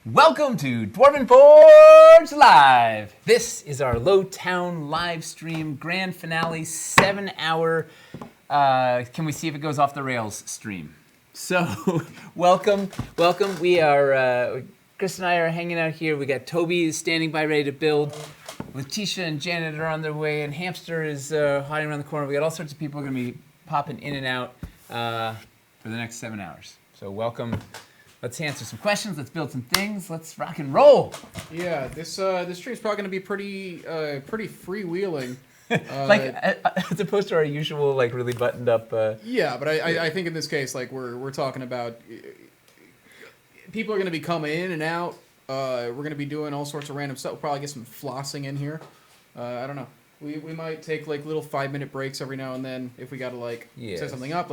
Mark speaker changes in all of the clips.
Speaker 1: Welcome to Dwarven Forge Live. This is our Lowtown live stream grand finale, 7-hour. Can we see if it goes off the rails stream? So, welcome. We are Chris and I are hanging out here. We got Toby is standing by, ready to build. Letitia and Janet are on their way, and Hamster is hiding around the corner. We got all sorts of people going to be popping in and out for the next 7 hours. So, welcome. Let's answer some questions. Let's build some things. Let's rock and roll.
Speaker 2: Yeah, this stream's probably going to be pretty freewheeling.
Speaker 1: As opposed to our usual, really buttoned up.
Speaker 2: Yeah, but I think in this case, we're talking about people are going to be coming in and out. We're going to be doing all sorts of random stuff. We'll probably get some flossing in here. I don't know. We might take little 5-minute breaks every now and then if we got to set something up.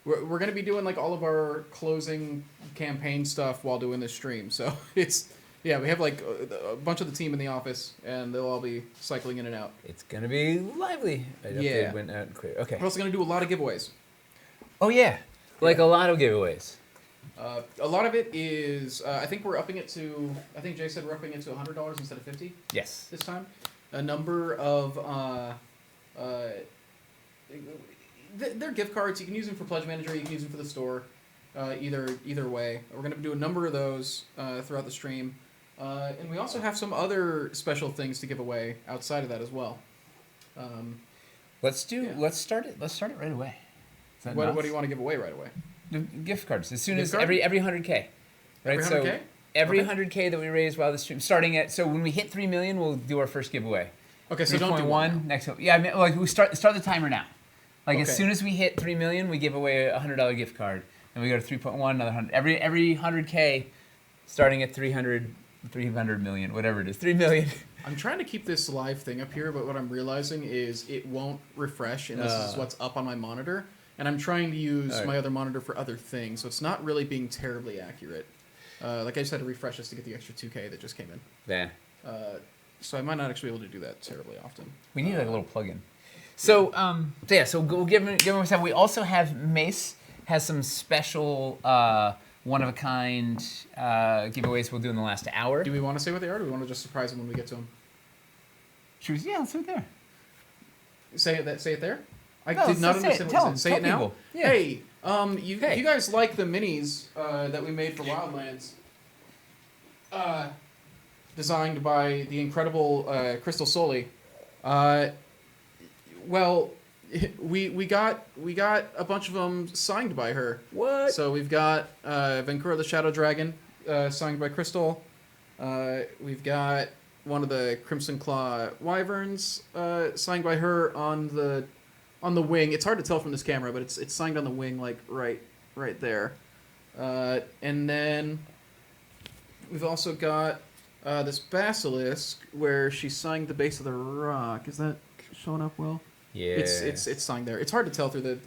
Speaker 2: We're going to be doing all of our closing campaign stuff while doing this stream. So we have a bunch of the team in the office, and they'll all be cycling in and out.
Speaker 1: It's going to be lively.
Speaker 2: Yeah.
Speaker 1: Went out and clear. Okay.
Speaker 2: We're also going to do a lot of giveaways.
Speaker 1: Oh, yeah. A lot of giveaways.
Speaker 2: A lot of it is, I think we're upping it to, I think Jay said we're upping it to $100 instead of $50.
Speaker 1: Yes.
Speaker 2: This time. A number of, they're gift cards. You can use them for Pledge Manager. You can use them for the store. Either way. We're going to do a number of those throughout the stream. And we also have some other special things to give away outside of that as well.
Speaker 1: Let's start it right away.
Speaker 2: What do you want to give away right away?
Speaker 1: The gift cards. As soon as every 100K. Right?
Speaker 2: Every 100K?
Speaker 1: So every 100K that we raise while the stream, so when we hit 3 million, we'll do our first giveaway.
Speaker 2: Okay, so don't do
Speaker 1: one next. Yeah, I mean, we start the timer now.
Speaker 2: Okay.
Speaker 1: As soon as we hit 3 million, we give away a $100 gift card. And we go to 3.1, another 100. Every 100K, starting at 300 million, whatever it is, 3 million.
Speaker 2: I'm trying to keep this live thing up here, but what I'm realizing is it won't refresh unless this is what's up on my monitor. And I'm trying to use my other monitor for other things, so it's not really being terribly accurate. I just had to refresh this to get the extra 2K that just came in.
Speaker 1: Yeah.
Speaker 2: So I might not actually be able to do that terribly often.
Speaker 1: We need a little plug-in. So we'll give him some. We also have Mace has some special one-of-a-kind giveaways we'll do in the last hour.
Speaker 2: Do we want to say what they are, or do we want to just surprise them when we get to them?
Speaker 1: Yeah, let's do it there.
Speaker 2: Say it there? I did not understand what you said. Say it now?
Speaker 1: Yeah.
Speaker 2: Hey, you guys like the minis that we made for Wildlands? Designed by the incredible Crystal Soli. Well, we got a bunch of them signed by her.
Speaker 1: What?
Speaker 2: So we've got Vancouver the Shadow Dragon signed by Crystal. We've got one of the Crimson Claw Wyverns signed by her on the wing. It's hard to tell from this camera, but it's signed on the wing right there. And then we've also got this Basilisk where she signed the base of the rock. Is that showing up well?
Speaker 1: Yeah.
Speaker 2: It's signed there. It's hard to tell through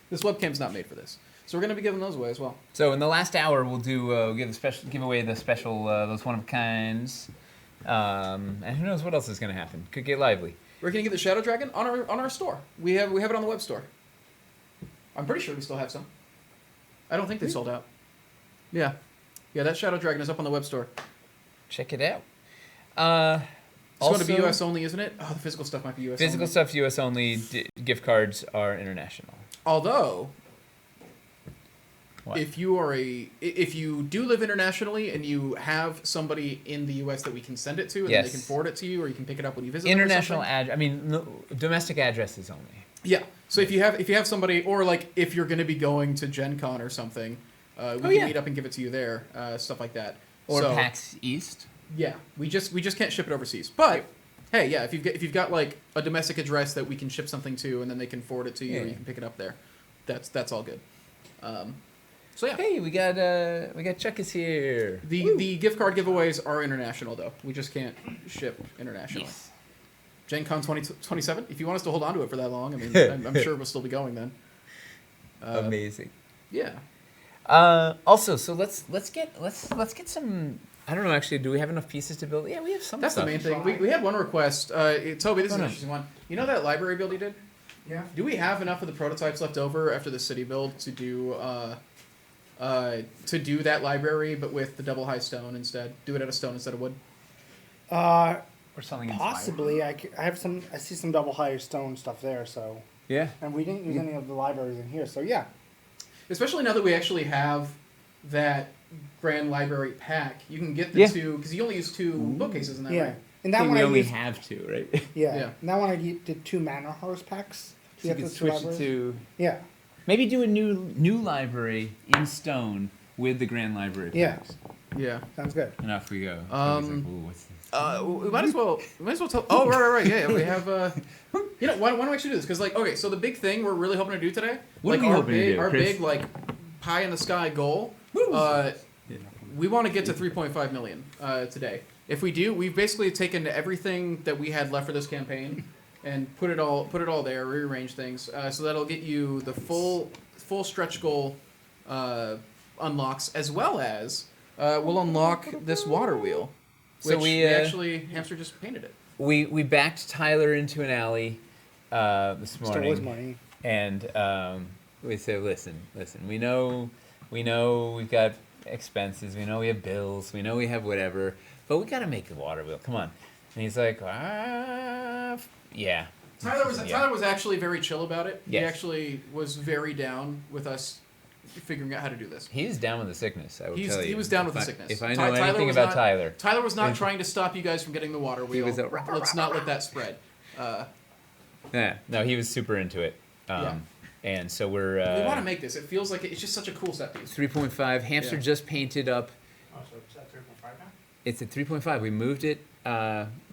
Speaker 2: this webcam's not made for this. So we're going to be giving those away as well.
Speaker 1: So in the last hour, we'll give away the special those one of a kinds. And who knows what else is going to happen? Could get lively.
Speaker 2: We're going to get the Shadow Dragon on our store. We have it on the web store. I'm pretty sure we still have some. I don't think they sold out. Yeah, that Shadow Dragon is up on the web store.
Speaker 1: Check it out.
Speaker 2: It's going to be U.S. only, isn't it? Oh, the physical stuff might be U.S.
Speaker 1: Physical
Speaker 2: only.
Speaker 1: stuff U.S. only. Gift cards are international.
Speaker 2: Although,
Speaker 1: what?
Speaker 2: if you do live internationally and you have somebody in the U.S. that we can send it to, and then they can forward it to you, or you can pick it up when you visit.
Speaker 1: International domestic addresses only.
Speaker 2: Yeah. So if you have somebody, or if you're going to be going to Gen Con or something, we can meet up and give it to you there, stuff like that.
Speaker 1: Or PAX East.
Speaker 2: Yeah, we just can't ship it overseas. But hey, yeah, if you've got a domestic address that we can ship something to, and then they can forward it to you, or you can pick it up there. That's all good. So yeah.
Speaker 1: Hey, we got Chuck is here.
Speaker 2: The gift card giveaways are international though. We just can't ship internationally.
Speaker 1: Yes.
Speaker 2: Gen Con 2027. If you want us to hold on to it for that long, I mean, I'm sure we'll still be going then.
Speaker 1: Amazing.
Speaker 2: Yeah.
Speaker 1: Also, so let's get some. I don't know. Actually, do we have enough pieces to build? Yeah, we have some.
Speaker 2: That's
Speaker 1: stuff.
Speaker 2: the main thing. We had one request. Toby, this is an interesting one. You know that library build you did?
Speaker 3: Yeah.
Speaker 2: Do we have enough of the prototypes left over after the city build to do to do that library, but with the double high stone instead. Do it out of stone instead of wood.
Speaker 3: Uh,
Speaker 1: Or something
Speaker 3: possibly. I have some. I see some double higher stone stuff there. So,
Speaker 1: Yeah.
Speaker 3: and we didn't use any of the libraries in here. So yeah.
Speaker 2: Especially now that we actually have that grand library pack, you can get the two because you only use two bookcases in that,
Speaker 3: Yeah.
Speaker 2: right?
Speaker 3: And that one
Speaker 1: we
Speaker 3: I
Speaker 1: only
Speaker 3: used,
Speaker 1: have two, right?
Speaker 3: yeah.
Speaker 2: Yeah.
Speaker 3: And that one I did 2 manor horse packs.
Speaker 1: So you
Speaker 3: have
Speaker 1: could
Speaker 3: those two
Speaker 1: switch it
Speaker 3: libraries?
Speaker 1: to
Speaker 3: Yeah.
Speaker 1: maybe do a new library in stone with the grand library
Speaker 3: Yeah.
Speaker 1: packs.
Speaker 2: Yeah.
Speaker 3: Sounds good.
Speaker 1: And off we go.
Speaker 2: Um,
Speaker 1: He's like, "Ooh, what's this?"
Speaker 2: We might as well tell. Oh, right. Yeah, we have. You know, why don't we actually do this? Because like, okay, so the big thing we're really hoping to do today,
Speaker 1: What are
Speaker 2: like
Speaker 1: we
Speaker 2: our
Speaker 1: hoping to
Speaker 2: big,
Speaker 1: do,
Speaker 2: our
Speaker 1: Chris?
Speaker 2: big like pie in the sky goal. We want to get to 3.5 million today. If we do, we've basically taken everything that we had left for this campaign and put it all there, rearrange things, so that'll get you the full stretch goal unlocks, as well as we'll unlock this water wheel, which
Speaker 1: So
Speaker 2: we actually Hamster just painted it.
Speaker 1: We backed Tyler into an alley this
Speaker 3: Stole his
Speaker 1: morning,
Speaker 3: money.
Speaker 1: and we said, listen, we know we've got expenses, we know we have bills, we know we have whatever, but we got to make the water wheel. Come on. And he's like, yeah.
Speaker 2: Tyler was actually very chill about it. He
Speaker 1: Yes.
Speaker 2: actually was very down with us figuring out how to do this.
Speaker 1: He's down with the sickness, I will tell you.
Speaker 2: He was down with
Speaker 1: If
Speaker 2: the
Speaker 1: I-
Speaker 2: sickness.
Speaker 1: If I know
Speaker 2: Tyler
Speaker 1: anything
Speaker 2: was
Speaker 1: about
Speaker 2: not-
Speaker 1: Tyler.
Speaker 2: Tyler was not trying to stop you guys from getting the water wheel.
Speaker 1: was a-
Speaker 2: Let's not let that spread.
Speaker 1: Yeah, no, he was super into it.
Speaker 2: Yeah.
Speaker 1: And so we're
Speaker 2: We want to make this. It feels like it's just such a cool set piece.
Speaker 1: 3.5. Hamster
Speaker 2: Yeah.
Speaker 1: just painted up.
Speaker 3: Oh, so it's at 3.5 now?
Speaker 1: It's at 3.5. We moved it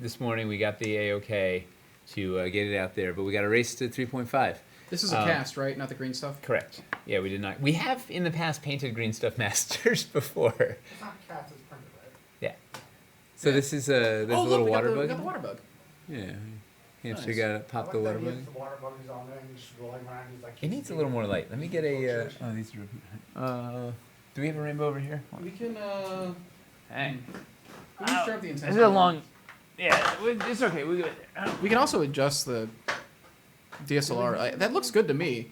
Speaker 1: this morning. We got the A-OK to get it out there, but we got to race to 3.5.
Speaker 2: This is a cast, right? Not the green stuff.
Speaker 1: Correct. Yeah, we did not. We have in the past painted green stuff masters before.
Speaker 3: It's not cast, it's printed, right?
Speaker 1: Yeah. So
Speaker 2: Yeah.
Speaker 1: this is there's a
Speaker 2: Oh,
Speaker 1: little
Speaker 2: look, we
Speaker 1: water
Speaker 2: got
Speaker 1: bug.
Speaker 2: the water bug.
Speaker 1: Yeah. Hamster
Speaker 2: Nice.
Speaker 1: got to pop the water bug.
Speaker 3: The water bug is on there and just rolling around. He's like,
Speaker 1: It needs a little more light. Let me get a. Oh, these are. Do we have a rainbow over here?
Speaker 2: We can.
Speaker 1: Hang.
Speaker 2: We can start the
Speaker 1: This
Speaker 2: intensity.
Speaker 1: is a long. Yeah, it's okay.
Speaker 2: We can also adjust the DSLR. That looks good to me,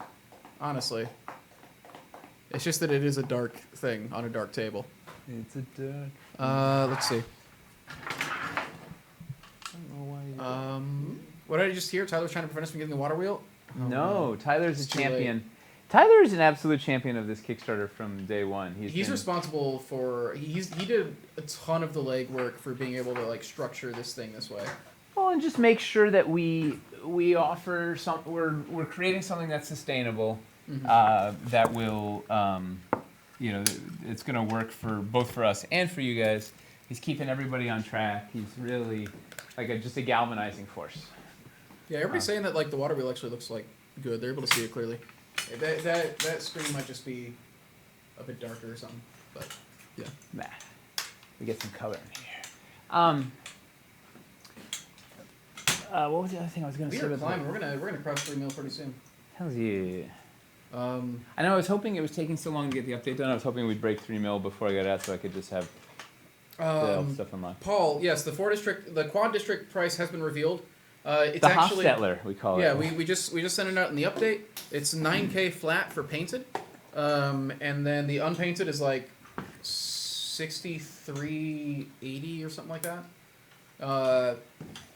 Speaker 2: honestly. It's just that it is a dark thing on a dark table.
Speaker 1: It's a dark.
Speaker 2: Let's see. What did I just hear? Tyler was trying to prevent us from getting the water wheel?
Speaker 1: No, Tyler's a
Speaker 2: It's too late.
Speaker 1: champion. Tyler is an absolute champion of this Kickstarter from day one.
Speaker 2: He's
Speaker 1: been-
Speaker 2: responsible for. He did a ton of the legwork for being able to like structure this thing this way.
Speaker 1: Well, and just make sure that we offer some. We're creating something that's sustainable, that will, it's going to work for both for us and for you guys. He's keeping everybody on track. He's really like just a galvanizing force.
Speaker 2: Yeah, everybody's saying that like the water wheel actually looks like good. They're able to see it clearly. That screen might just be a bit darker or something, but yeah.
Speaker 1: Nah, we get some color in here. What was the other thing I was going to
Speaker 2: We
Speaker 1: say?
Speaker 2: are
Speaker 1: about
Speaker 2: climbing. We're gonna cross 3 mil pretty soon.
Speaker 1: Hell's yeah. I know. I was hoping it was taking so long to get the update done. I was hoping we'd break 3 mil before I got out, so I could just have the stuff unlocked.
Speaker 2: Paul, yes, the quad district price has been revealed. It's
Speaker 1: The
Speaker 2: actually
Speaker 1: Hostetler, we call it.
Speaker 2: yeah. We just sent it out in the update. It's 9K flat for painted, and then the unpainted is like 6380 or something like that.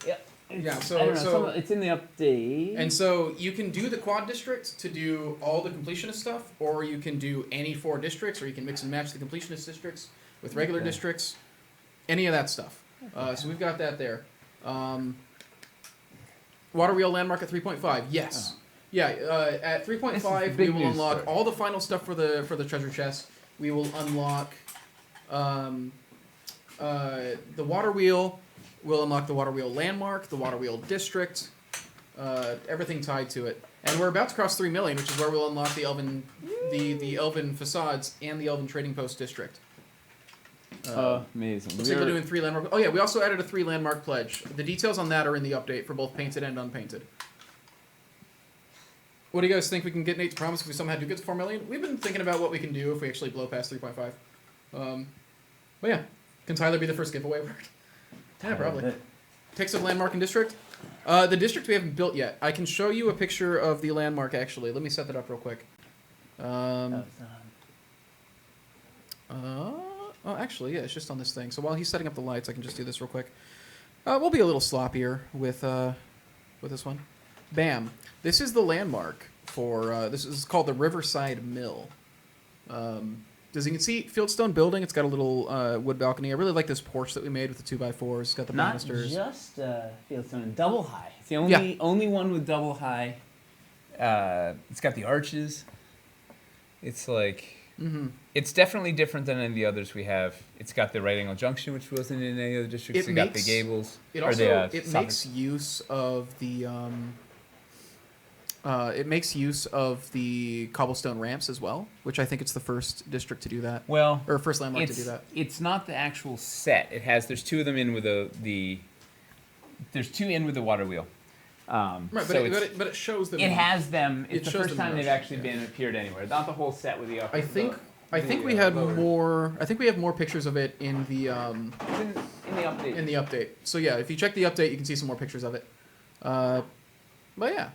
Speaker 1: Yeah.
Speaker 2: Yeah, so-
Speaker 1: I don't know,
Speaker 2: so-
Speaker 1: it's in the update.
Speaker 2: And so you can do the quad district to do all the completionist stuff, or you can do any 4 districts, or you can mix and match the completionist districts with regular
Speaker 1: Okay.
Speaker 2: districts, any of that stuff. So we've got that there. Water wheel landmark at 3.5. Yes.
Speaker 1: Oh.
Speaker 2: Yeah. At 3.5, we
Speaker 1: big
Speaker 2: will
Speaker 1: news
Speaker 2: unlock
Speaker 1: story.
Speaker 2: all the final stuff for the treasure chest. We will unlock the water wheel. We'll unlock the water wheel landmark, the water wheel district, everything tied to it. And we're about to cross 3 million, which is where we'll unlock the elven, the elven facades and the elven trading post district.
Speaker 1: Amazing.
Speaker 2: Looks like we're doing 3 landmark. Oh yeah, we also added a 3 landmark pledge. The details on that are in the update for both painted and unpainted. What do you guys think we can get Nate to promise if we somehow do get to 4 million? We've been thinking about what we can do if we actually blow past 3.5. But yeah, can Tyler be the first giveaway word? Yeah, probably. Picks of landmark and district. The district we haven't built yet. I can show you a picture of the landmark actually. Let me set that up real quick. Oh, actually, yeah, it's just on this thing. So while he's setting up the lights, I can just do this real quick. We'll be a little sloppier with this one. Bam. This is the landmark for, this is called the Riverside Mill. As you can see, Fieldstone building, it's got a little wood balcony. I really like this porch that we made with the 2x4s. It's got the
Speaker 1: Not
Speaker 2: banisters.
Speaker 1: just Fieldstone, double high. It's the only one with double high. It's got the arches. It's like...
Speaker 2: Mm-hmm.
Speaker 1: It's definitely different than any of the others we have. It's got the right angle junction, which wasn't in any other districts. It got the gables.
Speaker 2: It also makes use of the cobblestone ramps as well, which I think it's the first district to do that.
Speaker 1: Well,
Speaker 2: or first landmark to do that.
Speaker 1: It's not the actual set. There's two of them in with there's two in with the water wheel.
Speaker 2: Right,
Speaker 1: but
Speaker 2: it shows them.
Speaker 1: It has them. It's the first time they've actually
Speaker 2: been
Speaker 1: appeared anywhere. Not the whole set with the upper.
Speaker 2: I think we had more. I think we have more pictures of it in the
Speaker 1: in the update.
Speaker 2: In the update. So yeah, if you check the update, you can see some more pictures of it. But yeah.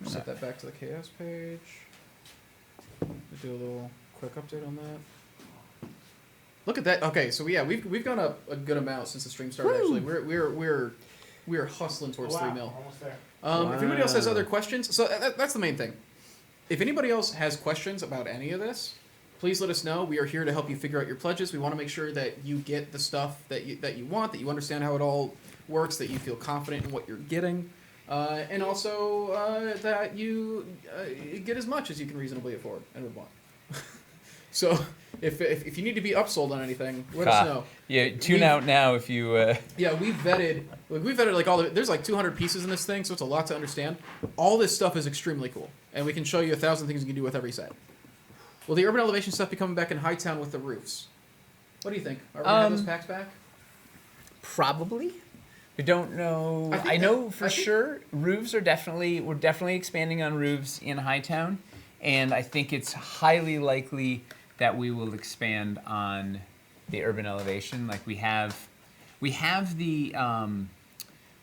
Speaker 2: Set that back to the chaos page. Do a little quick update on that. Look at that. Okay, so yeah, we've gone up a good amount since the stream started. Woo! Actually, we're hustling towards 3 mil.
Speaker 3: Almost there.
Speaker 2: If anybody else has other questions, so that's the main thing. If anybody else has questions about any of this, please let us know. We are here to help you figure out your pledges. We want to make sure that you get the stuff that you want, that you understand how it all works, that you feel confident in what you're getting, and also that you get as much as you can reasonably afford and would want. So if you need to be upsold on anything, let us know.
Speaker 1: Yeah, tune out now if you.
Speaker 2: Yeah, we vetted like all the. There's like 200 pieces in this thing, so it's a lot to understand. All this stuff is extremely cool, and we can show you 1,000 things you can do with every set. Will the urban elevation stuff be coming back in Hightown with the roofs? What do you think? Are we gonna have those packs back?
Speaker 1: Probably. We don't know. I know for sure roofs are we're definitely expanding on roofs in Hightown, and I think it's highly likely that we will expand on the urban elevation. Like we have this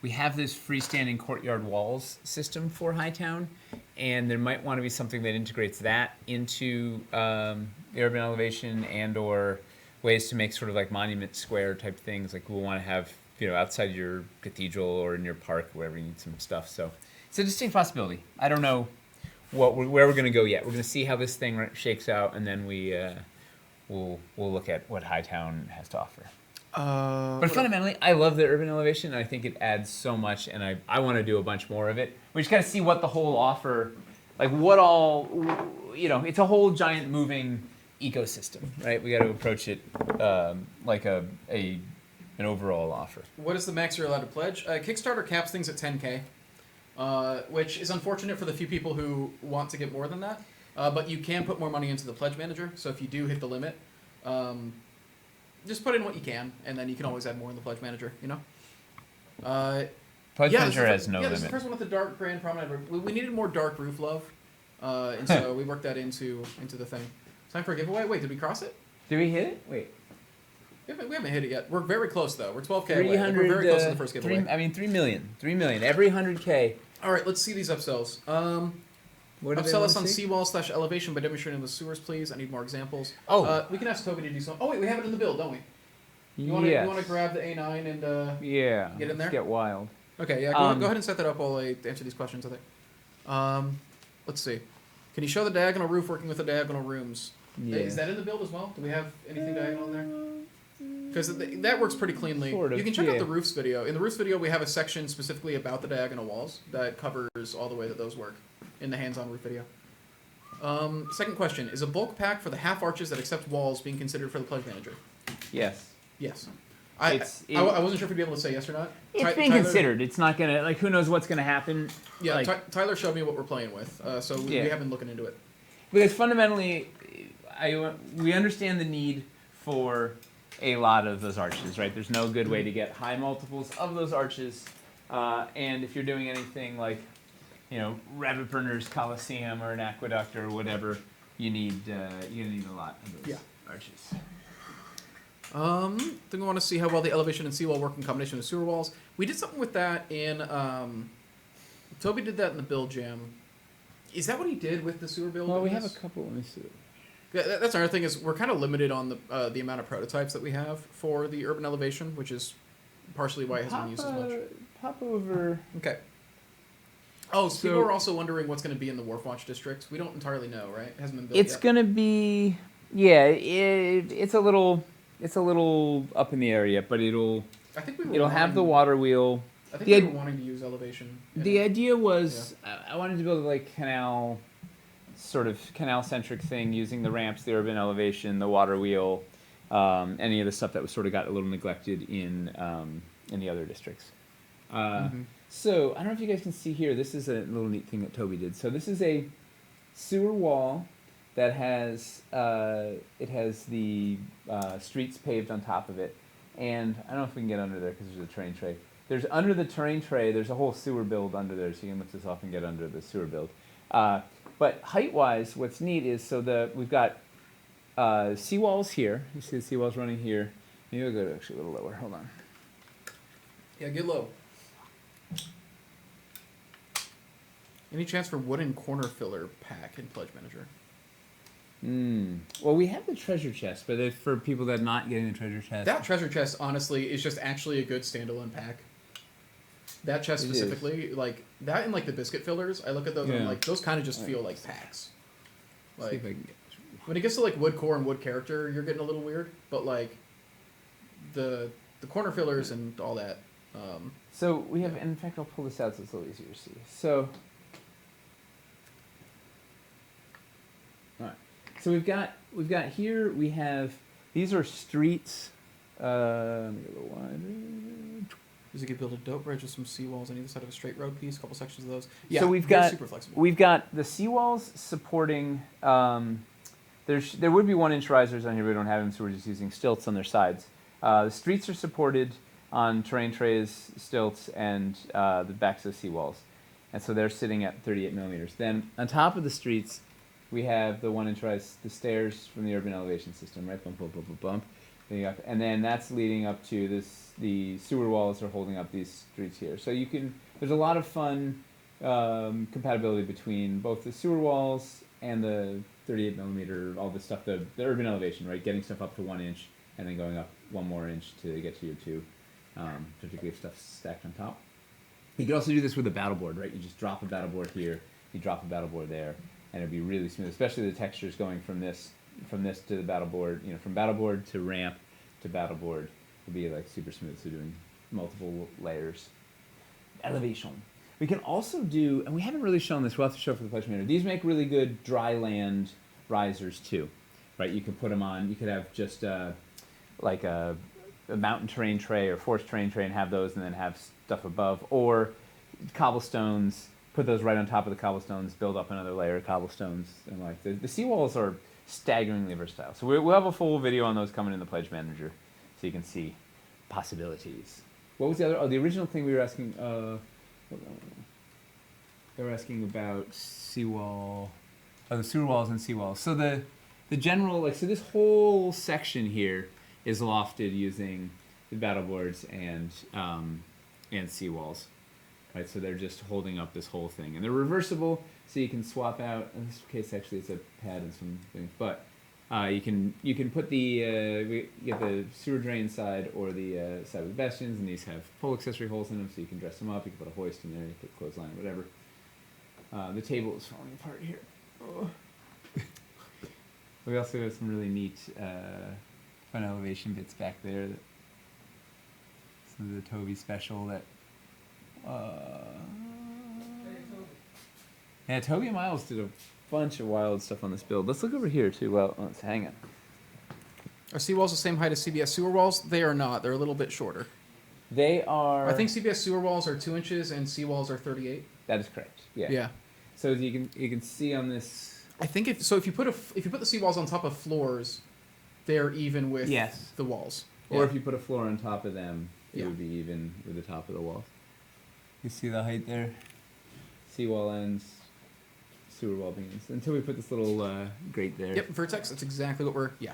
Speaker 1: freestanding courtyard walls system for Hightown, and there might want to be something that integrates that into the urban elevation and/or ways to make sort of like monument square type things. Like we'll want to have outside your cathedral or in your park, wherever you need some stuff. So it's a distinct possibility. I don't know where we're going to go yet. We're going to see how this thing shakes out, and then we'll look at what Hightown has to offer. But fundamentally, I love the urban elevation, and I think it adds so much, and I want to do a bunch more of it. We just got to see what the whole offer, like what all, it's a whole giant moving ecosystem, right? We got to approach it like an overall offer.
Speaker 2: What is the max you're allowed to pledge? Kickstarter caps things at 10K. Which is unfortunate for the few people who want to get more than that. But you can put more money into the pledge manager. So if you do hit the limit, just put in what you can, and then you can always add more in the pledge manager.
Speaker 1: Pledge manager has no limit.
Speaker 2: Yeah, this is the first one with the dark grand promenade roof. We needed more dark roof love, and so we worked that into the thing. Time for a giveaway. Wait, did we cross it?
Speaker 1: Did we hit it? Wait.
Speaker 2: We haven't hit it yet. We're very close though. We're 12K away. We're very close to the first giveaway.
Speaker 1: 3 million. 3 million. Every 100K.
Speaker 2: All right, let's see these upsells. Upsell us on seawall/elevation by demonstrating the sewers, please. I need more examples. We can ask Toby to do something. Oh wait, we have it in the build, don't we? You want to grab the A9 and get in there?
Speaker 1: Get wild.
Speaker 2: Okay, yeah. Go ahead and set that up while I answer these questions. I think. Let's see. Can you show the diagonal roof working with the diagonal rooms? Yeah. Is that in the build as well? Do we have anything diagonal in there? Because that works pretty cleanly. Sort of, you can check out the roofs video. In the roofs video, we have a section specifically about the diagonal walls that covers all the way that those work in the hands-on roof video. Second question. Is a bulk pack for the half arches that accept walls being considered for the pledge manager?
Speaker 1: Yes.
Speaker 2: Yes. I wasn't sure if we'd be able to say yes or not.
Speaker 1: It's being considered. It's not going to, who knows what's going to happen.
Speaker 2: Yeah, Tyler showed me what we're playing with, so we have been looking into it.
Speaker 1: Because fundamentally, we understand the need for a lot of those arches, right? There's no good way to get high multiples of those arches, and if you're doing anything like, Rabbit Burner's Coliseum or an aqueduct or whatever, you need a lot of those arches.
Speaker 2: Then we want to see how well the elevation and seawall work in combination with sewer walls. We did something with that in Toby did that in the build jam. Is that what he did with the sewer build?
Speaker 1: Well,
Speaker 2: in
Speaker 1: we have a
Speaker 2: this?
Speaker 1: couple. Let me see.
Speaker 2: That's another thing is we're kind of limited on the amount of prototypes that we have for the urban elevation, which is partially why it hasn't been used as much.
Speaker 1: Pop over.
Speaker 2: Okay. Oh, so
Speaker 1: So-
Speaker 2: people are also wondering what's going to be in the Wharf Watch district. We don't entirely know, right? It hasn't been built
Speaker 1: It's
Speaker 2: yet.
Speaker 1: gonna be, yeah. It's a little up in the air yet, but it'll
Speaker 2: I think we were
Speaker 1: have
Speaker 2: wanting-
Speaker 1: the water wheel.
Speaker 2: I think
Speaker 1: the
Speaker 2: we
Speaker 1: id-
Speaker 2: were wanting to use elevation. in
Speaker 1: The
Speaker 2: it.
Speaker 1: idea was I wanted to build like canal, sort of canal-centric thing using the ramps, the urban elevation, the water wheel, any of the stuff that was sort of got a little neglected in the other districts. So I don't know if you guys can see here. This is a little neat thing that Toby did. So this is a sewer wall that has the streets paved on top of it, and I don't know if we can get under there because there's a terrain tray. There's under the terrain tray. There's a whole sewer build under there, so you can lift this off and get under the sewer build. But height-wise, what's neat is we've got seawalls here. You see the seawalls running here. Maybe we'll go actually a little lower. Hold on.
Speaker 2: Yeah, get low. Any chance for wooden corner filler pack in Pledge Manager?
Speaker 1: Well, we have the treasure chest, but if for people that are not getting the treasure chest,
Speaker 2: That treasure chest, honestly, is just actually a good standalone pack. That chest
Speaker 1: It
Speaker 2: specifically, like that and like the biscuit fillers, I look at those and I'm
Speaker 1: Yeah.
Speaker 2: like, those kind of just feel like packs.
Speaker 1: let's see
Speaker 2: Like
Speaker 1: if I can get.
Speaker 2: when it gets to like wood core and wood character, you're getting a little weird. But like the corner fillers and all that.
Speaker 1: So we have, and in fact, I'll pull this out so it's a little easier to see. So, all right. So we've got here. We have these are streets. Let me get a little wider.
Speaker 2: Because you could build a dope bridge with some seawalls on either side of a straight road piece, a couple sections of those. Yeah,
Speaker 1: So we've
Speaker 2: they're
Speaker 1: got
Speaker 2: super flexible.
Speaker 1: we've got the seawalls supporting. There would be 1-inch risers on here. We don't have them, so we're just using stilts on their sides. The streets are supported on terrain trays, stilts, and the backs of seawalls, and so they're sitting at 38 millimeters. Then on top of the streets, we have the 1-inch rise, the stairs from the urban elevation system, right? Bump, bump, bump, bump, bump. And then that's leading up to this. The sewer walls are holding up these streets here. So you can. There's a lot of fun compatibility between both the sewer walls and the 38 millimeter, all this stuff, the urban elevation, right? Getting stuff up to 1 inch and then going up 1 more inch to get to your 2, particularly if stuff's stacked on top. You could also do this with a battle board, right? You just drop a battle board here, you drop a battle board there, and it'd be really smooth, especially the textures going from this to the battle board, from battle board to ramp to battle board would be like super smooth. So doing multiple layers. Elevation. We can also do, and we haven't really shown this, we'll have to show for the Pledge Manager. These make really good dry land risers too, right? You could put them on, you could have just like a mountain terrain tray or forest terrain tray and have those and then have stuff above, or cobblestones, put those right on top of the cobblestones, build up another layer of cobblestones, and like the seawalls are staggeringly versatile. So we'll have a full video on those coming in the Pledge Manager, so you can see possibilities. What was the other? Oh, the original thing we were asking. They were asking about seawall. Oh, the sewer walls and seawalls. So the general so this whole section here is lofted using the battle boards and seawalls. Right, so they're just holding up this whole thing, and they're reversible, so you can swap out. In this case, actually, it's a pad and some things, but you can put we get the sewer drain side or the side with the bastions, and these have pole accessory holes in them, so you can dress them up. You can put a hoist in there, you can put clothesline, whatever. The table is falling apart here. Oh. We also have some really neat fun elevation bits back there. Some of the Toby special that. Yeah, Toby and Miles did a bunch of wild stuff on this build. Let's look over here too. Well, let's hang on.
Speaker 2: Are seawalls the same height as CBS sewer walls? They are not. They're a little bit shorter.
Speaker 1: They are.
Speaker 2: I think CBS sewer walls are 2 inches and seawalls are 38.
Speaker 1: That is correct. Yeah.
Speaker 2: Yeah.
Speaker 1: So as you can see on this.
Speaker 2: I think if you put the seawalls on top of floors, they're even with
Speaker 1: Yes.
Speaker 2: the walls.
Speaker 1: Or
Speaker 2: Yeah.
Speaker 1: if you put a floor on top of them, it
Speaker 2: Yeah.
Speaker 1: would be even with the top of the wall. You see the height there? Seawall ends, sewer wall beams. Until we put this little grate there.
Speaker 2: Yep, vertex. That's exactly what we're. Yeah.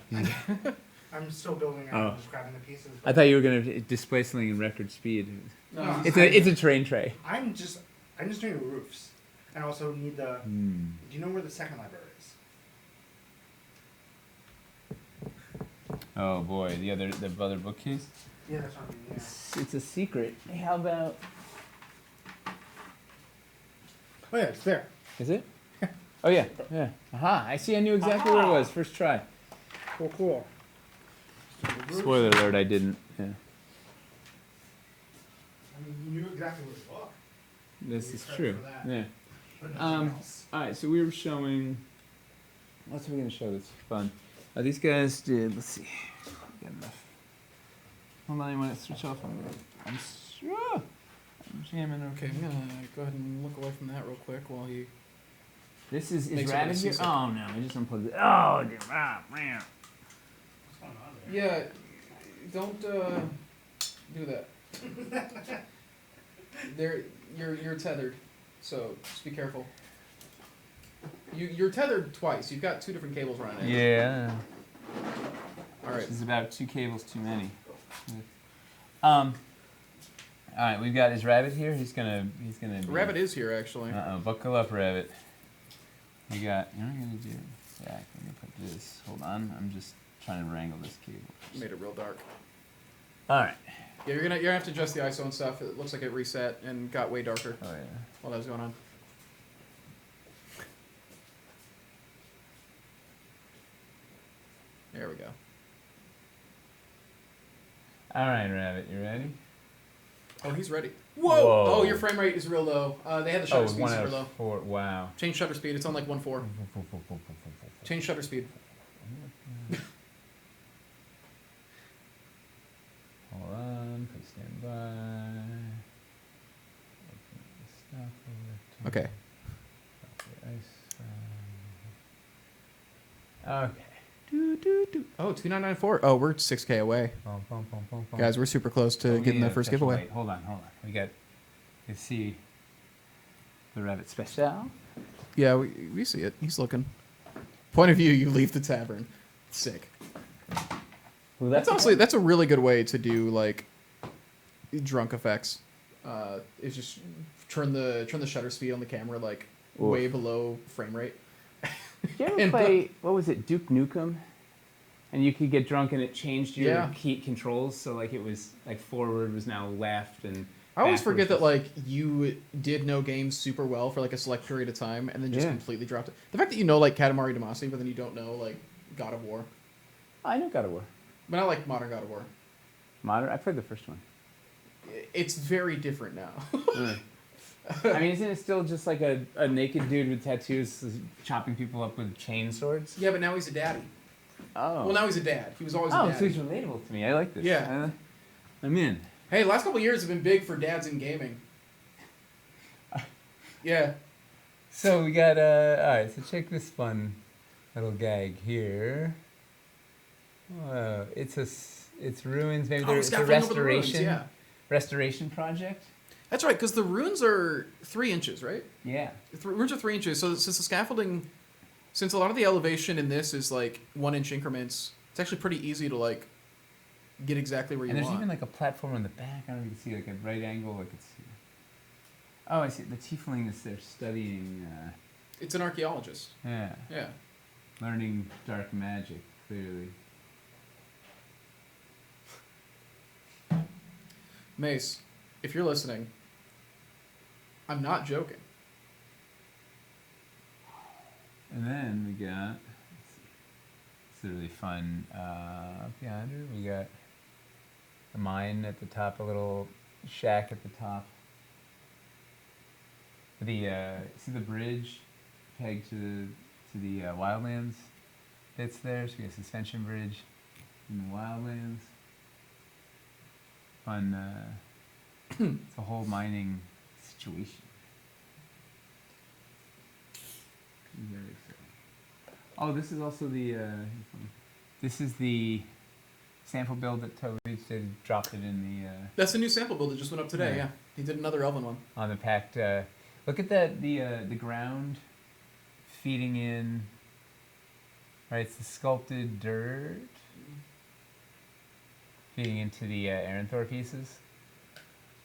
Speaker 3: I'm still building it.
Speaker 1: Oh.
Speaker 3: I'm just grabbing the pieces.
Speaker 1: I thought you were going to display something in record speed.
Speaker 2: No,
Speaker 1: It's a train tray.
Speaker 3: I'm just doing roofs. And also need the. Do you know where the second library is?
Speaker 1: Oh boy, the other bookcase.
Speaker 3: Yeah, that's what I mean. Yeah.
Speaker 1: It's a secret. Hey, how about?
Speaker 3: Oh yeah, it's there.
Speaker 1: Is it? Oh yeah, yeah. Aha! I see. I knew exactly where it was. First try.
Speaker 3: Cool.
Speaker 1: Spoiler alert! I didn't. Yeah.
Speaker 3: I mean, you knew exactly where it was.
Speaker 1: This
Speaker 3: You
Speaker 1: is
Speaker 3: prepped
Speaker 1: true.
Speaker 3: for that.
Speaker 1: Yeah.
Speaker 3: But nothing else.
Speaker 1: All right. So we were showing. What's we gonna show that's fun? These guys did. Let's see. Got enough. Hold on. You want to switch off? I'm jamming.
Speaker 2: Okay, I'm gonna go ahead and look away from that real quick while he.
Speaker 1: This is
Speaker 2: Makes
Speaker 1: Rabbit
Speaker 2: everybody
Speaker 1: here?
Speaker 2: seasick.
Speaker 1: Oh no! I just unplugged it. Oh, dude. Man.
Speaker 3: What's going on there?
Speaker 2: Yeah, don't do that. You're tethered, so just be careful. You're tethered twice. You've got 2 different cables running.
Speaker 1: Yeah.
Speaker 2: All right.
Speaker 1: This is about 2 cables too many. All right, we've got his Rabbit here. He's gonna.
Speaker 2: Rabbit is here actually.
Speaker 1: Buckle up, Rabbit. We got. You know what I'm gonna do? Zach, I'm gonna put this. Hold on. I'm just trying to wrangle this cable.
Speaker 2: Made it real dark.
Speaker 1: All right.
Speaker 2: Yeah, you're gonna have to adjust the ISO and stuff. It looks like it reset and got way darker
Speaker 1: Oh yeah.
Speaker 2: while that was going on. There we go.
Speaker 1: All right, Rabbit. You ready?
Speaker 2: Oh, he's ready.
Speaker 1: Whoa.
Speaker 2: Oh, your frame rate is real low. They had the shutter speed
Speaker 1: 1
Speaker 2: super
Speaker 1: out
Speaker 2: low.
Speaker 1: of 4. Wow.
Speaker 2: Change shutter speed. It's on like 1.4. Change shutter speed.
Speaker 1: Hold on. Please stand by. Stop over.
Speaker 2: Okay.
Speaker 1: Okay.
Speaker 2: Oh, 2994. Oh, we're 6K away. Guys, we're super close to getting that first giveaway.
Speaker 1: Wait, hold on. We got. You see the Rabbit special.
Speaker 2: Yeah, we see it. He's looking. Point of view, you leave the tavern. Sick.
Speaker 1: Well,
Speaker 2: That's a really good way to do like drunk effects. Is just turn the shutter speed on the camera like way below frame rate.
Speaker 1: Did you ever play, what was it, Duke Nukem? And you could get drunk and it changed your key controls, so like it was like forward was now left and
Speaker 2: I always
Speaker 1: backwards
Speaker 2: forget that
Speaker 1: was-
Speaker 2: like you did know games super well for like a select period of time and then just completely dropped it. The fact that you know like Katamari Damacy, but then you don't know like God of War.
Speaker 1: I know God of War.
Speaker 2: But I like modern God of War.
Speaker 1: Modern? I played the first one.
Speaker 2: It's very different now.
Speaker 1: I mean, isn't it still just like a naked dude with tattoos chopping people up with chain swords?
Speaker 2: Yeah, but now he's a daddy.
Speaker 1: Oh.
Speaker 2: Well, now he's a dad. He was always a
Speaker 1: Oh,
Speaker 2: daddy.
Speaker 1: so he's relatable to me. I like this.
Speaker 2: Yeah.
Speaker 1: I'm in.
Speaker 2: Hey, last couple of years have been big for dads in gaming. Yeah.
Speaker 1: So we got, alright, so check this fun little gag here. Whoa, it's ruins, maybe
Speaker 2: Oh,
Speaker 1: it's a
Speaker 2: scaffolding over the ruins,
Speaker 1: restoration,
Speaker 2: yeah.
Speaker 1: restoration project?
Speaker 2: That's right, because the runes are 3 inches, right?
Speaker 1: Yeah.
Speaker 2: Runes are 3 inches, so since the scaffolding, since a lot of the elevation in this is like 1 inch increments, it's actually pretty easy to like get exactly where you
Speaker 1: And there's
Speaker 2: want.
Speaker 1: even like a platform on the back, I don't know if you can see, like a right angle, like it's, oh, I see, the tiefling is there studying,
Speaker 2: It's an archaeologist.
Speaker 1: yeah,
Speaker 2: Yeah.
Speaker 1: learning dark magic, clearly.
Speaker 2: Mace, if you're listening, I'm not joking.
Speaker 1: And then we got, it's a really fun, up yonder, we got a mine at the top, a little shack at the top. The, see the bridge pegged to the wildlands bits there, so we got a suspension bridge in the wildlands. Fun, it's a whole mining situation. Very exciting. Oh, this is also the, this is the sample build that Toby did, dropped it in the,
Speaker 2: That's the new sample build that just went up today,
Speaker 1: Yeah.
Speaker 2: yeah. He did another Elven one.
Speaker 1: on the packed, look at that, the ground feeding in, right, it's the sculpted dirt feeding into the Aranthor pieces.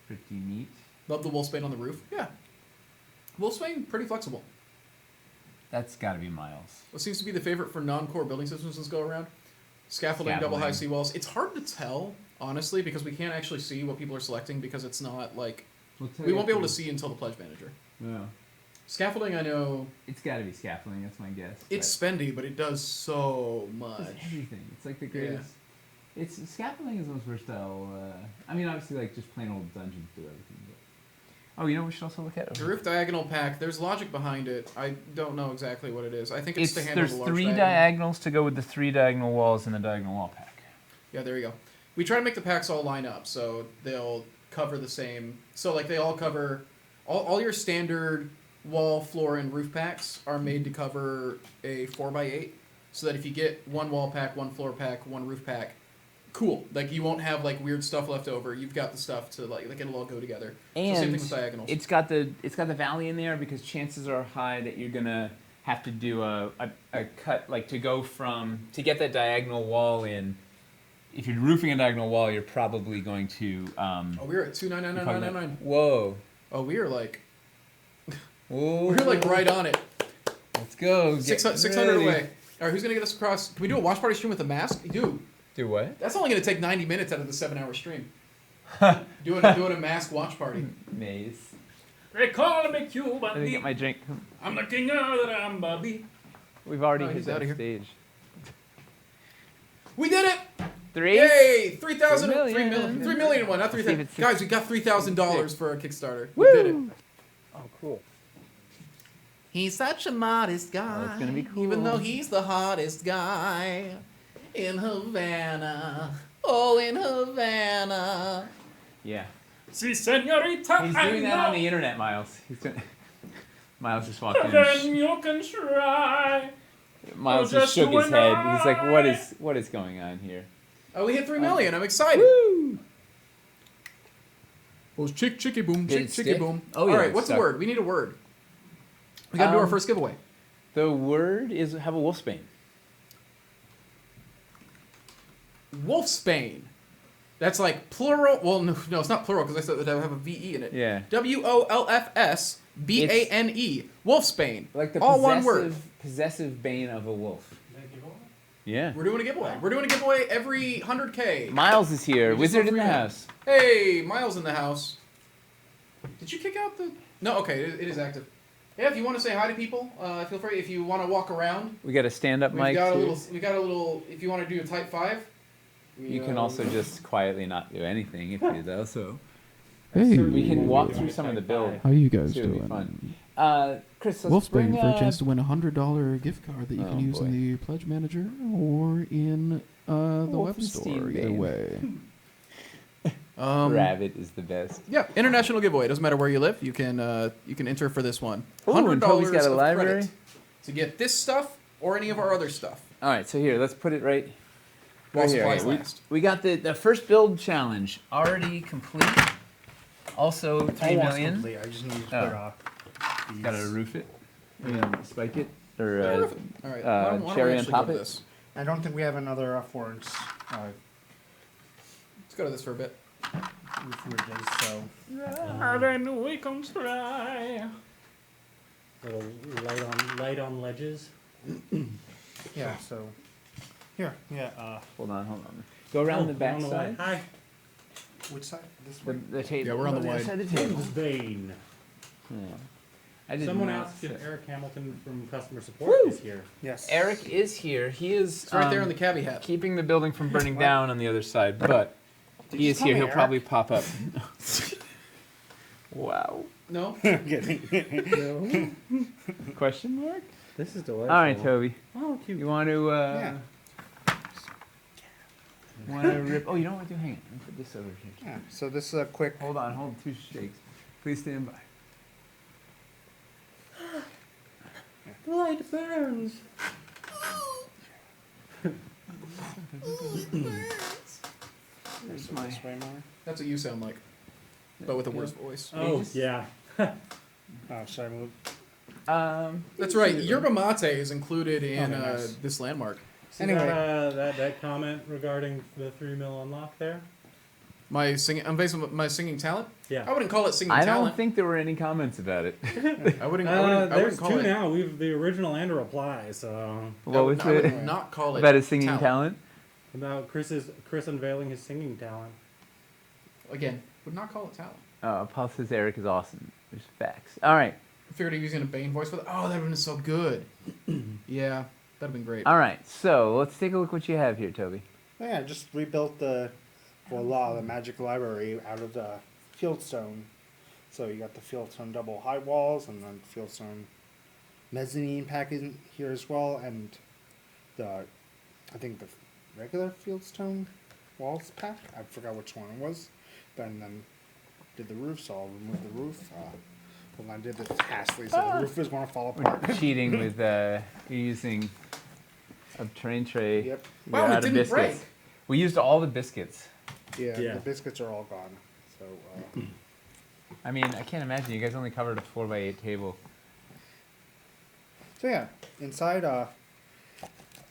Speaker 1: Pretty neat.
Speaker 2: Love the wolfsbane on the roof. Yeah. Wolfsbane, pretty flexible.
Speaker 1: That's got to be Miles.
Speaker 2: What seems to be the favorite for non-core building systems this go around? Scaffolding, double high seawalls. It's hard to tell, honestly, because we can't actually see what people are selecting because it's not like... We won't be able to see until the Pledge Manager.
Speaker 1: Yeah.
Speaker 2: Scaffolding, I know...
Speaker 1: It's got to be scaffolding, that's my guess.
Speaker 2: It's spendy, but it does so much.
Speaker 1: It's everything. It's like the greatest... It's scaffolding is the most versatile. I mean, obviously, like just plain old dungeons do everything. But... Oh, you know what we should also look at?
Speaker 2: The roof diagonal pack. There's logic behind it. I don't know exactly what it is. I think it's to handle
Speaker 1: there's
Speaker 2: the large
Speaker 1: 3
Speaker 2: diagonal.
Speaker 1: diagonals to go with the 3 diagonal walls in the diagonal wall pack.
Speaker 2: Yeah, there you go. We try to make the packs all line up so they'll cover the same. So like they all cover all your standard wall, floor, and roof packs are made to cover a 4x8. So that if you get one wall pack, one floor pack, one roof pack, cool. Like you won't have like weird stuff left over. You've got the stuff to like it'll all go together.
Speaker 1: And
Speaker 2: so same thing with diagonals.
Speaker 1: it's got the valley in there because chances are high that you're gonna have to do a cut like to get that diagonal wall in. If you're roofing a diagonal wall, you're probably going to.
Speaker 2: Oh, we're at 2999999.
Speaker 1: Whoa.
Speaker 2: Oh, we are like.
Speaker 1: Whoa.
Speaker 2: We're like right on it.
Speaker 1: Let's go.
Speaker 2: 600 away. All right, who's gonna get us across? Can we do a watch party stream with a mask? Dude,
Speaker 1: Do what?
Speaker 2: that's only gonna take 90 minutes out of the 7-hour stream. doing a mask watch party.
Speaker 1: Maze.
Speaker 4: They call me Cuban.
Speaker 1: Let me get my drink.
Speaker 4: I'm the king of the Rambabi.
Speaker 1: We've already
Speaker 2: Oh,
Speaker 1: hit
Speaker 2: he's
Speaker 1: that
Speaker 2: outta here.
Speaker 1: stage.
Speaker 2: We did it!
Speaker 1: 3?
Speaker 2: Yay! 3,000,
Speaker 1: 3
Speaker 2: 3
Speaker 1: million.
Speaker 2: million, 3 million and one, not
Speaker 1: Let's see if
Speaker 2: 3,000.
Speaker 1: it's
Speaker 2: Guys, we got $3,000 for our Kickstarter. We did it.
Speaker 1: Oh, cool.
Speaker 2: He's such a modest guy.
Speaker 1: Oh, it's gonna be cool.
Speaker 2: Even though he's the hottest guy in Havana. Oh, in Havana.
Speaker 1: Yeah.
Speaker 4: Si, senorita,
Speaker 1: He's
Speaker 4: I
Speaker 1: doing that
Speaker 4: know.
Speaker 1: on the internet, Miles. He's doing... Miles just walked in.
Speaker 4: Then you can try.
Speaker 1: Miles
Speaker 4: Oh,
Speaker 1: just
Speaker 4: just
Speaker 1: shook
Speaker 4: you
Speaker 1: his
Speaker 4: and
Speaker 1: head. He's like,
Speaker 4: I.
Speaker 1: what is going on here?
Speaker 2: Oh, we hit 3 million. I'm excited.
Speaker 1: Woo!
Speaker 2: Well, chicky boom,
Speaker 1: Did it
Speaker 2: chicky
Speaker 1: stick?
Speaker 2: boom.
Speaker 1: Oh, yeah,
Speaker 2: All right,
Speaker 1: it's
Speaker 2: what's the
Speaker 1: stuck.
Speaker 2: word? We need a word. We gotta do our first giveaway.
Speaker 1: The word is have a wolfsbane.
Speaker 2: Wolfsbane. That's like plural. Well, no, it's not plural because I said that I have a VE in it.
Speaker 1: Yeah.
Speaker 2: WOLFSBANE. Wolfsbane.
Speaker 1: Like the
Speaker 2: all one word.
Speaker 1: possessive bane of a wolf. Yeah.
Speaker 2: We're doing a giveaway. We're doing a giveaway every 100K.
Speaker 1: Miles is here.
Speaker 2: We just
Speaker 1: Wizard
Speaker 2: went
Speaker 1: in the
Speaker 2: through that.
Speaker 1: house.
Speaker 2: Hey, Miles in the house. Did you kick out the? No. Okay, it is active. Yeah, if you want to say hi to people, feel free. If you want to walk around,
Speaker 1: We got a stand-up
Speaker 2: we've
Speaker 1: mic
Speaker 2: got a
Speaker 1: too.
Speaker 2: little. We got a little. If you want to do a type 5.
Speaker 1: You can also just quietly not do anything if you though. So
Speaker 5: Hey,
Speaker 1: we can walk through some of the build.
Speaker 5: how you guys
Speaker 1: So it'll be
Speaker 5: doing?
Speaker 1: fun. Chris, let's
Speaker 5: Wolfsbane
Speaker 1: bring,
Speaker 5: for a chance to win a $100 gift card that you
Speaker 1: Oh,
Speaker 5: can use
Speaker 1: boy.
Speaker 5: in the Pledge Manager or in the web
Speaker 1: Wolfenstein
Speaker 5: store. Either
Speaker 1: Bane.
Speaker 5: way.
Speaker 1: Rabbit is the best.
Speaker 2: Yeah, international giveaway. Doesn't matter where you live. You can enter for this one.
Speaker 1: Ooh, and Toby's got a
Speaker 2: of
Speaker 1: library.
Speaker 2: credit to get this stuff or any of our other stuff.
Speaker 1: All right, so here, let's put it right.
Speaker 2: While
Speaker 1: Right here.
Speaker 2: supplies
Speaker 1: We,
Speaker 2: last.
Speaker 1: we got the first build challenge already complete. Also 3
Speaker 3: Almost
Speaker 1: million.
Speaker 3: complete. I just need to put
Speaker 1: Oh.
Speaker 3: these.
Speaker 1: Got to roof it. Spike it or
Speaker 2: All right. Why don't we
Speaker 1: cherry on
Speaker 2: actually
Speaker 1: top
Speaker 2: go to
Speaker 1: it.
Speaker 2: this?
Speaker 3: I don't think we have another 4-inch
Speaker 2: Let's go to this for a bit.
Speaker 3: roof ridges, so
Speaker 4: Then we can try.
Speaker 6: Little light on ledges.
Speaker 3: yeah. So here, yeah.
Speaker 1: Hold on. Go around the back side.
Speaker 6: Hi,
Speaker 3: Which side? This
Speaker 1: The,
Speaker 3: way.
Speaker 1: the table.
Speaker 2: Yeah, we're on the
Speaker 1: other
Speaker 2: wide.
Speaker 1: side of the table.
Speaker 6: Wolfsbane.
Speaker 1: Yeah. I did
Speaker 6: Someone
Speaker 1: not
Speaker 6: asked if
Speaker 1: say-
Speaker 6: Eric Hamilton from customer support is here.
Speaker 3: Yes.
Speaker 1: Eric is here. He is
Speaker 2: It's right there in the cabbie hat.
Speaker 1: keeping the building from burning down on the other side, but
Speaker 3: Did
Speaker 1: he
Speaker 3: you
Speaker 1: is
Speaker 3: call
Speaker 1: here.
Speaker 3: me
Speaker 1: He'll
Speaker 3: Eric?
Speaker 1: probably pop up. Wow.
Speaker 2: No?
Speaker 1: Question mark?
Speaker 6: This is delightful.
Speaker 1: All right, Toby.
Speaker 6: Oh, cute.
Speaker 1: You want to?
Speaker 3: Yeah.
Speaker 1: Want to rip? Oh, you don't want to? Hang on. Let me put this over here.
Speaker 3: Yeah. So this is a quick.
Speaker 1: Hold on. Hold 2 shakes. Please stand by.
Speaker 6: The light burns.
Speaker 3: There's my spray mower.
Speaker 2: That's what you sound like, but with a worse voice.
Speaker 6: Oh, yeah.
Speaker 3: Oh, sorry. Move.
Speaker 2: That's right. Yerba mate is included in
Speaker 3: Okay, nice.
Speaker 2: this landmark.
Speaker 6: See
Speaker 3: Anyway.
Speaker 6: that comment regarding the 3 mil unlock there?
Speaker 2: My singing. I'm based on my singing talent.
Speaker 6: Yeah.
Speaker 2: I wouldn't call it singing
Speaker 1: I
Speaker 2: talent.
Speaker 1: don't think there were any comments about it.
Speaker 2: I wouldn't
Speaker 6: There's
Speaker 2: call
Speaker 6: two
Speaker 2: it.
Speaker 6: now. We've the original and a reply. So
Speaker 1: What was
Speaker 2: I would
Speaker 1: it
Speaker 2: not call it
Speaker 1: about his singing talent?
Speaker 6: about Chris unveiling his singing talent.
Speaker 2: Again, would not call it talent.
Speaker 1: Paul says Eric is awesome. There's facts. All right.
Speaker 2: I figured he was gonna Bane voice for that. Oh, that would have been so good. Yeah, that'd have been great.
Speaker 1: All right. So let's take a look what you have here, Toby.
Speaker 3: Yeah, just rebuilt the the magic library out of the fieldstone. So you got the fieldstone double high walls and then fieldstone mezzanine pack in here as well, and I think the regular fieldstone walls pack. I forgot which one it was. Then did the roof, so I'll remove the roof. Well, I did this hastily, so the roof is going to fall apart.
Speaker 1: We're cheating with you're using a terrain tray.
Speaker 3: Yep.
Speaker 1: You're
Speaker 2: Wow, it
Speaker 1: out of
Speaker 2: didn't
Speaker 1: biscuits.
Speaker 2: break.
Speaker 1: We used all the biscuits.
Speaker 3: Yeah,
Speaker 6: Yeah.
Speaker 3: the biscuits are all gone. So
Speaker 1: I mean, I can't imagine you guys only covered a 4x8 table.
Speaker 3: So yeah, inside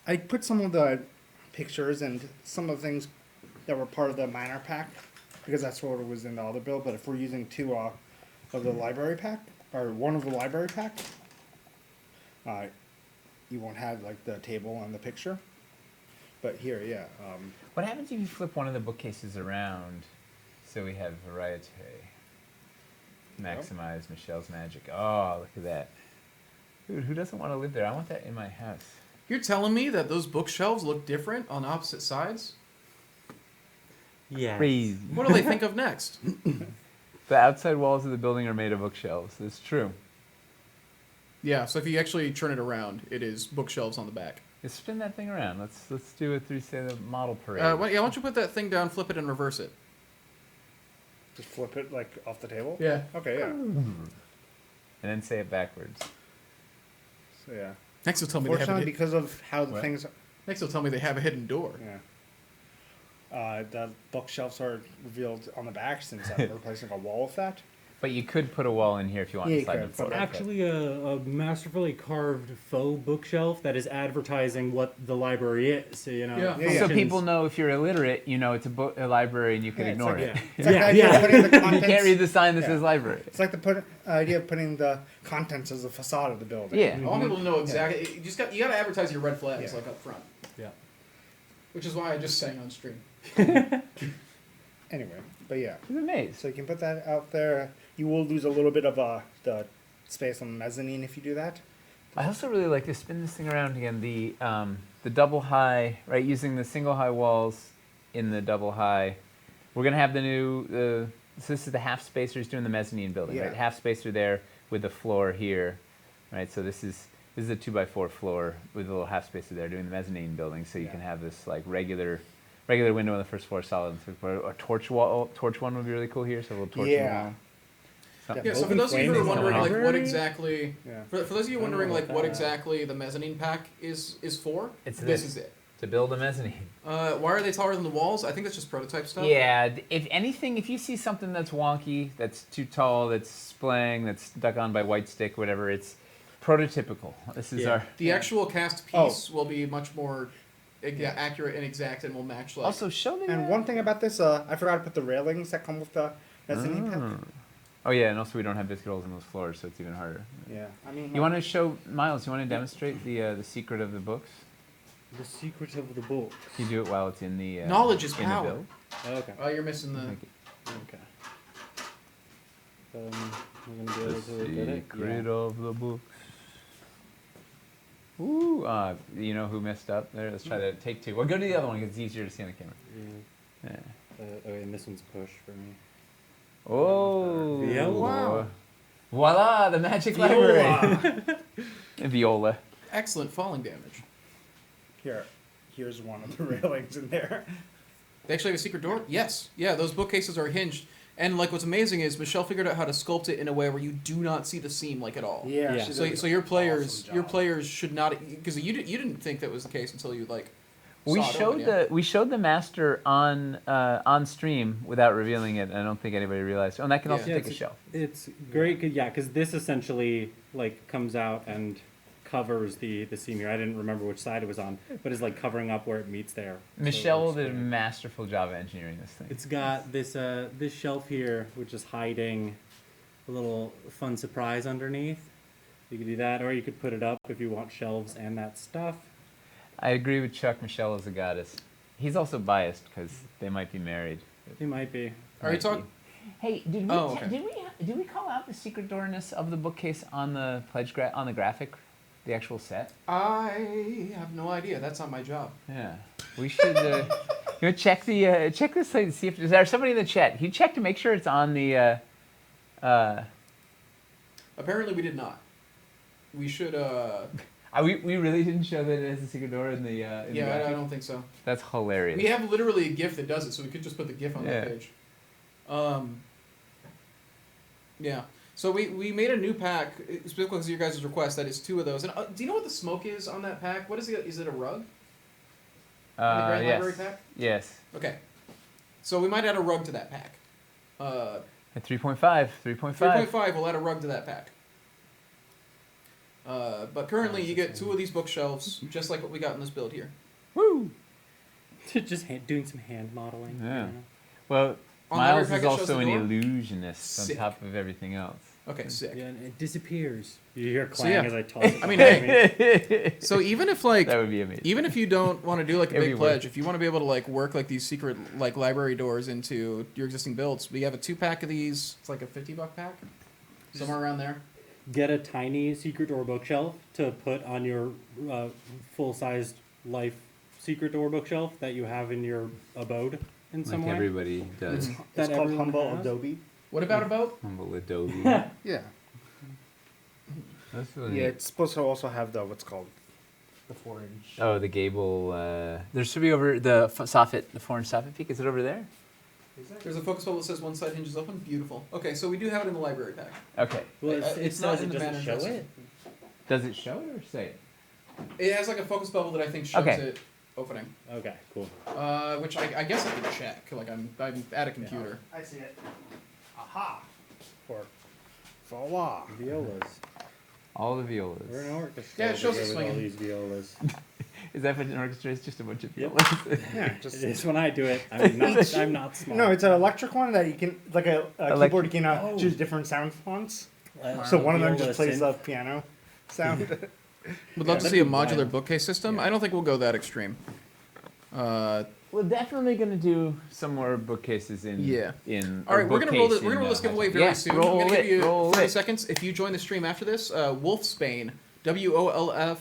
Speaker 3: I put some of the pictures and some of the things that were part of the minor pack because that's what was in the other build. But if we're using two of the library pack or one of the library pack, you won't have like the table and the picture. But here, yeah.
Speaker 1: What happens if you flip one of the bookcases around so we have variety? Maximize Michelle's magic. Oh, look at that. Dude, who doesn't want to live there? I want that in my house.
Speaker 2: You're telling me that those bookshelves look different on opposite sides?
Speaker 6: Yeah.
Speaker 1: Crazy.
Speaker 2: What do they think of next?
Speaker 1: The outside walls of the building are made of bookshelves. It's true.
Speaker 2: Yeah, so if you actually turn it around, it is bookshelves on the back.
Speaker 1: Just spin that thing around. Let's do it through, say, the model parade.
Speaker 2: Why don't you put that thing down, flip it, and reverse it?
Speaker 3: Just flip it like off the table.
Speaker 2: Yeah.
Speaker 3: Okay. Yeah.
Speaker 1: And then say it backwards.
Speaker 3: So yeah.
Speaker 2: Next, you'll tell me they have a
Speaker 3: Fortunately,
Speaker 2: hidden,
Speaker 3: because of how the
Speaker 1: What?
Speaker 3: things.
Speaker 2: next you'll tell me they have a hidden door.
Speaker 3: Yeah. The bookshelves are revealed on the back since I'm replacing a wall with that.
Speaker 1: But you could put a wall in here if you want
Speaker 3: Yeah,
Speaker 1: to
Speaker 3: you
Speaker 1: slide
Speaker 3: could,
Speaker 1: it forward.
Speaker 3: but
Speaker 6: Actually, a masterfully carved faux bookshelf that is advertising what the library is. So, you know,
Speaker 2: Yeah.
Speaker 3: Yeah,
Speaker 1: So
Speaker 3: yeah.
Speaker 1: people know if you're illiterate, you know it's a library and you can
Speaker 3: Yeah, it's
Speaker 1: ignore
Speaker 3: like-
Speaker 1: it.
Speaker 3: It's like
Speaker 6: Yeah,
Speaker 3: the idea
Speaker 6: yeah.
Speaker 3: of putting the
Speaker 1: You
Speaker 3: contents.
Speaker 1: can't read the sign that
Speaker 3: Yeah.
Speaker 1: says library.
Speaker 3: It's like the idea of putting the contents as the facade of the building.
Speaker 1: Yeah.
Speaker 2: I want people to know exactly. You got to advertise your red flags
Speaker 3: Yeah.
Speaker 2: like up front,
Speaker 6: yeah.
Speaker 2: which is why I just sang on stream.
Speaker 3: Anyway, but yeah.
Speaker 1: It's a maze.
Speaker 3: So you can put that out there. You will lose a little bit of the space on the mezzanine if you do that.
Speaker 1: I also really like to spin this thing around again. The double high, right? Using the single high walls in the double high. We're gonna have the new. So this is the half spacer. He's doing the mezzanine building,
Speaker 3: Yeah.
Speaker 1: right? Half spacer there with the floor here, right? So this is a 2x4 floor with a little half spacer there, doing the mezzanine building. So you
Speaker 3: Yeah.
Speaker 1: can have this like regular window on the first floor, solid on the third floor. A torch wall, torch one would be really cool here. So a little torch in the
Speaker 3: Yeah.
Speaker 1: wall. Something-
Speaker 2: Yeah. So for
Speaker 3: Open
Speaker 2: those of you who
Speaker 3: flame
Speaker 2: are
Speaker 3: is
Speaker 2: wondering, like, what
Speaker 6: library?
Speaker 2: exactly,
Speaker 3: Yeah.
Speaker 2: for those of you
Speaker 6: I don't
Speaker 2: wondering,
Speaker 6: know
Speaker 2: like,
Speaker 6: about
Speaker 2: what
Speaker 6: that.
Speaker 2: exactly the mezzanine pack is for,
Speaker 1: It's
Speaker 2: this
Speaker 1: this.
Speaker 2: is it.
Speaker 1: To build a mezzanine.
Speaker 2: Why are they taller than the walls? I think that's just prototype stuff.
Speaker 1: Yeah, if anything, if you see something that's wonky, that's too tall, that's splaying, that's stuck on by white stick, whatever, it's prototypical. This is
Speaker 6: Yeah.
Speaker 1: our.
Speaker 2: The actual cast
Speaker 3: Oh.
Speaker 2: piece will be much more accurate and exact, and will match like.
Speaker 1: Also, show the.
Speaker 3: And one thing about this, I forgot to put the railings that come with the mezzanine pack.
Speaker 1: Oh yeah, and also we don't have biscuit holes in those floors, so it's even harder.
Speaker 3: Yeah. I mean.
Speaker 1: You want to show Miles? You want to demonstrate the secret of the books?
Speaker 6: The secret of the book.
Speaker 1: You do it while it's in the.
Speaker 2: Knowledge is
Speaker 1: in the
Speaker 2: power.
Speaker 1: build.
Speaker 6: Okay.
Speaker 2: Oh, you're missing the.
Speaker 1: Like
Speaker 6: Okay. We're gonna be able to
Speaker 1: the
Speaker 6: look at it.
Speaker 1: secret of the books. Ooh, you know who messed up there? Let's try that. Take two. Well, go to the other one because it's easier to see on the camera.
Speaker 6: Yeah.
Speaker 1: Yeah.
Speaker 6: Okay, and this one's push for me.
Speaker 1: Oh.
Speaker 6: Viola.
Speaker 2: Wow.
Speaker 1: Voila, the magic library. Viola.
Speaker 2: Excellent falling damage.
Speaker 3: Here's one of the railings in there.
Speaker 2: They actually have a secret door? Yes. Yeah, those bookcases are hinged. And like what's amazing is Michelle figured out how to sculpt it in a way where you do not see the seam like at all.
Speaker 3: Yeah.
Speaker 6: Yeah.
Speaker 3: she
Speaker 2: So,
Speaker 3: did
Speaker 2: so your
Speaker 3: an
Speaker 2: players
Speaker 3: awesome
Speaker 2: your
Speaker 3: job.
Speaker 2: players should not, because you didn't think that was the case until you like
Speaker 1: We
Speaker 2: saw it
Speaker 1: showed
Speaker 2: open, yeah.
Speaker 1: we showed the master on stream without revealing it. And I don't think anybody realized. Oh, and that can also
Speaker 2: Yeah.
Speaker 1: take a shelf.
Speaker 6: It's great, yeah, because this essentially like comes out and covers the seam here. I didn't remember which side it was on, but it's like covering up where it meets there. So it
Speaker 1: Michelle
Speaker 6: looks
Speaker 1: did a
Speaker 6: great.
Speaker 1: masterful job of engineering this thing.
Speaker 6: It's got this this shelf here, which is hiding a little fun surprise underneath. You could do that, or you could put it up if you want shelves and that stuff.
Speaker 1: I agree with Chuck. Michelle is a goddess. He's also biased because they might be married.
Speaker 6: They might be.
Speaker 2: Are you talking?
Speaker 1: Hey, did we
Speaker 2: Oh, okay.
Speaker 1: did we call out the secret doorness of the bookcase on the on the graphic, the actual set?
Speaker 2: I have no idea. That's not my job.
Speaker 1: Yeah, we should. You know, check this thing. See if there's somebody in the chat. Can you check to make sure it's on the.
Speaker 2: Apparently, we did not. We should.
Speaker 1: We really didn't show that it has a secret door in the. In the
Speaker 2: Yeah, I
Speaker 1: graphic?
Speaker 2: don't think so.
Speaker 1: That's hilarious.
Speaker 2: We have literally a GIF that does it, so we could just put the GIF on
Speaker 1: Yeah.
Speaker 2: that page. Yeah. So we made a new pack specifically because of your guys' request. That is 2 of those. And do you know what the smoke is on that pack? What is it? Is it a rug? The Grand Library
Speaker 1: Yes.
Speaker 2: pack.
Speaker 1: Yes.
Speaker 2: Okay. So we might add a rug to that pack.
Speaker 1: At 3.5. 3.5.
Speaker 2: 3.5. We'll add a rug to that pack. But currently, you get 2 of these bookshelves, just like what we got in this build here.
Speaker 1: Woo!
Speaker 6: Just doing some hand modeling.
Speaker 1: Yeah.
Speaker 6: You know?
Speaker 1: Well,
Speaker 2: On
Speaker 1: Miles
Speaker 2: library
Speaker 1: is
Speaker 2: package shows
Speaker 1: also
Speaker 2: the
Speaker 1: an
Speaker 2: door?
Speaker 1: illusionist
Speaker 2: Sick.
Speaker 1: on top of everything else.
Speaker 2: Okay, sick.
Speaker 6: Yeah, and it disappears. You hear
Speaker 2: So,
Speaker 6: clang
Speaker 2: yeah.
Speaker 6: as I toss it.
Speaker 2: I mean,
Speaker 6: behind me.
Speaker 1: That
Speaker 2: So even if like
Speaker 1: would be amazing.
Speaker 2: even if you don't want to do like a
Speaker 1: It'd be
Speaker 2: big
Speaker 1: worth
Speaker 2: pledge, if you want to be able to like work like these secret like library doors into your existing builds, we have a 2-pack of these. It's like a $50 pack, somewhere around there.
Speaker 6: Get a tiny secret door bookshelf to put on your full-sized life secret door bookshelf that you have in your abode in some
Speaker 1: Like
Speaker 6: way.
Speaker 1: everybody does.
Speaker 2: Mhm.
Speaker 6: That
Speaker 3: It's called
Speaker 6: everyone
Speaker 3: Humble
Speaker 6: has.
Speaker 3: Adobe.
Speaker 2: What about a boat?
Speaker 1: Humble Adobe.
Speaker 3: Yeah.
Speaker 1: That's really
Speaker 3: Yeah,
Speaker 1: neat.
Speaker 3: it's supposed to also have the what's called the 4-inch.
Speaker 1: Oh, the gable. There should be over the soffit, the 4-inch soffit peak. Is it over there?
Speaker 2: There's a focus bubble that says one side hinges open. Beautiful. Okay, so we do have it in the library pack.
Speaker 1: Okay.
Speaker 6: Well,
Speaker 2: It's
Speaker 6: it
Speaker 2: not
Speaker 6: says
Speaker 2: in
Speaker 6: it
Speaker 2: the
Speaker 6: doesn't
Speaker 2: banner
Speaker 6: show
Speaker 2: dressing.
Speaker 6: it.
Speaker 1: Does it show it or say it?
Speaker 2: It has like a focus bubble that I think shows
Speaker 1: Okay.
Speaker 2: it opening.
Speaker 6: Okay, cool.
Speaker 2: Which I guess I can check. Like I'm at a computer.
Speaker 3: I see it. Aha. Or voila.
Speaker 6: Violas.
Speaker 1: All the violas.
Speaker 6: We're an orchestra.
Speaker 2: Yeah, it shows
Speaker 6: over
Speaker 2: it
Speaker 6: here with all
Speaker 2: swinging.
Speaker 6: these violas.
Speaker 1: Is that what an orchestra is? Just a bunch of
Speaker 6: Yep.
Speaker 1: violas?
Speaker 3: Yeah, just
Speaker 6: It's when I do it. I'm not. I'm not smart.
Speaker 3: no. It's an electric one that you can like a
Speaker 1: Elec-
Speaker 3: keyboard. You can
Speaker 6: Oh.
Speaker 3: choose different sound fonts.
Speaker 6: Uh,
Speaker 3: So one of them
Speaker 6: viola
Speaker 3: just plays
Speaker 6: synth.
Speaker 3: the piano sound.
Speaker 2: Would love to
Speaker 6: that'd
Speaker 2: see a
Speaker 6: be
Speaker 2: modular
Speaker 6: wild.
Speaker 2: bookcase system. I don't think we'll go that extreme.
Speaker 1: We're definitely gonna do some more bookcases in.
Speaker 2: Yeah.
Speaker 1: In.
Speaker 2: All right, we're gonna roll this. We're gonna roll this giveaway very
Speaker 1: yeah,
Speaker 2: soon.
Speaker 1: Roll
Speaker 2: I'm gonna
Speaker 1: it.
Speaker 2: give you
Speaker 1: Roll
Speaker 2: 30
Speaker 1: it.
Speaker 2: seconds. If you join the stream after this, Wolfsbane, WOLFSB.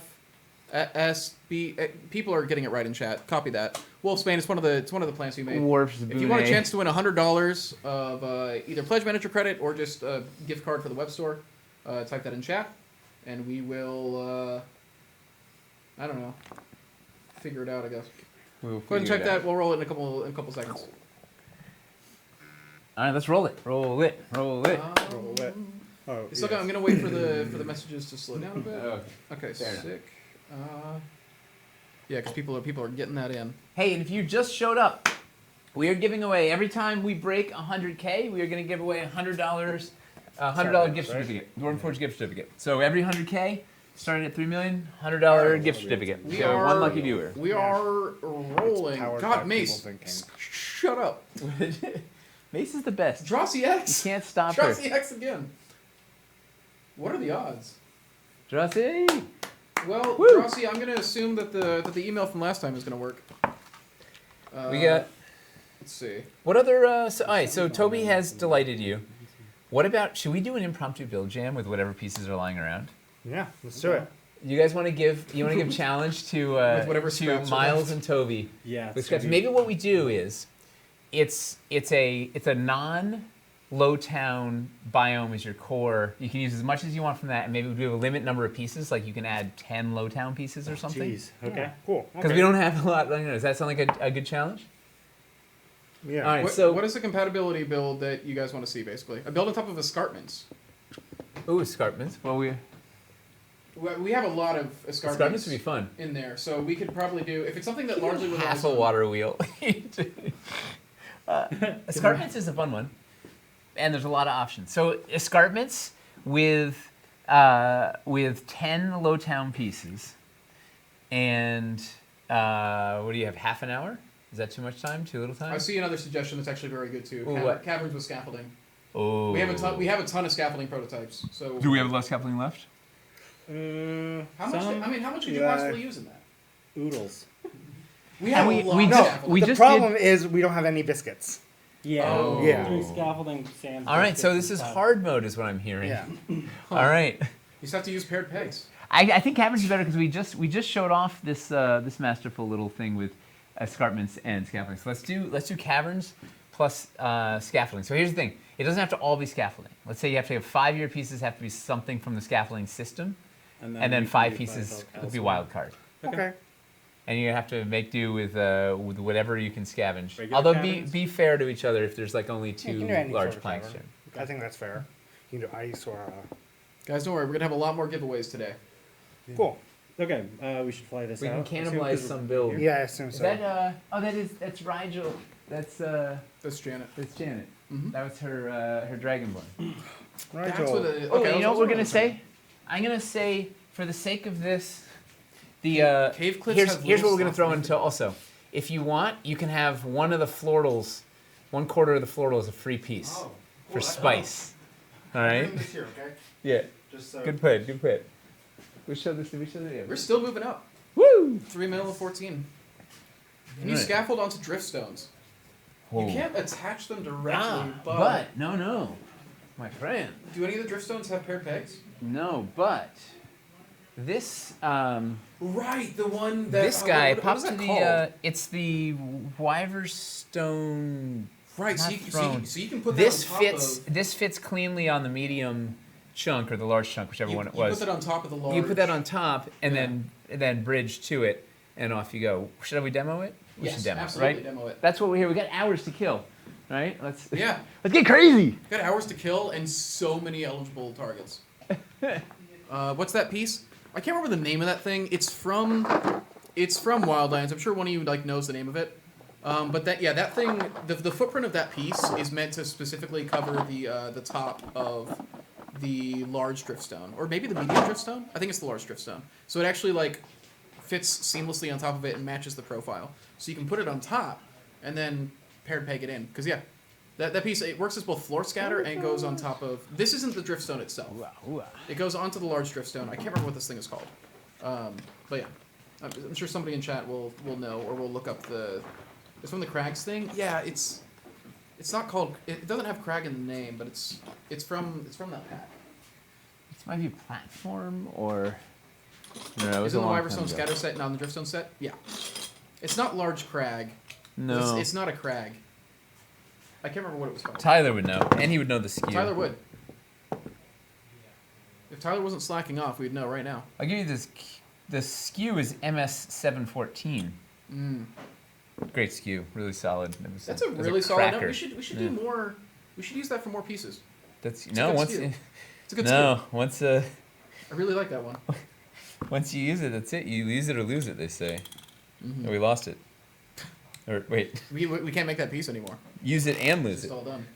Speaker 2: People are getting it right in chat. Copy that. Wolfsbane is one of the plans we made.
Speaker 1: Warp's
Speaker 2: If you want a
Speaker 1: Boone.
Speaker 2: chance to win $100 of either pledge manager credit or just a gift card for the web store, type that in chat, and we will. I don't know. Figure it out, I guess.
Speaker 1: We'll
Speaker 2: Go ahead and
Speaker 1: figure
Speaker 2: check
Speaker 1: it out.
Speaker 2: that. We'll roll it in a couple seconds.
Speaker 1: All right, let's roll it. Roll it. Roll it.
Speaker 3: Roll it. Oh,
Speaker 2: It's okay,
Speaker 3: yes.
Speaker 2: I'm gonna wait for the messages to slow down a bit.
Speaker 1: Okay.
Speaker 2: Okay,
Speaker 1: Fair enough.
Speaker 2: sick. Yeah, because people are getting that in.
Speaker 1: Hey, and if you just showed up, we are giving away every time we break 100K. We are going to give away $100, $100 gift
Speaker 3: right?
Speaker 1: certificate, Dwarven Forge gift certificate. So every 100K, starting at $3 million, $100 gift certificate.
Speaker 2: We
Speaker 1: So
Speaker 2: are
Speaker 1: one lucky viewer.
Speaker 2: We are rolling.
Speaker 3: powered by
Speaker 2: God,
Speaker 3: people
Speaker 2: Mace,
Speaker 3: thinking.
Speaker 2: shut up.
Speaker 1: Mace is the best.
Speaker 2: Drosy
Speaker 1: You
Speaker 2: X.
Speaker 1: can't stop her.
Speaker 2: Drosy X again. What are the odds?
Speaker 1: Drosy.
Speaker 2: Well,
Speaker 1: Woo!
Speaker 2: Drosy, I'm gonna assume that the email from last time is gonna work.
Speaker 1: We got.
Speaker 2: Let's see.
Speaker 1: What other? All right, so Toby has delighted you. What about? Should we do an impromptu build jam with whatever pieces are lying around?
Speaker 3: Yeah, let's do it.
Speaker 1: You guys want to give? You want to give challenge to
Speaker 2: With whatever
Speaker 1: to
Speaker 2: scraps are
Speaker 1: Miles
Speaker 2: left.
Speaker 1: and Toby?
Speaker 6: Yeah.
Speaker 1: With scraps. Maybe what we do is, it's a non-Lowtown biome as your core. You can use as much as you want from that, and maybe we do a limit number of pieces. Like you can add 10 Lowtown pieces or something.
Speaker 6: Jeez. Okay.
Speaker 3: Cool.
Speaker 1: Because we don't have a lot. Does that sound like a good challenge?
Speaker 3: Yeah.
Speaker 1: All right.
Speaker 2: What,
Speaker 1: so
Speaker 2: what is the compatibility build that you guys want to see? Basically, a build on top of escarpments.
Speaker 1: ooh, escarpments. Well,
Speaker 2: We have a lot of
Speaker 1: escarpments would be fun.
Speaker 2: in there, so we could probably do if it's something that largely relies
Speaker 1: Half a
Speaker 2: on-
Speaker 1: water wheel. Escarpments is a fun one, and there's a lot of options. So escarpments with with 10 Lowtown pieces, and what do you have? Half an hour? Is that too much time? Too little time?
Speaker 2: I see another suggestion that's actually very good too.
Speaker 1: Ooh, what?
Speaker 2: Caverns with scaffolding.
Speaker 1: Oh.
Speaker 2: We have a ton of scaffolding prototypes. So
Speaker 1: Do we have less scaffolding left?
Speaker 2: how much?
Speaker 6: Some
Speaker 2: I mean, how much could you
Speaker 3: Yeah.
Speaker 2: possibly use in that?
Speaker 6: oodles.
Speaker 2: We have
Speaker 1: we-
Speaker 2: a lot
Speaker 1: we
Speaker 2: of
Speaker 1: just-
Speaker 2: scaffolding.
Speaker 1: we
Speaker 3: The
Speaker 1: just
Speaker 3: problem is we don't have any biscuits.
Speaker 6: Yeah.
Speaker 2: Oh.
Speaker 3: Yeah.
Speaker 6: Doing scaffolding, sand.
Speaker 1: All right, so
Speaker 6: biscuits,
Speaker 1: this is
Speaker 6: and
Speaker 1: hard mode, is what I'm hearing.
Speaker 3: Yeah.
Speaker 1: All right.
Speaker 2: You just have to use paired pegs.
Speaker 1: I think caverns is better because we just showed off this this masterful little thing with escarpments and scaffolding. So let's do caverns plus scaffolding. So here's the thing: it doesn't have to all be scaffolding. Let's say you have to have 5 of your pieces have to be something from the scaffolding system, and then
Speaker 6: you
Speaker 1: 5
Speaker 6: can do
Speaker 1: pieces
Speaker 6: five
Speaker 1: could be
Speaker 6: elsewhere.
Speaker 1: wild card.
Speaker 3: Okay.
Speaker 1: And you have to make do with whatever you can scavenge.
Speaker 6: Regular
Speaker 1: Although
Speaker 6: caverns?
Speaker 1: be fair to each other if there's like only
Speaker 3: You
Speaker 1: 2
Speaker 3: can do any
Speaker 1: large
Speaker 3: sort of
Speaker 1: planks.
Speaker 3: cavern. I think that's fair. You can do ice or
Speaker 2: Guys, don't worry. We're gonna have a lot more giveaways today.
Speaker 3: cool.
Speaker 6: Okay, we should fly this
Speaker 1: We can
Speaker 6: out.
Speaker 1: cannibalize some builds.
Speaker 3: Yeah, I assume
Speaker 1: Is
Speaker 3: so.
Speaker 1: that that's Rigel. That's
Speaker 2: That's Janet.
Speaker 1: Janet.
Speaker 2: Mhm.
Speaker 1: That was her dragonborn.
Speaker 3: Right,
Speaker 2: That's
Speaker 3: Joel.
Speaker 2: what the.
Speaker 1: Oh,
Speaker 2: Okay,
Speaker 1: you know what we're gonna
Speaker 2: say?
Speaker 1: say? I'm gonna say, for the sake of this, the
Speaker 2: Cave cliffs
Speaker 1: here's
Speaker 2: have
Speaker 1: here's what
Speaker 2: little
Speaker 1: we're gonna throw
Speaker 2: slots.
Speaker 1: into also. If you want, you can have one of the floordals, 1/4 of the floordal as a free piece for spice. All right.
Speaker 3: This here, okay?
Speaker 1: Yeah.
Speaker 3: Just so.
Speaker 1: Good put. Good put. We show this. We show
Speaker 2: We're
Speaker 1: this.
Speaker 2: still moving up.
Speaker 1: Woo!
Speaker 2: 3 mil of 14. Can you
Speaker 1: Alright.
Speaker 2: scaffold onto drift stones?
Speaker 1: Whoa.
Speaker 2: You can't attach them directly,
Speaker 1: Ah,
Speaker 2: but,
Speaker 1: but no, my friend.
Speaker 2: do any of the drift stones have paired pegs?
Speaker 1: No, but this
Speaker 2: Right, the one that
Speaker 1: this guy
Speaker 2: what
Speaker 1: pop
Speaker 2: is
Speaker 1: to
Speaker 2: that
Speaker 1: the
Speaker 2: called?
Speaker 1: it's the Wyverstone.
Speaker 2: Right, so
Speaker 1: not
Speaker 2: you,
Speaker 1: thrown.
Speaker 2: so you can put
Speaker 1: This
Speaker 2: that on top
Speaker 1: fits.
Speaker 2: of.
Speaker 1: This fits cleanly on the medium chunk or the large chunk, whichever
Speaker 2: You,
Speaker 1: one it
Speaker 2: you
Speaker 1: was.
Speaker 2: put that on top of the large.
Speaker 1: You put that on top and
Speaker 2: Yeah.
Speaker 1: then bridge to it, and off you go. Should we demo it? We
Speaker 2: Yes,
Speaker 1: should demo
Speaker 2: absolutely
Speaker 1: it, right?
Speaker 2: demo it.
Speaker 1: That's what we're here. We got hours to kill, right? Let's
Speaker 2: Yeah,
Speaker 1: let's get crazy.
Speaker 2: got hours to kill and so many eligible targets. What's that piece? I can't remember the name of that thing. It's from Wildlands. I'm sure one of you like knows the name of it. But that thing, the footprint of that piece is meant to specifically cover the top of the large driftstone, or maybe the medium driftstone. I think it's the large driftstone. So it actually like fits seamlessly on top of it and matches the profile. So you can put it on top and then paired peg it in. Because yeah, that piece it works as both floor scatter and goes on top of. This isn't the driftstone itself. It goes onto the large driftstone. I can't remember what this thing is called. But yeah, I'm sure somebody in chat will know, or will look up the. It's from the Crags thing. Yeah, it's not called. It doesn't have Crag in the name, but it's from that pack.
Speaker 1: This might be platform or. No, it was
Speaker 2: Is it
Speaker 1: a
Speaker 2: the
Speaker 1: long time
Speaker 2: Wyverstone
Speaker 1: ago.
Speaker 2: scatter set, not in the Driftstone set? Yeah. It's not large Crag.
Speaker 1: No.
Speaker 2: It's not a Crag. I can't remember what it was called.
Speaker 1: Tyler would know, and he would know the skew.
Speaker 2: Tyler would. If Tyler wasn't slacking off, we'd know right now.
Speaker 1: I'll give you this. The skew is MS714.
Speaker 2: Mm.
Speaker 1: Great skew, really solid.
Speaker 2: That's a
Speaker 1: it was
Speaker 2: really solid number.
Speaker 1: cracker.
Speaker 2: We should
Speaker 1: Yeah.
Speaker 2: do more. We should use that for more pieces.
Speaker 1: That's
Speaker 2: a
Speaker 1: no
Speaker 2: good
Speaker 1: once.
Speaker 2: skew. It's a good
Speaker 1: No, once
Speaker 2: I really like that one.
Speaker 1: once you use it, that's it. You use it or lose it, they say.
Speaker 2: Mhm.
Speaker 1: Oh, we lost it. Or wait,
Speaker 2: We can't make that piece anymore.
Speaker 1: use it and lose
Speaker 2: It's
Speaker 1: it.
Speaker 2: all done.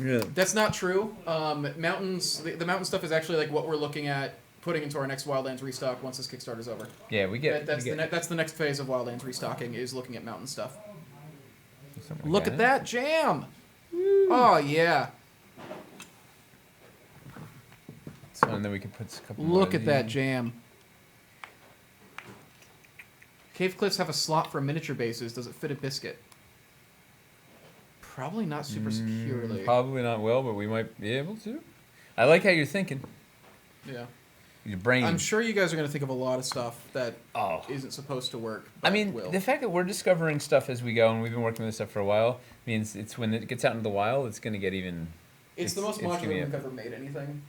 Speaker 1: Yeah.
Speaker 2: That's not true. Mountains. The mountain stuff is actually like what we're looking at putting into our next Wildlands restock once this Kickstarter's over.
Speaker 1: Yeah, we get.
Speaker 2: That's the next phase of Wildlands restocking is looking at mountain stuff.
Speaker 1: something
Speaker 2: Look
Speaker 1: like
Speaker 2: at that jam! Oh yeah!
Speaker 1: So, and then we can put a couple more
Speaker 2: Look
Speaker 1: of
Speaker 2: at that
Speaker 1: these.
Speaker 2: jam. Cave cliffs have a slot for miniature bases. Does it fit a biscuit? Probably not super securely.
Speaker 1: Probably not well, but we might be able to. I like how you're thinking.
Speaker 2: Yeah.
Speaker 1: Your brain.
Speaker 2: I'm sure you guys are going to think of a lot of stuff that
Speaker 1: Oh.
Speaker 2: isn't supposed to work.
Speaker 1: I
Speaker 2: but
Speaker 1: mean,
Speaker 2: will.
Speaker 1: the fact that we're discovering stuff as we go, and we've been working with this stuff for a while, means it's when it gets out into the wild, it's going to get even.
Speaker 2: It's the most
Speaker 1: it's gonna
Speaker 2: modular
Speaker 1: be
Speaker 2: we've ever made anything,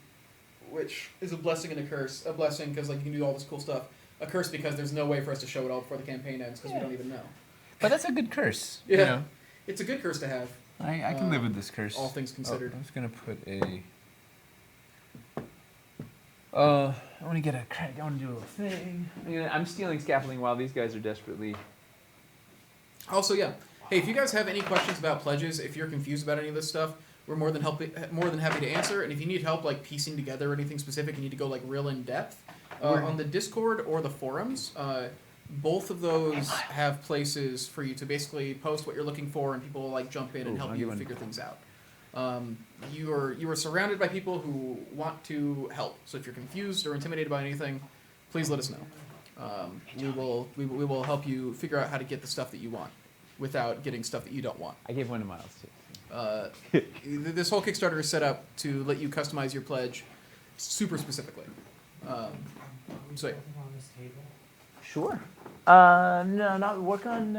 Speaker 2: which is a blessing and a curse. A blessing because like you can do all this cool stuff. A curse because there's no way for us to show it all before the campaign ends because we don't even know.
Speaker 1: But that's a good curse.
Speaker 2: Yeah.
Speaker 1: You know?
Speaker 2: It's a good curse to have,
Speaker 1: I can live with this curse.
Speaker 2: all things considered.
Speaker 1: Oh, I was going to put a. I want to get a crack. I want to do a little thing. I'm stealing scaffolding while these guys are desperately.
Speaker 2: Also, yeah. Hey, if you guys have any questions about pledges, if you're confused about any of this stuff, we're more than happy to answer. And if you need help like piecing together anything specific, you need to go like real in depth on the Discord or the forums. Both of those have places for you to basically post what you're looking for, and people will like jump in and help you figure things out. You are surrounded by people who want to help. So if you're confused or intimidated by anything, please let us know. We will help you figure out how to get the stuff that you want without getting stuff that you don't want.
Speaker 1: I gave one to Miles too.
Speaker 2: This whole Kickstarter is set up to let you customize your pledge super specifically. So yeah.
Speaker 1: Sure. No, not work on.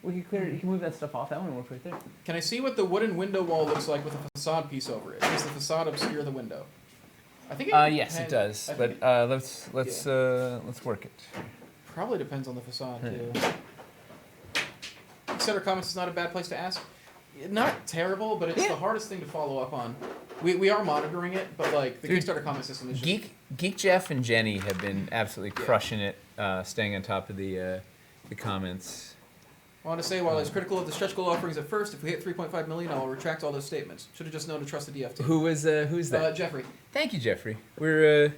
Speaker 1: We can clear. You can move that stuff off. That one works right there.
Speaker 2: Can I see what the wooden window wall looks like with a facade piece over it? Does the facade obscure the window? I think.
Speaker 1: Yes, it does. But let's work it.
Speaker 2: Probably depends on the facade too. Kickstarter comments is not a bad place to ask. Not terrible, but it's the hardest thing to follow up on. We are monitoring it, but like the Kickstarter comment system is just...
Speaker 1: Geek Jeff and Jenny have been absolutely crushing it, staying on top of the comments.
Speaker 2: I want to say, while I was critical of the stretch goal offerings at first, if we hit 3.5 million, I'll retract all those statements. Should have just known to trust the DFT.
Speaker 1: Who's that?
Speaker 2: Jeffrey.
Speaker 1: Thank you, Jeffrey. We're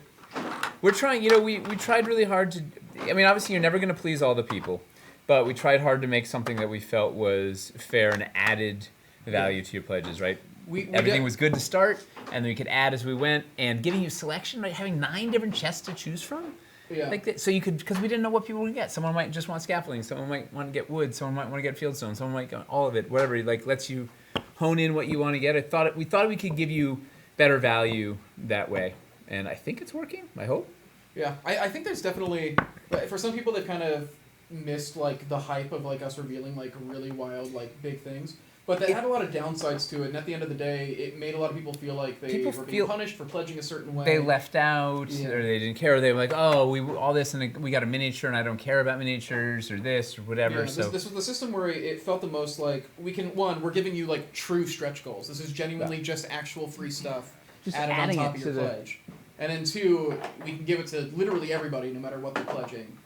Speaker 1: trying. You know, we tried really hard to. I mean, obviously, you're never going to please all the people, but we tried hard to make something that we felt was fair and added value to your pledges. Right. Everything was good to start, and then we could add as we went, and giving you selection, right? Having 9 different chests to choose from.
Speaker 2: Yeah.
Speaker 1: Like that, so you could, because we didn't know what people would get. Someone might just want scaffolding. Someone might want to get wood. Someone might want to get fieldstone. Someone might get all of it. Whatever. Like lets you hone in what you want to get. We thought we could give you better value that way, and I think it's working. I hope.
Speaker 2: Yeah, I think there's definitely, for some people, they've kind of missed like the hype of like us revealing like really wild like big things. But that had a lot of downsides to it, and at the end of the day, it made a lot of people feel like they were being punished for pledging a certain way.
Speaker 1: They left out, or they didn't care. Or they were like, "Oh, all this, and we got a miniature, and I don't care about miniatures, or this, or whatever."
Speaker 2: Yeah,
Speaker 1: so
Speaker 2: this was the system where it felt the most like we're giving you like true stretch goals. This is genuinely just actual free stuff added on top of your pledge. And then 2, we can give it to literally everybody, no matter what they're pledging.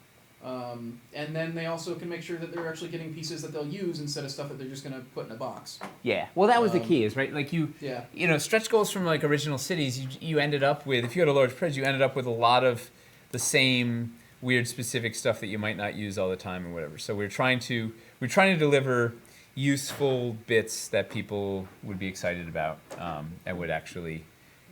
Speaker 2: And then they also can make sure that they're actually getting pieces that they'll use instead of stuff that they're just going to put in a box.
Speaker 1: Yeah, well, that was the key, is right. Like you know, stretch goals from like original cities. You ended up with, if you had a large pledge, you ended up with a lot of the same weird specific stuff that you might not use all the time or whatever. So we're trying to deliver useful bits that people would be excited about and would actually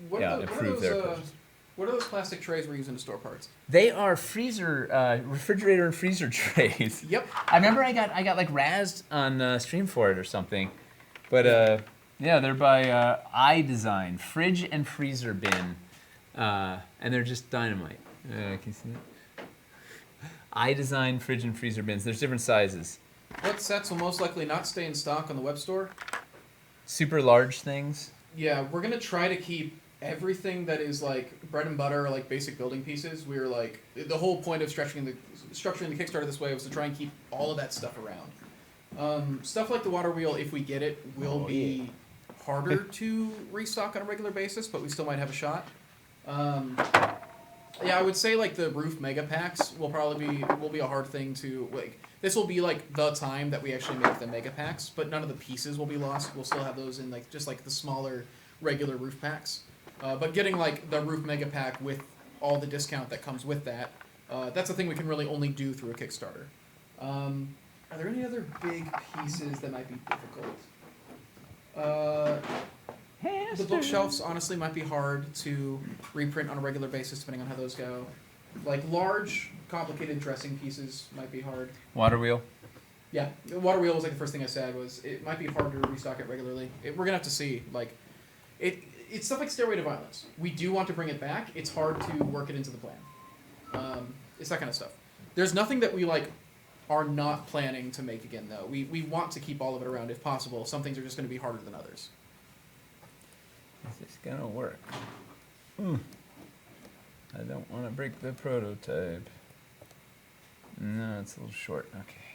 Speaker 1: improve their purchase.
Speaker 2: What are those plastic trays we're using to store parts?
Speaker 1: They are refrigerator and freezer trays.
Speaker 2: Yep.
Speaker 1: I remember I got like razzed on stream for it or something, but they're by iDesign, fridge and freezer bin, and they're just dynamite. Can you see that? iDesign fridge and freezer bins. There's different sizes.
Speaker 2: What sets will most likely not stay in stock on the web store?
Speaker 1: Super large things.
Speaker 2: Yeah, we're gonna try to keep everything that is like bread and butter or like basic building pieces. We're like, the whole point of structuring the Kickstarter this way was to try and keep all of that stuff around. Stuff like the water wheel, if we get it, will be harder to restock on a regular basis, but we still might have a shot. I would say like the roof mega packs will be a hard thing to like. This will be like the time that we actually make the mega packs, but none of the pieces will be lost. We'll still have those in like just like the smaller regular roof packs. But getting like the roof mega pack with all the discount that comes with that, that's a thing we can really only do through a Kickstarter. Are there any other big pieces that might be difficult? The bookshelves honestly might be hard to reprint on a regular basis depending on how those go. Like large, complicated dressing pieces might be hard.
Speaker 1: Water wheel.
Speaker 2: Yeah, the water wheel was like the first thing I said was it might be hard to restock it regularly. We're gonna have to see. Like, it's stuff like Stairway to Violence. We do want to bring it back. It's hard to work it into the plan. It's that kind of stuff. There's nothing that we like are not planning to make again though. We want to keep all of it around if possible. Some things are just going to be harder than others.
Speaker 1: Is this gonna work? I don't want to break the prototype. No, it's a little short. Okay.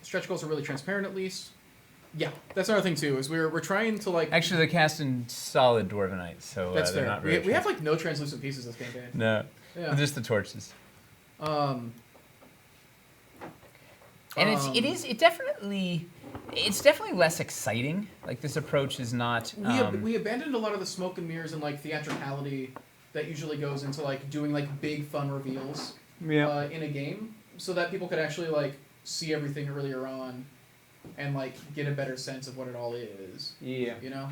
Speaker 2: Stretch goals are really transparent at least. Yeah, that's another thing too. Is we're trying to like.
Speaker 1: Actually, they're cast in solid dwarvenite, so
Speaker 2: that's
Speaker 1: they're
Speaker 2: fair.
Speaker 1: not very.
Speaker 2: We have like no translucent pieces this campaign.
Speaker 1: No.
Speaker 2: Yeah.
Speaker 1: Just the torches.
Speaker 2: And
Speaker 1: it definitely It's definitely less exciting. Like this approach is not.
Speaker 2: We abandoned a lot of the smoke and mirrors and like theatricality that usually goes into like doing like big fun reveals in a game, so that people could actually like see everything earlier on, and like get a better sense of what it all is.
Speaker 1: Yeah.
Speaker 2: You know,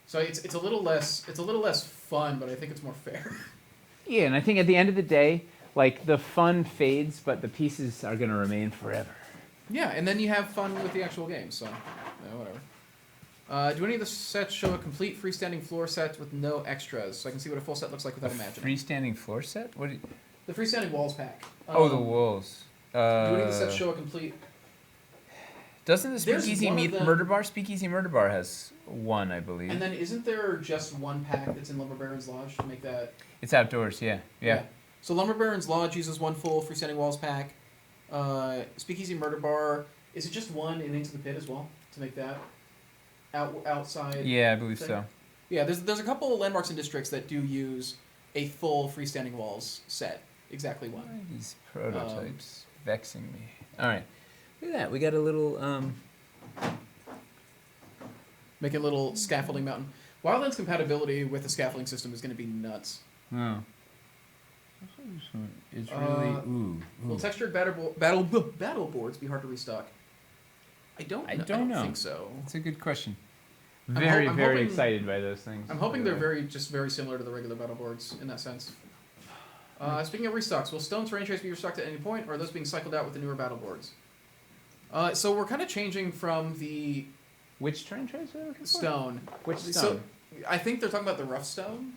Speaker 2: so it's a little less fun, but I think it's more fair.
Speaker 1: Yeah, and I think at the end of the day, like the fun fades, but the pieces are going to remain forever.
Speaker 2: Yeah, and then you have fun with the actual game. So, yeah, whatever. Do any of the sets show a complete freestanding floor set with no extras, so I can see what a full set looks like without imagining?
Speaker 1: Freestanding floor set? What?
Speaker 2: The freestanding walls pack.
Speaker 1: Oh, the walls.
Speaker 2: Do any of the sets show a complete?
Speaker 1: Doesn't the
Speaker 2: There's
Speaker 1: Speakeasy
Speaker 2: one of them-
Speaker 1: Murder Bar? Speakeasy Murder Bar has one, I believe.
Speaker 2: And then isn't there just one pack that's in Lumber Baron's Lodge to make that?
Speaker 1: It's outdoors, yeah.
Speaker 2: So Lumber Baron's Lodge uses one full freestanding walls pack. Speakeasy Murder Bar, is it just one in Into the Pit as well to make that outside?
Speaker 1: Yeah, I believe
Speaker 2: thing?
Speaker 1: so.
Speaker 2: Yeah, there's a couple of landmarks and districts that do use a full freestanding walls set, exactly one.
Speaker 1: Why are these prototypes vexing me? All right, look at that. We got a little.
Speaker 2: Make a little scaffolding mountain. Wildlands compatibility with the scaffolding system is going to be nuts.
Speaker 1: Oh. It's really ooh.
Speaker 2: Will textured battle boards be hard to restock? I don't
Speaker 1: know.
Speaker 2: think so.
Speaker 1: That's a good question.
Speaker 2: I'm
Speaker 1: Very
Speaker 2: hoping-
Speaker 1: excited by those things.
Speaker 2: I'm hoping they're very similar to the regular battle boards in that sense. Speaking of restocks, will stone terrain trays be restocked at any point, or are those being cycled out with the newer battle boards? So we're kind of changing from the
Speaker 1: Which terrain trays are we looking for?
Speaker 2: stone.
Speaker 1: Which
Speaker 2: So
Speaker 1: stone?
Speaker 2: I think they're talking about the rough stone.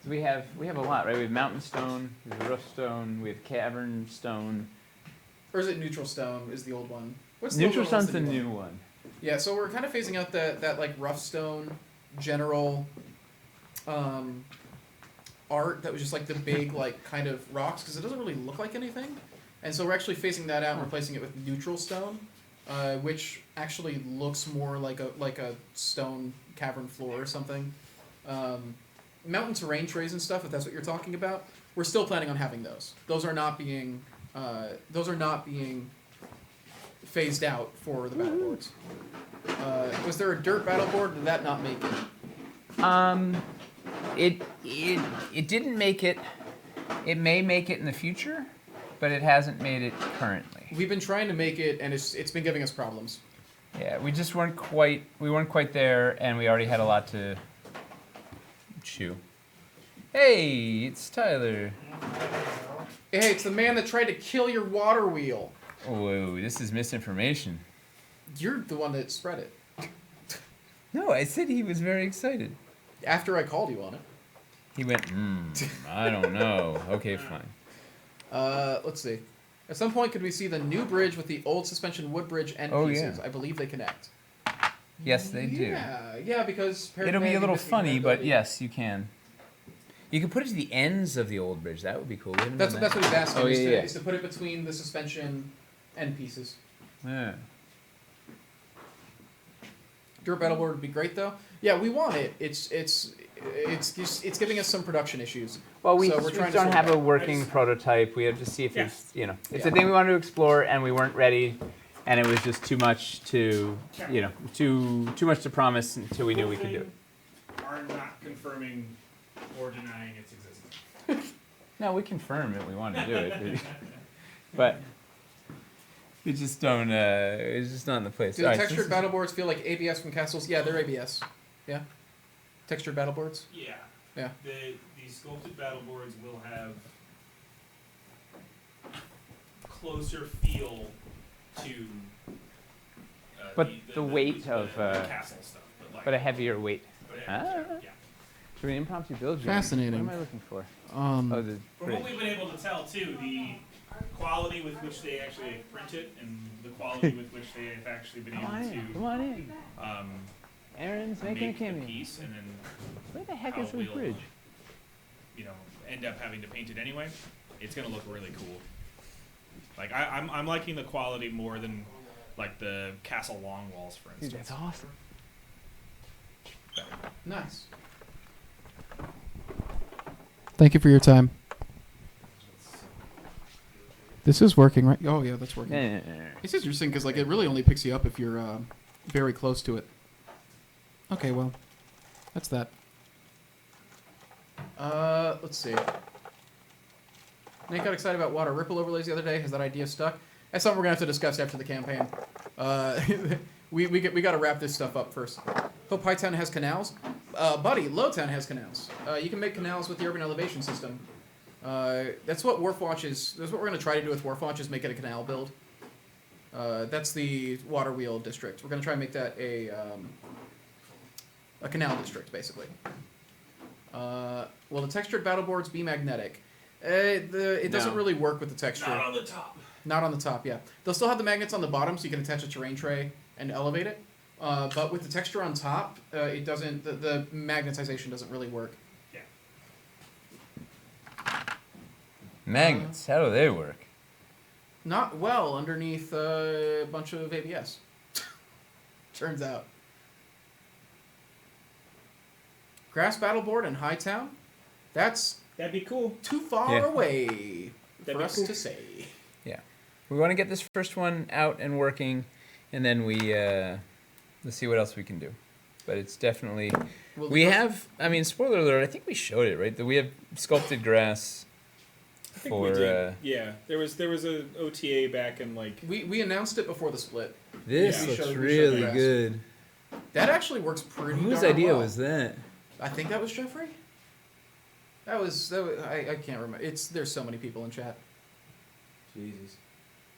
Speaker 1: So we have a lot, right? We have mountain stone, we have rough stone, we have cavern stone.
Speaker 2: Or is it neutral stone is the old one? What's
Speaker 1: Neutral
Speaker 2: old one? What's
Speaker 1: stone's the
Speaker 2: one?
Speaker 1: new one.
Speaker 2: Yeah, so we're kind of phasing out that like rough stone general art that was just like the big like kind of rocks because it doesn't really look like anything, and so we're actually phasing that out and replacing it with neutral stone, which actually looks more like a stone cavern floor or something. Mountain terrain trays and stuff, if that's what you're talking about, we're still planning on having those. Those are not being phased out for the battle boards. Was there a dirt battle board? Did that not make it?
Speaker 1: It didn't make it. It may make it in the future, but it hasn't made it currently.
Speaker 2: We've been trying to make it, and it's been giving us problems.
Speaker 1: Yeah, we just weren't quite there, and we already had a lot to chew. Hey, it's Tyler.
Speaker 2: Hey, it's the man that tried to kill your water wheel.
Speaker 1: Whoa, this is misinformation.
Speaker 2: You're the one that spread it.
Speaker 1: No, I said he was very excited.
Speaker 2: After I called you on it.
Speaker 1: He went, I don't know. Okay, fine.
Speaker 2: Let's see. At some point, could we see the new bridge with the old suspension wood bridge end pieces?
Speaker 1: Yeah.
Speaker 2: I believe they connect.
Speaker 1: Yes, they do.
Speaker 2: Yeah, because...
Speaker 1: It'll be a little funny, but yes, you can. You could put it to the ends of the old bridge. That would be cool.
Speaker 2: That's what he's asking,
Speaker 1: Oh, yeah.
Speaker 2: is to put it between the suspension end pieces.
Speaker 1: Yeah.
Speaker 2: Dirt battle board would be great, though. Yeah, we want it. It's giving us some production issues.
Speaker 1: Well, we
Speaker 2: So we're trying to
Speaker 1: don't
Speaker 2: sort
Speaker 1: have
Speaker 2: it
Speaker 1: a
Speaker 2: out.
Speaker 1: working prototype. We have to see if
Speaker 4: Yeah.
Speaker 1: it's, it's
Speaker 2: Yeah.
Speaker 1: a thing we wanted to explore, and we weren't ready, and it was just too much to, too much to promise until we knew we could do it.
Speaker 4: Are not confirming or denying its existence.
Speaker 1: No, we confirmed that we wanted to do it, but we just don't. It's just not in the place.
Speaker 2: Do the
Speaker 1: All right,
Speaker 2: textured
Speaker 1: this is-
Speaker 2: battle boards feel like ABS from Castles? Yeah, they're ABS. Yeah. Textured battle boards?
Speaker 4: Yeah.
Speaker 2: Yeah.
Speaker 4: The sculpted battle boards will have closer feel to.
Speaker 1: But the weight of,
Speaker 4: the castle stuff,
Speaker 1: but a heavier weight.
Speaker 4: yeah.
Speaker 1: So an impromptu build.
Speaker 5: Fascinating.
Speaker 1: What am I looking for?
Speaker 5: Um,
Speaker 1: Oh, the
Speaker 4: From
Speaker 1: bridge.
Speaker 4: what we've been able to tell, too, the quality with which they actually print it and the quality with which they have actually been
Speaker 1: Come on
Speaker 4: able
Speaker 1: in.
Speaker 4: to
Speaker 1: Come on in.
Speaker 4: um,
Speaker 1: Aaron's making a
Speaker 4: make the
Speaker 1: cameo.
Speaker 4: piece and then
Speaker 1: Where the heck
Speaker 4: how
Speaker 1: is the
Speaker 4: we'll,
Speaker 1: bridge?
Speaker 4: end up having to paint it anyway. It's gonna look really cool. Like I'm liking the quality more than like the castle long walls, for
Speaker 1: Dude,
Speaker 4: instance.
Speaker 1: that's awesome.
Speaker 2: Nice.
Speaker 5: Thank you for your time. This is working, right? Oh yeah, that's working.
Speaker 1: Yeah.
Speaker 2: It's interesting because like it really only picks you up if you're very close to it. Okay, well, that's that. Let's see. Nate got excited about water ripple overlays the other day. Has that idea stuck? That's something we're gonna have to discuss after the campaign. We got to wrap this stuff up first. Hope Hightown has canals. Buddy, Lowtown has canals. You can make canals with the urban elevation system. That's what Warfwatch is. That's what we're gonna try to do with Warfwatch is make it a canal build. That's the water wheel district. We're gonna try and make that a canal district, basically. Will the textured battle boards be magnetic? It doesn't
Speaker 1: No.
Speaker 2: really work with the texture.
Speaker 4: Not on the top.
Speaker 2: Not on the top, yeah. They'll still have the magnets on the bottom, so you can attach a terrain tray and elevate it. But with the texture on top, it doesn't. The magnetization doesn't really work.
Speaker 4: Yeah.
Speaker 1: Magnets, how do they work?
Speaker 2: Not well underneath a bunch of ABS. Turns out. Grass battleboard in Hightown? That's
Speaker 4: That'd be cool.
Speaker 2: too far
Speaker 1: Yeah.
Speaker 2: away
Speaker 4: That'd
Speaker 2: for
Speaker 4: be
Speaker 2: us
Speaker 4: cool.
Speaker 2: to say.
Speaker 1: Yeah. We want to get this first one out and working, and then let's see what else we can do. But it's definitely...
Speaker 2: Well,
Speaker 1: We
Speaker 2: the-
Speaker 1: have, I mean, spoiler alert, I think we showed it, right? That we have sculpted grass
Speaker 4: I think
Speaker 1: for...
Speaker 4: we did. Yeah, there was a OTA back in like.
Speaker 2: We announced it before the split.
Speaker 1: This
Speaker 2: Yeah. We
Speaker 1: looks
Speaker 2: showed
Speaker 1: really
Speaker 2: grass.
Speaker 1: good.
Speaker 2: That actually works pretty
Speaker 1: Whose
Speaker 2: darn
Speaker 1: idea
Speaker 2: well.
Speaker 1: was that?
Speaker 2: I think that was Jeffrey. That was I can't remember. There's so many people in chat.
Speaker 1: Jesus.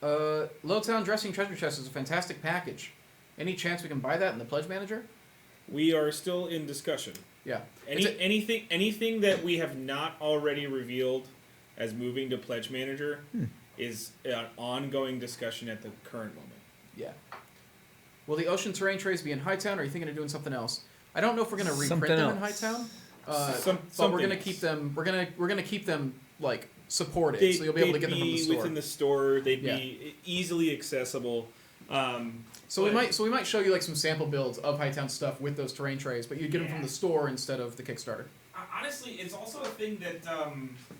Speaker 2: Lowtown Dressing Treasure Chest is a fantastic package. Any chance we can buy that in the Pledge Manager?
Speaker 4: We are still in discussion.
Speaker 2: Yeah. It's
Speaker 4: Anything that we have not already revealed as moving to Pledge Manager is an ongoing discussion at the current moment.
Speaker 2: Yeah. Will the ocean terrain trays be in Hightown, or are you thinking of doing something else? I don't know if we're gonna reprint
Speaker 1: Something
Speaker 2: them in
Speaker 1: else.
Speaker 2: Hightown. But we're
Speaker 4: Something
Speaker 2: gonna
Speaker 4: else.
Speaker 2: keep them. We're gonna keep them like supported,
Speaker 4: They'd,
Speaker 2: so you'll be able to
Speaker 4: they'd
Speaker 2: get them from the
Speaker 4: be
Speaker 2: store.
Speaker 4: within the store. They'd
Speaker 2: Yeah.
Speaker 4: be easily accessible.
Speaker 2: So we might show you like some sample builds of Hightown stuff with those terrain trays, but you get them
Speaker 4: Yeah.
Speaker 2: from the store instead of the Kickstarter.
Speaker 4: Honestly, it's also a thing that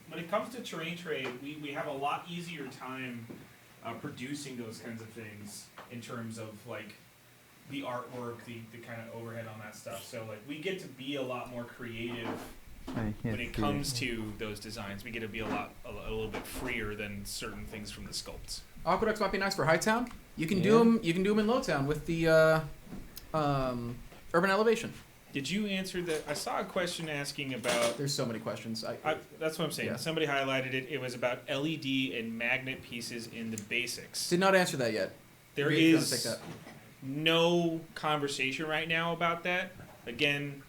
Speaker 4: when it comes to terrain tray, we have a lot easier time producing those kinds of things in terms of like the artwork, the kind of overhead on that stuff. So like we get to be a lot more creative when it comes to those designs. We get to be a little bit freer than certain things from the sculpts.
Speaker 2: Aqueducts might be nice for Hightown. You can do 'em. You can do them in Lowtown with the urban elevation.
Speaker 4: Did you answer that? I saw a question asking about.
Speaker 2: There's so many questions.
Speaker 4: That's what I'm saying.
Speaker 2: Yeah.
Speaker 4: Somebody highlighted it. It was about LED and magnet pieces in the basics.
Speaker 2: Did not answer that yet.
Speaker 4: There
Speaker 2: We're gonna
Speaker 4: is
Speaker 2: take that.
Speaker 4: no conversation right now about that. Again,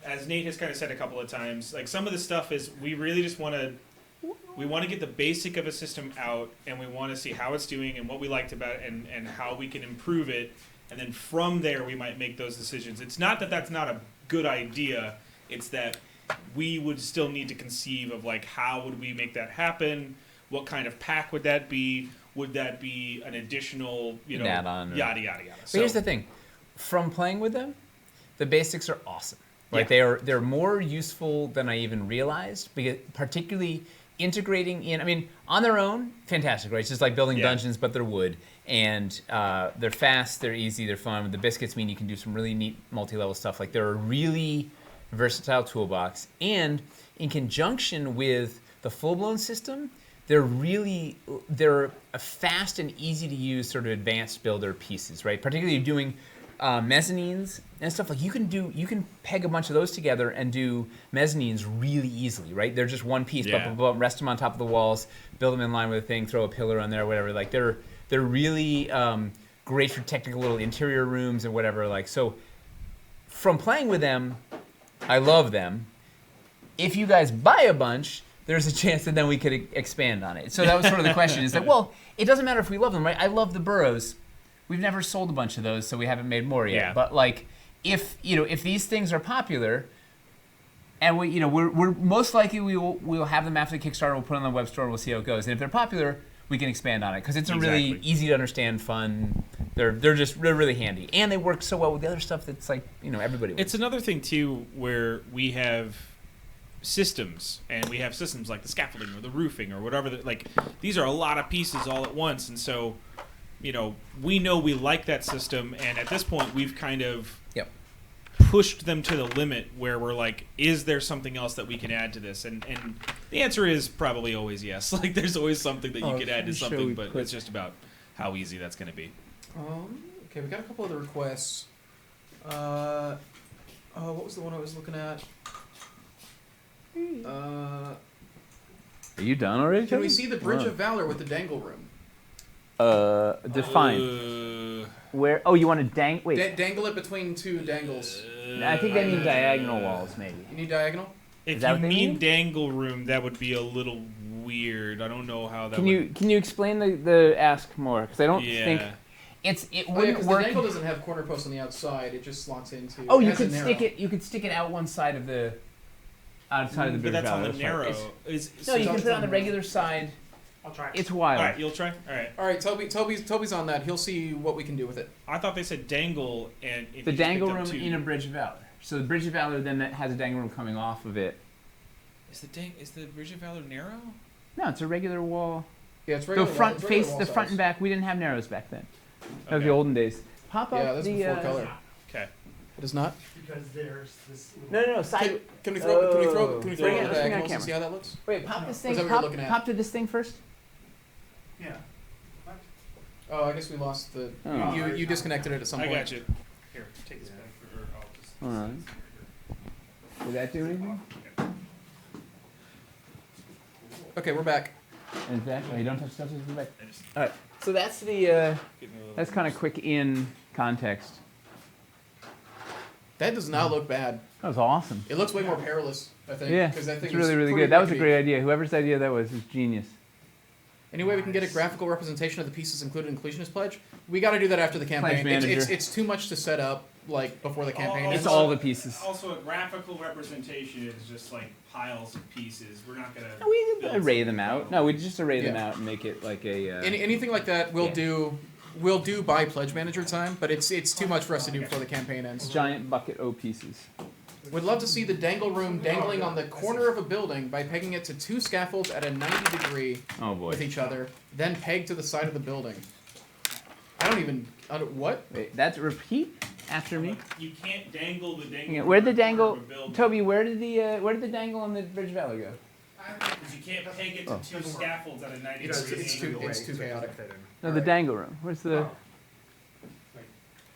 Speaker 4: as Nate has kind of said a couple of times, like some of the stuff is we really just want to get the basic of a system out, and we want to see how it's doing and what we liked about it and how we can improve it. And then from there, we might make those decisions. It's not that that's not a good idea. It's that we would still need to conceive of like how would we make that happen? What kind of pack would that be? Would that be an additional,
Speaker 1: An add-on or-
Speaker 4: yada yada yada?
Speaker 1: But here's the thing. From playing with them, the basics are awesome. Like they're more useful than I even realized, because particularly integrating in, I mean, on their own, fantastic, right? It's just like building dungeons, but they're wood. And they're fast, they're easy, they're fun. The biscuits mean you can do some really neat multi-level stuff. Like they're a really versatile toolbox. And in conjunction with the full-blown system, they're a fast and easy to use sort of advanced builder pieces, right? Particularly doing mezzanines and stuff. Like you can peg a bunch of those together and do mezzanines really easily, right? They're just one piece, but rest them on top of the walls, build them in line with a thing, throw a pillar on there, whatever. Like they're really great for technical little interior rooms and whatever. Like so, from playing with them, I love them. If you guys buy a bunch, there's a chance that then we could expand on it. So that was sort of the question. Is like, well, it doesn't matter if we love them, right? I love the burrows. We've never sold a bunch of those, so we haven't made more yet.
Speaker 4: Yeah.
Speaker 1: But like, if these things are popular, and we're most likely we'll have them after the Kickstarter. We'll put them on the web store and we'll see how it goes. And if they're popular, we can expand on it because it's a really easy to understand, fun. They're really handy, and they work so well with the other stuff that's like everybody wants.
Speaker 4: It's another thing too where we have systems, and we have systems like the scaffolding or the roofing or whatever. Like these are a lot of pieces all at once, and so we know we like that system, and at this point, we've kind of
Speaker 1: Yep.
Speaker 4: pushed them to the limit where we're like, is there something else that we can add to this? And the answer is probably always yes. Like, there's always something that you could add to
Speaker 1: sure
Speaker 4: something,
Speaker 1: we
Speaker 4: but
Speaker 1: put-
Speaker 4: it's just about how easy that's going to be.
Speaker 2: Okay, we got a couple other requests. What was the one I was looking at?
Speaker 1: Are you done already?
Speaker 2: Can we
Speaker 1: Toby?
Speaker 2: see the Bridge of Valor with the dangle room?
Speaker 1: Define. Where? Oh, you want to wait.
Speaker 2: Dangle it between two dangles.
Speaker 1: I think they need diagonal walls, maybe.
Speaker 2: You need diagonal?
Speaker 4: If
Speaker 1: that
Speaker 4: you
Speaker 1: what they
Speaker 4: mean
Speaker 1: mean?
Speaker 4: dangle room, that would be a little weird. I don't know how that
Speaker 1: Can
Speaker 4: would...
Speaker 1: you explain the ask more? Because I don't
Speaker 4: Yeah.
Speaker 1: think it
Speaker 2: Oh, yeah,
Speaker 1: wouldn't
Speaker 2: because the
Speaker 1: work.
Speaker 2: dangle doesn't have corner posts on the outside. It just slots into.
Speaker 1: Oh,
Speaker 2: it
Speaker 1: you
Speaker 2: has a
Speaker 1: could
Speaker 2: narrow.
Speaker 1: stick it. You could stick it out one side of the outside of the
Speaker 4: But
Speaker 1: bridge.
Speaker 4: that's on the
Speaker 1: right.
Speaker 4: narrow.
Speaker 1: It's-
Speaker 4: Is,
Speaker 1: No, you
Speaker 4: so-
Speaker 1: can put it on the regular side.
Speaker 3: I'll try it.
Speaker 1: It's wild.
Speaker 4: All right, you'll try? All right.
Speaker 2: All right, Toby's on that. He'll see what we can do with it.
Speaker 4: I thought they said dangle and...
Speaker 1: The
Speaker 4: he just
Speaker 1: dangle
Speaker 4: picked up
Speaker 1: room
Speaker 4: two.
Speaker 1: in a Bridge of Valor. So the Bridge of Valor then that has a dangle room coming off of it.
Speaker 4: Is the Bridge of Valor narrow?
Speaker 1: No, it's a regular wall.
Speaker 2: Yeah, it's
Speaker 1: The
Speaker 2: regular.
Speaker 1: front
Speaker 2: it's regular
Speaker 1: face,
Speaker 2: wall
Speaker 1: the front
Speaker 2: size.
Speaker 1: and back. We didn't have narrows back then. That was
Speaker 4: Okay.
Speaker 1: the olden days. Pop up
Speaker 2: Yeah, that's
Speaker 1: the.
Speaker 2: before color.
Speaker 4: Okay.
Speaker 2: It is not.
Speaker 3: Because there's this.
Speaker 1: No, side.
Speaker 2: Can we throw? Can we throw? Can we throw
Speaker 1: Bring
Speaker 2: it
Speaker 1: it,
Speaker 2: on the
Speaker 1: let's bring it on
Speaker 2: diagonals and
Speaker 1: camera.
Speaker 2: see how that looks?
Speaker 1: Wait, pop this
Speaker 2: Is
Speaker 1: thing.
Speaker 2: that what you're
Speaker 1: Pop,
Speaker 2: looking at?
Speaker 1: pop to this thing first.
Speaker 3: Yeah.
Speaker 2: Oh, I guess we lost the.
Speaker 1: Oh.
Speaker 2: You disconnected it at some
Speaker 4: I
Speaker 2: point.
Speaker 4: got you. Here, take this back. Or I'll just...
Speaker 1: All right. Did that do anything?
Speaker 2: Okay, we're back.
Speaker 1: Exactly. You don't touch stuff. Back.
Speaker 4: I just...
Speaker 1: All right. So that's the.
Speaker 4: Give me a little...
Speaker 1: That's kind of quick in context.
Speaker 2: That does not look bad.
Speaker 1: That was awesome.
Speaker 2: It looks way more perilous, I think.
Speaker 1: Yeah,
Speaker 2: Because I think
Speaker 1: it's really, really
Speaker 2: pretty
Speaker 1: good. That was a
Speaker 2: rickety.
Speaker 1: great idea. Whoever's idea that was genius.
Speaker 2: Any way we can get a graphical representation of the pieces included in Completionist Pledge? We got to do that after the campaign.
Speaker 1: Pledge manager.
Speaker 2: It's too much to set up like before the campaign.
Speaker 4: Oh,
Speaker 1: It's
Speaker 2: ends.
Speaker 1: all the pieces.
Speaker 4: Also, a graphical representation is just like piles of pieces. We're not gonna.
Speaker 1: No, we
Speaker 4: build
Speaker 1: array
Speaker 4: something
Speaker 1: them out.
Speaker 4: out.
Speaker 1: No, we just array them
Speaker 2: Yeah.
Speaker 1: out and make it like a.
Speaker 2: Anything like that we'll
Speaker 1: Yeah.
Speaker 2: do. We'll do by Pledge Manager time, but it's too much for us to do before the campaign ends.
Speaker 1: giant bucket O pieces.
Speaker 2: Would love to see the dangle room dangling on the corner of a building by pegging it to two scaffolds at a 90 degree
Speaker 1: Oh boy.
Speaker 2: with each other, then pegged to the side of the building. I don't what?
Speaker 1: Wait, that's repeat after me.
Speaker 4: You can't dangle the dangle.
Speaker 1: Yeah, where'd the
Speaker 4: on corner
Speaker 1: dangle,
Speaker 4: of a building.
Speaker 1: Toby? Where did the dangle on the Bridge of Valor go?
Speaker 4: Because you can't peg it to
Speaker 1: Oh.
Speaker 4: two scaffolds at a 90
Speaker 2: It's
Speaker 4: degree
Speaker 2: too
Speaker 4: angle.
Speaker 2: chaotic.
Speaker 1: No, the dangle room. Where's the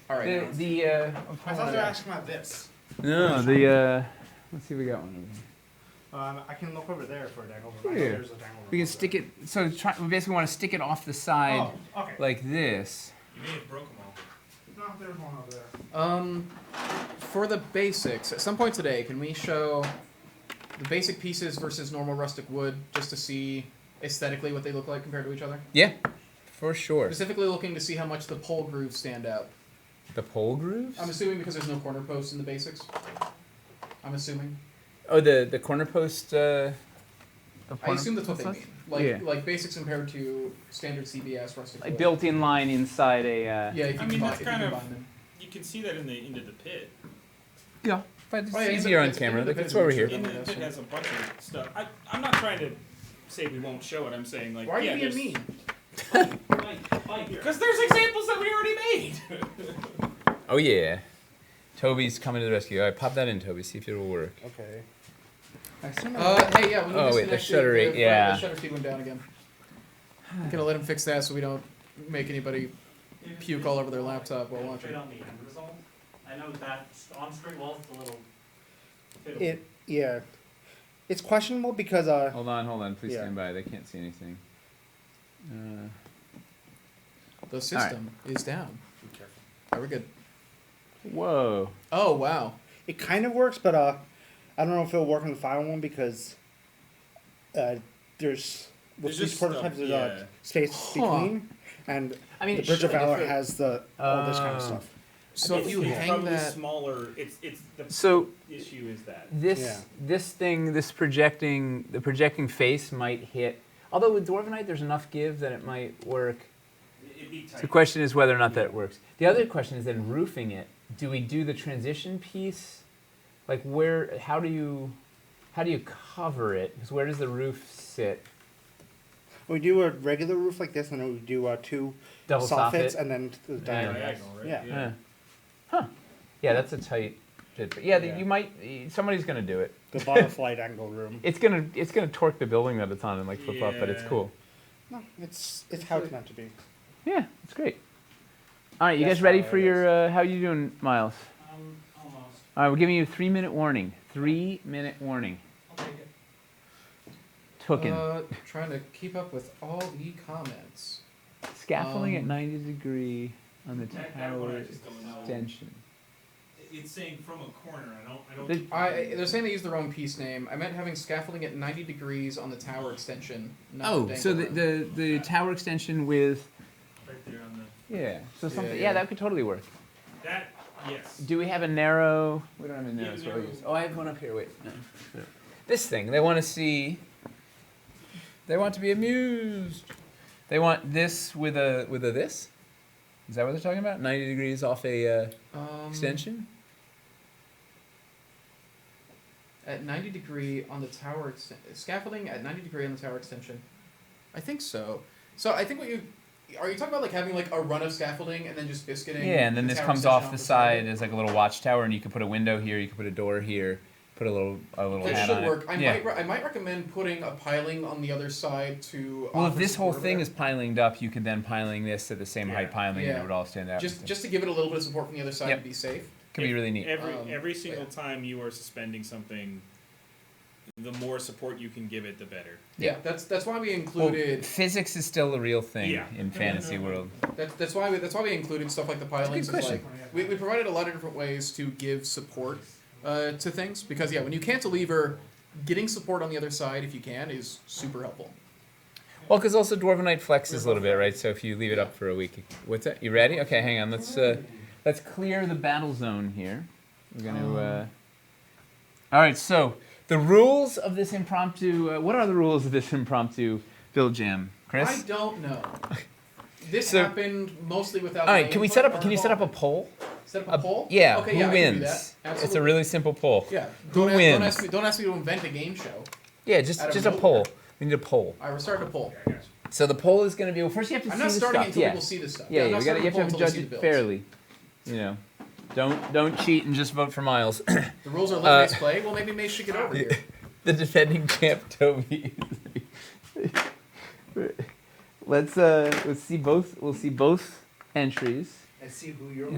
Speaker 2: All right.
Speaker 1: the
Speaker 3: I thought they were asking about this.
Speaker 1: no the let's see if we got one over here.
Speaker 3: I can look over there for a dangle room. I know
Speaker 1: Here.
Speaker 3: there's a dangle room
Speaker 1: We can
Speaker 3: over
Speaker 1: stick it. So we basically want to stick it off the side
Speaker 3: there. Oh, okay.
Speaker 1: like this.
Speaker 4: You may have broke them all.
Speaker 3: No, there's one over there.
Speaker 2: For the basics, at some point today, can we show the basic pieces versus normal rustic wood just to see aesthetically what they look like compared to each other?
Speaker 1: Yeah, for sure.
Speaker 2: Specifically looking to see how much the pole grooves stand out.
Speaker 1: The pole grooves.
Speaker 2: I'm assuming because there's no corner posts in the basics. I'm assuming.
Speaker 1: Oh, the corner post.
Speaker 2: I assume that's what they
Speaker 1: post?
Speaker 2: mean. Like
Speaker 1: Yeah.
Speaker 2: like basics compared to standard CBS rustic
Speaker 1: Like
Speaker 2: wood.
Speaker 1: built-in line inside a.
Speaker 2: Yeah, if you
Speaker 4: I mean,
Speaker 2: combine,
Speaker 4: that's
Speaker 2: if you
Speaker 4: kind of-
Speaker 2: combine them.
Speaker 4: You can see that into the pit.
Speaker 1: Yeah, but it's
Speaker 2: Oh, yeah,
Speaker 1: easier on
Speaker 2: it's-
Speaker 1: camera.
Speaker 2: it's-
Speaker 1: That's why we're here.
Speaker 2: it's-
Speaker 4: In the pit has a bunch of stuff. I'm not trying to say we won't show it. I'm saying like
Speaker 2: Why are
Speaker 4: yeah,
Speaker 2: you being mean?
Speaker 4: Because there's examples that we already made.
Speaker 1: Oh yeah, Toby's coming to the rescue. All right, pop that in, Toby. See if it'll work.
Speaker 3: Okay.
Speaker 2: Hey, yeah, when you
Speaker 1: Oh, wait, the
Speaker 2: disconnected,
Speaker 1: shutter rate,
Speaker 2: the
Speaker 1: yeah.
Speaker 2: shutter speed went down again. I'm gonna let him fix that so we don't make anybody puke all over their laptop while watching.
Speaker 6: Straight on the end result. I know that on-screen wall's a little fiddly.
Speaker 3: Yeah. It's questionable because
Speaker 1: Hold on. Please
Speaker 3: Yeah.
Speaker 1: stand by. They can't see anything.
Speaker 2: The system is down.
Speaker 3: be careful.
Speaker 2: Are we good?
Speaker 1: Whoa.
Speaker 2: Oh wow.
Speaker 3: It kind of works, but I don't know if it'll work on the final one because there's
Speaker 4: There's
Speaker 3: with these
Speaker 4: just
Speaker 3: prototypes
Speaker 4: stuff,
Speaker 3: there's
Speaker 4: yeah.
Speaker 3: space between, and
Speaker 1: I mean,
Speaker 3: the Bridge of
Speaker 1: should,
Speaker 3: Valor
Speaker 1: if it-
Speaker 3: has all this kind of stuff.
Speaker 2: So if you
Speaker 4: it's
Speaker 2: hang
Speaker 4: probably
Speaker 2: that,
Speaker 4: smaller, it's the
Speaker 1: So
Speaker 4: issue is that
Speaker 1: this the projecting face might hit. Although with Dwarvenite, there's enough give that it might work.
Speaker 4: it'd be tight.
Speaker 1: The question is whether or not that works. The other question is then roofing it. Do we do the transition piece? Like where? How do you cover it? Because where does the roof sit?
Speaker 3: We do a regular roof like this, and then we do two
Speaker 1: Double
Speaker 3: soffits,
Speaker 1: soffit.
Speaker 3: and then the diagonal.
Speaker 4: Diagonal, right?
Speaker 3: Yeah.
Speaker 1: Yeah, that's a tight fit. But yeah,
Speaker 3: Yeah.
Speaker 1: you might. Somebody's gonna do it.
Speaker 3: The bottom flight angle room.
Speaker 1: It's gonna torque the building that it's on and like flip up, but it's
Speaker 4: Yeah.
Speaker 1: cool.
Speaker 3: No, it's how it's meant to be.
Speaker 1: Yeah, it's great. All right, you
Speaker 3: That's
Speaker 1: guys ready
Speaker 3: how
Speaker 1: for
Speaker 3: it
Speaker 1: your? How you doing, Miles?
Speaker 6: Almost.
Speaker 1: All right, we're giving you a 3-minute warning. 3-minute warning.
Speaker 6: I'll take it.
Speaker 1: Tooken.
Speaker 2: Trying to keep up with all the comments.
Speaker 1: Scaffolding at 90 degree on the
Speaker 4: That one I
Speaker 1: tower
Speaker 4: just don't know.
Speaker 1: extension.
Speaker 4: It's saying from a corner. I don't.
Speaker 1: The-
Speaker 2: They're saying they used the wrong piece name. I meant having scaffolding at 90 degrees on the tower extension. Not
Speaker 1: Oh,
Speaker 2: the
Speaker 1: so
Speaker 2: dangle room.
Speaker 1: the tower extension with
Speaker 4: Right there on the.
Speaker 1: yeah. So something
Speaker 2: Yeah,
Speaker 1: yeah,
Speaker 2: yeah.
Speaker 1: that could totally work.
Speaker 4: That yes.
Speaker 1: Do we have a narrow? We don't have a narrow.
Speaker 4: Yeah,
Speaker 1: so I'll
Speaker 4: narrow.
Speaker 1: use- Oh, I have one up here. Wait. No. This thing. They want to see. They want to be amused. They want this with a this. Is that what they're talking about? 90 degrees off a extension.
Speaker 2: At 90 degree on the tower scaffolding at 90 degree on the tower extension. I think so. So I think what you are you talking about like having like a run of scaffolding and then just biscuiting.
Speaker 1: Yeah, and then
Speaker 2: the
Speaker 1: this
Speaker 2: tower
Speaker 1: comes
Speaker 2: extension
Speaker 1: off the side as like a little watchtower, and you could put a window here. You could put a door here. Put a little
Speaker 2: That
Speaker 1: hat
Speaker 2: should
Speaker 1: on
Speaker 2: work.
Speaker 1: it.
Speaker 2: I might recommend putting a piling on the other side to.
Speaker 1: Well, if
Speaker 2: offer
Speaker 1: this whole
Speaker 2: support
Speaker 1: thing
Speaker 2: over
Speaker 1: is pilinged up, you could then piling this at the same height piling, and
Speaker 2: Yeah.
Speaker 1: it would all stand out.
Speaker 2: just to give it a little bit of support from the other side
Speaker 1: Yep.
Speaker 2: to be safe.
Speaker 1: could be really neat.
Speaker 4: Every single
Speaker 2: yeah.
Speaker 4: time you are suspending something, the more support you can give it, the better.
Speaker 2: Yeah, that's why we
Speaker 1: Well,
Speaker 2: included.
Speaker 1: physics is still a real thing
Speaker 4: Yeah.
Speaker 1: in fantasy world.
Speaker 2: That's why we included stuff like the pilings.
Speaker 1: good
Speaker 2: It's
Speaker 1: question.
Speaker 2: like, we provided a lot of different ways to give support to things because when you cantilever, getting support on the other side if you can is super helpful.
Speaker 1: Well, because also Dwarvenite flexes a little bit, right? So if you leave it up for a week, what's that? You ready? Okay, hang on. Let's clear the battle zone here. We're gonna. All right. So the rules of this impromptu. What are the rules of this impromptu build jam, Chris?
Speaker 2: I don't know. This
Speaker 1: So-
Speaker 2: happened mostly without.
Speaker 1: All
Speaker 2: my
Speaker 1: right. Can we
Speaker 2: input
Speaker 1: set up?
Speaker 2: or
Speaker 1: Can you set up a
Speaker 2: involvement.
Speaker 1: poll?
Speaker 2: Set up a poll?
Speaker 1: Yeah.
Speaker 2: Okay,
Speaker 1: who
Speaker 2: yeah, I can do
Speaker 1: wins?
Speaker 2: that.
Speaker 1: It's a
Speaker 2: Absolutely.
Speaker 1: really simple poll.
Speaker 2: Yeah.
Speaker 1: Who
Speaker 2: Don't
Speaker 1: wins?
Speaker 2: Don't ask me to invent a game show.
Speaker 1: Yeah. Just
Speaker 2: Out of
Speaker 1: just a
Speaker 2: nowhere.
Speaker 1: poll. We need a poll.
Speaker 2: All right, we're starting a poll.
Speaker 1: So the poll is going to be. Well, first you have to
Speaker 2: I'm
Speaker 1: see
Speaker 2: not
Speaker 1: the
Speaker 2: starting
Speaker 1: stuff.
Speaker 2: until
Speaker 1: Yeah.
Speaker 2: people see this stuff.
Speaker 1: Yeah,
Speaker 2: I'm
Speaker 1: you
Speaker 2: not
Speaker 1: got
Speaker 2: starting
Speaker 1: you
Speaker 2: a poll
Speaker 1: have to
Speaker 2: until they
Speaker 1: judge
Speaker 2: see
Speaker 1: it
Speaker 2: the bills.
Speaker 1: fairly. You know, don't cheat and just vote for Miles.
Speaker 2: The rules are let Mace play. Well, maybe Mace should get over here.
Speaker 1: The defending champ, Toby. let's see both. We'll see both entries.
Speaker 3: And see who you're.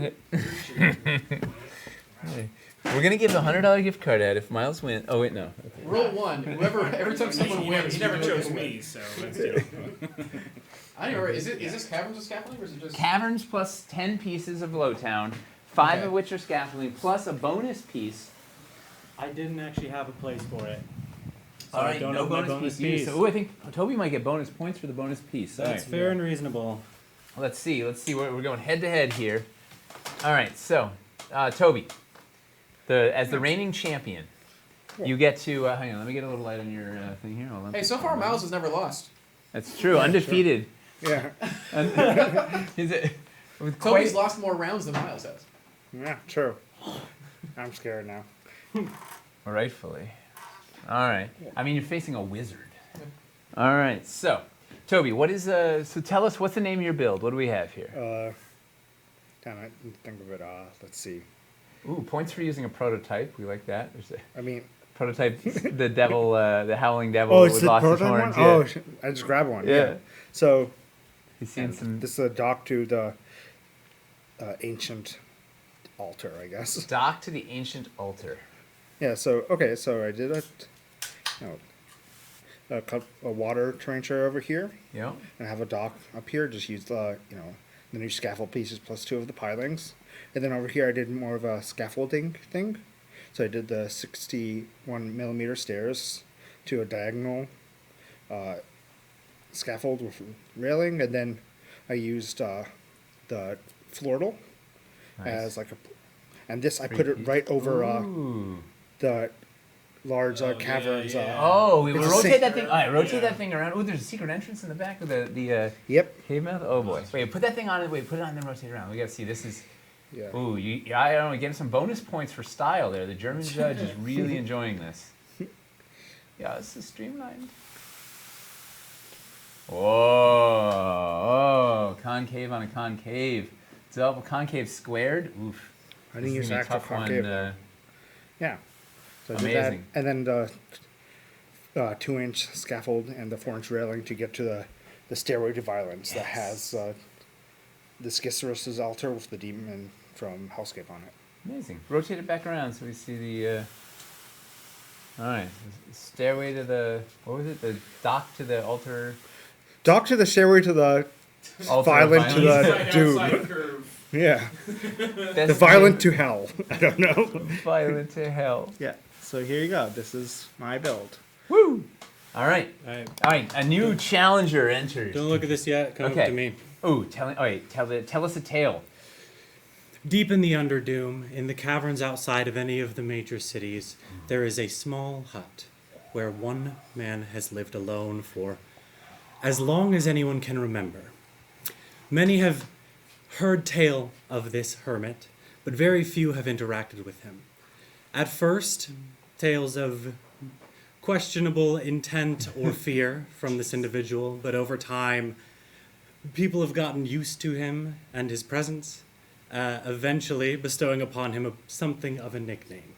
Speaker 1: We're gonna give a $100 gift card out if Miles wins. Oh wait, no. Okay.
Speaker 2: Rule 1: every time someone wins,
Speaker 4: He never
Speaker 2: you do it
Speaker 4: chose
Speaker 2: again.
Speaker 4: me, so that's, you know.
Speaker 2: I don't know. Is this caverns of scaffolding or is it just?
Speaker 1: Caverns plus 10 pieces of Lowtown, 5
Speaker 2: Okay.
Speaker 1: of which are scaffolding, plus a bonus piece.
Speaker 6: I didn't actually have a place for it. So
Speaker 1: All
Speaker 6: I
Speaker 1: right,
Speaker 6: don't
Speaker 1: no
Speaker 6: have my
Speaker 1: bonus piece. So, I think Toby might get bonus points for the bonus piece. All
Speaker 6: That's
Speaker 1: right.
Speaker 6: fair and reasonable.
Speaker 1: Let's see. We're going head to head here. All right. So, Toby, as the reigning champion, you get to hang on. Let me get a little light on your thing here. Hold on.
Speaker 2: Hey, so far Miles has never lost.
Speaker 1: That's true. Undefeated.
Speaker 3: Yeah.
Speaker 1: Is it? With
Speaker 2: Toby's
Speaker 1: quite,
Speaker 2: lost more rounds than Miles has.
Speaker 3: Yeah. True. I'm scared now.
Speaker 1: rightfully. All right. I mean, you're facing a wizard. All right. So, Toby, what is so tell us what's the name of your build? What do we have here?
Speaker 3: Damn, I didn't think of it. Let's see.
Speaker 1: Ooh, points for using a prototype. We like that. There's a
Speaker 3: I mean,
Speaker 1: prototype. The devil, the howling devil
Speaker 3: oh,
Speaker 1: with
Speaker 3: it's the
Speaker 1: lost his
Speaker 3: prototype one.
Speaker 1: horns. Yeah.
Speaker 3: Oh, I just grabbed one.
Speaker 1: Yeah.
Speaker 3: So
Speaker 1: He's seen some
Speaker 3: this is a dock to the ancient altar, I guess.
Speaker 1: dock to the ancient altar.
Speaker 3: Yeah. So okay. So I did a water trencher over here.
Speaker 1: You know.
Speaker 3: And I have a dock up here. Just use the the new scaffold pieces plus 2 of the pilings. And then over here I did more of a scaffolding thing. So I did the 61mm stairs to a diagonal scaffold with railing, and then I used the floordle
Speaker 1: Nice.
Speaker 3: as like a, and this I
Speaker 1: Three
Speaker 3: put it
Speaker 1: piece.
Speaker 3: right over
Speaker 1: Ooh.
Speaker 3: the large
Speaker 4: Oh,
Speaker 3: caverns.
Speaker 4: yeah.
Speaker 1: Oh, we
Speaker 3: It's
Speaker 1: will
Speaker 3: a
Speaker 1: rotate
Speaker 3: sink-
Speaker 1: that thing. All right, rotate
Speaker 4: Yeah.
Speaker 1: that thing around. Oh, there's a secret entrance in the back of the
Speaker 3: Yep.
Speaker 1: cave mouth. Oh boy. Wait, put that thing on. Wait, put it on, then rotate around. We gotta see. This is.
Speaker 3: Yeah.
Speaker 1: Ooh, I don't know. Get some bonus points for style there. The German judge is really enjoying this. Yeah, this is streamlined. Whoa! Concave on a concave. Double concave squared. Oof.
Speaker 3: I
Speaker 1: This
Speaker 3: didn't
Speaker 1: is
Speaker 3: use
Speaker 1: gonna be a
Speaker 3: actual
Speaker 1: tough one,
Speaker 3: concave. Yeah. So I did that,
Speaker 1: Amazing.
Speaker 3: and then the 2-inch scaffold and the 4-inch railing to get to the stairway to violence that has the Schizoros' altar with the demon from Hellscape on it.
Speaker 1: Amazing. Rotate it back around so we see the. All right. Stairway to the. What was it? The dock to the altar.
Speaker 3: Dock to the stairway to the
Speaker 1: Altar of
Speaker 3: violent to
Speaker 1: violence.
Speaker 3: the doom.
Speaker 4: Outside curve.
Speaker 3: Yeah.
Speaker 1: Best
Speaker 3: The violent to hell. I don't know.
Speaker 1: violent to hell.
Speaker 3: Yeah. So here you go. This is my build.
Speaker 1: Woo! All right.
Speaker 6: All right.
Speaker 1: All right. A new challenger enters.
Speaker 6: Don't look at this yet. Come
Speaker 1: Okay.
Speaker 6: up to me.
Speaker 1: Oh, tell us a tale.
Speaker 6: Deep in the Underdoom, in the caverns outside of any of the major cities, there is a small hut where one man has lived alone for as long as anyone can remember. Many have heard tale of this hermit, but very few have interacted with him. At first, tales of questionable intent or fear from this individual, but over time, people have gotten used to him and his presence, eventually bestowing upon him something of a nickname.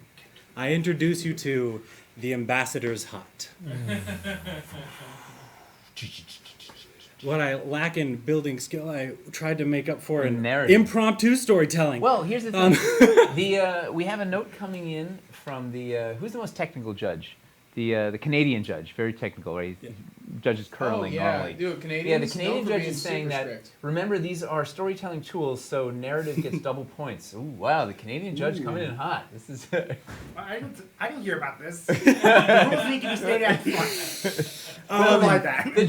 Speaker 6: I introduce you to the Ambassador's Hut. What I lack in building skill, I tried to make up for in
Speaker 1: Narrative.
Speaker 6: impromptu storytelling.
Speaker 1: Well, here's the thing. We have a note coming in from the who's the most technical judge? The Canadian judge, very technical, right? He judges curling normally.
Speaker 2: Dude, Canadians.
Speaker 1: Yeah, the Canadian
Speaker 2: known for
Speaker 1: judge
Speaker 2: being
Speaker 1: is saying
Speaker 2: super
Speaker 1: that.
Speaker 2: strict.
Speaker 1: Remember, these are storytelling tools, so narrative gets double points. Ooh, wow, the Canadian judge coming in hot. This is.
Speaker 7: I didn't hear about this. The rules need to be stated out front. I don't like that.
Speaker 1: the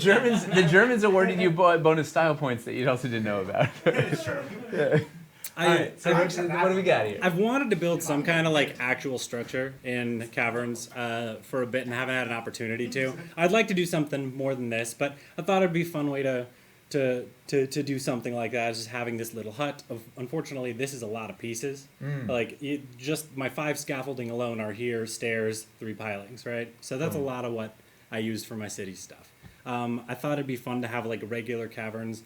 Speaker 1: Germans awarded you bonus style points that you also didn't know about. All right, so what do we got here?
Speaker 6: I've wanted to build some kind of like actual structure in caverns for a bit and haven't had an opportunity to. I'd like to do something more than this, but I thought it'd be a fun way to do something like that. Is just having this little hut. Unfortunately, this is a lot of pieces. Like just my 5 scaffolding alone are here, stairs, 3 pilings, right? So that's a lot of what I used for my city stuff. I thought it'd be fun to have like regular caverns,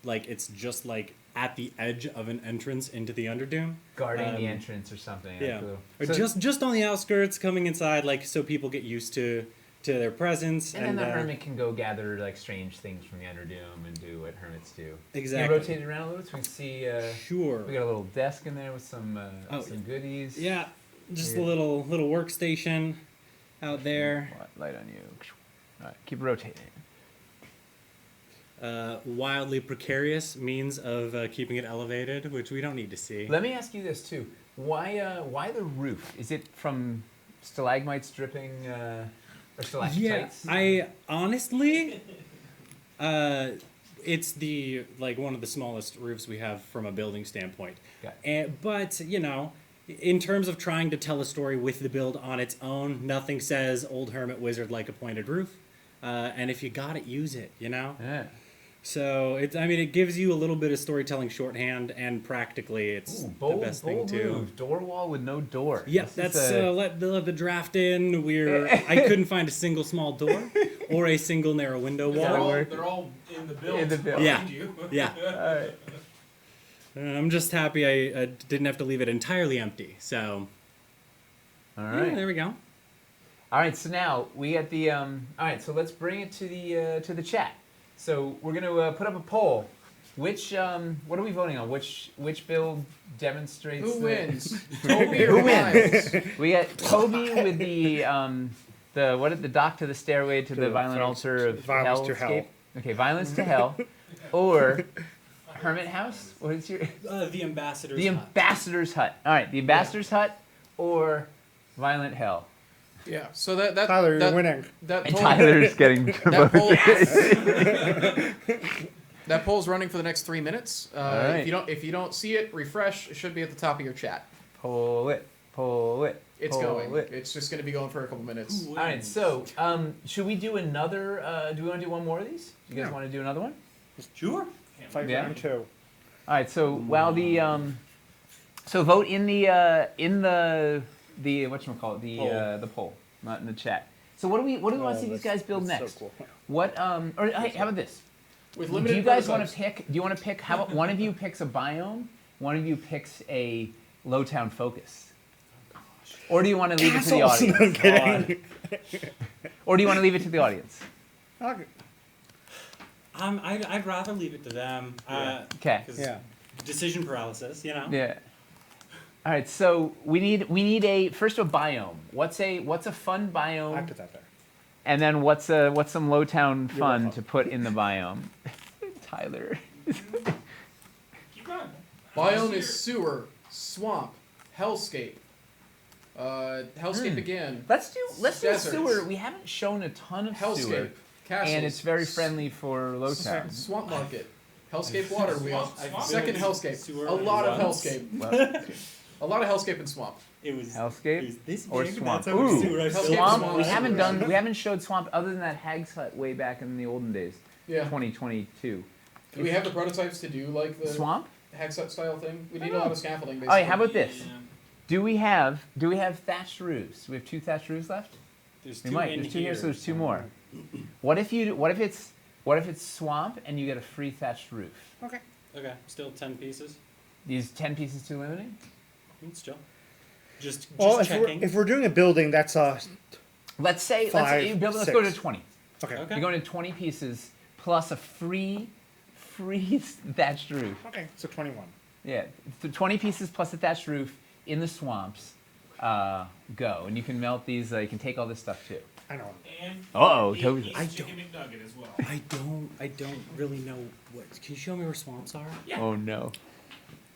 Speaker 6: like it's just like at the edge of an entrance into the Underdoom.
Speaker 1: Guarding the entrance or something.
Speaker 6: Yeah, or
Speaker 1: So-
Speaker 6: just on the outskirts, coming inside, like so people get used to their presence.
Speaker 1: And then the hermit can go gather like strange things from the Underdoom and do what hermits do.
Speaker 6: Exactly.
Speaker 1: Can you rotate it around a little so we see?
Speaker 6: Sure.
Speaker 1: We got a little desk in there with some
Speaker 6: Oh,
Speaker 1: some goodies.
Speaker 6: Yeah, just a
Speaker 1: Yeah.
Speaker 6: little workstation out there.
Speaker 1: Light on you. All right, keep rotating.
Speaker 6: Wildly precarious means of keeping it elevated, which we don't need to see.
Speaker 1: Let me ask you this too. Why the roof? Is it from stalagmites dripping or stalactites?
Speaker 6: Yeah, I honestly, it's the like one of the smallest roofs we have from a building standpoint.
Speaker 1: Got
Speaker 6: But you know, in terms of trying to tell a story with the build on its own, nothing says old hermit wizard like a pointed roof. And if you got it, use it. You know.
Speaker 1: Yeah.
Speaker 6: So it gives you a little bit of storytelling shorthand, and practically it's the best thing too.
Speaker 1: Move. Door wall with no door.
Speaker 6: Yeah,
Speaker 1: This
Speaker 6: that's
Speaker 1: is a-
Speaker 6: let the draft in. I couldn't find a single small door or a single narrow window wall.
Speaker 4: They're all in the build.
Speaker 1: In the build.
Speaker 6: Yeah.
Speaker 4: behind you.
Speaker 6: Yeah,
Speaker 1: All right.
Speaker 6: I'm just happy I didn't have to leave it entirely empty. So
Speaker 1: All
Speaker 6: yeah,
Speaker 1: right.
Speaker 6: there we go.
Speaker 1: All right. So now we got the. All right. So let's bring it to the chat. So we're gonna put up a poll. Which what are we voting on? Which build demonstrates
Speaker 2: Who
Speaker 1: the-
Speaker 2: wins? Toby or
Speaker 1: Who wins?
Speaker 2: Miles?
Speaker 1: We got Toby with the dock to the stairway to the violent altar of
Speaker 3: Violence to hell.
Speaker 1: hellscape. Okay, violence to hell, or hermit house. What is your
Speaker 6: The ambassador's
Speaker 1: the ambassador's hut? All right, the ambassador's hut or violent hell.
Speaker 2: Yeah. So that
Speaker 3: Tyler,
Speaker 2: that,
Speaker 3: you're winning.
Speaker 2: That
Speaker 1: And
Speaker 2: poll,
Speaker 1: Tyler's getting
Speaker 2: that poll, that poll's running for the next 3 minutes.
Speaker 1: right.
Speaker 2: If you don't see it, refresh. It should be at the top of your chat.
Speaker 1: pull it, pull it.
Speaker 2: It's
Speaker 1: pull
Speaker 2: going.
Speaker 1: it.
Speaker 2: It's just going to be going for a couple minutes.
Speaker 1: All right, so should we do another? Do we want to do one more of these? You guys
Speaker 3: Yeah.
Speaker 1: want to do another one?
Speaker 6: Sure.
Speaker 3: Fight
Speaker 1: Yeah.
Speaker 3: round 2.
Speaker 1: All right, so while the so vote in the whatchamacallit, the poll, not in the chat. So what do we want to
Speaker 3: Oh,
Speaker 1: see these
Speaker 3: that's-
Speaker 1: guys build
Speaker 3: that's
Speaker 1: next?
Speaker 3: so cool.
Speaker 1: What or hey, how about this?
Speaker 2: With
Speaker 1: Do
Speaker 2: limited
Speaker 1: you guys want to
Speaker 2: prototypes.
Speaker 1: pick? Do you want to pick? How about one of you picks a biome, one of you picks a Lowtown focus, or do you want to leave it to the
Speaker 3: Castles.
Speaker 1: audience?
Speaker 3: I'm kidding.
Speaker 1: Or do you want to leave it to the audience?
Speaker 3: Okay.
Speaker 6: I'd rather leave it to them.
Speaker 1: Okay.
Speaker 6: 'Cause
Speaker 3: Yeah.
Speaker 6: decision paralysis, you know.
Speaker 1: Yeah. All right. So we need a first a biome. What's a fun
Speaker 3: I
Speaker 1: biome?
Speaker 3: put that there.
Speaker 1: And then what's some Lowtown fun
Speaker 3: welcome.
Speaker 1: to put in the biome? Tyler.
Speaker 4: Keep going.
Speaker 2: Biome is sewer, swamp, hellscape. Hellscape again.
Speaker 1: Let's do
Speaker 2: Deserts.
Speaker 1: sewer. We haven't shown a ton of sewer,
Speaker 2: Hellscape. Castles.
Speaker 1: and it's very friendly for Lowtown.
Speaker 2: Swamp market. Hellscape water wheel.
Speaker 4: Swamp.
Speaker 2: Second hellscape.
Speaker 6: Sewer
Speaker 2: A lot of
Speaker 6: once.
Speaker 2: hellscape.
Speaker 1: Well,
Speaker 2: A lot of hellscape and swamp.
Speaker 6: It was
Speaker 1: Hellscape
Speaker 6: It was this
Speaker 1: or
Speaker 6: big,
Speaker 1: swamp?
Speaker 6: that's how much
Speaker 1: Ooh,
Speaker 6: sewer I filled.
Speaker 1: swamp.
Speaker 2: Swamp.
Speaker 1: We haven't showed swamp other than that Hag's Hut way back in the olden days,
Speaker 2: Yeah.
Speaker 1: 2022.
Speaker 2: Do we have the prototypes to do like the
Speaker 1: Swamp.
Speaker 2: Hexut style thing? We need a
Speaker 1: know.
Speaker 2: lot of scaffolding
Speaker 1: Oh,
Speaker 2: basically.
Speaker 1: yeah, how about this? Do we have thatched roofs? We have 2 thatched roofs left.
Speaker 6: There's
Speaker 1: We
Speaker 6: two
Speaker 1: might.
Speaker 6: in
Speaker 1: There's 2 here,
Speaker 6: here.
Speaker 1: so there's 2 more. What if it's swamp and you get a free thatched roof?
Speaker 3: Okay.
Speaker 6: Okay, still 10 pieces.
Speaker 1: These 10 pieces too limiting?
Speaker 6: Still. Just
Speaker 3: Well, if
Speaker 6: checking.
Speaker 3: we're doing a building, that's
Speaker 1: Let's say
Speaker 3: Five,
Speaker 1: let's go to
Speaker 3: 6.
Speaker 1: 20.
Speaker 3: okay.
Speaker 6: Okay.
Speaker 1: You're going to 20 pieces plus a free thatched roof.
Speaker 3: Okay. So 21.
Speaker 1: Yeah, 20 pieces plus a thatched roof in the swamps. Go, and you can melt these. You can take all this stuff too.
Speaker 3: I know.
Speaker 4: And
Speaker 1: Uh-oh,
Speaker 4: eat
Speaker 1: Toby.
Speaker 6: I
Speaker 4: chicken McNugget as well.
Speaker 6: I don't really know what. Can you show me where swamps are?
Speaker 4: Yeah.
Speaker 1: Oh no!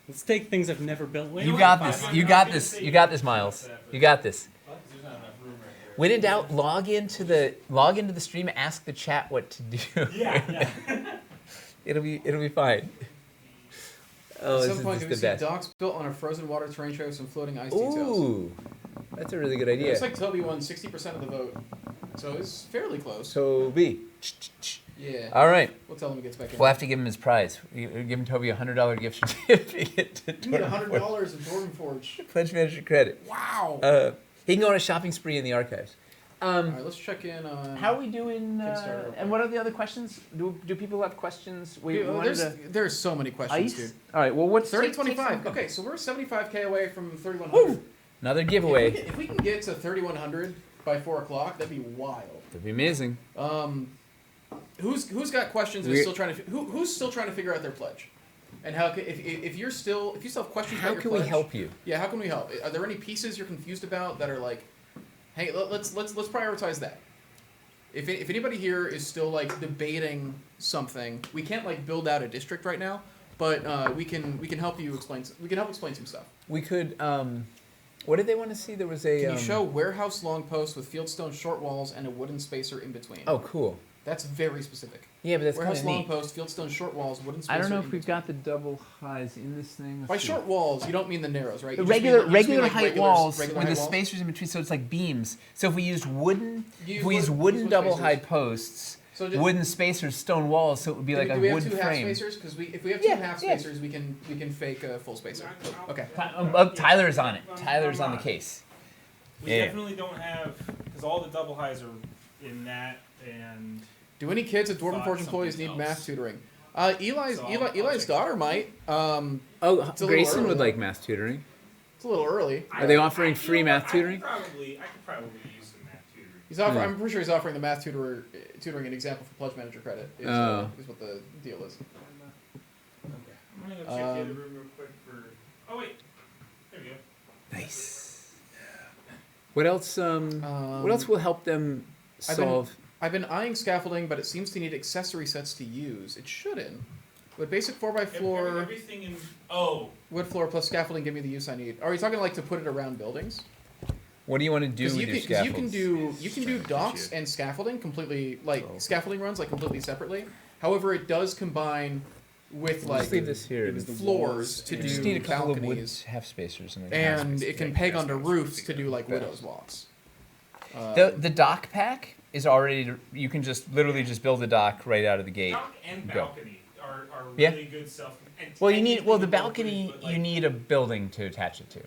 Speaker 6: Let's take things I've never built. Wait,
Speaker 1: You
Speaker 6: wait,
Speaker 1: got
Speaker 6: fine,
Speaker 1: this.
Speaker 6: fine,
Speaker 1: You
Speaker 6: fine.
Speaker 1: got this. You got this, Miles. You got this.
Speaker 4: There's not enough room right there.
Speaker 1: When in doubt, log into the stream. Ask the chat what to do.
Speaker 4: Yeah.
Speaker 1: it'll be fine. Oh,
Speaker 2: At
Speaker 1: this
Speaker 2: some
Speaker 1: is
Speaker 2: point,
Speaker 1: just
Speaker 2: can
Speaker 1: the
Speaker 2: we see
Speaker 1: best.
Speaker 2: docks built on a frozen water terrain show with some floating ice details?
Speaker 1: Ooh, that's a really good idea.
Speaker 2: Looks like Toby won 60% of the vote, so it's fairly close.
Speaker 1: Toby.
Speaker 2: Yeah.
Speaker 1: All right,
Speaker 2: We'll tell him he gets back in.
Speaker 1: we'll have to give him his prize. Give him Toby a $100 gift certificate to
Speaker 2: You need
Speaker 1: Dwarven Forge.
Speaker 2: $100 in Dwarven Forge.
Speaker 1: Pledge manager credit.
Speaker 2: Wow.
Speaker 1: He can go on a shopping spree in the archives.
Speaker 2: All right, let's check in on.
Speaker 1: How are we doing?
Speaker 2: Kickstarter real quick.
Speaker 1: And what are the other questions? Do people have questions? We wanted
Speaker 2: There's so many questions,
Speaker 1: ice.
Speaker 2: dude.
Speaker 1: All right. Well, what's
Speaker 2: 3025. Okay, so we're 75k away from 3100.
Speaker 1: Another giveaway.
Speaker 2: If we can get to 3100 by 4 o'clock, that'd be wild.
Speaker 1: That'd be amazing.
Speaker 2: Who's got questions and
Speaker 1: We're-
Speaker 2: is still trying to who's still trying to figure out their pledge, and how if you still have questions
Speaker 1: How
Speaker 2: about your
Speaker 1: can
Speaker 2: pledge,
Speaker 1: we help you?
Speaker 2: Yeah, how can we help? Are there any pieces you're confused about that are like, hey, let's prioritize that. If anybody here is still like debating something, we can't like build out a district right now, but we can help you explain. We can help explain some stuff.
Speaker 1: We could. What did they want to see? There was a.
Speaker 2: Can you show warehouse long post with fieldstone short walls and a wooden spacer in between?
Speaker 1: Oh, cool.
Speaker 2: That's very specific.
Speaker 1: Yeah, but that's kind
Speaker 2: Warehouse
Speaker 1: of
Speaker 2: long
Speaker 1: neat.
Speaker 2: post, fieldstone short walls, wooden spacer.
Speaker 1: I don't know
Speaker 2: in
Speaker 1: if we've
Speaker 2: between.
Speaker 1: got the double highs in this thing. Let's
Speaker 2: By
Speaker 1: see.
Speaker 2: short walls, you don't mean the narrows, right?
Speaker 1: The
Speaker 2: You just mean-
Speaker 1: regular
Speaker 2: you just mean,
Speaker 1: regular
Speaker 2: like,
Speaker 1: height
Speaker 2: regular-
Speaker 1: walls
Speaker 2: regular
Speaker 1: with
Speaker 2: height
Speaker 1: the
Speaker 2: walls?
Speaker 1: spacers in between, so it's like beams. So if we used wooden,
Speaker 2: Use
Speaker 1: if we used
Speaker 2: what-
Speaker 1: wooden
Speaker 2: use what
Speaker 1: double
Speaker 2: spacers?
Speaker 1: high posts,
Speaker 2: So just-
Speaker 1: wooden spacers, stone walls, so it would be like
Speaker 2: do
Speaker 1: a
Speaker 2: we have
Speaker 1: wood
Speaker 2: two half
Speaker 1: frame.
Speaker 2: spacers? Because if we have two
Speaker 1: Yeah,
Speaker 2: half
Speaker 1: yeah.
Speaker 2: spacers, we can fake a full spacer. Okay.
Speaker 1: Tyler's on it. Tyler's on the case.
Speaker 4: We
Speaker 1: Yeah.
Speaker 4: definitely don't have because all the double highs are in that and.
Speaker 2: Do any kids at Dwarven
Speaker 4: Thought
Speaker 2: Forge employees need
Speaker 4: something
Speaker 2: math
Speaker 4: else.
Speaker 2: tutoring? Eli's
Speaker 4: So I'll
Speaker 2: Eli's
Speaker 4: check
Speaker 2: daughter
Speaker 4: it.
Speaker 2: might.
Speaker 1: Oh,
Speaker 2: a little
Speaker 1: Grayson would
Speaker 2: early.
Speaker 1: like math tutoring.
Speaker 2: It's a little early.
Speaker 1: Are they offering free
Speaker 4: You know
Speaker 1: math
Speaker 4: what?
Speaker 1: tutoring?
Speaker 4: I could probably use some math tutoring.
Speaker 2: He's offering. I'm pretty sure he's offering the math tutoring an example for pledge manager credit. Is what the deal is.
Speaker 4: Okay. I'm gonna go check the other room real quick for. Oh wait, there we go.
Speaker 1: Nice. What else? What else will help them
Speaker 2: I've been-
Speaker 1: solve?
Speaker 2: I've been eyeing scaffolding, but it seems to need accessory sets to use. It shouldn't. Would basic 4x4
Speaker 4: Everything in. Oh.
Speaker 2: wood floor plus scaffolding give me the use I need? Are you talking like to put it around buildings?
Speaker 1: What do you want to do
Speaker 2: Because
Speaker 1: with
Speaker 2: you,
Speaker 1: your
Speaker 2: can- 'cause
Speaker 1: scaffolds?
Speaker 2: you can do docks and scaffolding completely scaffolding runs like completely separately. However, it does combine with like
Speaker 1: Just leave this here.
Speaker 2: floors to
Speaker 1: You
Speaker 2: do
Speaker 1: just need a couple of wood
Speaker 2: balconies,
Speaker 1: half spacers
Speaker 2: and it can peg onto roofs to do like widows walks.
Speaker 1: The dock pack is already. You can just literally just build a dock right out of the gate.
Speaker 4: Dock and
Speaker 1: Go.
Speaker 4: balcony are
Speaker 1: Yeah.
Speaker 4: really good stuff. And
Speaker 1: Well, you need. Well, the
Speaker 4: technically both
Speaker 1: balcony
Speaker 4: good, but,
Speaker 1: you
Speaker 4: like,
Speaker 1: need a building to attach it to.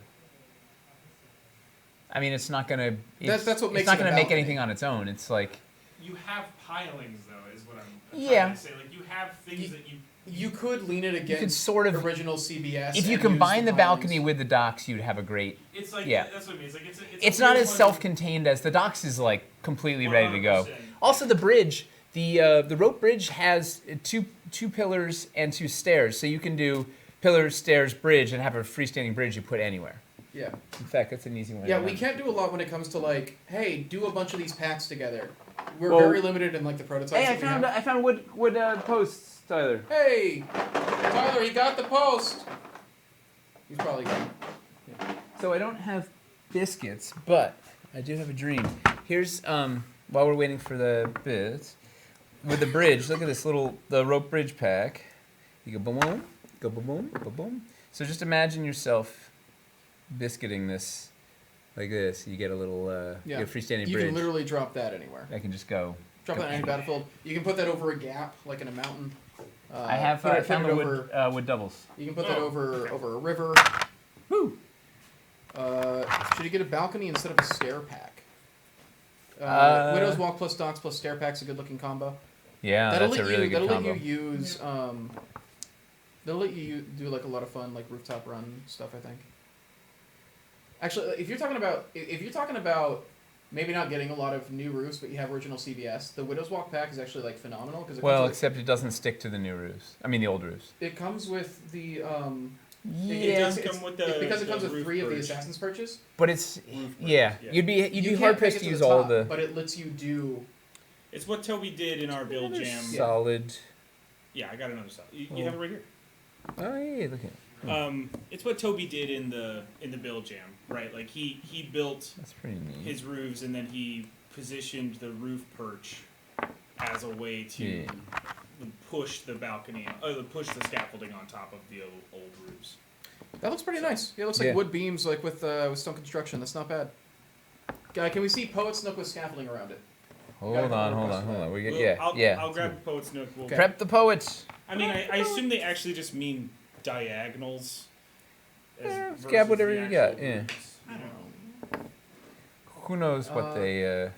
Speaker 1: I mean, it's not gonna.
Speaker 2: That's what makes
Speaker 1: it's not
Speaker 2: it a
Speaker 1: gonna make
Speaker 2: balcony.
Speaker 1: anything on its own. It's like
Speaker 4: You have pilings, though, is what I'm
Speaker 1: Yeah.
Speaker 4: trying to say. Like, you have things that you.
Speaker 2: You could lean it against
Speaker 1: sort of-
Speaker 2: original CBS.
Speaker 1: if you
Speaker 2: and
Speaker 1: combine
Speaker 2: use
Speaker 1: the balcony
Speaker 2: pilings.
Speaker 1: with the docks, you'd have a great.
Speaker 4: It's like
Speaker 1: Yeah.
Speaker 4: that's what I mean. It's like
Speaker 1: It's
Speaker 4: a
Speaker 1: not
Speaker 4: weird
Speaker 1: as
Speaker 4: one.
Speaker 1: self-contained as the docks is like completely ready to go.
Speaker 4: 100%.
Speaker 1: Also, the bridge, the rope bridge has two pillars and 2 stairs, so you can do pillar, stairs, bridge, and have a freestanding bridge you put anywhere.
Speaker 2: Yeah.
Speaker 1: In fact, that's an easy one.
Speaker 2: Yeah,
Speaker 1: to
Speaker 2: we
Speaker 1: run.
Speaker 2: can't do a lot when it comes to like, hey, do a bunch of these packs together. We're
Speaker 1: Well-
Speaker 2: very limited in like the prototypes.
Speaker 1: Hey,
Speaker 2: that we have.
Speaker 1: I found wood posts, Tyler.
Speaker 2: Hey, Tyler, he got the post. He's probably gone.
Speaker 1: So I don't have biscuits, but I do have a dream. Here's while we're waiting for the bits with the bridge. Look at this the rope bridge pack. You go boom, boom, go boom, boom, boom, boom. So just imagine yourself biscuiting this like this. You get a little you get a freestanding
Speaker 2: You
Speaker 1: bridge.
Speaker 2: can literally drop that anywhere.
Speaker 1: I can just go.
Speaker 2: Drop that on any battlefield. You can put that over a gap, like in a mountain.
Speaker 1: I have
Speaker 2: put it-
Speaker 1: I
Speaker 2: put
Speaker 1: found
Speaker 2: it
Speaker 1: the
Speaker 2: over.
Speaker 1: wood doubles.
Speaker 2: You can put that over a river.
Speaker 1: Woo!
Speaker 2: Should you get a balcony instead of a stair pack? Widow's Walk plus docks plus stair pack's a good looking combo.
Speaker 1: Yeah,
Speaker 2: that'll
Speaker 1: that's a
Speaker 2: let
Speaker 1: really
Speaker 2: you.
Speaker 1: good
Speaker 2: That'll
Speaker 1: combo.
Speaker 2: let you use. They'll let you do like a lot of fun like rooftop run stuff. I think. Actually, if you're talking about maybe not getting a lot of new roofs, but you have original CBS, the Widow's Walk pack is actually like phenomenal because
Speaker 1: Well, except it doesn't stick to the new roofs. I mean, the old roofs.
Speaker 2: it comes with the
Speaker 4: It does come with the
Speaker 2: because it
Speaker 4: the
Speaker 2: comes with
Speaker 4: roof
Speaker 2: 3 of the
Speaker 4: perch.
Speaker 2: Assassin's Perches.
Speaker 1: But it's
Speaker 4: Roof perch,
Speaker 1: yeah.
Speaker 4: yeah.
Speaker 1: You'd be
Speaker 2: You
Speaker 1: hard
Speaker 2: can't
Speaker 1: pressed
Speaker 2: take
Speaker 1: to
Speaker 2: it
Speaker 1: use
Speaker 2: the
Speaker 1: all
Speaker 2: top,
Speaker 1: the
Speaker 2: but it lets you do.
Speaker 4: It's what Toby did in our build jam.
Speaker 1: solid.
Speaker 4: Yeah, I got another stuff. You
Speaker 1: Oh.
Speaker 4: have it right here.
Speaker 1: Oh yeah, look at it.
Speaker 4: It's what Toby did in the build jam, right? Like he built
Speaker 1: That's pretty neat.
Speaker 4: his roofs and then he positioned the roof perch as a way to
Speaker 1: Yeah.
Speaker 4: push the balcony, push the scaffolding on top of the old roofs.
Speaker 2: That looks pretty nice. Yeah, it looks like
Speaker 1: Yeah.
Speaker 2: wood beams, like with stone construction. That's not bad. Can we see Poet's Nook with scaffolding around it?
Speaker 1: Hold on. We get
Speaker 4: Well,
Speaker 1: yeah.
Speaker 4: I'll grab Poet's Nook. We'll
Speaker 1: Prep the poets.
Speaker 4: I mean, I assume they actually just mean diagonals.
Speaker 1: Scab
Speaker 4: versus
Speaker 1: whatever
Speaker 4: the
Speaker 1: you
Speaker 4: actual
Speaker 1: got, yeah.
Speaker 4: roofs, you know?
Speaker 1: Who knows what they?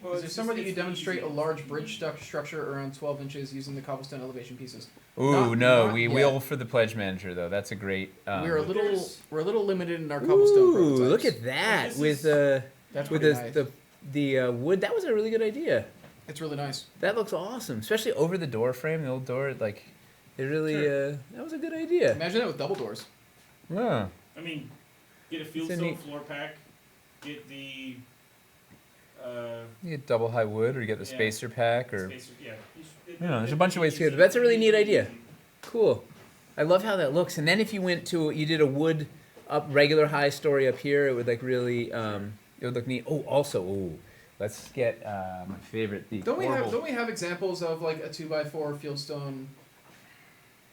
Speaker 4: Well,
Speaker 2: Is there
Speaker 4: it's
Speaker 2: somewhere that
Speaker 4: just-
Speaker 2: you
Speaker 4: it's
Speaker 2: demonstrate a
Speaker 4: easy.
Speaker 2: large bridge structure around 12 inches using the cobblestone elevation pieces?
Speaker 1: Ooh,
Speaker 2: Not-
Speaker 1: no,
Speaker 2: not
Speaker 1: we
Speaker 2: yet.
Speaker 1: will for the pledge manager though. That's a great.
Speaker 2: We're a
Speaker 4: there's-
Speaker 2: little limited in our cobblestone
Speaker 1: Ooh,
Speaker 2: prototypes.
Speaker 1: look at that
Speaker 4: This
Speaker 1: with
Speaker 4: is-
Speaker 2: That's
Speaker 1: with
Speaker 2: pretty
Speaker 1: the
Speaker 2: nice.
Speaker 1: the wood. That was a really good idea.
Speaker 2: It's really nice.
Speaker 1: That looks awesome, especially over the door frame, the old door. Like, it really.
Speaker 4: Sure.
Speaker 1: That was a good idea.
Speaker 2: Imagine that with double doors.
Speaker 1: Yeah.
Speaker 4: I mean, get a
Speaker 1: It's a
Speaker 4: fieldstone
Speaker 1: neat-
Speaker 4: floor pack. Get the.
Speaker 1: You get double high wood, or you get the
Speaker 4: Yeah.
Speaker 1: spacer pack, or
Speaker 4: Spacer, yeah.
Speaker 1: there's a bunch of ways to get it. That's a really neat idea. Cool. I love how that looks. And then if you went to you did a wood up regular high story up here, it would like really it would look neat. Oh, also, let's get my favorite. The
Speaker 2: Don't
Speaker 1: horrible-
Speaker 2: we have examples of like a 2x4 fieldstone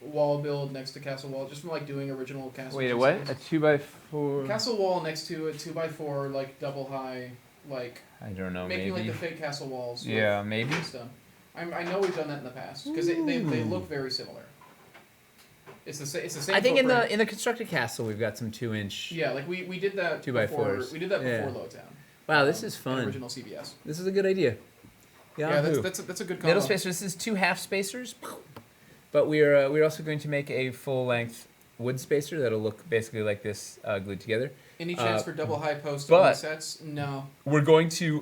Speaker 2: wall build next to castle wall, just from like doing original castle?
Speaker 1: Wait, a what? A 2x4?
Speaker 2: Castle wall next to a 2x4 like double high, like
Speaker 1: I don't know.
Speaker 2: making
Speaker 1: Maybe.
Speaker 2: like the fake castle walls. with
Speaker 1: Yeah, maybe.
Speaker 2: Stone. I know we've done that in the past because they look very similar. It's the same. It's the same.
Speaker 1: I think
Speaker 2: footprint.
Speaker 1: in the constructed castle we've got some 2-inch.
Speaker 2: Yeah, like we did that
Speaker 1: 2x4s.
Speaker 2: before. We did that
Speaker 1: Yeah.
Speaker 2: before Lowtown.
Speaker 1: Wow, this is
Speaker 2: in
Speaker 1: fun.
Speaker 2: Original CBS.
Speaker 1: This is a good idea.
Speaker 2: Yeah,
Speaker 1: Yahoo.
Speaker 2: that's a good combo.
Speaker 1: Middle spacer. This is 2 half spacers, but we're also going to make a full length wood spacer that'll look basically like this glued together.
Speaker 2: Any chance for double high post
Speaker 1: but-
Speaker 2: on sets? No.
Speaker 1: We're going to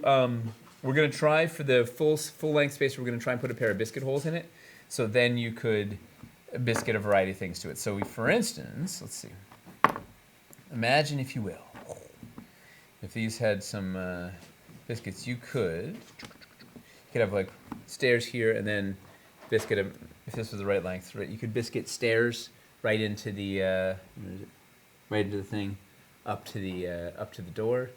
Speaker 1: try for the full length spacer. We're going to try and put a pair of biscuit holes in it, so then you could biscuit a variety of things to it. So for instance, let's see. Imagine, if you will, if these had some biscuits, you could have like stairs here and then biscuit them. If this was the right length, right, you could biscuit stairs right into the right into the thing, up to the door.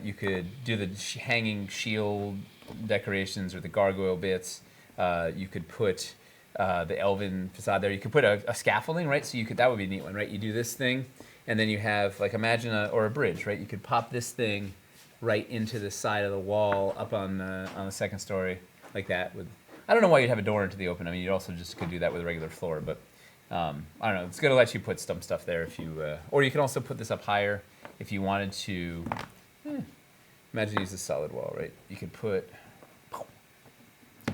Speaker 1: You could do the hanging shield decorations or the gargoyle bits. You could put the elven facade there. You could put a scaffolding, right? So that would be a neat one, right? You do this thing, and then you have like imagine a bridge, right? You could pop this thing right into the side of the wall up on the second story like that. I don't know why you'd have a door into the open. I mean, you also just could do that with a regular floor, but I don't know. It's gonna let you put some stuff there if you, or you can also put this up higher if you wanted to imagine use a solid wall, right? You could put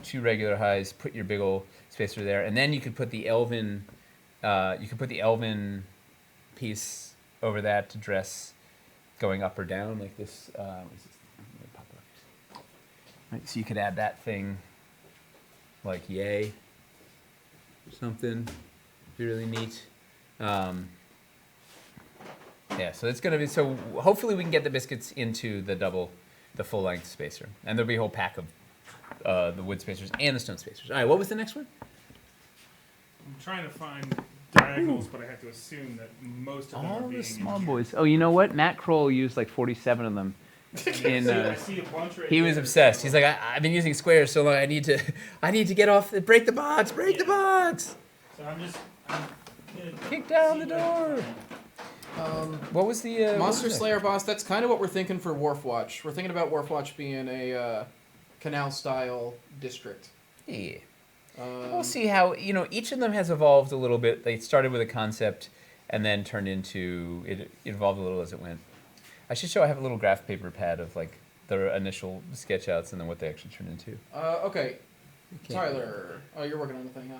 Speaker 1: 2 regular highs, put your big old spacer there, and then you could put the elven, piece over that to dress going up or down like this. What is this? Pop up. Right, so you could add that thing, like yay, or something. Be really neat. Yeah, so it's gonna be so. Hopefully, we can get the biscuits into the full length spacer, and there'll be a whole pack of the wood spacers and the stone spacers. All right, what was the next one?
Speaker 4: I'm trying to find diagonals, but I have to assume that most of them are
Speaker 1: All
Speaker 4: being
Speaker 1: the small
Speaker 4: engineered.
Speaker 1: boys. Oh, you know what? Matt Kroll used like 47 of them. In,
Speaker 4: I see a bunch right
Speaker 1: he was
Speaker 4: there.
Speaker 1: obsessed. He's like, I've been using squares so long. I need to get off. Break the box. Break the box.
Speaker 4: So I'm gonna
Speaker 1: Kick down
Speaker 4: see
Speaker 1: the
Speaker 4: what I can
Speaker 1: door.
Speaker 4: find.
Speaker 1: What was the what
Speaker 2: Monster
Speaker 1: was that?
Speaker 2: Slayer boss. That's kind of what we're thinking for Wharf Watch. We're thinking about Wharf Watch being a canal style district.
Speaker 1: Yeah.
Speaker 2: Um,
Speaker 1: We'll see how each of them has evolved a little bit. They started with a concept, and then turned into it evolved a little as it went. I should show. I have a little graph paper pad of like their initial sketch outs and then what they actually turned into.
Speaker 2: Okay,
Speaker 1: Okay.
Speaker 2: Tyler. Oh, you're working on the thing, huh?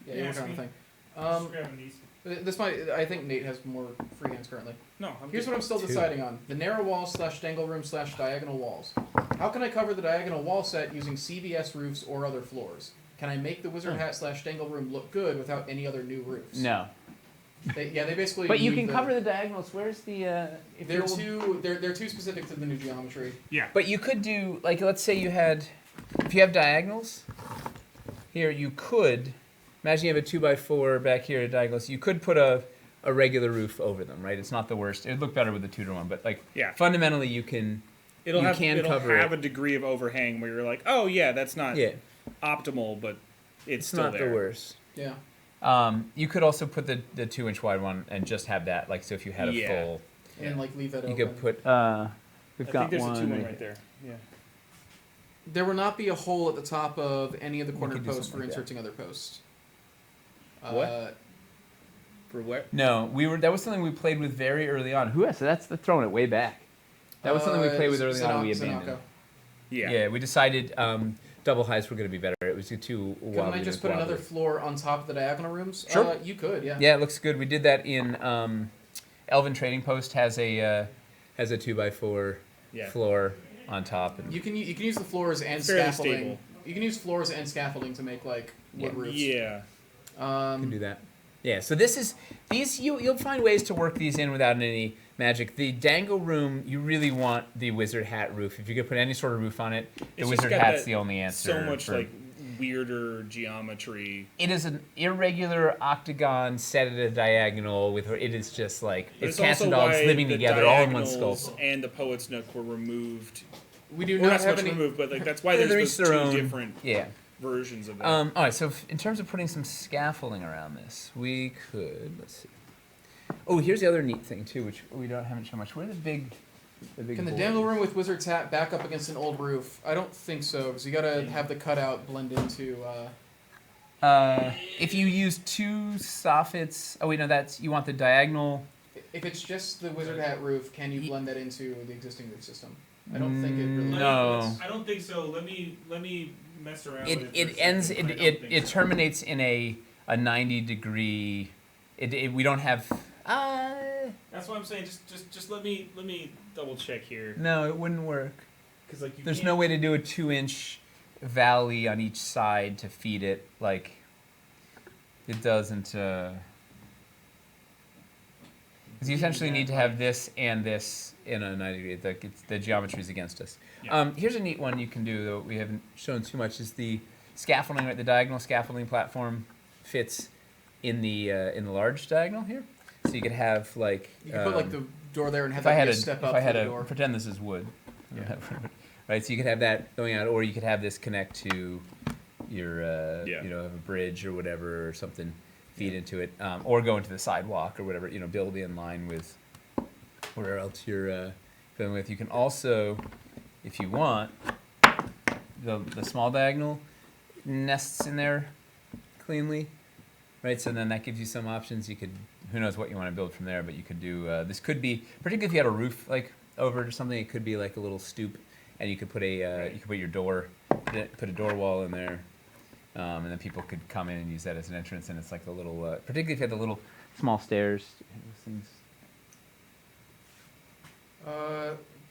Speaker 2: Yeah, you're
Speaker 4: Yeah,
Speaker 2: working on the
Speaker 4: it's
Speaker 2: thing.
Speaker 4: Just grabbing these.
Speaker 2: This might. I think Nate has more free hands currently.
Speaker 4: No, I'm
Speaker 2: Here's
Speaker 4: good.
Speaker 2: what I'm still
Speaker 1: 2.
Speaker 2: deciding on: the narrow walls / dangle room / diagonal walls. How can I cover the diagonal wall set using CVS roofs or other floors? Can I make the wizard hat / dangle room look good without any other new roofs?
Speaker 1: No.
Speaker 2: They basically.
Speaker 1: But you
Speaker 2: use
Speaker 1: can cover the diagonals. Where's the? If
Speaker 2: They're
Speaker 1: you're-
Speaker 2: they're too specific to the new geometry.
Speaker 4: Yeah.
Speaker 1: But you could do like let's say if you have diagonals, here you could imagine you have a 2x4 back here at diagonals. You could put a regular roof over them, right? It's not the worst. It'd look better with the Tudor one, but like
Speaker 4: Yeah.
Speaker 1: fundamentally you can.
Speaker 4: It'll
Speaker 1: You
Speaker 4: have
Speaker 1: can
Speaker 4: it'll
Speaker 1: cover
Speaker 4: have
Speaker 1: it.
Speaker 4: a degree of overhang where you're like, oh yeah, that's not
Speaker 1: Yeah,
Speaker 4: optimal, but it's still
Speaker 1: not
Speaker 4: there.
Speaker 1: the worst.
Speaker 2: Yeah.
Speaker 1: You could also put the 2-inch wide one and just have that. Like so, if you had a
Speaker 4: Yeah.
Speaker 1: full,
Speaker 2: And like leave that
Speaker 1: you
Speaker 2: open.
Speaker 1: could put. We've
Speaker 4: I
Speaker 1: got
Speaker 4: think there's
Speaker 1: one.
Speaker 4: a 2-1 right there. Yeah.
Speaker 2: There will not be a hole at the top of any of the
Speaker 1: We
Speaker 2: corner
Speaker 1: could do
Speaker 2: posts for
Speaker 1: something like that.
Speaker 2: inserting other posts.
Speaker 4: What? For what?
Speaker 1: No, that was something we played with very early on. Who has that's throwing it way back. That was something we played with early on. And we abandoned.
Speaker 4: Yeah.
Speaker 1: Yeah, we decided double highs were going to be better. It was too
Speaker 2: Couldn't
Speaker 1: wobbly.
Speaker 2: I just
Speaker 1: and
Speaker 2: put another
Speaker 1: wobbly.
Speaker 2: floor on top of the diagonal rooms?
Speaker 1: Sure.
Speaker 2: You could, yeah.
Speaker 1: Yeah, it looks good. We did that in Elven Trading Post has a 2x4
Speaker 4: Yeah.
Speaker 1: floor on top. And
Speaker 2: You can use the floors and
Speaker 4: Fairly
Speaker 2: scaffolding.
Speaker 4: stable.
Speaker 2: You can use floors and scaffolding to make like wood
Speaker 1: Yeah.
Speaker 2: roofs.
Speaker 4: Yeah.
Speaker 1: can do that. Yeah, so you'll find ways to work these in without any magic. The dangle room, you really want the wizard hat roof. If you could put any sort of roof on it, the
Speaker 4: It's just
Speaker 1: wizard
Speaker 4: got
Speaker 1: hat's
Speaker 4: that
Speaker 1: the only answer.
Speaker 4: So much
Speaker 1: for-
Speaker 4: like weirder geometry.
Speaker 1: It is an irregular octagon set at a diagonal with it is just like
Speaker 4: But
Speaker 1: it's cats and
Speaker 4: also
Speaker 1: dogs
Speaker 4: why
Speaker 1: living
Speaker 4: the
Speaker 1: together all in one
Speaker 4: diagonals
Speaker 1: skull.
Speaker 4: And the Poet's Nook were removed.
Speaker 2: We do
Speaker 4: Well,
Speaker 2: not
Speaker 4: not so
Speaker 2: have
Speaker 4: much
Speaker 2: any.
Speaker 4: removed, but like that's why
Speaker 1: They're
Speaker 4: there's
Speaker 1: each
Speaker 4: those
Speaker 1: their
Speaker 4: two
Speaker 1: own.
Speaker 4: different
Speaker 1: Yeah.
Speaker 4: versions of that.
Speaker 1: All right. So in terms of putting some scaffolding around this, we could let's see. Oh, here's the other neat thing too, which we haven't shown much. Where are the big
Speaker 2: Can the
Speaker 1: boards?
Speaker 2: dangle room with wizard's hat back up against an old roof? I don't think so, because you gotta have the cutout blend into.
Speaker 1: If you use 2 soffits, oh wait, no, that's you want the diagonal.
Speaker 2: If it's just the wizard hat roof, can you blend that into the existing roof system? I don't think it really.
Speaker 1: No.
Speaker 4: I don't think so. Let me mess around
Speaker 1: It
Speaker 4: with it.
Speaker 1: it ends it terminates in a 90-degree. We don't have.
Speaker 4: That's why I'm saying just let me double check here
Speaker 1: No, it wouldn't work.
Speaker 4: because like you
Speaker 1: There's
Speaker 4: can't-
Speaker 1: no way to do a 2-inch valley on each side to feed it. Like it doesn't. Because you essentially need to have this and this in a 90 degree. The geometry is against us.
Speaker 4: Yeah.
Speaker 1: Here's a neat one you can do, though we haven't shown too much, is the scaffolding, right? The diagonal scaffolding platform fits in the large diagonal here. So you could have like...
Speaker 2: You can put like the door there and have
Speaker 1: if I
Speaker 2: that
Speaker 1: had
Speaker 2: be
Speaker 1: a,
Speaker 2: a step
Speaker 1: if
Speaker 2: up
Speaker 1: I
Speaker 2: to
Speaker 1: had
Speaker 2: the
Speaker 1: a,
Speaker 2: door.
Speaker 1: pretend this is wood. Right, so you could have that going out, or you could have this connect to your, a bridge or whatever, or something, feed into it, or go into the sidewalk or whatever, build in line with where else you're filling with. You can also, if you want, the small diagonal nests in there cleanly, right? So then that gives you some options. You could, who knows what you want to build from there, but you could do, this could be, particularly if you had a roof, like over it or something. It could be like a little stoop, and you could put a you could put your door, put a door wall in there, and then people could come in and use that as an entrance. And it's like the little, particularly if you had the little small stairs. Those things.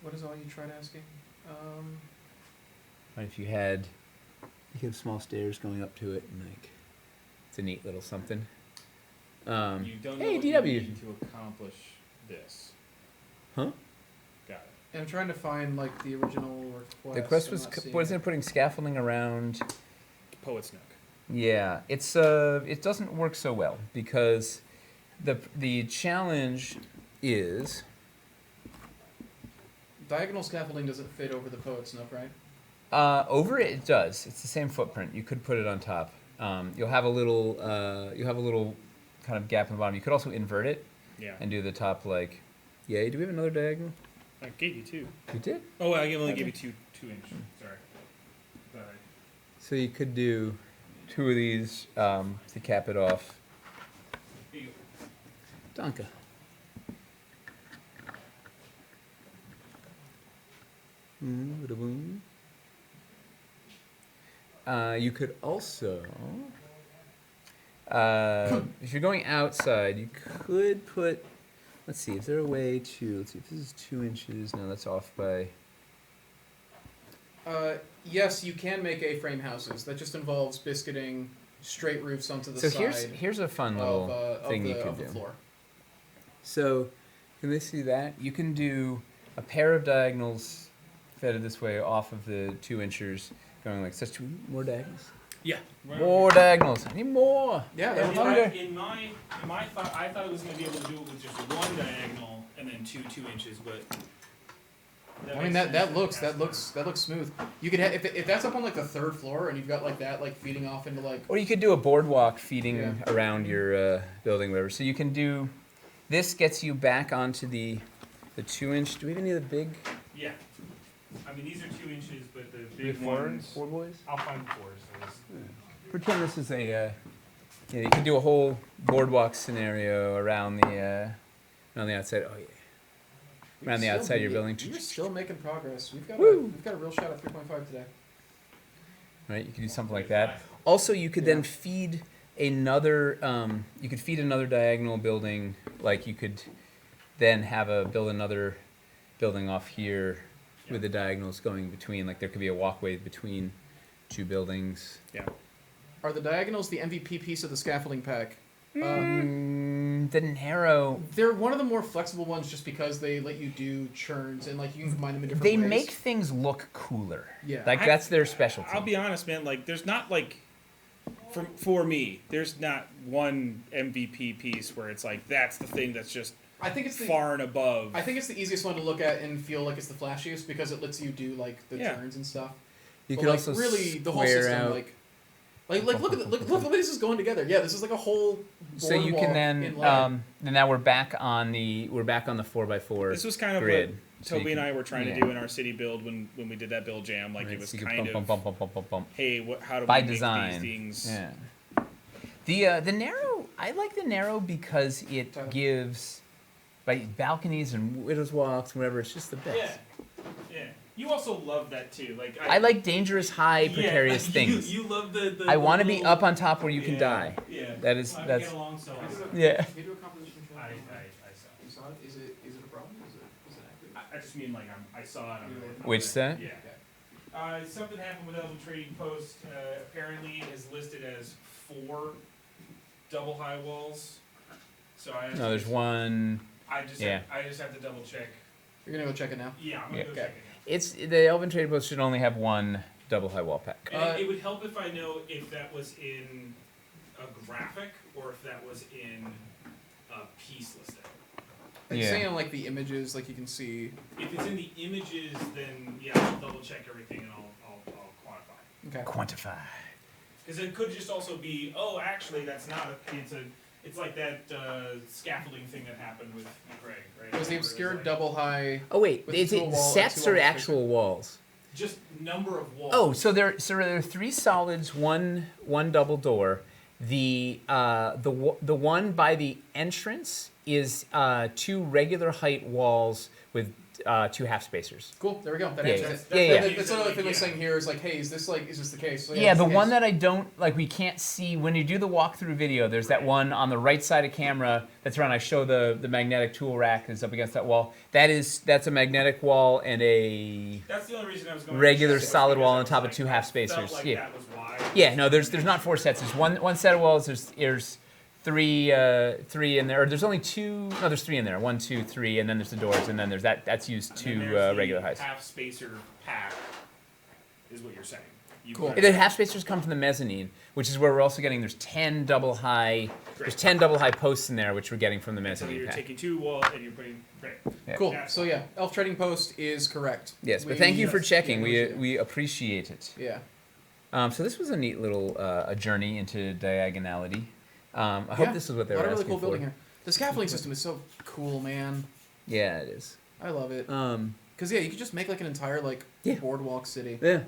Speaker 2: What is all you tried asking?
Speaker 1: Right, if you had small stairs going up to it, and like it's a neat little something.
Speaker 4: You don't know
Speaker 1: Hey,
Speaker 4: what you
Speaker 1: DW.
Speaker 4: need to accomplish this.
Speaker 1: Huh?
Speaker 4: Got it.
Speaker 2: I'm trying to find like the original request.
Speaker 1: The quest
Speaker 2: I'm
Speaker 1: was
Speaker 2: not seeing
Speaker 1: wasn't it putting scaffolding around?
Speaker 4: Poet's Nook.
Speaker 1: Yeah, it's it doesn't work so well because the challenge is
Speaker 2: Diagonal scaffolding doesn't fit over the Poet's Nook, right?
Speaker 1: over it does. It's the same footprint. You could put it on top. You'll have a little kind of gap in the bottom. You could also invert it
Speaker 4: Yeah.
Speaker 1: and do the top like. Yeah, do we have another diagonal?
Speaker 4: I gave you 2.
Speaker 1: We did.
Speaker 4: Oh, I only gave you 2-inch. Sorry. But
Speaker 1: So you could do 2 of these to cap it off.
Speaker 4: here you go.
Speaker 1: Danke. You could also, if you're going outside, you could put. Let's see. Is there a way to? Let's see. If this is 2 inches, no, that's off by.
Speaker 2: Yes, you can make A-frame houses. That just involves biscuiting straight roofs onto the
Speaker 1: So
Speaker 2: side
Speaker 1: here's a fun little thing you could
Speaker 2: of the
Speaker 1: do.
Speaker 2: floor.
Speaker 1: So, can they see that? You can do a pair of diagonals fed this way off of the 2 inchers, going like such. More diagonals.
Speaker 4: Yeah.
Speaker 1: More diagonals. I need more.
Speaker 2: Yeah,
Speaker 4: In
Speaker 2: that
Speaker 1: Hunger.
Speaker 4: my thought, I thought it was going to be able to do it with just 1 diagonal and then 2 inches, but.
Speaker 2: I mean that looks smooth. You could if that's up on like the 3rd floor and you've got like that like feeding off into like.
Speaker 1: Or you could do a boardwalk feeding
Speaker 2: Yeah.
Speaker 1: around your building, whatever. So you can do. This gets you back onto the 2-inch. Do we even need a big?
Speaker 4: Yeah. I mean, these are 2 inches, but the
Speaker 1: Three,
Speaker 4: big
Speaker 1: four,
Speaker 4: ones.
Speaker 1: 4 boys.
Speaker 4: I'll find 4. So it's,
Speaker 1: Pretend this is a. Yeah, you can do a whole boardwalk scenario around the outside. Oh yeah. Around the outside of your building.
Speaker 2: You're still making progress. We've got
Speaker 1: Woo!
Speaker 2: a real shot at 3.5 today.
Speaker 1: Right, you could do something like that. Also, you could then feed another. You could feed another diagonal building. Like you could then build another building off here with the diagonals going between. Like there could be a walkway between 2 buildings.
Speaker 4: yeah.
Speaker 2: Are the diagonals the MVP piece of the scaffolding pack?
Speaker 1: The narrow.
Speaker 2: They're one of the more flexible ones just because they let you do churns and like you can combine them in different
Speaker 1: They
Speaker 2: ways.
Speaker 1: make things look cooler.
Speaker 2: Yeah.
Speaker 1: Like that's their specialty.
Speaker 4: I'll be honest, man. Like, there's not like, for me, there's not one MVP piece where it's like that's the thing that's just
Speaker 2: I think it's the
Speaker 4: far and above.
Speaker 2: I think it's the easiest one to look at and feel like it's the flashiest because it lets you do like the
Speaker 4: Yeah.
Speaker 2: turns and stuff.
Speaker 1: You
Speaker 2: But,
Speaker 1: could
Speaker 2: like,
Speaker 1: also
Speaker 2: really the whole
Speaker 1: square
Speaker 2: system
Speaker 1: out.
Speaker 2: like look at the way this is going together. Yeah, this is like a whole
Speaker 1: So you
Speaker 2: boardwalk
Speaker 1: can then
Speaker 2: inlay.
Speaker 1: then now we're back on the 4x4
Speaker 4: This was kind of
Speaker 1: grid.
Speaker 4: what
Speaker 1: So you
Speaker 4: Toby and
Speaker 1: can-
Speaker 4: I were trying
Speaker 1: yeah.
Speaker 4: to do in our city build when we did that build jam. Like
Speaker 1: Right,
Speaker 4: it was
Speaker 1: so you can
Speaker 4: kind of,
Speaker 1: bump.
Speaker 4: hey, how do
Speaker 1: By
Speaker 4: we
Speaker 1: design.
Speaker 4: make these things?
Speaker 1: Yeah. The narrow. I like the narrow because it
Speaker 2: Tyler.
Speaker 1: gives like balconies and widows walks, whatever. It's just the best.
Speaker 4: Yeah, yeah. You also love that too. Like
Speaker 1: I like dangerous, high, precarious
Speaker 4: like,
Speaker 1: things.
Speaker 4: You love the
Speaker 1: I want to be
Speaker 4: little-
Speaker 1: up on top where you can
Speaker 4: yeah,
Speaker 1: die.
Speaker 4: Yeah.
Speaker 1: That is
Speaker 4: I
Speaker 1: that's
Speaker 4: get along so well.
Speaker 1: yeah.
Speaker 2: Can you do a composition check?
Speaker 4: I saw.
Speaker 2: You saw it? Is it a problem? Is it accurate?
Speaker 4: I just mean like I saw it. I'm
Speaker 1: Which set?
Speaker 4: Yeah. Something happened with Elven Trading Post. Apparently, is listed as 4 double high walls. So I.
Speaker 1: No, there's one.
Speaker 4: I just
Speaker 1: yeah.
Speaker 4: I just have to double check.
Speaker 2: You're gonna go check it now.
Speaker 4: Yeah, I'm gonna
Speaker 1: Yeah.
Speaker 4: go
Speaker 2: Okay.
Speaker 4: check it.
Speaker 1: It's the Elven Trade Post should only have one double high wall pack.
Speaker 4: And it would help if I know if that was in a graphic or if that was in a piece listing.
Speaker 2: Like
Speaker 1: Yeah.
Speaker 2: saying like the images, like you can see.
Speaker 4: If it's in the images, then yeah, I'll double check everything and I'll quantify.
Speaker 2: Okay.
Speaker 1: Quantify.
Speaker 4: Because it could just also be, oh, actually, that's not it's like that scaffolding thing that happened with Greg, right?
Speaker 2: It was the
Speaker 4: Where
Speaker 2: obscured
Speaker 4: like
Speaker 2: double high.
Speaker 1: Oh wait,
Speaker 2: With
Speaker 1: is
Speaker 2: two
Speaker 1: it
Speaker 2: wall-
Speaker 1: sets
Speaker 2: two
Speaker 1: or
Speaker 2: walls
Speaker 1: actual walls?
Speaker 4: just number of walls.
Speaker 1: Oh, so there are 3 solids, one double door. The one by the entrance is 2 regular height walls with 2 half spacers.
Speaker 2: Cool. There we go. That
Speaker 1: Yeah,
Speaker 2: answers
Speaker 1: yeah.
Speaker 2: it.
Speaker 1: Yeah,
Speaker 2: That's another thing we're saying here is like, hey, is this the case? So,
Speaker 1: Yeah,
Speaker 2: it's
Speaker 1: the one
Speaker 2: case.
Speaker 1: that I don't like, we can't see when you do the walkthrough video. There's that one on the right side of camera that's around. I show the magnetic tool rack that's up against that wall. That's a magnetic wall and a
Speaker 4: That's the only reason I was going.
Speaker 1: regular
Speaker 4: to check,
Speaker 1: solid
Speaker 4: because
Speaker 1: wall
Speaker 4: I
Speaker 1: on
Speaker 4: was
Speaker 1: top of
Speaker 4: like,
Speaker 1: 2 half
Speaker 4: I
Speaker 1: spacers.
Speaker 4: felt like
Speaker 1: Yeah.
Speaker 4: that was why.
Speaker 1: Yeah, no, there's not 4 sets. There's one set of walls. There's three in there. Or there's only 2. No, there's 3 in there. 1, 2, 3, and then there's the doors, and then there's that. That's used
Speaker 4: And
Speaker 1: 2
Speaker 4: then there's
Speaker 1: regular
Speaker 4: the
Speaker 1: heights.
Speaker 4: half spacer pack is what you're saying. You
Speaker 2: Cool.
Speaker 4: put-
Speaker 1: The half spacers come from the mezzanine, which is where we're also getting. There's 10 double high. There's 10 double high posts in there, which we're getting from the
Speaker 4: So
Speaker 1: mezzanine
Speaker 4: you're
Speaker 1: pack.
Speaker 4: taking 2 walls and you're putting. Right.
Speaker 1: Yeah.
Speaker 2: Cool.
Speaker 4: That's
Speaker 2: So yeah, elf trading post is correct.
Speaker 1: Yes, but
Speaker 2: We-
Speaker 1: thank you for
Speaker 2: yes,
Speaker 1: checking.
Speaker 2: yeah,
Speaker 1: We appreciate it.
Speaker 2: yeah.
Speaker 1: So this was a neat little a journey into diagonality. I hope
Speaker 2: Yeah.
Speaker 1: this is what they
Speaker 2: A lot
Speaker 1: were
Speaker 2: of really
Speaker 1: asking
Speaker 2: cool
Speaker 1: for.
Speaker 2: building here. The scaffolding system is so cool, man.
Speaker 1: Yeah, it is.
Speaker 2: I love it.
Speaker 1: Um,
Speaker 2: Cause yeah, you could just make like an entire like
Speaker 1: Yeah.
Speaker 2: boardwalk city.
Speaker 1: yeah.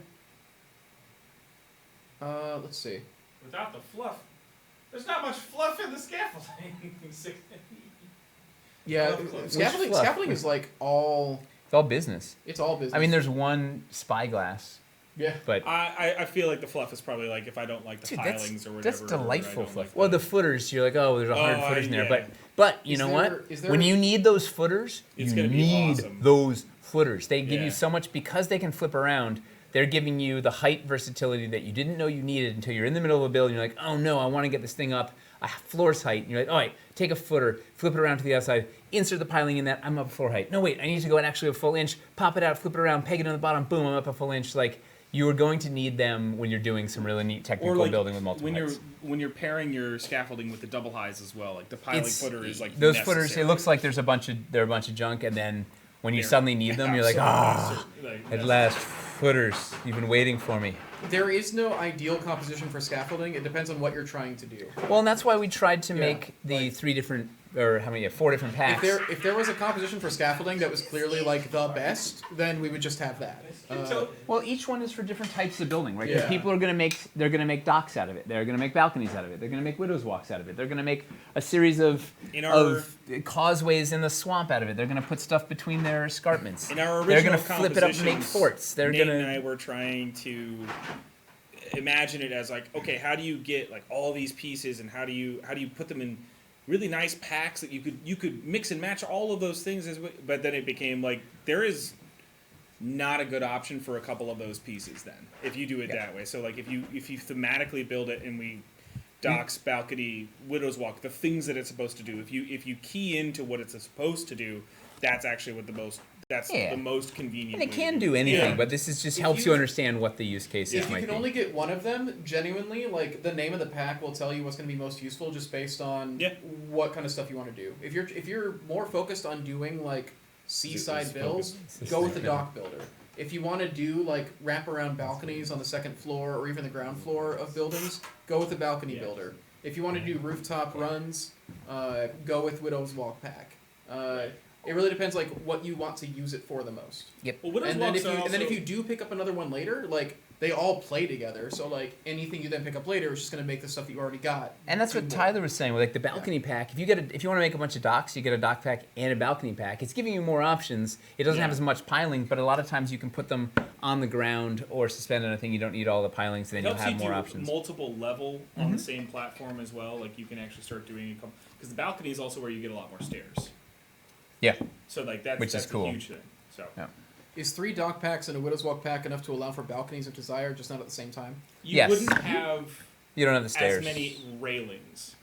Speaker 2: Let's see.
Speaker 4: Without the fluff, there's not much fluff in the scaffolding.
Speaker 2: Yeah,
Speaker 4: Fluff club.
Speaker 2: scaffolding.
Speaker 1: Which fluff?
Speaker 2: Scaffolding is like all.
Speaker 1: It's all business.
Speaker 2: It's all business.
Speaker 1: I mean, there's one spyglass,
Speaker 2: Yeah.
Speaker 1: but
Speaker 4: I feel like the fluff is probably like if I don't like the
Speaker 1: dude,
Speaker 4: pilings or whatever.
Speaker 1: that's
Speaker 4: or I
Speaker 1: delightful
Speaker 4: don't
Speaker 1: fluff.
Speaker 4: like
Speaker 1: well, the footers, you're like, oh, there's 100
Speaker 4: Oh,
Speaker 1: footers in there,
Speaker 4: yeah.
Speaker 1: but you
Speaker 2: Is
Speaker 1: know
Speaker 2: there-
Speaker 1: what?
Speaker 2: is there-
Speaker 1: When you need those footers,
Speaker 4: It's
Speaker 1: you
Speaker 4: gonna be
Speaker 1: need
Speaker 4: awesome.
Speaker 1: those footers. They give
Speaker 4: Yeah.
Speaker 1: you so much because they can flip around. They're giving you the height versatility that you didn't know you needed until you're in the middle of a build. And you're like, oh no, I want to get this thing up a floor's height. And you're like, all right, take a footer, flip it around to the outside, insert the piling in that. I'm up floor height. No, wait, I need to go and actually a full inch, pop it out, flip it around, peg it on the bottom. Boom, I'm up a full inch. Like you are going to need them when you're doing some really neat technical
Speaker 4: Or like
Speaker 1: building with multiple
Speaker 4: when
Speaker 1: heights.
Speaker 4: when you're pairing your scaffolding with the double highs as well, like the piling
Speaker 1: It's-
Speaker 4: footer is like
Speaker 1: those
Speaker 4: necessary.
Speaker 1: footers. It looks like they're a bunch of junk, and then when you
Speaker 4: They're
Speaker 1: suddenly need them, you're like,
Speaker 4: absolutely-
Speaker 1: at
Speaker 4: that's-
Speaker 1: last, footers. You've been waiting for me.
Speaker 2: There is no ideal composition for scaffolding. It depends on what you're trying to do.
Speaker 1: Well, and that's why we tried to
Speaker 2: Yeah,
Speaker 1: make the
Speaker 2: like-
Speaker 1: 3 different, or how many? Yeah, 4 different packs.
Speaker 2: If there was a composition for scaffolding that was clearly like the best, then we would just have that.
Speaker 1: Well, each one is for different types of building, right? 'Cause
Speaker 2: Yeah.
Speaker 1: people are they're gonna make docks out of it. They're gonna make balconies out of it. They're gonna make widows' walks out of it. They're gonna make a series of
Speaker 4: In our-
Speaker 1: causeways in the swamp out of it. They're gonna put stuff between their escarpments.
Speaker 4: In our
Speaker 1: They're
Speaker 4: original
Speaker 1: gonna flip it up and make
Speaker 4: compositions,
Speaker 1: forts. They're
Speaker 4: Nate
Speaker 1: gonna.
Speaker 4: and I were trying to imagine it as like, okay, how do you get like all these pieces, and how do you put them in really nice packs that you could mix and match all of those things but then it became like there is not a good option for a couple of those pieces then if you do it that way. So like if you thematically build it and we docks, balcony, widow's walk, the things that it's supposed to do, if you key into what it's supposed to do, that's actually what the most convenient
Speaker 1: And it
Speaker 4: way
Speaker 1: can
Speaker 4: to
Speaker 1: do anything,
Speaker 4: Yeah.
Speaker 1: but this is just
Speaker 2: If
Speaker 1: helps
Speaker 2: you-
Speaker 1: you understand what the use cases
Speaker 2: If you
Speaker 1: might
Speaker 2: can
Speaker 1: be.
Speaker 2: only get one of them, genuinely, like the name of the pack will tell you what's going to be most useful just based on
Speaker 4: Yeah.
Speaker 2: what kind of stuff you want to do. If you're more focused on doing like seaside builds, go with the dock builder. If you want to do like wraparound balconies on the second floor or even the ground floor of buildings, go with the balcony
Speaker 4: Yeah.
Speaker 2: builder. If you want to do rooftop runs, go with Widow's Walk pack. It really depends like what you want to use it for the most.
Speaker 4: Well, widow's
Speaker 2: And then
Speaker 4: walks
Speaker 2: if you
Speaker 4: are
Speaker 2: and then if
Speaker 4: also-
Speaker 2: you do pick up another one later, like they all play together. So like anything you then pick up later is just gonna make the stuff that you already got.
Speaker 1: And that's
Speaker 2: do
Speaker 1: what
Speaker 2: more.
Speaker 1: Tyler was saying. Like the balcony pack, if you want to make a bunch of docks, you get a dock pack and a balcony pack. It's giving you more options. It doesn't have
Speaker 4: Yeah.
Speaker 1: as much piling, but a lot of times you can put them on the ground or suspended on a thing. You don't need all the pilings, and
Speaker 4: It
Speaker 1: then you'll
Speaker 4: helps
Speaker 1: have
Speaker 4: you
Speaker 1: more
Speaker 4: do
Speaker 1: options.
Speaker 4: multiple level on the same platform as well. Like you can actually start doing a couple because the balcony is also where you get a lot more stairs.
Speaker 1: Yeah.
Speaker 4: So like that's
Speaker 1: Which is
Speaker 4: that's
Speaker 1: cool.
Speaker 4: a huge thing. So
Speaker 1: Yeah.
Speaker 2: Is 3 dock packs and a Widow's Walk pack enough to allow for balconies if desired, just not at the same time?
Speaker 4: you
Speaker 1: Yes.
Speaker 4: wouldn't have
Speaker 1: You don't have the stairs.
Speaker 4: as many railings,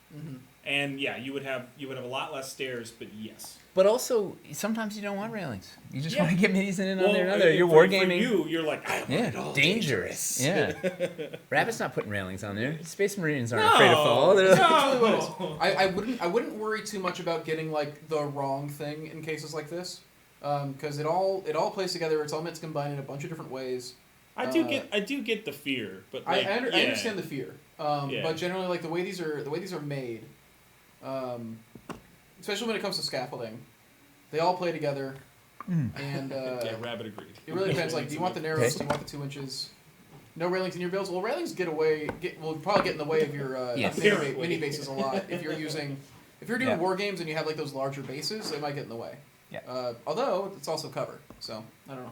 Speaker 4: and yeah, you would have a lot less stairs. But yes,
Speaker 1: But also, sometimes you don't want railings. You just
Speaker 4: Yeah.
Speaker 1: want to get minis in and on there and on
Speaker 4: Well,
Speaker 1: there. You're
Speaker 4: for
Speaker 1: wargaming.
Speaker 4: you're like, I want it
Speaker 1: Yeah,
Speaker 4: all
Speaker 1: dangerous.
Speaker 4: dangerous.
Speaker 1: Yeah. Rabbit's not putting railings on there. Space Marines aren't
Speaker 4: No,
Speaker 1: afraid to fall. They're like,
Speaker 4: no.
Speaker 2: I wouldn't worry too much about getting like the wrong thing in cases like this, because it all plays together. It's all meant to combine in a bunch of different ways.
Speaker 4: I do get the fear, but like,
Speaker 2: I
Speaker 4: yeah.
Speaker 2: understand the fear,
Speaker 4: Yeah.
Speaker 2: but generally like the way these are made, especially when it comes to scaffolding, they all play together, and
Speaker 4: Yeah, Rabbit agreed.
Speaker 2: it really depends. Like, do you want the narrows? Do you want the 2 inches? No railings in your builds. Well, railings will probably get in the way of your
Speaker 1: Yes.
Speaker 2: mini bases a lot. If you're doing
Speaker 1: Yeah.
Speaker 2: war games and you have like those larger bases, they might get in the way.
Speaker 1: Yeah.
Speaker 2: Although it's also cover, so I don't know.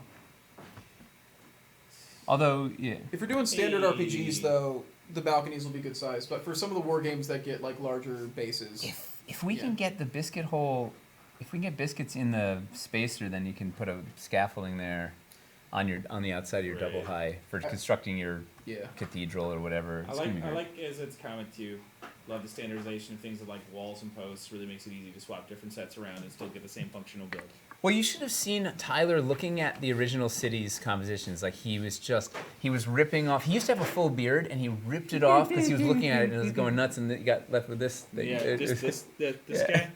Speaker 1: Although, yeah.
Speaker 2: If you're doing standard RPGs, though, the balconies will be good size. But for some of the war games that get like larger bases,
Speaker 1: If we can get the biscuit hole, if we can get biscuits in the spacer, then you can put a scaffolding there on the outside of your double high for constructing your
Speaker 2: yeah.
Speaker 1: cathedral or whatever.
Speaker 8: I
Speaker 1: It's gonna be great.
Speaker 8: like Izzet's comment too. Love the standardization of things like walls and posts. Really makes it easy to swap different sets around and still get the same functional build.
Speaker 1: Well, you should have seen Tyler looking at the original city's compositions. Like he was ripping off. He used to have a full beard, and he ripped it off because he was looking at it and it was going nuts. And then he got left with this thing.
Speaker 8: Yeah, this guy.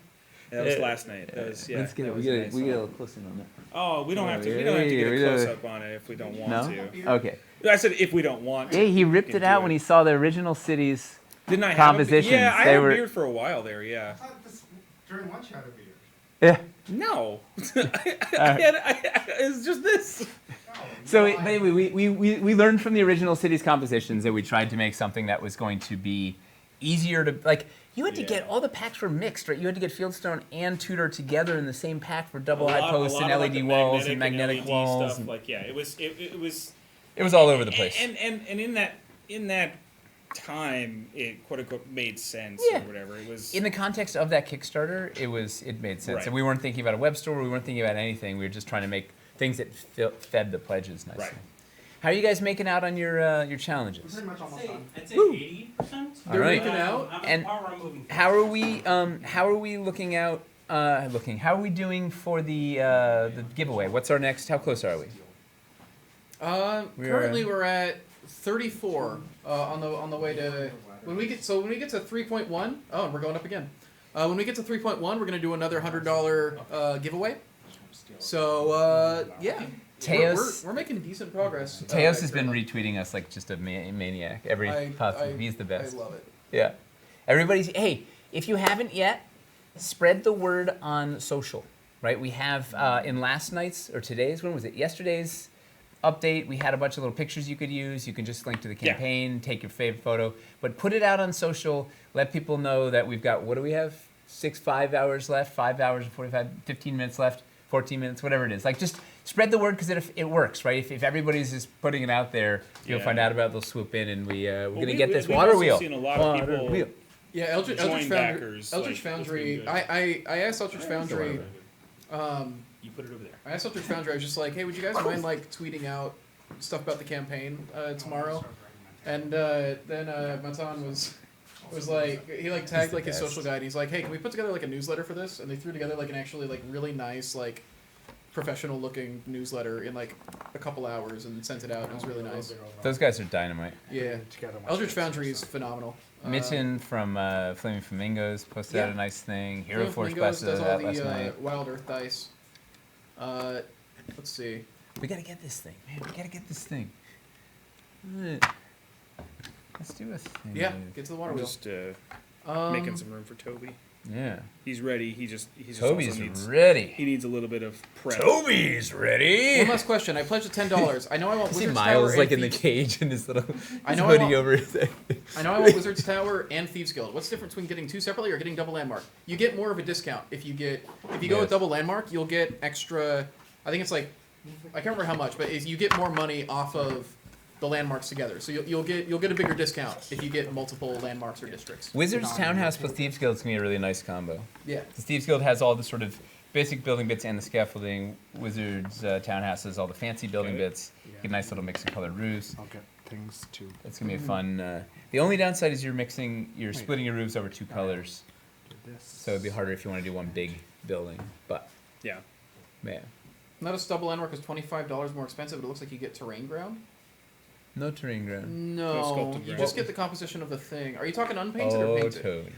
Speaker 8: That was last night. That was, yeah.
Speaker 1: Let's get
Speaker 8: that
Speaker 1: it.
Speaker 8: was
Speaker 1: We
Speaker 8: a
Speaker 1: get
Speaker 8: nice
Speaker 1: a
Speaker 8: one.
Speaker 1: little close in on that.
Speaker 8: Oh, we don't have to. We
Speaker 1: Yeah,
Speaker 8: don't have to get
Speaker 1: we
Speaker 8: a
Speaker 1: don't-
Speaker 8: close up on it if we don't want
Speaker 1: No.
Speaker 8: to.
Speaker 1: Okay.
Speaker 8: I said if we don't want to.
Speaker 1: Yeah, he ripped
Speaker 8: we
Speaker 1: it
Speaker 8: can
Speaker 1: out
Speaker 8: do
Speaker 1: when he saw the original city's.
Speaker 8: Didn't I have
Speaker 1: compositions,
Speaker 8: A, yeah, I
Speaker 1: they
Speaker 8: had
Speaker 1: were-
Speaker 8: a beard for a while there. Yeah.
Speaker 7: I thought this, during lunch you had a beard.
Speaker 1: Yeah.
Speaker 8: No. It's just this.
Speaker 1: So but anyway, we learned from the original city's compositions that we tried to make something that was going to be easier to like. You had to
Speaker 8: Yeah.
Speaker 1: get all the packs were mixed, right? You had to get Fieldstone and Tudor together in the same pack for double
Speaker 8: A
Speaker 1: high
Speaker 8: lot-
Speaker 1: posts
Speaker 8: a
Speaker 1: and
Speaker 8: lot of,
Speaker 1: LED
Speaker 8: like, the
Speaker 1: walls and magnetic
Speaker 8: LED
Speaker 1: walls.
Speaker 8: Stuff.
Speaker 1: And
Speaker 8: Like yeah, it was.
Speaker 1: it was all over the place.
Speaker 8: And in that time, it quote unquote made sense
Speaker 1: Yeah.
Speaker 8: or whatever. It was.
Speaker 1: In the context of that Kickstarter, it made sense.
Speaker 8: Right.
Speaker 1: And we weren't thinking about a web store. We weren't thinking about anything. We were just trying to make things that fed the pledges nicely.
Speaker 8: Right.
Speaker 1: How are you guys making out on your challenges?
Speaker 3: Pretty much almost done.
Speaker 6: I'd say
Speaker 1: Woo.
Speaker 6: 80%.
Speaker 1: All right.
Speaker 2: making out.
Speaker 1: And how are we looking out? How are we doing for the giveaway? What's our next? How close are we?
Speaker 2: Currently we're at 34 on the way to when we get to 3.1. Oh, and we're going up again. When we get to 3.1, we're gonna do another $100 giveaway. So yeah,
Speaker 1: Teos,
Speaker 2: we're making decent progress.
Speaker 1: Teos has been retweeting us like just a maniac every possible. He's the best.
Speaker 2: I love it.
Speaker 1: Yeah. Everybody's, hey, if you haven't yet, spread the word on social, right? We have in last night's or today's, when was it? Yesterday's update, we had a bunch of little pictures you could use. You can just link to the campaign, take your favorite photo, but put it out on social. Let people know that we've got, what do we have? 5 hours left, 5 hours and 15 minutes left, 14 minutes, whatever it is. Like just spread the word because it works, right? If everybody's just putting it out there, you'll find out about it, they'll swoop in and we're going to get this
Speaker 8: we've
Speaker 1: water
Speaker 8: also
Speaker 1: wheel.
Speaker 8: seen a lot of
Speaker 1: Water
Speaker 8: people
Speaker 1: wheel.
Speaker 2: Yeah, Eldritch
Speaker 8: join
Speaker 2: Foundry.
Speaker 8: backers.
Speaker 2: Eldritch
Speaker 8: like, it's
Speaker 2: Foundry.
Speaker 8: been good.
Speaker 2: I asked Eldritch Foundry.
Speaker 8: You put it over there.
Speaker 2: I asked Eldritch Foundry. I was just like, hey, would you guys mind like tweeting out stuff about the campaign tomorrow? And then Matan was like, he like tagged like his social guide. He's like, hey, can we put together like a newsletter for this? And they threw together like an actually like really nice like professional looking newsletter in like a couple hours and sent it out. It was really nice.
Speaker 1: Those guys are dynamite.
Speaker 2: Yeah, Eldritch Foundry is phenomenal.
Speaker 1: Mitten from Flaming Flamingos posted out
Speaker 2: yeah.
Speaker 1: a nice thing. Hero
Speaker 2: Flaming
Speaker 1: Force
Speaker 2: Flamingos
Speaker 1: posted
Speaker 2: does
Speaker 1: that
Speaker 2: all
Speaker 1: last
Speaker 2: the
Speaker 1: night.
Speaker 2: Wild Earth dice. Let's see.
Speaker 1: We gotta get this thing, man. We gotta get this thing. Let's do a thing.
Speaker 2: Yeah, get to the water
Speaker 8: I'm
Speaker 2: wheel.
Speaker 8: just making some room for Toby.
Speaker 1: Yeah.
Speaker 8: He's ready. He just
Speaker 1: Toby's
Speaker 8: also needs,
Speaker 1: ready.
Speaker 8: He needs a little bit of prep.
Speaker 1: Toby's ready.
Speaker 2: One last question. I pledged $10. I know I want
Speaker 1: I see
Speaker 2: Wizard's
Speaker 1: Miles
Speaker 2: Tower
Speaker 1: like in
Speaker 2: and
Speaker 1: the
Speaker 2: Thieves-
Speaker 1: cage in his little
Speaker 2: I know I
Speaker 1: hoodie
Speaker 2: want-
Speaker 1: over his head.
Speaker 2: I know I want Wizard's Tower and Thieves Guild. What's the difference between getting two separately or getting double landmark? You get more of a discount if you go
Speaker 1: Yes.
Speaker 2: with double landmark. You'll get extra. I think it's like I can't remember how much, but you get more money off of the landmarks together. So you'll get a bigger discount if you get multiple landmarks or districts.
Speaker 1: Wizard's Townhouse plus Thieves Guild is gonna be a really nice combo.
Speaker 2: Yeah.
Speaker 1: The Thieves Guild has all the sort of basic building bits and the scaffolding. Wizard's Townhouse has all the fancy building bits. Get a nice little mix of colored roofs.
Speaker 3: I'll get things too.
Speaker 1: It's gonna be a fun. The only downside is you're splitting your roofs over two colors, so it'd be harder if you want to do one big building. But
Speaker 8: Yeah.
Speaker 1: man,
Speaker 2: Notice double landmark is $25 more expensive, but it looks like you get terrain ground.
Speaker 1: no terrain ground.
Speaker 2: No,
Speaker 8: sculpted
Speaker 2: you
Speaker 8: ground.
Speaker 2: just get the composition of the thing. Are you talking unpainted or
Speaker 1: Oh,
Speaker 2: painted?
Speaker 1: Toby.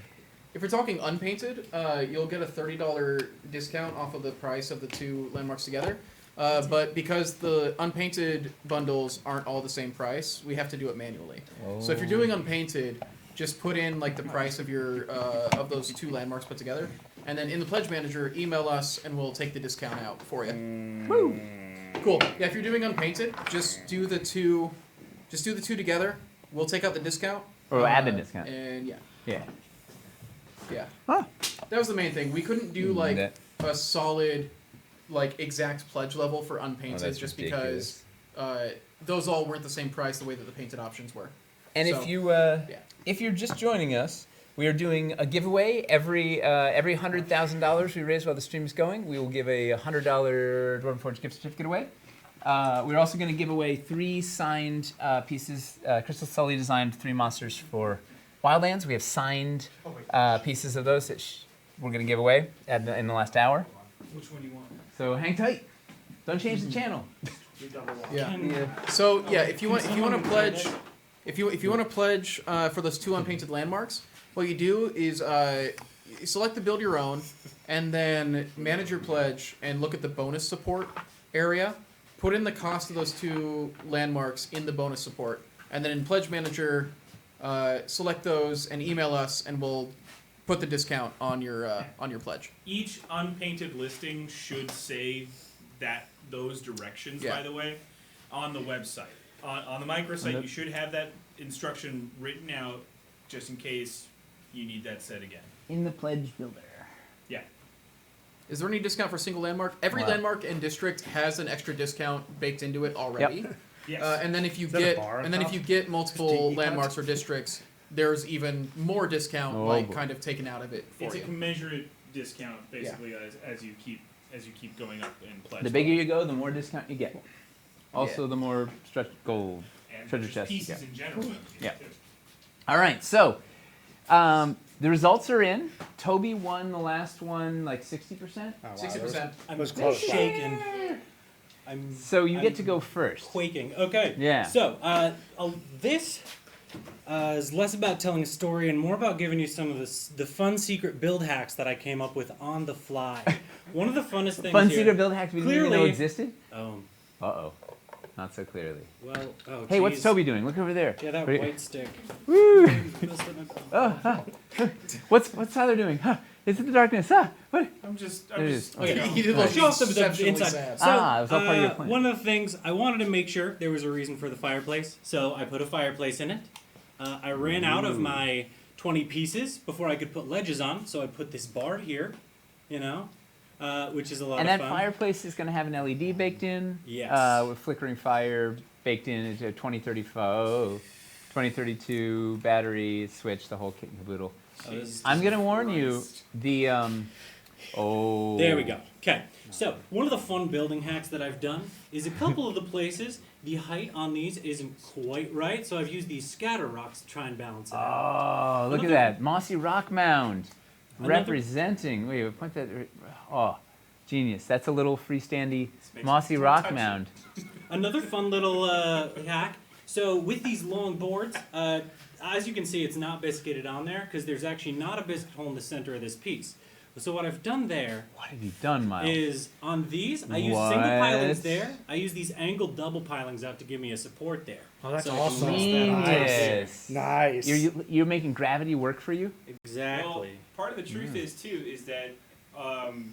Speaker 2: If you're talking unpainted, you'll get a $30 discount off of the price of the two landmarks together. But because the unpainted bundles aren't all the same price, we have to do it manually. So if you're doing unpainted, just put in like the price of your of those two landmarks put together, and then in the pledge manager, email us and we'll take the discount out for you. Woo! Cool. Yeah, if you're doing unpainted, just do the two together. We'll take out the discount.
Speaker 1: Or we'll add the discount.
Speaker 2: And yeah.
Speaker 1: Yeah.
Speaker 2: Yeah.
Speaker 1: Huh.
Speaker 2: That was the main thing. We couldn't do like
Speaker 1: That-
Speaker 2: a solid like exact pledge level for
Speaker 1: Oh,
Speaker 2: unpainted,
Speaker 1: that's
Speaker 2: just
Speaker 1: ridiculous.
Speaker 2: because those all weren't the same price the way that the painted options were.
Speaker 1: And
Speaker 2: So,
Speaker 1: if you're just joining us, we are doing a giveaway every $100,000 we raise while the stream is going. We will give a $100 Dwarven Forge gift certificate away. We're also going to give away 3 signed pieces, Crystal Sully designed 3 monsters for Wildlands. We have signed pieces of those that we're going to give away in the last hour.
Speaker 4: Which one do you want?
Speaker 1: So hang tight. Don't change the channel.
Speaker 2: Yeah. So yeah, if you want to pledge, if you want to pledge for those 2 unpainted landmarks, what you do is you select the build your own, and then manage your pledge and look at the bonus support area. Put in the cost of those 2 landmarks in the bonus support, and then in Pledge Manager, select those and email us, and we'll put the discount on your pledge.
Speaker 4: Each unpainted listing should say those directions,
Speaker 2: Yeah.
Speaker 4: by the way, on the website. On the microsite, you should have that instruction written out just in case you need that said again.
Speaker 1: In the pledge builder.
Speaker 4: Yeah.
Speaker 2: Is there any discount for single landmark? Every
Speaker 1: Wow.
Speaker 2: landmark and district has an extra discount baked into it already.
Speaker 4: Yes.
Speaker 2: And then if you
Speaker 3: Is that a
Speaker 2: get
Speaker 3: bar on
Speaker 2: and then if
Speaker 3: top?
Speaker 2: you get multiple
Speaker 3: DE
Speaker 2: landmarks or districts, there's even more discount
Speaker 1: Oh,
Speaker 2: like
Speaker 1: boy.
Speaker 2: kind of taken out of it for
Speaker 4: It's a
Speaker 2: you.
Speaker 4: commensurate discount, basically, as you keep going up in pledge.
Speaker 1: The bigger you go, the more discount you get. Also,
Speaker 2: Yeah.
Speaker 1: the more stretch gold.
Speaker 4: and
Speaker 1: treasure
Speaker 4: just
Speaker 1: chest you
Speaker 4: pieces
Speaker 1: get.
Speaker 4: in general.
Speaker 1: Yeah. All right, so the results are in. Toby won the last one, like 60%.
Speaker 3: Oh, wow,
Speaker 2: 60%.
Speaker 6: I'm
Speaker 3: was close.
Speaker 6: shaking. I'm
Speaker 1: So you get
Speaker 6: I'm
Speaker 1: to go first.
Speaker 6: quaking. Okay.
Speaker 1: Yeah.
Speaker 6: So this is less about telling a story and more about giving you some of the fun secret build hacks that I came up with on the fly. One of the funnest things
Speaker 1: Fun
Speaker 6: here.
Speaker 1: secret build hack we didn't even know
Speaker 6: Clearly-
Speaker 1: existed.
Speaker 6: Oh,
Speaker 1: Uh-oh. Not so clearly.
Speaker 6: well. Oh,
Speaker 1: Hey, what's
Speaker 6: geez.
Speaker 1: Toby doing? Look over there.
Speaker 6: Yeah, that
Speaker 1: What-
Speaker 6: white stick.
Speaker 1: Woo!
Speaker 6: Messed up my-
Speaker 1: Oh, huh. What's Tyler doing? Huh? It's in the darkness. Huh? What?
Speaker 4: I'm just
Speaker 1: There it is.
Speaker 6: Okay.
Speaker 2: He did look
Speaker 6: Show off some of the
Speaker 2: exceptionally
Speaker 6: inside.
Speaker 2: sad.
Speaker 6: So,
Speaker 1: Ah, it was all part of your plan.
Speaker 6: one of the things I wanted to make sure there was a reason for the fireplace, so I put a fireplace in it. I ran out of my 20 pieces before I could put ledges on, so I put this bar here, which is a lot
Speaker 1: And
Speaker 6: of
Speaker 1: that
Speaker 6: fun.
Speaker 1: fireplace is going to have an LED baked in.
Speaker 6: Yes.
Speaker 1: With flickering fire baked in into a 2032 battery switch, the whole kit and caboodle. I'm going to warn you, the
Speaker 6: There we go. Okay. So, one of the fun building hacks that I've done is a couple of the places, the height on these isn't quite right, so I've used these scatter rocks to try and balance it out.
Speaker 1: Oh, look at that. Mossy rock mound.
Speaker 6: Another-
Speaker 1: Representing. Wait, point that. Oh, genius. That's a little freestandy
Speaker 4: makes-
Speaker 1: mossy
Speaker 4: don't
Speaker 1: rock
Speaker 4: touch it.
Speaker 1: mound.
Speaker 6: Another fun little hack. So with these long boards, as you can see, it's not biscuited on there because there's actually not a biscuit hole in the center of this piece. So what I've done there
Speaker 1: What have you done, Miles?
Speaker 6: is on these, I use single pilings
Speaker 1: What?
Speaker 6: there. I use these angled double pilings out to give me a support there.
Speaker 3: Oh, that's
Speaker 6: So I can
Speaker 3: awesome.
Speaker 6: rest that on top there.
Speaker 1: Genius.
Speaker 3: Nice.
Speaker 1: You're making gravity work for you?
Speaker 6: Exactly.
Speaker 4: Well, part of the truth is that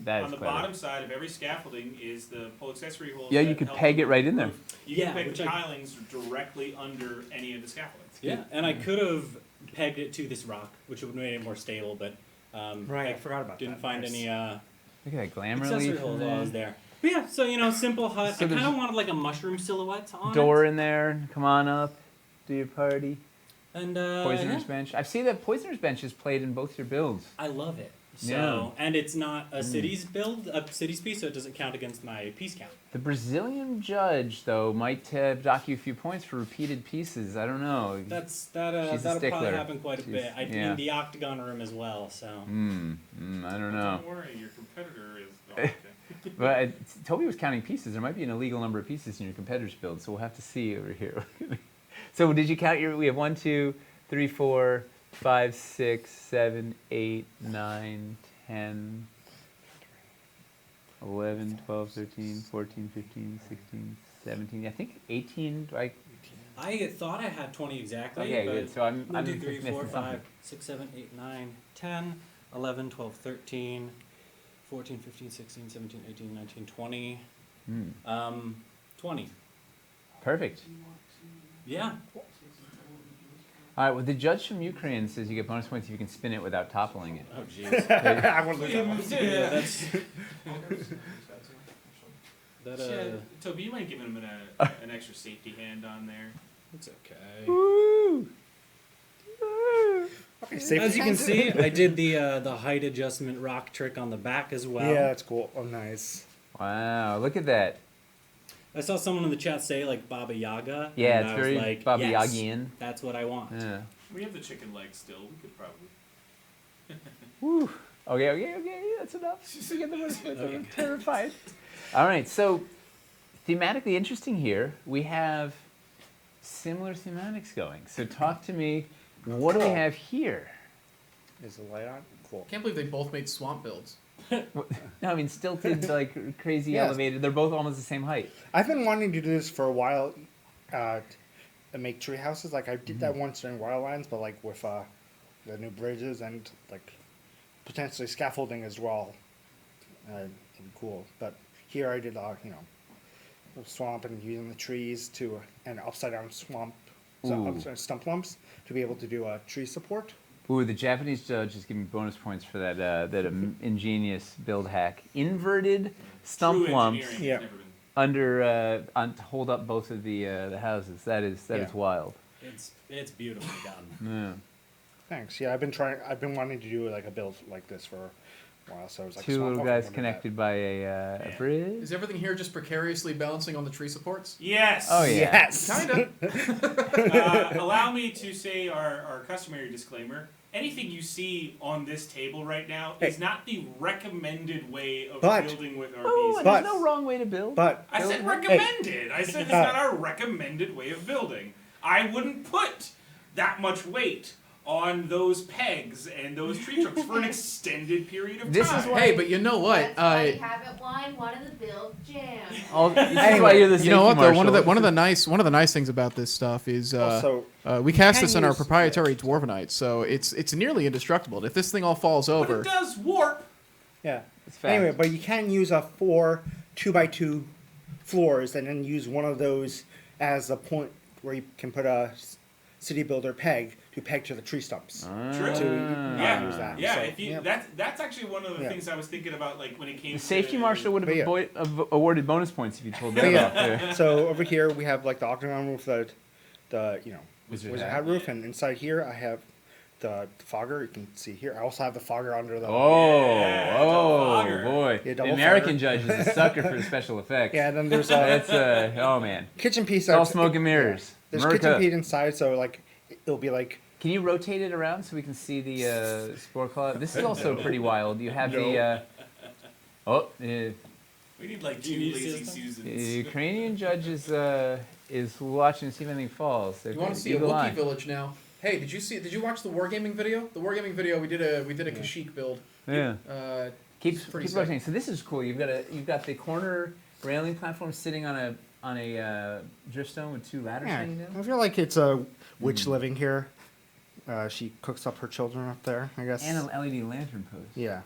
Speaker 1: That is
Speaker 4: on the
Speaker 1: clever.
Speaker 4: bottom side of every scaffolding is the pull accessory holes.
Speaker 1: Yeah,
Speaker 4: that
Speaker 1: you could
Speaker 4: help
Speaker 1: peg it
Speaker 4: with
Speaker 1: right
Speaker 4: the
Speaker 1: in there.
Speaker 4: roof. You
Speaker 6: Yeah,
Speaker 4: can peg
Speaker 6: which
Speaker 4: the
Speaker 6: I-
Speaker 4: pilings directly under any of the scaffoldings.
Speaker 6: Yeah, and I could have pegged it to this rock, which would have made it more stable, but
Speaker 3: Right, I
Speaker 6: I
Speaker 3: forgot about
Speaker 6: didn't
Speaker 3: that.
Speaker 6: find
Speaker 3: Nice.
Speaker 6: any
Speaker 1: Look at that glamour
Speaker 6: accessory
Speaker 1: leaf
Speaker 6: holes
Speaker 1: in
Speaker 6: while I was
Speaker 1: there.
Speaker 6: there. But yeah, so simple hut.
Speaker 1: So
Speaker 6: I kind
Speaker 1: there's
Speaker 6: of wanted like a mushroom silhouette on
Speaker 1: Door
Speaker 6: it.
Speaker 1: in there. Come on up. Do your party.
Speaker 6: And
Speaker 1: Poisoner's
Speaker 6: yeah,
Speaker 1: Bench. I've seen that Poisoner's Bench is played in both your builds.
Speaker 6: I love it. So
Speaker 1: Yeah.
Speaker 6: and it's not a city's build, a city's piece, so it doesn't count against my piece count.
Speaker 1: The Brazilian judge, though, might dock you a few points for repeated pieces. I don't know.
Speaker 6: She's a
Speaker 1: She's a
Speaker 6: that'll probably
Speaker 1: stickler.
Speaker 6: happen quite a
Speaker 1: She's-
Speaker 6: bit. I
Speaker 1: yeah.
Speaker 6: in the octagon room as well. So
Speaker 1: I don't know.
Speaker 4: Don't worry, your competitor is. Oh, okay.
Speaker 1: But Toby was counting pieces. There might be an illegal number of pieces in your competitor's build, so we'll have to see over here. So did you count your? We have 1, 2, 3, 4, 5, 6, 7, 8, 9, 10, 11, 12, 13, 14, 15, 16, 17. I think 18.
Speaker 6: I thought I had 20 exactly.
Speaker 1: Okay,
Speaker 6: but
Speaker 1: good. So I'm
Speaker 6: 1, 2, 3,
Speaker 1: missing
Speaker 6: 4,
Speaker 1: something.
Speaker 6: 5, 6, 7, 8, 9, 10, 11, 12, 13, 14, 15, 16, 17, 18, 19, 20. 20.
Speaker 1: Perfect.
Speaker 6: Yeah.
Speaker 1: All right. Well, the judge from Ukraine says you get bonus points if you can spin it without toppling it.
Speaker 6: Oh jeez.
Speaker 3: I want to lose that one.
Speaker 6: Yeah, that's That
Speaker 8: Yeah, Toby, you might give him an extra safety hand on there.
Speaker 6: it's okay.
Speaker 1: Woo!
Speaker 3: Okay, safety
Speaker 6: As you can
Speaker 3: hands.
Speaker 6: see, I did the height adjustment rock trick on the back as well.
Speaker 3: Yeah, that's cool. Oh, nice.
Speaker 1: Wow, look at that.
Speaker 6: I saw someone in the chat say like Baba Yaga.
Speaker 1: Yeah,
Speaker 6: and
Speaker 1: it's
Speaker 6: I was
Speaker 1: very
Speaker 6: like,
Speaker 1: Baba
Speaker 6: yes,
Speaker 1: Yagian.
Speaker 6: that's what I want.
Speaker 1: Yeah.
Speaker 8: We have the chicken legs still. We could probably.
Speaker 1: Woo. Okay, that's enough. You get the bonus points. I'm terrified. All right, so thematically interesting here. We have similar thematics going. So talk to me. What do we have here?
Speaker 3: Is the light on? Cool.
Speaker 2: Can't believe they both made swamp builds.
Speaker 1: No, I mean stilted, like crazy
Speaker 3: Yes.
Speaker 1: elevated. They're both almost the same height.
Speaker 3: I've been wanting to do this for a while. Make tree houses. Like I did that once during Wildlands, but like with the new bridges and like potentially scaffolding as well. It'd be cool. But here I did, swamp and using the trees to and upside down swamp, stump lumps to be able to do a tree support.
Speaker 1: Ooh, the Japanese judge is giving bonus points for that ingenious build hack. Inverted stump
Speaker 8: True
Speaker 1: lumps
Speaker 8: engineering has
Speaker 3: Yeah.
Speaker 8: never been-
Speaker 1: under to hold up both of the houses. That is
Speaker 3: Yeah.
Speaker 1: wild.
Speaker 6: It's beautifully done.
Speaker 1: Yeah.
Speaker 3: Thanks. Yeah, I've been wanting to do like a build like this for a while. So I was like,
Speaker 1: Two
Speaker 3: swamp,
Speaker 1: little
Speaker 3: okay,
Speaker 1: guys
Speaker 3: I'm gonna do
Speaker 1: connected by a bridge.
Speaker 2: Is everything here just precariously balancing on the tree supports?
Speaker 8: Yes.
Speaker 1: Oh
Speaker 3: that.
Speaker 1: yeah.
Speaker 3: Yes.
Speaker 2: Kinda.
Speaker 8: Allow me to say our customary disclaimer. Anything you see on this table right now is not the recommended way of
Speaker 3: But-
Speaker 8: building with RPs.
Speaker 1: Oh, and
Speaker 3: But-
Speaker 1: there's no wrong way to build.
Speaker 3: But
Speaker 8: I said
Speaker 1: Hey.
Speaker 8: recommended. I said it's not our recommended way of building. I wouldn't put that much weight on those pegs and those tree trunks for an extended period of
Speaker 1: This
Speaker 8: time.
Speaker 1: is why-
Speaker 2: Hey, but you know what?
Speaker 9: That's why we haven't won one of the build jams.
Speaker 1: This is why you're the safety
Speaker 2: You know what though? One of
Speaker 1: marshal.
Speaker 2: the nice things about this stuff is
Speaker 3: also,
Speaker 2: we cast
Speaker 3: can
Speaker 2: this in our
Speaker 3: use-
Speaker 2: proprietary Dwarvenite, so it's nearly indestructible. If this thing all falls
Speaker 8: But
Speaker 2: over,
Speaker 8: it does warp.
Speaker 3: yeah.
Speaker 1: It's fact.
Speaker 3: Anyway, but you can use a 4 2x2 floors and then use one of those as a point where you can put a city builder peg to peg to the tree stumps.
Speaker 8: True.
Speaker 3: To
Speaker 8: Yeah,
Speaker 3: use that.
Speaker 8: yeah.
Speaker 3: So,
Speaker 8: If you
Speaker 3: yeah.
Speaker 8: that's actually one of the
Speaker 3: Yeah.
Speaker 8: things I was thinking about, like when it came.
Speaker 1: The
Speaker 8: to
Speaker 1: safety marshal would have
Speaker 3: But yeah.
Speaker 1: awarded bonus points if you told
Speaker 3: But
Speaker 1: that
Speaker 3: yeah.
Speaker 1: off there.
Speaker 3: So over here we have like the octagon roof, the
Speaker 1: Wizard
Speaker 3: wizard
Speaker 1: hat.
Speaker 3: hat roof, and inside here I have the fogger. You can see here. I also have the fogger under the.
Speaker 1: Oh,
Speaker 8: double
Speaker 1: oh
Speaker 8: fogger.
Speaker 1: boy!
Speaker 3: Yeah,
Speaker 1: the
Speaker 3: double
Speaker 1: American
Speaker 3: fogger.
Speaker 1: judge is a sucker for the special effects.
Speaker 3: Yeah, and then there's a
Speaker 1: That's oh man,
Speaker 3: kitchen piece.
Speaker 1: it's all
Speaker 3: that's-
Speaker 1: smoke and mirrors.
Speaker 3: There's
Speaker 1: America.
Speaker 3: kitchen piece inside, so like it'll be like
Speaker 1: Can you rotate it around so we can see the spore claw? This is also pretty wild. You have the
Speaker 8: We need like two
Speaker 6: you
Speaker 8: lazy
Speaker 6: see this
Speaker 8: Susans.
Speaker 1: the Ukrainian judge is watching to see if anything falls. They're
Speaker 2: you want to see a
Speaker 1: eagle eye.
Speaker 2: Wookiee village now? Hey, did you watch the wargaming video? The wargaming video we did a Kashyyyk build.
Speaker 1: Yeah. Keep
Speaker 2: pretty sick.
Speaker 1: rotating. So this is cool. You've got the corner railing platform sitting on a driftstone with two ladders
Speaker 3: yeah.
Speaker 1: hanging down.
Speaker 3: I feel like it's a witch living here. She cooks up her children up there, I guess.
Speaker 1: And an LED lantern post.
Speaker 3: Yeah.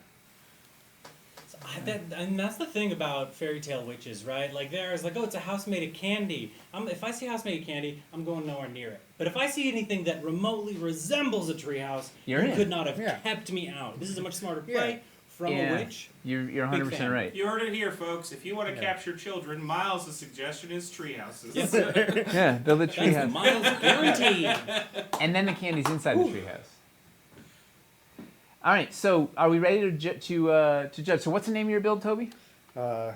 Speaker 6: And that's the thing about fairy tale witches, right? Like there's like, oh, it's a house made of candy. If I see a house made of candy, I'm going nowhere near it. But if I see anything that remotely resembles a treehouse,
Speaker 1: You're
Speaker 6: you
Speaker 1: in.
Speaker 6: could not have
Speaker 3: Yeah.
Speaker 6: kept me out. This is a much smarter
Speaker 3: Yeah.
Speaker 6: play from
Speaker 1: Yeah.
Speaker 6: a witch.
Speaker 1: You're 100%
Speaker 6: fan.
Speaker 1: right.
Speaker 8: You heard it here, folks. If you want to capture children, Miles' suggestion is treehouses.
Speaker 6: Yes.
Speaker 1: Yeah, build a
Speaker 6: That's the
Speaker 1: treehouse.
Speaker 6: miles guaranteed.
Speaker 1: And then the candy's inside the treehouse. All right, so are we ready to judge? So what's the name of your build, Toby?
Speaker 3: The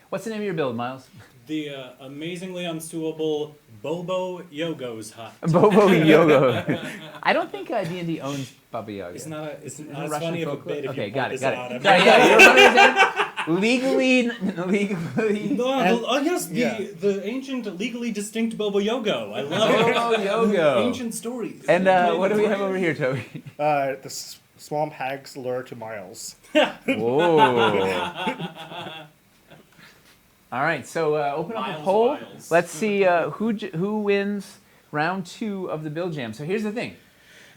Speaker 1: What's the name of your build, Miles?
Speaker 6: The amazingly unsuable Bobo Yogo's hut.
Speaker 1: Bobo Yogo. I don't think D&D owns Baba Yaga.
Speaker 6: It's not
Speaker 1: Is it
Speaker 6: as
Speaker 1: Russian
Speaker 6: funny of a
Speaker 1: folklore?
Speaker 6: bit if
Speaker 1: Okay,
Speaker 6: you
Speaker 1: got
Speaker 6: point
Speaker 1: it,
Speaker 6: this
Speaker 1: got
Speaker 6: out.
Speaker 1: it. Yeah, you're 100% legally.
Speaker 6: Oh yes,
Speaker 3: Yeah.
Speaker 6: the ancient, legally distinct Bobo Yogo. I love it.
Speaker 1: Bobo Yogo.
Speaker 6: Ancient stories.
Speaker 1: And what do we have over here, Toby?
Speaker 3: the swamp hag's lure to Miles.
Speaker 1: Whoa. All right, so open up a
Speaker 8: Miles
Speaker 1: poll.
Speaker 8: Wiles.
Speaker 1: Let's see who wins round 2 of the build jam. So here's the thing: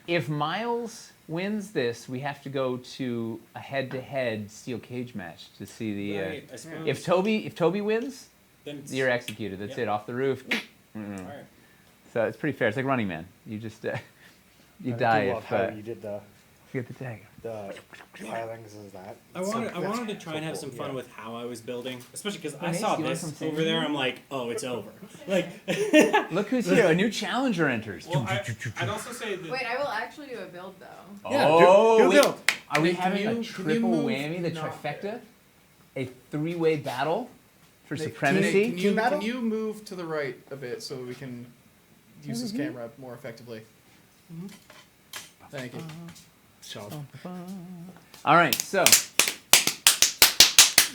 Speaker 1: if Miles wins this, we have to go to a head-to-head steel cage match to see the.
Speaker 6: Right, I suppose.
Speaker 1: If Toby wins,
Speaker 6: Then it's-
Speaker 1: you're executed. That's it, off the roof. Mm-mm.
Speaker 6: All right.
Speaker 1: So it's pretty fair. It's like Running Man. You just you
Speaker 3: I
Speaker 1: die
Speaker 3: do love
Speaker 1: if
Speaker 3: how
Speaker 1: you
Speaker 3: you did the
Speaker 1: get the dagger.
Speaker 3: the pilings is that.
Speaker 6: I wanted to try and have some fun with how I was building, especially because I
Speaker 1: Nice.
Speaker 6: saw
Speaker 1: You want
Speaker 6: this
Speaker 1: some
Speaker 6: over
Speaker 1: sand?
Speaker 6: there. I'm like, oh, it's over. Like,
Speaker 1: Look who's here! A new challenger enters.
Speaker 8: Well, I'd also say that.
Speaker 9: Wait, I will actually do a build though.
Speaker 2: Yeah,
Speaker 1: Oh,
Speaker 2: do
Speaker 1: wait.
Speaker 2: build.
Speaker 1: Are we
Speaker 2: Hey, can
Speaker 1: having
Speaker 2: you-
Speaker 1: a
Speaker 2: can you
Speaker 1: triple
Speaker 2: move-
Speaker 1: whammy, the
Speaker 7: No.
Speaker 1: trifecta? A three-way battle for
Speaker 2: Nate,
Speaker 1: supremacy?
Speaker 2: Can you move to the right a bit so we can use this camera more effectively? Thank you.
Speaker 3: So
Speaker 1: All right, so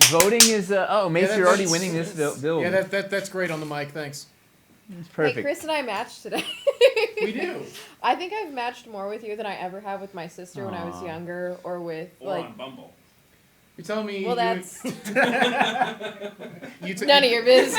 Speaker 1: voting is. Mace,
Speaker 2: Yeah,
Speaker 1: you're already
Speaker 2: that's-
Speaker 1: winning this build.
Speaker 2: Yeah, that's great on the mic. Thanks.
Speaker 1: It's
Speaker 10: Hey,
Speaker 1: perfect.
Speaker 10: Chris and I matched today.
Speaker 2: We do.
Speaker 10: I think I've matched more with you than I ever have with my sister when I was
Speaker 1: Aw.
Speaker 10: younger, or with
Speaker 8: Or
Speaker 10: like.
Speaker 8: on Bumble.
Speaker 2: You're telling me.
Speaker 10: Well, that's
Speaker 2: you
Speaker 10: none of your business.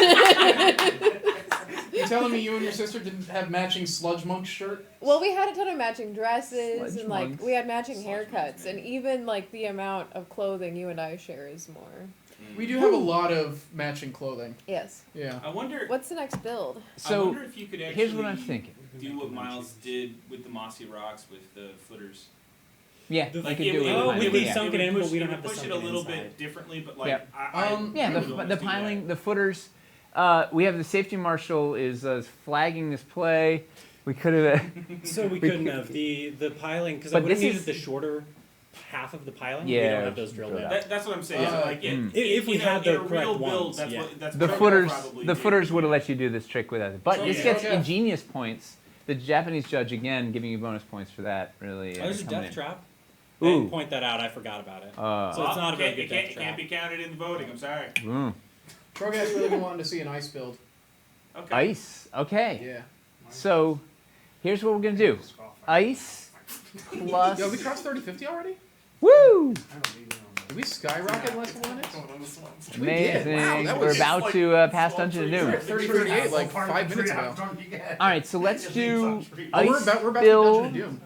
Speaker 2: You're telling me you and your sister didn't have matching Sludge Monk shirt?
Speaker 10: Well, we had a ton of matching dresses,
Speaker 1: Sludge
Speaker 10: and like
Speaker 1: monks.
Speaker 10: we had matching haircuts, and even like the amount of clothing you and I share is more.
Speaker 2: We do have a lot of matching clothing.
Speaker 10: Yes.
Speaker 2: Yeah.
Speaker 8: I wonder.
Speaker 10: What's the next build?
Speaker 8: I
Speaker 1: So
Speaker 8: wonder if you could actually
Speaker 1: here's what I'm thinking.
Speaker 8: do what Miles did with the mossy rocks with the footers.
Speaker 1: Yeah,
Speaker 6: The-
Speaker 1: we
Speaker 8: Like
Speaker 1: could
Speaker 8: it,
Speaker 1: do
Speaker 8: it,
Speaker 1: it.
Speaker 6: Oh,
Speaker 8: would-
Speaker 1: with
Speaker 6: we
Speaker 8: it
Speaker 1: piling,
Speaker 8: would-
Speaker 1: yeah.
Speaker 6: sunk it in,
Speaker 8: would
Speaker 6: but we don't
Speaker 8: it
Speaker 6: have
Speaker 8: would
Speaker 6: the
Speaker 8: push it a
Speaker 6: sunken
Speaker 8: little
Speaker 6: inside.
Speaker 8: bit differently, but like
Speaker 1: Yeah.
Speaker 2: Um,
Speaker 1: Yeah,
Speaker 8: I
Speaker 1: the,
Speaker 8: would
Speaker 1: the
Speaker 8: almost do
Speaker 1: piling,
Speaker 8: that.
Speaker 1: the footers. We have the safety marshal is flagging this play. We could have.
Speaker 6: so we couldn't have the piling because I
Speaker 1: But
Speaker 6: would have
Speaker 1: this
Speaker 6: needed
Speaker 1: is-
Speaker 6: the shorter half of the piling.
Speaker 1: Yeah,
Speaker 6: we don't have those drilled
Speaker 1: drill
Speaker 6: out.
Speaker 1: out.
Speaker 8: That's what I'm saying.
Speaker 2: Yeah.
Speaker 8: Like
Speaker 1: Mm.
Speaker 6: If we
Speaker 8: in a-
Speaker 6: had the
Speaker 8: in a
Speaker 6: correct
Speaker 8: real build,
Speaker 6: ones,
Speaker 8: that's
Speaker 6: yeah.
Speaker 8: what that's
Speaker 1: The
Speaker 8: what I would
Speaker 1: footers,
Speaker 8: probably
Speaker 1: the
Speaker 8: do.
Speaker 1: footers would have let you do this trick without it. But
Speaker 2: Oh,
Speaker 1: this
Speaker 2: yeah.
Speaker 1: gets
Speaker 2: Okay.
Speaker 1: ingenious points. The Japanese judge again giving you bonus points for that. Really.
Speaker 6: Oh, there's a
Speaker 1: coming
Speaker 6: death
Speaker 1: in.
Speaker 6: trap. I
Speaker 1: Ooh.
Speaker 6: didn't point that out. I forgot about it.
Speaker 1: Uh,
Speaker 6: So it's not a very
Speaker 8: It
Speaker 6: good
Speaker 8: can't,
Speaker 6: death
Speaker 8: it can't
Speaker 6: trap.
Speaker 8: be counted in the voting. I'm sorry.
Speaker 1: mm.
Speaker 2: Trogas really been wanting to see an ice build.
Speaker 8: Okay.
Speaker 1: Ice. Okay.
Speaker 2: Yeah.
Speaker 1: So, here's what we're gonna do. Ice plus.
Speaker 2: Yo, we crossed 30-50 already?
Speaker 1: Woo!
Speaker 2: Did we skyrocket in less than 1 minute? We
Speaker 1: Amazing.
Speaker 2: did. Wow, that
Speaker 1: We're
Speaker 2: was
Speaker 1: about
Speaker 8: like
Speaker 1: to pass Dungeon of
Speaker 2: We're
Speaker 1: Doom.
Speaker 2: at 30-38 like 5 minutes ago.
Speaker 1: All right, so let's do
Speaker 2: Oh,
Speaker 1: ice
Speaker 2: we're about to beat Dungeon
Speaker 1: build
Speaker 2: of Doom.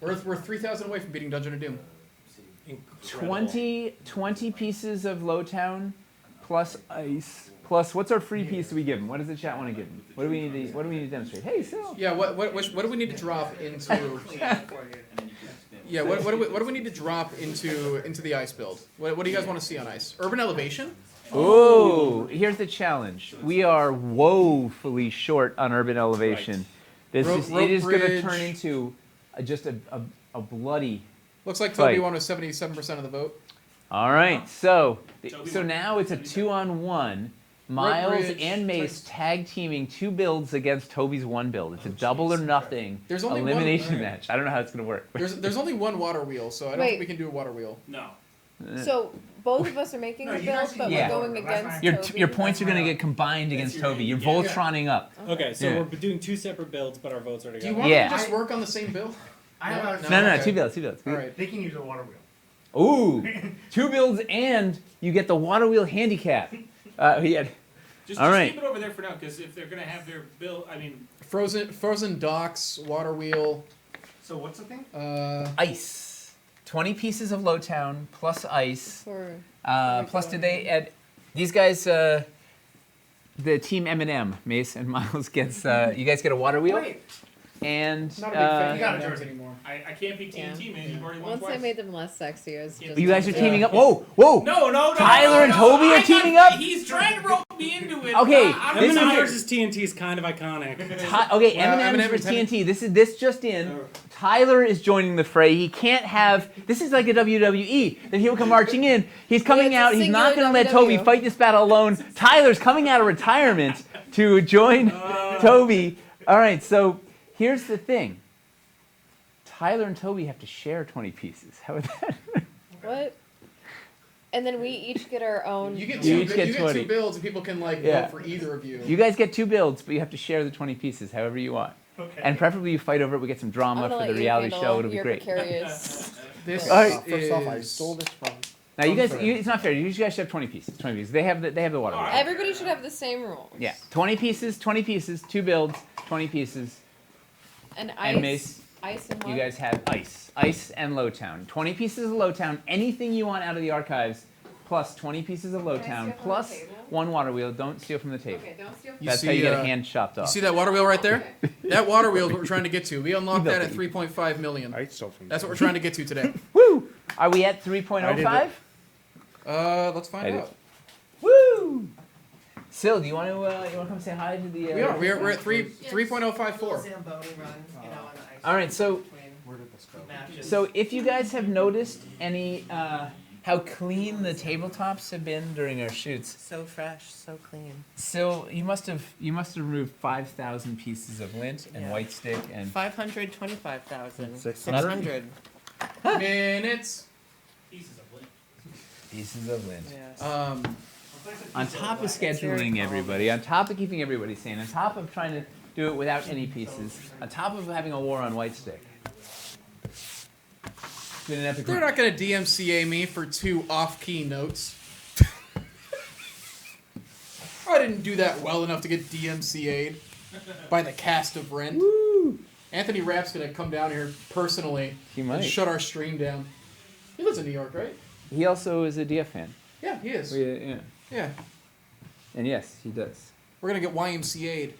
Speaker 2: We're 3,000 away from beating Dungeon of Doom.
Speaker 6: Incredible.
Speaker 1: 20 pieces of Lowtown plus ice plus what's our free piece do we give him? What does the chat want to give him? What do we need to demonstrate? Hey, Sil.
Speaker 2: Yeah, what do we need to drop into? Yeah, what do we need to drop into the ice build? What do you guys want to see on ice? Urban elevation?
Speaker 1: Ooh, here's the challenge. We are woefully short on urban elevation. This
Speaker 2: Rope-
Speaker 1: is
Speaker 2: rope
Speaker 1: it is going to
Speaker 2: bridge.
Speaker 1: turn into just a bloody.
Speaker 2: Looks like Toby
Speaker 1: Fight.
Speaker 2: won with 77% of the vote.
Speaker 1: All right, so
Speaker 8: Toby
Speaker 1: so
Speaker 8: won.
Speaker 1: now it's a 2-on-1. Miles
Speaker 2: bridge.
Speaker 1: and Mace tag teaming 2 builds against Toby's 1 build. It's a double or nothing
Speaker 2: There's only one-
Speaker 1: elimination
Speaker 2: alright.
Speaker 1: match. I don't know how it's going to work.
Speaker 2: There's only one water wheel, so I don't
Speaker 10: Wait.
Speaker 2: think we can do a water wheel.
Speaker 8: No.
Speaker 10: So both of us are making
Speaker 7: No,
Speaker 10: a
Speaker 7: you guys
Speaker 10: build,
Speaker 7: can
Speaker 10: but
Speaker 1: do
Speaker 10: we're
Speaker 1: it.
Speaker 10: going
Speaker 7: That's
Speaker 10: against
Speaker 7: fine.
Speaker 10: Toby.
Speaker 1: Your points are going to
Speaker 7: That's
Speaker 1: get combined against
Speaker 8: your-
Speaker 1: Toby. You're
Speaker 8: yeah.
Speaker 1: Voltroning up.
Speaker 6: Okay, so
Speaker 1: Yeah.
Speaker 6: we're doing 2 separate builds, but our votes are
Speaker 2: Do you
Speaker 6: together.
Speaker 2: want
Speaker 1: Yeah.
Speaker 2: me to just work on the same build?
Speaker 7: I have a,
Speaker 1: No,
Speaker 2: okay.
Speaker 1: 2 builds.
Speaker 2: All right.
Speaker 7: They can use a water wheel.
Speaker 1: Ooh, 2 builds and you get the water wheel handicap. Yeah.
Speaker 8: Just,
Speaker 1: All
Speaker 8: just
Speaker 1: right.
Speaker 8: keep it over there for now, because if they're gonna have their bill, I mean,
Speaker 2: Frozen docks, water wheel.
Speaker 7: So what's the thing?
Speaker 1: Ice. 20 pieces of Lowtown plus ice.
Speaker 10: For
Speaker 1: Plus, did they add these guys? The team M&M, Mace and Miles gets. You guys get a water wheel
Speaker 7: Wait,
Speaker 1: and
Speaker 2: Not a big fan
Speaker 7: You got
Speaker 2: of
Speaker 7: it,
Speaker 2: those
Speaker 7: Georgie.
Speaker 2: anymore.
Speaker 8: I can't be TNT, man. You've already won
Speaker 10: once
Speaker 8: twice.
Speaker 10: I made them less sexy, it was just.
Speaker 1: you guys are
Speaker 2: Yeah.
Speaker 1: teaming up. Whoa, whoa!
Speaker 8: No.
Speaker 1: Tyler and
Speaker 8: no,
Speaker 1: Toby are
Speaker 8: I got-
Speaker 1: teaming up?
Speaker 8: He's trying to rope me into it.
Speaker 1: Okay,
Speaker 8: I'm
Speaker 1: this is-
Speaker 6: M&M
Speaker 8: tired.
Speaker 6: versus TNT is kind of iconic.
Speaker 1: Okay,
Speaker 2: Wow,
Speaker 1: M&M's
Speaker 2: M&M
Speaker 1: versus
Speaker 2: and
Speaker 1: TNT. This just in. Tyler is joining the fray. He can't have. This is like a WWE. That he'll come marching in. He's coming
Speaker 10: It's a
Speaker 1: out. He's not
Speaker 10: singular
Speaker 1: going to let Toby
Speaker 10: WWE.
Speaker 1: fight this battle alone. Tyler's coming out of retirement to join Toby. All right, so here's the thing. Tyler and Toby have to share 20 pieces. How would that?
Speaker 10: What? And then we each get our own.
Speaker 2: You get
Speaker 1: You
Speaker 2: two.
Speaker 1: each get
Speaker 2: You get
Speaker 1: 20.
Speaker 2: 2 builds, and people can like
Speaker 1: Yeah.
Speaker 2: vote for either of you.
Speaker 1: You guys get 2 builds, but you have to share the 20 pieces, however you want.
Speaker 7: Okay.
Speaker 1: And preferably you fight over it. We get some
Speaker 10: I'm
Speaker 1: drama
Speaker 10: gonna
Speaker 1: for
Speaker 10: let
Speaker 1: the
Speaker 10: you
Speaker 1: reality
Speaker 10: handle
Speaker 1: show. It'll be
Speaker 10: your
Speaker 1: great.
Speaker 10: precarious.
Speaker 2: This
Speaker 1: All right.
Speaker 3: First off, I
Speaker 2: is-
Speaker 3: stole this from.
Speaker 1: Now you guys,
Speaker 3: Unfair.
Speaker 1: it's not fair. You guys should have 20 pieces. 20 pieces. They have the water.
Speaker 8: All right.
Speaker 10: Everybody should have the same rules.
Speaker 1: Yeah, 20 pieces, 2 builds, 20 pieces.
Speaker 10: And
Speaker 1: And Mace,
Speaker 10: ice and what?
Speaker 1: you guys have ice and Lowtown. 20 pieces of Lowtown, anything you want out of the archives, plus 20 pieces of
Speaker 9: Can I see
Speaker 1: Lowtown,
Speaker 9: up on the
Speaker 1: plus
Speaker 9: table?
Speaker 1: one water wheel. Don't steal from the table.
Speaker 9: Okay, don't steal.
Speaker 2: You
Speaker 1: That's
Speaker 2: see,
Speaker 1: how you get a
Speaker 2: uh,
Speaker 1: hand chopped
Speaker 2: You
Speaker 1: off.
Speaker 2: see that water wheel right there? That water wheel is what we're trying to get to. We unlocked
Speaker 1: built
Speaker 2: that at
Speaker 1: it.
Speaker 2: 3.5 million.
Speaker 3: I stole from.
Speaker 2: That's what we're trying to get to today.
Speaker 1: Woo! Are we at
Speaker 3: I
Speaker 1: 3.05?
Speaker 2: Let's find
Speaker 1: I did.
Speaker 2: out.
Speaker 1: Woo! Sil, do you want to come say hi to the?
Speaker 2: We are. We're at 3.054.
Speaker 11: Zamboni run, on the ice.
Speaker 1: All right, so-
Speaker 11: between
Speaker 2: Where did this go?
Speaker 11: matches.
Speaker 1: So if you guys have noticed any how clean the tabletops have been during our shoots,
Speaker 11: So fresh, so clean.
Speaker 1: Sil, you must have removed 5,000 pieces of lint and
Speaker 11: Yeah.
Speaker 1: white stick and
Speaker 11: 525,000.
Speaker 3: 600.
Speaker 11: 600.
Speaker 2: Minutes.
Speaker 8: Pieces of lint.
Speaker 1: pieces of lint.
Speaker 11: Yes.
Speaker 1: On top of
Speaker 11: very
Speaker 1: scheduling
Speaker 11: calm.
Speaker 1: everybody, on top of keeping everybody sane, on top of trying to do it without any pieces, on top of having a war on white stick. It's been an epic
Speaker 2: They're
Speaker 1: run.
Speaker 2: not going to DMCA me for 2 off-key notes. I didn't do that well enough to get DMCA'd by the cast of Rent. Anthony Rapp's going to come down here personally
Speaker 1: He
Speaker 2: and
Speaker 1: might.
Speaker 2: shut our stream down. He lives in New York, right?
Speaker 1: He also is a DF fan.
Speaker 2: Yeah, he is.
Speaker 1: Yeah.
Speaker 2: Yeah.
Speaker 1: And yes, he does.
Speaker 2: We're going to get YMCA'd.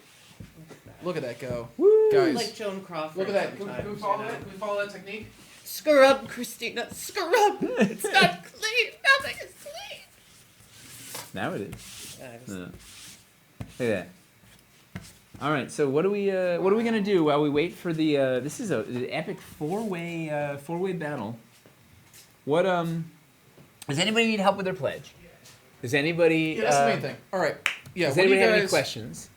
Speaker 2: Look at that go.
Speaker 1: Woo!
Speaker 2: Guys,
Speaker 11: Like Joan Crawford.
Speaker 2: look at that. Can
Speaker 11: sometimes,
Speaker 2: we follow
Speaker 11: you know?
Speaker 2: that? Can we follow that technique?
Speaker 11: Scrub, Christina. Scrub. It's not clean. Nothing is clean.
Speaker 1: Now it is.
Speaker 11: Guys.
Speaker 1: Yeah. Look at that. All right, so what are we gonna do while we wait for the? This is an epic four-way battle. What Does anybody need help with their pledge? Does anybody?
Speaker 2: Yeah, that's the main thing. All right. Yeah.
Speaker 1: Does
Speaker 2: what do you
Speaker 1: anybody have any
Speaker 2: guys?
Speaker 1: questions?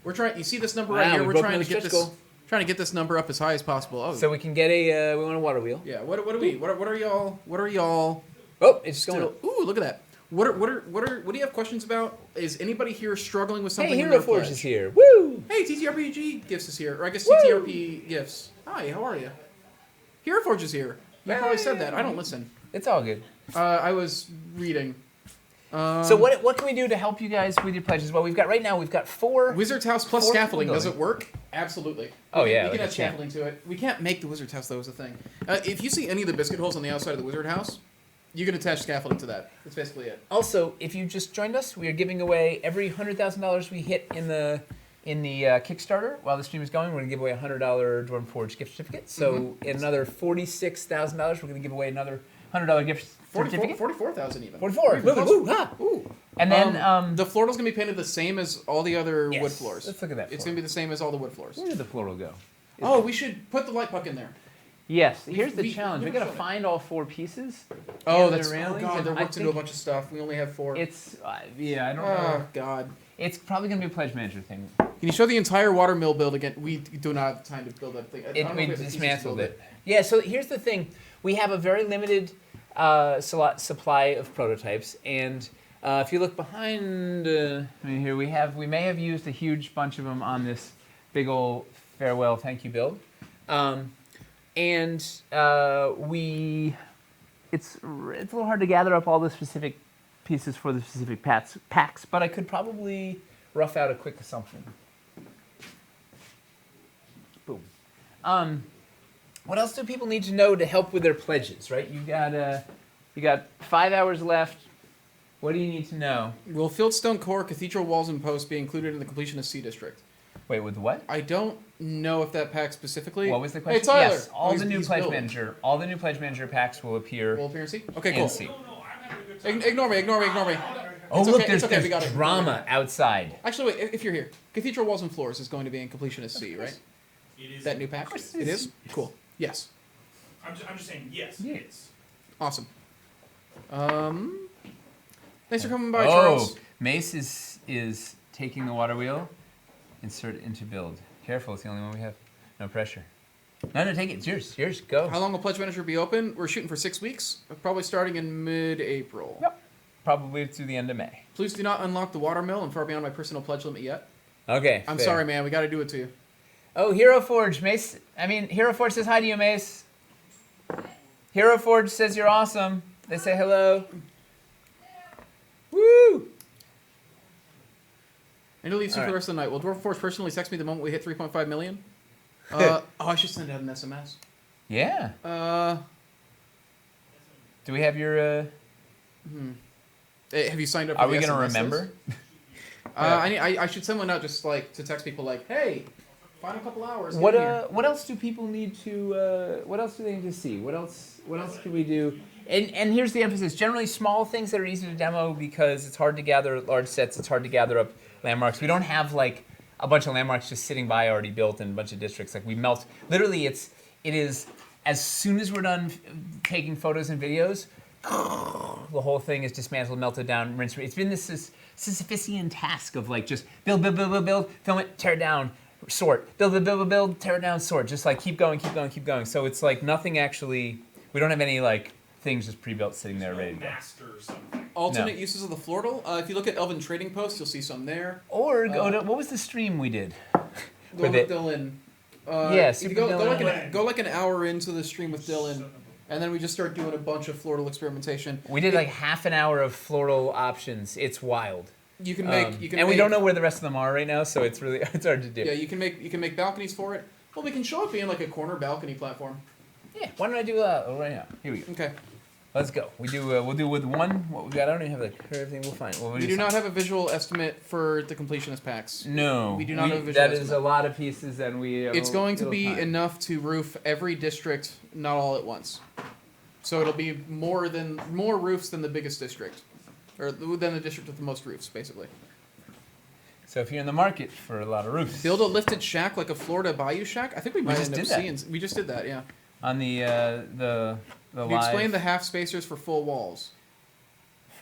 Speaker 2: We're trying. You see this number
Speaker 1: Wow,
Speaker 2: right here?
Speaker 1: we
Speaker 2: We're
Speaker 1: broke
Speaker 2: trying to
Speaker 1: another
Speaker 2: get
Speaker 1: stretch
Speaker 2: this.
Speaker 1: goal.
Speaker 2: Trying to get this number up as high as possible. Oh.
Speaker 1: So we can get a. We want a water wheel.
Speaker 2: yeah. What are we? What are y'all? What are y'all?
Speaker 1: Oh, it's going
Speaker 2: Still,
Speaker 1: up.
Speaker 2: ooh, look at that. What do you have questions about? Is anybody here struggling with something?
Speaker 1: Hey,
Speaker 2: in
Speaker 1: Hero
Speaker 2: their
Speaker 1: Forge
Speaker 2: pledge?
Speaker 1: is here. Woo!
Speaker 2: Hey, TTRPG Gifts is here, or I guess
Speaker 1: Woo!
Speaker 2: TTRP Gifts. Hi, how are you? Hero Forge is here. You probably said that. I don't listen.
Speaker 1: It's all good.
Speaker 2: I was reading.
Speaker 1: So what can we do to help you guys with your pledges? Well, we've got 4.
Speaker 2: Wizard's House plus
Speaker 1: 4
Speaker 2: scaffolding. Does
Speaker 1: building.
Speaker 2: it work? Absolutely.
Speaker 1: Oh,
Speaker 2: We
Speaker 1: yeah,
Speaker 2: can
Speaker 1: like
Speaker 2: add
Speaker 1: a champ.
Speaker 2: scaffolding to it. We can't make the Wizard's House though. Is the thing. If you see any of the biscuit holes on the outside of the Wizard House, you can attach scaffolding to that. That's basically it.
Speaker 1: Also, if you just joined us, we are giving away every $100,000 we hit in the Kickstarter while the stream is going. We're going to give away a $100 Dwarven Forge gift certificate. So in another $46,000, we're going to give away another $100 gift certificate.
Speaker 2: 44,000 even.
Speaker 1: 44.
Speaker 2: Even
Speaker 1: Woo,
Speaker 2: closer.
Speaker 1: woo, ha.
Speaker 2: Ooh.
Speaker 1: And then
Speaker 2: the floor's gonna be painted the same as all the other
Speaker 1: yes,
Speaker 2: wood floors.
Speaker 1: Let's look at that.
Speaker 2: It's
Speaker 1: floor.
Speaker 2: gonna be the same as all the wood floors.
Speaker 1: Where did the floral go?
Speaker 2: Oh, we should put the light puck in there.
Speaker 1: Yes. Here's the
Speaker 2: we
Speaker 1: challenge. We
Speaker 2: never
Speaker 1: got to
Speaker 2: showed it.
Speaker 1: find all 4 pieces.
Speaker 2: Oh,
Speaker 1: and the
Speaker 2: that's
Speaker 1: railings,
Speaker 2: God.
Speaker 1: and
Speaker 2: They're
Speaker 1: I
Speaker 2: worked into a
Speaker 1: think
Speaker 2: bunch of stuff. We only have 4.
Speaker 1: It's yeah. I don't
Speaker 2: Oh
Speaker 1: know.
Speaker 2: God.
Speaker 1: It's probably going to be a pledge manager thing.
Speaker 2: Can you show the entire watermill build again? We do not have time to build that thing. I don't know
Speaker 1: We
Speaker 2: if have the pieces to
Speaker 1: dismantled
Speaker 2: build
Speaker 1: it. Yeah, so here's the thing. We have a very limited supply of prototypes, and if you look behind here, we may have used a huge bunch of them on this big old farewell thank you build. It's a little hard to gather up all the specific pieces for the specific packs, but I could probably rough out a quick assumption. Boom. What else do people need to know to help with their pledges? Right, you got 5 hours left. What do you need to know?
Speaker 2: Will Fieldstone Core, Cathedral Walls, and Posts be included in the completion of C District?
Speaker 1: Wait, with what?
Speaker 2: I don't know if that pack specifically.
Speaker 1: What was the
Speaker 2: Hey,
Speaker 1: question?
Speaker 2: Tyler.
Speaker 1: Yes, all the new
Speaker 2: He's
Speaker 1: pledge
Speaker 2: building.
Speaker 1: manager packs will appear
Speaker 2: Will appear in C? Okay,
Speaker 1: in
Speaker 2: cool.
Speaker 1: C.
Speaker 2: Ignore me.
Speaker 1: Oh,
Speaker 2: It's
Speaker 1: look,
Speaker 2: okay,
Speaker 1: there's,
Speaker 2: it's okay, we
Speaker 1: there's
Speaker 2: got it.
Speaker 1: drama outside.
Speaker 2: Actually, wait. If you're here, Cathedral Walls and Floors is going to be in completion as C, right?
Speaker 8: It is.
Speaker 2: That new pack.
Speaker 1: course
Speaker 2: It
Speaker 1: it
Speaker 2: is.
Speaker 1: is.
Speaker 2: Cool. Yes.
Speaker 8: I'm just saying yes.
Speaker 1: Yeah.
Speaker 8: It's.
Speaker 2: Awesome. Thanks for coming by,
Speaker 1: Oh,
Speaker 2: Charles.
Speaker 1: Mace is taking the water wheel. Insert into build. Careful, it's the only one we have. No pressure. No, take it. It's yours. Yours. Go.
Speaker 2: How long will Pledge Manager be open? We're shooting for 6 weeks, probably starting in mid-April.
Speaker 1: Yep. Probably through the end of May.
Speaker 2: Please do not unlock the watermill. I'm far beyond my personal pledge limit yet.
Speaker 1: Okay.
Speaker 2: I'm
Speaker 1: fair.
Speaker 2: sorry, man. We got to do it to you.
Speaker 1: Oh, Hero Forge. Mace. Hero Forge says hi to you, Mace. Hero Forge says you're awesome. They say hello. Woo!
Speaker 2: I need to leave soon for
Speaker 1: All
Speaker 2: the
Speaker 1: right.
Speaker 2: rest of the night. Will Dwarf Force personally text me the moment we hit 3.5 million? I should send out an SMS.
Speaker 1: Yeah. Do we have your?
Speaker 2: Have you signed up? For
Speaker 1: Are
Speaker 2: the
Speaker 1: we gonna
Speaker 2: SMS
Speaker 1: remember?
Speaker 2: list? I should send one out just like to text people like, hey, final couple hours.
Speaker 1: What
Speaker 2: get in here.
Speaker 1: what else do people need to? What else do they need to see? What else can we do? And here's the emphasis: generally small things that are easy to demo because it's hard to gather large sets. It's hard to gather up landmarks. We don't have like a bunch of landmarks just sitting by already built in a bunch of districts. Like we melt. Literally, it is as soon as we're done taking photos and videos, the whole thing is dismantled, melted down, rinse. It's been this Sisyphean task of like just build, film it, tear it down, sort, build, tear it down, sort. Just like keep going. So it's like nothing actually. We don't have any like things just pre-built sitting there ready to go.
Speaker 8: Master or something.
Speaker 2: Alternate
Speaker 1: No.
Speaker 2: uses of the Flortle. If you look at Elven Trading Post, you'll see some there.
Speaker 1: Or go to what was the stream we did?
Speaker 2: Go
Speaker 1: With
Speaker 2: with
Speaker 1: it.
Speaker 2: Dylan.
Speaker 1: Yeah,
Speaker 2: if you
Speaker 1: Super
Speaker 2: go
Speaker 1: Dylan.
Speaker 2: go like an hour into the stream with Dylan, and then we just start doing a bunch of Flortle experimentation.
Speaker 1: We did like half an hour of floral options. It's wild.
Speaker 2: You can make
Speaker 1: and we don't know where the rest of them are right now, so it's really it's hard to do.
Speaker 2: Yeah, you can make balconies for it. Well, we can show it being like a corner balcony platform.
Speaker 1: Yeah, why don't I do that right now? Here we go.
Speaker 2: Okay.
Speaker 1: Let's go. We'll do with one. What we got? I don't even have the everything. We'll find.
Speaker 2: We do not have a visual estimate for the completionist packs.
Speaker 1: No,
Speaker 2: we do not have a visual
Speaker 1: That
Speaker 2: estimate.
Speaker 1: is a lot of pieces, and we.
Speaker 2: It's going to be
Speaker 1: time.
Speaker 2: enough to roof every district, not all at once. So it'll be more roofs than the biggest district, or than the district with the most roofs, basically.
Speaker 1: So if you're in the market for a lot of roofs,
Speaker 2: Build a lifted shack like a Florida Bayou shack. I think we might
Speaker 1: just
Speaker 2: end up
Speaker 1: did that.
Speaker 2: seeing. We just did that, yeah.
Speaker 1: on the
Speaker 2: We
Speaker 1: live.
Speaker 2: explained the half spacers for full walls.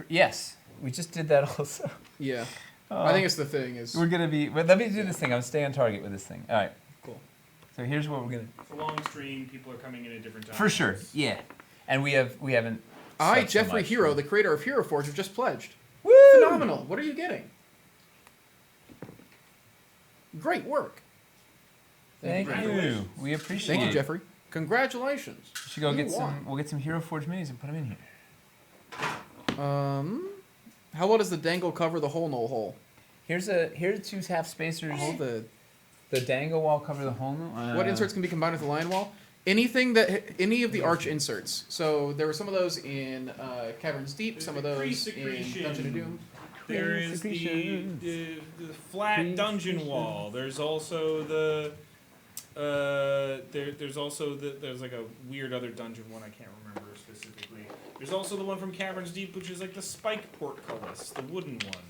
Speaker 1: Yes, we just did that also.
Speaker 2: Yeah, I think it's the thing is.
Speaker 1: We're gonna be. Let me do this thing. I'm stay on target with this thing. All right.
Speaker 2: Cool.
Speaker 1: So here's what we're gonna.
Speaker 8: It's a long stream. People are coming in at different times.
Speaker 1: For sure. Yeah. And we haven't.
Speaker 2: I,
Speaker 1: slept so
Speaker 2: Jeffrey
Speaker 1: much.
Speaker 2: Hero, the creator of Hero Forge, have just pledged.
Speaker 1: Woo!
Speaker 2: Phenomenal. What are you getting? Great work.
Speaker 1: Thank you. We appreciate
Speaker 2: Thank you,
Speaker 1: it.
Speaker 2: Jeffrey. Congratulations.
Speaker 1: We should go
Speaker 2: You
Speaker 1: get
Speaker 2: won.
Speaker 1: some. We'll get some Hero Forge minis and put them in here.
Speaker 2: How well does the dangle cover the hole no hole?
Speaker 1: Here's two half spacers.
Speaker 2: All the
Speaker 1: The dangle wall cover the whole.
Speaker 2: what inserts can be combined with the lion wall? Any of the arch inserts. So there were some of those in Caverns Deep, some of those in
Speaker 8: Pre-secretion.
Speaker 2: Dungeon of Doom.
Speaker 8: There is the flat dungeon wall. There's also there's like a weird other dungeon one I can't remember specifically. There's also the one from Caverns Deep, which is like the spike portcullis, the wooden one.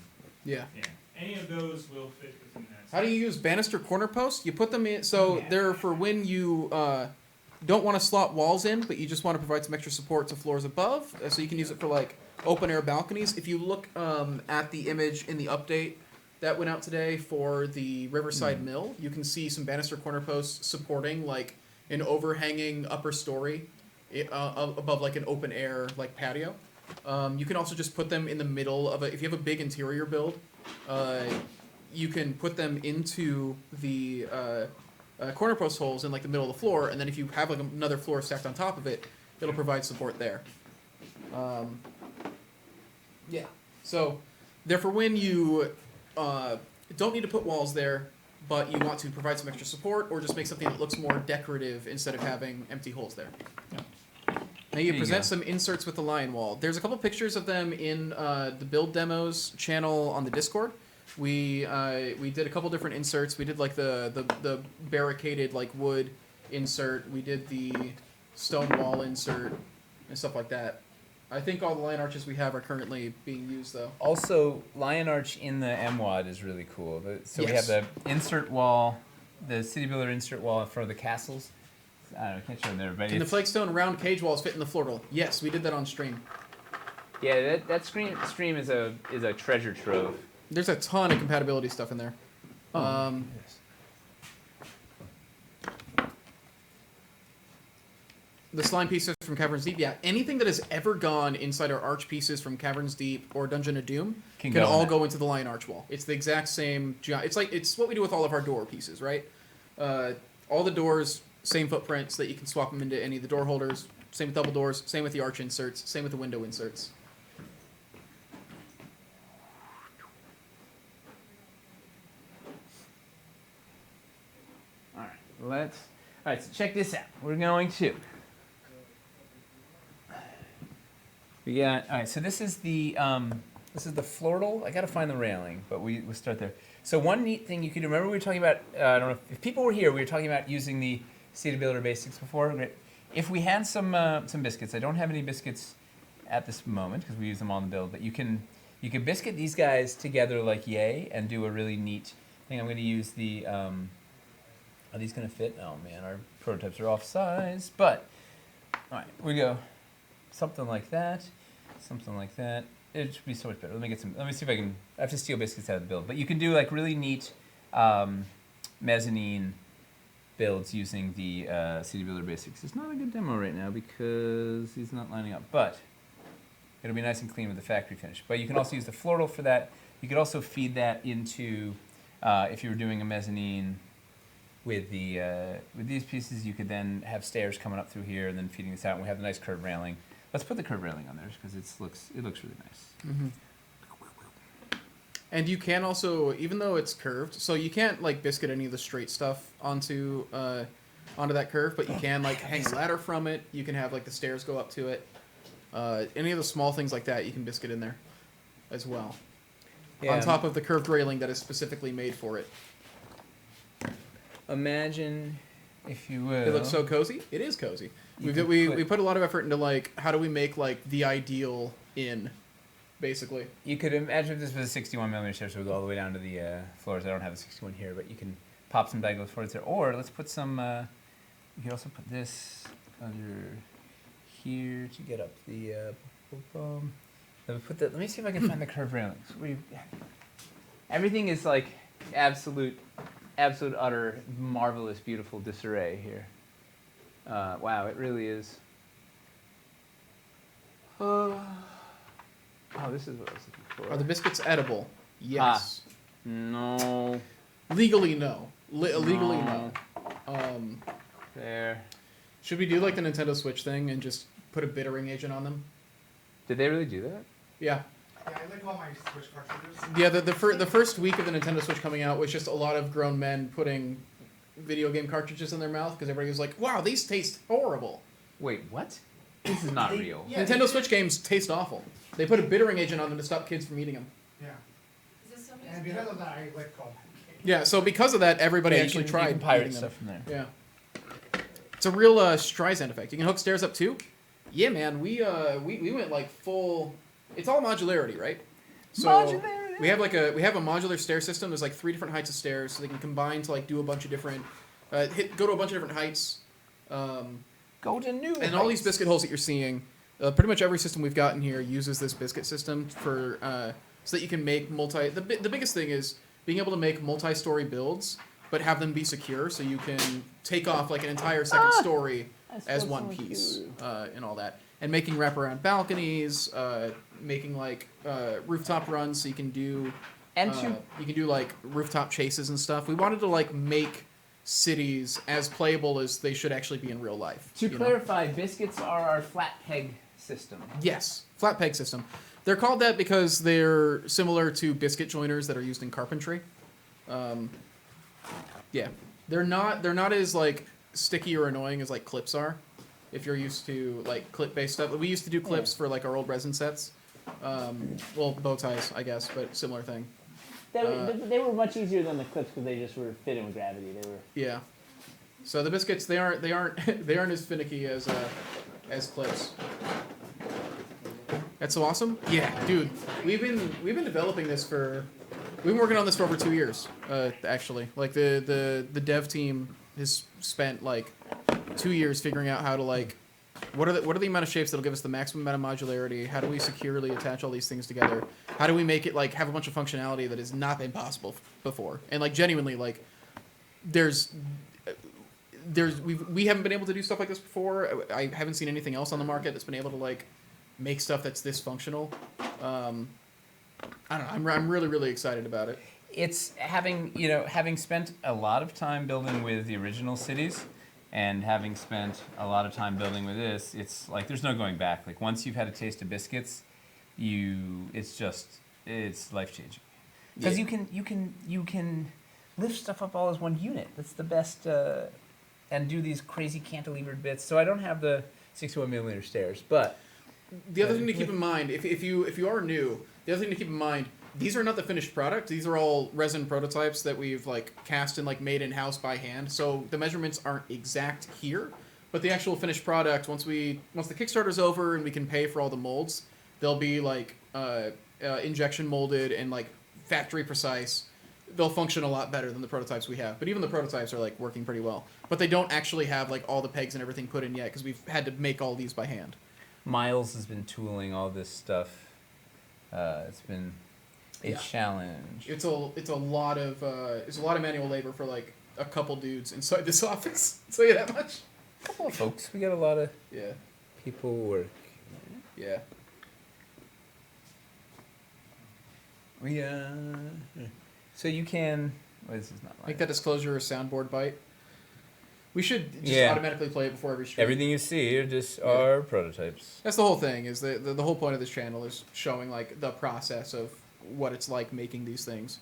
Speaker 2: Yeah.
Speaker 8: Yeah. Any of those will fit within that.
Speaker 2: How do you use banister corner posts? You put them in. So they're for when you don't want to slot walls in, but you just want to provide some extra support to floors above. So you can use it for like open air balconies. If you look at the image in the update that went out today for the Riverside Mill, you can see some banister corner posts supporting like an overhanging upper story above like an open air like patio. You can also just put them in the middle of if you have a big interior build, you can put them into the corner post holes in like the middle of the floor, and then if you have like another floor stacked on top of it, it'll provide support there. Yeah. So, therefore, when you don't need to put walls there, but you want to provide some extra support, or just make something that looks more decorative instead of having empty holes there. Now you
Speaker 1: There you
Speaker 2: present
Speaker 1: go.
Speaker 2: some inserts with the lion wall. There's a couple pictures of them in the build demos channel on the Discord. We did a couple different inserts. We did like the barricaded like wood insert. We did the stone wall insert and stuff like that. I think all the lion arches we have are currently being used though.
Speaker 1: Also, Lion Arch in the MWAD is really cool. So we have
Speaker 2: Yes.
Speaker 1: the insert wall, the City Builder insert wall for the castles. I don't know, I can't show them there, but
Speaker 2: Can the
Speaker 1: it's,
Speaker 2: flagstone round cage walls fit in the Flortle? Yes, we did that on stream.
Speaker 1: yeah, that stream is a treasure trove.
Speaker 2: There's a ton of compatibility stuff in there. The slime pieces from Caverns Deep, yeah. Anything that has ever gone inside our arch pieces from Caverns Deep or Dungeon of Doom
Speaker 1: Can
Speaker 2: can
Speaker 1: go in
Speaker 2: all
Speaker 1: that.
Speaker 2: go into the lion arch wall. It's the exact same. It's what we do with all of our door pieces, right? All the doors, same footprint, so that you can swap them into any of the door holders. Same with double doors. Same with the arch inserts. Same with the window inserts.
Speaker 1: All right, so check this out. We're going to. We got, all right, so this is the This is the flortal. I gotta find the railing, but we'll start there. So one neat thing you could remember we were talking about. I don't know if people were here. We were talking about using the Seated Builder Basics before. If we had some biscuits, I don't have any biscuits at this moment because we use them on the build. But you can biscuit these guys together like yay and do a really neat thing. I'm going to use the. Are these going to fit? Oh man, our prototypes are off size. But all right, we go. Something like that. Something like that. It should be so much better. Let me see if I can. I have to steal biscuits out of the build, but you can do like really neat mezzanine builds using the Seated Builder Basics. It's not a good demo right now because he's not lining up, but it'll be nice and clean with the factory finish. But you can also use the floral for that. You could also feed that into if you were doing a mezzanine with these pieces. You could then have stairs coming up through here and then feeding this out. And we have the nice curved railing. Let's put the curved railing on there because it looks really nice.
Speaker 2: Mm-hmm. And you can also, even though it's curved, so you can't like biscuit any of the straight stuff onto that curve, but you can like hang a ladder from it. You can have like the stairs go up to it. Any of the small things like that, you can biscuit in there as well.
Speaker 1: Yeah.
Speaker 2: On top of the curved railing that is specifically made for it.
Speaker 1: Imagine, if you will.
Speaker 2: It looks so cozy. It is cozy. We put a lot of effort into like how do we make like the ideal inn, basically.
Speaker 1: You could imagine if this was a 61mm stair, so we go all the way down to the floors. I don't have a 61 here, but you can pop some diagonal floors there. Or let's put some. You could also put this under here to get up the. Let me see if I can find the curved railings. Everything is like absolute, utter, marvelous, beautiful disarray here. Wow, it really is. Oh, this is what I was looking for.
Speaker 2: Are the biscuits edible? Yes.
Speaker 1: No.
Speaker 2: Legally, no. Legally, no.
Speaker 1: There.
Speaker 2: Should we do like the Nintendo Switch thing and just put a bittering agent on them?
Speaker 1: Did they really do that?
Speaker 2: Yeah.
Speaker 7: Yeah, I like all my Switch cartridges.
Speaker 2: Yeah, the first week of the Nintendo Switch coming out was just a lot of grown men putting video game cartridges in their mouth because everybody was like, wow, these taste horrible.
Speaker 1: Wait, what? This is not real.
Speaker 7: Yeah,
Speaker 2: Nintendo Switch games taste awful. They put a bittering agent on them to stop kids from eating them.
Speaker 7: Yeah.
Speaker 9: Is this somebody's
Speaker 7: And because of that, I let go.
Speaker 2: Yeah, so because of that, everybody
Speaker 1: Yeah,
Speaker 2: actually
Speaker 1: you
Speaker 2: tried
Speaker 1: can pirate
Speaker 2: eating them.
Speaker 1: stuff from there.
Speaker 2: Yeah. It's a real Streisand effect. You can hook stairs up too. Yeah, man, we went like full. It's all modularity, right? So
Speaker 1: Modularity.
Speaker 2: we have a modular stair system. There's like 3 different heights of stairs, so they can combine to like do a bunch of different, go to a bunch of different heights.
Speaker 1: Go to new.
Speaker 2: And all these biscuit holes that you're seeing, pretty much every system we've got in here uses this biscuit system for so that you can make multi. The biggest thing is being able to make multi-story builds, but have them be secure, so you can take off like an entire second story as one piece and all that. And making wraparound balconies, making like rooftop runs, so you can do like rooftop chases and stuff. We wanted to like make cities as playable as they should actually be in real life.
Speaker 1: To clarify, biscuits are our flat peg system.
Speaker 2: Yes, flat peg system. They're called that because they're similar to biscuit joiners that are used in carpentry. Yeah, they're not as like sticky or annoying as like clips are. If you're used to like clip-based stuff, we used to do clips for like our old resin sets. Well, bow ties, I guess, but similar thing.
Speaker 12: They were much easier than the clips because they just were fit in with gravity. They were.
Speaker 2: Yeah. So the biscuits they aren't as finicky as clips. That's so awesome. Yeah, dude. We've been developing this we've been working on this for over 2 years. Actually, like the dev team has spent like 2 years figuring out how to like what are the amount of shapes that'll give us the maximum amount of modularity. How do we securely attach all these things together? How do we make it like have a bunch of functionality that has not been possible before? And like genuinely like we haven't been able to do stuff like this before. I haven't seen anything else on the market that's been able to like make stuff that's this functional. I don't know. I'm really, really excited about it.
Speaker 1: It's having spent a lot of time building with the original cities and having spent a lot of time building with this, it's like there's no going back. Like once you've had a taste of biscuits, it's life-changing. Because you can lift stuff up all as one unit. That's the best, and do these crazy cantilevered bits. So I don't have the 61mm stairs, but
Speaker 2: the other thing to keep in mind, if you are new, The other thing to keep in mind, these are not the finished product. These are all resin prototypes that we've like cast and like made in-house by hand. So the measurements aren't exact here, but the actual finished product, once the Kickstarter's over and we can pay for all the molds, they'll be like injection molded and like factory precise. They'll function a lot better than the prototypes we have. But even the prototypes are like working pretty well. But they don't actually have like all the pegs and everything put in yet because we've had to make all these by hand.
Speaker 1: Miles has been tooling all this stuff. It's been a challenge.
Speaker 2: It's a lot of manual labor for like a couple dudes inside this office. I'll tell you that much.
Speaker 1: A couple of folks. We got a lot of
Speaker 2: Yeah.
Speaker 1: people who work.
Speaker 2: Yeah.
Speaker 1: We so you can. Well, this is not
Speaker 2: Make that disclosure a soundboard bite. We should just
Speaker 1: Yeah.
Speaker 2: automatically play it before every stream.
Speaker 1: Everything you see are just are prototypes.
Speaker 2: That's the whole thing. Is the whole point of this channel is showing like the process of what it's like making these things.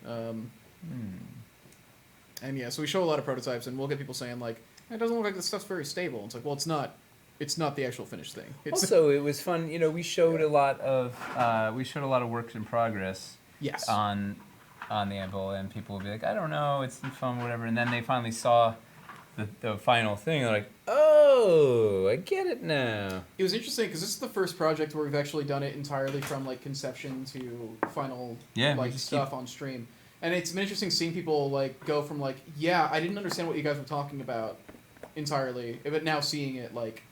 Speaker 2: And yeah, so we show a lot of prototypes, and we'll get people saying like, "It doesn't look like this stuff's very stable." It's like, well, it's not. It's not the actual finished thing. It's
Speaker 1: Also, it was fun. You know, we showed a lot of works in progress.
Speaker 2: Yes.
Speaker 1: On the Anvil, and people will be like, I don't know, it's fun, whatever. And then they finally saw the final thing. They're like, oh, I get it now.
Speaker 2: It was interesting because this is the first project where we've actually done it entirely from like conception to final like stuff on stream, and it's been interesting seeing people like go from like, yeah, I didn't understand what you guys were talking about entirely, but now seeing it like,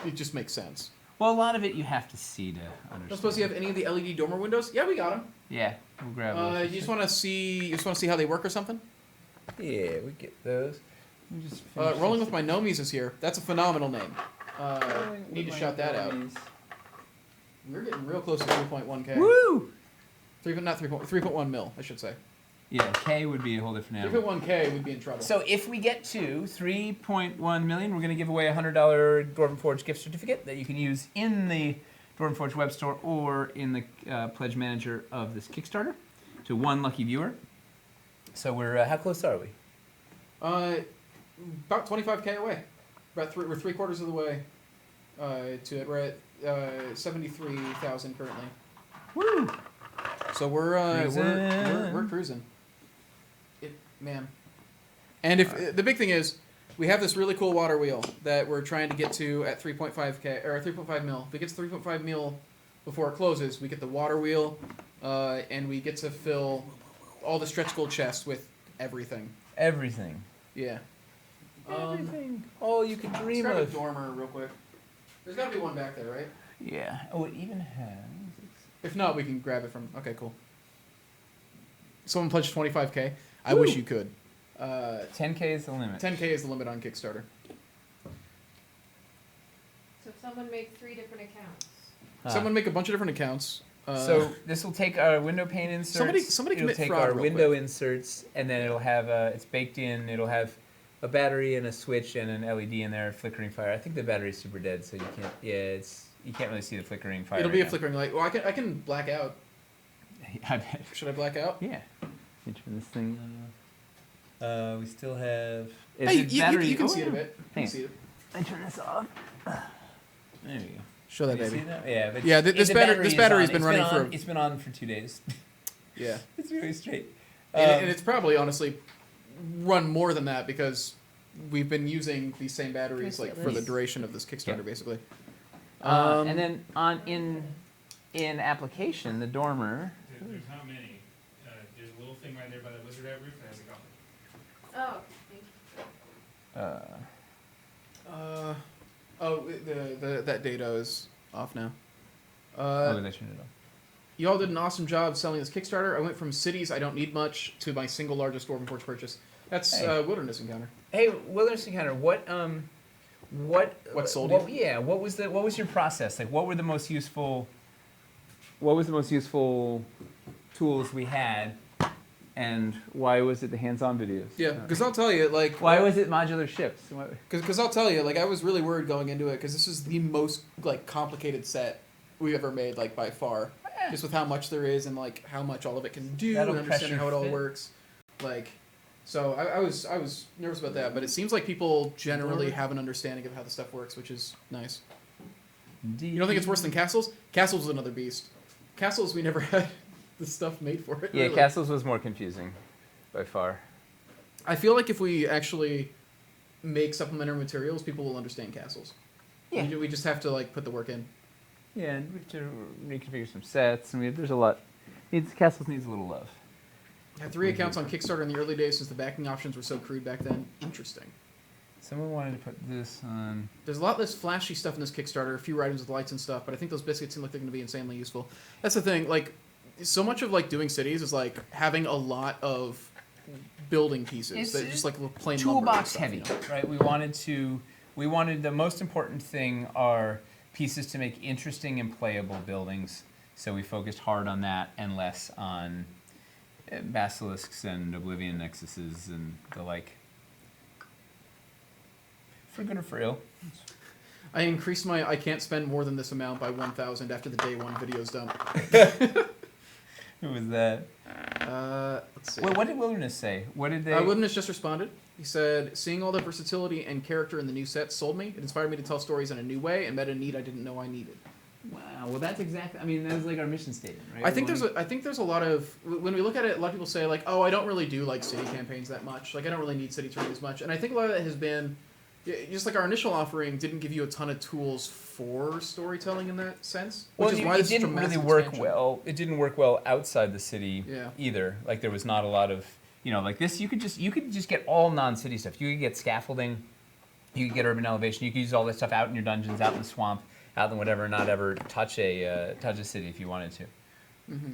Speaker 2: it just makes sense.
Speaker 1: Well, a lot of it you have to see to understand.
Speaker 2: I don't suppose you have any of the LED dormer windows? Yeah, we got them.
Speaker 1: Yeah, we'll grab those.
Speaker 2: You just want to see how they work or something?
Speaker 1: Yeah, we get those. We just
Speaker 2: Rolling with My Nomies is here. That's a phenomenal name. Need to shout that out. We're getting real close to 3.1K.
Speaker 1: Woo!
Speaker 2: 3.1 mil, I should say.
Speaker 1: Yeah, K would be a whole different animal.
Speaker 2: 3.1K would be in trouble.
Speaker 1: So if we get to 3.1 million, we're going to give away a $100 Dwarven Forge gift certificate that you can use in the Dwarven Forge web store or in the pledge manager of this Kickstarter to one lucky viewer. So we're how close are we?
Speaker 2: About 25K away. We're 3/4 of the way to it. We're at 73,000 currently.
Speaker 1: Woo!
Speaker 2: So we're cruising. Man. And if the big thing is, we have this really cool water wheel that we're trying to get to at 3.5K or 3.5 mil. If it gets 3.5 mil before it closes, we get the water wheel, and we get to fill all the stretch goal chests with everything.
Speaker 1: Everything.
Speaker 2: Yeah.
Speaker 1: Everything. All you could dream
Speaker 2: Let's grab
Speaker 1: of.
Speaker 2: a dormer real quick. There's got to be one back there, right?
Speaker 1: Yeah. Oh, it even has.
Speaker 2: If not, we can grab it from. Okay, cool. Someone pledged 25K. I wish you could.
Speaker 1: 10K is the limit.
Speaker 2: 10K is the limit on Kickstarter.
Speaker 9: So someone make 3 different accounts.
Speaker 2: Someone make a bunch of different accounts.
Speaker 1: So this will take our window pane inserts.
Speaker 2: Somebody
Speaker 1: it'll
Speaker 2: commit
Speaker 1: take
Speaker 2: fraud
Speaker 1: our
Speaker 2: real
Speaker 1: window
Speaker 2: quick.
Speaker 1: inserts, and then it'll have it's baked in. It'll have a battery and a switch and an LED in there, flickering fire. I think the battery's super dead, so you can't. Yeah, you can't really see the flickering fire.
Speaker 2: It'll be
Speaker 1: right
Speaker 2: a flickering light. Well, I can black out.
Speaker 1: now. I bet.
Speaker 2: Should I black out?
Speaker 1: Yeah. Let me turn this thing on. We still have. Is
Speaker 2: Hey,
Speaker 1: it
Speaker 2: you
Speaker 1: battery?
Speaker 2: can
Speaker 1: Oh,
Speaker 2: see it a
Speaker 1: yeah.
Speaker 2: bit. You can
Speaker 1: Thanks.
Speaker 2: see it.
Speaker 1: I turn this off. There we go.
Speaker 2: Show that
Speaker 1: Can you
Speaker 2: baby.
Speaker 1: see that? Yeah, but
Speaker 2: Yeah, this
Speaker 1: the
Speaker 2: battery's
Speaker 1: is
Speaker 2: been
Speaker 1: on.
Speaker 2: running
Speaker 1: on,
Speaker 2: for.
Speaker 1: It's been on for 2 days.
Speaker 2: Yeah.
Speaker 1: It's really straight.
Speaker 2: And it's probably honestly run more than that because we've been using these same batteries like for the duration of this Kickstarter, basically.
Speaker 1: And then in application, the dormer.
Speaker 8: There's not many. There's a little thing right there by the lizard ant roof that has a couple.
Speaker 9: Oh, thank you.
Speaker 2: That data is off now.
Speaker 1: Oh, they turned it off.
Speaker 2: You all did an awesome job selling this Kickstarter. I went from cities I don't need much to my single largest Dwarven Forge purchase. That's
Speaker 1: Hey.
Speaker 2: Wilderness Encounter.
Speaker 1: Hey, Wilderness Encounter, what
Speaker 2: sold
Speaker 1: you?
Speaker 2: you?
Speaker 1: Yeah, what was your process? Like, what were the most useful tools we had, and why was it the hands-on videos?
Speaker 2: Yeah, because I'll tell you, like,
Speaker 1: why was it modular ships?
Speaker 2: Because I'll tell you, like, I was really worried going into it because this is the most like complicated set we've ever made, like by far. Just with how much there is and like how much all of it can do
Speaker 1: That'll
Speaker 2: and understanding
Speaker 1: pressure
Speaker 2: how it all
Speaker 1: fit.
Speaker 2: works. Like, so I was nervous about that, but it seems like people generally have an understanding of how the stuff works, which is nice.
Speaker 1: Indeed.
Speaker 2: You don't think it's worse than Castles? Castles is another beast. Castles, we never had the stuff made for it.
Speaker 1: Yeah,
Speaker 2: really.
Speaker 1: Castles was more confusing, by far.
Speaker 2: I feel like if we actually make supplementary materials, people will understand Castles.
Speaker 1: Yeah.
Speaker 2: We just have to like put the work in.
Speaker 1: Yeah, and we have to reconfigure some sets, and there's a lot. Castles needs a little love.
Speaker 2: I had 3 accounts on Kickstarter in the early days since the backing options were so crude back then. Interesting.
Speaker 1: Someone wanted to put this on.
Speaker 2: There's a lot less flashy stuff in this Kickstarter, a few items with lights and stuff, but I think those biscuits seem like they're going to be insanely useful. That's the thing, like, so much of like doing cities is like having a lot of building pieces that just like plain
Speaker 1: toolbox
Speaker 2: stuff,
Speaker 1: heavy,
Speaker 2: you know?
Speaker 1: right? We wanted the most important thing are pieces to make interesting and playable buildings. So we focused hard on that and less on basilisks and oblivion nexuses and the like. For good or for ill.
Speaker 2: I increased my I can't spend more than this amount by 1,000 after the day 1 video's done.
Speaker 1: Who was that?
Speaker 2: Let's see.
Speaker 1: Wait, what did Wilderness say? What did they?
Speaker 2: Wilderness just responded. He said, seeing all the versatility and character in the new set sold me. It inspired me to tell stories in a new way and met a need I didn't know I needed.
Speaker 1: Wow. Well, that's exactly. I mean, that's like our mission statement, right?
Speaker 2: I think there's a lot of when we look at it, a lot of people say like, oh, I don't really do like city campaigns that much. Like I don't really need city terrain as much. And I think a lot of that has been just like our initial offering didn't give you a ton of tools for storytelling in that sense. Which is why
Speaker 1: it didn't really work
Speaker 2: expansion.
Speaker 1: well. It didn't work well outside the city
Speaker 2: Yeah.
Speaker 1: either. Like there was not a lot of like this. You could just get all non-city stuff. You could get scaffolding. You could get urban elevation. You could use all this stuff out in your dungeons, out in the swamp, out in whatever. Not ever touch a city if you wanted to.
Speaker 2: Mm-hmm.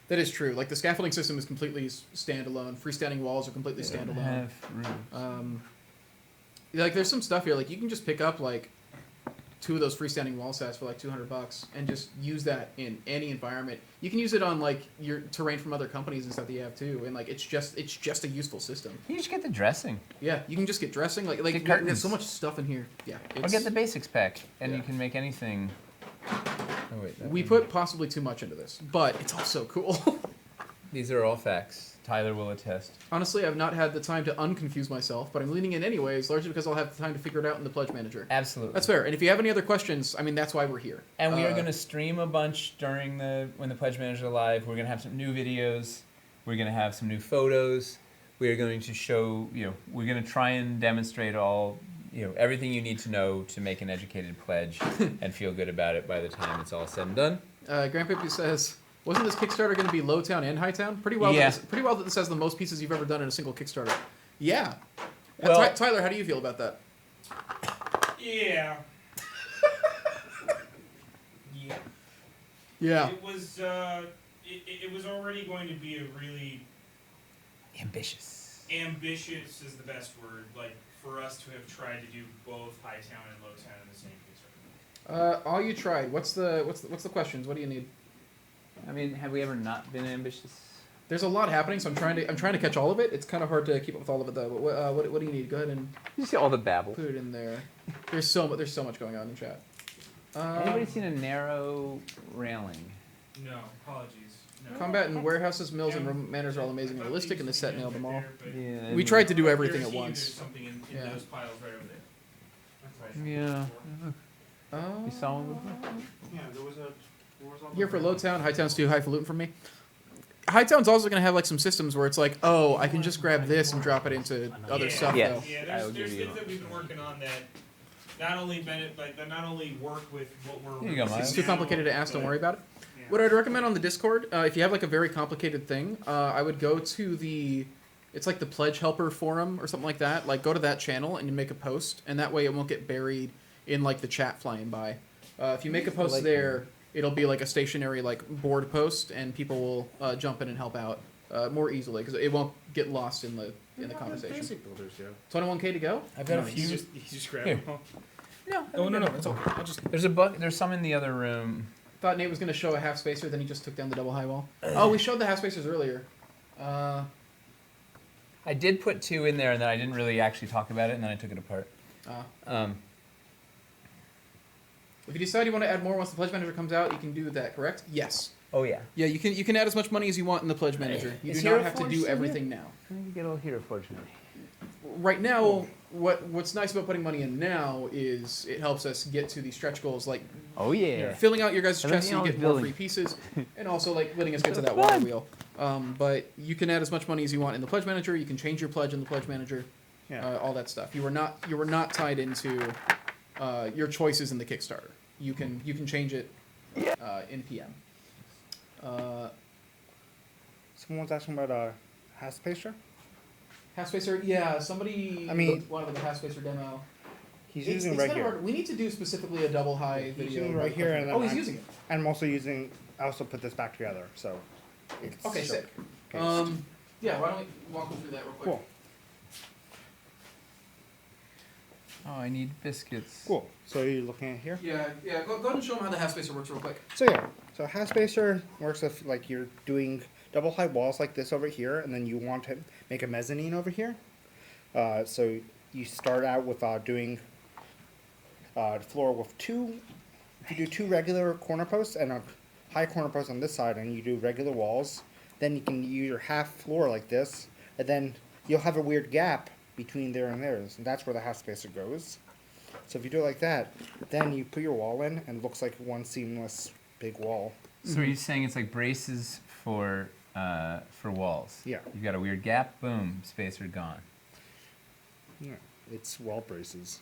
Speaker 2: That is true. Like the scaffolding system is completely standalone. Freestanding walls are completely standalone. Like there's some stuff here. Like you can just pick up like 2 of those freestanding wall sets for like $200 and just use that in any environment. You can use it on like your terrain from other companies and stuff that you have too. And like it's just a useful system.
Speaker 1: You just get the dressing.
Speaker 2: Yeah, you can just get dressing. Like
Speaker 1: Get curtains.
Speaker 2: there's so much stuff in here. Yeah.
Speaker 1: Or get the basics pack, and
Speaker 2: Yeah.
Speaker 1: you can make anything. Oh wait.
Speaker 2: We put possibly too much into this, but it's also cool.
Speaker 1: These are all facts. Tyler will attest.
Speaker 2: Honestly, I've not had the time to unconfuse myself, but I'm leaning in anyways, largely because I'll have the time to figure it out in the Pledge Manager.
Speaker 1: Absolutely.
Speaker 2: That's fair. And if you have any other questions, I mean, that's why we're here.
Speaker 1: And we are going to stream a bunch during when the Pledge Manager is live. We're going to have some new videos. We're going to have some new photos. We are going to show, we're going to try and demonstrate all, everything you need to know to make an educated pledge and feel good about it by the time it's all said and done.
Speaker 2: Grandpappy says, wasn't this Kickstarter going to be Lowtown and Hightown? Pretty well.
Speaker 1: Yeah.
Speaker 2: Pretty well that this has the most pieces you've ever done in a single Kickstarter. Yeah.
Speaker 1: Well-
Speaker 2: Tyler, how do you feel about that?
Speaker 8: Yeah. Yeah.
Speaker 2: Yeah.
Speaker 8: It was it was already going to be a really
Speaker 1: Ambitious.
Speaker 8: ambitious is the best word. Like for us to have tried to do both Hightown and Lowtown in the same Kickstarter.
Speaker 2: All you tried. What's the questions? What do you need?
Speaker 1: I mean, have we ever not been ambitious?
Speaker 2: There's a lot happening, so I'm trying to catch all of it. It's kind of hard to keep up with all of it though. But what do you need? Go ahead and
Speaker 1: You see all the babble.
Speaker 2: put it in there. There's so much going on in chat.
Speaker 1: Anybody seen a narrow railing?
Speaker 8: No, apologies. No.
Speaker 2: Combat in warehouses, mills, and manors are all amazing and realistic, and this set nailed them all.
Speaker 1: Yeah.
Speaker 2: We tried to do
Speaker 8: Right
Speaker 2: everything
Speaker 8: there,
Speaker 2: at
Speaker 8: see,
Speaker 2: once.
Speaker 8: There's something in
Speaker 2: Yeah.
Speaker 8: those piles right over there. That's right.
Speaker 1: Yeah. You saw one before?
Speaker 3: Yeah, there was a.
Speaker 2: Here for Lowtown, Hightown's too highfalutin for me. Hightown's also going to have like some systems where it's like, oh, I can just grab this and drop it into other stuff
Speaker 1: Yes.
Speaker 2: though.
Speaker 8: Yeah,
Speaker 1: I will
Speaker 8: there's
Speaker 1: give you-
Speaker 8: things that we've been working on that not only that not only work with what we're.
Speaker 1: Here you go, Miles.
Speaker 2: It's too
Speaker 8: now,
Speaker 2: complicated to ask, don't
Speaker 8: but-
Speaker 2: worry about it.
Speaker 8: Yeah.
Speaker 2: What I'd recommend on the Discord, if you have like a very complicated thing, I would go to it's like the Pledge Helper forum or something like that. Like go to that channel and you make a post, and that way it won't get buried in like the chat flying by. If you make a post there, it'll be like a stationary like board post, and people will jump in and help out more easily because it won't get lost in the conversation.
Speaker 3: Basic builders, yeah.
Speaker 2: 21K to go.
Speaker 1: I've got a
Speaker 2: Nice.
Speaker 1: few.
Speaker 8: You just grab
Speaker 1: Here.
Speaker 8: them all.
Speaker 1: No.
Speaker 8: Oh no, it's okay. I'll just.
Speaker 1: There's a book. There's some in the other room.
Speaker 2: Thought Nate was going to show a half spacer, then he just took down the double high wall. Oh, we showed the half spacers earlier.
Speaker 1: I did put 2 in there, and then I didn't really actually talk about it, and then I took it apart.
Speaker 2: If you decide you want to add more once the Pledge Manager comes out, you can do that, correct? Yes.
Speaker 1: Oh yeah.
Speaker 2: Yeah, you can add as much money as you want in the Pledge Manager. You
Speaker 1: Is
Speaker 2: do not
Speaker 1: Hero
Speaker 2: have to
Speaker 1: Forge
Speaker 2: do
Speaker 1: still
Speaker 2: everything now.
Speaker 1: Let me get a little Hero Forge money.
Speaker 2: Right now, what's nice about putting money in now is it helps us get to these stretch goals. Like
Speaker 1: Oh yeah.
Speaker 2: filling out your guys'
Speaker 1: I love
Speaker 2: chest so you
Speaker 1: the
Speaker 2: get more
Speaker 1: building.
Speaker 2: free pieces, and also like letting us get to that water wheel. But you can add as much money as you want in the pledge manager. You can change your pledge in the pledge manager. All that stuff. You were not tied into your choices in the Kickstarter. You can change it in PM.
Speaker 3: Someone's asking about Half Spacer.
Speaker 2: Half Spacer, yeah. Somebody wanted the Half Spacer demo.
Speaker 3: He's using right here.
Speaker 2: Hard. We need to do specifically a double high
Speaker 3: He's
Speaker 2: video.
Speaker 3: using right here, and
Speaker 2: he's using it.
Speaker 3: And I'm also using. I also put this back together, so. It's
Speaker 2: Okay, sick.
Speaker 3: Okay.
Speaker 2: Yeah. Why don't we walk them through that real quick?
Speaker 3: Cool.
Speaker 1: Oh, I need biscuits.
Speaker 3: Cool. So you're looking at here.
Speaker 2: Yeah. Go ahead and show them how the Half Spacer works real quick.
Speaker 3: So so Half Spacer works if like you're doing double high walls like this over here, and then you want to make a mezzanine over here. So you start out with doing the floor with two. If you do two regular corner posts and a high corner post on this side, and you do regular walls, then you can use your half floor like this, and then you'll have a weird gap between there and theirs, and that's where the Half Spacer goes. So if you do it like that, then you put your wall in, and it looks like one seamless big wall.
Speaker 1: So are you saying it's like braces for walls?
Speaker 3: Yeah.
Speaker 1: You've got a weird gap, boom, spacer gone.
Speaker 3: Yeah, it's wall braces.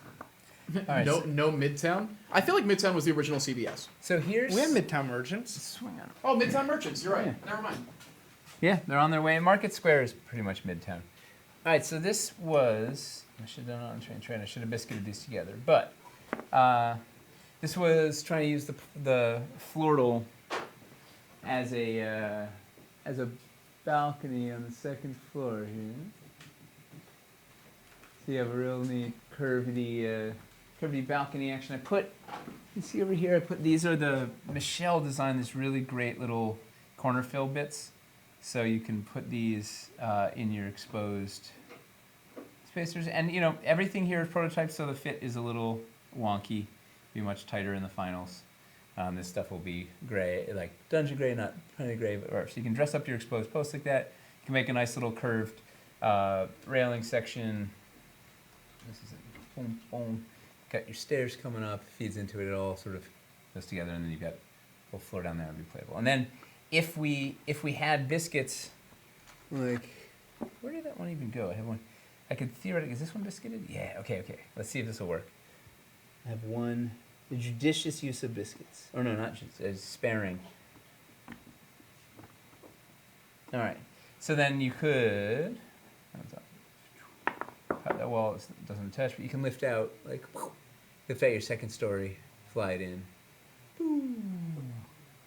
Speaker 1: All right,
Speaker 2: No Midtown. I feel like Midtown was the original CBS.
Speaker 1: So here's
Speaker 3: We have Midtown Merchants.
Speaker 1: swing on.
Speaker 2: Oh, Midtown Merchants. You're right.
Speaker 1: Yeah.
Speaker 2: Never mind.
Speaker 1: Yeah, they're on their way. Market Square is pretty much Midtown. All right, so this was I should have done it on train. I should have biscuited these together, but this was trying to use the floral as a balcony on the second floor here. So you have a real neat curvy balcony action. You see over here, these are Michelle designed this really great little corner fill bits. So you can put these in your exposed spacers. And everything here is prototype, so the fit is a little wonky. Be much tighter in the finals. This stuff will be gray, like dungeon gray, not honey gray, so you can dress up your exposed posts like that. You can make a nice little curved railing section. This is it. Boom, boom. Got your stairs coming up, feeds into it all, sort of goes together, and then you've got a whole floor down there, it'll be playable. And then if we had biscuits, like, where did that one even go? I have one. I could theoretically, is this one biscuited? Yeah, okay. Let's see if this will work. I have one, the judicious use of biscuits. Or no, not just, sparing. All right, so then you could, that wall doesn't touch, but you can lift out, your second story, fly it in.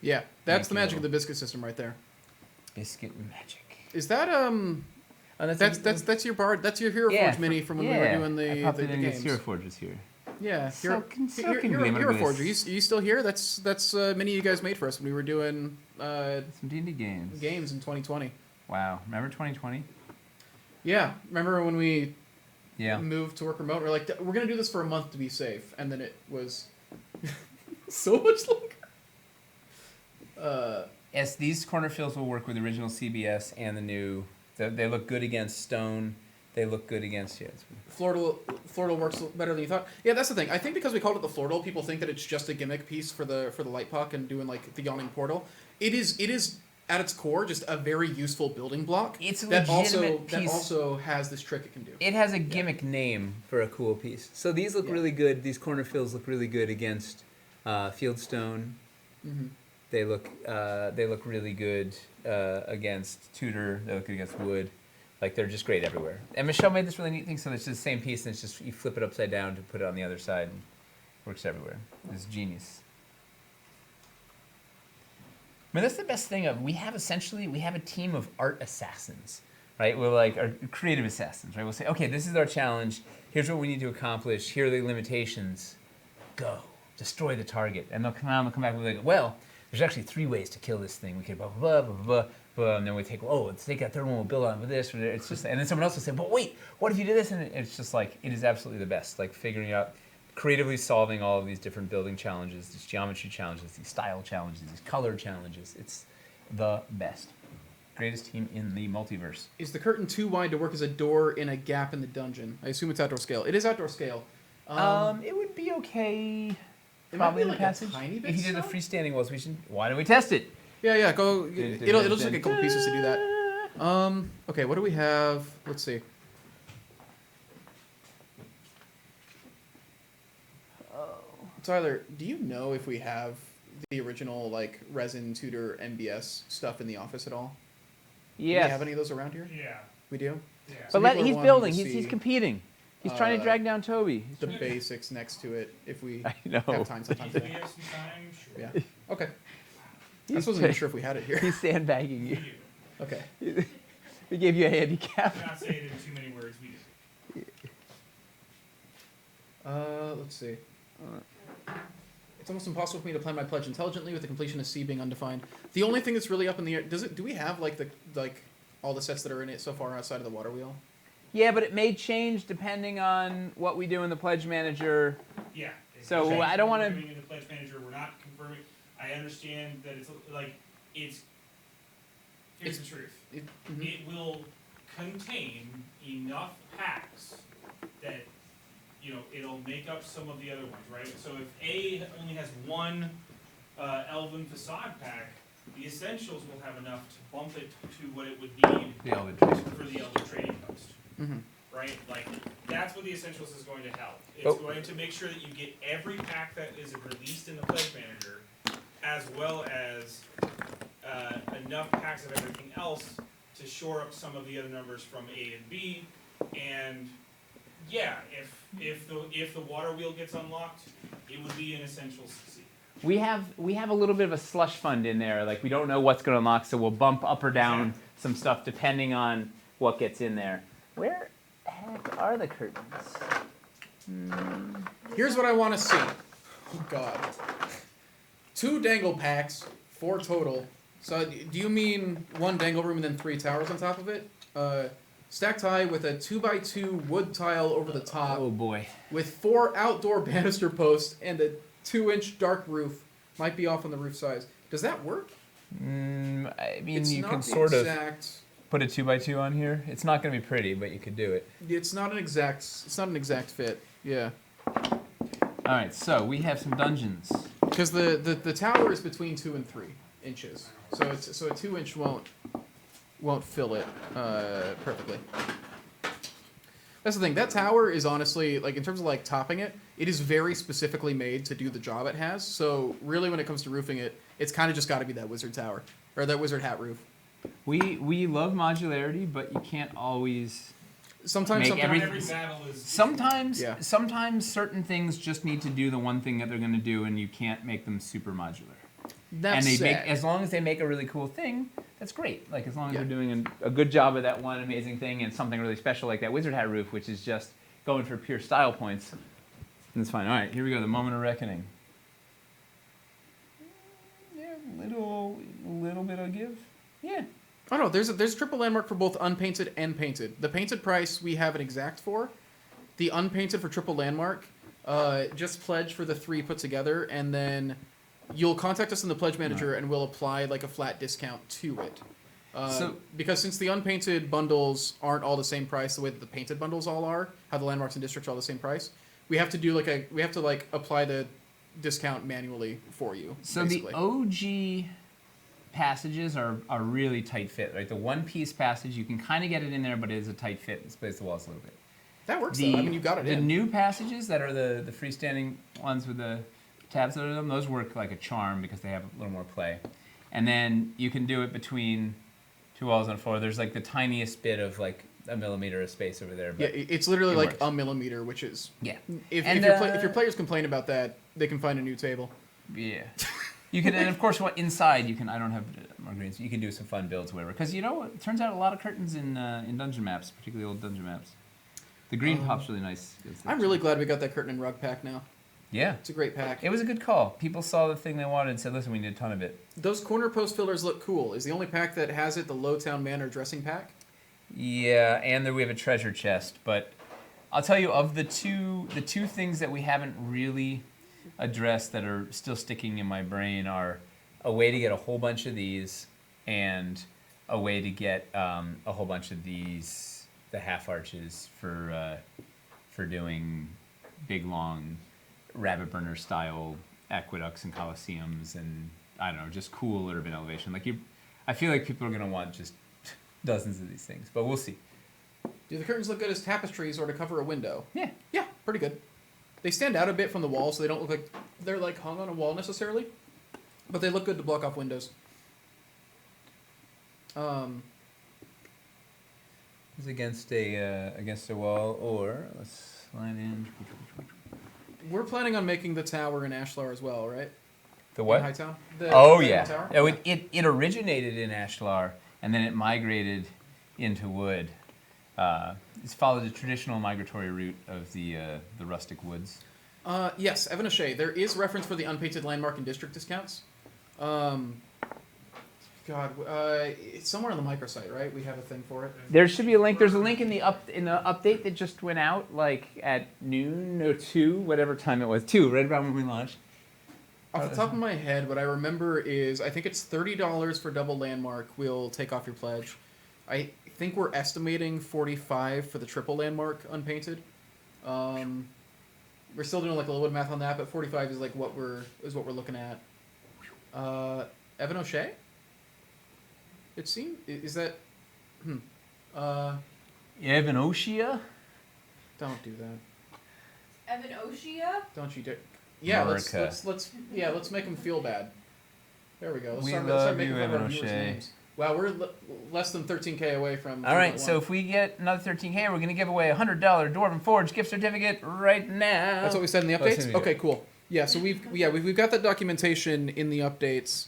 Speaker 2: Yeah, that's
Speaker 1: Thank
Speaker 2: the
Speaker 1: you.
Speaker 2: magic of the biscuit system right there.
Speaker 1: Biscuit magic.
Speaker 2: Is that
Speaker 1: Oh,
Speaker 2: that's your bar? That's your Hero Forge mini from when we were doing
Speaker 1: I popped
Speaker 2: the
Speaker 1: it in
Speaker 2: games.
Speaker 1: Hero Forge is here.
Speaker 2: Yeah,
Speaker 1: So
Speaker 2: Hero
Speaker 1: convenient.
Speaker 2: Forge. Are you still here? That's mini you guys made for us when we were doing
Speaker 1: Some D&D games.
Speaker 2: games in 2020.
Speaker 1: Wow, remember 2020?
Speaker 2: Yeah, remember when we
Speaker 1: Yeah.
Speaker 2: moved to work remote? We're like, we're gonna do this for a month to be safe, and then it was so much longer.
Speaker 1: Yes, these corner fills will work with the original CBS and the new. They look good against stone. They look good against
Speaker 2: Floridal works better than you thought. Yeah, that's the thing. I think because we called it the Floridal, people think that it's just a gimmick piece for the light puck and doing like the yawning portal. It is at its core just a very useful building block.
Speaker 1: It's a
Speaker 2: that
Speaker 1: legitimate piece.
Speaker 2: also has this trick it can do.
Speaker 1: It has a gimmick name for a cool piece. So these look really good. These corner fills look really good against fieldstone.
Speaker 2: Mm-hmm.
Speaker 1: They look really good against Tudor. They look good against wood. Like, they're just great everywhere. And Michelle made this really neat thing, so it's just the same piece, and it's just you flip it upside down to put it on the other side, and it works everywhere. It's genius. I mean, that's the best thing of we have a team of art assassins, right? We're like our creative assassins, right? We'll say, okay, this is our challenge. Here's what we need to accomplish. Here are the limitations. Go. Destroy the target. And they'll come out and they'll come back and be like, well, there's actually 3 ways to kill this thing. We could blah, blah, blah, blah, blah, blah. And then we take, let's take that third one, we'll build on it with this. It's just, and then someone else will say, but wait, what if you do this? And it's just like, it is absolutely the best. Like figuring out, creatively solving all of these different building challenges, these geometry challenges, these style challenges, these color challenges. It's the best. Greatest team in the multiverse.
Speaker 2: Is the curtain too wide to work as a door in a gap in the dungeon? I assume it's outdoor scale. It is outdoor scale.
Speaker 1: It would be okay.
Speaker 2: It
Speaker 1: probably in
Speaker 2: might
Speaker 1: the
Speaker 2: be like
Speaker 1: passage.
Speaker 2: a tiny bit
Speaker 1: If you did the
Speaker 2: stuff.
Speaker 1: freestanding walls, why don't we test it?
Speaker 2: Yeah, go. It'll just take a couple pieces to do that. Okay, what do we have? Let's see. Tyler, do you know if we have the original like resin tutor MBS stuff in the office at all? Do we
Speaker 1: Yes.
Speaker 2: have any of those around here?
Speaker 8: Yeah.
Speaker 2: We do.
Speaker 8: Yeah.
Speaker 2: So
Speaker 1: But
Speaker 2: people are
Speaker 1: he's
Speaker 2: wanting
Speaker 1: building.
Speaker 2: to
Speaker 1: He's
Speaker 2: see,
Speaker 1: competing. He's trying to drag down Toby. He's
Speaker 2: the
Speaker 1: trying-
Speaker 2: basics next to it if we
Speaker 1: I know.
Speaker 2: have time sometime
Speaker 8: If we
Speaker 2: today.
Speaker 8: have some time, sure.
Speaker 2: Yeah. Okay. I
Speaker 1: He's
Speaker 2: just wasn't even sure if we had it here.
Speaker 1: He's sandbagging
Speaker 8: We
Speaker 1: you.
Speaker 8: do.
Speaker 2: Okay.
Speaker 1: We gave you a handicap.
Speaker 8: Not say it in too many words. We do.
Speaker 2: Let's see. It's almost impossible for me to plan my pledge intelligently with the completion of C being undefined. The only thing that's really up in the air do we have like all the sets that are in it so far outside of the water wheel?
Speaker 1: Yeah, but it may change depending on what we do in the pledge manager.
Speaker 8: Yeah.
Speaker 1: So,
Speaker 8: If
Speaker 1: I don't
Speaker 8: we're
Speaker 1: wanna-
Speaker 8: doing in the pledge manager, we're not confirming. I understand that it's like it's. Here's the truth. It will contain enough packs that it'll make up some of the other ones, right? So if A only has one Elven facade pack, the essentials will have enough to bump it to what it would need
Speaker 1: The Elven Trading
Speaker 8: for the Elven trading post.
Speaker 2: Mm-hmm.
Speaker 8: Right? Like, that's what the Essentials is going to help. It's
Speaker 1: Oh.
Speaker 8: going to make sure that you get every pack that is released in the Pledge Manager, as well as enough packs of everything else to shore up some of the other numbers from A and B. And yeah, if the water wheel gets unlocked, it would be an Essentials C.
Speaker 1: We have a little bit of a slush fund in there. Like we don't know what's going to unlock, so we'll bump up or down some stuff depending on what gets in there. Where the heck are the curtains?
Speaker 2: Here's what I want to see. Oh God. 2 dangle packs, 4 total. So do you mean 1 dangle room and then 3 towers on top of it? Stacked high with a 2x2 wood tile over the top.
Speaker 1: Oh boy.
Speaker 2: With 4 outdoor banister posts and a 2-inch dark roof. Might be off on the roof size. Does that work?
Speaker 1: I mean,
Speaker 2: It's
Speaker 1: you
Speaker 2: not
Speaker 1: can
Speaker 2: the
Speaker 1: sort
Speaker 2: exact,
Speaker 1: of put a 2x2 on here. It's not going to be pretty, but you could do it.
Speaker 2: It's not an exact fit. Yeah.
Speaker 1: All right, so we have some dungeons.
Speaker 2: Because the tower is between 2 and 3 inches, so a 2-inch won't fill it perfectly. That's the thing. That tower is honestly, like, in terms of like topping it, it is very specifically made to do the job it has. So really, when it comes to roofing it, it's kind of just got to be that wizard tower or that wizard hat roof.
Speaker 1: We love modularity, but you can't always.
Speaker 2: Sometimes
Speaker 1: Make
Speaker 2: something.
Speaker 8: Every battle is
Speaker 1: Sometimes certain things just need to do the one thing that they're going to do, and you can't make them super modular.
Speaker 2: That's
Speaker 1: and they
Speaker 2: sad.
Speaker 1: make, as long as they make a really cool thing, that's great. Like as long as
Speaker 2: Yeah.
Speaker 1: they're doing a good job of that one amazing thing and something really special like that wizard hat roof, which is just going for pure style points. That's fine. All right, here we go. The moment of reckoning. Yeah, little bit of give. Yeah.
Speaker 2: Oh no, there's a triple landmark for both unpainted and painted. The painted price we have an exact for. The unpainted for triple landmark, just pledge for the 3 put together, and then you'll contact us in the pledge manager and we'll apply like a flat discount to it. Because since the unpainted bundles aren't all the same price the way that the painted bundles all are, how the landmarks and districts are all the same price, we have to apply the discount manually for you.
Speaker 1: So
Speaker 2: basically.
Speaker 1: the OG passages are really tight fit, right? The one piece passage, you can kind of get it in there, but it is a tight fit. It splays the walls a little bit.
Speaker 2: That works though. I mean, you got it
Speaker 1: The
Speaker 2: in.
Speaker 1: new passages that are the freestanding ones with the tabs under them, those work like a charm because they have a little more play. And then you can do it between 2 walls on a floor. There's like the tiniest bit of like a millimeter of space over there.
Speaker 2: Yeah,
Speaker 1: But
Speaker 2: it's literally
Speaker 1: it
Speaker 2: like
Speaker 1: works.
Speaker 2: a millimeter, which is
Speaker 1: Yeah.
Speaker 2: If
Speaker 1: And,
Speaker 2: your players complain about that, they can find a new table.
Speaker 1: Yeah. You can, and of course, what inside you can. I don't have more greens. You can do some fun builds, whatever. Because it turns out a lot of curtains in dungeon maps, particularly old dungeon maps. The green pop's really nice.
Speaker 2: I'm really glad we got that curtain and rug pack now.
Speaker 1: Yeah.
Speaker 2: It's a great pack.
Speaker 1: It was a good call. People saw the thing they wanted and said, "Listen, we need a ton of it."
Speaker 2: Those corner post fillers look cool. Is the only pack that has it the Lowtown Manor dressing pack?
Speaker 1: Yeah, and there we have a treasure chest. But I'll tell you, of the two things that we haven't really addressed that are still sticking in my brain are a way to get a whole bunch of these and a way to get a whole bunch of these, the half arches for doing big long rabbit burner style aqueducts and coliseums and I don't know, just cool urban elevation. Like I feel like people are gonna want just dozens of these things, but we'll see.
Speaker 2: Do the curtains look good as tapestries or to cover a window?
Speaker 1: Yeah.
Speaker 2: Yeah, pretty good. They stand out a bit from the wall, so they don't look like they're like hung on a wall necessarily, but they look good to block off windows.
Speaker 1: It's against a wall, or let's slide in.
Speaker 2: We're planning on making the tower in Ashlar as well, right?
Speaker 1: The what?
Speaker 2: In Hightown?
Speaker 1: Oh
Speaker 2: the
Speaker 1: yeah.
Speaker 2: Tower?
Speaker 1: Oh, it originated in Ashlar and then it migrated into wood. It's followed the traditional migratory route of the rustic woods.
Speaker 2: Yes, Evan O'Shea. There is reference for the unpainted landmark and district discounts. It's somewhere on the microsite, right? We have a thing for it.
Speaker 1: There should be a link. There's a link in the update that just went out, like at noon or 2, whatever time it was. 2, right about when we launched.
Speaker 2: Off the top of my head, what I remember is I think it's $30 for double landmark. We'll take off your pledge. I think we're estimating $45 for the triple landmark unpainted. We're still doing like a little bit of math on that, but $45 is like what we're looking at. Evan O'Shea? It seems is that
Speaker 1: Evan O'Shea?
Speaker 2: Don't do that.
Speaker 9: Evan O'Shea?
Speaker 2: Don't you dare. Yeah,
Speaker 1: America.
Speaker 2: let's make him feel bad. There we go. Let's
Speaker 1: We
Speaker 2: start
Speaker 1: love
Speaker 2: making
Speaker 1: you,
Speaker 2: fun of our
Speaker 1: Evan
Speaker 2: viewers'
Speaker 1: O'Shea.
Speaker 2: names. Wow, we're less than 13K away from.
Speaker 1: All right,
Speaker 2: 3.1.
Speaker 1: so if we get another 13K, we're going to give away a $100 Dwarven Forge gift certificate right now.
Speaker 2: That's what we said in the
Speaker 1: Oh, that's
Speaker 2: updates.
Speaker 1: what we
Speaker 2: Okay, cool. Yeah, so we've got that documentation in the updates,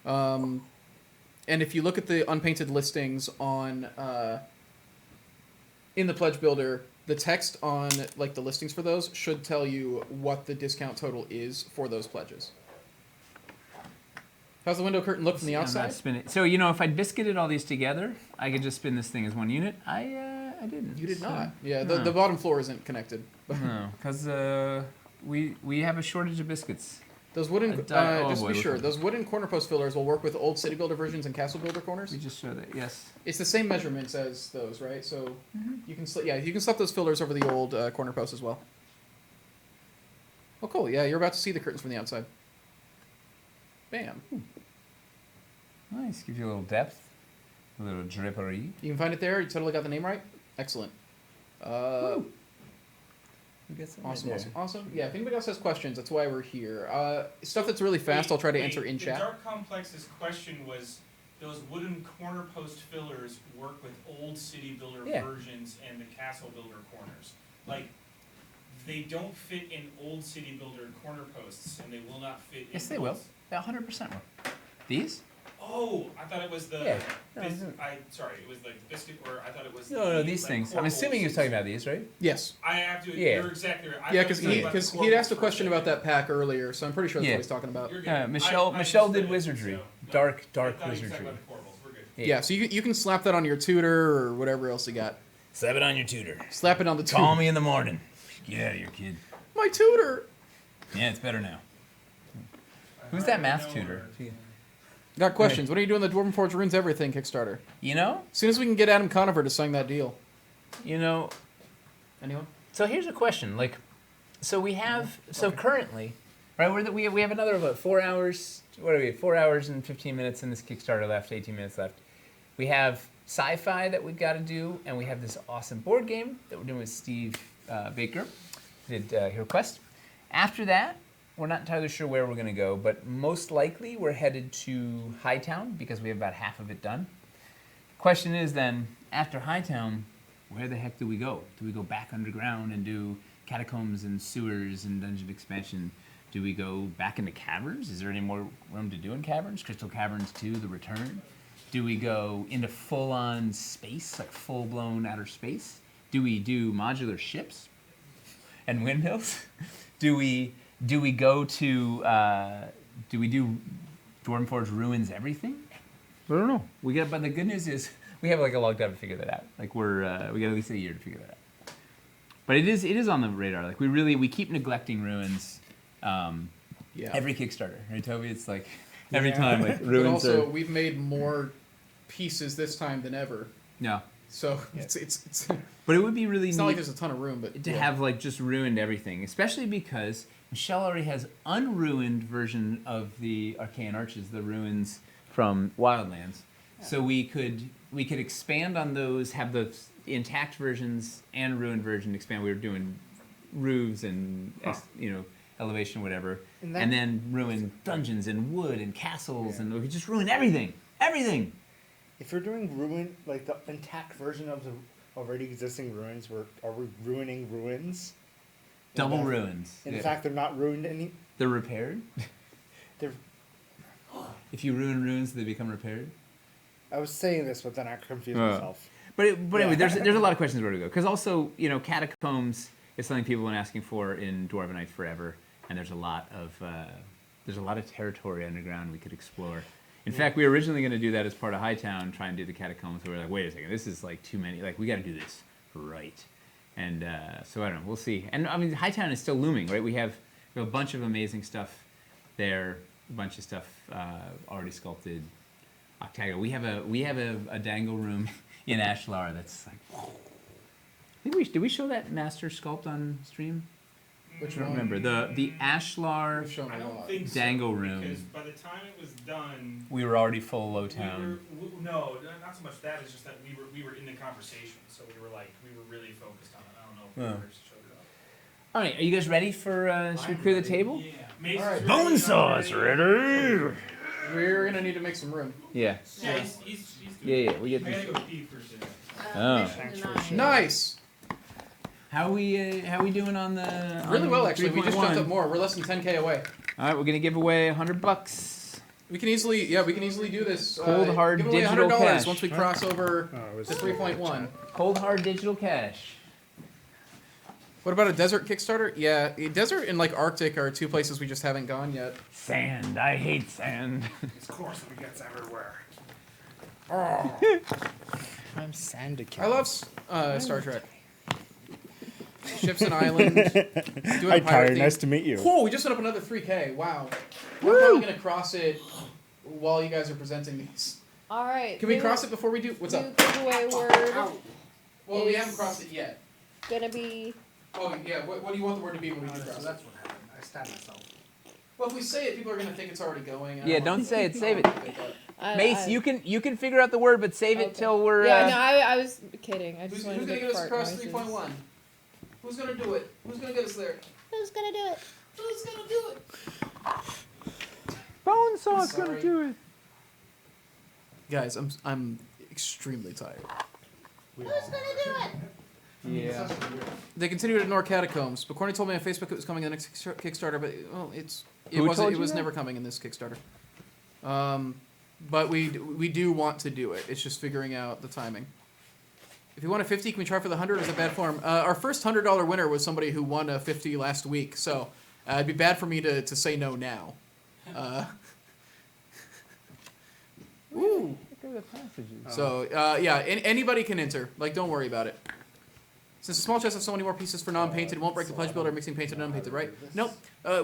Speaker 2: and if you look at the unpainted listings on in the pledge builder, the text on like the listings for those should tell you what the discount total is for those pledges. How's the window curtain look from the
Speaker 1: I'm
Speaker 2: outside?
Speaker 1: not spinning. So if I biscuited all these together, I could just spin this thing as one unit. I didn't.
Speaker 2: You did
Speaker 1: so-
Speaker 2: not. Yeah,
Speaker 1: No.
Speaker 2: the bottom floor isn't connected.
Speaker 1: No, because we have a shortage of biscuits.
Speaker 2: Those wooden,
Speaker 1: oh
Speaker 2: just to
Speaker 1: boy,
Speaker 2: be
Speaker 1: look
Speaker 2: sure,
Speaker 1: at
Speaker 2: those wooden corner post fillers will work with old City Builder versions and Castle Builder corners.
Speaker 1: We just showed it. Yes.
Speaker 2: It's the same measurements as those, right? So you can you can slap those fillers over the old corner posts as well. Oh, cool. Yeah, you're about to see the curtains from the outside. Bam.
Speaker 1: Nice. Gives you a little depth, a little drippery.
Speaker 2: You can find it there. You totally got the name right. Excellent. Awesome. Yeah, if anybody else has questions, that's why we're here. Stuff that's really fast, I'll try to answer in
Speaker 8: the
Speaker 2: chat.
Speaker 8: Dark Complex's question was, those wooden corner post fillers work with old City Builder versions and the Castle Builder corners. Like, they don't fit in old City Builder corner posts, and they will not fit
Speaker 1: Yes,
Speaker 8: in
Speaker 1: they will. 100% will. These?
Speaker 8: Oh, I thought it was the.
Speaker 1: Yeah.
Speaker 8: Sorry, it was like the biscuit, or I thought it was.
Speaker 1: No, these
Speaker 8: like,
Speaker 1: things. I'm
Speaker 8: core
Speaker 1: assuming he was
Speaker 8: holes.
Speaker 1: talking about these, right?
Speaker 2: Yes.
Speaker 8: I have to.
Speaker 1: Yeah.
Speaker 8: You're exactly right.
Speaker 2: Yeah, because he had asked a question about that pack earlier, so I'm pretty sure that's
Speaker 1: Yeah.
Speaker 2: what he's talking about.
Speaker 8: You're good.
Speaker 1: Michelle
Speaker 8: I
Speaker 1: Michelle
Speaker 8: just
Speaker 1: did
Speaker 8: read it,
Speaker 1: wizardry.
Speaker 8: so,
Speaker 1: Dark
Speaker 8: I thought he was talking
Speaker 1: wizardry.
Speaker 8: about the core holes. We're good.
Speaker 2: Yeah, so you can slap that on your tutor or whatever else you got.
Speaker 1: Slap it on your tutor.
Speaker 2: Slap it on the tutor.
Speaker 1: Call me in the morning. Get out of here, kid.
Speaker 2: My tutor.
Speaker 1: Yeah, it's better now. Who's that math tutor?
Speaker 2: Got questions. What are you doing? The Dwarven Forge Ruins Everything Kickstarter.
Speaker 1: As
Speaker 2: soon as we can get Adam Conover to sign that deal. Anyone?
Speaker 1: So here's a question. So we have currently, right? We have another 4 hours. What are we? 4 hours and 15 minutes in this Kickstarter left. 18 minutes left. We have sci-fi that we've got to do, and we have this awesome board game that we're doing with Steve Baker. Did Hero Quest. After that, we're not entirely sure where we're going to go, but most likely we're headed to Hightown because we have about half of it done. Question is then, after Hightown, where the heck do we go? Do we go back underground and do catacombs and sewers and dungeon expansion? Do we go back into caverns? Is there any more room to do in caverns? Crystal Caverns 2, The Return? Do we go into full-on space, like full-blown outer space? Do we do modular ships and windmills? Do we go to, do we do Dwarven Forge Ruins Everything? I don't know. But the good news is we have a long time to figure that out. We got at least a year to figure that out. But it is on the radar. We keep neglecting Ruins every Kickstarter, right, Toby? It's every time Ruins
Speaker 2: but also,
Speaker 1: are...
Speaker 2: we've made more pieces this time than ever.
Speaker 1: Yeah.
Speaker 2: So it's
Speaker 1: But it would be really
Speaker 2: it's
Speaker 1: neat
Speaker 2: not like there's a ton of room, but
Speaker 1: to have like just ruined everything, especially because Michelle already has unruined version of the Archaean Arches, the ruins from Wildlands. So we could expand on those, have the intact versions and ruined version expand. We were doing roofs and elevation, whatever, and then ruin dungeons and wood and castles, and we could just ruin everything. Everything.
Speaker 3: If you're doing ruin, like the intact version of the already existing ruins, are we ruining ruins?
Speaker 1: Double ruins.
Speaker 3: In fact, they're not ruined any.
Speaker 1: They're repaired.
Speaker 3: They're.
Speaker 1: If you ruin ruins, they become repaired.
Speaker 3: I was saying this, but then I confused myself.
Speaker 1: But anyway, there's a lot of questions where to go, because also catacombs is something people have been asking for in Dwarvenite forever, and there's a lot of territory underground we could explore. In fact, we were originally going to do that as part of Hightown, try and do the catacombs. We were like, wait a second, this is like too many. Like, we got to do this right. And so I don't know, we'll see. And I mean, Hightown is still looming, right? We have a bunch of amazing stuff there, a bunch of stuff already sculpted. Octagonal. We have a dangle room in Ashlar that's like. Did we show that master sculpt on stream?
Speaker 2: Which
Speaker 1: I don't
Speaker 2: one?
Speaker 1: remember the Ashlar
Speaker 2: I
Speaker 4: don't think
Speaker 1: dangle
Speaker 4: so,
Speaker 1: room.
Speaker 4: because by the time it was done,
Speaker 1: We were already full Lowtown.
Speaker 8: No, not so much that. It's just that we were in the conversation, so we were really focused on it. I don't know if we
Speaker 1: Oh.
Speaker 8: ever showed it up.
Speaker 1: All right, are you guys ready for? Should we clear the table?
Speaker 8: Yeah. Mason's
Speaker 2: All right.
Speaker 8: ready,
Speaker 1: Bone
Speaker 8: I'm
Speaker 1: sauce ready.
Speaker 2: We're gonna need to make some room.
Speaker 1: Yeah.
Speaker 8: Yeah, he's doing
Speaker 1: Yeah.
Speaker 8: it.
Speaker 1: We get
Speaker 8: I
Speaker 1: this.
Speaker 8: gotta go pee first.
Speaker 1: Oh.
Speaker 3: Thanks for sharing.
Speaker 2: Nice.
Speaker 1: How we doing on the?
Speaker 2: Really
Speaker 1: on
Speaker 2: well, actually. We just
Speaker 1: 3.1?
Speaker 2: jumped up more. We're less than 10K away.
Speaker 1: All right, we're gonna give away $100.
Speaker 2: We can easily do this.
Speaker 1: Cold, hard
Speaker 2: give away
Speaker 1: digital
Speaker 2: $100
Speaker 1: cash.
Speaker 2: once we cross over
Speaker 3: Oh, it was
Speaker 2: to 3.1.
Speaker 1: Cold hard digital cash.
Speaker 2: What about a desert Kickstarter? Yeah, desert and like Arctic are two places we just haven't gone yet.
Speaker 1: Sand. I hate sand.
Speaker 7: Of course, it gets everywhere.
Speaker 3: I'm Sandikin.
Speaker 2: I love Star Trek. Ships and island. Doing
Speaker 3: Hi,
Speaker 2: pirate
Speaker 3: Tyler.
Speaker 2: theme.
Speaker 3: Nice to meet you.
Speaker 2: Cool, we just set up another 3K. Wow. We're probably gonna cross it while you guys are presenting these.
Speaker 10: All right.
Speaker 2: Can we cross it before we do? What's
Speaker 10: new
Speaker 2: up?
Speaker 10: giveaway word
Speaker 2: Well, we
Speaker 10: is-
Speaker 2: haven't crossed it yet.
Speaker 10: gonna be
Speaker 2: Oh yeah. What do you want the word to be when we do
Speaker 7: So
Speaker 2: cross it?
Speaker 7: that's what happened. I stabbed myself.
Speaker 2: Well, if we say it, people are gonna think it's already going.
Speaker 1: Yeah, don't say it. Save it.
Speaker 10: I-
Speaker 1: Mace,
Speaker 10: I-
Speaker 1: you can figure out the word, but save it
Speaker 10: Okay.
Speaker 1: till we're.
Speaker 10: Yeah, no, I was kidding. I just
Speaker 2: Who's
Speaker 10: wanted
Speaker 2: gonna
Speaker 10: to
Speaker 2: get
Speaker 10: make
Speaker 2: us
Speaker 10: fart
Speaker 2: across
Speaker 10: noises.
Speaker 2: 3.1? Who's gonna do it? Who's gonna get us there?
Speaker 10: Who's gonna do it?
Speaker 2: Who's gonna do it?
Speaker 1: Bone sauce
Speaker 2: Sorry.
Speaker 1: gonna do it.
Speaker 2: Guys, I'm extremely tired.
Speaker 10: Who's gonna do it?
Speaker 1: Yeah.
Speaker 2: They continue to ignore catacombs, but Corny told me on Facebook it was coming in the next Kickstarter, but well, it
Speaker 1: Who
Speaker 2: wasn't.
Speaker 1: told
Speaker 2: It
Speaker 1: you
Speaker 2: was
Speaker 1: that?
Speaker 2: never coming in this Kickstarter. But we do want to do it. It's just figuring out the timing. If you want a 50, can we try for the 100? Or is it bad form? Our first $100 winner was somebody who won a 50 last week, so it'd be bad for me to say no now. Ooh. So yeah, anybody can enter. Like, don't worry about it. Since the small chest has so many more pieces for non-painted, it won't break the pledge builder mixing painted and unpainted, right? Nope.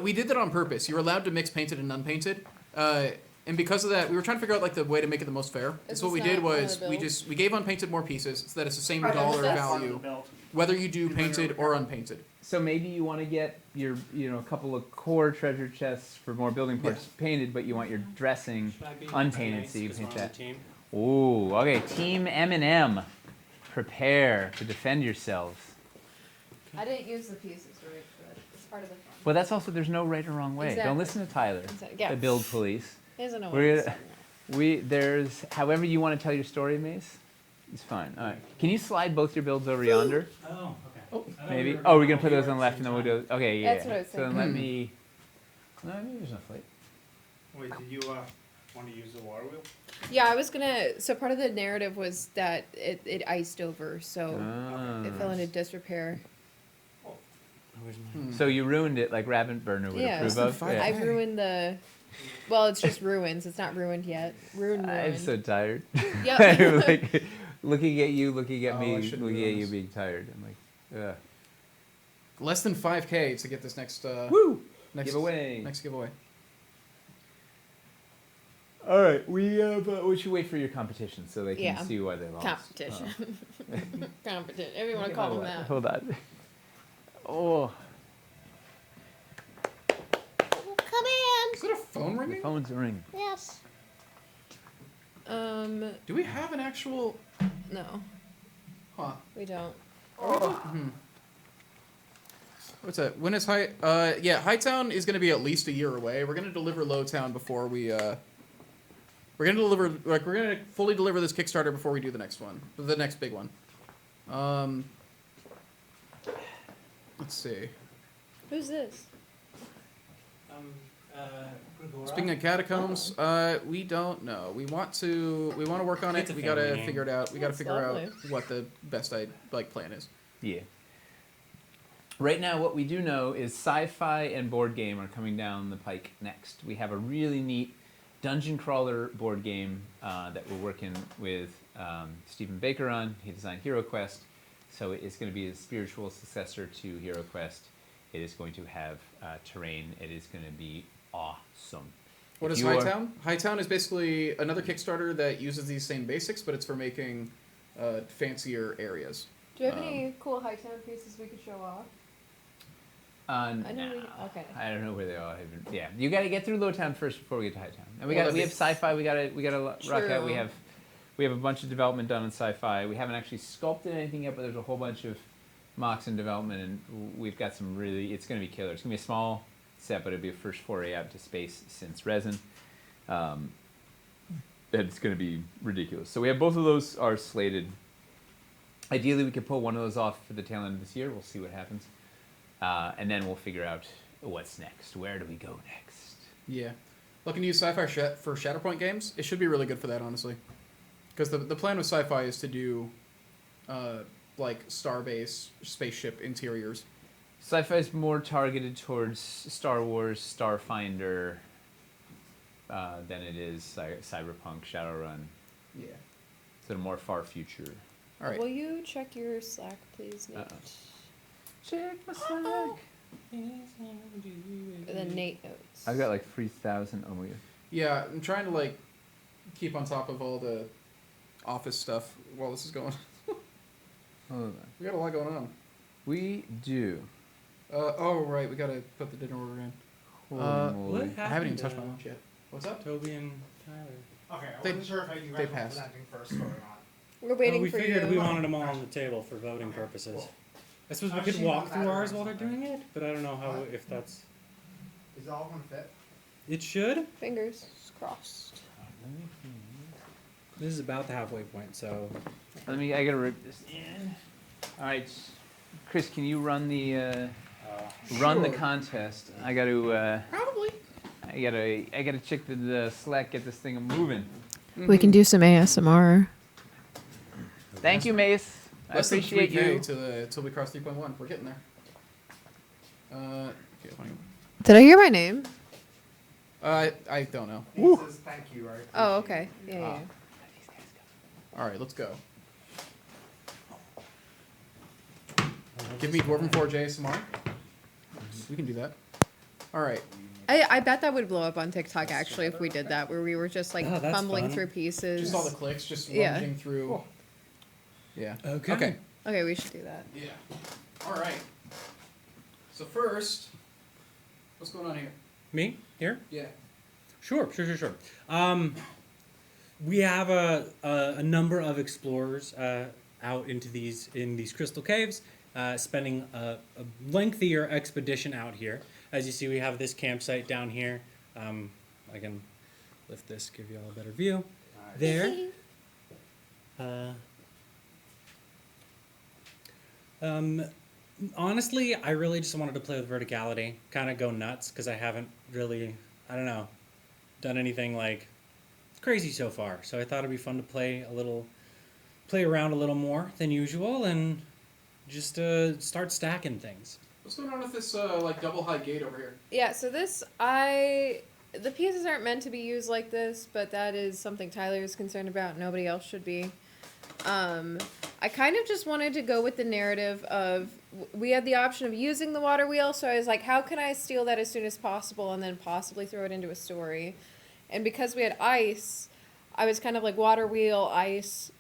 Speaker 2: We did that on purpose. You're allowed to mix painted and unpainted. And because of that, we were trying to figure out like the way to make it the most fair.
Speaker 10: Is
Speaker 2: So what we
Speaker 10: this
Speaker 2: did
Speaker 10: not part of
Speaker 2: was
Speaker 10: the
Speaker 2: we
Speaker 10: build?
Speaker 2: we gave unpainted more pieces so that it's the same
Speaker 10: Are those
Speaker 2: dollar
Speaker 10: sets?
Speaker 2: value, whether you do painted or unpainted.
Speaker 1: So maybe you want to get your a couple of core treasure chests for more building parts painted, but you want your dressing unpainted, so you
Speaker 6: Because
Speaker 1: paint
Speaker 6: we're on
Speaker 1: that.
Speaker 6: the team.
Speaker 1: Ooh, okay. Team M&M, prepare to defend yourselves.
Speaker 10: I didn't use the pieces, right? But it's part of the fun.
Speaker 1: Well, that's also there's no right or wrong way.
Speaker 10: Exactly.
Speaker 1: Don't listen to Tyler,
Speaker 10: Yeah.
Speaker 1: the build police.
Speaker 10: There's no
Speaker 1: We're
Speaker 10: way.
Speaker 1: there's however you want to tell your story, Mace. It's fine. All right. Can you slide both your builds over yonder?
Speaker 8: Oh, okay.
Speaker 1: Maybe. Oh, we're gonna put those on the left, and then we'll do. Okay, yeah.
Speaker 10: That's what I was
Speaker 1: So then let me. No, maybe there's no plate.
Speaker 3: Wait, did you want to use the water wheel?
Speaker 10: Yeah, I was gonna. So part of the narrative was that it iced over, so it fell into disrepair.
Speaker 1: So you ruined it like Rabbit Burner would
Speaker 10: Yeah.
Speaker 1: approve of.
Speaker 10: I ruined the. Well, it's just ruins. It's not ruined yet. Ruined.
Speaker 1: I'm so tired.
Speaker 10: Yep.
Speaker 1: I'm like looking at you, looking at
Speaker 2: Oh, I
Speaker 1: me,
Speaker 2: shouldn't
Speaker 1: looking
Speaker 2: do
Speaker 1: at you
Speaker 2: this.
Speaker 1: being tired. I'm like, ugh.
Speaker 2: Less than 5K to get this next
Speaker 1: Woo!
Speaker 2: next
Speaker 1: Giveaway.
Speaker 2: Next giveaway.
Speaker 1: All right, we should wait for your competition so they can
Speaker 10: Yeah.
Speaker 1: see why they lost.
Speaker 10: Competition. Competition. If you want to call them that.
Speaker 1: Hold on. Oh,
Speaker 11: Come in.
Speaker 2: Is that a phone
Speaker 1: the
Speaker 2: ringing?
Speaker 1: phone's ringing.
Speaker 11: Yes.
Speaker 2: Do we have an actual?
Speaker 10: No,
Speaker 2: Huh.
Speaker 10: we don't.
Speaker 2: What's that? When is High? Yeah, Hightown is going to be at least a year away. We're going to deliver Lowtown before we. We're going to deliver we're going to fully deliver this Kickstarter before we do the next one, the next big one. Let's see.
Speaker 10: Who's this?
Speaker 2: Speaking of catacombs, we don't know. We want to work on
Speaker 6: It's
Speaker 2: it.
Speaker 6: a
Speaker 2: We gotta
Speaker 6: family name.
Speaker 2: figure it out. We gotta
Speaker 10: That's
Speaker 2: figure out
Speaker 10: lovely.
Speaker 2: what the best plan is.
Speaker 1: Yeah. Right now, what we do know is sci-fi and board game are coming down the pike next. We have a really neat dungeon crawler board game that we're working with Stephen Baker on. He designed Hero Quest, so it's going to be a spiritual successor to Hero Quest. It is going to have terrain. It is going to be awesome.
Speaker 2: What
Speaker 1: If
Speaker 2: is
Speaker 1: you are-
Speaker 2: Hightown? Hightown is basically another Kickstarter that uses these same basics, but it's for making fancier areas.
Speaker 10: Do you have any cool Hightown pieces we could show off? I know
Speaker 1: no.
Speaker 10: okay.
Speaker 1: I don't know where they are. Yeah, you got to get through Lowtown first before we get to Hightown. And we
Speaker 2: Well,
Speaker 1: have
Speaker 2: that'd be-
Speaker 1: sci-fi. We got to rock out.
Speaker 10: True.
Speaker 1: We have a bunch of development done in sci-fi. We haven't actually sculpted anything yet, but there's a whole bunch of mocks in development, and we've got some really. It's going to be killer. It's going to be a small set, but it'll be a first foray out to space since resin. And it's going to be ridiculous. So we have both of those are slated. Ideally, we could pull one of those off for the tail end of this year. We'll see what happens. And then we'll figure out what's next. Where do we go next?
Speaker 2: Yeah, looking to use sci-fi for Shatterpoint games. It should be really good for that, honestly. Because the plan with sci-fi is to do like starbase spaceship interiors.
Speaker 1: Sci-fi is more targeted towards Star Wars, Starfinder, than it is Cyberpunk, Shadowrun.
Speaker 2: Yeah.
Speaker 1: So more far future.
Speaker 2: All right.
Speaker 10: Will you check your Slack, please, Nate?
Speaker 1: Check my Slack.
Speaker 10: And then Nate notes.
Speaker 1: I've got like 3,000. Oh my god.
Speaker 2: Yeah, I'm trying to like keep on top of all the office stuff while this is going.
Speaker 1: Hold on.
Speaker 2: We got a lot going on.
Speaker 1: We do.
Speaker 2: Oh right, we gotta put the dinner order in.
Speaker 1: Holy moly.
Speaker 2: I haven't even touched my lunch yet. What's up?
Speaker 6: Toby and Tyler.
Speaker 7: Okay, I
Speaker 2: They-
Speaker 7: wasn't sure if you
Speaker 2: they
Speaker 7: guys were
Speaker 2: passed.
Speaker 7: presenting first or not.
Speaker 10: We're waiting
Speaker 6: we
Speaker 10: for
Speaker 6: figured
Speaker 10: you.
Speaker 6: we wanted them all on the table for voting purposes.
Speaker 7: Cool.
Speaker 6: I suppose we
Speaker 7: I've
Speaker 6: could
Speaker 7: seen
Speaker 6: walk
Speaker 7: those
Speaker 6: through ours
Speaker 7: advertised
Speaker 6: while they're
Speaker 7: somewhere.
Speaker 6: doing it, but I don't know how if that's.
Speaker 7: Is it all going to fit?
Speaker 6: It should.
Speaker 10: Fingers crossed.
Speaker 6: This is about the halfway point, so.
Speaker 1: I gotta rip this in. All right, Chris, can you run the run the
Speaker 2: Sure.
Speaker 1: contest? I gotta
Speaker 2: Probably.
Speaker 1: I gotta check the Slack, get this thing moving.
Speaker 10: We can do some ASMR.
Speaker 1: Thank you, Mace. I
Speaker 2: Less than
Speaker 1: appreciate
Speaker 2: 3K
Speaker 1: you.
Speaker 2: till we cross 3.1. We're getting there. Okay, fine.
Speaker 10: Did I hear my name?
Speaker 2: I don't know.
Speaker 7: He says thank you, right?
Speaker 10: Oh, okay. Yeah,
Speaker 2: Ah.
Speaker 10: yeah.
Speaker 2: All right, let's go. Give me Dwarven Forge ASMR. We can do that. All right.
Speaker 10: I bet that would blow up on TikTok actually if we did that, where we were just like
Speaker 6: Oh, that's
Speaker 10: fumbling
Speaker 6: fun.
Speaker 10: through pieces.
Speaker 2: Just all the clicks, just
Speaker 10: Yeah.
Speaker 2: lunging through. Yeah.
Speaker 6: Okay.
Speaker 2: Okay.
Speaker 10: Okay, we should do that.
Speaker 2: Yeah. All right. So first, what's going on here?
Speaker 6: Me here?
Speaker 2: Yeah.
Speaker 6: Sure. We have a number of explorers out into these crystal caves, spending a lengthier expedition out here. As you see, we have this campsite down here. I can lift this, give you all a better view. There. Honestly, I really just wanted to play with verticality, kind of go nuts, because I haven't really, I don't know, done anything like crazy so far. So I thought it'd be fun to play around a little more than usual, and just start stacking things.
Speaker 2: What's going on with this like double high gate over here?
Speaker 10: Yeah, so the pieces aren't meant to be used like this, but that is something Tyler is concerned about. Nobody else should be. I kind of just wanted to go with the narrative of we had the option of using the water wheel, so I was like, how can I steal that as soon as possible and then possibly throw it into a story? And because we had ice, I was kind of like water wheel, ice,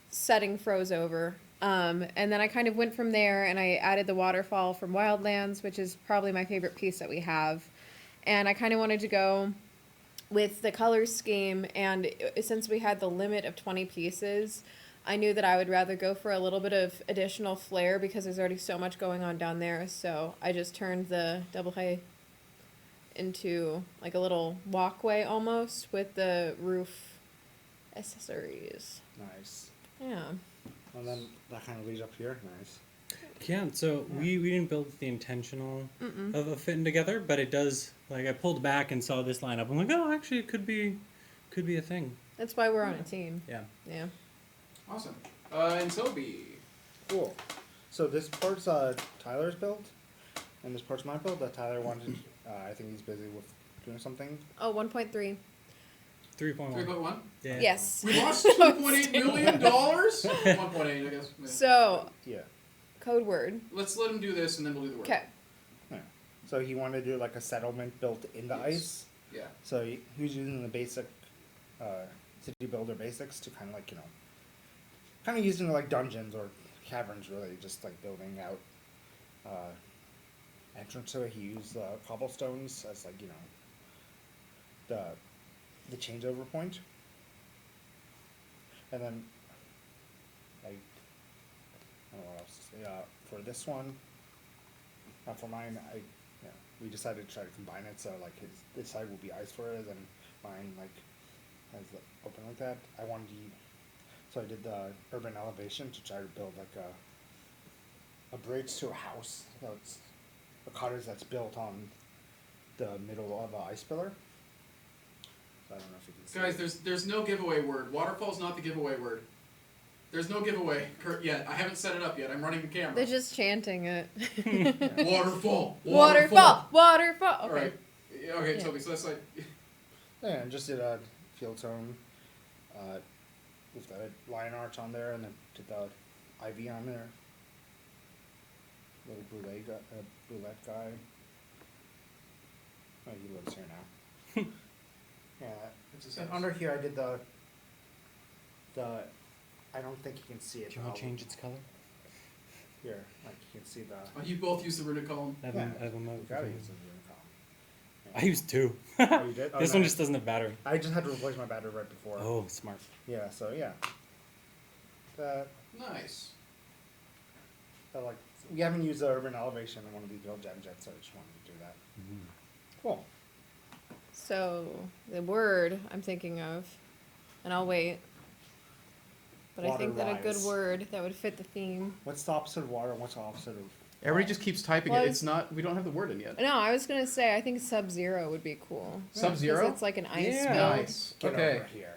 Speaker 10: setting froze over. And then I kind of went from there and I added the waterfall from Wildlands, which is probably my favorite piece that we have. And I kind of wanted to go with the color scheme, and since we had the limit of 20 pieces, I knew that I would rather go for a little bit of additional flair because there's already so much going on down there. So I just turned the double hay into like a little walkway almost with the roof accessories.
Speaker 3: Nice.
Speaker 10: Yeah.
Speaker 3: And then that kind of leads up here. Nice.
Speaker 6: Yeah, so we didn't build the intentional of fitting together, but it does, like, I pulled back and saw this lineup. I'm like, oh, actually, it could be a thing.
Speaker 10: That's why we're on a team.
Speaker 6: Yeah.
Speaker 10: Yeah.
Speaker 2: Awesome. And Toby.
Speaker 3: Cool. So this part's Tyler's build, and this part's my build that Tyler wanted. I think he's busy with doing something.
Speaker 10: Oh, 1.3.
Speaker 6: 3.1.
Speaker 2: 3.1?
Speaker 6: Yeah.
Speaker 10: Yes.
Speaker 2: We lost $2.8 million? 1.8, I guess. Yeah.
Speaker 10: So,
Speaker 3: Yeah.
Speaker 10: code word.
Speaker 2: Let's let him do this, and then we'll do the word.
Speaker 10: Okay.
Speaker 3: Yeah. So he wanted to do like a settlement built in the ice.
Speaker 2: Yeah.
Speaker 3: So he was using the basic city builder basics to kind of like, kind of using like dungeons or caverns, really, just like building out entrance to it. He used cobblestones as like, the changeover point. And then, like, I don't know what else to say. For this one, for mine, we decided to try to combine it, so like this side will be ice for it, and mine like has the open like that. I wanted to, so I did the urban elevation to try to build like a bridge to a house. So it's a cottage that's built on the middle of an ice pillar. So I don't know if you can see.
Speaker 2: Guys, there's no giveaway word. Waterfall's not the giveaway word. There's no giveaway yet. I haven't set it up yet. I'm running the camera.
Speaker 10: They're just chanting it.
Speaker 2: Waterfall.
Speaker 10: Waterfall. Waterfall. Okay.
Speaker 2: All right. Yeah, okay,
Speaker 10: Yeah.
Speaker 2: Toby. So that's like.
Speaker 3: Yeah, and just did a field tone with the lion arch on there, and then did the ivy on there. Little brulette guy. Oh, he lives here now. Yeah.
Speaker 2: It's his
Speaker 3: And
Speaker 2: house.
Speaker 3: under here, I did the. I don't think you can see it.
Speaker 6: Do you want to change its color?
Speaker 3: Here, like you can see the.
Speaker 2: Oh, you both use the runic column.
Speaker 6: I have
Speaker 3: Yeah.
Speaker 6: a mode
Speaker 3: You
Speaker 6: for
Speaker 3: gotta
Speaker 6: things.
Speaker 3: use the green column.
Speaker 6: I used two.
Speaker 3: Oh, you did? Oh,
Speaker 6: This one
Speaker 3: nice.
Speaker 6: just doesn't have battery.
Speaker 3: I just had to replace my battery right before.
Speaker 6: Oh, smart.
Speaker 3: Yeah. So yeah. That
Speaker 2: Nice.
Speaker 3: like we haven't used the urban elevation in one of these build jams yet, so I just wanted to do that. Cool.
Speaker 10: So, the word I'm thinking of, and I'll wait. But I think that a good
Speaker 3: Water-wise.
Speaker 10: word that would fit the theme.
Speaker 3: What's the opposite of water and what's the opposite of?
Speaker 2: Everybody just keeps typing
Speaker 10: Well,
Speaker 2: it. It's not. We don't have the word in yet.
Speaker 10: No, I was gonna say I think Sub-Zero would be cool.
Speaker 2: Sub-Zero?
Speaker 10: 'Cause it's like an ice
Speaker 6: Yeah.
Speaker 10: build.
Speaker 2: Nice.
Speaker 3: Get
Speaker 2: Okay.
Speaker 3: over here.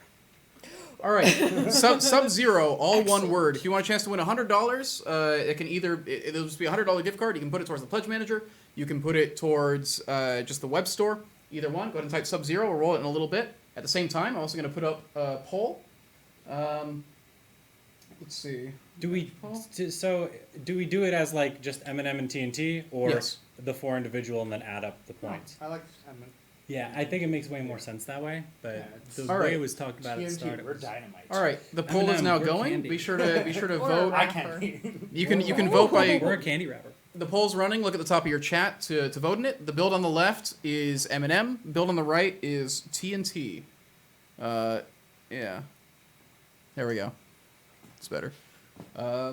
Speaker 2: All right. Sub-Zero, all one word. If you want a chance to win $100, it can either it'll just be a $100 gift card. You can put it towards the pledge manager. You can put it towards just the web store. Either one. Go ahead and type Sub-Zero. We'll roll it in a little bit. At the same time, I'm also going to put up a poll. Let's see.
Speaker 6: Do we do it as like just M&M and TNT, or
Speaker 2: Yes.
Speaker 6: the 4 individual and then add up the points?
Speaker 3: I like.
Speaker 6: Yeah, I think it makes way more sense that way. But
Speaker 3: Yeah, it's-
Speaker 6: the
Speaker 2: All
Speaker 6: way
Speaker 2: right.
Speaker 6: it was talked about at the start, it
Speaker 3: We're
Speaker 6: was-
Speaker 3: dynamite.
Speaker 2: All right. The poll is
Speaker 6: M&M,
Speaker 2: now
Speaker 6: we're
Speaker 2: going.
Speaker 6: candy.
Speaker 2: Be sure to
Speaker 10: Or
Speaker 2: vote.
Speaker 3: I
Speaker 10: rapper.
Speaker 3: can't.
Speaker 2: You can vote by.
Speaker 6: We're a candy wrapper.
Speaker 2: The poll's running. Look at the top of your chat to vote in it. The build on the left is M&M. Build on the right is TNT. Yeah. There we go. It's better. Yeah.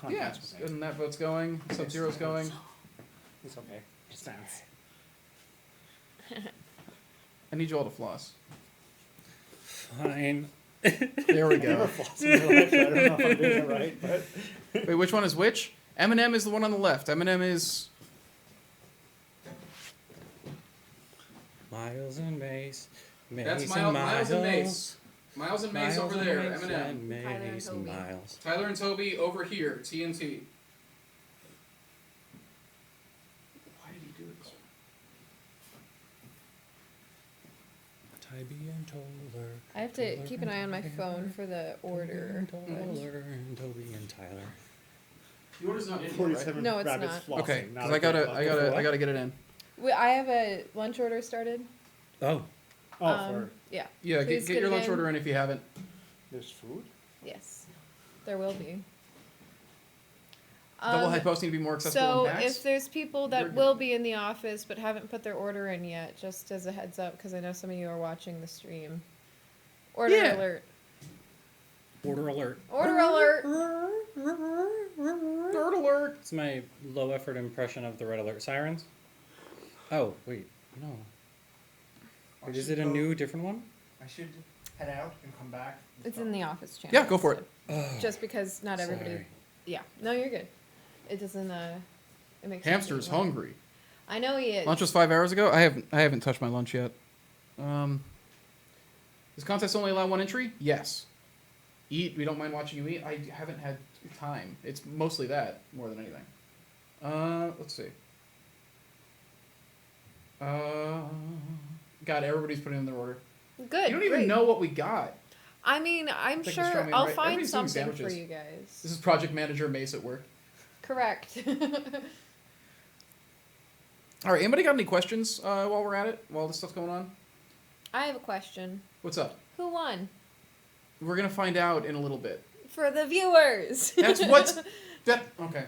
Speaker 2: Good. And that vote's going. Sub-Zero's going.
Speaker 3: It's okay. It stands.
Speaker 2: I need you all to floss.
Speaker 6: Fine.
Speaker 2: There we
Speaker 3: Never
Speaker 2: go.
Speaker 3: floss in my life, so I don't know if I'm doing it right, but
Speaker 2: Wait, which one is which? M&M is the one on the left. M&M is.
Speaker 6: Miles and Mace.
Speaker 2: That's
Speaker 6: Mace
Speaker 2: Miles and Mace. Miles and Mace
Speaker 6: Miles
Speaker 2: over
Speaker 6: and
Speaker 2: there.
Speaker 6: Mace
Speaker 2: M&M.
Speaker 6: and
Speaker 10: Tyler and
Speaker 6: Mace and
Speaker 10: Toby.
Speaker 6: Miles.
Speaker 2: Tyler and Toby over here. TNT. Why did he do it this way?
Speaker 6: Tybee and Toller.
Speaker 10: I have to keep an eye on my phone for the order.
Speaker 6: Toller and Toby and Tyler.
Speaker 2: The order's not in here, right?
Speaker 3: 47
Speaker 10: No, it's
Speaker 3: rabbits
Speaker 10: not.
Speaker 3: flossing.
Speaker 2: Okay,
Speaker 3: not
Speaker 2: because
Speaker 3: a good bucket.
Speaker 2: I gotta get it in.
Speaker 10: I have a lunch order started.
Speaker 6: Oh,
Speaker 10: Yeah.
Speaker 2: Yeah,
Speaker 10: Please
Speaker 2: get
Speaker 10: get
Speaker 2: your
Speaker 10: it
Speaker 2: lunch
Speaker 10: in.
Speaker 2: order in if you haven't.
Speaker 3: There's food?
Speaker 10: Yes. There will be.
Speaker 2: Double high post need to be more accessible
Speaker 10: So
Speaker 2: in packs.
Speaker 10: if there's people that
Speaker 2: You're
Speaker 10: will be in the office but haven't put their order in yet, just as a heads up, because I know some of you are watching the stream. Order
Speaker 2: Yeah.
Speaker 10: alert.
Speaker 6: Order alert.
Speaker 10: Order alert.
Speaker 2: Nerd alert.
Speaker 6: It's my low effort impression of the red alert sirens. Oh, wait. No. Wait, is it a new, different one?
Speaker 7: I should head out and come back.
Speaker 10: It's in the office channel.
Speaker 2: Yeah, go for it.
Speaker 10: Just because not everybody.
Speaker 6: Sorry.
Speaker 10: Yeah. No, you're good. It doesn't. It makes.
Speaker 2: Hamster's
Speaker 10: sense.
Speaker 2: hungry.
Speaker 10: I know he is.
Speaker 2: Lunch was 5 hours ago. I haven't touched my lunch yet. Does contest only allow one entry? Yes. Eat. We don't mind watching you eat. I haven't had time. It's mostly that more than anything. Let's see. God, everybody's putting in their order.
Speaker 10: Good.
Speaker 2: You don't even
Speaker 10: great.
Speaker 2: know what we got.
Speaker 10: I mean, I'm
Speaker 2: Think
Speaker 10: sure
Speaker 2: pastrami,
Speaker 10: I'll
Speaker 2: right?
Speaker 10: find
Speaker 2: Everybody's doing
Speaker 10: something for
Speaker 2: sandwiches.
Speaker 10: you guys.
Speaker 2: This is Project Manager Mace at work.
Speaker 10: Correct.
Speaker 2: All right, anybody got any questions while we're at it? While this stuff's going on?
Speaker 10: I have a question.
Speaker 2: What's up?
Speaker 10: Who won?
Speaker 2: We're gonna find out in a little bit.
Speaker 10: For the viewers.
Speaker 2: That's what's that. Okay.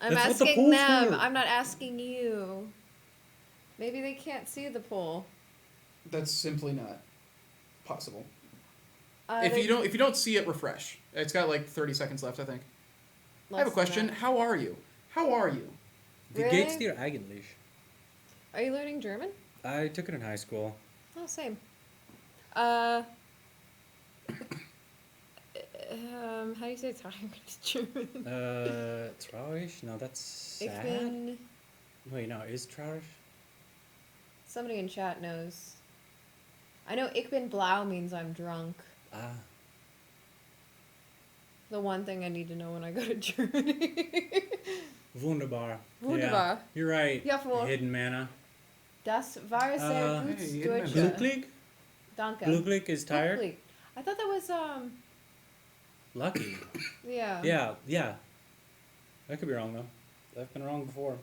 Speaker 10: I'm
Speaker 6: That's what the
Speaker 10: asking
Speaker 6: poll's
Speaker 10: them.
Speaker 6: for.
Speaker 10: I'm not asking you. Maybe they can't see the poll.
Speaker 2: That's simply not possible.
Speaker 10: They-
Speaker 2: If you don't see it, refresh. It's got like 30 seconds left, I think. I have a
Speaker 10: less than
Speaker 2: question.
Speaker 10: that.
Speaker 2: How are you? How are you?
Speaker 6: Wie
Speaker 10: Really?
Speaker 6: geht's dir eigentlich?
Speaker 10: Are you learning German?
Speaker 6: I took it in high school.
Speaker 10: Oh, same. How do you say tired in German?
Speaker 6: Traurig? No, that's
Speaker 10: Ich
Speaker 6: sad.
Speaker 10: bin...
Speaker 6: Wait, no, is traurig?
Speaker 10: Somebody in chat knows. I know ich bin blau means I'm drunk.
Speaker 6: Ah.
Speaker 10: The one thing I need to know when I go to Germany.
Speaker 6: Wunderbar.
Speaker 10: Wunderbar.
Speaker 6: Yeah, you're right.
Speaker 10: Jawohl.
Speaker 6: Hidden mana.
Speaker 10: Das war sehr gut
Speaker 2: hey,
Speaker 10: Deutsch.
Speaker 6: Glücklich?
Speaker 10: Danke.
Speaker 6: Glücklich is tired?
Speaker 10: Glücklich. I thought that was,
Speaker 6: Lucky.
Speaker 10: yeah.
Speaker 6: Yeah. I could be wrong, though. I've been wrong before.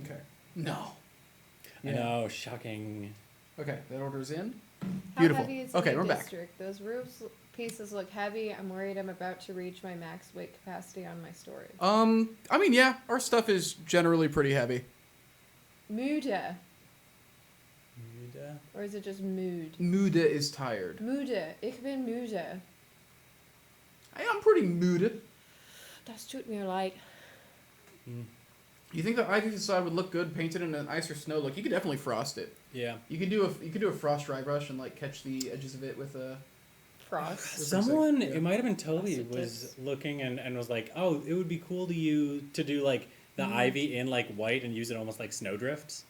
Speaker 2: Okay. No.
Speaker 6: I know, shocking.
Speaker 2: Okay, that order's in.
Speaker 10: How
Speaker 2: Beautiful.
Speaker 10: heavy is
Speaker 2: Okay,
Speaker 10: the
Speaker 2: we're back.
Speaker 10: district? Those roof pieces look heavy. I'm worried I'm about to reach my max weight capacity on my storage.
Speaker 2: I mean, yeah, our stuff is generally pretty heavy.
Speaker 10: Müde.
Speaker 6: Müde?
Speaker 10: Or is it just mood?
Speaker 2: Müde is tired.
Speaker 10: Müde. Ich bin müde.
Speaker 2: I am pretty muted.
Speaker 10: Das tut mir leid.
Speaker 2: You think the ivy facade would look good painted in an ice or snow look? You could definitely frost it.
Speaker 6: Yeah.
Speaker 2: You could do a frost dry brush and like catch the edges of it with a.
Speaker 10: Frost.
Speaker 6: Someone,
Speaker 2: Yeah.
Speaker 6: it might have been Toby,
Speaker 10: Frosted
Speaker 6: was
Speaker 10: tips.
Speaker 6: looking and was like, oh, it would be cool to do like the ivy in like white and use it almost like snowdrifts.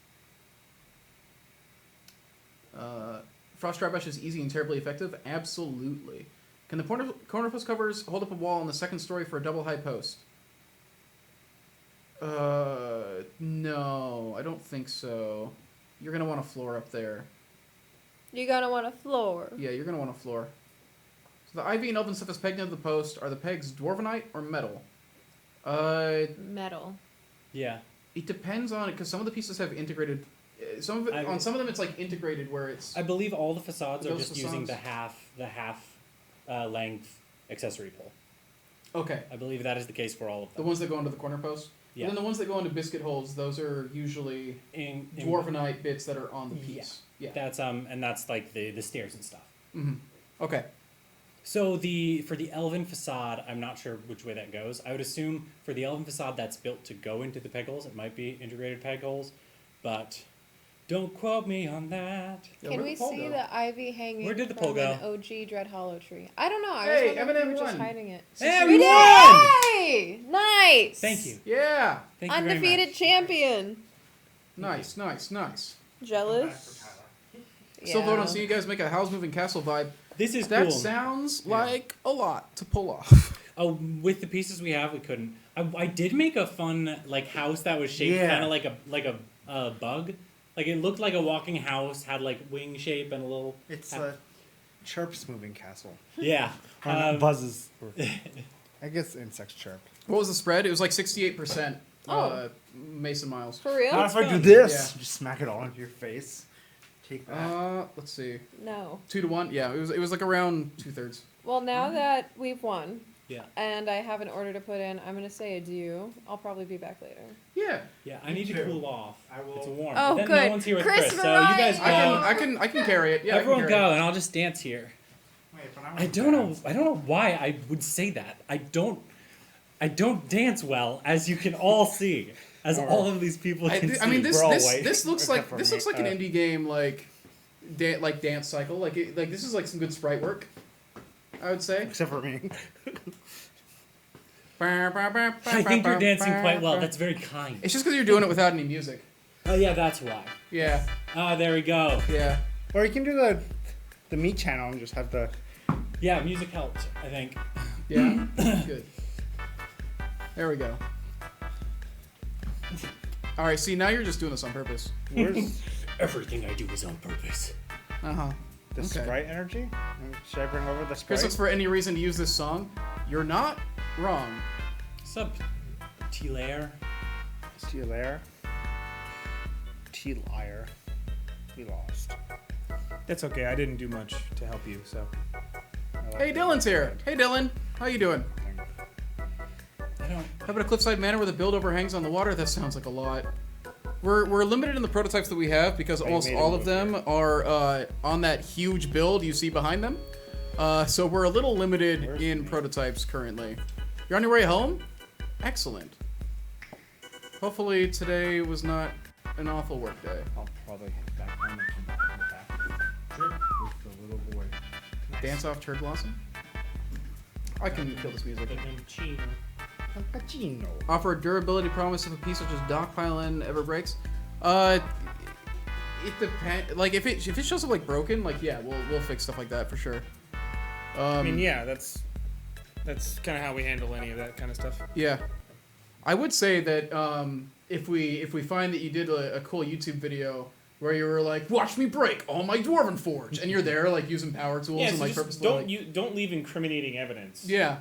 Speaker 2: Frost dry brush is easy and terribly effective. Absolutely. Can the corner post covers hold up a wall on the second story for a double high post? No, I don't think so. You're gonna want a floor up there.
Speaker 10: You're gonna want a floor.
Speaker 2: Yeah, you're gonna want a floor. So the ivy and elven stuff is pegged into the post. Are the pegs dwarvenite or metal?
Speaker 10: Metal.
Speaker 6: Yeah.
Speaker 2: It depends on it because some of the pieces have integrated. Some of it,
Speaker 6: I-
Speaker 2: on some of them, it's like integrated where it's.
Speaker 6: I believe all the facades are
Speaker 2: Those
Speaker 6: just using
Speaker 2: facades?
Speaker 6: the half length accessory pole.
Speaker 2: Okay,
Speaker 6: I believe that is the case for all of
Speaker 2: the
Speaker 6: them.
Speaker 2: ones that go into the corner post.
Speaker 6: Yeah.
Speaker 2: And then the ones that go into biscuit holes, those are usually
Speaker 6: In
Speaker 2: dwarvenite bits that are on the piece. Yeah.
Speaker 6: That's and that's like the stairs and stuff.
Speaker 2: Mm-hmm. Okay.
Speaker 6: So for the elven facade, I'm not sure which way that goes. I would assume for the elven facade that's built to go into the peg holes, it might be integrated peg holes, but don't quote me on that.
Speaker 2: Yeah,
Speaker 10: Can
Speaker 2: where'd
Speaker 10: we
Speaker 2: the pole
Speaker 10: see
Speaker 2: go?
Speaker 10: the ivy hanging
Speaker 6: Where did the
Speaker 10: from
Speaker 6: pole go?
Speaker 10: an OG Dread Hollow tree? I don't know. I
Speaker 2: Hey,
Speaker 10: was wondering if we
Speaker 2: Eminem
Speaker 10: were just
Speaker 2: won.
Speaker 10: hiding it.
Speaker 6: Hey,
Speaker 10: We
Speaker 6: we
Speaker 10: did!
Speaker 6: won!
Speaker 10: Hey! Nice!
Speaker 6: Thank you.
Speaker 2: Yeah.
Speaker 6: Thank you very
Speaker 10: Undefeated
Speaker 6: much.
Speaker 10: champion.
Speaker 2: Nice.
Speaker 10: Jealous?
Speaker 2: Still vote on seeing you guys make a Howl's Moving Castle vibe.
Speaker 6: This is
Speaker 2: That
Speaker 6: cool.
Speaker 2: sounds like a lot to pull off.
Speaker 6: Oh, with the pieces we have, we couldn't. I did make a fun like house that was shaped
Speaker 3: Yeah.
Speaker 6: kind of like a bug. Like it looked like a walking house, had like wing shape and a little.
Speaker 3: It's a chirps moving castle.
Speaker 6: Yeah.
Speaker 3: Or not buzzes. Or, I guess insects chirp.
Speaker 2: What was the spread? It was like 68%.
Speaker 10: Oh.
Speaker 2: Mason Miles.
Speaker 10: For real?
Speaker 3: How if I do
Speaker 6: fun.
Speaker 3: this?
Speaker 2: Yeah.
Speaker 3: Just smack it all into your face. Take that.
Speaker 2: Let's see.
Speaker 10: No.
Speaker 2: 2-1. Yeah, it was like around 2/3.
Speaker 10: Well, now that we've won,
Speaker 6: Yeah.
Speaker 10: and I have an order to put in, I'm gonna say adieu. I'll probably be back later.
Speaker 2: Yeah.
Speaker 6: Yeah, I need to cool off.
Speaker 7: I will.
Speaker 6: It's warm.
Speaker 10: Oh,
Speaker 6: Then
Speaker 10: good.
Speaker 6: No one's here with
Speaker 10: Chris
Speaker 6: Chris, so you guys go.
Speaker 10: Variety.
Speaker 2: I can carry it. Yeah,
Speaker 6: Everyone
Speaker 2: I can carry
Speaker 6: go, and I'll just dance here.
Speaker 7: Wait, but
Speaker 6: I don't know why I would say that. I don't dance well, as you can all see, as all of these people can see.
Speaker 2: I mean,
Speaker 6: We're all
Speaker 2: this
Speaker 6: white.
Speaker 2: looks
Speaker 3: Except
Speaker 2: like
Speaker 3: for
Speaker 2: this
Speaker 3: me.
Speaker 2: looks like an indie game, like dance cycle. Like this is like some good sprite work, I would say.
Speaker 3: Except for me.
Speaker 6: I think you're dancing quite well. That's very kind.
Speaker 2: It's just because you're doing it without any music.
Speaker 6: Oh yeah, that's why.
Speaker 2: Yeah,
Speaker 6: Ah, there we go.
Speaker 2: yeah.
Speaker 3: Or you can do the meat channel and just have the.
Speaker 6: Yeah, music helps, I think.
Speaker 2: Yeah, good. There we go. All right, see, now you're just doing this on purpose.
Speaker 3: Where's
Speaker 6: Everything I do is on purpose.
Speaker 2: Uh-huh.
Speaker 3: the
Speaker 2: Okay.
Speaker 3: Sprite energy? Should I bring over the
Speaker 2: Chris
Speaker 3: Sprite?
Speaker 2: looks for any reason to use this song. You're not wrong.
Speaker 6: Sup, T-Layer?
Speaker 3: T-Layer. T-Liar. We lost.
Speaker 4: That's okay. I didn't do much to help you, so.
Speaker 2: Hey, Dylan's here. Hey, Dylan. How you doing?
Speaker 6: I don't...
Speaker 2: How about a cliffside manor where the build overhangs on the water? That sounds like a lot. We're limited in the prototypes that we have because almost
Speaker 3: made a
Speaker 2: all of
Speaker 3: move
Speaker 2: them are on that huge build you see behind them. So we're a little limited in prototypes currently. You're on your way home? Excellent. Hopefully today was not an awful work day.
Speaker 3: I'll probably head back home and come back in the back.
Speaker 2: Sure.
Speaker 3: With the little boy.
Speaker 2: Dance off Turd Blossom? I can feel this music.
Speaker 3: Cappuccino.
Speaker 2: Offer a durability promise if a piece such as dock pile-in ever breaks. It depends. Like if it shows up like broken, like yeah, we'll fix stuff like that for sure.
Speaker 4: I mean, yeah, that's kind of how we handle any of that kind of stuff.
Speaker 2: Yeah, I would say that if we find that you did a cool YouTube video where you were like, watch me break all my dwarven forge, and you're there like using power tools
Speaker 4: Yeah,
Speaker 2: and
Speaker 4: so
Speaker 2: like
Speaker 4: just
Speaker 2: purposefully.
Speaker 4: don't leave incriminating evidence.
Speaker 2: Yeah.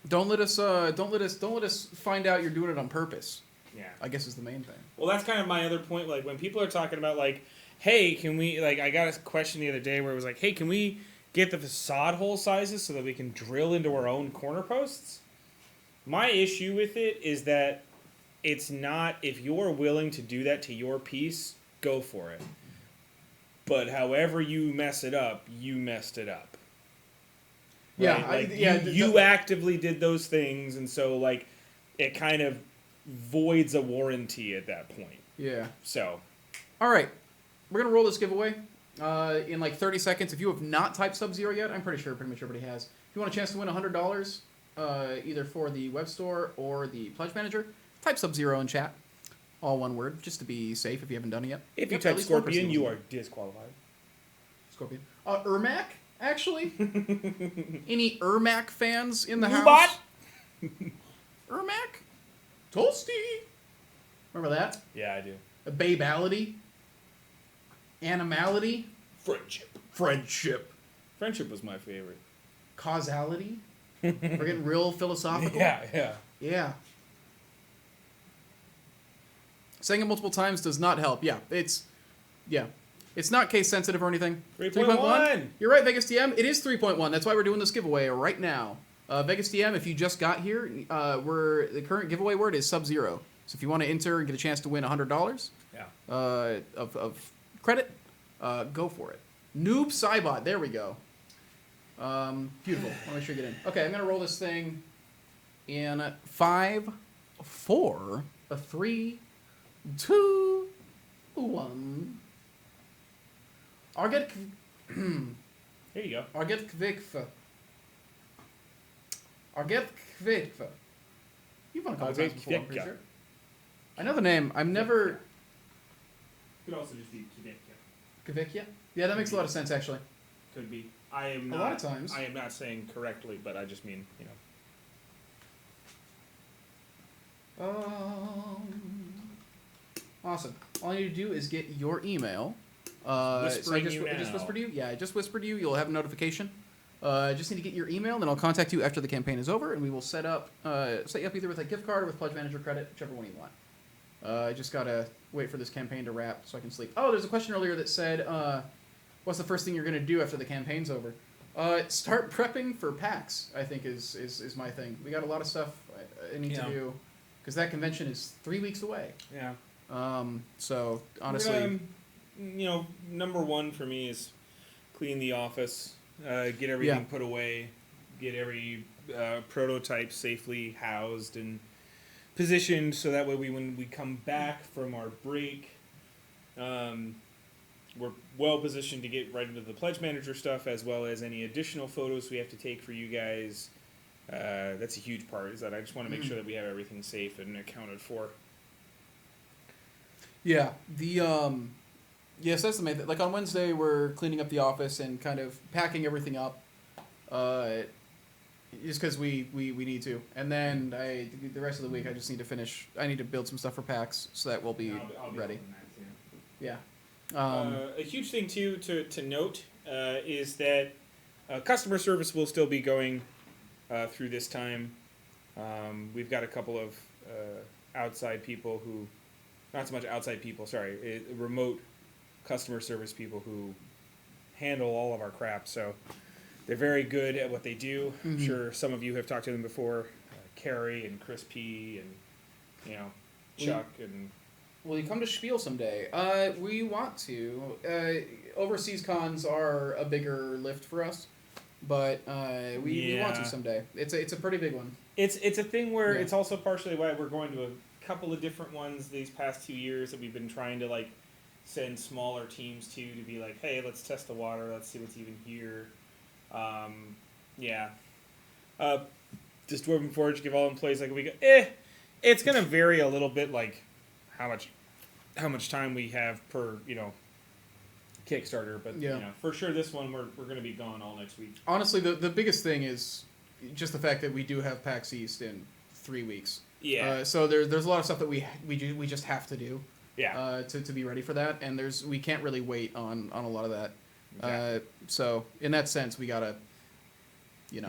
Speaker 2: Don't let us find out you're doing it on purpose.
Speaker 4: Yeah.
Speaker 2: I guess is the main thing.
Speaker 4: Well, that's kind of my other point. Like when people are talking about like, hey, can we like? I got a question the other day where it was like, hey, can we get the facade hole sizes so that we can drill into our own corner posts? My issue with it is that it's not. If you're willing to do that to your piece, go for it. But however you mess it up, you messed it up.
Speaker 2: Yeah,
Speaker 4: right? Like you actively did those things, and so like it kind of voids a warranty at that point.
Speaker 2: Yeah.
Speaker 4: So,
Speaker 2: all right, we're gonna roll this giveaway in like 30 seconds. If you have not typed Sub-Zero yet, I'm pretty much everybody has. If you want a chance to win $100, either for the web store or the pledge manager, type Sub-Zero in chat, all one word, just to be safe if you haven't done it yet.
Speaker 4: if you
Speaker 2: Yep, at
Speaker 4: type
Speaker 2: least one
Speaker 4: Scorpion,
Speaker 2: person
Speaker 4: you
Speaker 2: will.
Speaker 4: are disqualified.
Speaker 2: Scorpion. Ermac, actually. Any Ermac fans in the
Speaker 4: Ubot?
Speaker 2: house? Ermac? Toasty. Remember that?
Speaker 4: Yeah, I do.
Speaker 2: A babality. Animality.
Speaker 4: Friendship. Friendship was my favorite.
Speaker 2: Causality. We're getting real philosophical.
Speaker 4: Yeah.
Speaker 2: Yeah. Saying it multiple times does not help. Yeah, it's not case sensitive or anything.
Speaker 4: 3.1.
Speaker 2: You're right, Vegas DM. It is 3.1. That's why we're doing this giveaway right now. Vegas DM, if you just got here, the current giveaway word is Sub-Zero. So if you want to enter and get a chance to win $100 of credit, go for it. Noob Cybot. There we go. Beautiful. I want to make sure you get in. Okay, I'm going to roll this thing in 5, 4, 3, 2, 1. Arget.
Speaker 4: Here you go.
Speaker 2: Arget Kvikfa. Arget Kvikfa. You've won a couple times before, I'm pretty sure. I know the name. I'm never.
Speaker 4: Could also just be Kvikya.
Speaker 2: Kvikya? Yeah, that makes a lot of sense, actually.
Speaker 4: Could be. I am
Speaker 2: A
Speaker 4: not,
Speaker 2: lot of times.
Speaker 4: I am not saying correctly, but I just mean,
Speaker 2: Awesome. All you need to do is get your email.
Speaker 4: Whispering
Speaker 2: I just,
Speaker 4: you
Speaker 2: I just
Speaker 4: now.
Speaker 2: whispered you? Yeah, I just whispered you. You'll have a notification. Just need to get your email, then I'll contact you after the campaign is over, and we will set you up either with a gift card or with Pledge Manager credit, whichever one you want. I just gotta wait for this campaign to wrap so I can sleep. Oh, there's a question earlier that said, what's the first thing you're gonna do after the campaign's over? Start prepping for PAX, I think is my thing. We got a lot of stuff I need to do, because that convention is 3 weeks away.
Speaker 4: Yeah.
Speaker 2: So, honestly...
Speaker 4: number one for me is clean the office, get everything put away, get every prototype safely housed and positioned, so that way when we come back from our break, we're well positioned to get right into the pledge manager stuff, as well as any additional photos we have to take for you guys. That's a huge part, is that I just want to make sure that we have everything safe and accounted for.
Speaker 2: Yeah, yes, that's the main thing. Like on Wednesday, we're cleaning up the office and kind of packing everything up, just because we need to. And then the rest of the week, I just need to finish. I need to build some stuff for PAX, so that we'll be ready. Yeah.
Speaker 4: A huge thing too to note is that customer service will still be going through this time. We've got a couple of outside people who, not so much outside people, sorry, remote customer service people who handle all of our crap. So they're very good at what they do. I'm sure some of you have talked to them before, Carrie and Chris P. and Chuck and.
Speaker 2: Will you come to Spiel someday? We want to. Overseas cons are a bigger lift for us, but we want to someday. It's a pretty big one.
Speaker 4: It's a thing where it's also partially why we're going to a couple of different ones these past 2 years that we've been trying to send smaller teams to be like, hey, let's test the water, let's see what's even here. Does Dwarven Forge give all employees like a week? It's gonna vary a little bit, like how much time we have per Kickstarter, but for sure this one we're gonna be gone all next week.
Speaker 2: Honestly, the biggest thing is just the fact that we do have PAX East in 3 weeks.
Speaker 4: Yeah.
Speaker 2: So there's a lot of stuff that we just have to do.
Speaker 4: Yeah.
Speaker 2: To be ready for that, and we can't really wait on a lot of that.
Speaker 4: Exactly.
Speaker 2: So in that sense, we gotta,
Speaker 4: You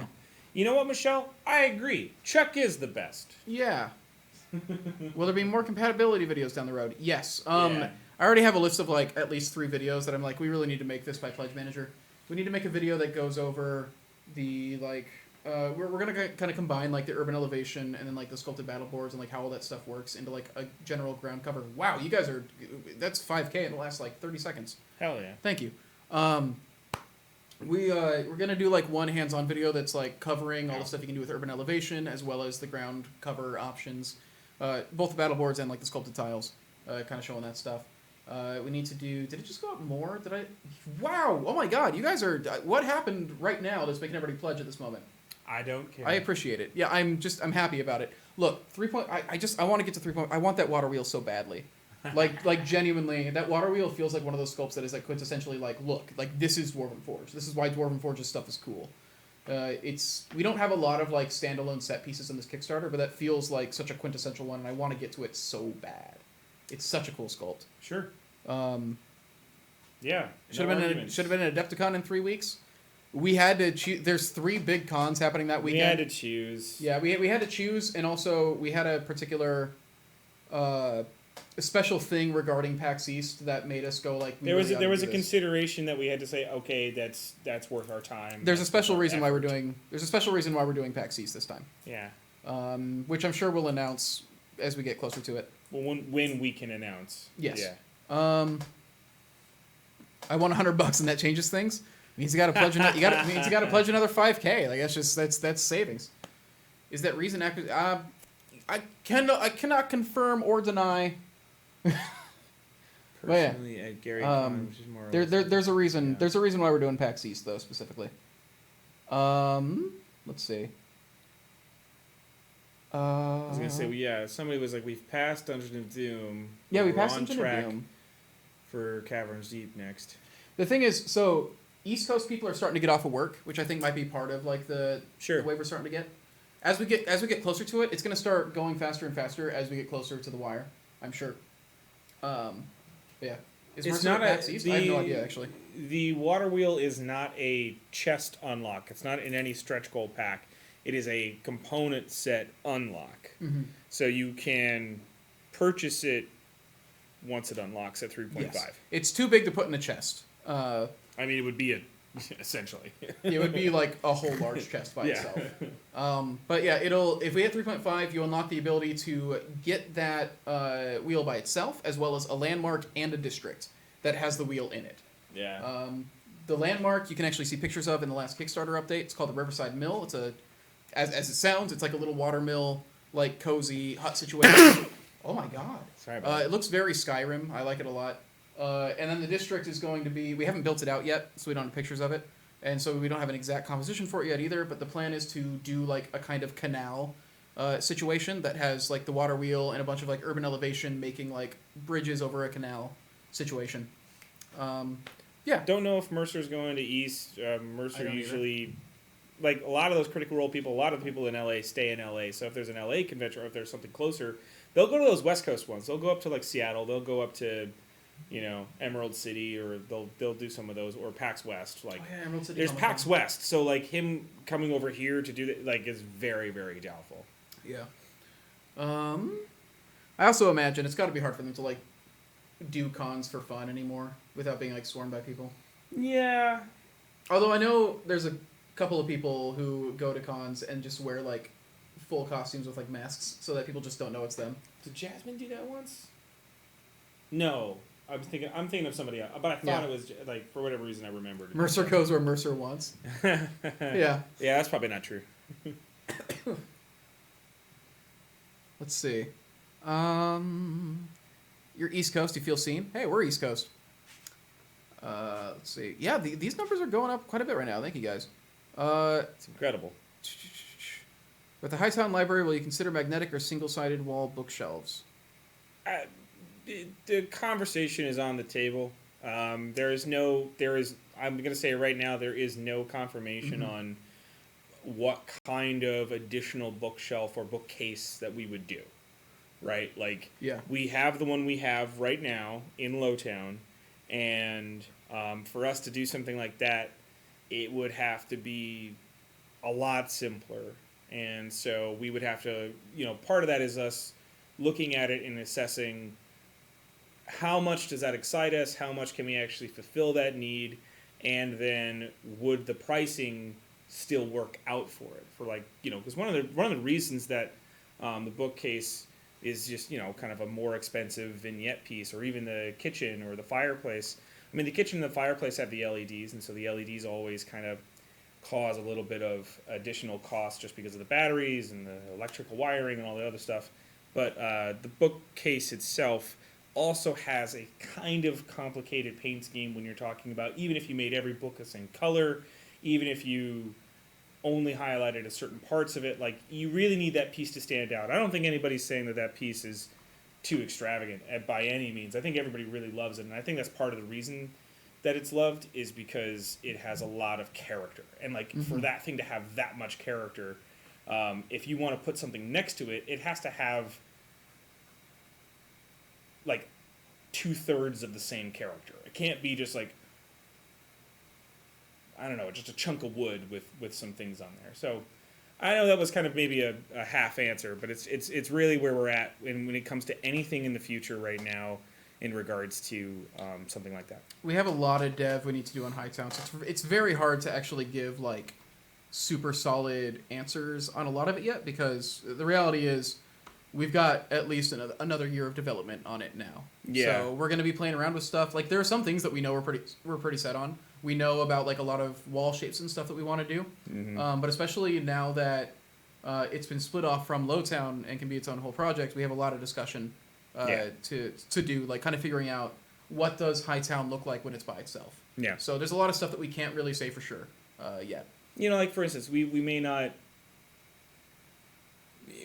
Speaker 4: know what, Michelle? I agree. Chuck is the best.
Speaker 2: Yeah. Will there be more compatibility videos down the road? Yes.
Speaker 4: Yeah.
Speaker 2: I already have a list of at least 3 videos that I'm like, we really need to make this by Pledge Manager. We need to make a video that goes over the we're gonna kind of combine the urban elevation and then the sculpted battle boards and how all that stuff works into a general ground cover. Wow, you guys that's 5K in the last 30 seconds.
Speaker 4: Hell yeah.
Speaker 2: Thank you. We're gonna do one hands-on video that's covering all the stuff you can do with urban elevation as well as the ground cover options, both the battle boards and the sculpted tiles, kind of showing that stuff. We need to do. Did it just go up more? Did I? Wow! Oh my God! You guys are. What happened right now that's making everybody pledge at this moment?
Speaker 4: I don't care.
Speaker 2: I appreciate it. Yeah, I'm happy about it. Look, 3 point. I want to get to 3 point. I want that water wheel so badly. Genuinely, that water wheel feels like one of those sculpts that is quintessentially look, this is Dwarven Forge. This is why Dwarven Forge's stuff is cool. We don't have a lot of standalone set pieces in this Kickstarter, but that feels like such a quintessential one, and I want to get to it so bad. It's such a cool sculpt.
Speaker 4: Sure.
Speaker 2: Yeah. Should have been an Adepticon in 3 weeks. We had to choose. There's 3 big cons happening that weekend.
Speaker 4: We had to choose.
Speaker 2: Yeah, we had to choose, and also we had a particular a special thing regarding PAX East that made us go
Speaker 4: there was a consideration that we had to say, okay, that's worth our time.
Speaker 2: There's a special reason why we're doing PAX East this time.
Speaker 4: Yeah.
Speaker 2: Which I'm sure we'll announce as we get closer to it.
Speaker 4: Well, when we can announce.
Speaker 2: Yes.
Speaker 4: Yeah.
Speaker 2: I won $100 and that changes things. Means you got to pledge. You got to pledge another 5K. That's savings. Is that reason? I cannot confirm or deny.
Speaker 4: Personally, at Gary Con, which is more.
Speaker 2: There's a reason.
Speaker 4: Yeah.
Speaker 2: There's a reason why we're doing PAX East though specifically. Let's see.
Speaker 4: I was gonna say, somebody was like, we've passed Dungeon of Doom.
Speaker 2: Yeah, we passed
Speaker 4: on
Speaker 2: Dungeon
Speaker 4: track
Speaker 2: of Doom
Speaker 4: for Caverns Deep next.
Speaker 2: The thing is, so East Coast people are starting to get off of work, which I think might be part of the way we're starting to get. As we get closer to it, it's going to start going faster and faster as we get closer to the wire. I'm sure. Yeah.
Speaker 4: It's not
Speaker 2: PAX East? I have no idea actually.
Speaker 4: The water wheel is not a chest unlock. It's not in any stretch goal pack. It is a component set unlock.
Speaker 2: Mm-hmm.
Speaker 4: So you can
Speaker 13: purchase it once it unlocks at 3.5.
Speaker 2: Yes. It's too big to put in a chest.
Speaker 13: I mean, it would be essentially.
Speaker 2: It would be like a whole large chest by itself. But yeah, if we hit 3.5, you unlock the ability to get that wheel by itself, as well as a landmark and a district that has the wheel in it.
Speaker 13: Yeah.
Speaker 2: The landmark you can actually see pictures of in the last Kickstarter update. It's called the Riverside Mill. It's as it sounds, it's like a little water mill, like cozy hut situation. Oh my god.
Speaker 13: Sorry about that.
Speaker 2: It looks very Skyrim. I like it a lot. And then the district is going to be, we haven't built it out yet, so we don't have pictures of it. And so we don't have an exact composition for it yet either, but the plan is to do like a kind of canal situation that has like the water wheel and a bunch of like urban elevation making like bridges over a canal situation. Yeah.
Speaker 13: Don't know if Mercer's going to East. Mercer usually, like a lot of those Critical Role people, a lot of the people in LA stay in LA. So if there's an LA convention or if there's something closer, they'll go to those West Coast ones. They'll go up to like Seattle. They'll go up to, Emerald City, or they'll do some of those, or PAX West. Like,
Speaker 2: Emerald City.
Speaker 13: there's PAX West. So like him coming over here to do that, like, is very, very doubtful.
Speaker 2: Yeah. I also imagine it's got to be hard for them to like do cons for fun anymore without being like swarmed by people.
Speaker 13: Yeah.
Speaker 2: Although I know there's a couple of people who go to cons and just wear like full costumes with like masks so that people just don't know it's them.
Speaker 13: Did Jasmine do that once? No. I'm thinking of somebody else, but I thought it was like, for whatever reason I remembered.
Speaker 2: Mercer goes where Mercer wants. Yeah.
Speaker 13: Yeah, that's probably not true.
Speaker 2: Let's see. You're East Coast. You feel seen? Hey, we're East Coast. Let's see. Yeah, these numbers are going up quite a bit right now. Thank you, guys.
Speaker 13: It's incredible.
Speaker 2: With the Hightown Library, will you consider magnetic or single-sided wall bookshelves?
Speaker 13: The conversation is on the table. I'm going to say right now, there is no confirmation on what kind of additional bookshelf or bookcase that we would do. Right? Like, we have the one we have right now in Lowtown, and for us to do something like that, it would have to be a lot simpler. And so we would have to, part of that is us looking at it and assessing how much does that excite us, how much can we actually fulfill that need, and then would the pricing still work out for it? For like, because one of the reasons that the bookcase is just, kind of a more expensive vignette piece, or even the kitchen or the fireplace. I mean, the kitchen and the fireplace have the LEDs, and so the LEDs always kind of cause a little bit of additional cost just because of the batteries and the electrical wiring and all the other stuff. But the bookcase itself also has a kind of complicated paint scheme when you're talking about, even if you made every book the same color, even if you only highlighted a certain parts of it, like, you really need that piece to stand out. I don't think anybody's saying that piece is too extravagant by any means. I think everybody really loves it, and I think that's part of the reason that it's loved is because it has a lot of character. And like, for that thing to have that much character, if you want to put something next to it, it has to have like 2/3 of the same character. It can't be just like, I don't know, just a chunk of wood with some things on there. So I know that was kind of maybe a half answer, but it's really where we're at when it comes to anything in the future right now in regards to something like that.
Speaker 2: We have a lot of dev we need to do on Hightown, so it's very hard to actually give like super solid answers on a lot of it yet, because the reality is we've got at least another year of development on it now.
Speaker 13: Yeah.
Speaker 2: So we're going to be playing around with stuff. Like, there are some things that we know we're pretty set on. We know about like a lot of wall shapes and stuff that we want to do. But especially now that it's been split off from Lowtown and can be its own whole project, we have a lot of discussion to do, like kind of figuring out what does Hightown look like when it's by itself.
Speaker 13: Yeah.
Speaker 2: So there's a lot of stuff that we can't really say for sure yet.
Speaker 13: Like, for instance, we may not,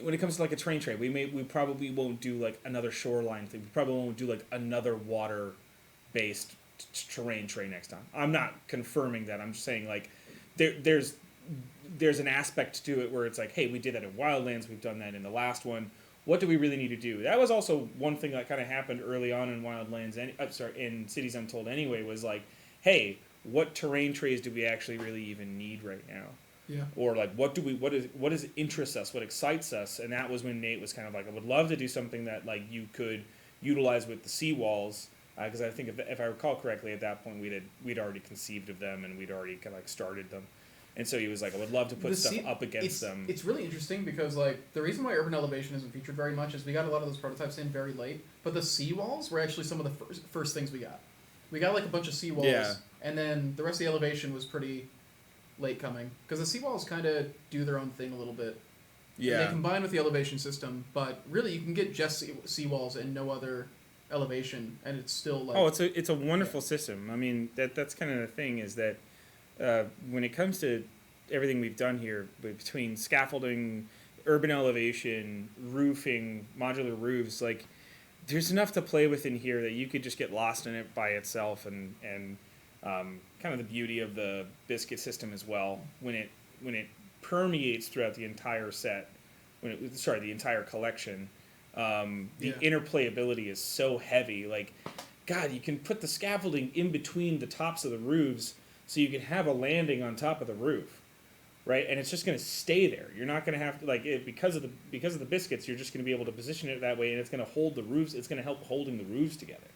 Speaker 13: when it comes to like a train tray, we probably won't do like another shoreline thing. We probably won't do like another water based terrain tray next time. I'm not confirming that. I'm just saying, like, there's an aspect to it where it's like, hey, we did that in Wildlands, we've done that in the last one. What do we really need to do? That was also one thing that kind of happened early on in Wildlands, in Cities Untold anyway, was like, hey, what terrain trays do we actually really even need right now?
Speaker 2: Yeah.
Speaker 13: Or like what does interest us, what excites us, and that was when Nate was kind of like, I would love to do something that like you could utilize with the seawalls, because I think if I recall correctly, at that point we'd already conceived of them and we'd already kind of like started them, and so he was like, I would love to put stuff up against them.
Speaker 2: It's really interesting because like the reason why urban elevation isn't featured very much is we got a lot of those prototypes in very late, but the seawalls were actually some of the first things we got. We got like a bunch of seawalls, and then the rest of the elevation was pretty late coming because the seawalls kind of do their own thing a little bit.
Speaker 13: Yeah.
Speaker 2: They combine with the elevation system, but really you can get just seawalls and no other elevation, and it's still like.
Speaker 13: Oh, it's a wonderful system. I mean, that's kind of the thing is that when it comes to everything we've done here between scaffolding, urban elevation, roofing, modular roofs, like there's enough to play with in here that you could just get lost in it by itself, and kind of the beauty of the biscuit system as well when it permeates throughout the entire set, the entire collection. The interplayability is so heavy. Like, God, you can put the scaffolding in between the tops of the roofs so you can have a landing on top of the roof, right? And it's just going to stay there. You're not going to have to because of the biscuits. You're just going to be able to position it that way, and it's going to hold the roofs. It's going to help holding the roofs together.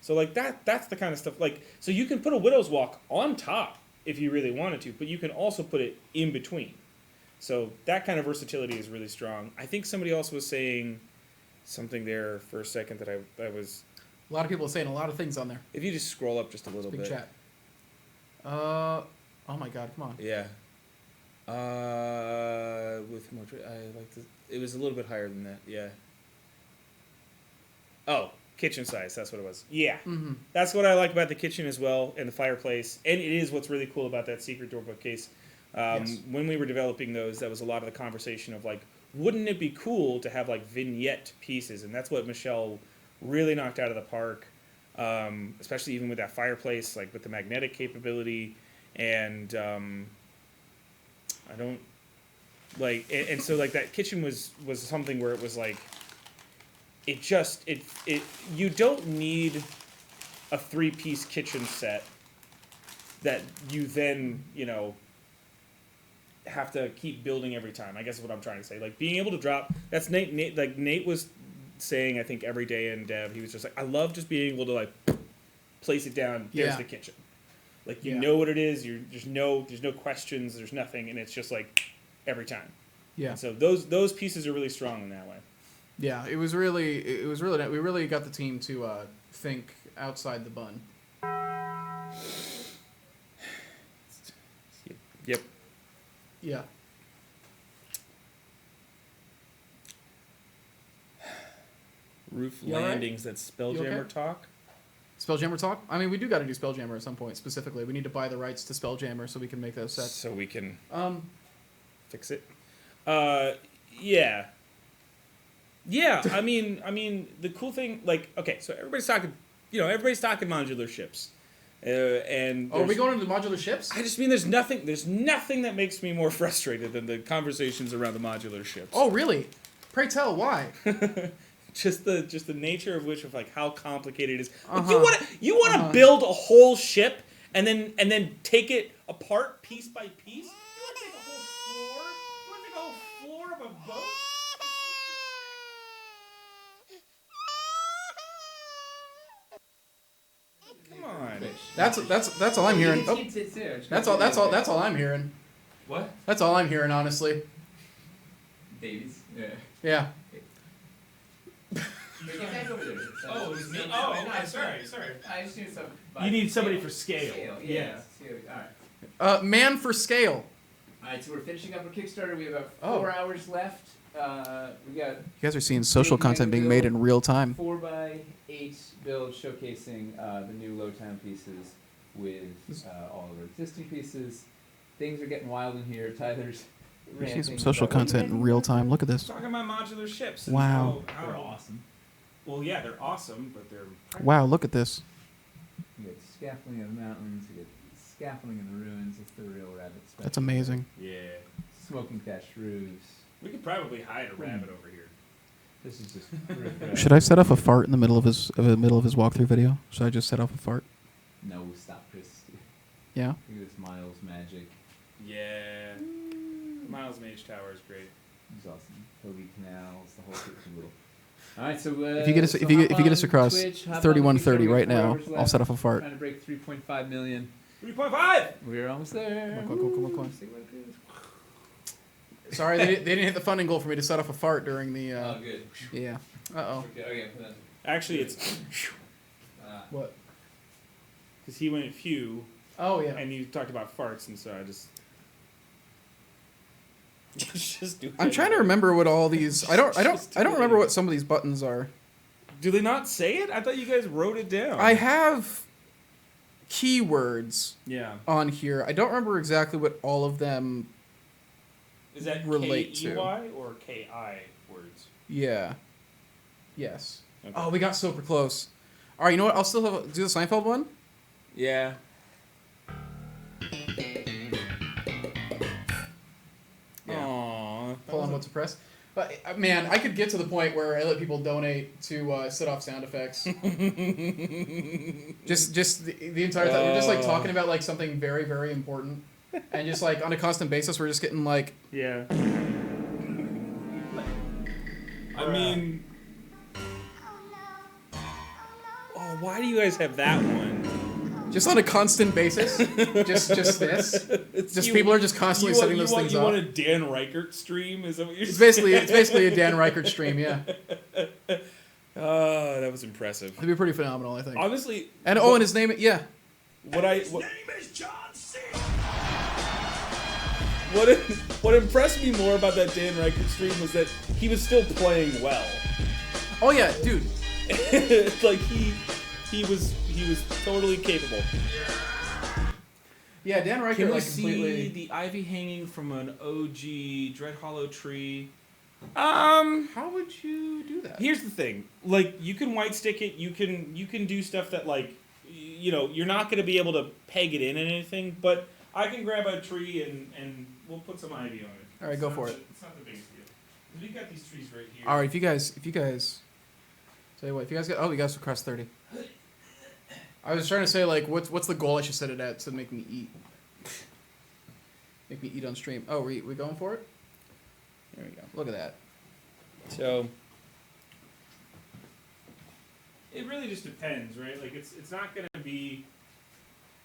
Speaker 13: So like that's the kind of stuff. Like, so you can put a Widow's Walk on top if you really wanted to, but you can also put it in between. So that kind of versatility is really strong. I think somebody else was saying something there for a second that I was.
Speaker 2: A lot of people are saying a lot of things on there.
Speaker 13: If you just scroll up just a little bit.
Speaker 2: Chat. Oh my God! Come on.
Speaker 13: Yeah. With more, I like to. It was a little bit higher than that. Yeah. Oh, kitchen size. That's what it was. Yeah.
Speaker 2: Mm-hmm.
Speaker 13: That's what I like about the kitchen as well, and the fireplace. And it is what's really cool about that secret door bookcase. When we were developing those, that was a lot of the conversation of like, wouldn't it be cool to have like vignette pieces? And that's what Michelle really knocked out of the park, especially even with that fireplace, like with the magnetic capability. And I don't like, and so like that kitchen was something where it was like, you don't need a 3-piece kitchen set that you then, have to keep building every time. I guess is what I'm trying to say. Like being able to drop, that's Nate like Nate was saying, I think every day in Dev, he was just like, I love just being able to like place it down. There's the kitchen. Like you know what it is. There's no questions. There's nothing, and it's just like every time.
Speaker 2: Yeah.
Speaker 13: And so those pieces are really strong in that way.
Speaker 2: Yeah, it was really we really got the team to think outside the bun.
Speaker 13: Yep.
Speaker 2: Yeah.
Speaker 13: Roof
Speaker 2: You
Speaker 13: landings. That's Spelljammer talk.
Speaker 2: Spelljammer talk? I mean, we do got to do Spelljammer at some point. Specifically, we need to buy the rights to Spelljammer so we can make those sets.
Speaker 13: So we can fix it. Yeah. I mean, the cool thing, like, okay, so everybody's talking modular ships, and
Speaker 2: are we going into modular ships?
Speaker 13: I just mean there's nothing that makes me more frustrated than the conversations around the modular ships.
Speaker 2: Oh, really? Pray tell, why?
Speaker 13: Just the nature of which of like how complicated it is. Like, you want to build a whole ship and then take it apart piece by piece.
Speaker 8: You want to take a whole floor? You want to take a whole floor of a boat?
Speaker 13: Come on.
Speaker 2: That's all I'm hearing. Oh, that's all I'm hearing.
Speaker 1: What?
Speaker 2: That's all I'm hearing, honestly.
Speaker 1: Babies. Yeah.
Speaker 2: Yeah.
Speaker 8: Oh, it was me. Oh, okay. Sorry.
Speaker 1: I just need some.
Speaker 4: You need somebody for scale.
Speaker 1: Yeah. All right.
Speaker 2: Man for scale.
Speaker 1: All right. So we're finishing up our Kickstarter. We have about 4 hours left. We got.
Speaker 2: You guys are seeing social content being made in real time.
Speaker 1: 4x8 build showcasing the new Lowtown pieces with all of our existing pieces. Things are getting wild in here. Tyler's.
Speaker 2: You're seeing some social content in real time. Look at this.
Speaker 13: Talking about modular ships.
Speaker 2: Wow.
Speaker 1: They're awesome.
Speaker 13: Well, yeah, they're awesome, but they're.
Speaker 2: Wow, look at this.
Speaker 1: We get scaffolding in the mountains. We get scaffolding in the ruins. It's the real rabbit special.
Speaker 2: That's amazing.
Speaker 13: Yeah.
Speaker 1: Smoking thatched roofs.
Speaker 13: We could probably hide a rabbit over here.
Speaker 1: This is just.
Speaker 2: Should I set off a fart in the middle of his walkthrough video? Should I just set off a fart?
Speaker 1: No, stop, Chris.
Speaker 2: Yeah.
Speaker 1: Look at this Miles magic.
Speaker 13: Yeah. Miles Mage Tower is great.
Speaker 1: It's awesome. Toby Canals, the whole kit and caboodle. All right, so
Speaker 2: If you get us, if you get us across 3130 right now, I'll set off a fart.
Speaker 1: Trying to break 3.5 million.
Speaker 13: 3.5.
Speaker 1: We're almost there.
Speaker 2: Come on. Sorry, they didn't hit the funding goal for me to set off a fart during the.
Speaker 1: Oh, good.
Speaker 2: Yeah. Uh-oh.
Speaker 1: Okay.
Speaker 13: Actually, it's
Speaker 2: What?
Speaker 13: because he went phew,
Speaker 2: Oh yeah.
Speaker 13: and you talked about farts, and so I just do.
Speaker 2: I'm trying to remember what all these. I don't remember what some of these buttons are.
Speaker 13: Do they not say it? I thought you guys wrote it down.
Speaker 2: I have keywords
Speaker 13: Yeah.
Speaker 2: on here. I don't remember exactly what all of them.
Speaker 13: Is that
Speaker 2: relate to.
Speaker 13: K-E-Y or K-I words?
Speaker 2: Yeah. Yes.
Speaker 13: Okay.
Speaker 2: Oh, we got super close. All right, you know what? I'll still do the Seinfeld one.
Speaker 13: Yeah. Aww.
Speaker 2: Hold on, what's to press? But man, I could get to the point where I let people donate to set off sound effects. just the entire time. We're just like talking about like something very, very important, and just like on a constant basis, we're just getting like.
Speaker 13: Yeah. I mean. Oh, why do you guys have that one?
Speaker 2: Just on a constant basis. just this. Just people are just constantly setting those things
Speaker 13: you
Speaker 2: off.
Speaker 13: You want a Dan Reichert stream? Is that what you're
Speaker 2: It's
Speaker 13: saying?
Speaker 2: basically a Dan Reichert stream, yeah.
Speaker 13: Oh, that was impressive.
Speaker 2: It'd be pretty phenomenal, I think.
Speaker 13: Honestly.
Speaker 2: And and his name, yeah.
Speaker 13: His name is John C. What impressed me more about that Dan Reichert stream was that he was still playing well.
Speaker 2: Oh yeah, dude.
Speaker 13: Like he was totally capable.
Speaker 2: Yeah, Dan Reichert
Speaker 13: Can we
Speaker 2: like
Speaker 13: see
Speaker 2: completely.
Speaker 13: the ivy hanging from an OG Dread Hollow tree?
Speaker 2: How would you do that?
Speaker 13: Here's the thing: like, you can white stick it. You can do stuff that, like, you're not going to be able to peg it in and anything. But I can grab a tree and we'll put some ivy on it.
Speaker 2: All right, go for it.
Speaker 13: It's not the biggest deal. We've got these trees right here.
Speaker 2: All right, if you guys, tell you what, if you guys get, you guys across 30. I was trying to say like, what's the goal I should set it at to make me eat? Make me eat on stream. Oh, we going for it? There we go. Look at that.
Speaker 13: So it really just depends, right? Like, it's not going to be.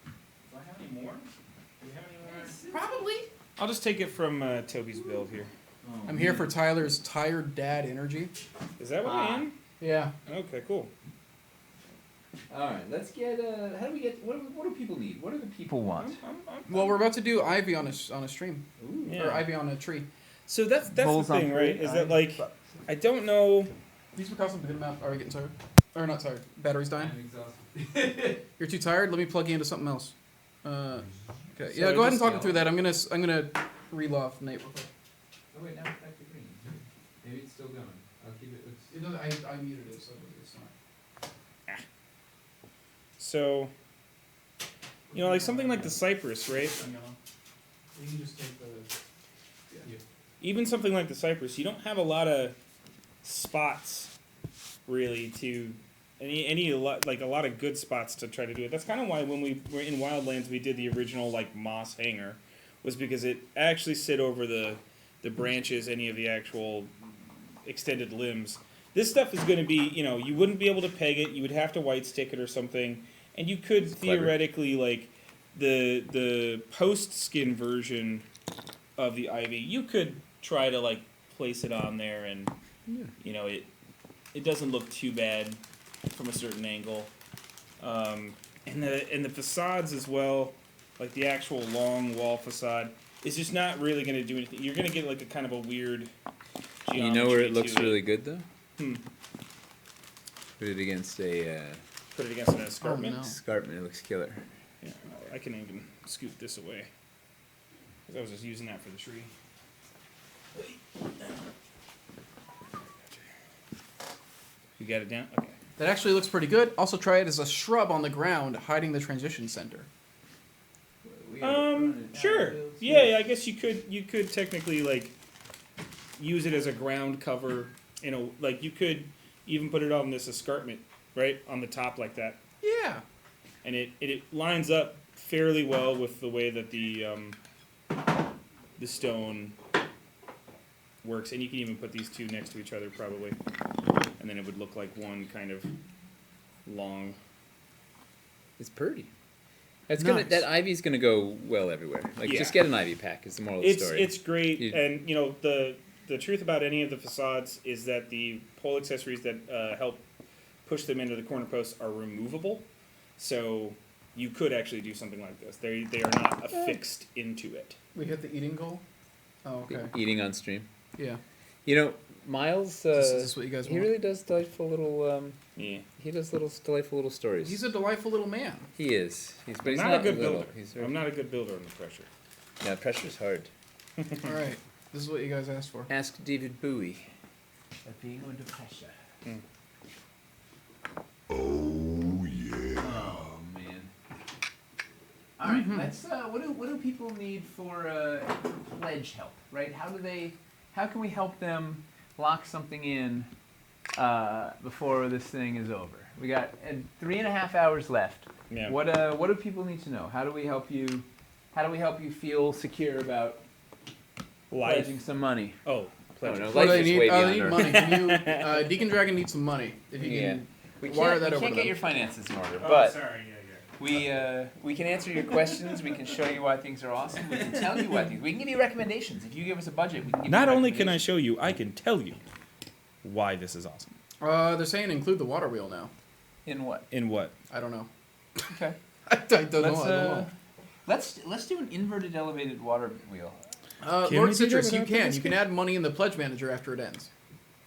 Speaker 13: Do I have any more? Do we have any more?
Speaker 2: Probably.
Speaker 13: I'll just take it from Toby's build here.
Speaker 2: I'm here for Tyler's tired dad energy.
Speaker 13: Is that what I am?
Speaker 2: Yeah.
Speaker 13: Okay, cool.
Speaker 1: All right, let's get. How do we get? What do people need? What do the people want?
Speaker 2: Well, we're about to do ivy on a stream.
Speaker 1: Ooh.
Speaker 2: Or ivy on a tree.
Speaker 13: So that's
Speaker 1: Bowls
Speaker 13: the
Speaker 1: on
Speaker 13: thing,
Speaker 1: three,
Speaker 13: right? Is that, like, I don't know.
Speaker 2: These would cost a good amount. Are we getting tired? Or not tired? Battery's dying.
Speaker 1: I'm exhausted.
Speaker 2: You're too tired. Let me plug you into something else. Okay.
Speaker 13: So
Speaker 2: Yeah, go ahead and
Speaker 13: just
Speaker 2: talk it through that. I'm gonna reel off Nate real quick.
Speaker 1: Oh wait, now it's back to green. Maybe it's still going. I'll keep it.
Speaker 2: It doesn't, I muted it, so it's not.
Speaker 13: So, like something like the cypress, right?
Speaker 2: You can just take the.
Speaker 13: Even something like the cypress, you don't have a lot of spots, really, to a lot of good spots to try to do it. That's kind of why when we were in Wildlands, we did the original like moss hanger, was because it actually sit over the branches, any of the actual extended limbs. This stuff is going to be, you wouldn't be able to peg it. You would have to white stick it or something, and you could theoretically like the post skin version of the ivy. You could try to like place it on there, and it doesn't look too bad from a certain angle. And the facades as well, like the actual long wall facade, is just not really going to do anything. You're going to get like a kind of a weird geometry.
Speaker 1: You know where it looks
Speaker 13: to
Speaker 1: really good though?
Speaker 13: Put
Speaker 1: it against a.
Speaker 13: Put it against an escarpment.
Speaker 2: Oh, no.
Speaker 1: Escarpment. It looks killer.
Speaker 13: Yeah, I can even scoot this away, because I was just using that for the tree. You got it down? Okay.
Speaker 2: That actually looks pretty good. Also, try it as a shrub on the ground, hiding the transition center.
Speaker 13: Sure. Yeah, I guess you could technically like use it as a ground cover. Like you could even put it on this escarpment, right, on the top like that.
Speaker 2: Yeah.
Speaker 13: And it lines up fairly well with the way that the stone works, and you can even put these two next to each other probably, and then it would look like one kind of long.
Speaker 1: It's pretty. It's
Speaker 2: Nice.
Speaker 1: gonna that ivy's gonna go well everywhere. Like
Speaker 13: Yeah.
Speaker 1: just get an ivy pack is the moral of the story.
Speaker 13: It's great,
Speaker 1: You-
Speaker 13: and you know the truth about any of the facades is that the pole accessories that help push them into the corner posts are removable, so you could actually do something like this. They are not affixed into it.
Speaker 2: We hit the eating goal. Oh, okay.
Speaker 1: Eating on stream.
Speaker 2: Yeah.
Speaker 1: You know, Miles.
Speaker 2: Is this what you guys
Speaker 1: he
Speaker 2: want?
Speaker 1: really does delightful little.
Speaker 13: Yeah.
Speaker 1: He does delightful little stories.
Speaker 2: He's a delightful little man.
Speaker 1: He is. But
Speaker 13: I'm
Speaker 1: he's
Speaker 13: not a good
Speaker 1: little.
Speaker 13: builder.
Speaker 1: He's
Speaker 13: I'm not a good builder under pressure.
Speaker 1: Yeah, pressure's hard.
Speaker 2: All right. This is what you guys asked for.
Speaker 1: Ask David Bowie. Being under pressure.
Speaker 14: Oh yeah.
Speaker 1: Oh man. All right, let's. What do people need for pledge help? Right? How can we help them lock something in before this thing is over? We got 3.5 hours left.
Speaker 13: Yeah.
Speaker 1: What do people need to know? How do we help you? How do we help you feel secure about pledging some money?
Speaker 13: Oh, pledging.
Speaker 1: no,
Speaker 2: What
Speaker 1: life
Speaker 2: do they
Speaker 1: is
Speaker 2: need?
Speaker 1: way
Speaker 2: They
Speaker 1: beyond
Speaker 2: need
Speaker 1: our-
Speaker 2: money. Can you, Deacon Dragon needs some money. If you can
Speaker 1: We
Speaker 2: wire that
Speaker 1: we
Speaker 2: over
Speaker 1: can't
Speaker 2: to
Speaker 1: get
Speaker 2: them.
Speaker 1: your finances in order,
Speaker 8: Oh,
Speaker 1: but
Speaker 8: sorry. Yeah.
Speaker 1: we can answer your questions. We can show you why things are awesome. We can tell you why things. We can give you recommendations. If you give us a budget, we can give
Speaker 13: Not
Speaker 1: you
Speaker 13: only can I
Speaker 1: recommendations.
Speaker 13: show you, I can tell you why this is awesome.
Speaker 2: They're saying include the water wheel now.
Speaker 1: In what?
Speaker 13: In what?
Speaker 2: I don't know.
Speaker 1: Okay.
Speaker 2: I don't know.
Speaker 1: Let's
Speaker 2: I don't know.
Speaker 1: let's do an inverted elevated water wheel.
Speaker 13: Can we
Speaker 2: Lord
Speaker 13: do
Speaker 2: Citrus,
Speaker 13: that
Speaker 2: you
Speaker 13: without
Speaker 2: can.
Speaker 13: the
Speaker 2: You can add money in the Pledge Manager after it ends.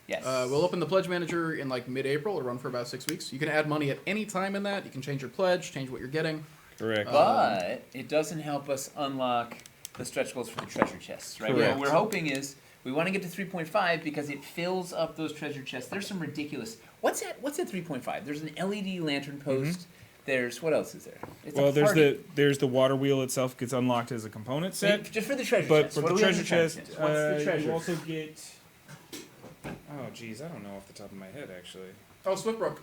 Speaker 1: Yes.
Speaker 2: We'll open the Pledge Manager in like mid-April. It'll run for about 6 weeks. You can add money at any time in that. You can change your pledge, change what you're getting.
Speaker 13: Correct.
Speaker 1: But it doesn't help us unlock the stretch goals for the treasure chests, right?
Speaker 2: Correct.
Speaker 1: What we're hoping is we want to get to 3.5 because it fills up those treasure chests. There's some ridiculous. What's at 3.5? There's an LED lantern post. There's what else is there? It's a
Speaker 13: Well,
Speaker 1: party.
Speaker 13: there's the water wheel itself gets unlocked as a component set.
Speaker 1: Just for the treasure
Speaker 13: But
Speaker 1: chest.
Speaker 13: for
Speaker 1: What
Speaker 13: the
Speaker 1: do we have in
Speaker 13: treasure chest,
Speaker 1: What's the treasure?
Speaker 13: you also get. Oh, geez, I don't know off the top of my head actually.
Speaker 2: Oh, Swiftbrook.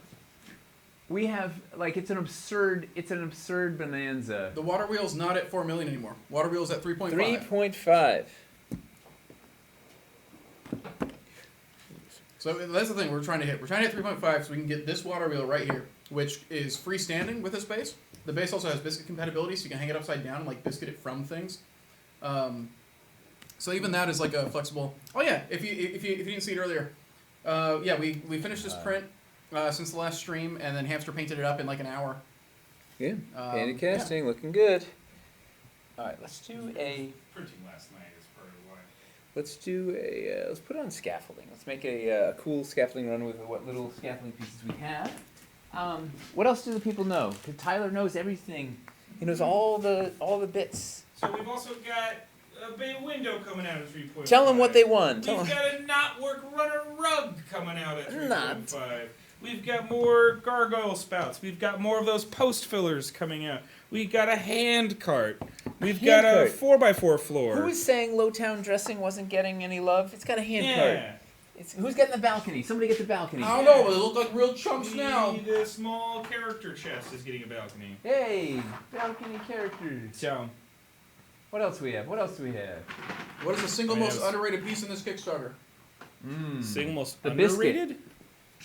Speaker 1: We have it's an absurd bonanza.
Speaker 2: The water wheel's not at 4 million anymore. Water wheel's at 3.5.
Speaker 1: 3.5.
Speaker 2: So that's the thing we're trying to hit. We're trying to hit 3.5 so we can get this water wheel right here, which is freestanding with this base. The base also has biscuit compatibility, so you can hang it upside down and like biscuit it from things. So even that is like a flexible. Oh yeah, if you didn't see it earlier, yeah, we finished this print since the last stream, and then Hamster painted it up in like an hour.
Speaker 1: Yeah. Painted casting, looking good. All right, let's do a.
Speaker 8: Printing last night is part of why.
Speaker 1: Let's do a. Let's put it on scaffolding. Let's make a cool scaffolding run with what little scaffolding pieces we have. What else do the people know? 'Cause Tyler knows everything. He knows all the bits.
Speaker 8: So we've also got a bay window coming out at 3.5.
Speaker 1: Tell them what they won.
Speaker 8: We've
Speaker 1: Tell 'em.
Speaker 8: got a not work runner rug coming out at 3.5.
Speaker 1: Not.
Speaker 13: We've got more gargoyle spouts. We've got more of those post fillers coming out. We've got a hand cart. We've got a 4x4 floor.
Speaker 1: Who was saying Lowtown dressing wasn't getting any love? It's got a hand cart. Who's getting the balcony? Somebody get the balcony.
Speaker 2: I don't know, but they look like real chunks now.
Speaker 8: The small character chest is getting a balcony.
Speaker 1: Hey, balcony characters.
Speaker 13: So,
Speaker 1: what else we have? What else do we have?
Speaker 2: What is the single
Speaker 13: I mean,
Speaker 2: most
Speaker 13: it's-
Speaker 2: underrated piece in this Kickstarter?
Speaker 13: single most
Speaker 1: The
Speaker 13: underrated?
Speaker 1: biscuit.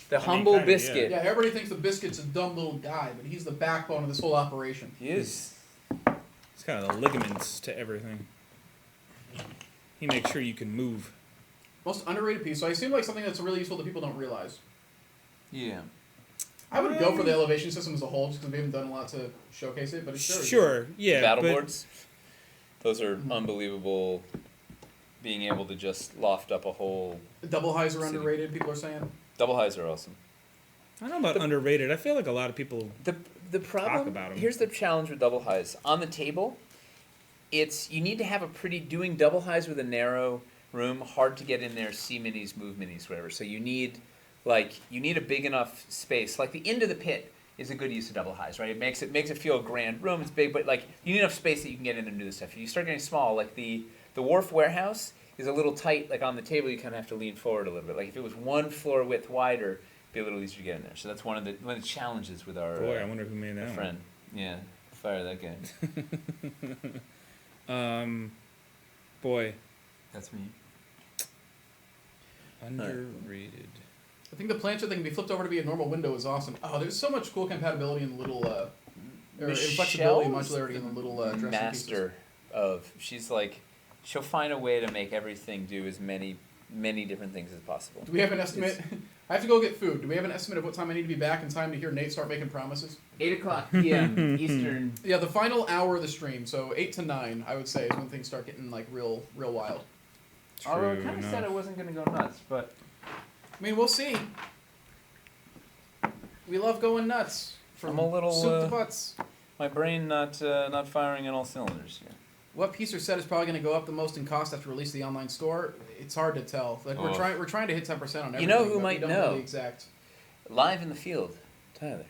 Speaker 1: The humble
Speaker 13: kinda,
Speaker 1: biscuit.
Speaker 2: Yeah, everybody thinks the biscuit's a dumb little guy, but he's the backbone of this whole operation.
Speaker 1: He is.
Speaker 13: It's kind of the ligaments to everything. He makes sure you can move.
Speaker 2: Most underrated piece. So I seem like something that's really useful that people don't realize.
Speaker 1: Yeah.
Speaker 2: I would go for the elevation system as a whole, just because we haven't done a lot to showcase it. But it's
Speaker 13: Sure, yeah.
Speaker 1: Battle
Speaker 13: but
Speaker 1: boards. Those are unbelievable. Being able to just loft up a whole.
Speaker 2: Double highs are
Speaker 1: City.
Speaker 2: underrated. People are saying.
Speaker 1: Double highs are awesome.
Speaker 13: I don't know about underrated. I feel like a lot of people
Speaker 1: The problem.
Speaker 13: about 'em.
Speaker 1: Here's the challenge with double highs on the table. You need to have a doing double highs with a narrow room. Hard to get in there. See minis, move minis, whatever. So you need a big enough space. Like the end of the pit is a good use of double highs, right? It makes it feel a grand room. It's big, but like you need enough space that you can get in and do this stuff. If you start getting small, like the wharf warehouse is a little tight. Like on the table, you kind of have to lean forward a little bit. Like if it was one floor width wider, it'd be a little easier to get in there. So that's one of the challenges with our
Speaker 13: Boy, I wonder who made that one.
Speaker 1: friend. Yeah, fire that guy.
Speaker 13: Boy.
Speaker 1: That's me.
Speaker 13: Underrated.
Speaker 2: I think the planter that can be flipped over to be a normal window is awesome. Oh, there's so much cool compatibility in the little, or flexibility and modularity in the little dressing
Speaker 1: master of. She's like, she'll find a way to make everything do as many different things as possible.
Speaker 2: Do we have an estimate? I have to go get food. Do we have an estimate of what time I need to be back in time to hear Nate start making promises?
Speaker 1: 8:00 p.m. Eastern.
Speaker 2: Yeah, the final hour of the stream, so 8 to 9, I would say, is when things start getting like real wild.
Speaker 1: Although it kind of said I wasn't going to go nuts, but
Speaker 2: I mean, we'll see. We love going nuts. From
Speaker 1: I'm a little
Speaker 2: soup to butts.
Speaker 1: My brain not firing on all cylinders here.
Speaker 2: What piece or set is probably going to go up the most in cost after release of the online store? It's hard to tell. Like we're trying to hit 10% on everything.
Speaker 1: You know who
Speaker 2: but
Speaker 1: might
Speaker 2: we don't
Speaker 1: know?
Speaker 2: know the exact.
Speaker 1: Live in the field, Tyler.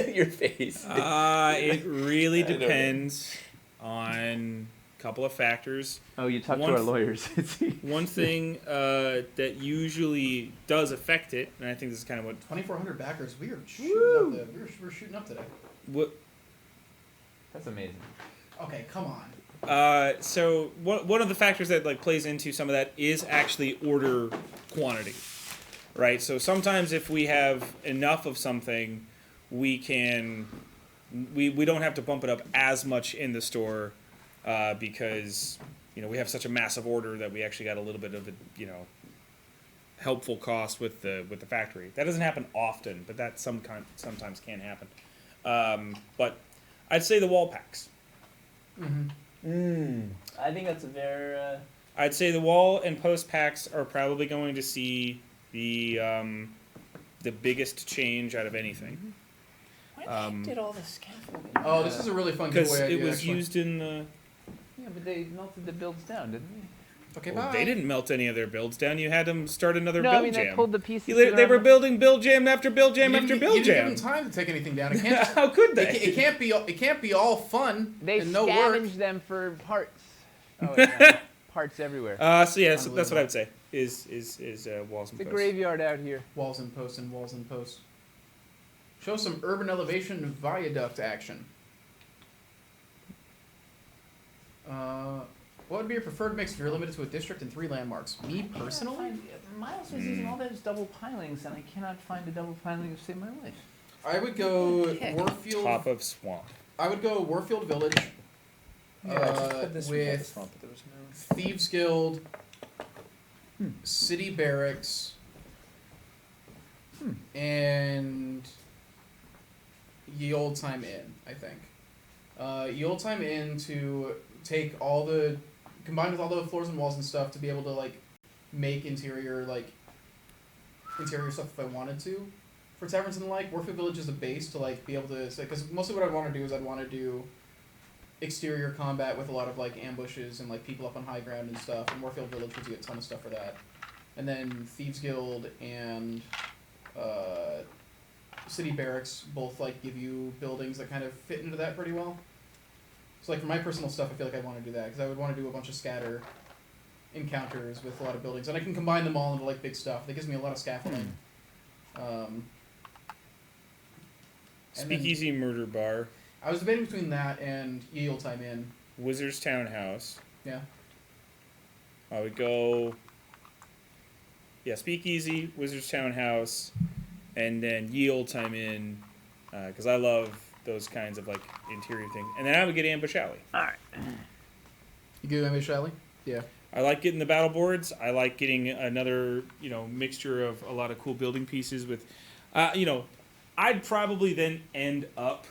Speaker 1: Your face.
Speaker 13: It really depends on a couple of factors.
Speaker 1: Oh, you talked to our lawyers.
Speaker 13: One thing that usually does affect it, and I think this is kind of what
Speaker 2: 2,400 backers. We are shooting up. We're shooting up today.
Speaker 13: What?
Speaker 1: That's amazing.
Speaker 2: Okay, come on.
Speaker 13: So one of the factors that like plays into some of that is actually order quantity, right? So sometimes if we have enough of something, we don't have to bump it up as much in the store because we have such a massive order that we actually got a little bit of a helpful cost with the factory. That doesn't happen often, but that sometimes can happen. But I'd say the wall packs.
Speaker 1: I think that's a very.
Speaker 13: I'd say the wall and post packs are probably going to see the biggest change out of anything.
Speaker 1: Why did all the scaffolding?
Speaker 2: Oh, this is a really fun giveaway
Speaker 13: because it
Speaker 2: idea,
Speaker 13: was
Speaker 2: actually.
Speaker 13: used in the.
Speaker 1: Yeah, but they melted the builds down, didn't they?
Speaker 2: Okay,
Speaker 13: Well,
Speaker 2: bye.
Speaker 13: they didn't melt any of their builds down. You had them start another
Speaker 1: No,
Speaker 13: build
Speaker 1: I mean
Speaker 13: jam.
Speaker 1: they pulled the pieces.
Speaker 13: They were building build jam after build jam after build
Speaker 2: You didn't
Speaker 13: jam.
Speaker 2: give them time to take anything down. It can't just,
Speaker 13: How could they?
Speaker 2: It can't be all fun
Speaker 1: They
Speaker 2: and no work.
Speaker 1: scavenged them for parts. Oh, yeah. Parts everywhere.
Speaker 13: So yeah, so that's what I would say. Is walls and
Speaker 1: The
Speaker 13: posts.
Speaker 1: graveyard out here.
Speaker 2: Walls and posts and walls and posts. Show some urban elevation viaduct action. What would be your preferred mix if you're limited to a district and 3 landmarks? Me personally?
Speaker 1: Miles was using all those double pilings, and I cannot find a double piling to save my life.
Speaker 2: I would go Warfield.
Speaker 13: Top of swamp.
Speaker 2: I would go Warfield Village.
Speaker 1: Yeah, I just put this
Speaker 2: with
Speaker 1: with the swamp, but there was no.
Speaker 2: Thieves Guild, City Barracks, and Ye Old Time Inn, I think. Ye Old Time Inn to take combined with all the floors and walls and stuff to be able to like make interior stuff if I wanted to. For taverns and the like, Warfield Village is a base to like be able to, because mostly what I'd want to do is I'd want to do exterior combat with a lot of like ambushes and like people up on high ground and stuff, and Warfield Village gives you a ton of stuff for that. And then Thieves Guild and City Barracks both like give you buildings that kind of fit into that pretty well. So like for my personal stuff, I feel like I want to do that because I would want to do a bunch of scatter encounters with a lot of buildings, and I can combine them all into like big stuff. That gives me a lot of scaffolding.
Speaker 13: Speakeasy Murder Bar.
Speaker 2: I was debating between that and Ye Old Time Inn.
Speaker 13: Wizard's Townhouse.
Speaker 2: Yeah.
Speaker 13: I would go. Yeah, Speakeasy, Wizard's Townhouse, and then Ye Old Time Inn, because I love those kinds of like interior things. And then I would get Ambush Alley.
Speaker 1: All right.
Speaker 2: You go Ambush Alley? Yeah.
Speaker 13: I like getting the battle boards. I like getting another, mixture of a lot of cool building pieces with, I'd probably then end up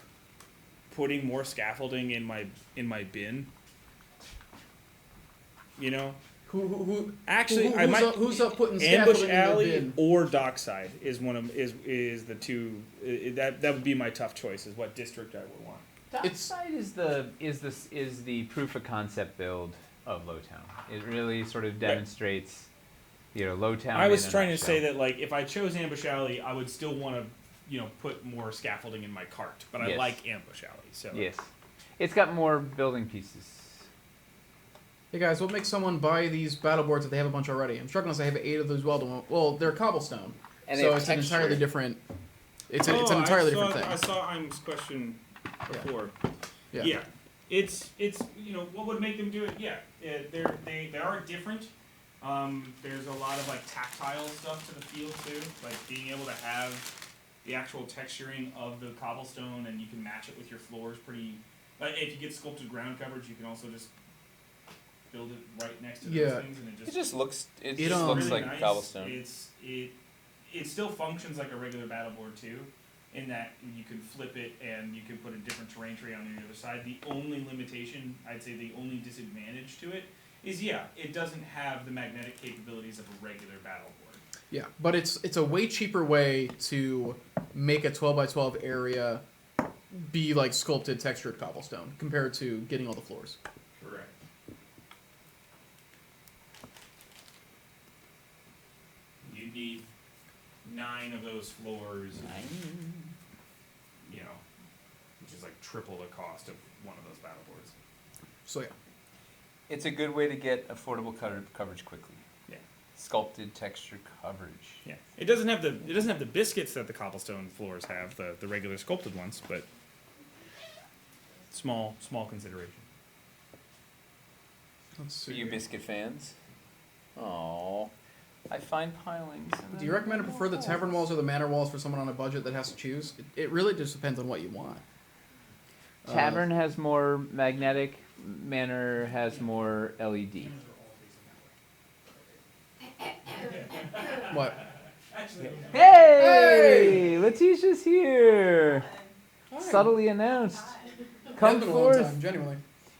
Speaker 13: putting more scaffolding in my bin.
Speaker 2: Who's up putting
Speaker 13: Ambush
Speaker 2: scaffolding
Speaker 13: Alley
Speaker 2: in the bin?
Speaker 13: or Dockside is is the two. That would be my tough choice. Is what district I would want.
Speaker 1: Dockside is the proof of concept build of Lowtown. It really sort of demonstrates, Lowtown.
Speaker 13: I was trying to say that like if I chose Ambush Alley, I would still want to put more scaffolding in my cart, but I like Ambush Alley. So
Speaker 1: yes, it's got more building pieces.
Speaker 2: Hey guys, what makes someone buy these battle boards if they have a bunch already? I'm struggling because I have 8 of those well, they're cobblestone,
Speaker 1: and
Speaker 2: so it's an entirely different. It's an entirely different thing.
Speaker 13: I saw Im's question before.
Speaker 2: Yeah.
Speaker 8: It's what would make them do it? Yeah, they are different. There's a lot of like tactile stuff to the field too, like being able to have the actual texturing of the cobblestone, and you can match it with your floors pretty. Like if you get sculpted ground coverage, you can also just build it right next to those things, and
Speaker 1: It just looks. It
Speaker 2: It,
Speaker 1: just looks
Speaker 8: really
Speaker 1: like
Speaker 8: nice.
Speaker 1: cobblestone.
Speaker 8: It still functions like a regular battle board too, in that you can flip it and you can put a different terrain tree on the other side. The only limitation, I'd say the only disadvantage to it is it doesn't have the magnetic capabilities of a regular battle board.
Speaker 2: Yeah, but it's a way cheaper way to make a 12x12 area be like sculpted textured cobblestone compared to getting all the floors.
Speaker 8: Correct. You need 9 of those floors. You know, which is like triple the cost of one of those battle boards.
Speaker 2: So yeah.
Speaker 1: It's a good way to get affordable coverage quickly.
Speaker 8: Yeah.
Speaker 1: Sculpted texture coverage.
Speaker 8: Yeah. It doesn't have the biscuits that the cobblestone floors have, the regular sculpted ones, but small consideration.
Speaker 2: Let's
Speaker 1: For
Speaker 2: see.
Speaker 1: you biscuit fans. Aww. I find pilings.
Speaker 2: Do you recommend or prefer the tavern walls or the manor walls for someone on a budget that has to choose? It really just depends on what you want.
Speaker 1: Tavern has more magnetic. Manor has more LED.
Speaker 2: What?
Speaker 1: Hey! Letitia's here! Subtly announced. Come
Speaker 2: Been a long
Speaker 1: forth.
Speaker 2: time, genuinely.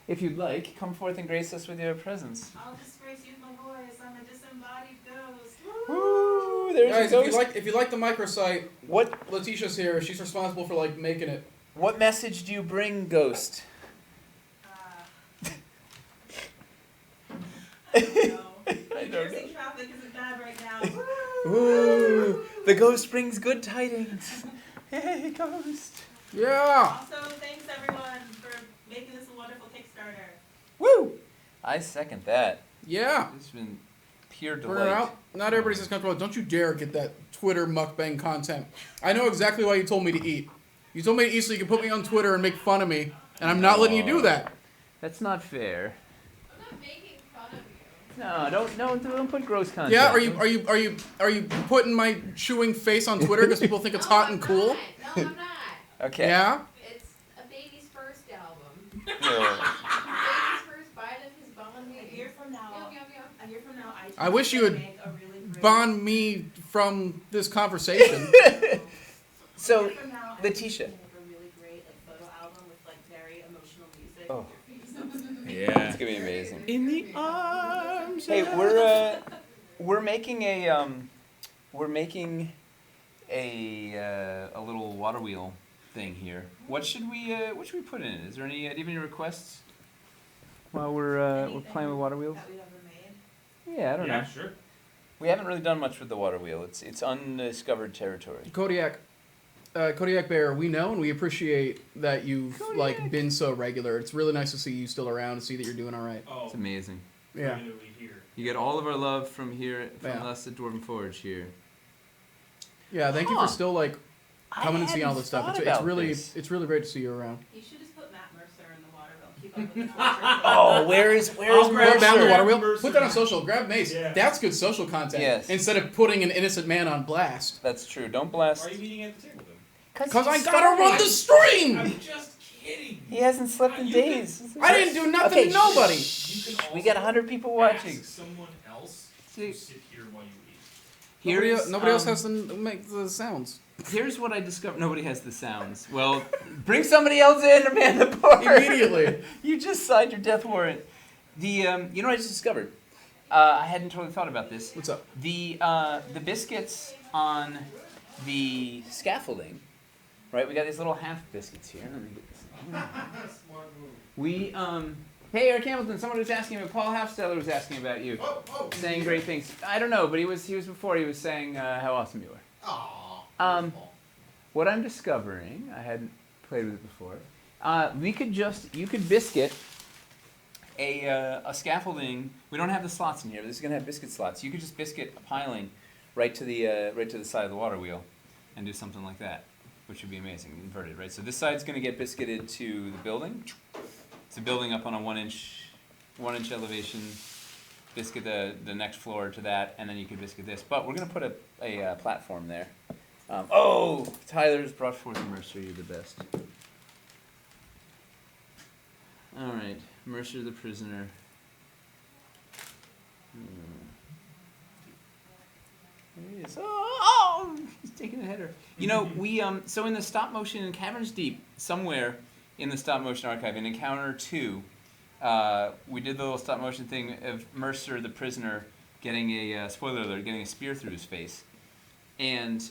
Speaker 1: If you'd like, come forth and grace us with your presence.
Speaker 11: I'll just grace you with my voice. I'm a disembodied ghost.
Speaker 1: Woo! There's
Speaker 2: Guys,
Speaker 1: a ghost.
Speaker 2: if you like the microsite,
Speaker 1: What
Speaker 2: Letitia's here. She's responsible for like making it.
Speaker 1: what message do you bring, Ghost?
Speaker 11: I don't know.
Speaker 1: I don't know.
Speaker 11: Jersey traffic isn't bad right now.
Speaker 1: Ooh, the ghost brings good tidings. Hey, Ghost.
Speaker 2: Yeah.
Speaker 11: Also, thanks everyone for making this a wonderful Kickstarter.
Speaker 1: Woo! I second that.
Speaker 2: Yeah.
Speaker 1: It's been pure
Speaker 2: Burn
Speaker 1: delight.
Speaker 2: her out. Not everybody's as comfortable. Don't you dare get that Twitter mukbang content. I know exactly why you told me to eat. You told me to eat so you can put me on Twitter and make fun of me, and I'm not letting you do that.
Speaker 1: That's not fair.
Speaker 10: I'm not making fun of you.
Speaker 1: No, don't put gross content.
Speaker 2: Yeah, are you putting my chewing face on Twitter because people think it's hot and cool?
Speaker 10: No, I'm not.
Speaker 1: Okay.
Speaker 2: Yeah.
Speaker 10: It's a baby's first album.
Speaker 1: Yeah.
Speaker 10: Baby's first bite of his bond meat.
Speaker 11: A year from now,
Speaker 10: Yum, yum, yum.
Speaker 11: a year from now,
Speaker 2: I wish you would
Speaker 11: make a really great.
Speaker 2: bond me from this conversation.
Speaker 1: So,
Speaker 11: A year from now,
Speaker 1: Letitia.
Speaker 11: I think we make a really great like photo album with like very emotional music.
Speaker 1: Oh.
Speaker 8: Yeah.
Speaker 1: It's gonna be amazing.
Speaker 8: In the arms.
Speaker 1: Hey, we're making a little water wheel thing here. What should we put in it? Is there any? Do you have any requests? While we're playing with water wheels.
Speaker 11: That we've ever made.
Speaker 1: Yeah, I don't know.
Speaker 8: Yeah, sure.
Speaker 1: We haven't really done much with the water wheel. It's undiscovered territory.
Speaker 2: Kodiak Bear, we know and we appreciate that you've like been so regular. It's really nice to see you still around and see that you're doing all right.
Speaker 8: Oh,
Speaker 1: It's amazing.
Speaker 2: Yeah.
Speaker 8: regularly here.
Speaker 1: You get all of our love from here, from
Speaker 2: Yeah.
Speaker 1: us at Dwarven Forge here.
Speaker 2: Yeah, thank you
Speaker 1: Huh.
Speaker 2: for still like coming and seeing all this stuff. It's really
Speaker 1: this.
Speaker 2: it's really great to see you around.
Speaker 11: You should just put Matt Mercer in the water wheel. Keep up with the torture.
Speaker 1: Oh, where's
Speaker 2: Grab
Speaker 1: Mercer?
Speaker 2: down the water wheel.
Speaker 8: Mercer.
Speaker 2: Put that on social. Grab Mace.
Speaker 8: Yeah.
Speaker 2: That's good social content.
Speaker 1: Yes.
Speaker 2: Instead of putting an innocent man on blast.
Speaker 1: That's true. Don't
Speaker 8: Why
Speaker 1: blast.
Speaker 8: are you meeting at the table then?
Speaker 2: Because I gotta run the stream.
Speaker 8: I'm just kidding.
Speaker 1: He hasn't slept in
Speaker 8: You can-
Speaker 1: days.
Speaker 2: I didn't do nothing
Speaker 1: Okay,
Speaker 2: to nobody.
Speaker 8: You can
Speaker 1: We
Speaker 8: also
Speaker 1: got 100 people watching.
Speaker 8: ask someone else
Speaker 1: See.
Speaker 8: to sit here while you eat.
Speaker 2: Nobody else has to make the sounds.
Speaker 1: Here's what I discovered. Nobody has the sounds. Well, bring somebody else in to man the bar.
Speaker 2: Immediately.
Speaker 1: You just signed your death warrant. You know what I just discovered? I hadn't totally thought about this.
Speaker 2: What's up?
Speaker 1: The biscuits on the scaffolding, right? We got these little half biscuits here. Let me get this. We Hey, Eric Hamilton. Someone was asking about Paul Halfsteller was asking about you, saying great things. I don't know, but he was before. He was saying how awesome you were. What I'm discovering, I hadn't played with it before. You could biscuit a scaffolding. We don't have the slots in here, but this is gonna have biscuit slots. You could just biscuit a piling right to the side of the water wheel, and do something like that, which would be amazing. Inverted, right? So this side's gonna get biscuited to the building. It's a building up on a one inch elevation, biscuit the next floor to that, and then you could biscuit this. But we're gonna put a platform there. Oh, Tyler's brought forth Mercer. You're the best. All right, Mercer the prisoner. There he is. Oh, he's taking a header. You know, we so in the stop motion in Caverns Deep, somewhere in the stop motion archive, in Encounter 2, we did the little stop motion thing of Mercer the prisoner getting a spoiler alert, getting a spear through his face, and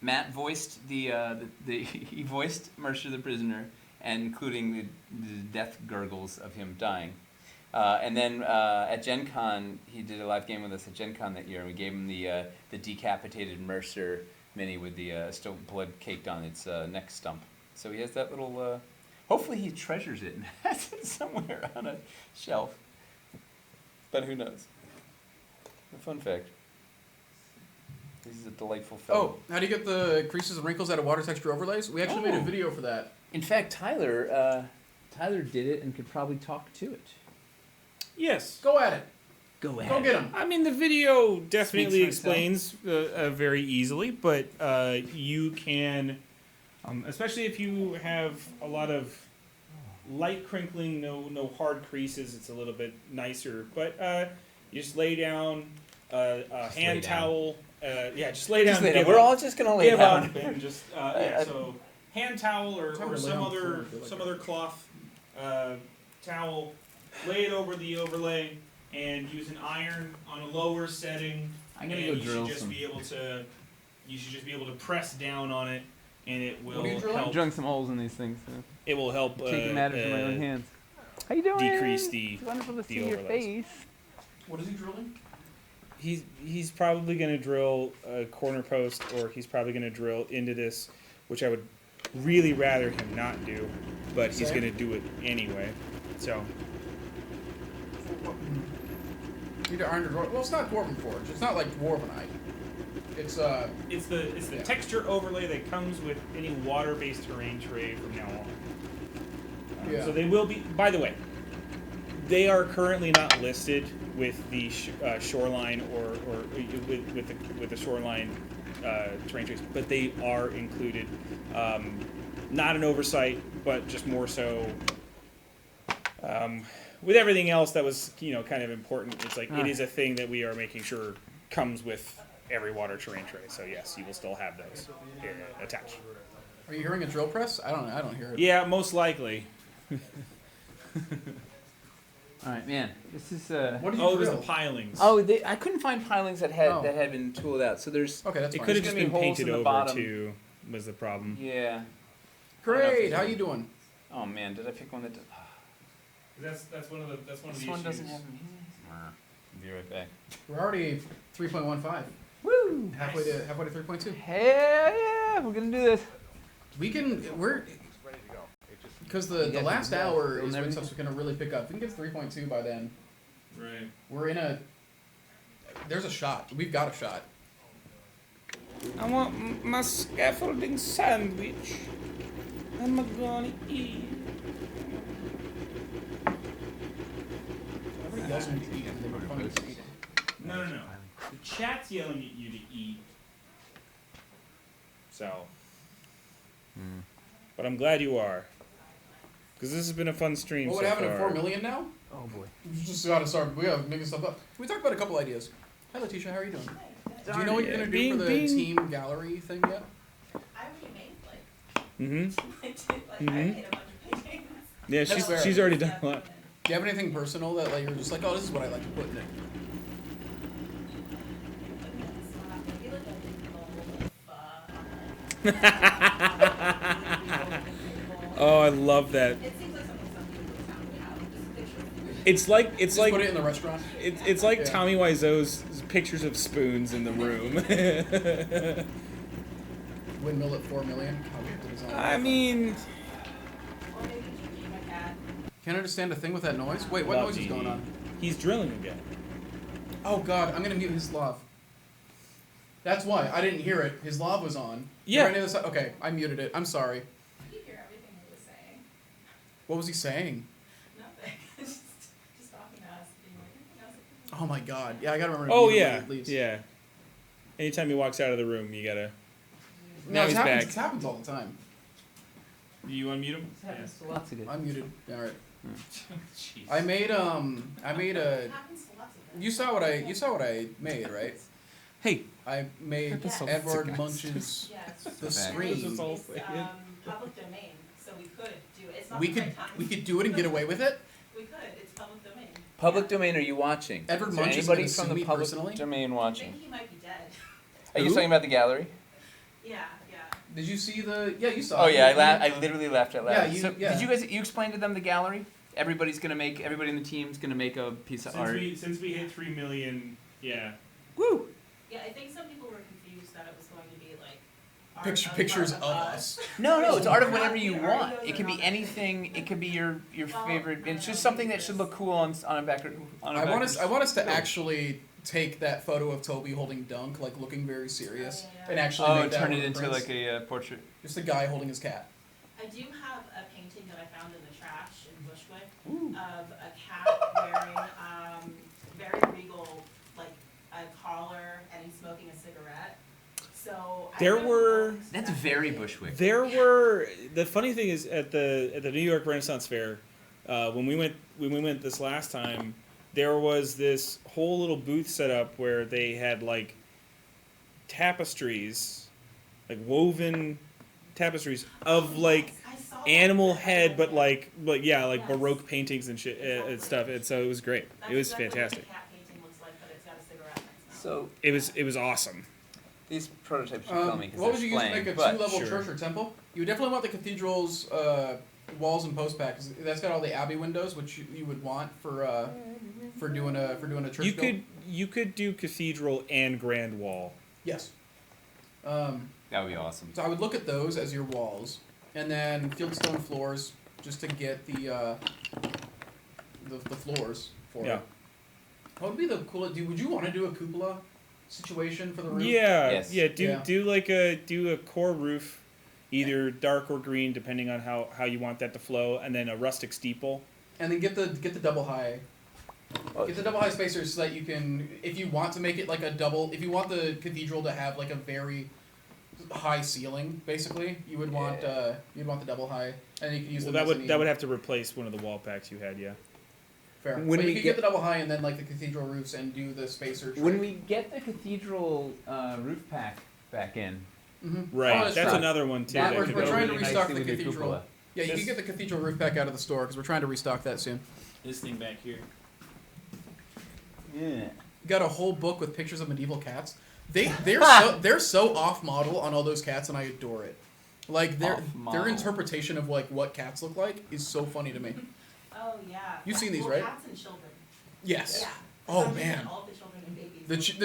Speaker 1: Matt voiced he voiced Mercer the prisoner, and including the death gurgles of him dying. And then at Gen Con, he did a live game with us at Gen Con that year, and we gave him the decapitated Mercer mini with the still blood caked on its neck stump. So he has that little. Hopefully he treasures it and has it somewhere on a shelf. But who knows? A fun fact. This is a delightful film.
Speaker 2: Oh, how do you get the creases and wrinkles out of water texture overlays? We actually made a video for that.
Speaker 1: In fact, Tyler did it and could probably talk to it.
Speaker 13: Yes.
Speaker 2: Go at it.
Speaker 1: Go
Speaker 2: Go get him.
Speaker 13: I mean, the video definitely
Speaker 1: Speaks for
Speaker 13: explains very easily, but you can, especially if you have a lot of light crinkling, no hard creases, it's a little bit nicer. But you just lay down a hand towel. Just lay down.
Speaker 1: Just lay down. We're all just gonna lay down.
Speaker 13: And just so hand towel or some other cloth towel. Lay it over the overlay and use an iron on a lower setting.
Speaker 1: I'm gonna
Speaker 13: and
Speaker 1: go drill some.
Speaker 13: You should just be able to press down on it, and it will
Speaker 1: I'm
Speaker 13: help.
Speaker 1: drilling some holes in these things. So.
Speaker 13: It will help.
Speaker 1: Taking matters in my own hands. How you doing?
Speaker 13: Decrease the.
Speaker 1: It's wonderful to
Speaker 13: the
Speaker 1: see your
Speaker 13: overlays.
Speaker 1: face.
Speaker 2: What is he drilling?
Speaker 13: He's probably going to drill a corner post, or he's probably going to drill into this, which I would really rather him not do, but he's going to do it anyway. So.
Speaker 2: Either iron or dwarven. Well, it's not dwarven forge. It's not like dwarvenite. It's
Speaker 13: the texture overlay that comes with any water-based terrain tray from now on.
Speaker 2: Yeah.
Speaker 13: So they will be. By the way, they are currently not listed with the shoreline or with the shoreline terrain trays, but they are included. Not an oversight, but just more so. With everything else that was, kind of important, it's like it is a thing that we are making sure comes with every water terrain tray. So yes, you will still have those attached.
Speaker 2: Are you hearing a drill press? I don't hear it.
Speaker 13: Yeah, most likely.
Speaker 1: All right, man. This is.
Speaker 2: What did you
Speaker 13: it was
Speaker 2: drill?
Speaker 13: the pilings.
Speaker 1: Oh, I couldn't find pilings that had been tooled out. So there's.
Speaker 2: Okay, that's
Speaker 13: it
Speaker 2: fine.
Speaker 13: could have
Speaker 1: There's
Speaker 13: just
Speaker 1: gonna be
Speaker 13: been
Speaker 1: holes
Speaker 13: painted
Speaker 1: in the
Speaker 13: over
Speaker 1: bottom.
Speaker 13: too. Was the problem?
Speaker 1: Yeah.
Speaker 2: Great. How you doing?
Speaker 1: Oh man, did I pick one that?
Speaker 8: That's one of the
Speaker 1: This
Speaker 8: issues.
Speaker 1: one doesn't have me. I'll be right back.
Speaker 2: We're already 3.15.
Speaker 1: Woo!
Speaker 2: Halfway to 3.2.
Speaker 1: Hell yeah, we're gonna do this.
Speaker 2: We're because the last hour is when stuff's gonna really pick up. If we can get 3.2 by then.
Speaker 8: Right.
Speaker 2: We're in there's a shot. We've got a shot.
Speaker 13: I want my scaffolding sandwich. I'm gonna eat.
Speaker 2: Everybody yells at me to eat, and they were funny to eat.
Speaker 8: No. The chat's yelling at you to eat.
Speaker 13: So. But I'm glad you are. Because this has been a fun stream
Speaker 2: What
Speaker 13: so
Speaker 2: would happen
Speaker 13: far.
Speaker 2: at 4 million now?
Speaker 1: Oh boy.
Speaker 2: We just gotta start. We gotta make stuff up. We talked about a couple ideas. Hi, Letitia. How are you doing? Do you know what you're gonna do for the team gallery thing yet?
Speaker 9: I already made
Speaker 13: Mm-hmm.
Speaker 9: I made a bunch of paintings.
Speaker 13: Yeah,
Speaker 2: That's fair.
Speaker 13: she's already done a lot.
Speaker 2: Do you have anything personal that you're just like, oh, this is what I like to put in it?
Speaker 13: Oh, I love that.
Speaker 9: It seems like something some people would sound out.
Speaker 13: It's like
Speaker 2: Just put it in the restaurant.
Speaker 13: It's like
Speaker 2: Yeah.
Speaker 13: Tommy Wiseau's pictures of spoons in the room.
Speaker 2: Windmill at 4 million. How we have to design
Speaker 13: I
Speaker 2: that.
Speaker 13: mean,
Speaker 9: Or maybe Gigi, my cat.
Speaker 2: Can't understand a thing with that noise. Wait, what
Speaker 13: Love
Speaker 2: noise is
Speaker 13: Gigi.
Speaker 2: going on?
Speaker 13: He's drilling again.
Speaker 2: Oh God, I'm gonna mute his lav. That's why I didn't hear it. His lav was on.
Speaker 13: Yeah.
Speaker 2: Right near the side. Okay, I muted it. I'm sorry.
Speaker 9: I could hear everything he was saying.
Speaker 2: What was he saying?
Speaker 9: Nothing. just talking to us, being like,
Speaker 2: Oh my god. Yeah, I gotta remember.
Speaker 13: Oh
Speaker 2: to mute him
Speaker 13: yeah,
Speaker 2: when he leaves.
Speaker 13: yeah. Anytime he walks out of the room, you gotta.
Speaker 2: No,
Speaker 13: Now
Speaker 2: it
Speaker 13: he's
Speaker 2: happens.
Speaker 13: back.
Speaker 2: It happens all the time.
Speaker 13: You unmute him?
Speaker 1: Lots of good.
Speaker 2: I'm muted. All right.
Speaker 8: Jeez.
Speaker 2: I made a.
Speaker 9: It happens to lots of them.
Speaker 2: You saw what I made, right?
Speaker 13: Hey.
Speaker 2: I made
Speaker 9: Yes.
Speaker 2: Edward Munch's
Speaker 9: Yes.
Speaker 2: The
Speaker 1: Fact.
Speaker 2: Scream.
Speaker 9: It's public domain, so we could do it. It's not
Speaker 2: We
Speaker 9: the
Speaker 2: could
Speaker 9: right time.
Speaker 2: we could do it and get away with it.
Speaker 9: We could. It's public domain.
Speaker 1: Public domain, are you watching?
Speaker 2: Edward
Speaker 1: Is there
Speaker 2: Munch is
Speaker 1: anybody
Speaker 2: gonna
Speaker 1: from
Speaker 2: sue
Speaker 1: the
Speaker 2: me
Speaker 1: public
Speaker 2: personally?
Speaker 1: domain
Speaker 9: I
Speaker 1: watching?
Speaker 9: think he might be dead.
Speaker 1: Are you
Speaker 2: Who?
Speaker 1: talking about the gallery?
Speaker 9: Yeah, yeah.
Speaker 2: Did you see the? Yeah, you saw.
Speaker 1: Oh
Speaker 2: it.
Speaker 1: yeah, I literally laughed out loud.
Speaker 2: Yeah, you-
Speaker 1: so
Speaker 2: yeah.
Speaker 1: did you guys explain to them the gallery? Everybody in the team's gonna make a piece of art.
Speaker 8: Since we hit 3 million, yeah.
Speaker 1: Woo!
Speaker 9: Yeah, I think some people were confused that it was going to be like art
Speaker 2: Pictures
Speaker 9: art
Speaker 2: of us.
Speaker 1: No, it's art of
Speaker 9: Not
Speaker 1: whatever you
Speaker 9: the
Speaker 1: want.
Speaker 9: Oreos
Speaker 1: It
Speaker 9: are
Speaker 1: can be
Speaker 9: not-
Speaker 1: anything. It could be your
Speaker 9: Well,
Speaker 1: favorite.
Speaker 9: I
Speaker 1: It's
Speaker 9: don't
Speaker 1: just
Speaker 9: know,
Speaker 1: something that should look cool on a background.
Speaker 2: I want us to actually take that photo of Toby holding Dunk, like looking very serious,
Speaker 9: Oh, yeah.
Speaker 2: and actually
Speaker 1: Oh,
Speaker 2: make that
Speaker 1: turn
Speaker 2: one
Speaker 1: it
Speaker 2: of the
Speaker 1: into
Speaker 2: prints.
Speaker 1: like a portrait.
Speaker 2: Just a guy holding his cat.
Speaker 9: I do have a painting that I found in the trash in Bushwick of a cat wearing very regal, like a collar, and he's smoking a cigarette. So I
Speaker 13: There
Speaker 9: don't know
Speaker 13: were-
Speaker 1: That's
Speaker 9: exactly.
Speaker 1: very Bushwick.
Speaker 13: There were the funny thing is at the New York Renaissance Fair, when we went this last time, there was this whole little booth set up where they had like tapestries, like woven tapestries of like
Speaker 9: I saw
Speaker 13: animal
Speaker 9: that.
Speaker 13: head, but like
Speaker 9: Yes.
Speaker 13: Baroque paintings and shit and stuff. And so it was great.
Speaker 9: That's
Speaker 13: It was
Speaker 9: exactly
Speaker 13: fantastic.
Speaker 9: What the cat painting looks like, but it's got a cigarette next to it.
Speaker 1: So
Speaker 13: It was awesome.
Speaker 1: these prototypes should kill me because
Speaker 2: What would you use to
Speaker 1: playing,
Speaker 2: make a
Speaker 1: but
Speaker 2: two-level
Speaker 13: sure.
Speaker 2: church or temple? You would definitely want the cathedral's walls and post back. 'Cause that's got all the abbey windows, which you would want for doing a church. build.
Speaker 13: You could do cathedral and grand wall.
Speaker 2: Yes.
Speaker 1: that would be awesome.
Speaker 2: So I would look at those as your walls, and then fieldstone floors just to get the floors for
Speaker 13: Yeah.
Speaker 2: it. What would be the coolest? Would you want to do a cupola situation for the roof?
Speaker 13: Yeah,
Speaker 1: Yes.
Speaker 13: yeah.
Speaker 2: Yeah.
Speaker 13: Do a core roof, either dark or green, depending on how you want that to flow, and then a rustic steeple.
Speaker 2: And then get the double high.
Speaker 1: Oh,
Speaker 2: Get the double high spacers so that you can, if you want to make it like a double, if you want the cathedral to have like a very high ceiling, basically, you would want you'd want the double high, and you can use
Speaker 13: Well,
Speaker 2: the
Speaker 13: that would
Speaker 2: mezzanine.
Speaker 13: have to replace one of the wall packs you had. Yeah.
Speaker 2: Fair.
Speaker 1: When
Speaker 2: But
Speaker 1: we
Speaker 2: you could
Speaker 1: get-
Speaker 2: get the double high and then like the cathedral roofs and do the spacer.
Speaker 1: When we get the cathedral roof pack back in,
Speaker 13: Right. That's
Speaker 1: right.
Speaker 13: another one too.
Speaker 1: that
Speaker 13: that
Speaker 2: we're
Speaker 13: could
Speaker 2: trying
Speaker 13: go
Speaker 2: to
Speaker 13: really
Speaker 2: restock
Speaker 1: nicely
Speaker 2: the
Speaker 1: with your
Speaker 2: cathedral.
Speaker 1: cupola.
Speaker 2: Yeah, you
Speaker 13: This-
Speaker 2: can get the cathedral roof pack out of the store because we're trying to restock that soon.
Speaker 8: This thing back here.
Speaker 1: Yeah.
Speaker 2: Got a whole book with pictures of medieval cats. They're so off model on all those cats, and I adore it. Like their
Speaker 1: Off-model.
Speaker 2: interpretation of like what cats look like is so funny to me.
Speaker 9: Oh yeah.
Speaker 2: You've seen these,
Speaker 9: well,
Speaker 2: right?
Speaker 9: Cats and children.
Speaker 2: Yes.
Speaker 9: Yeah.
Speaker 2: Oh,
Speaker 9: For some reason,
Speaker 2: man.
Speaker 9: All the children and babies.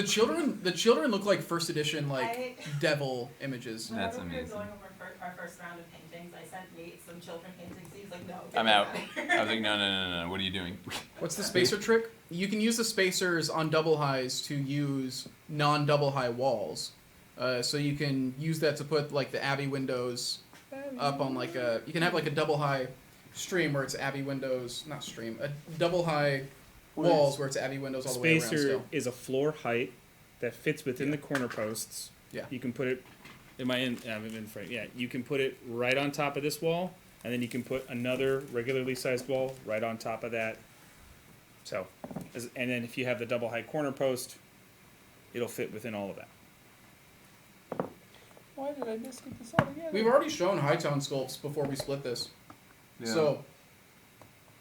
Speaker 2: The children look like first edition like
Speaker 9: I-
Speaker 2: devil images.
Speaker 1: That's
Speaker 9: Whenever we were
Speaker 1: amazing.
Speaker 9: going over our first round of paintings, I sent Nate some children paintings. He's like, no. get
Speaker 1: I'm
Speaker 9: those
Speaker 1: out.
Speaker 9: of here."
Speaker 1: I was like, no. What are you doing?
Speaker 2: What's the spacer trick? You can use the spacers on double highs to use non-double high walls. So you can use that to put like the abbey windows up on like a. You can have like a double high stream where it's abbey windows, not stream, a double high walls where it's abbey windows all the way around
Speaker 13: Spacer
Speaker 2: still.
Speaker 13: is a floor height that fits within the corner posts.
Speaker 2: Yeah.
Speaker 13: You can put it. I'm in frame. Yeah. You can put it right on top of this wall, and then you can put another regularly sized wall right on top of that. So, and then if you have the double high corner post, it'll fit within all of that.
Speaker 1: Why did I miss this all together?
Speaker 2: We've already shown Hightown sculpts before we split this.
Speaker 1: Yeah.
Speaker 2: So,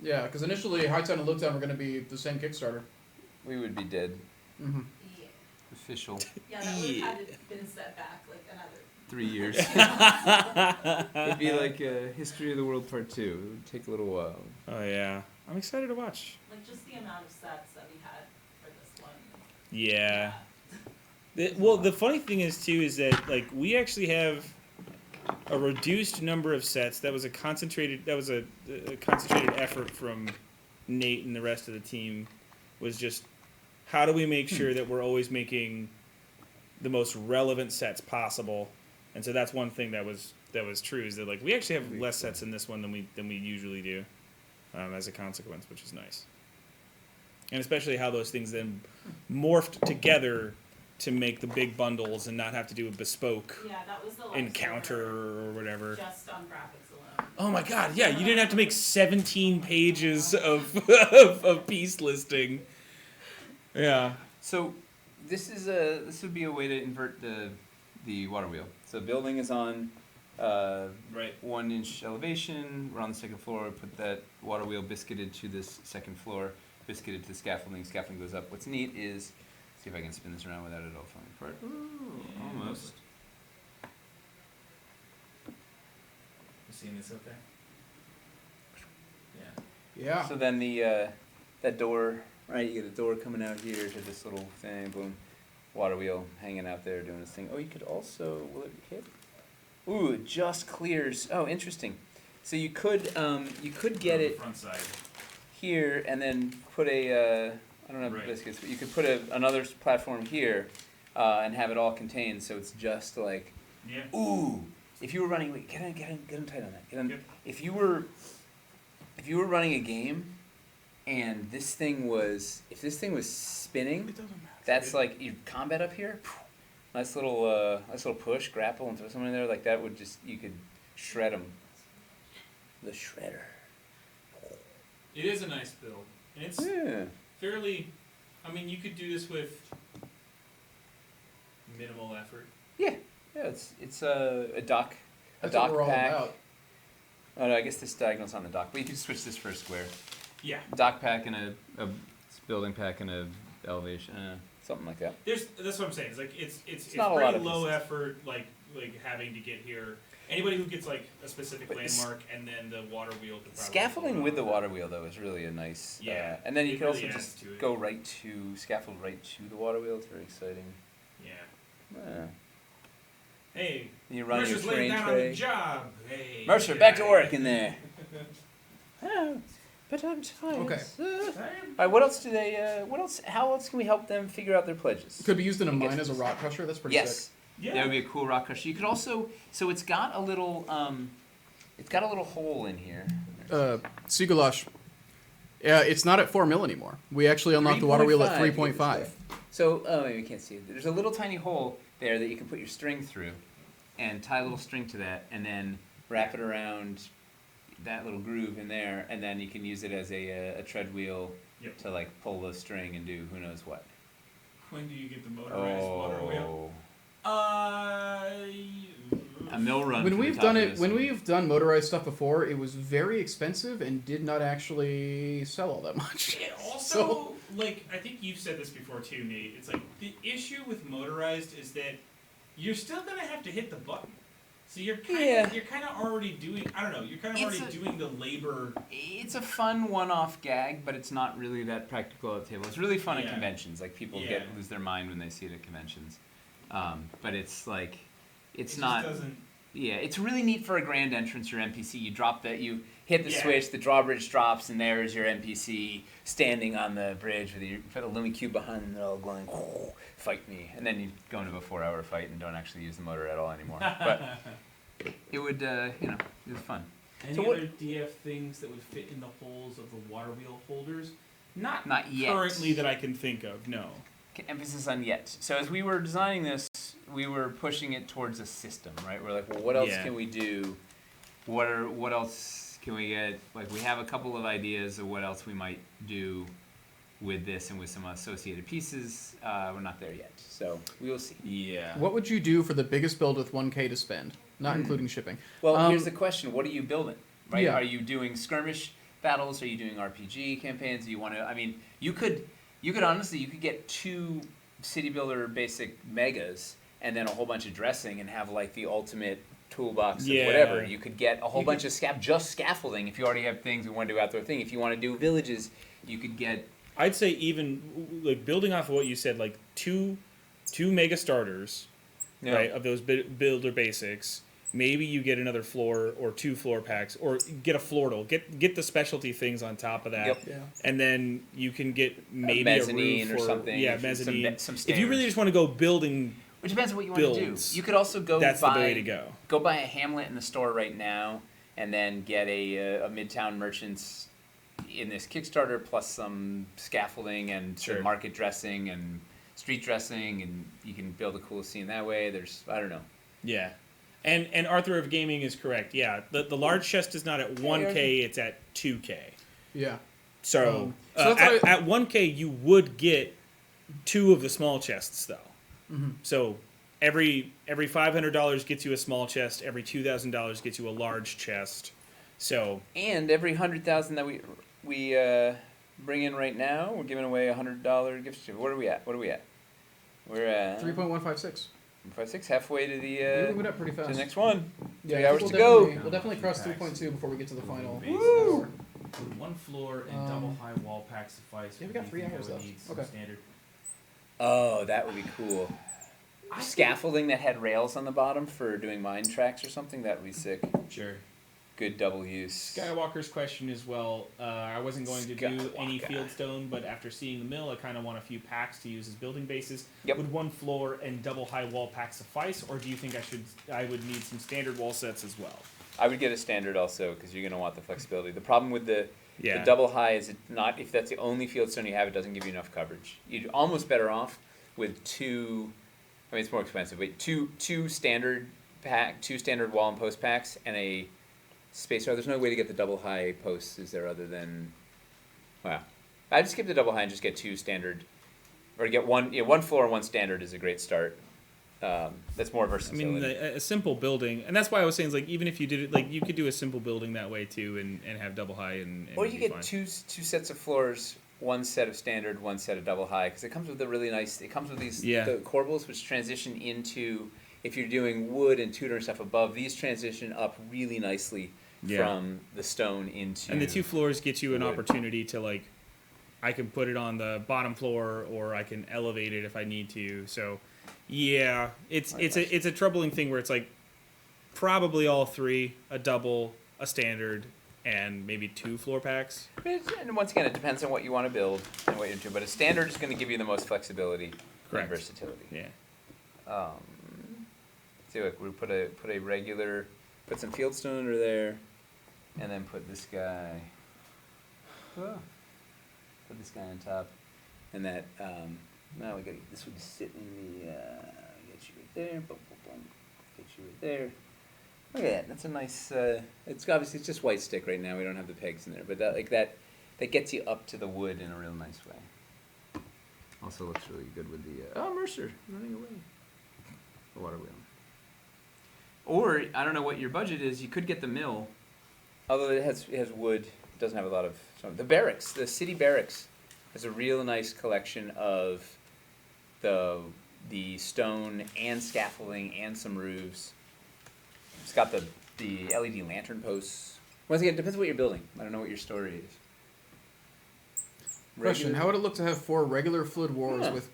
Speaker 2: yeah, because initially Hightown and Lowtown were going to be the same Kickstarter.
Speaker 1: We would be dead.
Speaker 2: Mm-hmm.
Speaker 9: Yeah.
Speaker 1: Official.
Speaker 9: Yeah, that would have had to been set back like another.
Speaker 1: 3 years. It'd be like History of the World Part 2. It would take a little while.
Speaker 13: Oh yeah, I'm excited to watch.
Speaker 9: Like just the amount of sets that we had for this one.
Speaker 13: Yeah. The funny thing is too is that like we actually have a reduced number of sets. That was a concentrated effort from Nate and the rest of the team. Was just how do we make sure that we're always making the most relevant sets possible. And so that's one thing that was true is that like we actually have less sets in this one than we usually do, as a consequence, which is nice. And especially how those things then morphed together to make the big bundles and not have to do a bespoke
Speaker 9: Yeah, that was the
Speaker 13: encounter or whatever.
Speaker 9: just on graphics alone.
Speaker 13: Oh my god, yeah, you didn't have to make 17 pages of of piece listing. Yeah.
Speaker 1: So this would be a way to invert the water wheel. So building is on
Speaker 13: Right.
Speaker 1: 1 inch elevation. We're on the second floor. Put that water wheel biscuited to this second floor, biscuited to the scaffolding. Scaffolding goes up. What's neat is, see if I can spin this around without it all falling apart. Ooh, almost.
Speaker 4: You seeing this okay? Yeah.
Speaker 2: Yeah.
Speaker 1: So then that door, right? You get a door coming out here to this little thing. Boom, water wheel hanging out there doing this thing. Oh, you could also, will it hit? Ooh, it just clears. Oh, interesting. So you could get it
Speaker 4: front side
Speaker 1: here and then put a I don't know
Speaker 4: Right.
Speaker 1: biscuits, but you could put another platform here and have it all contained. So it's just like,
Speaker 4: Yeah.
Speaker 1: ooh, if you were running, wait, get in tight on that. Get in.
Speaker 4: Yep.
Speaker 1: If you were running a game, and this thing was spinning, that's like your combat up here. Nice little push, grapple, and throw someone in there like that would just, you could shred them. The shredder.
Speaker 4: It is a nice build. And it's
Speaker 1: Yeah.
Speaker 4: fairly, I mean, you could do this with minimal effort.
Speaker 1: Yeah, it's a dock
Speaker 2: That's
Speaker 1: dock
Speaker 2: what we're all
Speaker 1: pack.
Speaker 2: about.
Speaker 1: Oh no, I guess this diagonal's on the dock, but you can switch this for a square.
Speaker 4: Yeah.
Speaker 1: Dock pack and a building pack and a elevation, something like that.
Speaker 4: That's what I'm saying. It's like it's
Speaker 1: not a lot
Speaker 4: pretty
Speaker 1: of
Speaker 4: low
Speaker 1: pieces.
Speaker 4: effort, like having to get here. Anybody who gets like a specific
Speaker 1: But
Speaker 4: landmark and then the water wheel could probably
Speaker 1: Scaffolding
Speaker 4: pull it
Speaker 1: with
Speaker 4: off.
Speaker 1: the water wheel though is really a nice.
Speaker 4: Yeah,
Speaker 1: and then you
Speaker 4: it
Speaker 1: can
Speaker 4: really
Speaker 1: also
Speaker 4: adds
Speaker 1: just
Speaker 4: to it.
Speaker 1: go scaffold right to the water wheel. It's very exciting.
Speaker 4: Yeah.
Speaker 1: Yeah.
Speaker 4: Hey,
Speaker 1: You run your
Speaker 4: Mercer's laying
Speaker 1: train
Speaker 4: down on
Speaker 1: tray.
Speaker 4: the job. Hey,
Speaker 1: Mercer, back to work in there. Oh, but I'm tired.
Speaker 2: Okay.
Speaker 1: All right. What else do they? What else? How else can we help them figure out their pledges?
Speaker 2: Could be used in a
Speaker 1: I guess
Speaker 2: mine as a
Speaker 1: it's-
Speaker 2: rock crusher. That's pretty
Speaker 1: Yes.
Speaker 2: sick.
Speaker 4: Yeah.
Speaker 1: That would be a cool rock crusher. You could also, so it's got a little hole in here.
Speaker 2: Sigulash. Yeah, it's not at 4 mil anymore. We actually unlocked the water wheel at
Speaker 1: 3.5.
Speaker 2: 3.5.
Speaker 1: So, maybe you can't see it. There's a little tiny hole there that you can put your string through, and tie a little string to that, and then wrap it around that little groove in there, and then you can use it as a tread wheel
Speaker 4: Yep.
Speaker 1: to like pull the string and do who knows what.
Speaker 4: When do you get the motorized water wheel?
Speaker 1: A mill run.
Speaker 2: When
Speaker 1: from the
Speaker 2: we've
Speaker 1: top
Speaker 2: done
Speaker 1: of
Speaker 2: it,
Speaker 1: this
Speaker 2: when
Speaker 1: one.
Speaker 2: we've done motorized stuff before, it was very expensive and did not actually sell all that much.
Speaker 4: It also, like, I think you've said this before too, Nate. It's like the issue with motorized is that you're still gonna have to hit the button. So you're kind of already doing. I don't know. You're kind of
Speaker 1: It's
Speaker 4: already doing the labor.
Speaker 1: It's a fun one-off gag, but it's not really that practical at the table. It's really fun at
Speaker 4: Yeah.
Speaker 1: conventions. Like people
Speaker 4: Yeah.
Speaker 1: lose their mind when they see it at conventions. But it's like, it's
Speaker 4: It
Speaker 1: not.
Speaker 4: just doesn't.
Speaker 1: Yeah, it's really neat for a grand entrance. Your NPC, you drop that, you hit the
Speaker 4: Yeah.
Speaker 1: switch, the drawbridge drops, and there's your NPC standing on the bridge with your put a Lumi cube behind them. They're all going, "Fight me!" And then you go into a 4-hour fight and don't actually use the motor at all anymore. But it would, it was fun.
Speaker 4: Any
Speaker 1: So what-
Speaker 4: other DF things that would fit in the holes of the water wheel holders? Not
Speaker 1: yet.
Speaker 4: currently that I can think of. No.
Speaker 1: Emphasis on yet. So as we were designing this, we were pushing it towards a system, right? We're like, well, what else
Speaker 13: Yeah.
Speaker 1: can we do? What else can we get? Like, we have a couple of ideas of what else we might do with this and with some associated pieces. We're not there yet, so we will see.
Speaker 13: Yeah.
Speaker 2: What would you do for the biggest build with 1K to spend, not including shipping?
Speaker 1: Well, here's the question: what are you building? Right?
Speaker 2: Yeah.
Speaker 1: Are you doing skirmish battles? Are you doing RPG campaigns? Do you want to? I mean, you could honestly, you could get 2 city builder basic megas and then a whole bunch of dressing and have like the ultimate toolbox of
Speaker 13: Yeah.
Speaker 1: whatever. You could get a whole bunch of just scaffolding if you already have things. We want to do outdoor thing. If you want to do villages, you could get.
Speaker 13: I'd say even like building off of what you said, like two mega starters,
Speaker 1: Yeah.
Speaker 13: right? Of those builder basics. Maybe you get another floor or 2 floor packs, or get a floordal. Get the specialty things on top of that,
Speaker 1: Yep.
Speaker 2: Yeah.
Speaker 13: and then you can get maybe a
Speaker 1: mezzanine
Speaker 13: roof
Speaker 1: or something.
Speaker 13: Yeah,
Speaker 1: If you- some
Speaker 13: mezzanine.
Speaker 1: some
Speaker 13: If you really
Speaker 1: stairs.
Speaker 13: just want to go building,
Speaker 1: Which depends on what you want to do.
Speaker 13: builds.
Speaker 1: You could also go
Speaker 13: that's
Speaker 1: buy
Speaker 13: the way to go.
Speaker 1: go buy a hamlet in the store right now, and then get a Midtown Merchants in this Kickstarter, plus some scaffolding and some market dressing and street dressing, and you can build a cool scene that way. There's, I don't know.
Speaker 13: Yeah. And Arthur of Gaming is correct. Yeah, the large chest is not at 1K, it's at 2K.
Speaker 2: Yeah.
Speaker 13: So,
Speaker 2: so that's
Speaker 13: at 1K, you would get 2 of the small chests, though.
Speaker 2: Mm-hmm.
Speaker 13: So every $500 gets you a small chest. Every $2,000 gets you a large chest. So
Speaker 1: and every 100,000 that we bring in right now, we're giving away $100 gift certificate. What are we at? We're at
Speaker 2: 3.156.
Speaker 1: 156, halfway to the
Speaker 2: We're moving up pretty fast.
Speaker 1: to the next one.
Speaker 2: Yeah,
Speaker 1: 3 hours
Speaker 2: we'll
Speaker 1: to go.
Speaker 2: We'll definitely cross 3.2 before we get to the final.
Speaker 8: Woo! Would one floor and double high wall pack suffice?
Speaker 2: Yeah, we got 3 hours left. Okay.
Speaker 8: Standard.
Speaker 1: Oh, that would be cool. Scaffolding that had rails on the bottom for doing mine tracks or something, that would be sick.
Speaker 13: Sure.
Speaker 1: Good double use.
Speaker 13: Skywalker's question is, well, I wasn't going to do any
Speaker 1: Skywalker.
Speaker 13: fieldstone, but after seeing the mill, I kind of want a few packs to use as building bases.
Speaker 1: Yep.
Speaker 13: Would one floor and double high wall pack suffice, or do you think I would need some standard wall sets as well?
Speaker 1: I would get a standard also because you're going to want the flexibility. The problem with the
Speaker 13: Yeah.
Speaker 1: double high is it not, if that's the only fieldstone you have, it doesn't give you enough coverage. You're almost better off with 2. I mean, it's more expensive, but two standard wall and post packs and a spacer. There's no way to get the double high posts, is there, other than, well, I'd skip the double high and just get 2 standard, or get one floor and 1 standard is a great start. That's more
Speaker 13: I
Speaker 1: versatility.
Speaker 13: mean, a simple building, and that's why I was saying, like, even if you did it, like, you could do a simple building that way too, and have double high and
Speaker 1: or
Speaker 13: it'd
Speaker 1: you
Speaker 13: be
Speaker 1: get
Speaker 13: fine.
Speaker 1: two sets of floors, 1 set of standard, 1 set of double high, because it comes with a really nice. It comes with these the corbels, which transition into, if you're doing wood and Tudor and stuff above, these transition up really nicely from the stone into.
Speaker 13: And the 2 floors get you an
Speaker 1: wood.
Speaker 13: opportunity to, like, I can put it on the bottom floor, or I can elevate it if I need to. So, yeah, it's a troubling thing where it's like probably all 3, a double, a standard, and maybe 2 floor packs.
Speaker 1: And once again, it depends on what you want to build and what you're doing. But a standard is going to give you the most flexibility and versatility.
Speaker 13: Yeah.
Speaker 1: So look, we put a regular, put some fieldstone under there, and then put this guy. Put this guy on top, and that. Now we got this would sit in the. Get you right there. Boom, boom, boom. Get you right there. Look at that. That's a nice. It's obviously it's just white stick right now. We don't have the pegs in there, but that gets you up to the wood in a real nice way. Also looks really good with the. Mercer running away. The water wheel. Or I don't know what your budget is. You could get the mill, although it has wood. It doesn't have a lot of. The barracks, the city barracks, has a real nice collection of the stone and scaffolding and some roofs. It's got the LED lantern posts. Once again, it depends what you're building. I don't know what your story is.
Speaker 2: Question: how would it look to have 4 regular fluid floors with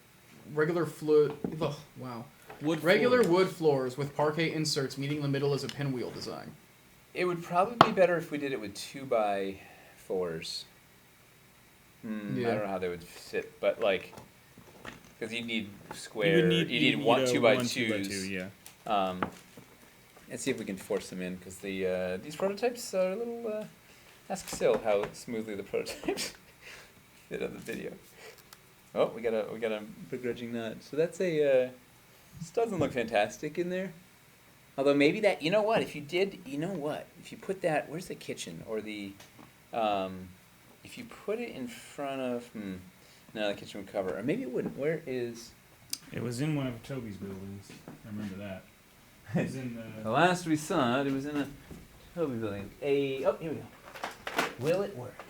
Speaker 2: regular fluid? Oh, wow. Regular wood floors with parquet inserts meeting the middle as a pinwheel design.
Speaker 1: It would probably be better if we did it with 2x4s. I don't know how they would fit, but like, because you need square. You need 2x2s.
Speaker 13: Yeah.
Speaker 1: Let's see if we can force them in, because these prototypes are a little. Ask Sil how smoothly the prototypes fit on the video. Oh, we got a begrudging nod. So that's a. This doesn't look fantastic in there. Although maybe that, if you put that, where's the kitchen or the, if you put it in front of, no, the kitchen would cover, or maybe it wouldn't. Where is?
Speaker 8: It was in one of Toby's buildings. I remember that. It was in the.
Speaker 1: The last we saw it was in a Toby building. Here we go. Will it work?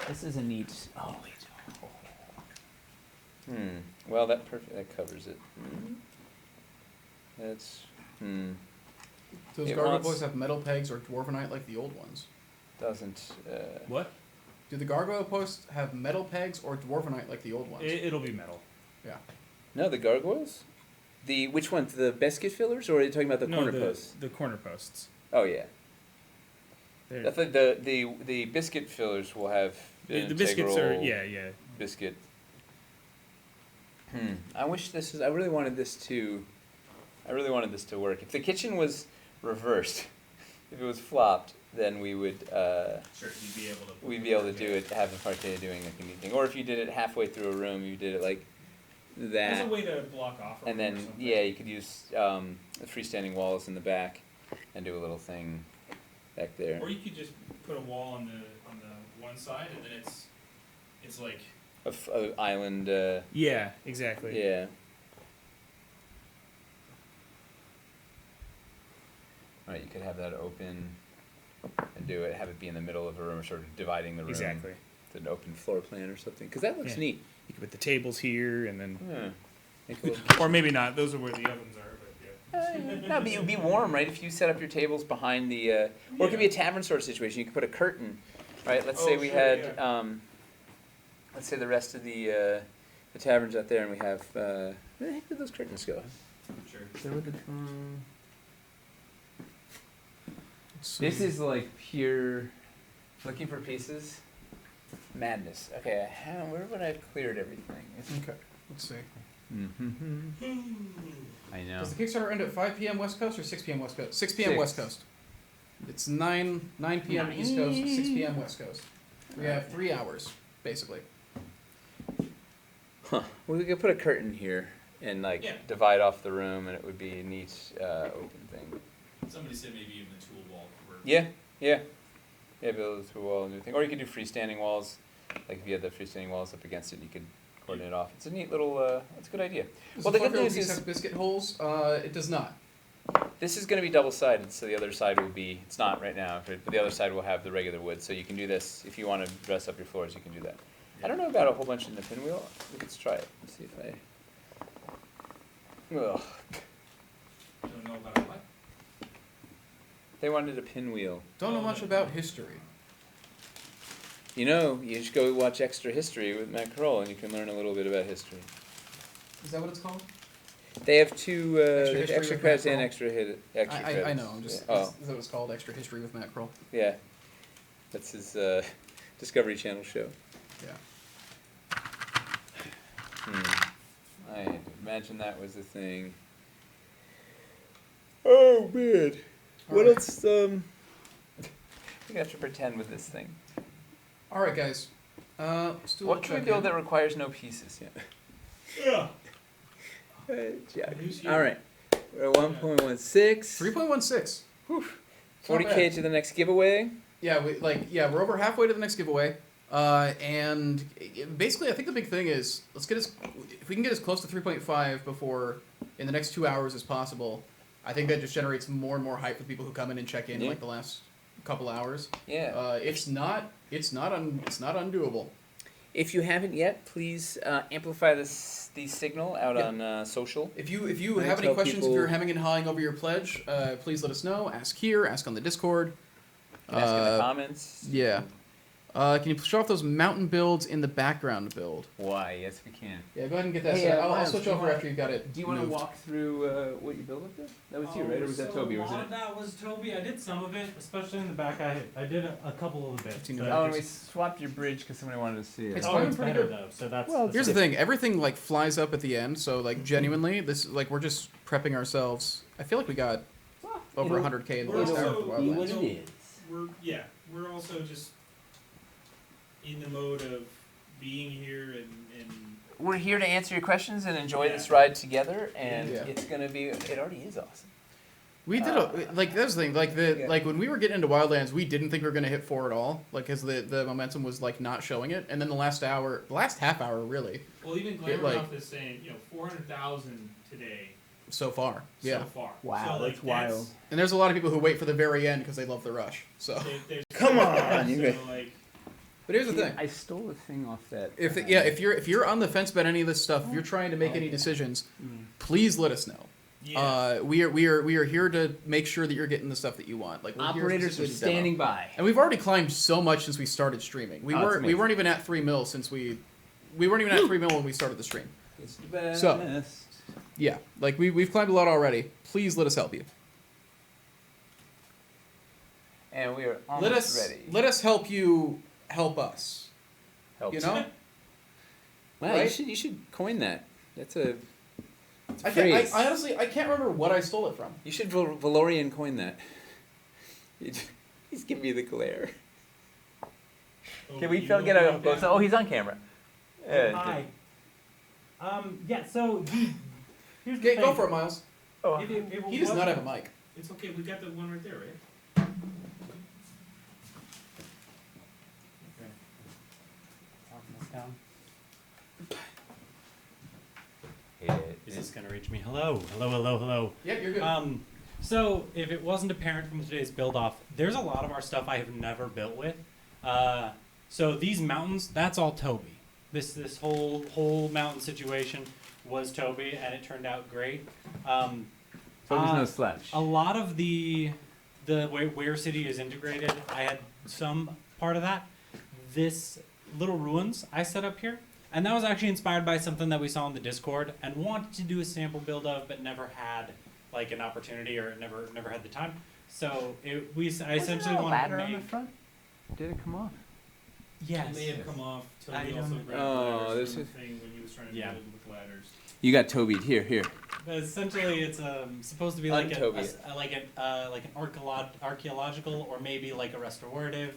Speaker 1: This is a neat. Oh wait. Well, that covers it. That's.
Speaker 2: Those gargoyles have metal pegs or dwarvenite like the old ones?
Speaker 1: Doesn't.
Speaker 13: What?
Speaker 2: Do the gargoyle posts have metal pegs or dwarvenite like the old ones?
Speaker 13: It'll be metal.
Speaker 2: Yeah.
Speaker 1: No, the gargoyles? Which ones? The biscuit fillers, or are you talking about the corner posts?
Speaker 13: The corner posts.
Speaker 1: Oh yeah. The biscuit fillers will have
Speaker 13: the biscuits are
Speaker 1: biscuit. I really wanted this to work. If the kitchen was reversed, if it was flopped, then we would
Speaker 8: Sure, you'd be able to.
Speaker 1: we'd be able to do it, have the parquet doing like a neat thing. Or if you did it halfway through a room, you did it like that.
Speaker 8: There's a way to block off. A
Speaker 1: And
Speaker 8: room or
Speaker 1: then
Speaker 8: something.
Speaker 1: yeah, you could use the freestanding walls in the back and do a little thing back there.
Speaker 8: Or you could just put a wall on the one side, and then it's like.
Speaker 1: A island.
Speaker 13: Yeah, exactly.
Speaker 1: Yeah. Right, you could have that open and do it, have it be in the middle of a room, or sort of dividing the room.
Speaker 13: Exactly.
Speaker 1: With an open floor plan or something, because that looks
Speaker 13: Yeah.
Speaker 1: neat.
Speaker 13: You could put the tables here, and then,
Speaker 1: Yeah. Make a little
Speaker 13: or maybe not. Those are where the ovens are. But yeah.
Speaker 1: no, but it would be warm, right? If you set up your tables behind the, or it could be a tavern sort of situation. You could put a curtain, right? Let's say we
Speaker 8: sure,
Speaker 1: had,
Speaker 8: yeah.
Speaker 1: let's say the rest of the tavern's out there, and we have, where the heck did those curtains go?
Speaker 8: Sure.
Speaker 1: There were the, this is like pure, looking for pieces, madness. Okay, where would I have cleared everything?
Speaker 2: Okay, let's see.
Speaker 1: I know.
Speaker 2: Does the Kickstarter end at 5 p.m. West Coast or 6 p.m. West Coast? 6 p.m. West Coast. It's 9 p.m. East Coast, 6 p.m. West Coast. We have 3 hours, basically.
Speaker 1: Huh. Well, we could put a curtain here and like
Speaker 8: Yeah.
Speaker 1: divide off the room, and it would be a neat open thing.
Speaker 8: Somebody said maybe even the tool wall could work.
Speaker 1: Yeah, yeah. Yeah, build it to a wall and do a thing. Or you could do freestanding walls. Like if you had the freestanding walls up against it, you could cordon it off. It's a neat little, it's a good idea.
Speaker 2: Does
Speaker 1: Well,
Speaker 2: the
Speaker 1: the good
Speaker 2: Fluffy
Speaker 1: news
Speaker 2: piece
Speaker 1: is
Speaker 2: have biscuit holes? It does not.
Speaker 1: this is going to be double-sided, so the other side will be, it's not right now, but the other side will have the regular wood. So you can do this, if you want to dress up your floors, you can do that. I don't know about a whole bunch in the pinwheel. Let's try it. Let's see if I... Ugh.
Speaker 8: Don't know about what?
Speaker 1: They wanted a pinwheel.
Speaker 2: Don't know much about history.
Speaker 1: You know, you should go watch Extra History with Matt Kroll, and you can learn a little bit about history.
Speaker 2: Is that what it's called?
Speaker 1: They have two
Speaker 2: Extra History
Speaker 1: extra
Speaker 2: with
Speaker 1: credits
Speaker 2: Matt
Speaker 1: and
Speaker 2: Kroll?
Speaker 1: extra credits.
Speaker 2: I know. I'm just.
Speaker 1: Yeah. Oh,
Speaker 2: Is that what it's called? Extra History with Matt Kroll.
Speaker 1: yeah. That's his Discovery Channel show.
Speaker 2: Yeah.
Speaker 1: I had to imagine that was the thing. Oh man. What
Speaker 2: Alright.
Speaker 1: else? We have to pretend with this thing.
Speaker 2: All right, guys. Let's do a
Speaker 1: What
Speaker 2: little
Speaker 1: can we
Speaker 2: check-in.
Speaker 1: build that requires no pieces?
Speaker 8: Yeah.
Speaker 1: Yeah.
Speaker 8: Who's here?
Speaker 1: All right. We're at 1.16.
Speaker 2: 3.16.
Speaker 1: 40K to the next giveaway.
Speaker 2: Yeah, we're over halfway to the next giveaway. And basically, I think the big thing is if we can get as close to 3.5 before in the next 2 hours as possible. I think that just generates more and more hype with people who come in and check in
Speaker 1: Yeah.
Speaker 2: like the last couple hours.
Speaker 1: Yeah.
Speaker 2: It's not undoable.
Speaker 1: If you haven't yet, please amplify the signal out
Speaker 2: Yeah.
Speaker 1: on social.
Speaker 2: If you
Speaker 1: Right,
Speaker 2: have any
Speaker 1: tell
Speaker 2: questions,
Speaker 1: people-
Speaker 2: if you're hemming and hawing over your pledge, please let us know. Ask here, ask on the Discord.
Speaker 1: You can ask in the comments.
Speaker 2: Yeah. Can you show off those mountain builds in the background build?
Speaker 1: Why? Yes, we can.
Speaker 2: Yeah, go ahead and get that
Speaker 1: Hey,
Speaker 2: set. I'll
Speaker 1: Miles,
Speaker 2: switch
Speaker 1: do you
Speaker 2: over
Speaker 1: want-
Speaker 2: after you've got it.
Speaker 1: Do you want to
Speaker 2: moved.
Speaker 1: walk through what you built up there? That was you, right? Or was that Toby? Was it?
Speaker 6: That was Toby. I did some of it, especially in the back. I did a couple of bits.
Speaker 2: 15
Speaker 6: but-
Speaker 1: Oh, and we swapped your bridge because somebody wanted to see it.
Speaker 2: It's
Speaker 6: Oh,
Speaker 2: fine,
Speaker 6: it's
Speaker 2: pretty
Speaker 6: better
Speaker 2: good.
Speaker 6: though. So that's.
Speaker 1: Well,
Speaker 6: that's
Speaker 2: Here's the
Speaker 6: good.
Speaker 2: thing. Everything like flies up at the end. So like genuinely, this like we're just prepping ourselves. I feel like we got over 100K in the
Speaker 8: We're
Speaker 2: last hour
Speaker 8: also-
Speaker 2: for
Speaker 12: Be
Speaker 2: Wildlands.
Speaker 12: what it is.
Speaker 8: We're also just in the mode of being here and
Speaker 1: We're here to answer your questions and enjoy
Speaker 8: Yeah.
Speaker 1: this ride together, and
Speaker 2: Yeah.
Speaker 1: it's gonna be. It already is awesome.
Speaker 2: We did like that's the thing. Like
Speaker 1: Yeah.
Speaker 2: like when we were getting into Wildlands, we didn't think we were gonna hit 4 at all. Like because the momentum was like not showing it, and then the last half hour really
Speaker 8: well, even
Speaker 2: It, like-
Speaker 8: Glamourmouth is saying 400,000 today
Speaker 2: so far. Yeah.
Speaker 8: so far.
Speaker 12: Wow,
Speaker 8: so, like,
Speaker 12: that's wild.
Speaker 2: And there's a lot of people who wait for the very end because they love the rush. So,
Speaker 8: there's
Speaker 1: Come on, you
Speaker 8: so,
Speaker 1: guys.
Speaker 8: like,
Speaker 2: but here's the thing.
Speaker 1: I stole the thing off that.
Speaker 2: If you're on the fence about any of this stuff, if you're trying to make any decisions, please let us know.
Speaker 8: yeah.
Speaker 2: We are here to make sure that you're getting the stuff that you want. Like we're here
Speaker 1: Operators are
Speaker 2: specifically to demo.
Speaker 1: standing by.
Speaker 2: And we've already climbed so much since we started streaming. We
Speaker 1: Oh, it's
Speaker 2: weren't
Speaker 1: amazing.
Speaker 2: even at 3 mil since we weren't even at 3 mil when we started the stream.
Speaker 1: It's the best.
Speaker 2: So- Yeah, like we've climbed a lot already. Please let us help you.
Speaker 1: And we are almost
Speaker 2: Let us
Speaker 1: ready.
Speaker 2: help you help us.
Speaker 1: Help.
Speaker 2: You know?
Speaker 1: Wow,
Speaker 2: right?
Speaker 1: you should coin that. That's a
Speaker 2: I
Speaker 1: phrase.
Speaker 2: honestly I can't remember what I stole it from.
Speaker 1: You should Valorian coin that. He's giving me the glare.
Speaker 4: Oh,
Speaker 1: Can we
Speaker 4: you
Speaker 1: get
Speaker 4: don't
Speaker 1: a
Speaker 4: like
Speaker 1: close?
Speaker 4: that?
Speaker 1: Oh, he's on camera.
Speaker 6: Hi. Yeah. So here's the
Speaker 2: Okay,
Speaker 6: thing.
Speaker 2: go for it, Miles.
Speaker 1: Oh,
Speaker 2: He does not have a mic.
Speaker 8: It's okay. We got the one right there, right?
Speaker 6: Is this gonna reach me? Hello, hello, hello, hello.
Speaker 2: Yep, you're good.
Speaker 6: So if it wasn't apparent from today's build off, there's a lot of our stuff I have never built with. So these mountains, that's all Toby. This whole mountain situation was Toby, and it turned out great.
Speaker 1: Toby's no slouch.
Speaker 6: A lot of the way where city is integrated, I had some part of that. This little ruins I set up here, and that was actually inspired by something that we saw in the Discord and wanted to do a sample build of, but never had like an opportunity or never had the time. So I essentially wanted to
Speaker 1: ladder
Speaker 6: make.
Speaker 1: on the front. Did it come off?
Speaker 6: Yes.
Speaker 8: It may have come off.
Speaker 6: I
Speaker 8: Toby
Speaker 6: don't
Speaker 8: also
Speaker 6: know.
Speaker 8: grabbed
Speaker 1: Oh,
Speaker 8: ladders
Speaker 1: this
Speaker 8: from
Speaker 1: is-
Speaker 8: the thing when he was trying to
Speaker 6: Yeah.
Speaker 8: build with ladders.
Speaker 1: You got Toby. Here.
Speaker 6: But essentially, it's supposed to be like
Speaker 1: Untoby.
Speaker 6: like an archaeological or maybe like a restorative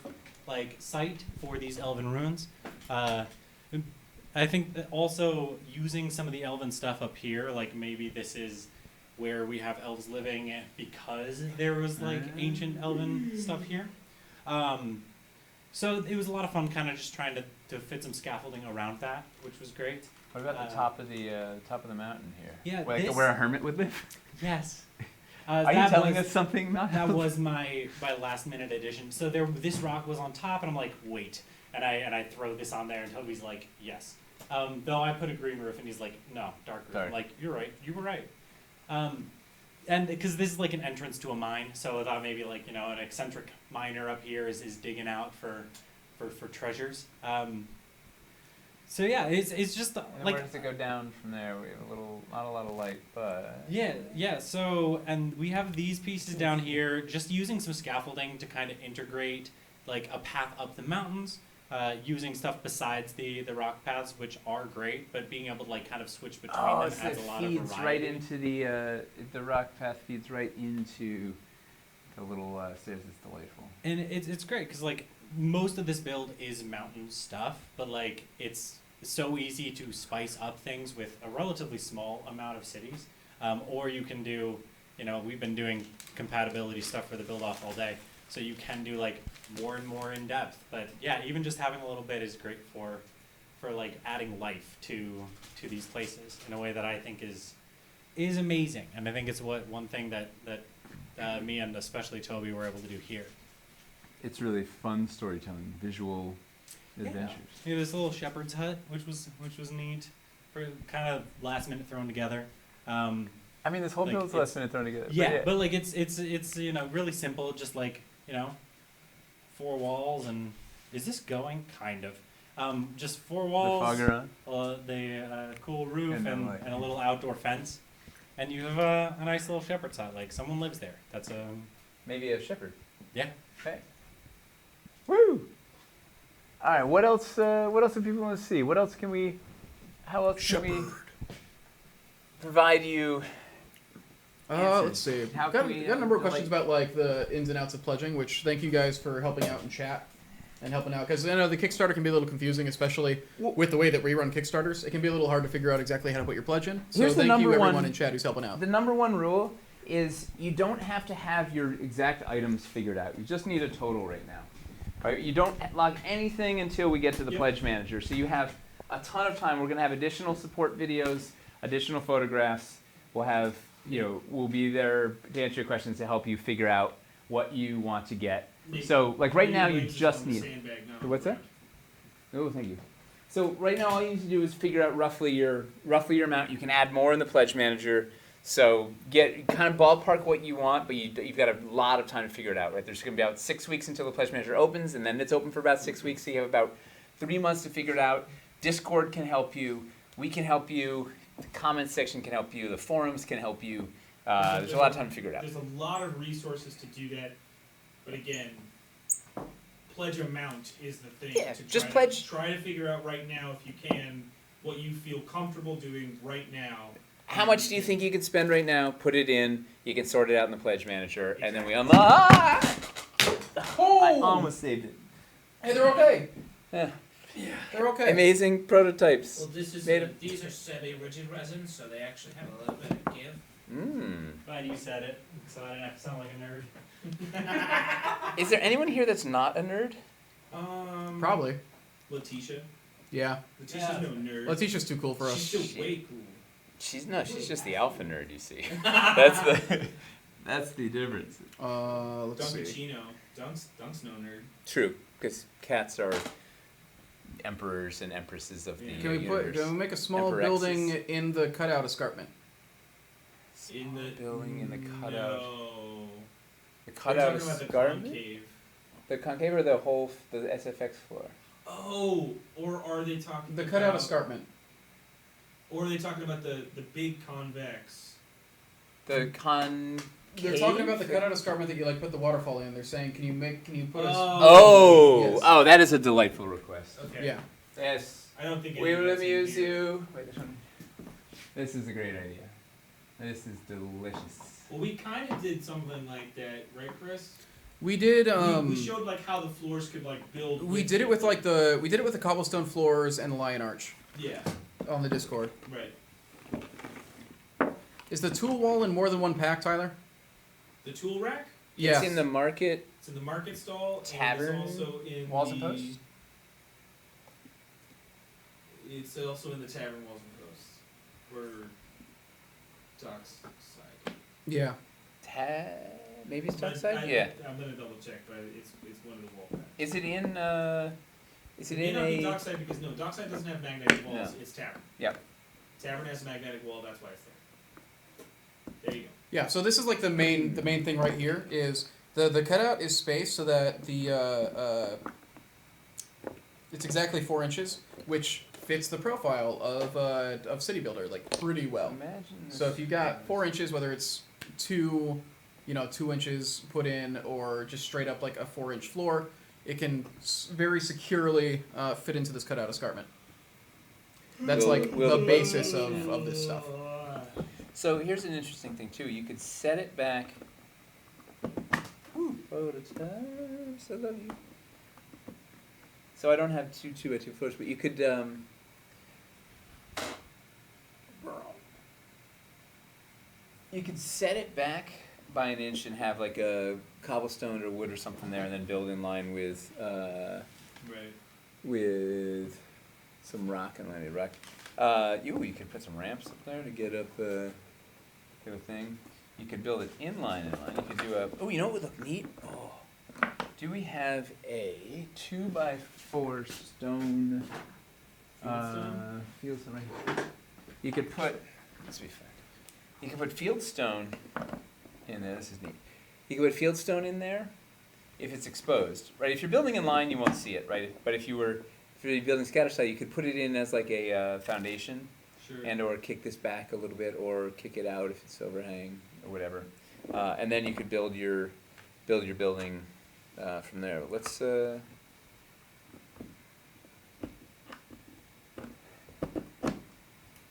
Speaker 6: like site for these elven ruins. I think that also using some of the elven stuff up here, like maybe this is where we have elves living because there was like ancient elven stuff here. So it was a lot of fun, kind of just trying to fit some scaffolding around that, which was great.
Speaker 1: What about the top of the mountain here?
Speaker 6: Yeah,
Speaker 1: like
Speaker 6: this-
Speaker 1: where a hermit would live.
Speaker 6: Yes.
Speaker 1: Are you
Speaker 6: that
Speaker 1: telling
Speaker 6: was-
Speaker 1: us something?
Speaker 6: That was my last minute addition. So this rock was on top, and I'm like, wait, and I throw this on there, and Toby's like, yes. Though I put a green roof, and he's like, no, dark roof.
Speaker 1: Dark.
Speaker 6: I'm like, you're right, you were right. And because this is like an entrance to a mine, so I thought maybe like an eccentric miner up here is digging out for treasures. So yeah, it's just
Speaker 1: And
Speaker 6: like
Speaker 1: where does it go down from there? We have not a lot of light, but
Speaker 6: yeah. So, and we have these pieces down here, just using some scaffolding to kind of integrate like a path up the mountains, using stuff besides the rock paths, which are great, but being able to like kind of switch between them
Speaker 1: so
Speaker 6: adds
Speaker 1: it
Speaker 6: a lot of
Speaker 1: feeds
Speaker 6: variety.
Speaker 1: right into the rock path feeds right into the little stairs. It's delightful.
Speaker 6: And it's great because like most of this build is mountain stuff, but like it's so easy to spice up things with a relatively small amount of cities. Or you can do, we've been doing compatibility stuff for the build off all day, so you can do like more and more in depth. But yeah, even just having a little bit is great for like adding life to these places in a way that I think is amazing. And I think it's one thing that me and especially Toby were able to do here.
Speaker 1: It's really fun storytelling, visual adventures.
Speaker 6: Yeah, this little shepherd's hut, which was neat, for kind of last minute thrown together.
Speaker 1: I mean, this whole
Speaker 6: like,
Speaker 1: build's last minute thrown together.
Speaker 6: Yeah, but like it's really simple, just like 4 walls and is this going kind of just 4 walls,
Speaker 1: The fogger on.
Speaker 6: the cool roof
Speaker 1: And
Speaker 6: and,
Speaker 1: the light.
Speaker 6: and a little outdoor fence, and you have a nice little shepherd's hut. Like someone lives there. That's
Speaker 1: Maybe a shepherd.
Speaker 6: yeah.
Speaker 1: Okay. Woo! All right. What else? What else do people want to see? What else can we? How else can we provide you?
Speaker 2: Let's see.
Speaker 1: How
Speaker 2: Got,
Speaker 1: can we,
Speaker 2: got a number of
Speaker 1: like-
Speaker 2: questions about like the ins and outs of pledging, which thank you guys for helping out in chat and helping out, because I know the Kickstarter can be a little confusing, especially with the way that we run Kickstarters. It can be a little hard to figure out exactly how to put your pledge in. So
Speaker 1: Here's the
Speaker 2: thank you
Speaker 1: number
Speaker 2: everyone
Speaker 1: one-
Speaker 2: in chat who's helping out.
Speaker 1: The number one rule is you don't have to have your exact items figured out. You just need a total right now. All right? You don't log anything until we get to the pledge manager. So you have a ton of time. We're going to have additional support videos, additional photographs. We'll have, we'll be there to answer your questions to help you figure out what you want to get. So, like right now, you just need. What's that? Oh, thank you. So right now, all you need to do is figure out roughly your amount. You can add more in the pledge manager. So get kind of ballpark what you want, but you've got a lot of time to figure it out, right? There's going to be about 6 weeks until the pledge manager opens, and then it's open for about 6 weeks. So you have about 3 months to figure it out. Discord can help you. We can help you. The comments section can help you. The forums can help you. There's a lot of time to figure it out.
Speaker 8: There's a lot of resources to do that, but again, pledge amount is the thing.
Speaker 1: Yeah,
Speaker 8: to
Speaker 1: just
Speaker 8: try
Speaker 1: pledge-
Speaker 8: Try to figure out right now, if you can, what you feel comfortable doing right now.
Speaker 1: How much do you think you could spend right now? Put it in. You can sort it out in the pledge manager, and then we unlock. almost saved it.
Speaker 2: Hey, they're okay.
Speaker 1: Yeah.
Speaker 2: They're okay.
Speaker 1: Amazing prototypes.
Speaker 8: Well, this is
Speaker 1: Made 'em.
Speaker 8: these are semi-rigid resins, so they actually have a little bit of give.
Speaker 4: Glad you said it, so I didn't have to sound like a nerd.
Speaker 1: Is there anyone here that's not a nerd?
Speaker 2: Probably.
Speaker 8: Letitia.
Speaker 2: Yeah.
Speaker 8: Letitia's no nerd.
Speaker 2: Letitia's too cool for us.
Speaker 8: She's still way cool.
Speaker 1: She's just the alpha nerd, you see. That's the difference.
Speaker 2: Let's see.
Speaker 8: Dunkachino. Dunk's no nerd.
Speaker 1: True, because cats are emperors and empresses of the universe.
Speaker 2: Can we make a small
Speaker 1: Emperexes.
Speaker 2: building in the cutout escarpment?
Speaker 8: In the
Speaker 1: building in the cutout.
Speaker 8: No.
Speaker 1: The cutout
Speaker 8: We're talking about the
Speaker 1: escarpment?
Speaker 8: concave.
Speaker 1: The concave or the SFX floor?
Speaker 8: Oh, or are they talking
Speaker 2: The
Speaker 8: about
Speaker 2: cutout escarpment.
Speaker 8: Or are they talking about the big convex?
Speaker 1: The
Speaker 2: They're talking about the cutout escarpment that you like put the waterfall in. They're saying, can you put us?
Speaker 1: Oh,
Speaker 2: Yes.
Speaker 1: that is a delightful request.
Speaker 8: Okay.
Speaker 2: Yeah.
Speaker 1: Yes.
Speaker 8: I don't think
Speaker 1: We will
Speaker 8: anybody's in
Speaker 1: amuse
Speaker 8: here.
Speaker 1: you. Wait, this one. This is a great idea. This is delicious.
Speaker 8: Well, we kind of did something like that, right, Chris?
Speaker 2: We did.
Speaker 8: We showed like how the floors could like build.
Speaker 2: We did it with like the cobblestone floors and the lion arch.
Speaker 8: Yeah.
Speaker 2: On the Discord.
Speaker 8: Right.
Speaker 2: Is the tool wall in more than one pack, Tyler?
Speaker 8: The tool rack.
Speaker 2: Yeah.
Speaker 1: It's in the market.
Speaker 8: It's in the market stall.
Speaker 1: Tavern.
Speaker 8: And it's also in
Speaker 1: walls
Speaker 8: the,
Speaker 1: and posts.
Speaker 8: It's also in the tavern walls and posts. Where Doc's side.
Speaker 2: Yeah.
Speaker 1: Maybe it's
Speaker 8: But
Speaker 1: outside. Yeah.
Speaker 8: I'm gonna double check, but it's one of the wall packs.
Speaker 1: Is it in? Is it
Speaker 8: may
Speaker 1: in
Speaker 8: not be
Speaker 1: a?
Speaker 8: Dockside because no, Dockside doesn't have magnetic walls.
Speaker 1: No.
Speaker 8: It's Tavern.
Speaker 1: Yep.
Speaker 8: Tavern has a magnetic wall. That's why it's there. There you go.
Speaker 2: Yeah. So this is like the main thing right here is the cutout is spaced so that the it's exactly 4 inches, which fits the profile of City Builder like pretty well.
Speaker 1: Imagine.
Speaker 2: So if you got 4 inches, whether it's 2 inches put in or just straight up like a 4-inch floor, it can very securely fit into this cutout escarpment. That's the basis of this stuff.
Speaker 1: So here's an interesting thing too. You could set it back. Ooh, prototypes, I love you. So I don't have two 2x2 floors, but you could you could set it back by an inch and have like a cobblestone or wood or something there, and then build in line with
Speaker 8: Right.
Speaker 1: with some rock and landed rock. You could put some ramps up there to get up to a thing. You could build it inline. You could do a. Oh, you know what would look neat? Oh, do we have a 2x4 stone? Fieldstone right here. You could put. Let's be fair. You could put fieldstone in there. This is neat. You could put fieldstone in there if it's exposed, right? If you're building in line, you won't see it, right? But if you're building scatter site, you could put it in as like a foundation,
Speaker 8: Sure.
Speaker 1: and or kick this back a little bit, or kick it out if it's overhang or whatever, and then you could build your building from there. Let's.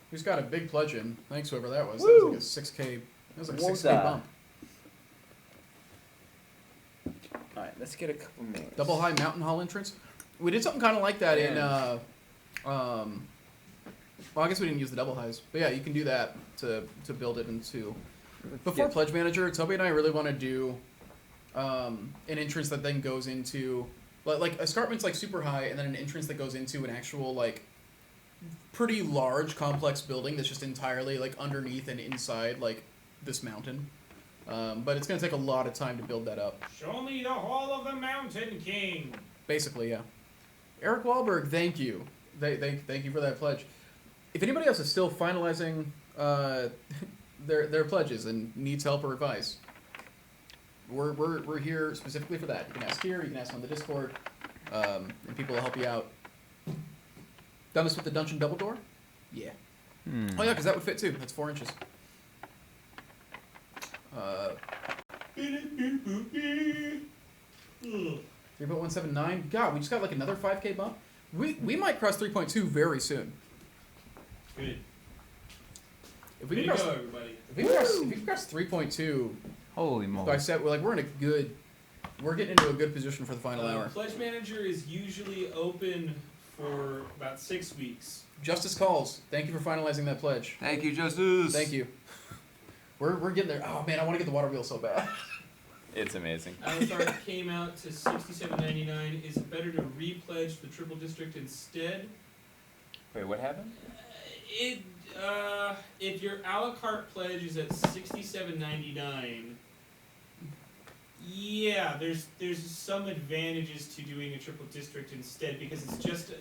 Speaker 2: Who's got a big pledge in? Thanks, whoever that was.
Speaker 1: Woo!
Speaker 2: That was like a 6K. That was like a
Speaker 1: What's
Speaker 2: 6K
Speaker 1: that?
Speaker 2: bump.
Speaker 1: All right, let's get a couple more.
Speaker 2: Double high mountain hall entrance. We did something kind of like that in. Well, I guess we didn't use the double highs, but yeah, you can do that to build it into. Before
Speaker 1: Yeah.
Speaker 2: Pledge Manager, Toby and I really want to do an entrance that then goes into like escarpment's like super high, and then an entrance that goes into an actual like pretty large complex building that's just entirely like underneath and inside like this mountain. But it's gonna take a lot of time to build that up.
Speaker 8: Show me the Hall of the Mountain King.
Speaker 2: Basically, yeah. Eric Wahlberg, thank you. Thank you for that pledge. If anybody else is still finalizing their pledges and needs help or advice, we're here specifically for that. You can ask here, you can ask on the Discord, and people will help you out. Done this with the dungeon double door? Yeah. Oh yeah, because that would fit too. That's 4 inches. 3.179. God, we just got like another 5K bump. We might cross 3.2 very soon.
Speaker 8: Good.
Speaker 2: If
Speaker 8: Way
Speaker 2: we
Speaker 8: to
Speaker 2: can
Speaker 8: go,
Speaker 2: cross,
Speaker 8: everybody.
Speaker 2: if we can cross 3.2,
Speaker 1: Holy moly!
Speaker 2: like I said, we're in a good We're getting into a good position for the final hour.
Speaker 8: Pledge Manager is usually open for about 6 weeks.
Speaker 2: Justice calls. Thank you for finalizing that pledge.
Speaker 1: Thank you, Justice.
Speaker 2: Thank you. We're getting there. Oh man, I want to get the water wheel so bad.
Speaker 1: It's amazing.
Speaker 8: Avatar came out to $67.99. Is it better to repledge the Triple District instead?
Speaker 1: Wait, what happened?
Speaker 8: If your a la carte pledge is at $67.99, yeah, there's some advantages to doing a Triple District instead because it's just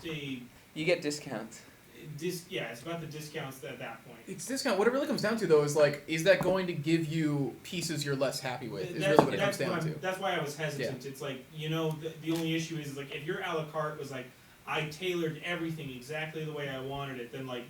Speaker 8: a
Speaker 1: You get discounts.
Speaker 8: it's about the discounts at that point.
Speaker 2: It's discount. What it really comes down to, though, is like, is that going to give you pieces you're less happy with? Is really what it comes down to.
Speaker 8: That's why I was hesitant. It's like, the only issue is like if your a la carte was like, I tailored everything exactly the way I wanted it, then like,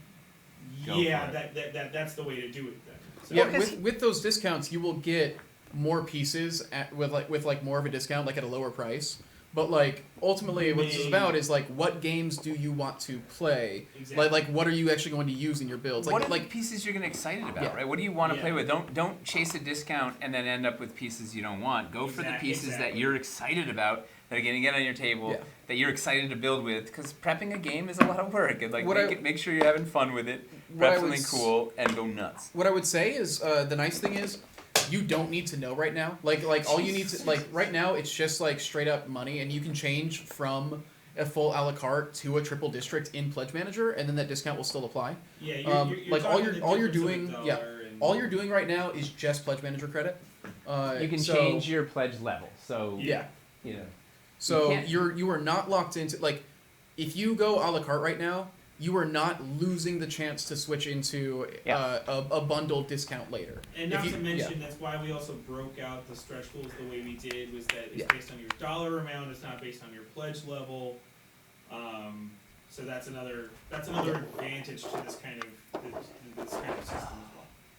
Speaker 8: that's the way to do it then. So.
Speaker 2: Yeah, with those discounts, you will get more pieces with more of a discount, like at a lower price. But like ultimately, what this is about is like, what games do you want to play?
Speaker 8: Exactly.
Speaker 2: Like what are you actually going to use in your builds?
Speaker 1: What are the pieces you're going to get excited about,
Speaker 2: Yeah.
Speaker 1: right? What do you want to play with? Don't chase a discount and then end up with pieces you don't want. Go for the pieces that you're excited about, that are going to get on your table, that you're excited to build with. Because prepping a game is a lot of work. And like make sure you're having fun with it. Prep something cool and go nuts.
Speaker 2: What I would say is the nice thing is, you don't need to know right now. Like all you need to right now, it's just like straight up money, and you can change from a full a la carte to a triple district in Pledge Manager, and then that discount will still apply.
Speaker 8: Yeah, you're
Speaker 2: like all you're doing, all you're
Speaker 8: and
Speaker 2: doing right now is just Pledge Manager credit.
Speaker 1: You can change your pledge level. So
Speaker 2: So you are not locked into like, if you go a la carte right now, you are not losing the chance to switch into a bundled discount later.
Speaker 8: And not to mention, that's why we also broke out the stretch goals the way we did, was that it's based on your dollar amount, it's not based on your pledge level. So that's another advantage to this kind of system as well.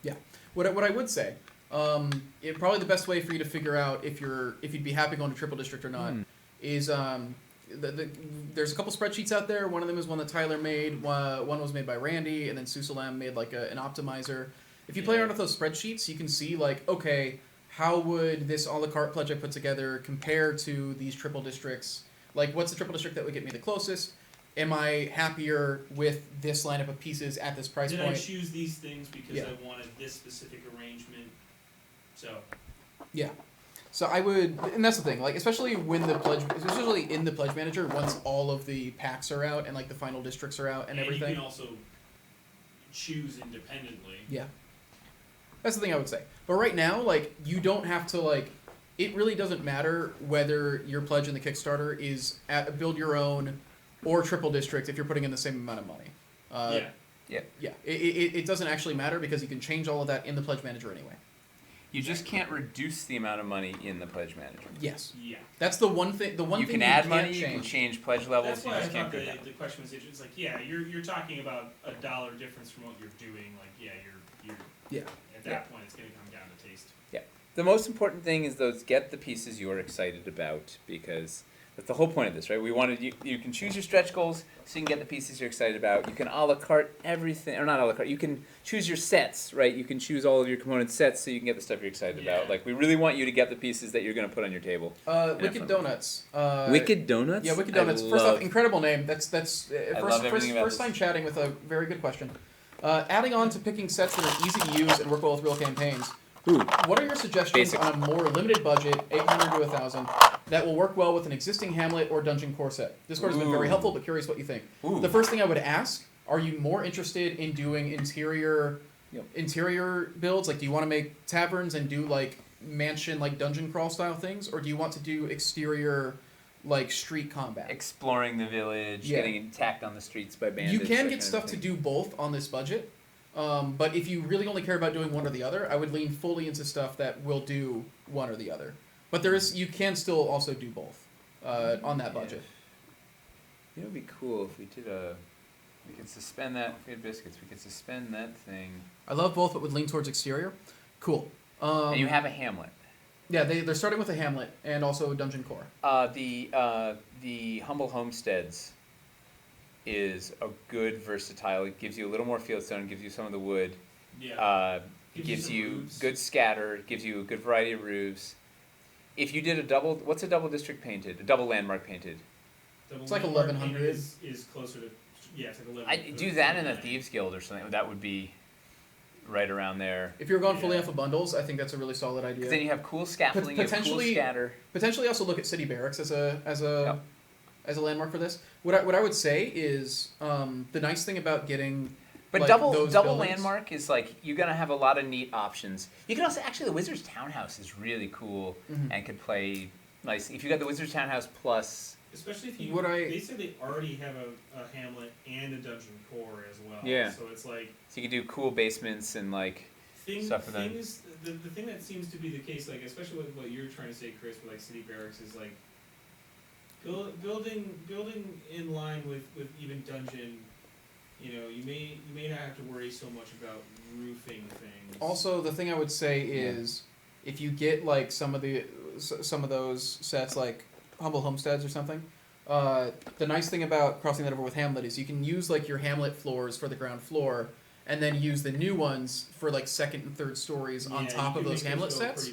Speaker 2: Yeah. What I would say, probably the best way for you to figure out if you'd be happy going to triple district or not is there's a couple spreadsheets out there. One of them is one that Tyler made. One was made by Randy, and then Susalam made like an optimizer. If you play around with those spreadsheets, you can see like, okay, how would this a la carte pledge I put together compare to these triple districts? Like, what's the triple district that would get me the closest? Am I happier with this lineup of pieces at this price point?
Speaker 8: Did I choose these things because I wanted this specific arrangement? So.
Speaker 2: Yeah. So I would, and that's the thing, like especially in the Pledge Manager, once all of the packs are out and like the final districts are out and everything.
Speaker 8: You can also choose independently.
Speaker 2: Yeah. That's the thing I would say. But right now, like, you don't have to like, it really doesn't matter whether your pledge in the Kickstarter is at build your own or triple district if you're putting in the same amount of money. It doesn't actually matter because you can change all of that in the Pledge Manager anyway.
Speaker 1: You just can't reduce the amount of money in the Pledge Manager.
Speaker 2: Yes.
Speaker 8: Yeah.
Speaker 2: That's the one thing.
Speaker 1: You can add money. You can change pledge levels.
Speaker 8: That's why
Speaker 1: you just
Speaker 8: I
Speaker 1: can't
Speaker 8: thought
Speaker 1: go down.
Speaker 8: the question was interesting. It's like, you're talking about $1 difference from what you're doing. Like, you're at that point, it's going to come down to taste.
Speaker 1: Yeah. The most important thing is get the pieces you're excited about, because that's the whole point of this, right? We wanted you can choose your stretch goals so you can get the pieces you're excited about. You can a la carte everything, or not a la carte. You can choose your sets, right? You can choose all of your component sets so you can get the stuff you're excited about. Like, we really want you to get the pieces that you're going to put on your table.
Speaker 2: Wicked Donuts.
Speaker 1: Wicked Donuts?
Speaker 2: Yeah, Wicked Donuts. First off, incredible name. That's first time chatting with a very good question. Adding on to picking sets that are easy to use and work well with real campaigns. What are your suggestions on a more limited budget, 800 to 1,000, that will work well with an existing Hamlet or Dungeon core set? Discord has been very helpful, but curious what you think. The first thing I would ask, are you more interested in doing interior builds? Like, do you want to make taverns and do like mansion, like dungeon crawl style things, or do you want to do exterior, like street combat?
Speaker 1: Exploring the village, getting attacked on the streets by bandits.
Speaker 2: You can get stuff to do both on this budget. But if you really only care about doing one or the other, I would lean fully into stuff that will do one or the other. But you can still also do both on that budget.
Speaker 1: You know, it'd be cool if we could suspend that. If we had biscuits, we could suspend that thing.
Speaker 2: I love both, but would lean towards exterior. Cool.
Speaker 1: And you have a Hamlet.
Speaker 2: Yeah, they're starting with a Hamlet and also a Dungeon core.
Speaker 1: The Humble Homesteads is a good versatile. It gives you a little more fieldstone, gives you some of the wood.
Speaker 8: Yeah.
Speaker 1: It gives you good scatter, it gives you a good variety of roofs. if you did a double, what's a double district painted? A double landmark painted?
Speaker 2: It's like 1100.
Speaker 4: Is closer to, yeah, it's like 11.
Speaker 1: I do that in a Thieves Guild or something. That would be right around there.
Speaker 2: If you're going fully off of bundles, I think that's a really solid idea.
Speaker 1: 'Cause then you have cool scaffolding, you have cool scatter.
Speaker 2: Potentially also look at City Barracks as a landmark for this. What I would say is the nice thing about getting
Speaker 1: But
Speaker 2: like,
Speaker 1: double
Speaker 2: those
Speaker 1: double
Speaker 2: buildings-
Speaker 1: landmark is like you're gonna have a lot of neat options. You can also actually the Wizard's Townhouse is really cool and could play nice if you got the Wizard's Townhouse plus.
Speaker 4: Especially if you, they said they already have a hamlet and a dungeon core as well.
Speaker 1: Yeah.
Speaker 4: So it's like.
Speaker 1: So you can do cool basements and like stuff for them.
Speaker 4: The thing that seems to be the case, like especially with what you're trying to say, Chris, with like City Barracks, is like building in line with even dungeon. You know, you may not have to worry so much about roofing things.
Speaker 2: Also, the thing I would say is if you get like some of those sets like Humble Homesteads or something, the nice thing about crossing that over with Hamlet is you can use like your Hamlet floors for the ground floor and then use the new ones for like second and third stories on top of those Hamlet sets.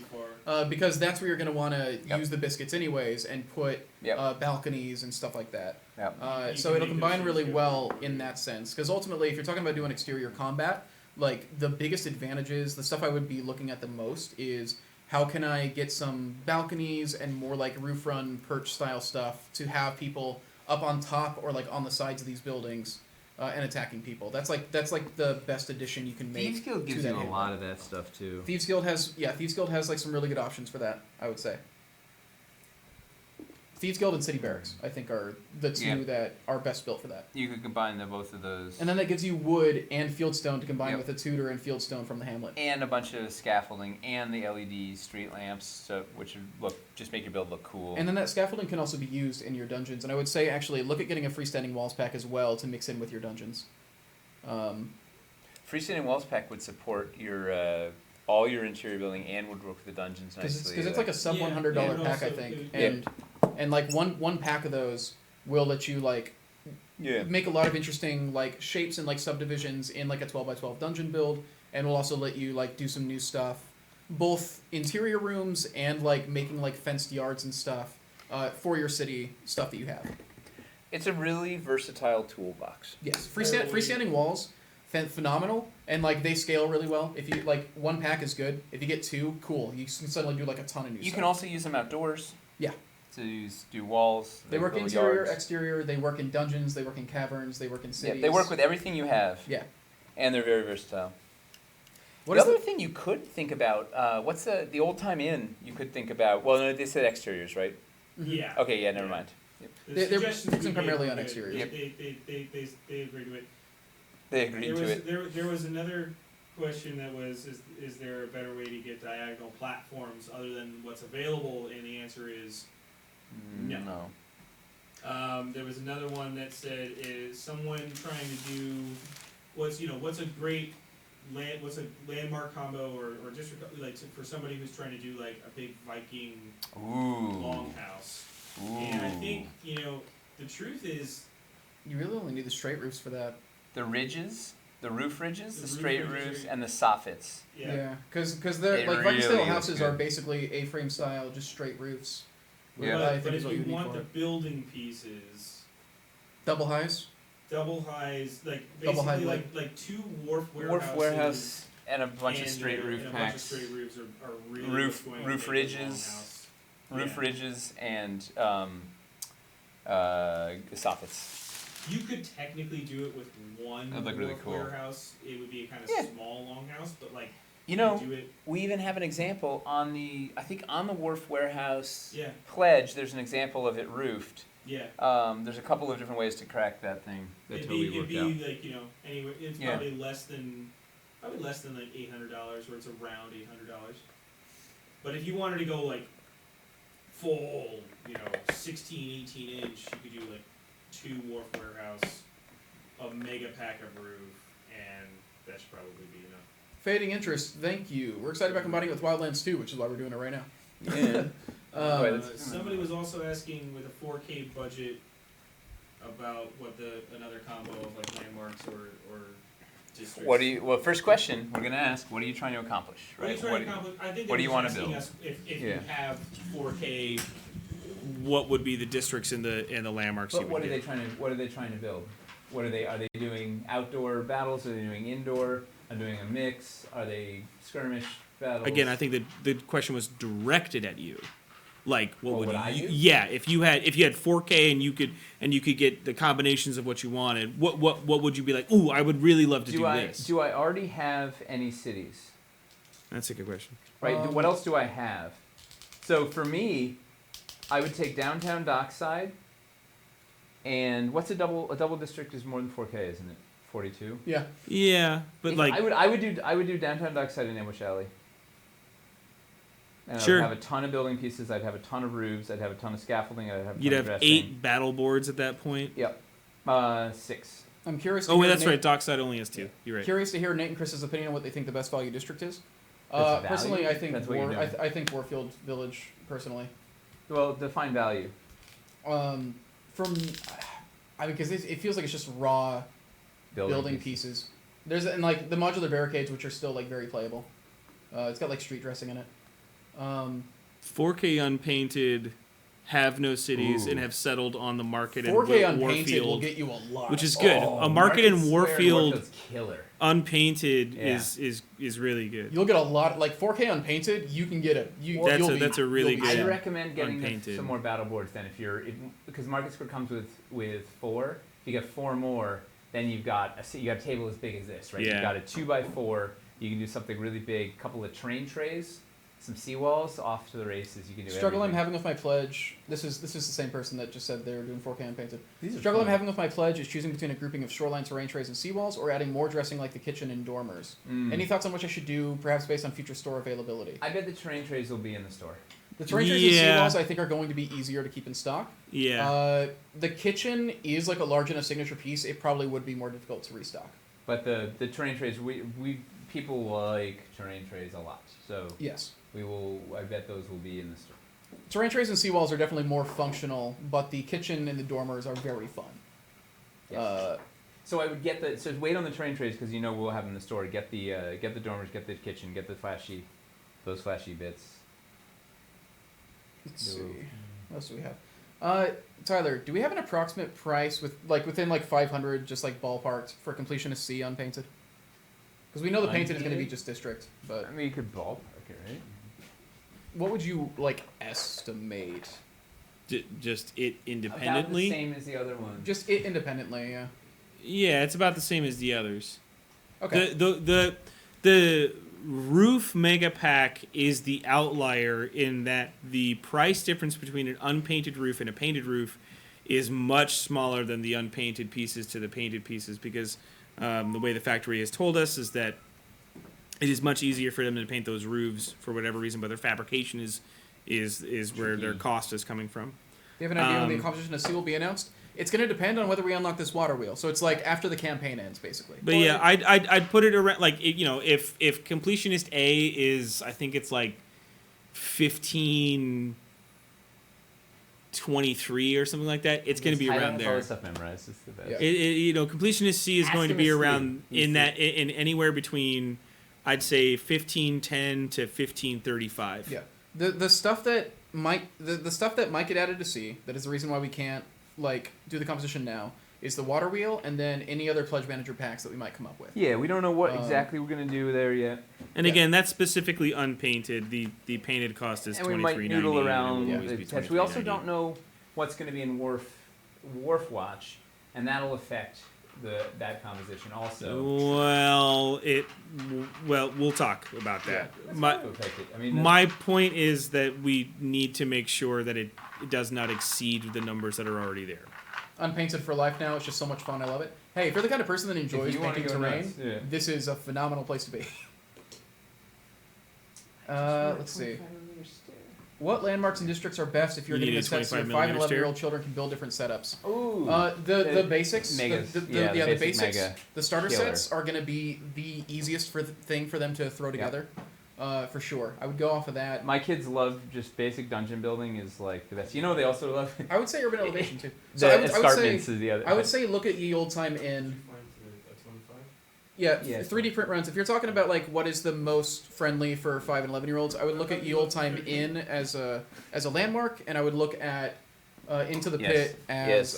Speaker 2: Because that's where you're going to want to use the biscuits anyways and put balconies and stuff like that. So it'll combine really well in that sense. Because ultimately, if you're talking about doing exterior combat, like the biggest advantages, the stuff I would be looking at the most is how can I get some balconies and more like roof run perch style stuff to have people up on top or like on the sides of these buildings and attacking people. That's like the best addition you can make.
Speaker 1: Thieves Guild gives you a lot of that stuff too.
Speaker 2: Thieves Guild has like some really good options for that, I would say. Thieves Guild and City Barracks, I think, are the two that are best built for that.
Speaker 1: You could combine both of those.
Speaker 2: And then that gives you wood and fieldstone to combine with the Tudor and fieldstone from the Hamlet.
Speaker 1: And a bunch of scaffolding and the LED street lamps, which would just make your build look cool.
Speaker 2: And then that scaffolding can also be used in your dungeons. And I would say, actually, look at getting a freestanding walls pack as well to mix in with your dungeons.
Speaker 1: Freestanding walls pack would support your all your interior building and would work with the dungeons nicely.
Speaker 2: Because it's like a sub $100 pack, I think. And like one pack of those will let you like make a lot of interesting like shapes and like subdivisions in like a 12x12 dungeon build, and will also let you like do some new stuff, both interior rooms and like making like fenced yards and stuff for your city stuff that you have.
Speaker 1: It's a really versatile toolbox.
Speaker 2: Yes, freestanding walls, phenomenal, and like they scale really well. If you like one pack is good. If you get two, cool. You can suddenly do like a ton of new stuff.
Speaker 1: You can also use them outdoors.
Speaker 2: Yeah.
Speaker 1: To do walls.
Speaker 2: They work interior, exterior. They work in dungeons. They work in caverns. They work in cities.
Speaker 1: Yeah, they work with everything you have.
Speaker 2: Yeah. And
Speaker 1: they're very versatile.
Speaker 2: What
Speaker 1: the other thing you could think about, what's the old time inn you could think about? Well, no, they said exteriors, right?
Speaker 4: Yeah.
Speaker 1: Okay, yeah, never mind.
Speaker 2: They're focusing primarily on exteriors.
Speaker 4: They agree to it.
Speaker 1: They agreed to it.
Speaker 4: There was another question that was, is there a better way to get diagonal platforms other than what's available? And the answer is no. There was another one that said, is someone trying to do what's a great what's a landmark combo or district for somebody who's trying to do like a big Viking longhouse. And I think the truth is
Speaker 2: you really only need the straight roofs for that.
Speaker 1: The ridges. The roof ridges, the straight roofs, and the soffits.
Speaker 2: Yeah, because they're like Viking style houses are basically A-frame style, just straight roofs.
Speaker 4: Yeah, but if you want the building pieces,
Speaker 2: double highs,
Speaker 4: like basically like two wharf warehouses
Speaker 1: and a bunch of straight roof packs.
Speaker 4: A bunch of straight roofs are really
Speaker 1: roof ridges, and soffits.
Speaker 4: You could technically do it with one warehouse. It would be a kind of small longhouse, but like
Speaker 1: we even have an example on the Wharf Warehouse pledge. There's an example of it roofed.
Speaker 4: Yeah.
Speaker 1: There's a couple of different ways to crack that thing.
Speaker 4: It'd be like anyway, it's probably less than like $800, or it's around $800. But if you wanted to go like full, 16, 18 inch, you could do like 2 Wharf Warehouse, a mega pack of roof, and that should probably be enough.
Speaker 2: Fading interest, thank you. We're excited about combining it with Wildlands 2, which is why we're doing it right now.
Speaker 1: Yeah.
Speaker 4: Somebody was also asking with a 4K budget about what another combo of like landmarks or
Speaker 8: districts.
Speaker 1: What do you? Well, first question we're gonna ask. What are you trying to accomplish?
Speaker 8: What are
Speaker 1: Right.
Speaker 8: you trying to accomplish? I think
Speaker 1: what do you
Speaker 8: want
Speaker 1: wanna
Speaker 8: to
Speaker 1: build?
Speaker 8: Us if
Speaker 1: Yeah.
Speaker 8: you have 4K.
Speaker 13: What would be the districts and the landmarks?
Speaker 1: But
Speaker 13: you
Speaker 1: what
Speaker 13: would
Speaker 1: are they
Speaker 13: get?
Speaker 1: trying to? What are they trying to build? What are they? Are they doing outdoor battles? Are they doing indoor? Are they doing a mix? Are they skirmish battles?
Speaker 13: Again, I think that the question was directed at you. Like, what
Speaker 1: What
Speaker 13: would
Speaker 1: would I
Speaker 13: you?
Speaker 1: do?
Speaker 13: Yeah, if you had 4K and you could get the combinations of what you wanted, what would you be like? Ooh, I would really love to do this.
Speaker 1: Do I already have any cities?
Speaker 13: That's a good question.
Speaker 1: Right. What else do I have? So for me, I would take downtown Dockside. And what's a double district is more than 4K, isn't it? 42.
Speaker 2: Yeah.
Speaker 13: Yeah, but like
Speaker 1: I would do downtown Dockside and Ambush Alley. And
Speaker 13: Sure.
Speaker 1: I would have a ton of building pieces. I'd have a ton of roofs. I'd have a ton of scaffolding. I'd have a ton
Speaker 13: you'd
Speaker 1: of
Speaker 13: have
Speaker 1: dressing.
Speaker 13: 8 battle boards at that point.
Speaker 1: Yep. 6.
Speaker 2: I'm curious. To
Speaker 13: Oh, wait,
Speaker 2: hear
Speaker 13: that's
Speaker 2: Nate-
Speaker 13: right. Dockside only has 2. You're right.
Speaker 2: Curious to hear Nate and Chris's opinion on what they think the best value district is.
Speaker 1: Best
Speaker 2: Personally,
Speaker 1: value?
Speaker 2: I think
Speaker 1: That's what you're doing.
Speaker 2: I think Warfield Village. Personally,
Speaker 1: Well, define value.
Speaker 2: from because it feels like it's just raw building pieces. There's and like the modular barricades, which are still like very playable. It's got like street dressing in it.
Speaker 13: 4K unpainted, have no cities,
Speaker 1: Ooh.
Speaker 13: and have settled on the market
Speaker 2: 4K
Speaker 13: in
Speaker 2: unpainted will
Speaker 13: Warfield,
Speaker 2: get you a lot,
Speaker 13: which is
Speaker 2: of
Speaker 13: good.
Speaker 2: stuff.
Speaker 13: A market in
Speaker 1: Square
Speaker 13: Warfield
Speaker 1: Warfield's killer.
Speaker 13: unpainted
Speaker 1: Yeah.
Speaker 13: is really good.
Speaker 2: You'll get a lot like 4K unpainted. You can get a
Speaker 13: That's a really
Speaker 2: you'll be
Speaker 13: good-
Speaker 1: I'd
Speaker 2: set.
Speaker 1: recommend getting
Speaker 13: unpainted.
Speaker 1: some more battle boards then because Market Square comes with 4. If you get 4 more, then you got a table as big as this, right?
Speaker 13: Yeah.
Speaker 1: You've got a 2x4. You can do something really big. A couple of train trays, some seawalls, off to the races. You can do
Speaker 2: Struggle I'm
Speaker 1: everything.
Speaker 2: having with my pledge. This is the same person that just said they were doing 4K unpainted.
Speaker 1: These are
Speaker 2: Struggle I'm
Speaker 1: fun.
Speaker 2: having with my pledge is choosing between a grouping of shoreline terrain trays and seawalls or adding more dressing like the kitchen and dormers. Any thoughts on which I should do, perhaps based on future store availability?
Speaker 1: I bet the train trays will be in the store.
Speaker 2: The terrain trays and seawalls I think are going to be easier to keep in stock.
Speaker 13: Yeah.
Speaker 2: The kitchen is like a large enough signature piece. It probably would be more difficult to restock.
Speaker 1: But the terrain trays, we people like terrain trays a lot. So
Speaker 2: Yes.
Speaker 1: we will. I bet those will be in the store.
Speaker 2: Terrain trays and seawalls are definitely more functional, but the kitchen and the dormers are very fun.
Speaker 1: Yes. So I would get so wait on the terrain trays because we'll have them in the store. Get the dormers, get the kitchen, get those flashy bits.
Speaker 2: Let's see. What else do we have? Tyler, do we have an approximate price within 500, just like ballparked for completionist C unpainted? Because we know the painted is going to be just district, but
Speaker 1: I mean, you could ballpark it, right?
Speaker 2: what would you estimate?
Speaker 13: Just it
Speaker 1: About the
Speaker 13: independently.
Speaker 1: same as the other one.
Speaker 2: Just it independently, yeah.
Speaker 13: Yeah, it's about the same as the others.
Speaker 2: Okay.
Speaker 13: The roof mega pack is the outlier in that the price difference between an unpainted roof and a painted roof is much smaller than the unpainted pieces to the painted pieces because the way the factory has told us is that it is much easier for them to paint those roofs for whatever reason, but their fabrication is where their cost is coming from.
Speaker 2: Do you have an idea when the competition of C will be announced? It's going to depend on whether we unlock this water wheel. So it's like after the campaign ends, basically.
Speaker 13: But yeah, I'd put it around if completionist A is I think it's like 1523 or something like that. It's going to be around
Speaker 1: All
Speaker 13: there.
Speaker 1: this stuff memorized. It's the best.
Speaker 2: Yeah.
Speaker 13: Completionist C is
Speaker 1: Ask
Speaker 13: going to
Speaker 1: him
Speaker 13: be
Speaker 1: to
Speaker 13: around
Speaker 1: sleep.
Speaker 13: in anywhere between I'd say 1510 to 1535.
Speaker 2: Yeah. The stuff that might the stuff that might get added to C, that is the reason why we can't do the composition now, is the water wheel and then any other pledge manager packs that we might come up with.
Speaker 1: Yeah, we don't know what exactly we're gonna do there yet.
Speaker 13: And again, that's specifically unpainted. The painted cost is
Speaker 1: And we might noodle
Speaker 13: $23.98,
Speaker 1: around
Speaker 13: and it will always
Speaker 1: the
Speaker 13: be
Speaker 1: text. We also
Speaker 13: $23.98.
Speaker 1: don't know what's going to be in Wharf Watch, and that'll affect that composition also.
Speaker 13: Well, we'll talk about that.
Speaker 1: Yeah,
Speaker 13: My point is that we need to make sure that it does not exceed the numbers that are already there.
Speaker 2: Unpainted for life now. It's just so much fun. I love it. Hey, if you're the kind of person that enjoys
Speaker 1: you wanna
Speaker 2: painting
Speaker 1: go
Speaker 2: terrain,
Speaker 1: nuts, yeah.
Speaker 2: this is a phenomenal place to be. Let's see. What landmarks and districts are best if you're
Speaker 13: You
Speaker 2: getting
Speaker 13: need
Speaker 2: a
Speaker 13: a
Speaker 2: set so your
Speaker 13: 25
Speaker 2: 5 and
Speaker 13: millimeter
Speaker 2: 11-year-old children can build different setups?
Speaker 1: Ooh.
Speaker 2: The basics,
Speaker 1: Megas.
Speaker 2: the
Speaker 1: The
Speaker 2: basics,
Speaker 1: mega
Speaker 2: the starter
Speaker 1: killer.
Speaker 2: sets are going to be the easiest thing for them to throw together, for sure. I would go off of that.
Speaker 1: My kids love just basic dungeon building is like the best. They also love.
Speaker 2: I would say urban elevation too.
Speaker 1: The escarpments is the other.
Speaker 2: I would say look at Ye Old Time Inn. Yeah,
Speaker 1: Yeah,
Speaker 2: 3D print runs. If you're talking about like what is the most friendly for 5 and 11-year-olds, I would look at Ye Olde Time Inn as a landmark, and I would look at Into the Pit as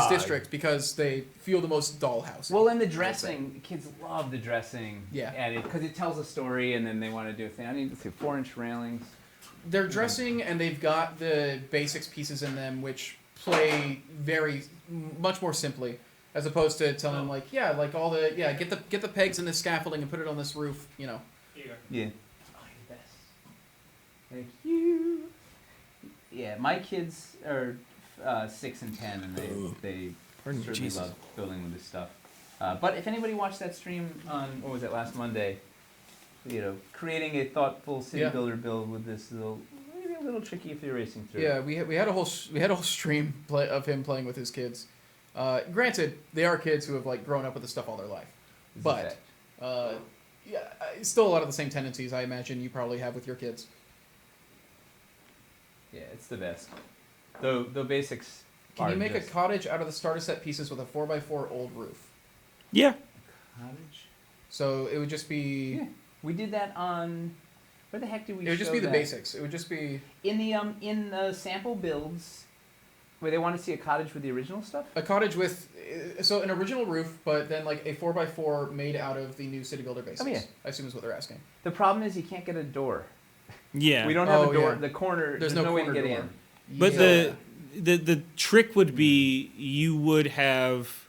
Speaker 2: district because they feel the most dollhouse.
Speaker 1: Well, and the dressing, kids love the dressing.
Speaker 2: Yeah.
Speaker 1: And because it tells a story, and then they want to do a thing. I need to see 4-inch railings.
Speaker 2: They're dressing, and they've got the basics pieces in them, which play much more simply, as opposed to telling them like, get the pegs and the scaffolding and put it on this roof, you know.
Speaker 8: Here you go.
Speaker 1: Yeah. Oh, you're the best. Thank you. Yeah, my kids are 6 and 10, and they certainly love building with this stuff. But if anybody watched that stream on, what was it, last Monday, creating a thoughtful city builder build with this maybe a little tricky if you're racing through.
Speaker 2: Yeah, we had a whole stream of him playing with his kids. Granted, they are kids who have like grown up with this stuff all their life, but still a lot of the same tendencies I imagine you probably have with your kids.
Speaker 1: Yeah, it's the best. The basics.
Speaker 2: Can you make a cottage out of the starter set pieces with a 4x4 old roof?
Speaker 13: Yeah.
Speaker 1: Cottage.
Speaker 2: So it would just be.
Speaker 1: Yeah. We did that on. Where the heck did we?
Speaker 2: It would just
Speaker 1: show
Speaker 2: be the
Speaker 1: that?
Speaker 2: basics. It would just be
Speaker 1: in the sample builds, where they want to see a cottage with the original stuff.
Speaker 2: A cottage with an original roof, but then like a 4x4 made out of the new city builder basics.
Speaker 1: Oh, yeah.
Speaker 2: I assume is what they're asking.
Speaker 1: The problem is you can't get a door.
Speaker 13: Yeah.
Speaker 1: We don't have a door.
Speaker 2: Yeah.
Speaker 1: The corner. There's
Speaker 2: no
Speaker 1: way to
Speaker 2: corner
Speaker 1: get
Speaker 2: door.
Speaker 1: in.
Speaker 13: But
Speaker 2: Yeah.
Speaker 13: the trick would be you would have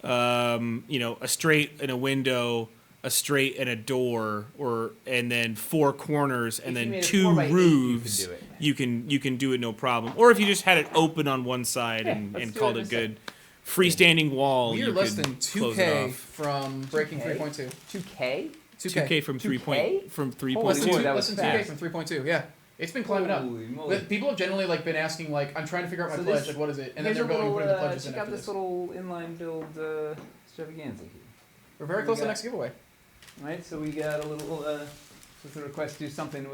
Speaker 13: a straight and a window, a straight and a door, and then 4 corners and
Speaker 1: If you
Speaker 13: then
Speaker 1: made a
Speaker 13: 2
Speaker 1: 4x8,
Speaker 13: roofs.
Speaker 1: you could do it.
Speaker 13: You can do it no problem. Or if you just had it open on one side
Speaker 1: Yeah,
Speaker 13: and
Speaker 1: let's do
Speaker 13: called
Speaker 1: it
Speaker 13: it
Speaker 1: instead.
Speaker 13: good, freestanding wall.
Speaker 2: We are
Speaker 13: you
Speaker 2: less
Speaker 13: could
Speaker 2: than
Speaker 13: close it
Speaker 2: 2K
Speaker 13: off.
Speaker 2: from breaking
Speaker 1: 2K?
Speaker 2: 3.2.
Speaker 1: 2K?
Speaker 13: 2K from 3
Speaker 1: 2K?
Speaker 13: from 3
Speaker 1: Holy
Speaker 2: Less than,
Speaker 1: boy,
Speaker 2: two,
Speaker 1: that
Speaker 2: less
Speaker 1: was
Speaker 2: than 2K
Speaker 1: fast.
Speaker 2: from 3.2. Yeah, it's been climbing up.
Speaker 1: Holy moly.
Speaker 2: But people have generally like been asking like, I'm trying to figure out my
Speaker 1: So
Speaker 2: pledge.
Speaker 1: this-
Speaker 2: Like, what is it? And then
Speaker 1: Here's
Speaker 2: they're
Speaker 1: a
Speaker 2: going and
Speaker 1: little,
Speaker 2: putting the pledges in
Speaker 1: check out
Speaker 2: after
Speaker 1: this
Speaker 2: this.
Speaker 1: little inline build extravaganza here.
Speaker 2: We're very
Speaker 1: we
Speaker 2: close to the
Speaker 1: got-
Speaker 2: next giveaway.
Speaker 1: Right, so we got a little with a request to do something.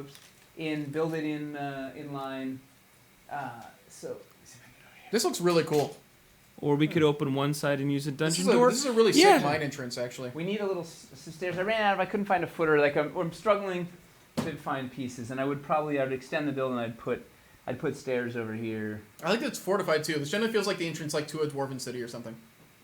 Speaker 1: Build it in line. So
Speaker 2: This looks really cool.
Speaker 13: Or we could open one side and use a dungeon
Speaker 2: This
Speaker 13: door.
Speaker 2: is a really
Speaker 13: Yeah.
Speaker 2: sick mine entrance, actually.
Speaker 1: we need a little some stairs. I ran out of. I couldn't find a footer. Like I'm struggling to find pieces, and I would extend the build, and I'd put stairs over here.
Speaker 2: I like that it's fortified too. This generally feels like the entrance like to a dwarven city or something.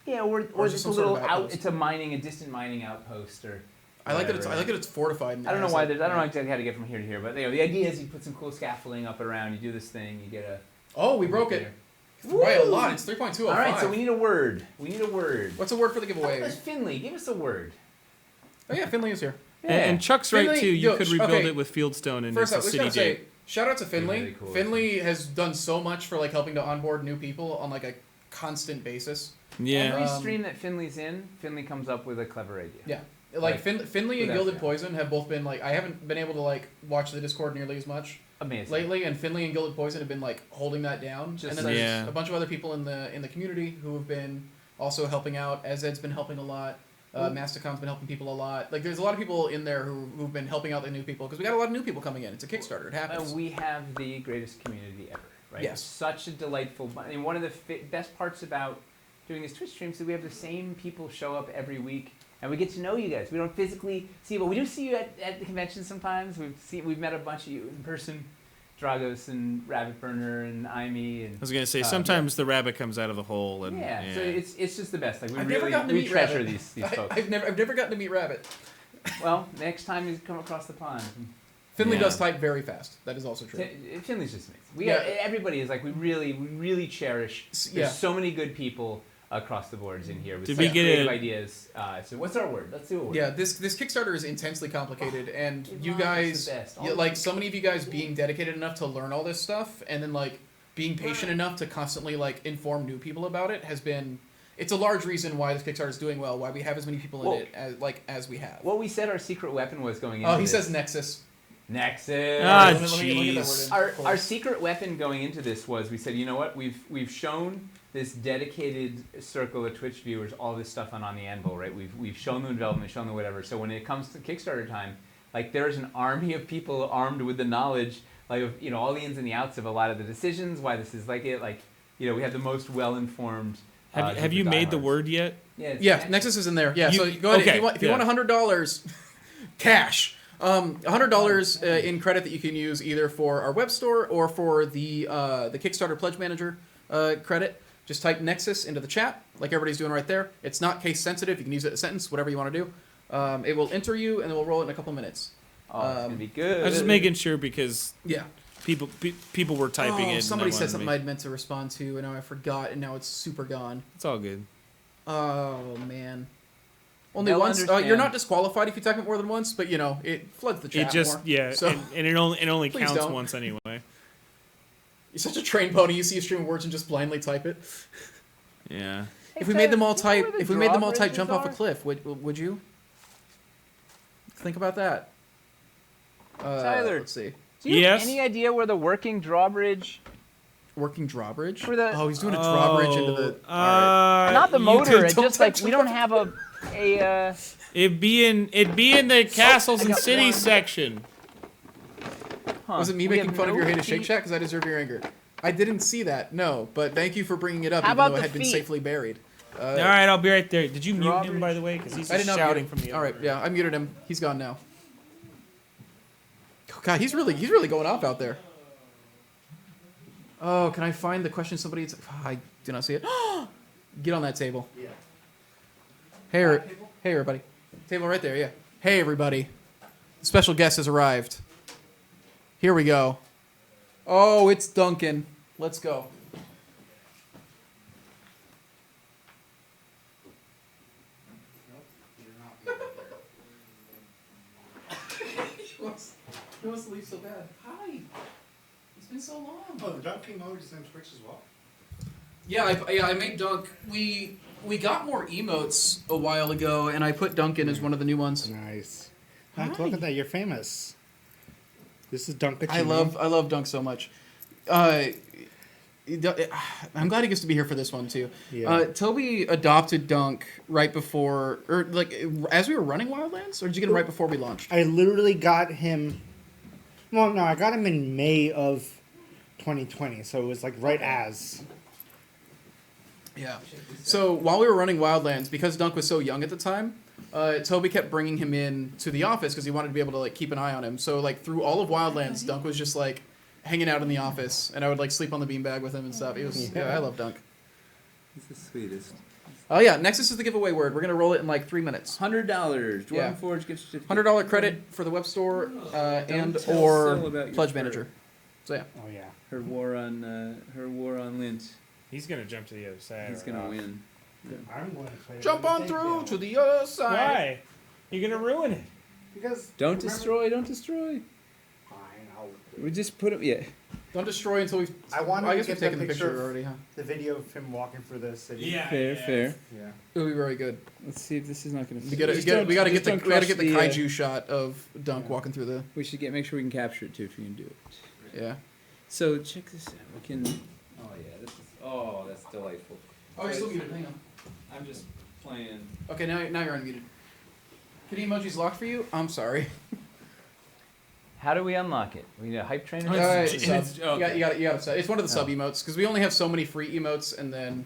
Speaker 1: Yeah, or
Speaker 2: is
Speaker 1: just
Speaker 2: it
Speaker 1: a
Speaker 2: some sort
Speaker 1: little
Speaker 2: of
Speaker 1: out.
Speaker 2: outpost?
Speaker 1: It's a distant mining outpost, or.
Speaker 2: I like
Speaker 1: whatever.
Speaker 2: that it's fortified. And
Speaker 1: I don't know
Speaker 2: has,
Speaker 1: why.
Speaker 2: like,
Speaker 1: I don't know exactly how to get from here to here, but the idea is you put some cool scaffolding up around. You do this thing. You get a.
Speaker 2: Oh, we broke it. By a lot. It's 3.205.
Speaker 1: All right, so we need a word.
Speaker 2: What's a word for the giveaway?
Speaker 1: Finley, give us a word.
Speaker 2: Oh yeah, Finley is here.
Speaker 13: And Chuck's right
Speaker 2: Finley-
Speaker 13: too. You
Speaker 2: yo,
Speaker 13: could rebuild
Speaker 2: okay.
Speaker 13: it with fieldstone and
Speaker 2: First
Speaker 13: it's
Speaker 2: up,
Speaker 13: a
Speaker 2: we
Speaker 13: city
Speaker 2: just gotta
Speaker 13: date.
Speaker 2: say, shout out to Finley.
Speaker 1: Really cool.
Speaker 2: Finley has done so much for like helping to onboard new people on like a constant basis.
Speaker 13: Yeah.
Speaker 1: Every stream that Finley's in, Finley comes up with a clever idea.
Speaker 2: Yeah. Like
Speaker 1: Like,
Speaker 2: Finley and
Speaker 1: without
Speaker 2: Gilded
Speaker 1: fail.
Speaker 2: Poison have both been like I haven't been able to like watch the Discord nearly as much
Speaker 1: Amazing.
Speaker 2: lately, and Finley and Gilded Poison have been like holding that down.
Speaker 1: Just
Speaker 2: and then there's
Speaker 13: Yeah.
Speaker 2: a bunch of other people in the community who have been also helping out. Azed's been helping a lot. Masticon's been helping people a lot. Like there's a lot of people in there who've been helping out the new people because we got a lot of new people coming in. It's a Kickstarter. It happens.
Speaker 1: We have the greatest community ever, right?
Speaker 2: Yes.
Speaker 1: It's such a delightful. I mean, one of the best parts about doing these Twitch streams is we have the same people show up every week, and we get to know you guys. We don't physically see you, but we do see you at the convention sometimes. We've met a bunch of you in person, Dragos and Rabbit Burner and Imee and.
Speaker 13: I was gonna say sometimes the rabbit comes out of the hole and
Speaker 1: Yeah, so it's just the best. Like
Speaker 2: I've never gotten to
Speaker 1: we
Speaker 2: meet
Speaker 1: treasure
Speaker 2: Rabbit.
Speaker 1: these folks.
Speaker 2: I've never gotten to meet Rabbit.
Speaker 1: Well, next time you come across the pond.
Speaker 2: Finley
Speaker 13: Yeah.
Speaker 2: does type very fast. That is also true.
Speaker 1: Finley's just amazing.
Speaker 2: Yeah.
Speaker 1: Everybody is like we really cherish.
Speaker 2: Yeah.
Speaker 1: There's so many good people across the boards in here with
Speaker 13: Did
Speaker 1: such
Speaker 13: we get
Speaker 1: creative
Speaker 13: a-
Speaker 1: ideas. So what's our word? Let's do a word.
Speaker 2: Yeah, this Kickstarter is intensely complicated, and you
Speaker 1: it's
Speaker 2: guys,
Speaker 1: the best.
Speaker 2: yeah, like so many of you guys being dedicated enough to learn all this stuff, and then like being patient enough to constantly like inform new people about it has been. It's a large reason why this Kickstarter is doing well. Why we have as many people in it as we have.
Speaker 1: What we said our secret weapon was going into
Speaker 2: Oh, he
Speaker 1: this.
Speaker 2: says Nexus.
Speaker 1: Nexus.
Speaker 13: Ah,
Speaker 2: Let me get that
Speaker 13: jeez.
Speaker 2: word in.
Speaker 1: Our secret weapon going into this was we said, you know what, we've shown this dedicated circle of Twitch viewers all this stuff on the anvil, right? We've shown them development, shown them whatever. So when it comes to Kickstarter time, like there's an army of people armed with the knowledge, like of, all the ins and the outs of a lot of the decisions, why this is like it, like we have the most well-informed
Speaker 13: Have you made the word yet?
Speaker 2: Yeah, Nexus is in there. Yeah, so go ahead if you want $100 cash. $100 in credit that you can use either for our web store or for the Kickstarter Pledge Manager credit. Just type Nexus into the chat, like everybody's doing right there. It's not case sensitive. You can use it in a sentence, whatever you want to do. It will enter you, and it will roll it in a couple minutes.
Speaker 1: Oh, it's gonna be good.
Speaker 13: I was just making sure because
Speaker 2: yeah,
Speaker 13: people were typing it.
Speaker 2: Somebody said something I'd meant to respond to, and now I forgot, and now it's super gone.
Speaker 13: It's all good.
Speaker 2: Oh man. Only
Speaker 1: They'll
Speaker 2: once.
Speaker 1: understand.
Speaker 2: You're not disqualified if you type it more than once, but it floods the chat
Speaker 13: It just
Speaker 2: more. So,
Speaker 13: and it only
Speaker 2: please
Speaker 13: counts
Speaker 2: don't.
Speaker 13: once anyway.
Speaker 2: You're such a trained pony. You see a stream of words and just blindly type it.
Speaker 13: Yeah.
Speaker 2: If we made them all type,
Speaker 1: drawbridges
Speaker 2: jump off a
Speaker 1: are?
Speaker 2: cliff, would you? Think about that.
Speaker 1: Tyler,
Speaker 2: let's see.
Speaker 1: Do you have
Speaker 13: Yes?
Speaker 1: any idea where the working drawbridge?
Speaker 2: Working drawbridge?
Speaker 1: For the-
Speaker 2: Oh, he's doing a drawbridge into the.
Speaker 1: Not the
Speaker 13: you
Speaker 1: motor.
Speaker 13: could-
Speaker 1: It's
Speaker 13: don't
Speaker 1: just like
Speaker 13: touch
Speaker 1: we
Speaker 13: the
Speaker 1: don't have a.
Speaker 13: It'd be in the castles and cities section.
Speaker 2: Was it me
Speaker 1: We
Speaker 2: making
Speaker 1: have
Speaker 2: fun of
Speaker 1: no
Speaker 2: your hate of Shake
Speaker 1: feet.
Speaker 2: Shack? Because I deserve your anger. I didn't see that, no. But thank you for bringing it up,
Speaker 1: How
Speaker 2: even though
Speaker 1: about
Speaker 2: it
Speaker 1: the
Speaker 2: had been
Speaker 1: feet?
Speaker 2: safely buried.
Speaker 13: All right, I'll be right there. Did you mute him,
Speaker 1: Drawbridge?
Speaker 13: by the way? Because he's
Speaker 2: I did
Speaker 13: just
Speaker 2: not
Speaker 13: shouting
Speaker 2: mute
Speaker 13: from the
Speaker 2: All right,
Speaker 13: other
Speaker 2: yeah, I muted him. He's gone now. Oh, God, he's really going off out there. Oh, can I find the question somebody? I do not see it. Get on that table.
Speaker 7: Yeah.
Speaker 2: Hey, everybody. Table right there. Yeah. Hey, everybody. Special guest has arrived. Here we go. Oh, it's Duncan. Let's go. He wants to leave so bad. Hi. It's been so long.
Speaker 7: Oh, the Dunk came over to same Twitch as well?
Speaker 2: Yeah, I made Dunk. We got more emotes a while ago, and I put Duncan as one of the new ones.
Speaker 3: Nice. Look at that. You're famous. This is Dunk.
Speaker 2: I love Dunk so much. I'm glad he gets to be here for this one too.
Speaker 3: Yeah.
Speaker 2: Toby adopted Dunk right before, or like as we were running Wildlands, or did you get him right before we launched?
Speaker 3: I literally got him. Well, no, I got him in May of 2020, so it was like right as.
Speaker 2: Yeah. So while we were running Wildlands, because Dunk was so young at the time, Toby kept bringing him in to the office because he wanted to be able to like keep an eye on him. So like through all of Wildlands, Dunk was just like hanging out in the office, and I would like sleep on the beanbag with him and stuff. It was I love Dunk.
Speaker 1: He's the sweetest.
Speaker 2: Oh yeah, Nexus is the giveaway word. We're gonna roll it in like 3 minutes.
Speaker 1: $100. Dwarven
Speaker 2: Yeah.
Speaker 1: Forge gift certificate.
Speaker 2: $100 credit for the web store and
Speaker 1: tell
Speaker 2: or
Speaker 1: Syl about your
Speaker 2: Pledge
Speaker 1: fur.
Speaker 2: Manager. So yeah.
Speaker 3: Oh yeah.
Speaker 1: Her war on Lint.
Speaker 13: He's gonna jump to the other side.
Speaker 1: He's gonna win.
Speaker 3: I'm going to play.
Speaker 2: Jump on through to the other side.
Speaker 13: Why? You're gonna ruin it.
Speaker 3: Because
Speaker 1: Don't
Speaker 3: remember-
Speaker 1: destroy. Don't destroy.
Speaker 3: Fine, I'll.
Speaker 1: We just put him. Yeah.
Speaker 2: Don't destroy until we've.
Speaker 3: I wanted
Speaker 2: I
Speaker 3: to
Speaker 2: guess
Speaker 3: get
Speaker 2: we've taken
Speaker 3: the
Speaker 2: the picture
Speaker 3: picture
Speaker 2: already, huh?
Speaker 3: The video of him walking through the city.
Speaker 8: Yeah.
Speaker 1: Fair.
Speaker 3: Yeah.
Speaker 2: It'll be very good.
Speaker 1: Let's see if this is not gonna.
Speaker 2: We gotta
Speaker 1: Just
Speaker 2: get
Speaker 1: don't-
Speaker 2: the
Speaker 1: just don't crush
Speaker 2: kaiju shot of Dunk walking through the.
Speaker 1: We should make sure we can capture it too if we can do it.
Speaker 2: Yeah.
Speaker 1: So check this out. We can. Oh yeah, this is. Oh, that's delightful.
Speaker 2: Oh, you're still muted. Hang on.
Speaker 1: I'm just playing.
Speaker 2: Okay, now you're unmuted. Kitty emojis locked for you? I'm sorry.
Speaker 1: How do we unlock it? We need a hype train.
Speaker 2: You got
Speaker 1: Okay.
Speaker 2: it's one of the sub
Speaker 1: Oh.
Speaker 2: emotes because we only have so many free emotes, and then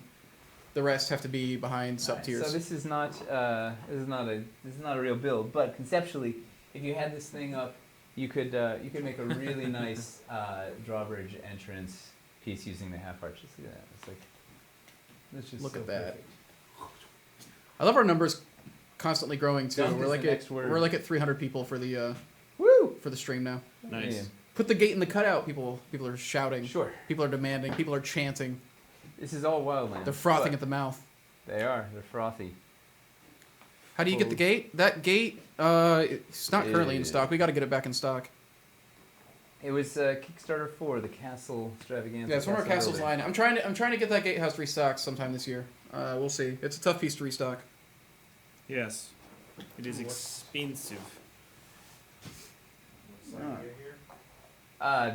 Speaker 2: the rest have to be behind sub
Speaker 1: Alright,
Speaker 2: tiers.
Speaker 1: So this is not a real build, but conceptually, if you had this thing up, you could make a really nice drawbridge entrance piece using the half arches. Look at that. It's like that's just
Speaker 2: Look
Speaker 1: so
Speaker 2: at that.
Speaker 1: perfect.
Speaker 2: I love our numbers constantly growing too.
Speaker 1: Dunk
Speaker 2: We're
Speaker 1: is
Speaker 2: like
Speaker 1: the
Speaker 2: at
Speaker 1: next word.
Speaker 2: we're like at 300 people for the for the stream now.
Speaker 13: Nice.
Speaker 1: Yeah.
Speaker 2: Put the gate in the cutout. People are shouting.
Speaker 1: Sure.
Speaker 2: People are demanding. People are chanting.
Speaker 1: This is all Wildlands.
Speaker 2: They're frothing
Speaker 1: but
Speaker 2: at the mouth.
Speaker 1: They are. They're frothy.
Speaker 2: How do you get the gate? That gate, it's not currently in stock. We got to get it back in stock.
Speaker 1: It was Kickstarter 4, the Castle Extravaganza.
Speaker 2: Yeah, it's one of our castles
Speaker 1: building.
Speaker 2: line. I'm trying to get that gatehouse restocked sometime this year. We'll see. It's a tough piece to restock.
Speaker 13: Yes. It is expensive.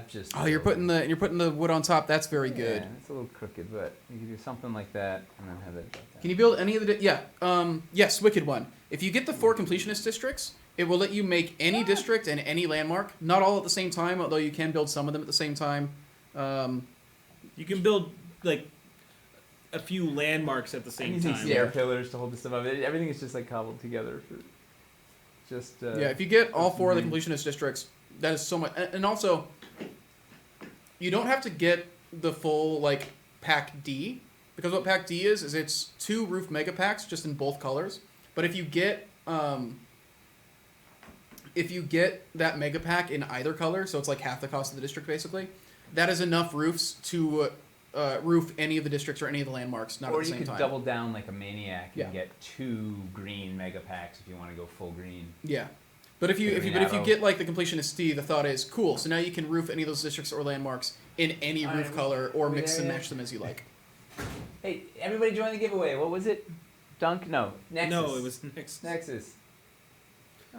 Speaker 1: Just.
Speaker 2: Oh, you're putting the wood on top. That's very good.
Speaker 1: Yeah, it's a little crooked, but you can do something like that and then have it.
Speaker 2: Can you build any of the? Yes, Wicked One. If you get the 4 completionist districts, it will let you make any district and any landmark. Not all at the same time, although you can build some of them at the same time.
Speaker 13: You can build like
Speaker 4: a few landmarks at the
Speaker 1: I'm
Speaker 4: same
Speaker 1: using
Speaker 4: time.
Speaker 1: stair pillars to hold the stuff up. Everything is just like cobbled together.
Speaker 2: If you get all 4 of the
Speaker 1: Mhm.
Speaker 2: completionist districts, that is so much. And also, you don't have to get the full like pack D, because what pack D is it's 2 roof mega packs just in both colors. But if you get that mega pack in either color, so it's like half the cost of the district basically, that is enough roofs to roof any of the districts or any of the landmarks, not
Speaker 1: Or
Speaker 2: at the
Speaker 1: you
Speaker 2: same
Speaker 1: could
Speaker 2: time.
Speaker 1: double down like a maniac
Speaker 2: Yeah.
Speaker 1: and get 2 green mega packs if you want to go full green.
Speaker 2: Yeah. But if you
Speaker 1: Arrow.
Speaker 2: get like the completionist D, the thought is cool. So now you can roof any of those districts or landmarks in any
Speaker 1: All
Speaker 2: roof
Speaker 1: right,
Speaker 2: color or
Speaker 1: we
Speaker 2: mix
Speaker 1: there
Speaker 2: and
Speaker 1: yet?
Speaker 2: match them as you like.
Speaker 1: Hey, everybody join the giveaway. What was it? Dunk? No. Nexus.
Speaker 4: No, it was Nexus.
Speaker 1: Nexus.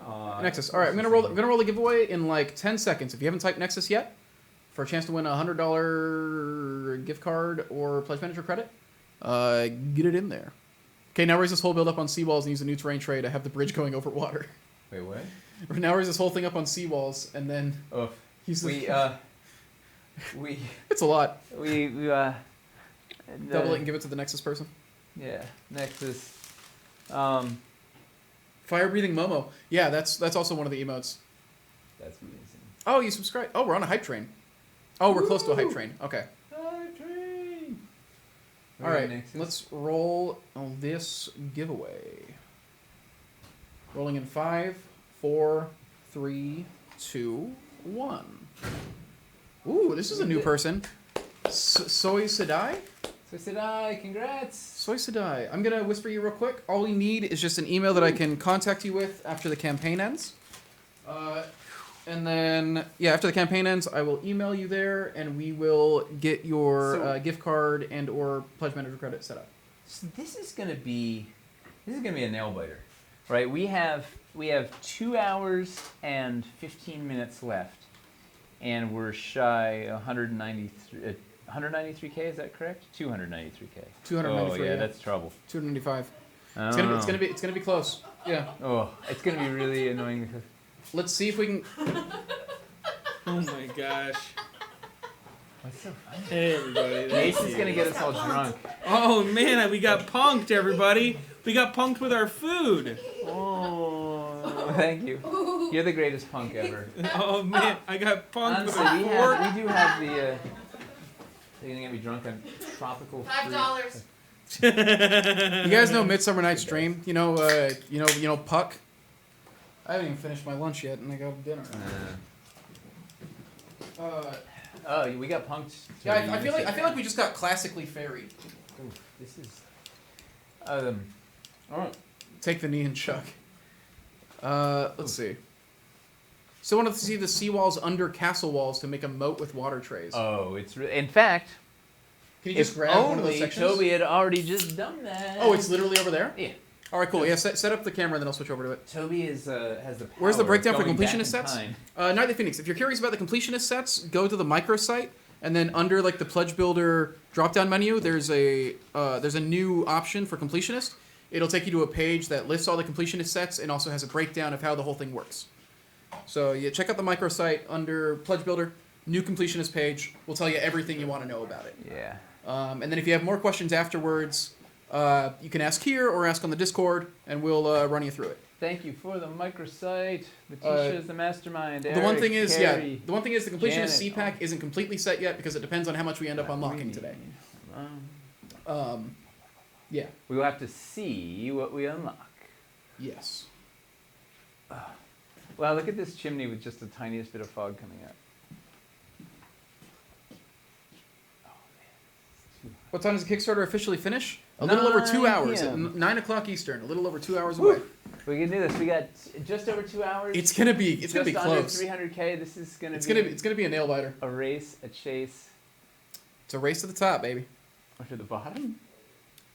Speaker 1: Aw,
Speaker 2: Nexus. All right, I'm gonna roll the giveaway in like 10 seconds. If you haven't typed Nexus yet, for a chance to win a $100 gift card or pledge manager credit, get it in there. Okay, now raise this whole build up on seawalls and use a new terrain tray to have the bridge going over water.
Speaker 1: Wait, what?
Speaker 2: Now raise this whole thing up on seawalls and then use the.
Speaker 1: We
Speaker 2: It's a lot.
Speaker 1: we
Speaker 2: Double it and give it to the Nexus person.
Speaker 1: Yeah, Nexus.
Speaker 2: Fire breathing Momo. Yeah, that's also one of the emotes.
Speaker 1: That's amazing.
Speaker 2: Oh, you subscribe. Oh, we're on a hype train. Oh, we're close to a hype train. Okay.
Speaker 1: Hype train.
Speaker 2: All right, let's roll on this giveaway. Rolling in 5, 4, 3, 2, 1. Ooh, this is a new person. Soy Sedai?
Speaker 1: Soy Sedai, congrats.
Speaker 2: Soy Sedai. I'm going to whisper you real quick. All we need is just an email that I can contact you with after the campaign ends. And then, yeah, after the campaign ends, I will email you there, and we will get your gift card and or pledge manager credit set up.
Speaker 1: So this is gonna be a nail biter, right? We have 2 hours and 15 minutes left, and we're shy 193k. Is that correct? 293k.
Speaker 2: 293.
Speaker 1: Oh yeah, that's trouble.
Speaker 2: 295.
Speaker 1: It's
Speaker 2: gonna be close. Yeah.
Speaker 1: Oh, it's gonna be really annoying.
Speaker 2: Let's see if we can.
Speaker 4: Oh my gosh.
Speaker 1: What's so funny?
Speaker 4: Hey everybody.
Speaker 1: Mason's gonna get us all drunk.
Speaker 4: Oh man, we got punked, everybody. We got punked with our food.
Speaker 1: Oh, thank you. You're the greatest punk ever.
Speaker 4: Oh man, I got punked with
Speaker 1: Honestly,
Speaker 4: a fork.
Speaker 1: we do have the. You're gonna get me drunk on tropical
Speaker 11: $5.
Speaker 2: You guys know Midsummer Night's Dream? You know Puck. I haven't even finished my lunch yet, and I got dinner.
Speaker 1: Oh, we got punked.
Speaker 2: Yeah, I feel like we just got classically ferried.
Speaker 1: Ooh, this is. All right.
Speaker 2: Take the knee and chuck. Let's see. So I wanted to see the seawalls under castle walls to make a moat with water trays.
Speaker 1: Oh, it's in fact.
Speaker 2: Can you just grab one of those sections?
Speaker 1: Toby had already just done that.
Speaker 2: Oh, it's literally over there?
Speaker 1: Yeah.
Speaker 2: All right, cool. Yeah, set up the camera, and then I'll switch over to it.
Speaker 1: Toby has the power.
Speaker 2: Where's the breakdown for
Speaker 1: going back
Speaker 2: completionist
Speaker 1: in
Speaker 2: sets?
Speaker 1: time.
Speaker 2: Night of the Phoenix. If you're curious about the completionist sets, go to the microsite, and then under like the Pledge Builder drop-down menu, there's a new option for completionist. It'll take you to a page that lists all the completionist sets and also has a breakdown of how the whole thing works. So yeah, check out the microsite under Pledge Builder, new completionist page. Will tell you everything you want to know about it.
Speaker 1: Yeah.
Speaker 2: And then if you have more questions afterwards, you can ask here or ask on the Discord, and we'll run you through it.
Speaker 1: Thank you for the microsite. Letitia is the mastermind.
Speaker 2: The one thing is,
Speaker 1: Carrie,
Speaker 2: the completionist
Speaker 1: Janet.
Speaker 2: CPAC isn't completely set yet because it depends on how much we end up unlocking today. Yeah.
Speaker 1: We will have to see what we unlock.
Speaker 2: Yes.
Speaker 1: Wow, look at this chimney with just the tiniest bit of fog coming out.
Speaker 2: What time does the Kickstarter officially finish? A little over 2 hours. At 9 o'clock Eastern. A little over 2 hours away.
Speaker 1: We can do this. We got just over 2 hours.
Speaker 2: It's gonna be
Speaker 1: just
Speaker 2: close.
Speaker 1: Under 300k. This is gonna
Speaker 2: It's
Speaker 1: be.
Speaker 2: gonna be a nail biter.
Speaker 1: A race, a chase.
Speaker 2: It's a race to the top, baby.
Speaker 1: Or to the bottom?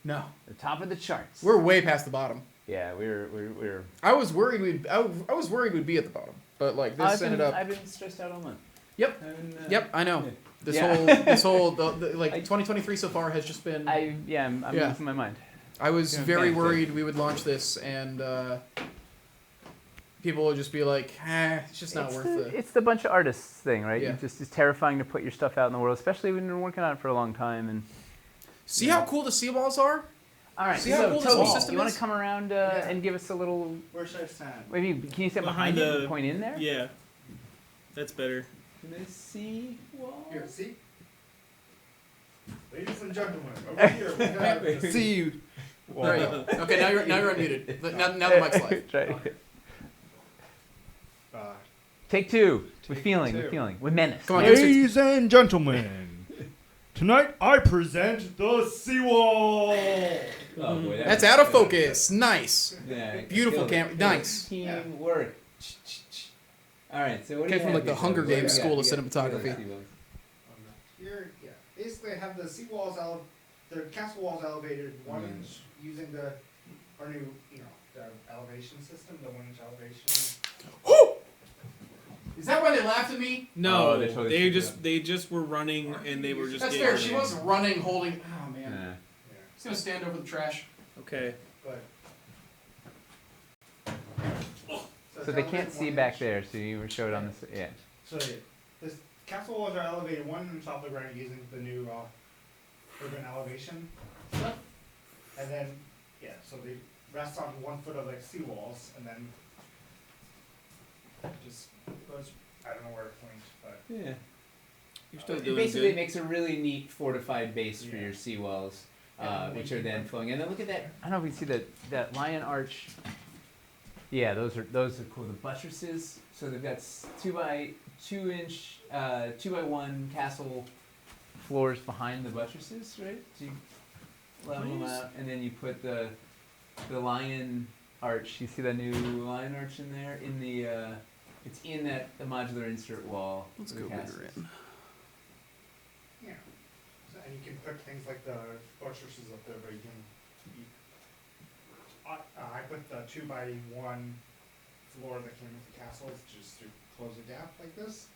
Speaker 2: No.
Speaker 1: The top of the charts.
Speaker 2: We're way past the bottom.
Speaker 1: Yeah, we're.
Speaker 2: I was worried we'd be at the bottom, but like this ended up.
Speaker 1: I've been stressed out all month.
Speaker 2: Yep. Yep. I know.
Speaker 1: Yeah.
Speaker 2: This whole like 2023 so far has just been.
Speaker 1: I'm losing my mind.
Speaker 2: I was
Speaker 1: Yeah,
Speaker 2: very
Speaker 1: thanks,
Speaker 2: worried we would launch this and people would just be like, it's just not worth it.
Speaker 1: It's the bunch of artists thing, right?
Speaker 2: Yeah.
Speaker 1: It's terrifying to put your stuff out in the world, especially when you're working on it for a long time. And
Speaker 2: See how cool the seawalls are?
Speaker 1: All right,
Speaker 2: See how
Speaker 1: so
Speaker 2: cool this
Speaker 1: Toby,
Speaker 2: whole system
Speaker 1: you want
Speaker 2: is?
Speaker 1: to come around and give us a little?
Speaker 3: Where should I stand?
Speaker 1: Maybe can you stand behind it and point in there?
Speaker 4: Yeah, that's better.
Speaker 1: This sea wall.
Speaker 3: Here, see? Ladies and gentlemen, over here we have the
Speaker 2: See. Great. Okay, now you're unmuted. Now the mic's live.
Speaker 1: Try.
Speaker 3: uh,
Speaker 1: Take two. With
Speaker 3: Take
Speaker 1: feeling.
Speaker 3: two.
Speaker 1: With feeling. With menace.
Speaker 2: Come on, give us your-
Speaker 15: Ladies and gentlemen, tonight I present the seawall.
Speaker 1: Oh, boy,
Speaker 2: That's out of focus. Nice.
Speaker 1: Yeah,
Speaker 2: Beautiful
Speaker 1: killed it.
Speaker 2: camera. Nice.
Speaker 1: Teamwork. All right, so what do
Speaker 2: Came
Speaker 1: you
Speaker 2: from,
Speaker 1: have
Speaker 2: like, the
Speaker 1: here,
Speaker 2: Hunger
Speaker 1: Toby? What do
Speaker 2: Games
Speaker 1: you
Speaker 2: school
Speaker 1: got?
Speaker 2: of
Speaker 1: You got
Speaker 2: cinematography.
Speaker 1: seawalls.
Speaker 3: here, yeah. Basically, I have the seawalls the castle walls elevated 1 inch using our new, the elevation system, the 1 inch elevation.
Speaker 2: Is that why they laughed at me?
Speaker 4: No,
Speaker 1: Oh, they totally screwed up.
Speaker 4: they just were running and they were just.
Speaker 2: That's
Speaker 4: getting
Speaker 2: fair. She
Speaker 4: in.
Speaker 2: was running, holding. Oh man.
Speaker 1: Yeah.
Speaker 2: He's gonna stand over the trash.
Speaker 4: Okay.
Speaker 3: But
Speaker 1: So they can't see back there, so you were showed on this. Yeah.
Speaker 3: So this castle walls are elevated 1 inch off the ground using the new urban elevation stuff, and then so they rest on 1 foot of like seawalls, and then just goes. I don't know where to point, but
Speaker 1: Yeah.
Speaker 4: You're still
Speaker 1: It
Speaker 4: doing
Speaker 1: basically
Speaker 4: good.
Speaker 1: makes a really neat fortified base for your seawalls, which are then flowing. And then look at that. I don't know if you can see that lion arch. Yeah, those are cool. The buttresses. So they've got 2 by 2 inch, 2 by 1 castle floors behind the buttresses, right? So you level them out, and then you put the lion arch. You see that new lion arch in there? In the it's in the modular insert wall.
Speaker 2: Let's
Speaker 1: for the
Speaker 2: go bigger
Speaker 1: castles.
Speaker 2: in.
Speaker 3: yeah. So, and you can put things like the buttresses up there, but you can. I put the 2 by 1 floor that came with the castles just to close a gap like this.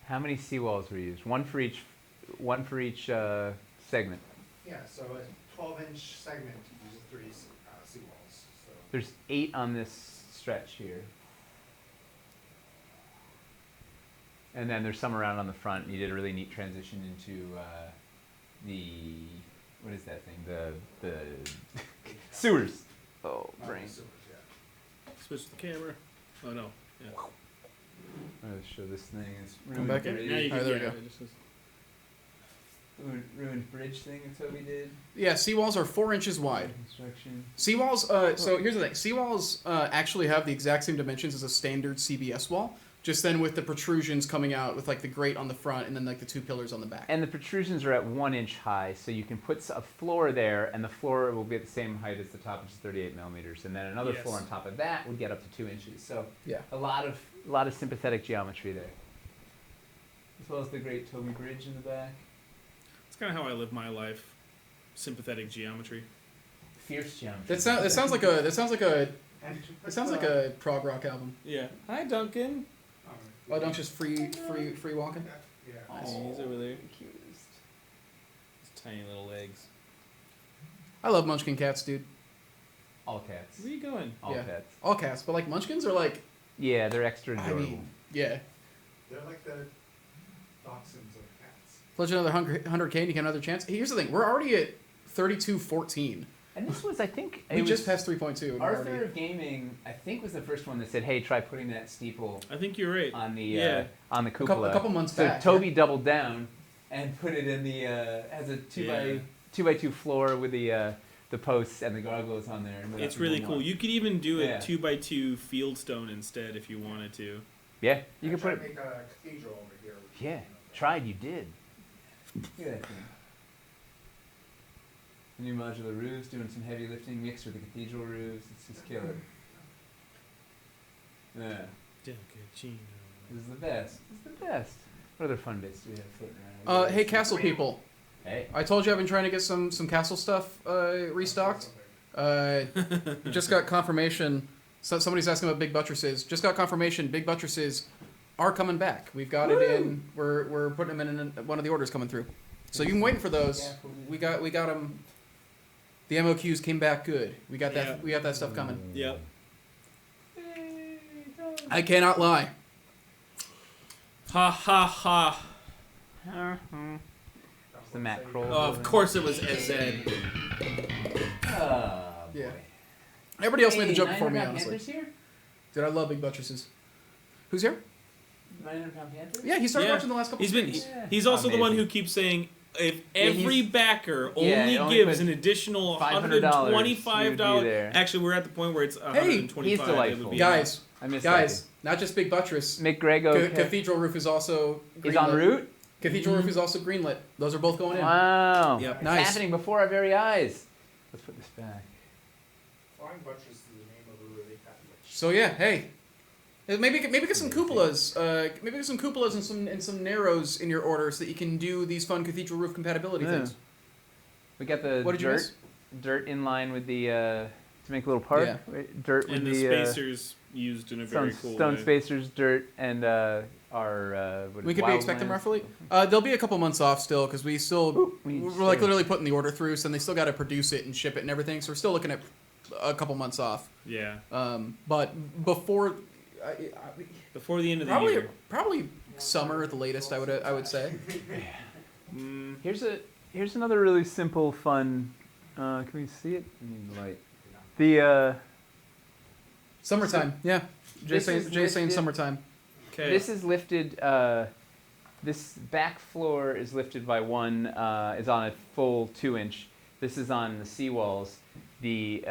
Speaker 1: How many seawalls were used? One for each segment.
Speaker 3: Yeah, so a 12-inch segment uses 3 seawalls. So
Speaker 1: There's 8 on this stretch here. And then there's some around on the front. And you did a really neat transition into what is that thing? The sewers. Oh, brain.
Speaker 4: Switch the camera. Oh no. Yeah.
Speaker 1: I'm gonna show this thing. It's
Speaker 2: Come
Speaker 1: ruined
Speaker 2: back in.
Speaker 1: bridge.
Speaker 4: Now you can,
Speaker 2: there we
Speaker 4: yeah,
Speaker 2: go.
Speaker 4: it just says-
Speaker 1: Ruined bridge thing that Toby did.
Speaker 2: Yeah, seawalls are 4 inches wide.
Speaker 1: Construction.
Speaker 2: Seawalls. So here's the thing. Seawalls actually have the exact same dimensions as a standard CBS wall. Just then with the protrusions coming out with like the grate on the front and then like the 2 pillars on the back.
Speaker 1: And the protrusions are at 1 inch high, so you can put a floor there, and the floor will be at the same height as the top, which is 38 millimeters, and then another
Speaker 4: Yes.
Speaker 1: floor on top of that would get up to 2 inches. So
Speaker 2: Yeah.
Speaker 1: a lot of sympathetic geometry there, as well as the great Toby Bridge in the back.
Speaker 4: It's kind of how I live my life. Sympathetic geometry.
Speaker 1: Fierce geometry.
Speaker 2: That sounds like a prog rock album.
Speaker 4: Yeah. Hi, Duncan.
Speaker 2: Oh, don't just free walking.
Speaker 3: yeah.
Speaker 4: Oh, he's over there.
Speaker 1: Cutest.
Speaker 4: His tiny little legs.
Speaker 2: I love Munchkin cats, dude.
Speaker 1: All cats.
Speaker 4: Where are you going?
Speaker 1: All
Speaker 2: Yeah.
Speaker 1: cats.
Speaker 2: All cats, but like Munchkins are like.
Speaker 1: Yeah, they're extra
Speaker 2: I
Speaker 1: adorable.
Speaker 2: mean, yeah.
Speaker 3: They're like the dachshunds of cats.
Speaker 2: Pledge another 100K and you get another chance. Here's the thing. We're already at 32-14.
Speaker 1: And this was, I think,
Speaker 2: We
Speaker 1: it
Speaker 2: just
Speaker 1: was
Speaker 2: passed 3.2. and we're
Speaker 1: Arthur
Speaker 2: already-
Speaker 1: of Gaming. I think was the first one that said, "Hey, try putting that steeple
Speaker 4: I think you're right.
Speaker 1: on the
Speaker 4: Yeah.
Speaker 1: on the
Speaker 2: couple-
Speaker 1: cupola."
Speaker 2: a couple months
Speaker 1: so
Speaker 2: back,
Speaker 1: Toby doubled down and put it in the as a 2 by 2 floor with the posts and the gargoyles on there. And without
Speaker 4: It's
Speaker 1: people
Speaker 4: really cool.
Speaker 1: more.
Speaker 4: You could even do a
Speaker 1: Yeah.
Speaker 4: 2x2 field stone instead if you wanted to.
Speaker 1: Yeah, you can
Speaker 3: try
Speaker 1: put
Speaker 3: to
Speaker 1: it.
Speaker 3: make a cathedral over here. which
Speaker 1: Yeah,
Speaker 3: is,
Speaker 1: tried. You did. Look at that thing. The new modular roofs, doing some heavy lifting mixed with the cathedral roofs. It's just killer. Yeah, this is the best. It's the best. What other fun bits do we have floating around?
Speaker 2: Hey, castle people.
Speaker 1: Hey.
Speaker 2: I told you I've been trying to get some castle stuff restocked. Just got confirmation. So somebody's asking about big buttresses. Just got confirmation. Big buttresses are coming back. We've got it in. We're putting them in one of the orders coming through. So you've been waiting for those. We got them. The MOQs came back good. We got that.
Speaker 4: Yeah.
Speaker 2: We got that stuff coming.
Speaker 4: Yep.
Speaker 2: I cannot lie.
Speaker 4: Ha ha ha.
Speaker 1: It's the Matt Kroll.
Speaker 2: Oh, of course it was SZ.
Speaker 1: Oh,
Speaker 2: Yeah.
Speaker 1: boy.
Speaker 2: Everybody else made the joke
Speaker 1: Hey,
Speaker 2: before me,
Speaker 1: 900
Speaker 2: honestly.
Speaker 1: Panthers here?
Speaker 2: Dude, I love big buttresses. Who's here?
Speaker 1: 900 pound Panthers?
Speaker 2: Yeah, he started
Speaker 13: Yeah.
Speaker 2: watching the last couple
Speaker 13: He's been.
Speaker 2: streams.
Speaker 13: He's also the one
Speaker 1: Amazing.
Speaker 13: who keeps saying if
Speaker 1: Yeah,
Speaker 13: every
Speaker 1: he's-
Speaker 13: backer
Speaker 1: yeah,
Speaker 13: only
Speaker 1: it only
Speaker 13: gives
Speaker 1: puts
Speaker 13: an additional
Speaker 1: $500,
Speaker 13: $125.
Speaker 1: there.
Speaker 13: Actually, we're at the point where it's $125.
Speaker 1: he's
Speaker 13: It
Speaker 1: delightful.
Speaker 13: would be
Speaker 2: Guys,
Speaker 1: I miss
Speaker 2: guys, not just big buttress.
Speaker 1: McGregor.
Speaker 2: Cathedral roof is also
Speaker 1: He's en
Speaker 2: greenlit.
Speaker 1: route?
Speaker 2: Cathedral roof is also greenlit. Those are both going in.
Speaker 1: Wow.
Speaker 2: Yep.
Speaker 1: It's
Speaker 2: Nice.
Speaker 1: happening before our very eyes. Let's put this back.
Speaker 7: Flying Buttress is the name of a really fat witch.
Speaker 2: So yeah, hey, maybe get some cupolas. Maybe get some cupolas and some narrows in your order so that you can do these fun cathedral roof compatibility
Speaker 1: Yeah.
Speaker 2: things.
Speaker 1: We got the
Speaker 2: What did you miss?
Speaker 1: dirt in line with the to make a little park.
Speaker 2: Yeah.
Speaker 1: Right? Dirt with
Speaker 13: And the
Speaker 1: the
Speaker 13: spacers used in a very cool
Speaker 1: stone
Speaker 13: way.
Speaker 1: spacers, dirt, and our.
Speaker 2: We could be expecting roughly. There'll be a couple months off still because we still
Speaker 1: we
Speaker 2: we're
Speaker 1: need
Speaker 2: like
Speaker 1: stairs.
Speaker 2: literally putting the order through, so they still got to produce it and ship it and everything. So we're still looking at a couple months off.
Speaker 13: Yeah.
Speaker 2: But before.
Speaker 13: Before the end of the
Speaker 2: Probably
Speaker 13: year.
Speaker 2: probably summer at the latest. I would say.
Speaker 1: Here's another really simple, fun. Can we see it? I need the light. The
Speaker 2: Summertime. Yeah. Jay's saying
Speaker 1: lifted-
Speaker 2: summertime.
Speaker 13: Okay.
Speaker 1: This is lifted. This back floor is lifted by one. Is on a full 2-inch. This is on the seawalls. The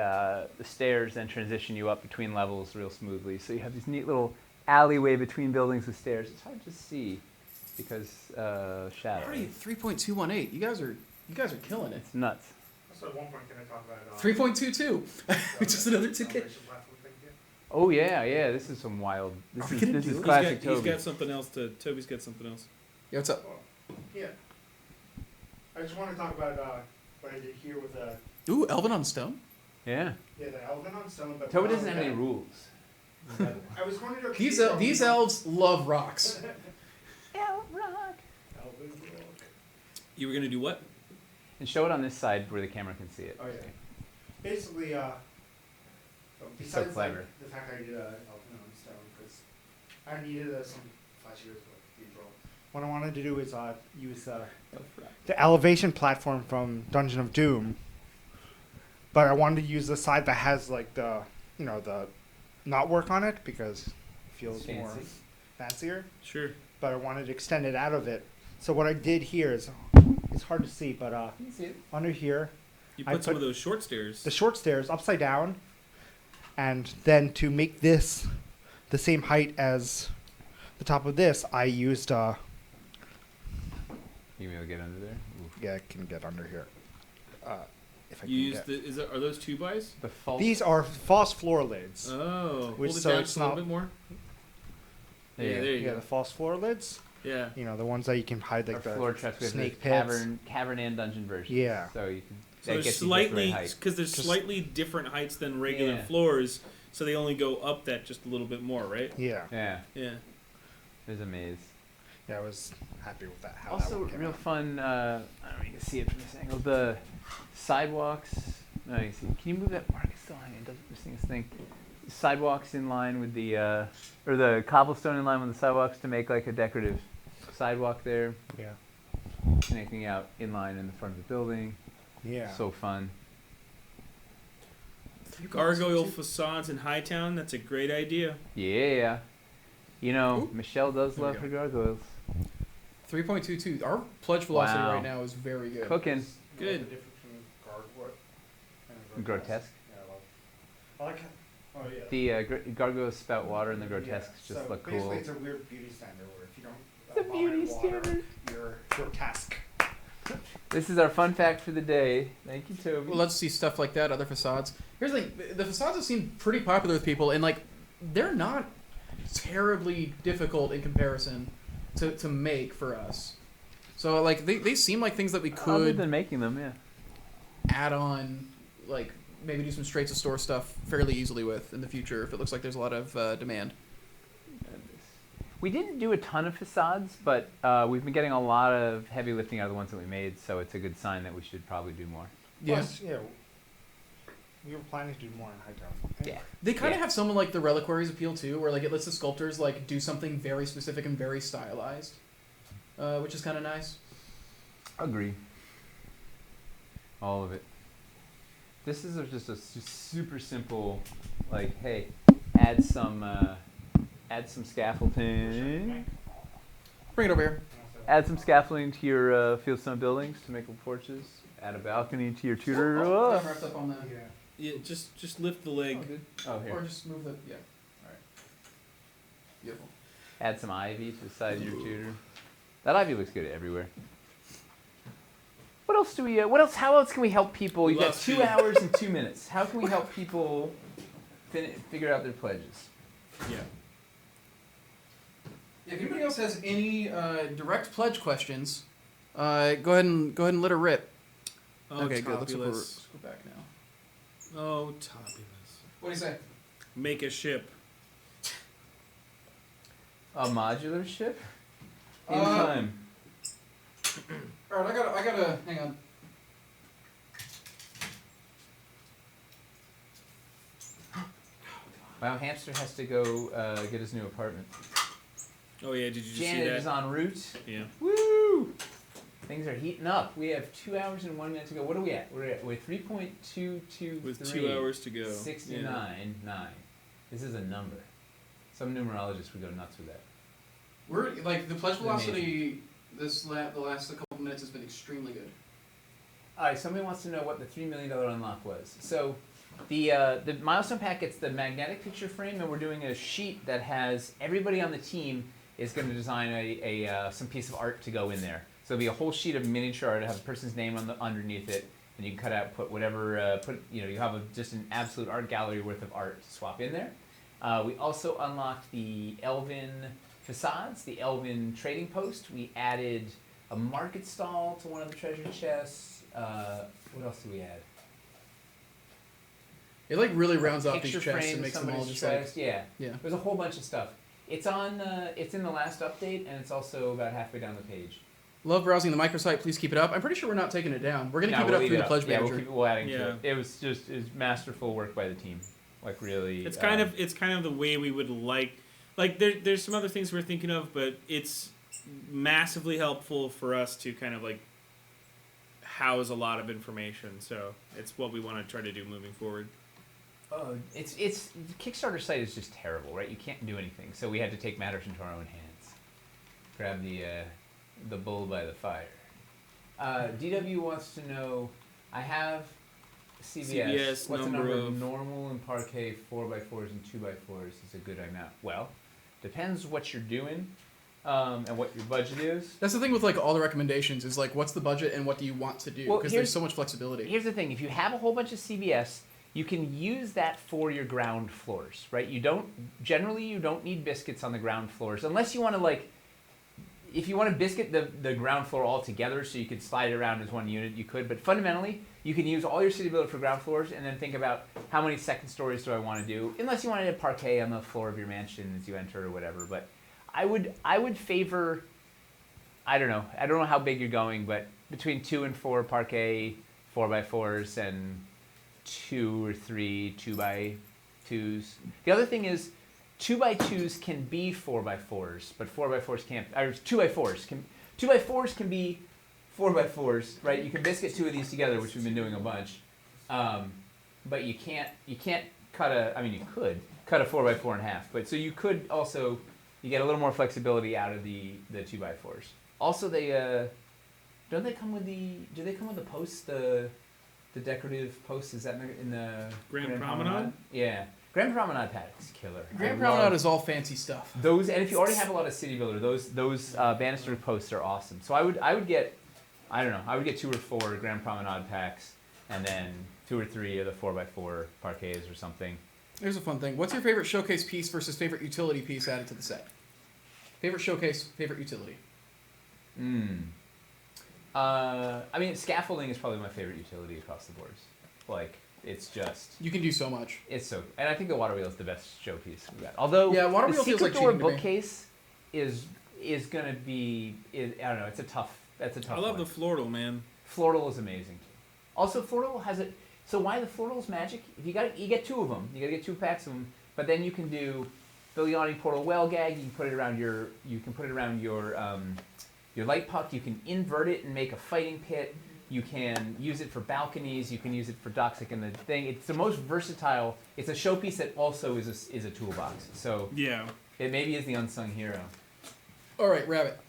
Speaker 1: stairs then transition you up between levels real smoothly. So you have this neat little alleyway between buildings with stairs. It's hard to see because shadow.
Speaker 2: Already 3.218. You guys are killing it.
Speaker 1: It's nuts.
Speaker 7: Also, at one point, can I talk about
Speaker 2: 3.22, which is another 2K.
Speaker 1: Oh yeah. This is some wild. This is classic
Speaker 13: He's
Speaker 1: Toby.
Speaker 13: got something else to. Toby's got something else.
Speaker 2: Yeah, what's up?
Speaker 7: Yeah. I just want to talk about what I did here with the
Speaker 2: Ooh, Elvin on Stone.
Speaker 1: Yeah.
Speaker 7: the Elven on Stone. But
Speaker 1: Toby doesn't have any rules.
Speaker 7: I was going to
Speaker 2: These elves love rocks.
Speaker 13: You were gonna do what?
Speaker 1: And show it on this side where the camera can see it.
Speaker 7: Oh yeah. Basically, besides like,
Speaker 1: clever.
Speaker 7: the fact that I did Elven on Stone, because I needed some flashier cathedral. What I wanted to do is use the elevation platform from Dungeon of Doom, but I wanted to use the side that has like the the knotwork on it because it feels more
Speaker 1: Fancy.
Speaker 7: fancier.
Speaker 13: Sure.
Speaker 7: But I wanted to extend it out of it. So what I did here is, it's hard to see, but
Speaker 1: You can see it.
Speaker 7: under here,
Speaker 13: You
Speaker 7: I
Speaker 13: put some
Speaker 7: put
Speaker 13: of those short stairs.
Speaker 7: the short stairs upside down, and then to make this the same height as the top of this, I used
Speaker 1: You gonna be able to get under there? Ooh.
Speaker 7: yeah, I can get under here. If I
Speaker 13: You
Speaker 7: can
Speaker 13: use
Speaker 7: get.
Speaker 13: are those 2x?
Speaker 1: The false.
Speaker 7: These are false floor lids.
Speaker 13: Oh,
Speaker 7: Which-
Speaker 13: hold it
Speaker 7: so
Speaker 13: down
Speaker 7: it's
Speaker 13: just a little
Speaker 7: not-
Speaker 13: bit more.
Speaker 1: There
Speaker 13: Yeah,
Speaker 1: you
Speaker 13: there you
Speaker 7: Yeah,
Speaker 13: go.
Speaker 7: the false floor lids.
Speaker 13: Yeah.
Speaker 7: You know, the ones that you can hide
Speaker 1: Our
Speaker 7: like the
Speaker 1: floor trust with
Speaker 7: snake
Speaker 1: the
Speaker 7: pits.
Speaker 1: cavern and dungeon version.
Speaker 7: Yeah.
Speaker 1: So you can.
Speaker 13: So
Speaker 1: that
Speaker 13: there's
Speaker 1: gets you just the
Speaker 13: slightly
Speaker 1: right height.
Speaker 13: because there's
Speaker 7: Just-
Speaker 13: slightly different heights than regular
Speaker 1: Yeah.
Speaker 13: floors, so they only go up that just a little bit more, right?
Speaker 7: Yeah.
Speaker 1: Yeah.
Speaker 13: Yeah.
Speaker 1: There's a maze.
Speaker 7: Yeah, I was happy with that. How
Speaker 1: Also,
Speaker 7: that one came
Speaker 1: real
Speaker 7: out.
Speaker 1: fun. I don't know if you can see it from this angle. The sidewalks. No, you can see. Can you move that mark? It's still hanging. It doesn't this thing. Sidewalks in line with the or the cobblestone in line with the sidewalks to make like a decorative sidewalk there.
Speaker 7: Yeah.
Speaker 1: Connecting out in line in the front of the building.
Speaker 7: Yeah.
Speaker 1: So fun.
Speaker 13: Gargoyle facades in Hightown. That's a great idea.
Speaker 1: Yeah. You know,
Speaker 2: Ooh.
Speaker 1: Michelle does
Speaker 2: There we
Speaker 1: love
Speaker 2: go.
Speaker 1: her gargoyles.
Speaker 2: 3.22. Our pledge velocity
Speaker 1: Wow.
Speaker 2: right now is very good.
Speaker 1: Cooking.
Speaker 13: Good.
Speaker 1: Grotesque.
Speaker 7: I like how, oh yeah.
Speaker 1: The gargoyles spout water and the grotesques just
Speaker 7: so
Speaker 1: look
Speaker 7: basically
Speaker 1: cool.
Speaker 7: it's a weird beauty standard where if you don't
Speaker 1: It's a beauty
Speaker 7: vomit water,
Speaker 1: standard.
Speaker 7: you're grotesque.
Speaker 1: This is our fun fact for the day. Thank you, Toby.
Speaker 2: Well, let's see stuff like that. Other facades. Here's the thing: the facades have seemed pretty popular with people, and like they're not terribly difficult in comparison to make for us. So like they seem like things that we
Speaker 1: Other
Speaker 2: could
Speaker 1: than making them, yeah.
Speaker 2: add on, like maybe do some straight to store stuff fairly easily with in the future if it looks like there's a lot of demand.
Speaker 1: We didn't do a ton of facades, but we've been getting a lot of heavy lifting out of the ones that we made, so it's a good sign that we should probably do more.
Speaker 7: Plus, yeah. We were planning to do more in Hightown.
Speaker 1: Yeah.
Speaker 2: They kind of have some of like the reliquaries appeal too, where like it lets the sculptors like do something very specific and very stylized, which is kind of nice.
Speaker 1: Agree. All of it. This is just a super simple, like, hey, add some scaffolding.
Speaker 2: Bring it over here.
Speaker 1: Add some scaffolding to your fieldstone buildings to make little porches. Add a balcony to your tutor.
Speaker 2: Oh, I'm wrapped up on that.
Speaker 13: Yeah, just lift the leg.
Speaker 1: Oh, here.
Speaker 2: Or just move the, yeah. All right. Beautiful.
Speaker 1: Add some ivy to the side of your tutor. That ivy looks good everywhere. What else do we? What else? How else can we help people? You've got 2 hours and 2 minutes. How can we help people figure out their pledges?
Speaker 2: Yeah. If anybody else has any direct pledge questions, go ahead and let her rip.
Speaker 13: Oh,
Speaker 2: okay, good. Let's
Speaker 13: Topulus.
Speaker 2: go back now.
Speaker 13: Oh, Topulus.
Speaker 2: What do you say?
Speaker 13: Make a ship.
Speaker 1: A modular ship? In time.
Speaker 2: All right, I gotta, hang on.
Speaker 1: Wow, Hamster has to go get his new apartment.
Speaker 13: Oh yeah, did you just
Speaker 1: Janet
Speaker 13: see that?
Speaker 1: is en route.
Speaker 13: Yeah.
Speaker 1: Woo! Things are heating up. We have 2 hours and 1 minute to go. What are we at? We're 3.223.
Speaker 13: With 2 hours to go.
Speaker 1: 69.9. This is a number. Some numerologists would go nuts with that.
Speaker 2: We're like the pledge velocity. The last couple minutes has been extremely good.
Speaker 1: All right. Somebody wants to know what the $3 million unlock was. So, the milestone pack gets the magnetic picture frame, and we're doing a sheet that has everybody on the team is going to design some piece of art to go in there. So it'll be a whole sheet of miniature art. It'll have a person's name underneath it, and you can cut out, put whatever, you have just an absolute art gallery worth of art to swap in there. We also unlocked the Elven facades, the Elven trading post. We added a market stall to one of the treasure chests. What else do we add?
Speaker 2: It like really rounds off
Speaker 1: Picture
Speaker 2: these chests
Speaker 1: frame
Speaker 2: and makes them all
Speaker 1: somebody's
Speaker 2: just
Speaker 1: chest.
Speaker 2: like
Speaker 1: yeah. There's a whole bunch of stuff. It's on. It's in the last update, and it's also about halfway down the page.
Speaker 2: Love browsing the microsite. Please keep it up. I'm pretty sure we're not taking it down. We're gonna keep it up through the pledge manager.
Speaker 1: We'll keep adding to it. It was masterful work by the team. Like really.
Speaker 13: It's kind of the way we would like there's some other things we're thinking of, but it's massively helpful for us to kind of like house a lot of information. So it's what we want to try to do moving forward.
Speaker 1: It's the Kickstarter site is just terrible, right? You can't do anything, so we had to take matters into our own hands. Grab the bull by the fire. DW wants to know. I have CBS. What's the number of normal and parquet 4x4s and 2x4s is a good amount? Well, depends what you're doing. And what your budget is.
Speaker 2: That's the thing with like all the recommendations is like what's the budget and what do you want to do, because there's so much flexibility.
Speaker 1: Here's the thing: if you have a whole bunch of CBS, you can use that for your ground floors, right? You don't need biscuits on the ground floors unless you want to like. If you want to biscuit the ground floor all together so you could slide it around as one unit, you could. But fundamentally, you can use all your city builder for ground floors and then think about how many second stories do I want to do, unless you wanted a parquet on the floor of your mansion as you enter or whatever. But I would favor, I don't know how big you're going, but between 2 and 4 parquet 4x4s and 2 or 3 2x2s. The other thing is 2x2s can be 4x4s, but 4x4s can't. Or 2x4s can. 2x4s can be 4x4s, right? You can biscuit 2 of these together, which we've been doing a bunch, but you can't cut a. I mean, you could cut a 4x4 in half, but so you could also. You get a little more flexibility out of the 2x4s. Also, they do they come with the posts, the decorative posts? Is that in the
Speaker 13: Grand Promenade?
Speaker 1: Yeah, Grand Promenade paddock's killer.
Speaker 2: Grand Promenade is all fancy stuff.
Speaker 1: Those, and if you already have a lot of city builder, those banister posts are awesome. So I would get 2 or 4 Grand Promenade packs, and then 2 or 3 of the 4x4 parquets or something.
Speaker 2: Here's a fun thing. What's your favorite showcase piece versus favorite utility piece added to the set? Favorite showcase, favorite utility.
Speaker 1: I mean, scaffolding is probably my favorite utility across the boards. Like, it's just...
Speaker 2: You can do so much.
Speaker 1: And I think the water wheel is the best showpiece we got. Although,
Speaker 2: water
Speaker 1: the
Speaker 2: wheel feels
Speaker 1: secret
Speaker 2: like
Speaker 1: door
Speaker 2: cheating to me.
Speaker 1: bookcase is going to be... I don't know, that's a tough
Speaker 13: I love
Speaker 1: one.
Speaker 13: the Flortal, man.
Speaker 1: Flortal is amazing, too. Also, Flortal has it... So why the Flortal's magic? If you get 2 of them. You got to get 2 packs of them. But then you can do the yawning portal well gag. You can put it around your light puck. You can invert it and make a fighting pit. You can use it for balconies. You can use it for docks. Like in the thing, it's the most versatile. It's a showpiece that also is a toolbox. So
Speaker 13: Yeah.
Speaker 1: it maybe is the unsung hero.
Speaker 2: All right, Rabbit.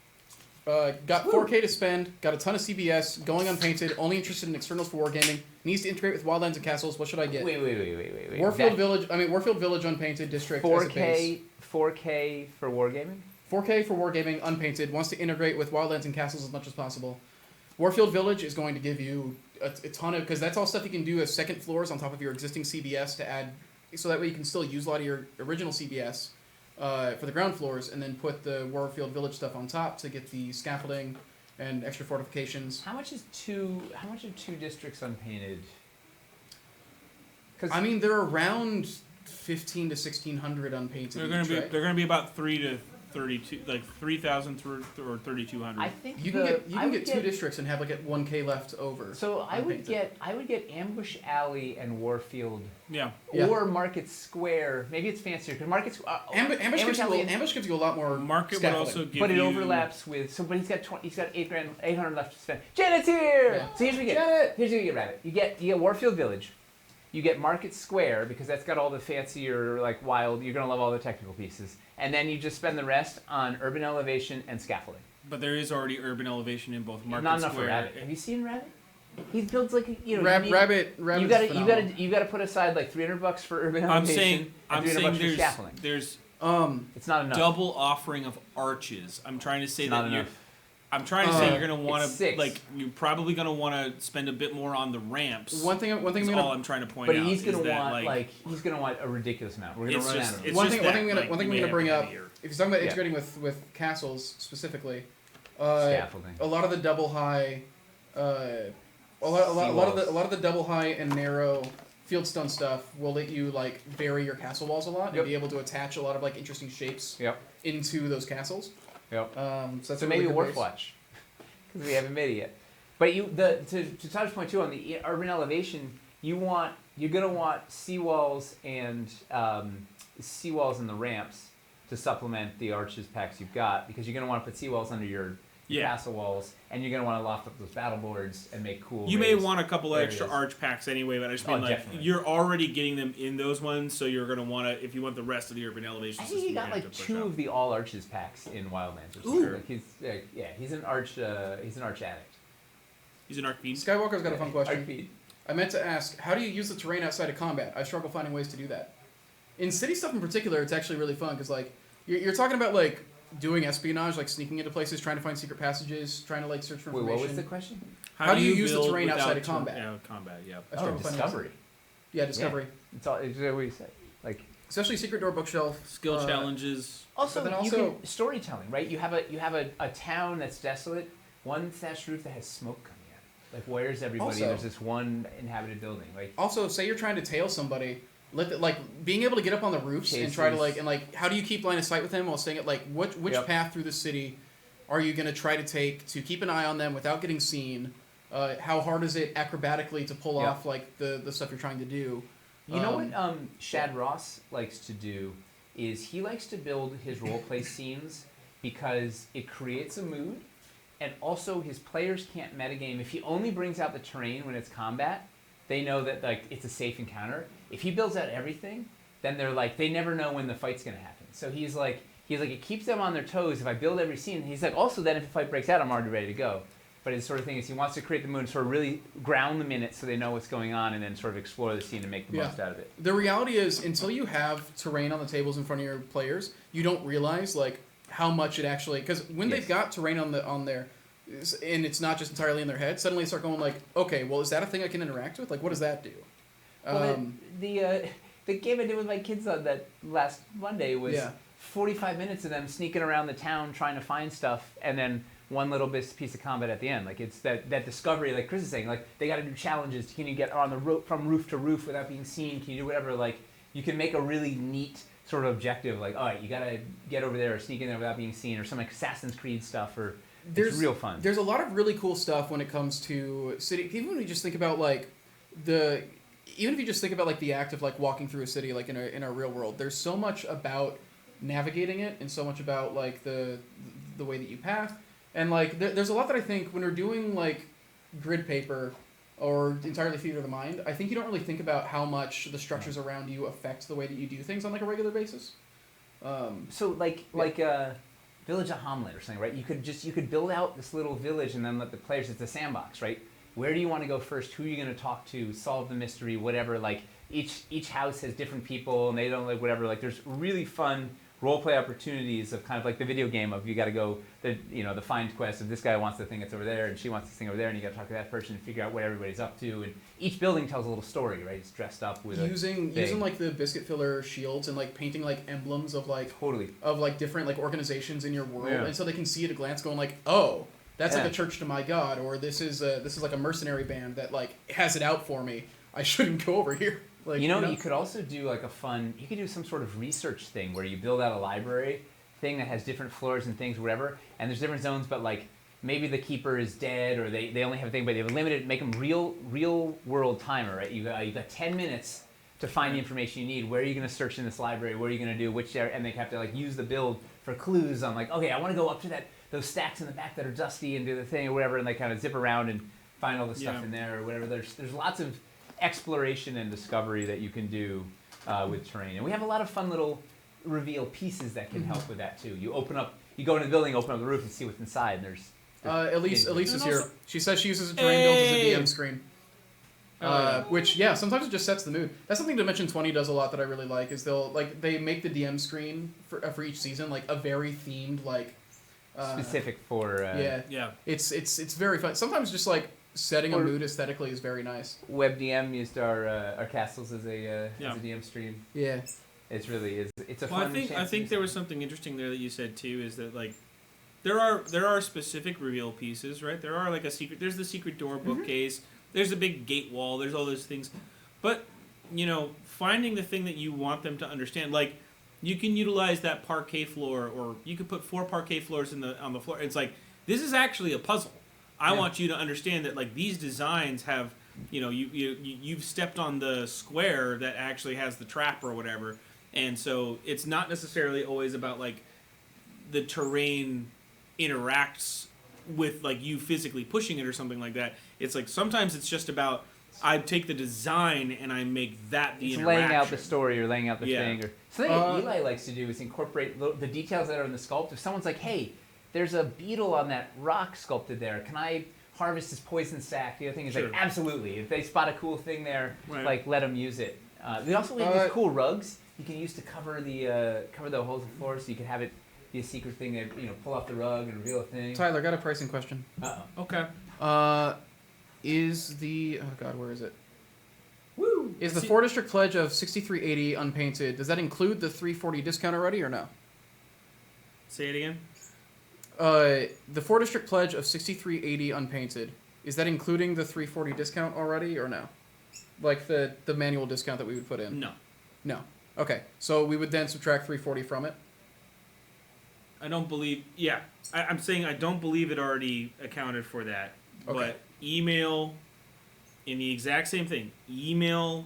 Speaker 2: Got 4K to spend. Got a ton of CBS. Going unpainted. Only interested in externals for wargaming. Needs to integrate with Wildlands and Castles. What should I get?
Speaker 1: Wait.
Speaker 2: Warfield Village unpainted district. As a base.
Speaker 1: 4K for wargaming.
Speaker 2: 4K for wargaming unpainted. Wants to integrate with Wildlands and Castles as much as possible. Warfield Village is going to give you a ton of, because that's all stuff you can do as second floors on top of your existing CBS to add, so that way you can still use a lot of your original CBS for the ground floors, and then put the Warfield Village stuff on top to get the scaffolding and extra fortifications.
Speaker 1: How much are two districts unpainted?
Speaker 2: I mean, they're around 15 to 1600 unpainted.
Speaker 13: They're gonna be about 3 to 32, like 3,000 or 3,200.
Speaker 1: I think
Speaker 2: you can get two districts and have like 1K left over.
Speaker 1: So I would get Ambush Alley and Warfield.
Speaker 13: Yeah.
Speaker 1: Or Market Square. Maybe it's fancier because
Speaker 2: Ambush gives you a lot more.
Speaker 13: Market would also give
Speaker 1: but it
Speaker 13: you.
Speaker 1: overlaps with. So, but he's got 800 left to spend. Janet's here.
Speaker 2: Yeah.
Speaker 1: So here's what you get.
Speaker 2: Janet!
Speaker 1: Here's what you get, Rabbit. You get Warfield Village. You get Market Square because that's got all the fancier, like wild. You're gonna love all the technical pieces, and then you just spend the rest on urban elevation and scaffolding.
Speaker 13: But there is already urban elevation in both Market
Speaker 1: Not
Speaker 13: Square.
Speaker 1: enough for Rabbit. Have you seen Rabbit? He builds like
Speaker 2: Rabbit.
Speaker 1: You gotta put aside like $300 for urban elevation.
Speaker 13: I'm
Speaker 1: and $300
Speaker 13: saying
Speaker 1: for scaffolding.
Speaker 13: there's
Speaker 1: It's not enough.
Speaker 13: double offering of arches. I'm trying to say
Speaker 1: It's
Speaker 13: that
Speaker 1: not
Speaker 13: you're.
Speaker 1: enough.
Speaker 13: I'm trying to say you're gonna want
Speaker 1: it's
Speaker 13: to
Speaker 1: 6.
Speaker 13: like you're probably gonna want to spend a bit more on the ramps.
Speaker 2: One thing
Speaker 13: I'm trying to point
Speaker 1: But
Speaker 13: out.
Speaker 1: he's gonna
Speaker 13: is that,
Speaker 1: want he's gonna want a ridiculous amount. We're gonna
Speaker 13: It's
Speaker 1: run
Speaker 13: just-
Speaker 1: out of
Speaker 13: it's
Speaker 1: it.
Speaker 2: One
Speaker 13: just
Speaker 2: thing I'm
Speaker 13: that,
Speaker 2: gonna bring up.
Speaker 13: here.
Speaker 2: If you're talking about integrating with castles specifically,
Speaker 1: Scaffolding.
Speaker 2: a lot of the double high, a lot of the double high and narrow fieldstone stuff will let you like vary your castle walls a lot and be able to attach a lot of like interesting shapes into those castles.
Speaker 1: Yep.
Speaker 2: So that's
Speaker 1: So
Speaker 2: a
Speaker 1: maybe
Speaker 2: really good
Speaker 1: Wharf
Speaker 2: base.
Speaker 1: Watch, because we haven't made it yet. But to Todd's point too on the urban elevation, you're gonna want seawalls and the ramps to supplement the arches packs you've got, because you're gonna want to put seawalls under your castle walls, and you're gonna want to loft up those battle boards and make cool.
Speaker 13: You may
Speaker 1: raised
Speaker 13: want a couple of extra
Speaker 1: areas.
Speaker 13: arch packs anyway, but I just mean like
Speaker 1: definitely.
Speaker 13: you're already getting them in those ones, so you're gonna want to if you want the rest of the urban elevation
Speaker 1: I
Speaker 13: system.
Speaker 1: think he got
Speaker 13: you have
Speaker 1: like
Speaker 13: to push
Speaker 1: 2
Speaker 13: up.
Speaker 1: of the all arches packs in Wildlands. Or something. Like he's an arch addict.
Speaker 13: He's an arc fiend.
Speaker 2: Skywalker's got a fun question.
Speaker 1: Arc feed.
Speaker 2: I meant to ask, how do you use the terrain outside of combat? I struggle finding ways to do that. In city stuff in particular, it's actually really fun because like you're talking about like doing espionage, like sneaking into places, trying to find secret passages, trying to like search for
Speaker 1: Wait,
Speaker 2: information.
Speaker 1: what was the question?
Speaker 2: How do you use the
Speaker 13: build
Speaker 2: terrain outside of
Speaker 13: without
Speaker 2: combat?
Speaker 13: Combat, yeah.
Speaker 2: I struggle finding ways.
Speaker 1: Discovery.
Speaker 2: Yeah, discovery.
Speaker 1: Yeah. It's all. It's what you say. Like
Speaker 2: Especially secret door bookshelf.
Speaker 13: Skill challenges.
Speaker 1: also,
Speaker 2: But then
Speaker 1: you
Speaker 2: also-
Speaker 1: can storytelling, right? You have a town that's desolate, one thatched roof that has smoke coming out. Like where's everybody?
Speaker 2: Also-
Speaker 1: There's this one inhabited building. Like
Speaker 2: Also, say you're trying to tail somebody, like being able to get up on the roofs and try to
Speaker 1: Chases.
Speaker 2: how do you keep line of sight with them while staying at like which
Speaker 1: Yep.
Speaker 2: path through the city are you gonna try to take to keep an eye on them without getting seen? How hard is it acrobatically to pull
Speaker 1: Yep.
Speaker 2: off like the stuff you're trying to do?
Speaker 1: You know what Shad Ross likes to do is he likes to build his roleplay scenes because it creates a mood, and also his players can't metagame. If he only brings out the terrain when it's combat, they know that like it's a safe encounter. If he builds out everything, then they're like they never know when the fight's gonna happen. So he's like it keeps them on their toes if I build every scene. He's like also then if a fight breaks out, I'm already ready to go. But his sort of thing is he wants to create the mood and sort of really ground them in it so they know what's going on and then sort of explore the scene and make the most out of it.
Speaker 2: The reality is, until you have terrain on the tables in front of your players, you don't realize like how much it actually. Because when they've got terrain on there, and it's not just entirely in their head, suddenly they start going like, okay, well, is that a thing I can interact with? Like, what does that do?
Speaker 1: Well, the game I did with my kids on that last Monday was 45 minutes of them sneaking around the town trying to find stuff, and then one little piece of combat at the end. Like it's that discovery, like Chris is saying, like they got to do challenges. Can you get on the from roof to roof without being seen? Can you do whatever? Like you can make a really neat sort of objective. Like all right, you got to get over there or sneak in there without being seen, or some like Assassin's Creed stuff, or it's real fun.
Speaker 2: There's a lot of really cool stuff when it comes to city. Even when you just think about like even if you just think about like the act of like walking through a city, like in our real world, there's so much about navigating it and so much about like the way that you path. And like there's a lot that I think when we're doing like grid paper or entirely theater of the mind, I think you don't really think about how much the structures around you affect the way that you do things on like a regular basis.
Speaker 1: So like Village of Hamlet or something, right? You could build out this little village and then let the players. It's a sandbox, right? Where do you want to go first? Who are you going to talk to? Solve the mystery, whatever. Like each house has different people and they don't like whatever. Like there's really fun role play opportunities of kind of like the video game of you got to go the find quest of this guy wants the thing that's over there and she wants this thing over there and you got to talk to that person and figure out what everybody's up to, and each building tells a little story, right? It's dressed up with
Speaker 2: using like the biscuit filler shields and like painting like emblems of like different like organizations in your world, and so they can see at a glance going like, oh, that's like a church to my god, or this is like a mercenary band that like has it out for me. I shouldn't go over here. Like,
Speaker 1: you could also do like you could do some sort of research thing where you build out a library thing that has different floors and things, whatever, and there's different zones, but like maybe the keeper is dead or they only have a thing, but they have a limited, make them real world timer, right? You got 10 minutes to find the information you need. Where are you going to search in this library? What are you going to do? Which area? And they have to like use the build for clues on like, okay, I want to go up to those stacks in the back that are dusty and do the thing or whatever, and they kind of zip around and find all the stuff in there or whatever. There's lots of exploration and discovery that you can do with terrain, and we have a lot of fun little reveal pieces that can help with that too. You go into the building, open up the roof, and see what's inside. There's
Speaker 2: Elise is here. She says she uses a terrain build as a DM screen. Which sometimes it just sets the mood. That's something Dimension 20 does a lot that I really like. Is they make the DM screen for each season like a very themed like
Speaker 1: specific for
Speaker 2: It's very fun. Sometimes just like setting a mood aesthetically is very nice.
Speaker 1: WebDM used our castles as a DM stream.
Speaker 2: Yeah,
Speaker 1: it's really is. It's a
Speaker 4: well,
Speaker 1: fun.
Speaker 4: I think there was something interesting there that you said too. Is that like there are specific reveal pieces, right? There are like there's the secret door bookcase. There's a big gate wall. There's all those things, but finding the thing that you want them to understand, like you can utilize that parquet floor, or you could put 4 parquet floors on the floor. It's like this is actually a puzzle. I want you to understand that like these designs have, you've stepped on the square that actually has the trap or whatever, and so it's not necessarily always about like the terrain interacts with like you physically pushing it or something like that. It's like sometimes it's just about I take the design and I make that the interaction.
Speaker 1: Laying out the story or laying out the thing. Or something that Eli likes to do is incorporate the details that are in the sculpt. If someone's like, hey, there's a beetle on that rock sculpted there. Can I harvest this poison sack? The other thing is like, absolutely. If they spot a cool thing there, like let them use it. We also have these cool rugs you can use to cover the holes in the floor, so you can have it be a secret thing that pull off the rug and reveal a thing.
Speaker 2: Tyler, got a pricing question.
Speaker 4: Okay.
Speaker 2: Is the where is it? Woo! Is the 4 district pledge of $63.80 unpainted? Does that include the $3.40 discount already or no?
Speaker 4: Say it again.
Speaker 2: The 4 district pledge of $63.80 unpainted. Is that including the $3.40 discount already or no? Like the manual discount that we would put in?
Speaker 4: No.
Speaker 2: No. Okay. So we would then subtract $3.40 from it.
Speaker 4: I don't believe. Yeah, I'm saying I don't believe it already accounted for that. Okay. But email in the exact same thing. Email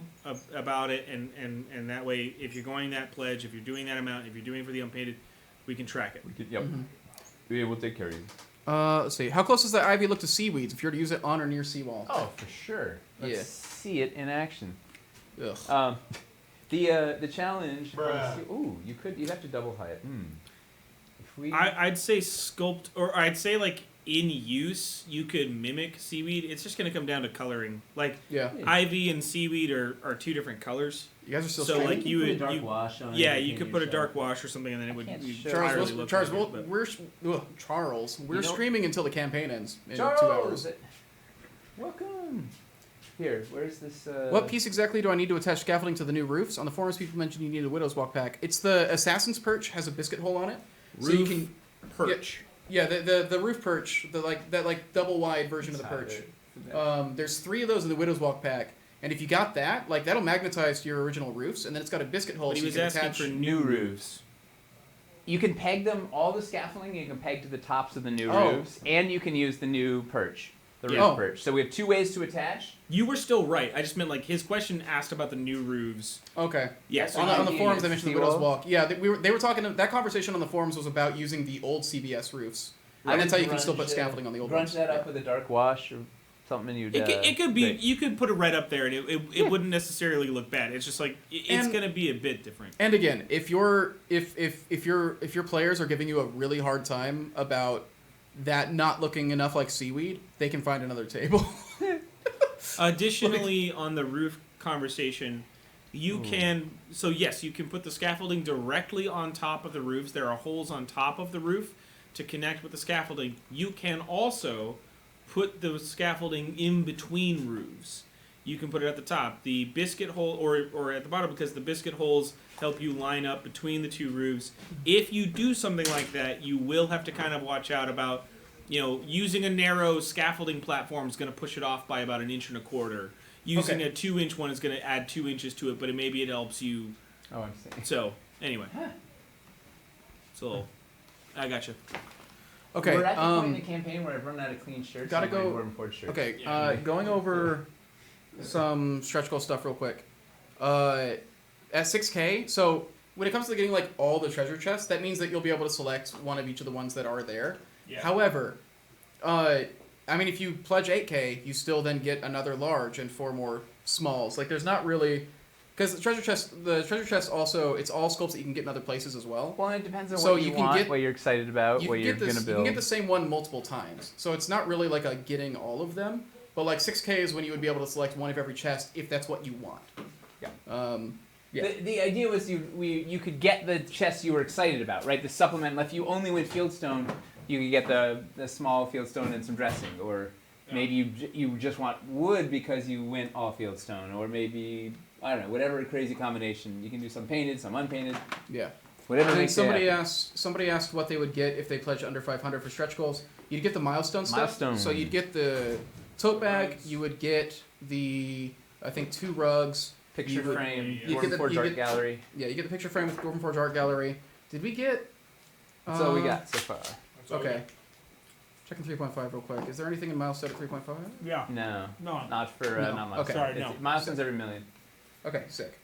Speaker 4: about it, and that way, if you're going that pledge, if you're doing that amount, if you're doing it for the unpainted, we can track it.
Speaker 1: We'll take care of you.
Speaker 2: Let's see. How close does the ivy look to seaweeds if you were to use it on or near seawall?
Speaker 1: Oh, for sure. Let's see it in action.
Speaker 2: Ugh.
Speaker 1: The challenge. You'd have to double high it.
Speaker 4: I'd say sculpt, or I'd say like in use, you could mimic seaweed. It's just going to come down to coloring. Like ivy and seaweed are 2 different colors.
Speaker 2: You guys are still
Speaker 4: so like you would
Speaker 1: dark wash on
Speaker 4: you could put a dark wash or something, and then it would.
Speaker 2: Charles, we're streaming until the campaign ends in 2
Speaker 1: hours. Welcome. Here, where's this?
Speaker 2: What piece exactly do I need to attach scaffolding to the new roofs? On the forums, people mentioned you need a widow's walk pack. It's the assassin's perch has a biscuit hole on it.
Speaker 4: Roof
Speaker 2: so you can
Speaker 4: perch.
Speaker 2: Yeah, the roof perch, that double wide version of the perch. There's 3 of those in the widow's walk pack, and if you got that, like that'll magnetize to your original roofs, and then it's got a biscuit hole.
Speaker 4: But he was asking for new roofs.
Speaker 1: You can peg them all the scaffolding. You can peg to the tops of the new roofs, and you can use the new perch. The roof perch. So we have 2 ways to attach.
Speaker 4: You were still right. I just meant like his question asked about the new roofs.
Speaker 2: Okay.
Speaker 4: Yes.
Speaker 2: On the forums, they mentioned the widow's walk. Yeah, they were talking. That conversation on the forums was about using the old CBS roofs, and that's how you can still put scaffolding on the old ones.
Speaker 1: Grunge that up with a dark wash. Something you'd.
Speaker 4: It could be.
Speaker 1: rate.
Speaker 4: You could put a red up there, and it wouldn't necessarily look bad. It's just like it's going to be a bit different.
Speaker 2: And again, if your players are giving you a really hard time about that not looking enough like seaweed, they can find another table.
Speaker 4: Additionally, on the roof conversation, you can. So yes, you can put the scaffolding directly on top of the roofs. There are holes on top of the roof to connect with the scaffolding. You can also put the scaffolding in between roofs. You can put it at the top, the biscuit hole, or at the bottom, because the biscuit holes help you line up between the two roofs. If you do something like that, you will have to kind of watch out about, using a narrow scaffolding platform is going to push it off by about 1.25 inches. Using a 2-inch one is going to add 2 inches to it, but maybe it helps you.
Speaker 1: Oh, I'm saying.
Speaker 4: So anyway, so I got you.
Speaker 2: Okay.
Speaker 1: We're at the point in the campaign where I've run out of clean shirts.
Speaker 2: Gotta
Speaker 1: and I'm
Speaker 2: go.
Speaker 1: wearing Ford shirts.
Speaker 2: Okay. Going over some stretch goal stuff real quick. At 6K, so when it comes to getting like all the treasure chests, that means that you'll be able to select one of each of the ones that are there.
Speaker 4: Yeah.
Speaker 2: However, if you pledge 8K, you still then get another large and 4 more smalls. Like there's not really. Because the treasure chest also, it's all sculpts that you can get in other places as well.
Speaker 1: Well, it depends on
Speaker 2: So
Speaker 1: what you want, what you're excited about, what you're going to build.
Speaker 2: You can get the same one multiple times. So it's not really like a getting all of them. But like 6K is when you would be able to select one of every chest if that's what you want.
Speaker 1: Yeah.
Speaker 2: Yeah.
Speaker 1: The idea was you could get the chests you were excited about, right? The supplement, if you only went fieldstone, you could get the small fieldstone and some dressing. Or maybe you just want wood because you went all fieldstone. Or maybe... I don't know, whatever crazy combination. You can do some painted, some unpainted.
Speaker 2: Yeah.
Speaker 1: Whatever
Speaker 2: I think
Speaker 1: makes you happy.
Speaker 2: somebody asked what they would get if they pledged under 500 for stretch goals. You'd get the milestone stuff.
Speaker 1: Milestone.
Speaker 2: So you'd get the tote bag. You would get the, I think, 2 rugs.
Speaker 1: Picture frame.
Speaker 2: You get the
Speaker 1: Forge Art Gallery.
Speaker 2: Yeah, you get the picture frame with Dwarven Forge Art Gallery. Did we get?
Speaker 1: That's all we got so far.
Speaker 2: Okay. Checking 3.5 real quick. Is there anything in milestone at 3.5?
Speaker 8: Yeah.
Speaker 1: No.
Speaker 8: No.
Speaker 1: Not for
Speaker 2: No.
Speaker 1: not milestone.
Speaker 2: Okay.
Speaker 8: Sorry, no.
Speaker 1: Milestones every million.
Speaker 2: Okay, sick.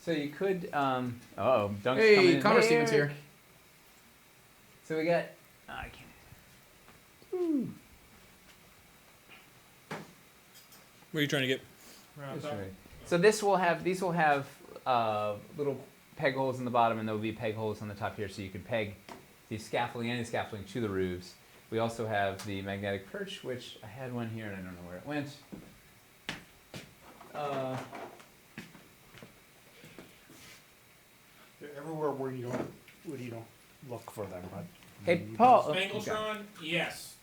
Speaker 1: So you could. Dunk's coming
Speaker 2: Hey,
Speaker 1: in.
Speaker 2: Connor
Speaker 1: Hey,
Speaker 2: Stevens
Speaker 1: Eric.
Speaker 2: here.
Speaker 1: So we got. I can't.
Speaker 13: What are you trying to get?
Speaker 1: That's right. So these will have little peg holes in the bottom, and there will be peg holes on the top here, so you can peg the scaffolding to the roofs. We also have the magnetic perch, which I had one here, and I don't know where it went.
Speaker 3: They're everywhere where you don't look for them. But
Speaker 1: Hey, Paul.
Speaker 8: Spangletron, yes.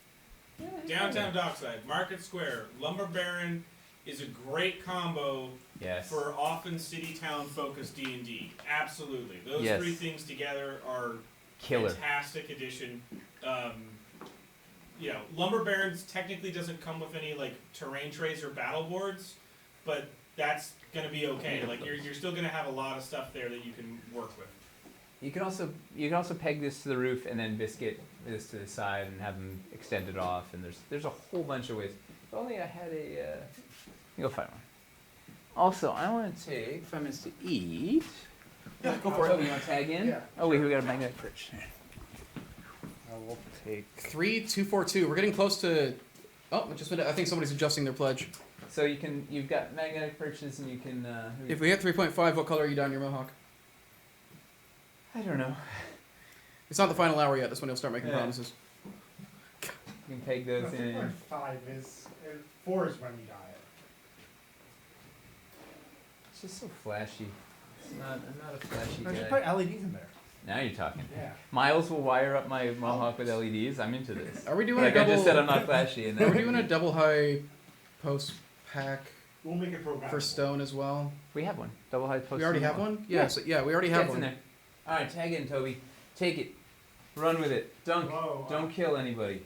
Speaker 8: Downtown Dockside, Market Square, Lumber Baron is a great combo
Speaker 1: Yes.
Speaker 8: for often city-town focused D&D. Absolutely. Those
Speaker 1: Yes.
Speaker 8: 3 things together are
Speaker 1: Killer.
Speaker 8: fantastic addition. Lumber Barons technically doesn't come with any like terrain trays or battle boards, but that's gonna be okay. Like you're still gonna have a lot of stuff there that you can work with.
Speaker 1: You can also peg this to the roof and then biscuit this to the side and have them extended off. And there's a whole bunch of ways. If only I had a. Go find one. Also, I want to take 5 minutes to eat.
Speaker 3: Yeah, go
Speaker 1: for it. You want to tag in?
Speaker 3: Yeah.
Speaker 1: Oh wait, we got a magnetic perch.
Speaker 3: I will take
Speaker 2: 3242. We're getting close to. Oh, I think somebody's adjusting their pledge.
Speaker 1: So you've got magnetic perches and you can.
Speaker 2: If we hit 3.5, what color are you dyeing your mohawk?
Speaker 1: I don't know.
Speaker 2: It's not the final hour yet. That's when he'll start making
Speaker 1: Yeah.
Speaker 2: promises.
Speaker 1: You can peg those in.
Speaker 3: 5 is 4 is when you dye it.
Speaker 1: It's just so flashy. I'm not a flashy
Speaker 3: I
Speaker 1: guy.
Speaker 3: just put LEDs in there.
Speaker 1: Now you're talking.
Speaker 3: Yeah.
Speaker 1: Miles will wire up my mohawk with LEDs. I'm into this.
Speaker 2: Are we doing
Speaker 1: like
Speaker 2: a double?
Speaker 1: I just said, I'm not flashy. And
Speaker 2: Are we doing a double high post pack
Speaker 3: We'll make it programmable.
Speaker 2: for stone as well?
Speaker 1: We have one. Double high post.
Speaker 2: We already have one. Yeah. So, we already have
Speaker 1: It's in
Speaker 2: one.
Speaker 1: there. All right, tag in, Toby. Take it. Run with it. Dunk.
Speaker 3: Whoa,
Speaker 1: Don't kill anybody.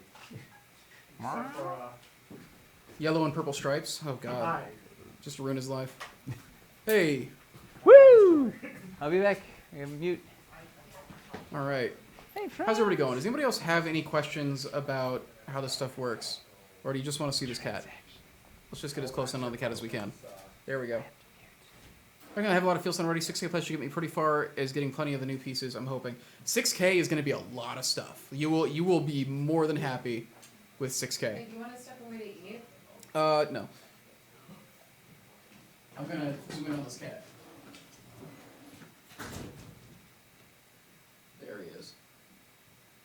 Speaker 3: Except for,
Speaker 2: Yellow and purple stripes. Oh god.
Speaker 3: hi.
Speaker 2: Just to ruin his life. Hey.
Speaker 1: Woo! I'll be back. I gotta mute.
Speaker 2: All right.
Speaker 1: Hey,
Speaker 2: How's everybody going? Does anybody else have any questions about how this stuff works, or do you just want to see this cat? Let's just get as close in on the cat as we can. There we go. I'm gonna have a lot of fieldstone already. 6K pledge should get me pretty far as getting plenty of the new pieces. I'm hoping 6K is gonna be a lot of stuff. You will be more than happy with 6K.
Speaker 10: Hey, do you want to step away to eat?
Speaker 2: No. I'm gonna zoom in on this cat. There he is.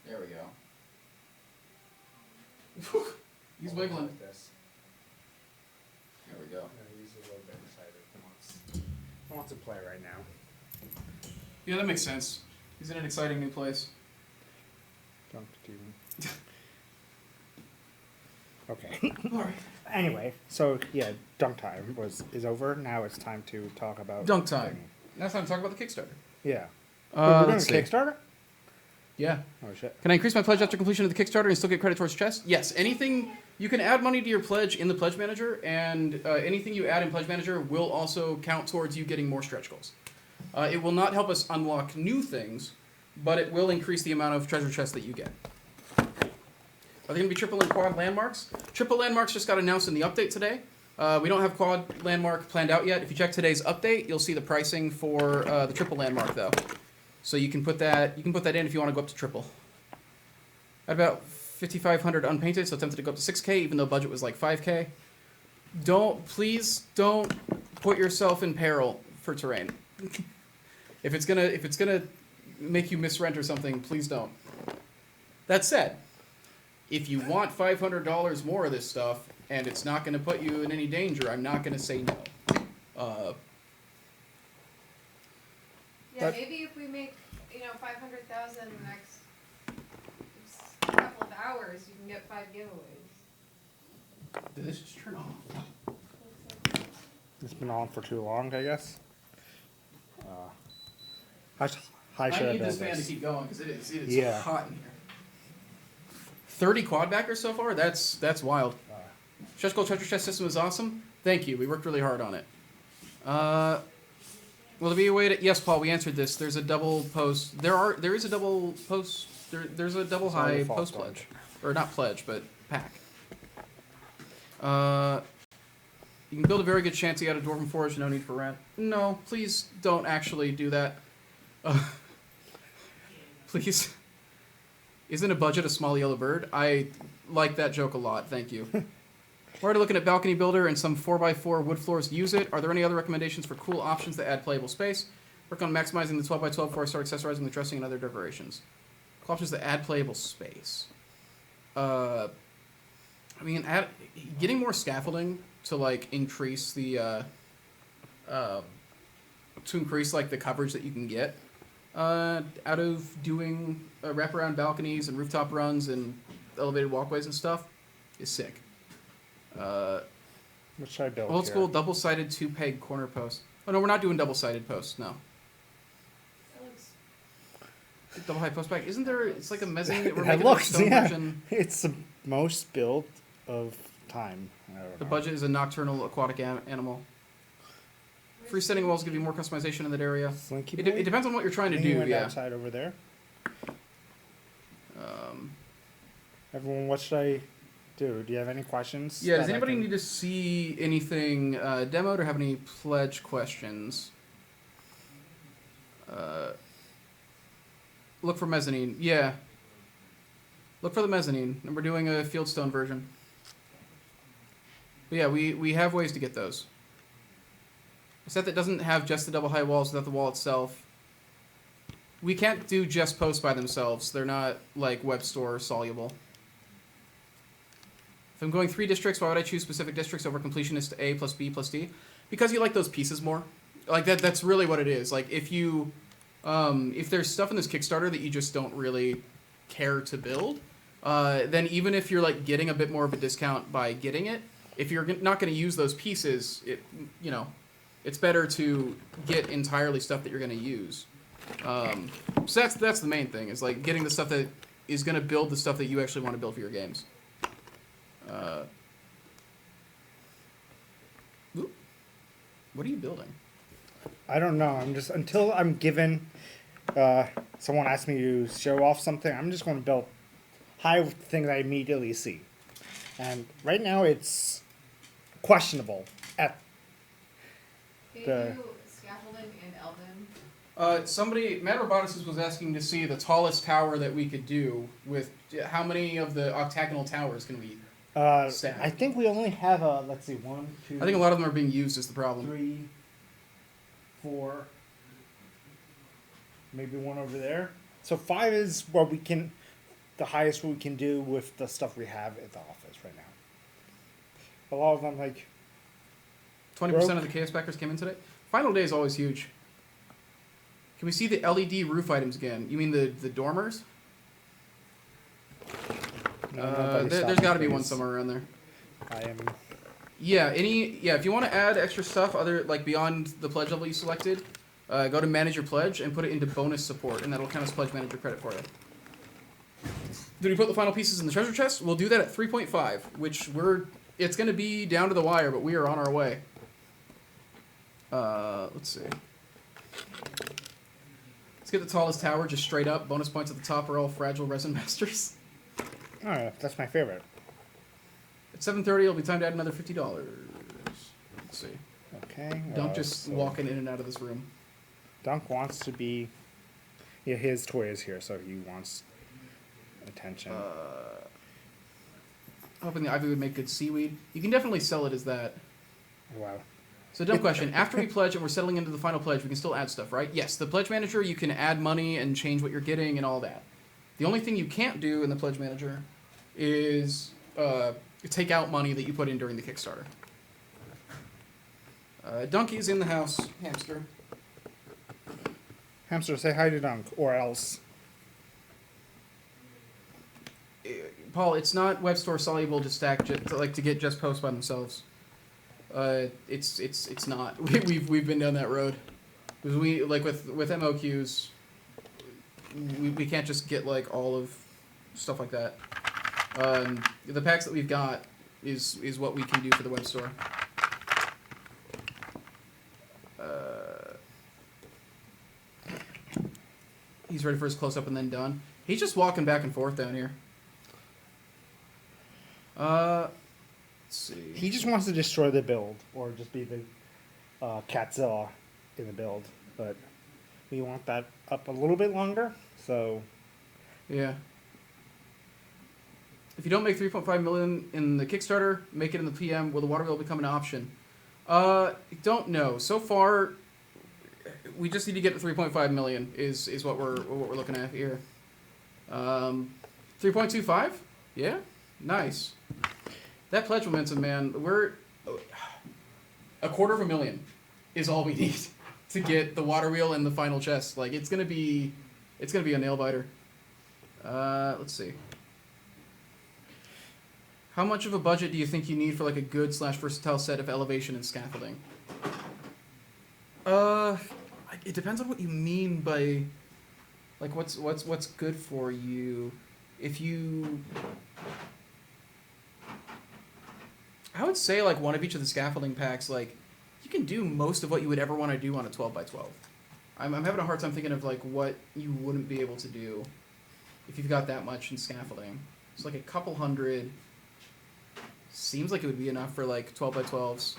Speaker 2: There we go. He's wiggling.
Speaker 3: Like this.
Speaker 2: There we go.
Speaker 3: He's a little bit excited. He wants to play right now.
Speaker 2: Yeah, that makes sense. He's in an exciting new place.
Speaker 3: Don't even. Okay.
Speaker 2: Alright.
Speaker 3: Anyway, so yeah, dunk time is over. Now it's time to talk about
Speaker 2: Dunk time. Now it's time to talk about the Kickstarter.
Speaker 3: Yeah. Wait, we're doing a
Speaker 2: let's see.
Speaker 3: Kickstarter?
Speaker 2: Yeah.
Speaker 3: Oh shit.
Speaker 2: Can I increase my pledge after completion of the Kickstarter and still get credit towards chest? Yes. Anything you can add money to your pledge in the Pledge Manager, and anything you add in Pledge Manager will also count towards you getting more stretch goals. It will not help us unlock new things, but it will increase the amount of treasure chests that you get. Are they going to be triple and quad landmarks? Triple landmarks just got announced in the update today. We don't have quad landmark planned out yet. If you check today's update, you'll see the pricing for the triple landmark though. So you can put that in if you want to go up to triple. At about 5,500 unpainted, so tempted to go up to 6K, even though budget was like 5K. Please don't put yourself in peril for terrain. If it's gonna make you misrent or something, please don't. That said, if you want $500 more of this stuff and it's not going to put you in any danger, I'm not going to say no.
Speaker 10: Yeah, maybe if we make 500,000 in the next couple of hours, you can get 5 giveaways.
Speaker 2: Did this just turn off?
Speaker 3: It's been on for too long, I guess. How should
Speaker 2: I
Speaker 3: I
Speaker 2: need
Speaker 3: build
Speaker 2: this fan to
Speaker 3: this?
Speaker 2: keep going because it is
Speaker 3: Yeah.
Speaker 2: hot in here. 30 quad backers so far? That's wild. Stretch goal treasure chest system is awesome. Thank you. We worked really hard on it. Will there be a way to... Yes, Paul, we answered this. There's a double post. There is a double post. There's a double
Speaker 3: Sorry,
Speaker 2: high
Speaker 3: false
Speaker 2: post
Speaker 3: start.
Speaker 2: pledge. Or not pledge, but pack. You can build a very good shanty out of Dwarven Forge. No need for rent. No, please don't actually do that. Please. Isn't a budget a small yellow bird? I like that joke a lot. Thank you. We're already looking at balcony builder and some 4x4 wood floors to use it. Are there any other recommendations for cool options that add playable space? Work on maximizing the 12x12 before I start accessorizing the dressing and other decorations. Cool options that add playable space. Getting more scaffolding to increase the the coverage that you can get out of doing wraparound balconies and rooftop runs and elevated walkways and stuff is sick.
Speaker 3: What should I build
Speaker 2: Old
Speaker 3: here?
Speaker 2: school double-sided 2-peg corner post. Oh no, we're not doing double-sided posts. No. Double high post back. Isn't there? It's like a mezzanine. That we're
Speaker 3: It
Speaker 2: making
Speaker 3: looks,
Speaker 2: a stone
Speaker 3: yeah.
Speaker 2: version.
Speaker 3: It's the most built of time. I don't
Speaker 2: The
Speaker 3: know.
Speaker 2: budget is a nocturnal aquatic animal. Freestanding walls give you more customization in that area.
Speaker 3: Slinky
Speaker 2: It
Speaker 3: boy?
Speaker 2: depends on what you're trying to
Speaker 3: I think he
Speaker 2: do.
Speaker 3: went
Speaker 2: Yeah.
Speaker 3: outside over there. Everyone, what should I do? Do you have any questions?
Speaker 2: Yeah. Does
Speaker 3: that I
Speaker 2: anybody
Speaker 3: can-
Speaker 2: need to see anything demoed or have any pledge questions? Look for mezzanine. Yeah. Look for the mezzanine, and we're doing a fieldstone version. But yeah, we have ways to get those. A set that doesn't have just the double high walls without the wall itself. We can't do just posts by themselves. They're not web store soluble. If I'm going 3 districts, why would I choose specific districts over completionist A plus B plus D? Because you like those pieces more. That's really what it is. If there's stuff in this Kickstarter that you just don't really care to build, then even if you're getting a bit more of a discount by getting it, if you're not going to use those pieces, it's better to get entirely stuff that you're going to use. So that's the main thing, is getting the stuff that is going to build the stuff that you actually want to build for your games. What are you building?
Speaker 3: I don't know. I'm just until I'm given. Someone asked me to show off something. I'm just going to build high things I immediately see, and right now it's questionable. At
Speaker 10: Can
Speaker 3: the
Speaker 10: you do scaffolding and Elven?
Speaker 2: Matt Robotics was asking to see the tallest tower that we could do with how many of the octagonal towers can we Stack.
Speaker 7: I think we only have let's see, 1, 2.
Speaker 2: I think a lot of them are being used is the problem.
Speaker 7: 3, 4. Maybe one over there. So 5 is what we can, the highest we can do with the stuff we have at the office right now. A lot of them
Speaker 2: 20% of the chaos backers came in today. Final day is always huge. Can we see the LED roof items again? You mean the dormers? There's got to be one somewhere around there.
Speaker 7: I am.
Speaker 2: Yeah. If you want to add extra stuff, other like beyond the pledge level you selected, go to manage your pledge and put it into bonus support, and that'll count as pledge manager credit for you. Did we put the final pieces in the treasure chest? We'll do that at 3.5, which it's going to be down to the wire, but we are on our way. Let's see. Let's get the tallest tower just straight up. Bonus points at the top are all fragile resin masters.
Speaker 7: Oh, that's my favorite.
Speaker 2: At 7:30, it'll be time to add another $50. Let's see.
Speaker 7: Okay.
Speaker 2: Dunk just walking in and out of this room.
Speaker 7: Dunk wants to be. Yeah, his toy is here, so he wants attention.
Speaker 2: Hoping the ivy would make good seaweed. You can definitely sell it as that.
Speaker 7: Wow.
Speaker 2: So, dumb question. After we pledge and we're settling into the final pledge, we can still add stuff, right? Yes, the pledge manager, you can add money and change what you're getting and all that. The only thing you can't do in the pledge manager is take out money that you put in during the Kickstarter. Donkey's in the house. Hamster.
Speaker 7: Hamster, say hi to Dunk, or else.
Speaker 2: Paul, it's not web store soluble to stack to get just posts by themselves. It's not. We've been down that road. Because we like with MOQs, we can't just get like all of stuff like that. The packs that we've got is what we can do for the web store. He's ready for his close up and then done. He's just walking back and forth down here. Let's see.
Speaker 7: He just wants to destroy the build, or just be the Catzilla in the build. But we want that up a little bit longer, so.
Speaker 2: Yeah. If you don't make 3.5 million in the Kickstarter, make it in the PM. Will the water wheel become an option? Don't know. So far, we just need to get to 3.5 million. Is what we're looking at here. 3.25. Yeah. Nice. That pledge momentum, man. We're $250,000 is all we need to get the water wheel and the final chest. Like it's gonna be a nail biter. Let's see. How much of a budget do you think you need for like a good / versatile set of elevation and scaffolding? It depends on what you mean by like what's good for you. If you, I would say like one of each of the scaffolding packs, like you can do most of what you would ever want to do on a 12x12. I'm having a hard time thinking of like what you wouldn't be able to do if you've got that much in scaffolding. It's like a couple hundred. Seems like it would be enough for like 12x12s,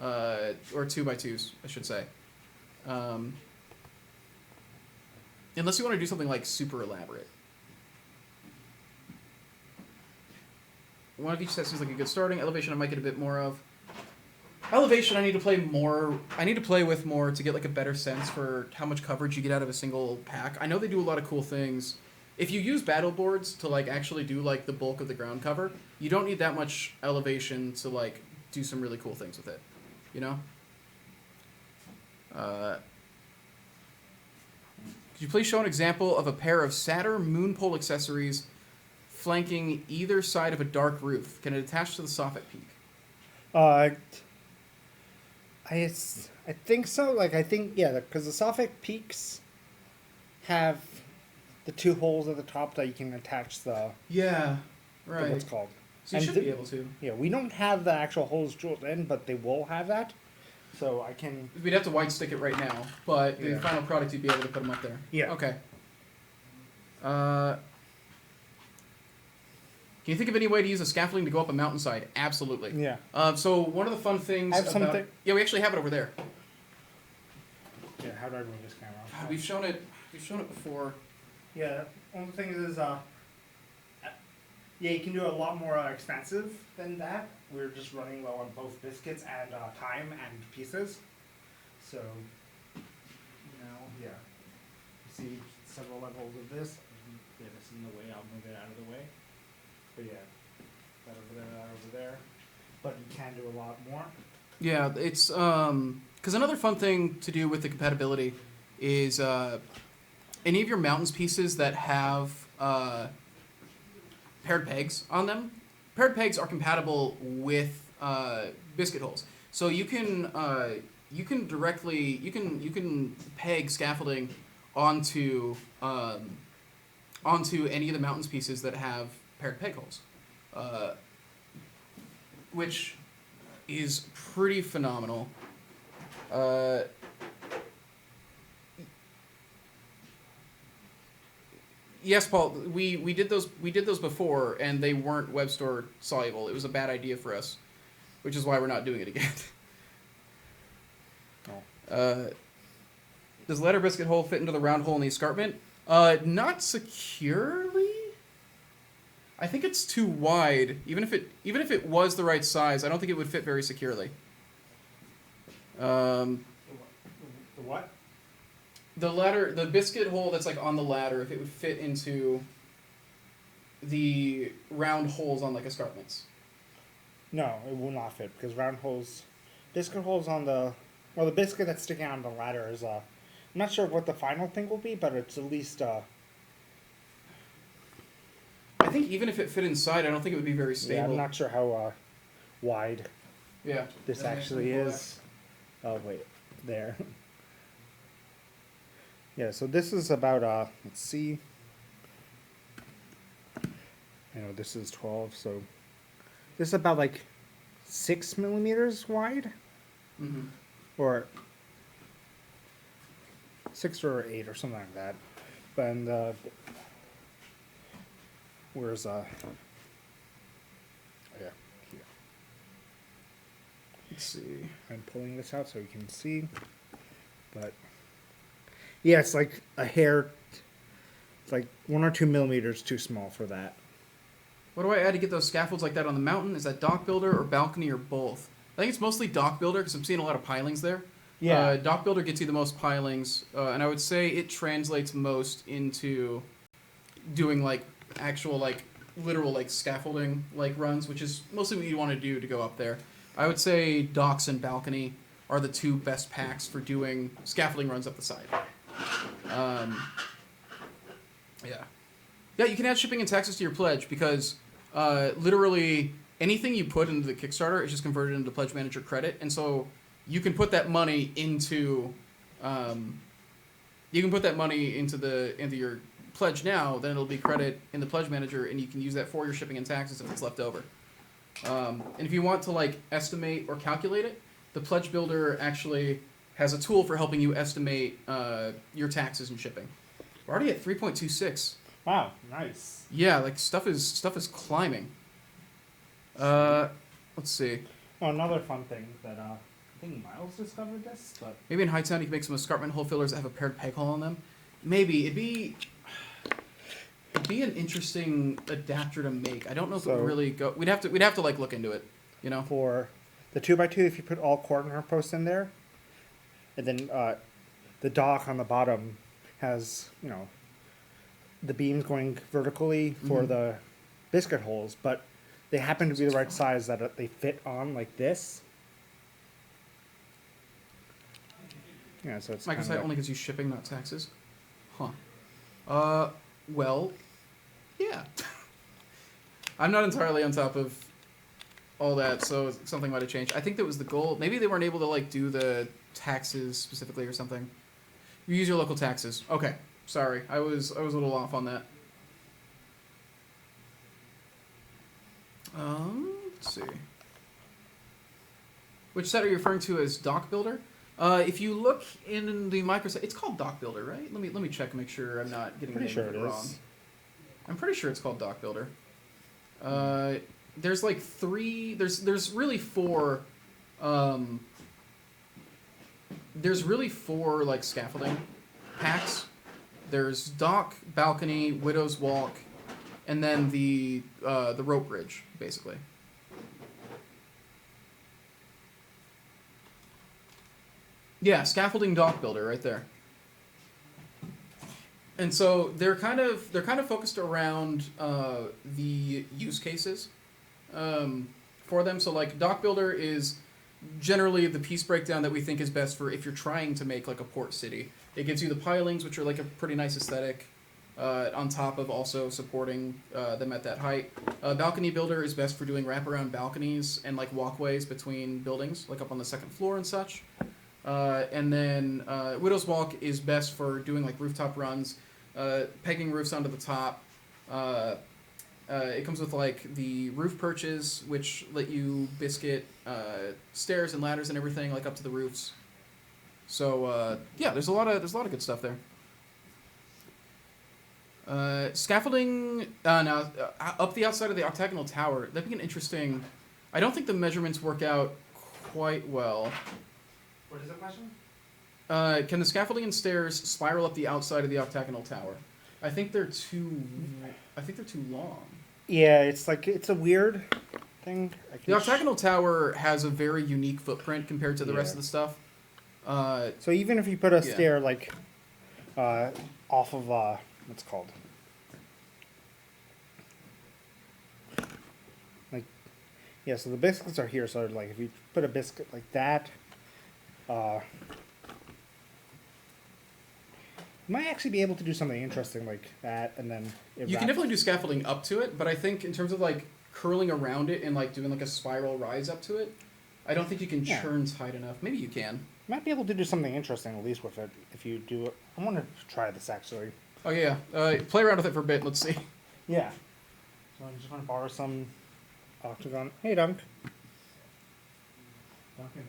Speaker 2: or 2x2s, I should say. Unless you want to do something like super elaborate. One of each set seems like a good starting. Elevation I might get a bit more of. Elevation I need to play more. I need to play with more to get like a better sense for how much coverage you get out of a single pack. I know they do a lot of cool things. If you use battle boards to like actually do like the bulk of the ground cover, you don't need that much elevation to like do some really cool things with it. You know? Could you please show an example of a pair of Saturn moon pole accessories flanking either side of a dark roof? Can it attach to the soffit peak?
Speaker 7: I think so. Like I think because the soffit peaks have the 2 holes at the top that you can attach the
Speaker 2: right.
Speaker 7: what's called.
Speaker 2: So you should be able to.
Speaker 7: Yeah, we don't have the actual holes drilled in, but they will have that. So I can.
Speaker 2: We'd have to white stick it right now, but the
Speaker 7: Yeah.
Speaker 2: final product you'd be able to put them up there.
Speaker 7: Yeah.
Speaker 2: Okay. Can you think of any way to use a scaffolding to go up a mountainside? Absolutely.
Speaker 7: Yeah.
Speaker 2: So one of the fun things
Speaker 7: I have
Speaker 2: about
Speaker 7: something.
Speaker 2: yeah, we actually have it over there.
Speaker 7: Yeah. How do I move this camera?
Speaker 2: God, we've shown it before.
Speaker 7: Yeah. One of the things is Yeah, you can do a lot more expensive than that. We're just running low on both biscuits and time and pieces. So, yeah. You see several levels of this. Yeah, this is in the way. I'll move it out of the way. But yeah, that over there. But you can do a lot more.
Speaker 2: Yeah, it's because another fun thing to do with the compatibility is any of your mountains pieces that have paired pegs on them. Paired pegs are compatible with biscuit holes, so you can peg scaffolding onto any of the mountains pieces that have paired peg holes, which is pretty phenomenal. Yes, Paul. We did those before, and they weren't web store soluble. It was a bad idea for us, which is why we're not doing it again. Does the ladder biscuit hole fit into the round hole in the escarpment? Not securely. I think it's too wide. Even if it was the right size, I don't think it would fit very securely.
Speaker 7: The what?
Speaker 2: The ladder, the biscuit hole that's like on the ladder, if it would fit into the round holes on like escarpments.
Speaker 7: No, it will not fit because round holes, biscuit holes on the biscuit that's sticking out on the ladder is I'm not sure what the final thing will be, but it's at least
Speaker 2: I think even if it fit inside, I don't think it would be very stable.
Speaker 7: Yeah, I'm not sure how wide.
Speaker 2: Yeah.
Speaker 7: This actually is. Oh wait, there. Yeah, so this is about let's see. I know this is 12, so this is about like 6 millimeters wide, or 6 or 8 or something like that. And where's yeah, here. Let's see. I'm pulling this out so you can see, but yeah, it's like a hair. It's like 1 or 2 millimeters too small for that.
Speaker 2: What do I add to get those scaffolds like that on the mountain? Is that dock builder or balcony or both? I think it's mostly dock builder because I'm seeing a lot of pilings there.
Speaker 7: Yeah.
Speaker 2: Dock builder gets you the most pilings, and I would say it translates most into doing like actual like literal like scaffolding like runs, which is mostly what you want to do to go up there. I would say docks and balcony are the two best packs for doing scaffolding runs up the side. Yeah. Yeah, you can add shipping and taxes to your pledge because literally anything you put into the Kickstarter is just converted into Pledge Manager credit, and so you can put that money into into your pledge now. Then it'll be credit in the Pledge Manager, and you can use that for your shipping and taxes if it's left over. And if you want to like estimate or calculate it, the Pledge Builder actually has a tool for helping you estimate your taxes and shipping. We're already at 3.26.
Speaker 7: Wow, nice.
Speaker 2: Yeah, like stuff is climbing. Let's see.
Speaker 7: Oh, another fun thing that I think Miles discovered this, but
Speaker 2: Maybe in Hightown you can make some escarpment hole fillers that have a paired peg hole on them. Maybe it'd be an interesting adapter to make. I don't know if it would really go. We'd have to like look into it, you know.
Speaker 7: For the 2x2, if you put all corner posts in there, and then the dock on the bottom has the beams going vertically for the biscuit holes, but they happen to be the right size that they fit on like this. Yeah, so it's
Speaker 2: Microsite only gives you shipping, not taxes. Huh. Well, yeah. I'm not entirely on top of all that, so something might have changed. I think that was the goal. Maybe they weren't able to like do the taxes specifically or something. You use your local taxes. Okay. Sorry. I was a little off on that. Let's see. Which set are you referring to as Dock Builder? If you look in the microsite, it's called Dock Builder, right? Let me check, make sure I'm not getting the name of it wrong. I'm pretty sure it's called Dock Builder. There's like three. There's really four. There's really four like scaffolding packs. There's dock, balcony, widow's walk, and then the rope bridge, basically. Yeah, scaffolding dock builder right there. And so they're kind of focused around the use cases for them. So like dock builder is generally the piece breakdown that we think is best for if you're trying to make like a port city. It gives you the pilings, which are like a pretty nice aesthetic, on top of also supporting them at that height. Balcony builder is best for doing wraparound balconies and like walkways between buildings, like up on the second floor and such. And then Widow's Walk is best for doing like rooftop runs, pegging roofs onto the top. It comes with like the roof perches, which let you biscuit stairs and ladders and everything like up to the roofs. So yeah, there's a lot of good stuff there. Scaffolding now up the outside of the octagonal tower. That'd be an interesting. I don't think the measurements work out quite well.
Speaker 3: What is the question?
Speaker 2: Can the scaffolding and stairs spiral up the outside of the octagonal tower? I think they're too long.
Speaker 3: Yeah, it's a weird thing.
Speaker 2: The octagonal tower has a very unique footprint compared to the rest of the stuff.
Speaker 3: So even if you put a stair like off of what's it called? Like, yeah. So the biscuits are here. So like, if you put a biscuit like that. You might actually be able to do something interesting like that, and then
Speaker 2: you can definitely do scaffolding up to it, but I think in terms of like curling around it and like doing like a spiral rise up to it, I don't think you can churn tight enough. Maybe you can.
Speaker 3: You might be able to do something interesting at least with it if you do it. I want to try this actually.
Speaker 2: Oh yeah, play around with it for a bit. Let's see.
Speaker 3: Yeah. So I'm just gonna borrow some octagon. Hey, Dunk.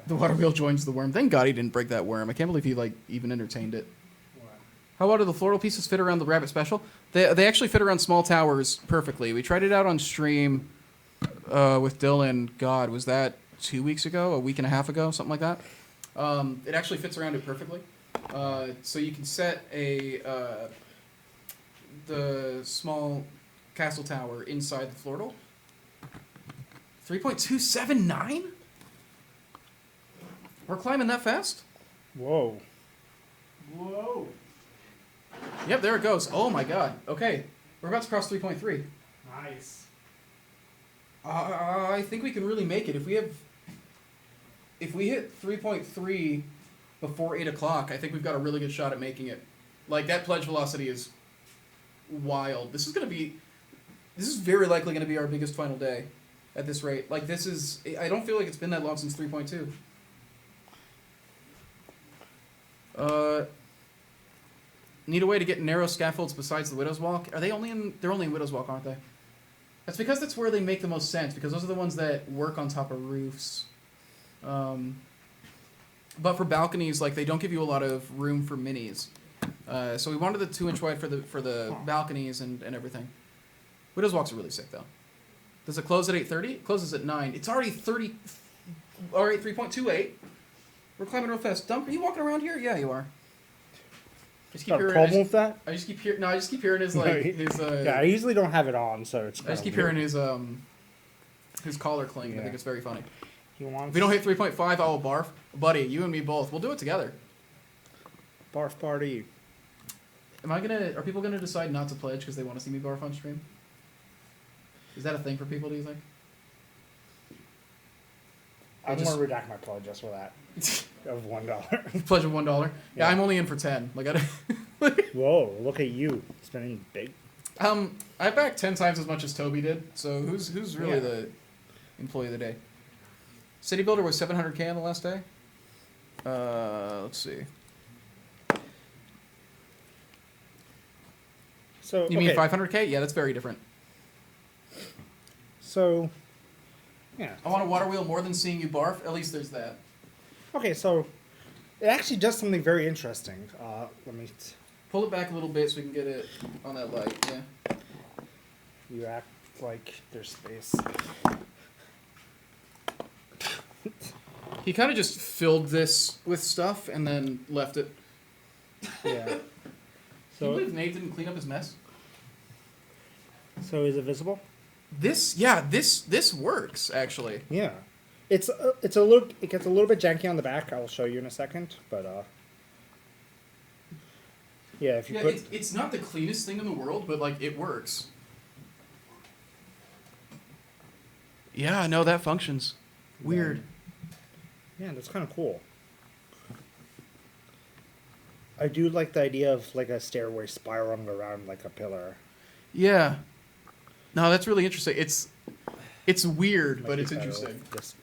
Speaker 2: The water wheel joins the worm. Thank God he didn't break that worm. I can't believe he like even entertained it. How about do the floral pieces fit around the rabbit special? They actually fit around small towers perfectly. We tried it out on stream with Dylan. God, was that 2 weeks ago? A week and a half ago? Something like that? It actually fits around it perfectly. So you can set the small castle tower inside the floral. 3.279? We're climbing that fast?
Speaker 3: Whoa.
Speaker 2: Whoa. Yep, there it goes. Oh my god. Okay. We're about to cross 3.3.
Speaker 3: Nice.
Speaker 2: I think we can really make it. If we hit 3.3 before 8 o'clock, I think we've got a really good shot at making it. Like, that pledge velocity is wild. This is very likely going to be our biggest final day at this rate. Like, I don't feel like it's been that long since 3.2. Need a way to get narrow scaffolds besides the Widow's Walk. They're only in Widow's Walk, aren't they? That's because that's where they make the most sense, because those are the ones that work on top of roofs. But for balconies, like, they don't give you a lot of room for minis. So we wanted the 2-inch wide for the balconies and everything. Widow's Walks are really sick though. Does it close at 8:30? It closes at 9. It's already 30. All right, 3.28. We're climbing real fast. Dunk, are you walking around here? Yeah, you are.
Speaker 3: Just keep hearing. Problem with that?
Speaker 2: I just keep hearing his like his.
Speaker 3: Yeah, I usually don't have it on, so it's.
Speaker 2: I just keep hearing his collar cling.
Speaker 3: Yeah.
Speaker 2: I think it's very funny.
Speaker 3: He wants.
Speaker 2: If we don't hit 3.5, I will barf, buddy. You and me both. We'll do it together.
Speaker 3: Barf party.
Speaker 2: Are people gonna decide not to pledge because they want to see me barf on stream? Is that a thing for people? Do you think?
Speaker 3: I'm gonna redact my pledge just for that. Of $1.
Speaker 2: Pledge of $1. Yeah, I'm only in for 10. Like
Speaker 3: Whoa! Look at you spending big.
Speaker 2: I backed 10 times as much as Toby did. So who's really the employee of the day? City Builder was 700K on the last day. Let's see.
Speaker 3: So
Speaker 2: you mean 500K? Yeah, that's very different.
Speaker 3: So, yeah.
Speaker 2: I want a water wheel more than seeing you barf. At least there's that.
Speaker 3: Okay, so it actually does something very interesting. Let me
Speaker 2: pull it back a little bit so we can get it on that light. Yeah.
Speaker 3: You act like there's space.
Speaker 2: He kind of just filled this with stuff and then left it.
Speaker 3: Yeah.
Speaker 2: So, can you believe Nate didn't clean up his mess?
Speaker 3: So is it visible?
Speaker 2: This works actually.
Speaker 3: Yeah. It's a little. It gets a little bit janky on the back. I'll show you in a second, but yeah. If you
Speaker 2: Yeah,
Speaker 3: put
Speaker 2: it's not the cleanest thing in the world, but like it works. Yeah, no, that functions. Weird.
Speaker 3: yeah, that's kind of cool. I do like the idea of like a stairway spiraling around like a pillar.
Speaker 2: Yeah. No, that's really interesting. It's weird,
Speaker 3: Might
Speaker 2: but
Speaker 3: be
Speaker 2: it's
Speaker 3: better
Speaker 2: interesting.
Speaker 3: with this.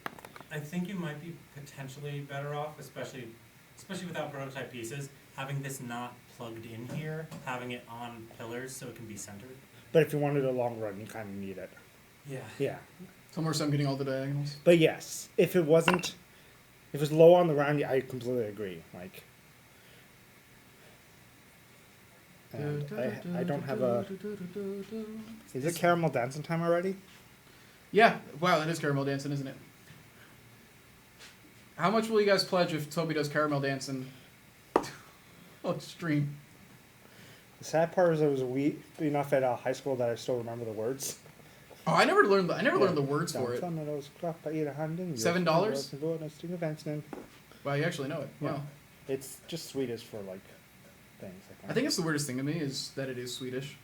Speaker 6: I think you might be potentially better off, especially without prototype pieces, having this not plugged in here, having it on pillars so it can be centered.
Speaker 3: But if you wanted a long run, you kind of need it.
Speaker 6: Yeah.
Speaker 3: Yeah.
Speaker 2: Somewhere so I'm getting all the diagonals.
Speaker 3: But yes, if it was low on the ground, I completely agree. Like, and I don't have a. Is it caramel dancing time already?
Speaker 2: Yeah. Wow, that is caramel dancing, isn't it? How much will you guys pledge if Toby does caramel dancing on stream?
Speaker 3: The sad part is I was weak enough at high school that I still remember the words.
Speaker 2: Oh, I never learned the words for it.
Speaker 3: $7?
Speaker 2: Wow, you actually know it.
Speaker 3: Yeah.
Speaker 2: Wow.
Speaker 3: It's just Swedish for like things.
Speaker 2: I think it's the weirdest thing to me is that it is Swedish.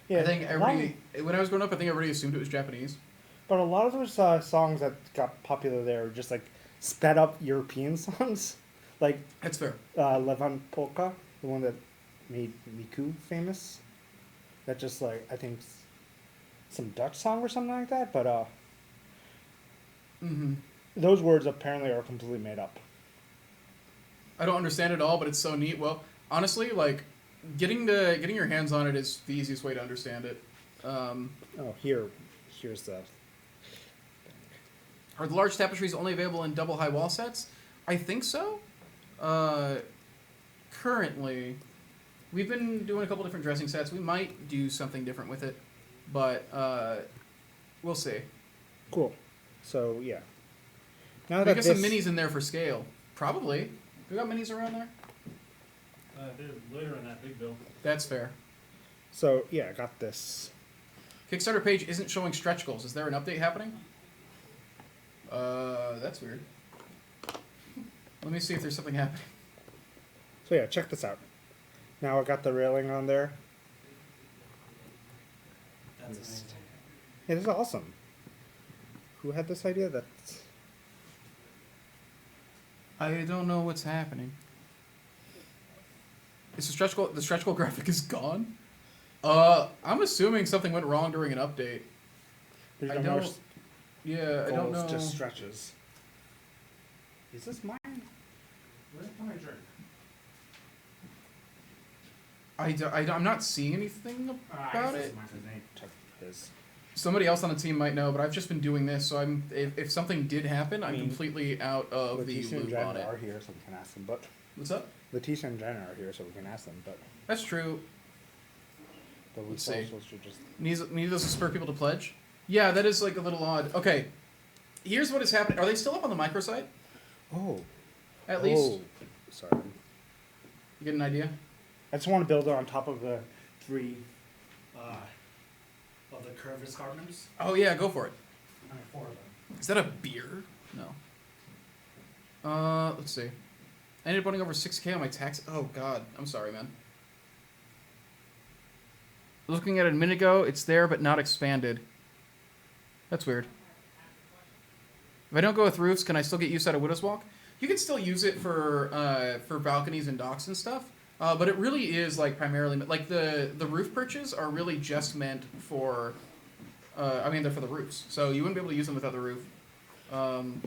Speaker 3: Yeah,
Speaker 2: I think
Speaker 3: a lot
Speaker 2: everybody, when I was growing up, I think everybody assumed it was Japanese.
Speaker 3: But a lot of those songs that got popular there are just like sped up European songs. Like
Speaker 2: That's fair.
Speaker 3: Levan Polka, the one that made Miku famous. That just like I think some Dutch song or something like that. But
Speaker 2: Mm-hmm.
Speaker 3: those words apparently are completely made up.
Speaker 2: I don't understand it all, but it's so neat. Well, honestly, like getting your hands on it is the easiest way to understand it.
Speaker 3: Oh, here's the.
Speaker 2: Are the large tapestries only available in double high wall sets? I think so. Currently, we've been doing a couple different dressing sets. We might do something different with it, but we'll see.
Speaker 3: Cool. So yeah. Now
Speaker 2: We
Speaker 3: that
Speaker 2: got
Speaker 3: this,
Speaker 2: some minis in there for scale. Probably. We got minis around there?
Speaker 6: They're later in that big bill.
Speaker 2: That's fair.
Speaker 3: So yeah, I got this.
Speaker 2: Kickstarter page isn't showing stretch goals. Is there an update happening? That's weird. Let me see if there's something happening.
Speaker 3: So yeah, check this out. Now I got the railing on there.
Speaker 6: That's amazing.
Speaker 3: It is awesome. Who had this idea? That's
Speaker 2: I don't know what's happening. Is the stretch goal graphic is gone? I'm assuming something went wrong during an update.
Speaker 3: there's
Speaker 2: I
Speaker 3: no
Speaker 2: don't.
Speaker 3: more
Speaker 2: Yeah, I don't know.
Speaker 3: just stretches. Is this mine?
Speaker 6: Where's my drink?
Speaker 2: I'm not seeing anything about it.
Speaker 3: Check his.
Speaker 2: Somebody else on the team might know, but I've just been doing this, so if something did happen, I'm
Speaker 3: mean,
Speaker 2: completely out of the
Speaker 3: Leticia and
Speaker 2: loop
Speaker 3: Jen
Speaker 2: on it.
Speaker 3: are here, so we can ask them. But
Speaker 2: What's up?
Speaker 3: Leticia and Jen are here, so we can ask them. But
Speaker 2: That's true.
Speaker 3: we
Speaker 2: Let's see.
Speaker 3: also should just.
Speaker 2: Need those to spur people to pledge? Yeah, that is like a little odd. Okay, here's what is happening. Are they still up on the microsite?
Speaker 3: Oh.
Speaker 2: At least
Speaker 3: Oh, sorry.
Speaker 2: you get an idea.
Speaker 3: I just want to build it on top of the three of the curved escarpments.
Speaker 2: Oh yeah, go for it.
Speaker 3: I mean, 4 of them.
Speaker 2: Is that a beer? No. Let's see. I ended up running over 6K on my tax. Oh god, I'm sorry, man. Looking at it a minute ago, it's there but not expanded. That's weird. If I don't go with roofs, can I still get use out of Widow's Walk? You can still use it for balconies and docks and stuff. But it really is like primarily like the roof perches are really just meant for. I mean, they're for the roofs, so you wouldn't be able to use them without the roof.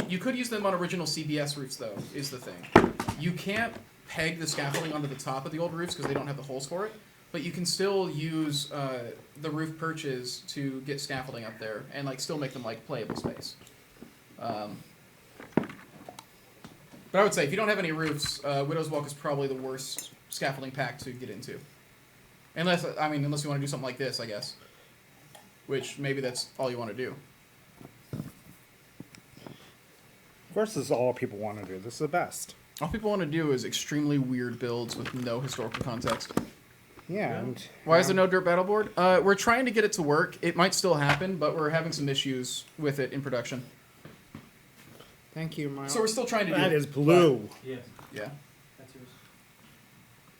Speaker 2: You could use them on original CBS roofs, though. Is the thing. You can't peg the scaffolding onto the top of the old roofs because they don't have the holes for it. But you can still use the roof perches to get scaffolding up there and like still make them like playable space. But I would say if you don't have any roofs, Widow's Walk is probably the worst scaffolding pack to get into. Unless you want to do something like this, I guess. Which maybe that's all you want to do.
Speaker 3: Of course, this is all people want to do. This is the best.
Speaker 2: All people want to do is extremely weird builds with no historical context.
Speaker 3: Yeah. And,
Speaker 2: Why is there no dirt battle board? We're trying to get it to work. It might still happen, but we're having some issues with it in production.
Speaker 3: Thank you, Miles.
Speaker 2: So we're still trying to do
Speaker 3: That
Speaker 2: it.
Speaker 3: is blue.
Speaker 6: Yes.
Speaker 2: Yeah.
Speaker 6: That's yours.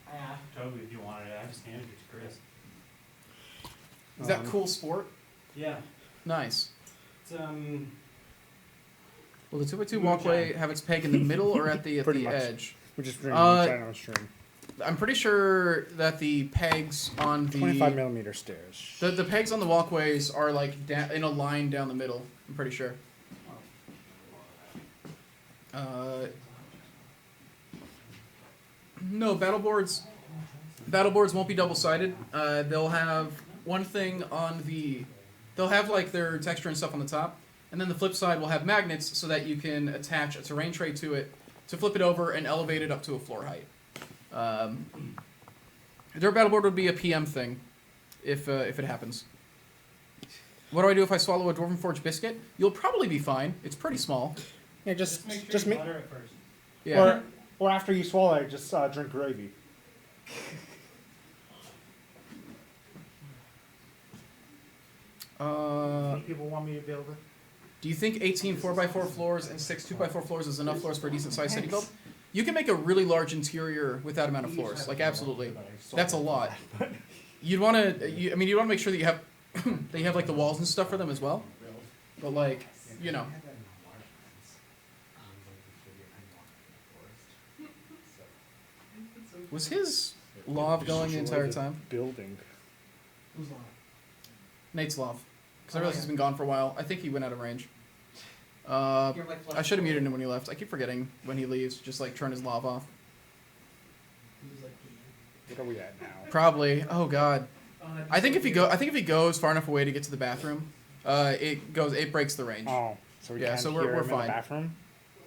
Speaker 6: I asked Toby if you wanted it. I just handed it to Chris.
Speaker 2: Is that cool sport?
Speaker 6: Yeah.
Speaker 2: Nice.
Speaker 6: It's
Speaker 2: Will the 2x2 walkway have its peg in the middle or at the
Speaker 3: Pretty much.
Speaker 2: edge?
Speaker 3: We're just drinking on stream.
Speaker 2: I'm pretty sure that the pegs on the
Speaker 3: 25mm stairs.
Speaker 2: The pegs on the walkways are like in a line down the middle. I'm pretty sure. No, battle boards won't be double-sided. They'll have one thing on the... They'll have like their texture and stuff on the top, and then the flip side will have magnets so that you can attach a terrain tray to it to flip it over and elevate it up to a floor height. Dirt battle board would be a PM thing, if it happens. What do I do if I swallow a Dwarven Forge biscuit? You'll probably be fine. It's pretty small.
Speaker 3: Yeah, just
Speaker 6: make sure you
Speaker 3: make.
Speaker 6: butter it first.
Speaker 2: Yeah.
Speaker 3: Or after you swallow it, just drink gravy. People want me to build it.
Speaker 2: Do you think 18 4x4 floors and 6 2x4 floors is enough floors for a decent sized city build? You can make a really large interior with that amount of floors. Like absolutely, that's a lot. You'd want to. You want to make sure that you have that you have like the walls and stuff for them as well. But like, you know. Was his love going the entire time?
Speaker 3: Building.
Speaker 2: Nate's love. Because I realize he's been gone for a while. I think he went out of range. I should have muted him when he left. I keep forgetting when he leaves. Just like turn his lav off.
Speaker 3: What are we at now?
Speaker 2: Probably. Oh god. I think if he goes far enough away to get to the bathroom, it breaks the range.
Speaker 3: Oh, so we
Speaker 2: yeah.
Speaker 3: can't
Speaker 2: So
Speaker 3: hear
Speaker 2: we're
Speaker 3: him in the
Speaker 2: fine.
Speaker 3: bathroom?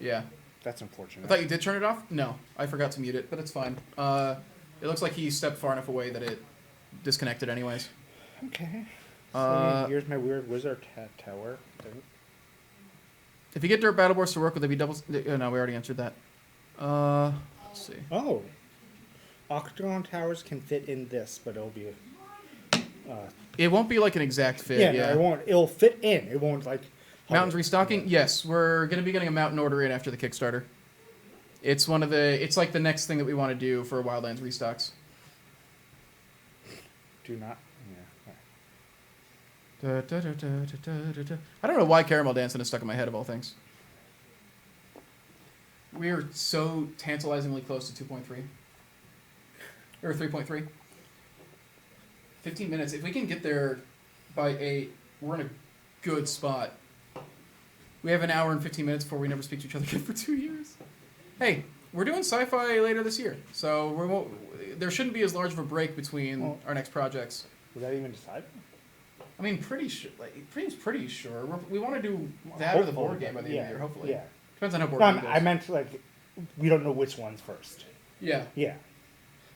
Speaker 2: Yeah.
Speaker 3: That's unfortunate.
Speaker 2: I thought you did turn it off. No, I forgot to mute it, but it's fine. It looks like he stepped far enough away that it disconnected anyways.
Speaker 3: Okay. So here's my weird wizard tower thing.
Speaker 2: If you get dirt battle boards to work, would they be double? No, we already answered that. Let's see.
Speaker 3: Oh. Octagon towers can fit in this, but it'll be.
Speaker 2: It won't be like an exact fit.
Speaker 3: Yeah,
Speaker 2: Yeah.
Speaker 3: no, it won't. It'll fit in. It won't like.
Speaker 2: Mountains restocking? Yes, we're gonna be getting a mountain order in after the Kickstarter. It's one of the. It's like the next thing that we want to do for Wildlands restocks.
Speaker 3: Do not.
Speaker 2: Da, da, da, da, da, da, da. I don't know why Caramel Dancing is stuck in my head of all things. We're so tantalizingly close to 2.3. Or 3.3. 15 minutes. If we can get there by 8, we're in a good spot. We have an hour and 15 minutes before we never speak to each other again for 2 years. Hey, we're doing sci-fi later this year, so there shouldn't be as large of a break between our next projects.
Speaker 3: Was that even decided?
Speaker 2: I mean, pretty sure. Pretty sure. We want to do that or the board game by the end of the year, hopefully.
Speaker 3: Yeah.
Speaker 2: Depends on how board
Speaker 3: No,
Speaker 2: game goes.
Speaker 3: I meant like, we don't know which one's first.
Speaker 2: Yeah.
Speaker 3: Yeah.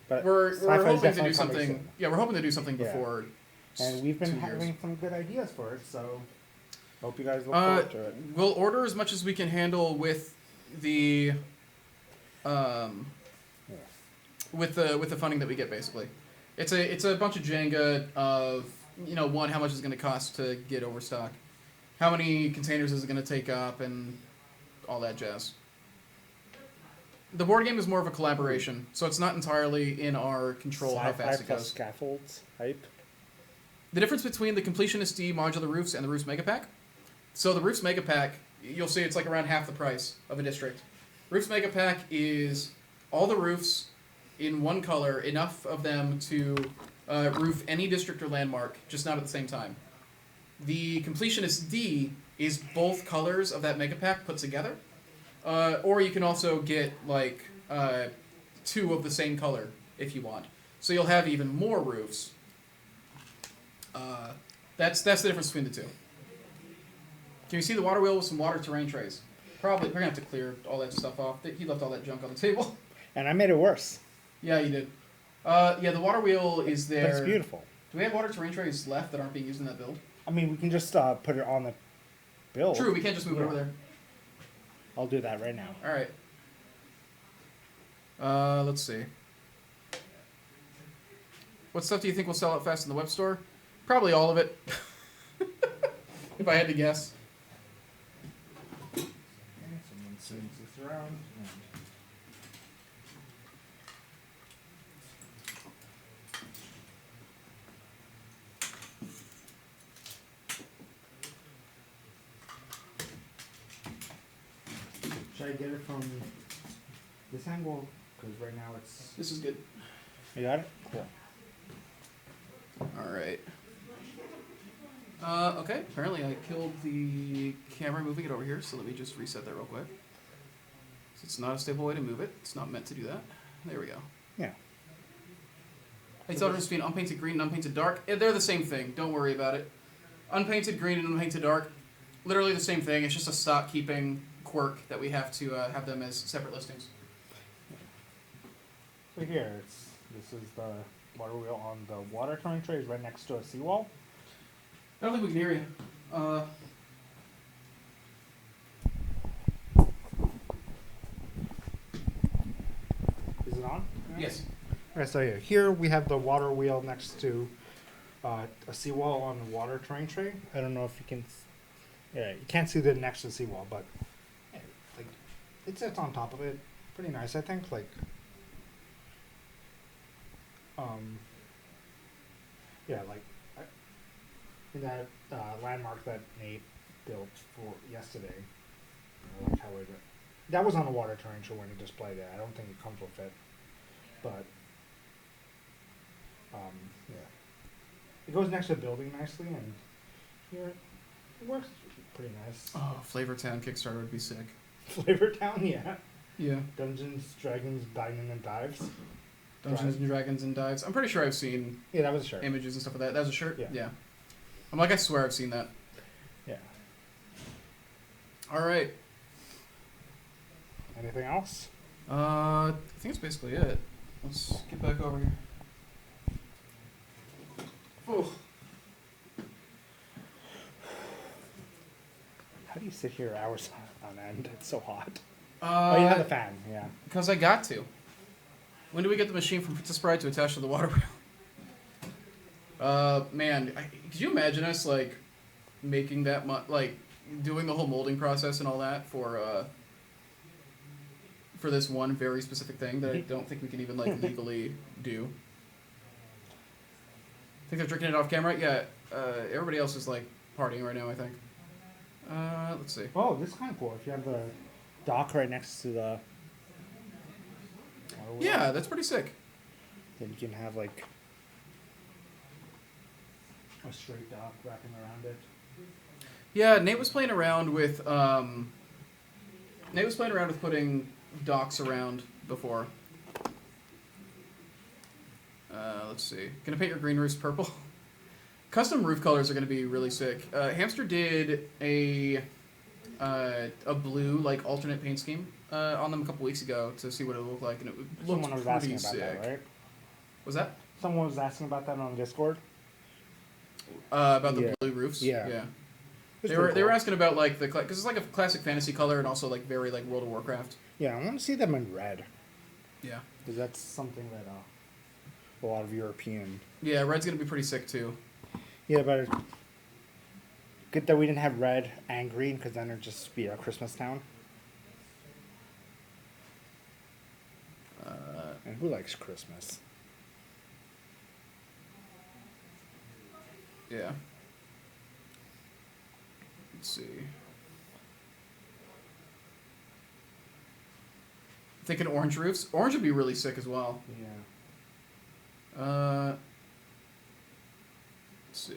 Speaker 3: But
Speaker 2: We're
Speaker 3: sci-fi is
Speaker 2: hoping to
Speaker 3: definitely
Speaker 2: do
Speaker 3: coming
Speaker 2: something.
Speaker 3: soon.
Speaker 2: Yeah, we're hoping to do something
Speaker 3: Yeah.
Speaker 2: before.
Speaker 3: And we've been
Speaker 2: 2 years.
Speaker 3: having some good ideas for it, so hope you guys look forward to it.
Speaker 2: We'll order as much as we can handle with the, with the funding that we get. Basically, it's a bunch of Jenga of one, how much is it going to cost to get overstock, how many containers is it going to take up, and all that jazz. The board game is more of a collaboration, so it's not entirely in our control how fast it
Speaker 3: plus
Speaker 2: goes.
Speaker 3: scaffolds hype.
Speaker 2: The difference between the Completionist D modular roofs and the Roofs Mega Pack. So the Roofs Mega Pack, you'll see it's like around half the price of a district. Roofs Mega Pack is all the roofs in one color, enough of them to roof any district or landmark, just not at the same time. The Completionist D is both colors of that Mega Pack put together. Or you can also get like 2 of the same color if you want. So you'll have even more roofs. That's the difference between the two. Can you see the water wheel with some water terrain trays? Probably. We're gonna have to clear all that stuff off. He left all that junk on the table.
Speaker 3: And I made it worse.
Speaker 2: Yeah, you did. Yeah, the water wheel is there.
Speaker 3: But it's beautiful.
Speaker 2: Do we have water terrain trays left that aren't being used in that build?
Speaker 3: I mean, we can just put it on the build.
Speaker 2: True, we can't just move it over there.
Speaker 3: I'll do that right now.
Speaker 2: All right. Let's see. What stuff do you think will sell out fast in the web store? Probably all of it. If I had to guess.
Speaker 3: Someone sends this around. Should I get it from this angle? Because right now it's.
Speaker 2: This is good.
Speaker 3: You got it? Cool.
Speaker 2: Alright. Okay, apparently I killed the camera moving it over here, so let me just reset that real quick. It's not a stable way to move it. It's not meant to do that. There we go.
Speaker 3: Yeah.
Speaker 2: I tell the difference between unpainted green and unpainted dark. They're the same thing. Don't worry about it. Unpainted green and unpainted dark, literally the same thing. It's just a stock keeping quirk that we have to have them as separate listings.
Speaker 3: So here, this is the water wheel on the water turning tray is right next to a seawall.
Speaker 2: I don't think we can hear you.
Speaker 3: Is it on?
Speaker 2: Yes.
Speaker 3: Alright, so here we have the water wheel next to a seawall on the water terrain tray. I don't know if you can, yeah, you can't see the next to the seawall, but yeah, like it sits on top of it. Pretty nice, I think. Like, yeah, like in that landmark that Nate built for yesterday. I like how it. That was on the water terrain tray when he displayed it. I don't think it comes with it, but. Yeah. It goes next to the building nicely, and here it works pretty nice.
Speaker 2: Oh, Flavortown Kickstarter would be sick.
Speaker 3: Flavortown, yeah.
Speaker 2: Yeah.
Speaker 3: Dungeons, Dragons, Dining and Dives.
Speaker 2: Dungeons and Dragons and Dives. I'm pretty sure I've seen.
Speaker 3: Yeah, that was a shirt.
Speaker 2: Images and stuff like that. That was a shirt.
Speaker 3: Yeah.
Speaker 2: I'm like, I swear I've seen that.
Speaker 3: Yeah.
Speaker 2: All right.
Speaker 3: Anything else?
Speaker 2: I think that's basically it. Let's get back over here. Oh.
Speaker 3: How do you sit here hours on end? It's so hot. Oh, you have the fan, yeah.
Speaker 2: Because I got to. When do we get the machine from Princess Bride to attach to the water wheel? Man, could you imagine us, like, making that much, like, doing the whole molding process and all that for this one very specific thing that I don't think we can even, like, legally do? Think they're drinking it off camera? Yeah, everybody else is, like, partying right now, I think. Let's see.
Speaker 3: Oh, this is kind of cool. If you have the dock right next to the...
Speaker 2: Yeah, that's pretty sick.
Speaker 3: Then you can have, like, a straight dock wrapping around it.
Speaker 2: Yeah, Nate was playing around with putting docks around before. Let's see. Gonna paint your green roofs purple. Custom roof colors are gonna be really sick. Hamster did a blue, like, alternate paint scheme on them a couple weeks ago to see what it looked like, and it looked
Speaker 3: Someone was
Speaker 2: pretty
Speaker 3: asking about
Speaker 2: sick.
Speaker 3: that, right?
Speaker 2: Was that?
Speaker 3: Someone was asking about that on Discord.
Speaker 2: About the
Speaker 3: Yeah.
Speaker 2: blue roofs.
Speaker 3: Yeah.
Speaker 2: Yeah.
Speaker 3: It's
Speaker 2: They were
Speaker 3: pretty cool.
Speaker 2: asking about, like, the because it's like a classic fantasy color and also, like, very, like, World of Warcraft.
Speaker 3: Yeah, I want to see them in red.
Speaker 2: Yeah.
Speaker 3: Because that's something that a lot of European...
Speaker 2: Yeah, red's gonna be pretty sick too.
Speaker 3: Yeah, but good that we didn't have red and green, because then it'd just be a Christmas town. And who likes Christmas?
Speaker 2: Yeah. Let's see. Thinking orange roofs. Orange would be really sick as well.
Speaker 3: Yeah.
Speaker 2: Let's see.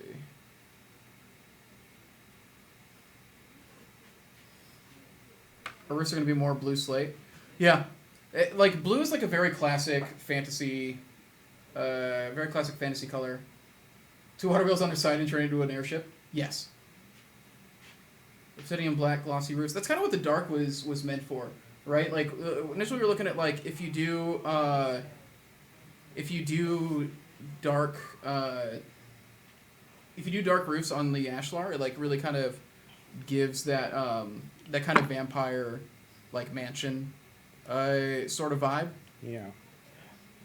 Speaker 2: Our roofs are going to be more blue slate. Yeah. Like, blue is like a very classic fantasy color. 2 water wheels on their side and turn into an airship? Yes. Obsidian black glossy roofs. That's kind of what the dark was meant for, right? Like, initially we were looking at, like, if you do dark roofs on the ashlar, it, like, really kind of gives that that kind of vampire, like, mansion sort of vibe.
Speaker 3: Yeah.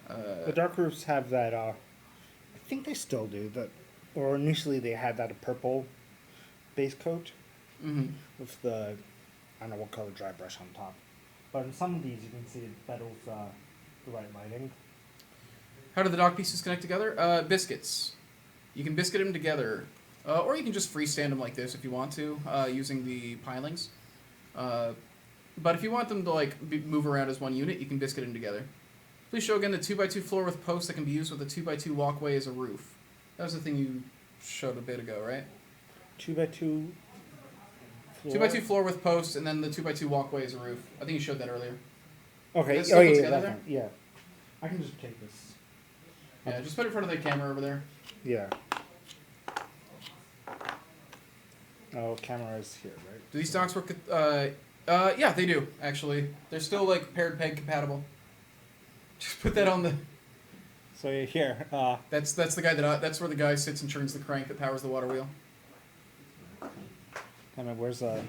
Speaker 3: The dark roofs have that think they still do that, or initially they had that a purple base coat with the I don't know what color dry brush on top. But in some of these, you can see it better with the right lighting.
Speaker 2: How do the dock pieces connect together? Biscuits. You can biscuit them together, or you can just freestand them like this if you want to, using the pilings. But if you want them to like move around as one unit, you can biscuit them together. Please show again the 2x2 floor with posts that can be used with a 2x2 walkway as a roof. That was the thing you showed a bit ago, right?
Speaker 3: 2x2 floor.
Speaker 2: 2x2 floor with posts, and then the 2x2 walkway as a roof. I think you showed that earlier.
Speaker 3: Okay.
Speaker 2: Does it still
Speaker 3: Oh
Speaker 2: go
Speaker 3: yeah,
Speaker 2: together
Speaker 3: that
Speaker 2: there?
Speaker 3: one. Yeah. I can just take this.
Speaker 2: Yeah, just put it in front of the camera over there.
Speaker 3: Yeah. Oh, camera is here, right?
Speaker 2: Do these docks work? Yeah, they do actually. They're still like paired peg compatible. Just put that on the.
Speaker 3: So you're here.
Speaker 2: That's the guy that's where the guy sits and turns the crank that powers the water wheel.
Speaker 3: I mean, where's I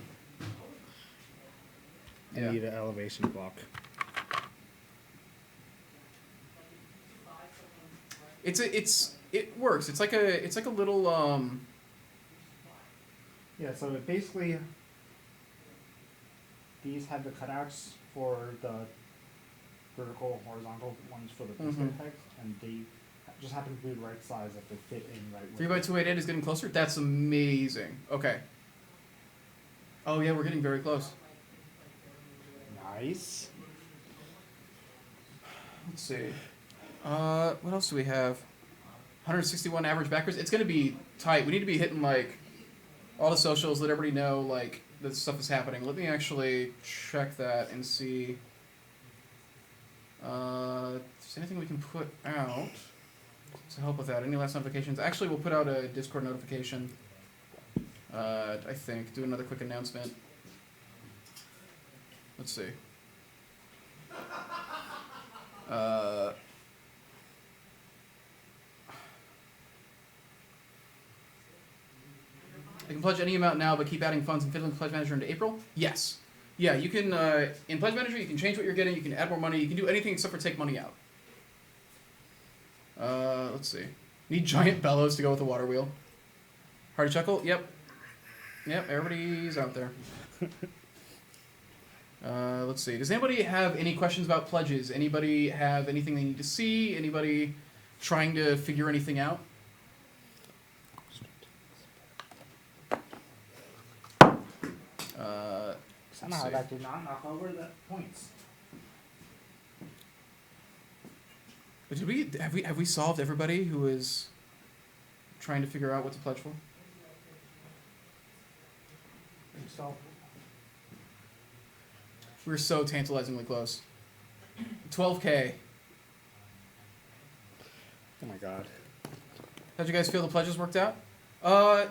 Speaker 3: need an elevation block.
Speaker 2: It works. It's like a little
Speaker 3: Yeah, so it basically these have the cutouts for the vertical, horizontal ones for the biscuit pegs, and they just happen to be the right size that they fit in right.
Speaker 2: 3x288 is getting closer. That's amazing. Okay. Oh yeah, we're getting very close.
Speaker 3: Nice.
Speaker 2: Let's see. What else do we have? 161 average backers. It's gonna be tight. We need to be hitting like all the socials. Let everybody know like that stuff is happening. Let me actually check that and see. If there's anything we can put out to help with that. Any last notifications? Actually, we'll put out a Discord notification. I think. Do another quick announcement. Let's see. I can pledge any amount now, but keep adding funds and fiddling with Pledge Manager into April? Yes. Yeah, you can, in Pledge Manager, you can change what you're getting, you can add more money, you can do anything except for take money out. Let's see. Need giant bellows to go with the water wheel. Hearty chuckle? Yep. Yep, everybody's out there. Let's see. Does anybody have any questions about pledges? Anybody have anything they need to see? Anybody trying to figure anything out?
Speaker 3: Somehow that did not knock over the points.
Speaker 2: Did have we solved everybody who is trying to figure out what to pledge for?
Speaker 3: So.
Speaker 2: We're so tantalizingly close. 12K.
Speaker 3: Oh my god.
Speaker 2: How'd you guys feel the pledges worked out? I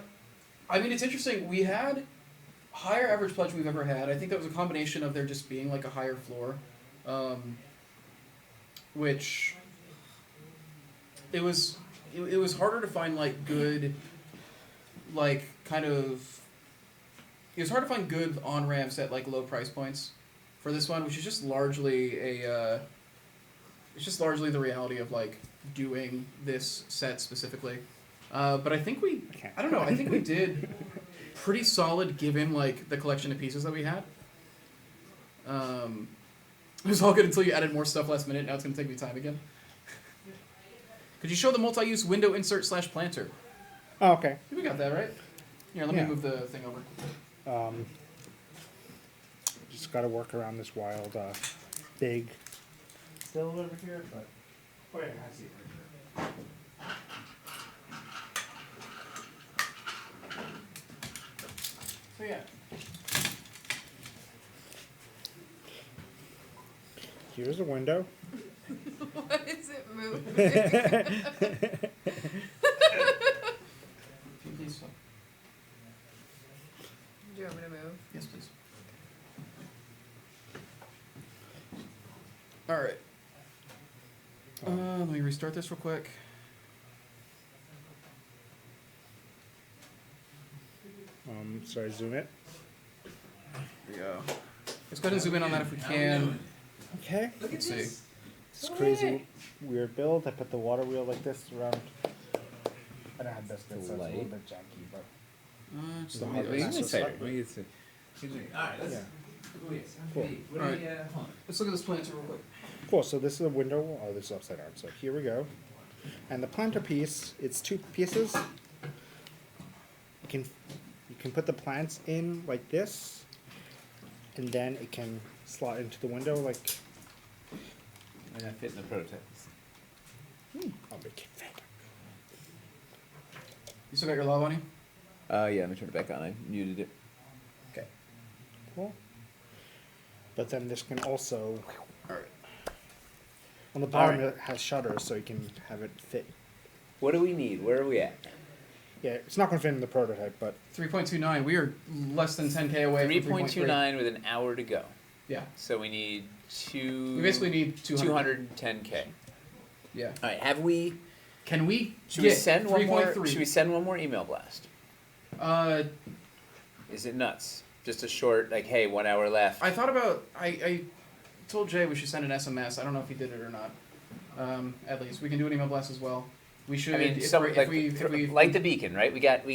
Speaker 2: mean, it's interesting. We had higher average pledge we've ever had. I think that was a combination of there just being like a higher floor, which it was harder to find like good, like kind of. It was hard to find good on ramps at like low price points for this one, which is just largely it's just largely the reality of like doing this set specifically. But I think I don't know. I think we did pretty solid given like the collection of pieces that we had. It was all good until you added more stuff last minute. Now it's going to take me time again. Could you show the multi-use window insert / planter?
Speaker 3: Oh, okay.
Speaker 2: We got that, right? Here, let me move the thing over.
Speaker 3: Just got to work around this wild, big build over here, but oh yeah, I see it right here.
Speaker 2: So yeah.
Speaker 3: Here's a window.
Speaker 10: Why is it moving?
Speaker 2: Please.
Speaker 10: Do you want me to move?
Speaker 2: Yes, please. All right. Let me restart this real quick.
Speaker 3: Sorry, zoom it.
Speaker 2: There we go. Let's go ahead and zoom in on that if we can.
Speaker 3: Okay.
Speaker 2: Let's see.
Speaker 3: It's crazy, weird build. I put the water wheel like this around I don't have biscuits, so it's a little bit janky, but.
Speaker 2: Just
Speaker 3: The
Speaker 2: let
Speaker 3: hot
Speaker 2: me-
Speaker 3: wings
Speaker 2: let's-
Speaker 3: are
Speaker 1: All
Speaker 3: separate.
Speaker 1: right, let's.
Speaker 3: Yeah.
Speaker 1: Cool.
Speaker 2: All right. Let's look at this planter real quick.
Speaker 3: Cool. So this is a window. Oh, this is upside down. So here we go. And the planter piece, it's 2 pieces. You can put the plants in like this, and then it can slot into the window like.
Speaker 1: And that fit in the prototype.
Speaker 3: I'll make it fit.
Speaker 2: You still got your lava on you?
Speaker 1: Yeah, let me turn it back on. I muted it.
Speaker 2: Okay.
Speaker 3: Cool. But then this can also.
Speaker 2: All right.
Speaker 3: On the bottom it has shutters, so you can have it fit.
Speaker 1: What do we need? Where are we at?
Speaker 3: Yeah, it's not going to fit in the prototype, but
Speaker 2: 3.29. We are less than 10K away. from
Speaker 1: 3.29 with an hour to go.
Speaker 2: Yeah.
Speaker 1: So we need
Speaker 2: We basically need 200.
Speaker 1: 210K.
Speaker 2: Yeah.
Speaker 1: All right. Have we?
Speaker 2: Can we?
Speaker 1: Should we
Speaker 2: get
Speaker 1: send one more?
Speaker 2: 3.3?
Speaker 1: Should we send one more email blast? Is it nuts? Just a short, like, hey, 1 hour left.
Speaker 2: I thought about. I told Jay we should send an SMS. I don't know if he did it or not. At least we can do an email blast as well. We should.
Speaker 1: I mean,
Speaker 2: if
Speaker 1: some,
Speaker 2: we're-
Speaker 1: like,
Speaker 2: if we
Speaker 1: like the beacon, right? We got to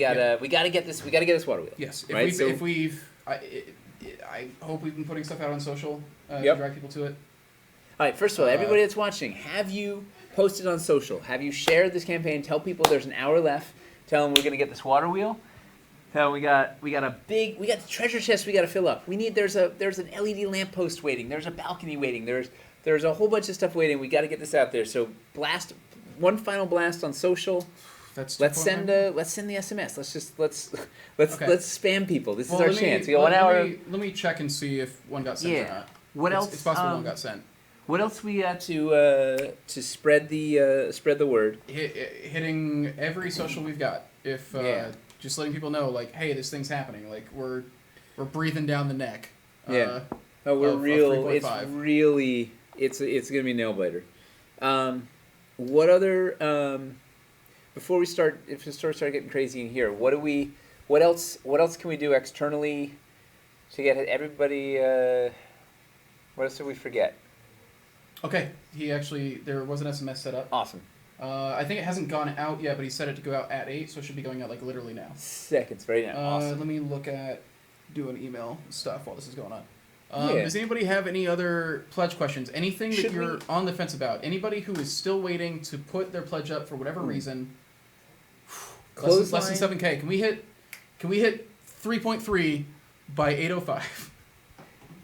Speaker 1: get this water wheel.
Speaker 2: Yes. If
Speaker 1: right?
Speaker 2: we've I hope we've been putting stuff out on social to
Speaker 1: Yep.
Speaker 2: drive people to it.
Speaker 1: All right. First of all, everybody that's watching, have you posted on social? Have you shared this campaign? Tell people there's an hour left. Tell them we're gonna get this water wheel. Tell them we got the treasure chest we got to fill up. There's an LED lamppost waiting. There's a balcony waiting. There's a whole bunch of stuff waiting. We got to get this out there. So blast one final blast on social.
Speaker 2: That's
Speaker 1: let's send the SMS. Let's spam people. This is our
Speaker 2: let me-
Speaker 1: chance. We got 1 hour.
Speaker 2: Let me check and see if one got sent or
Speaker 1: Yeah.
Speaker 2: not.
Speaker 1: What else?
Speaker 2: It's possible one got sent.
Speaker 1: What else we got to spread the word?
Speaker 2: Hitting every social we've got. If just letting people know, like, hey, this thing's happening. Like we're breathing down the neck.
Speaker 1: Yeah. We're
Speaker 2: of
Speaker 1: real. It's
Speaker 2: 3.5.
Speaker 1: really. It's gonna be a nail biter. What other? Before we start, if the story start getting crazy in here, what else can we do externally to get everybody? What else did we forget?
Speaker 2: Okay, there was an SMS set up.
Speaker 1: Awesome.
Speaker 2: I think it hasn't gone out yet, but he set it to go out at 8, so it should be going out like literally now.
Speaker 1: Seconds, right now. Awesome.
Speaker 2: Let me look at doing email stuff while this is going on.
Speaker 1: Yeah.
Speaker 2: Does anybody have any other pledge questions? Anything that
Speaker 1: Should
Speaker 2: you're
Speaker 1: we-
Speaker 2: on the fence about? Anybody who is still waiting to put their pledge up for whatever reason? Less than 7K. Can we hit 3.3 by 8:05?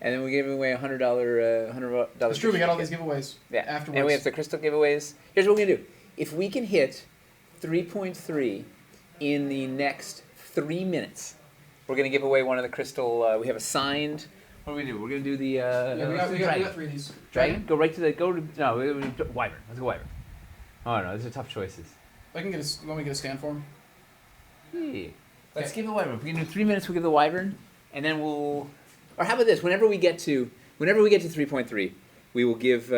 Speaker 1: And then we're giving away $100.
Speaker 2: That's true. We got all these giveaways.
Speaker 1: Yeah.
Speaker 2: Afterwards.
Speaker 1: And we have the crystal giveaways. Here's what we're gonna do. If we can hit 3.3 in the next 3 minutes, we're gonna give away one of the crystal. We have a signed. What do we do? We're gonna do the.
Speaker 2: Yeah, we got
Speaker 1: dragon.
Speaker 2: 3 of these.
Speaker 1: Dragon. Go to wyvern. Let's go wyvern. Oh no, these are tough choices.
Speaker 2: I can get you want me to get a stand for him?
Speaker 1: Yeah. Let's
Speaker 2: Okay.
Speaker 1: give the wyvern. If we can do 3 minutes, we'll give the wyvern, and then we'll. Or how about this? Whenever we get to 3.3, we will give.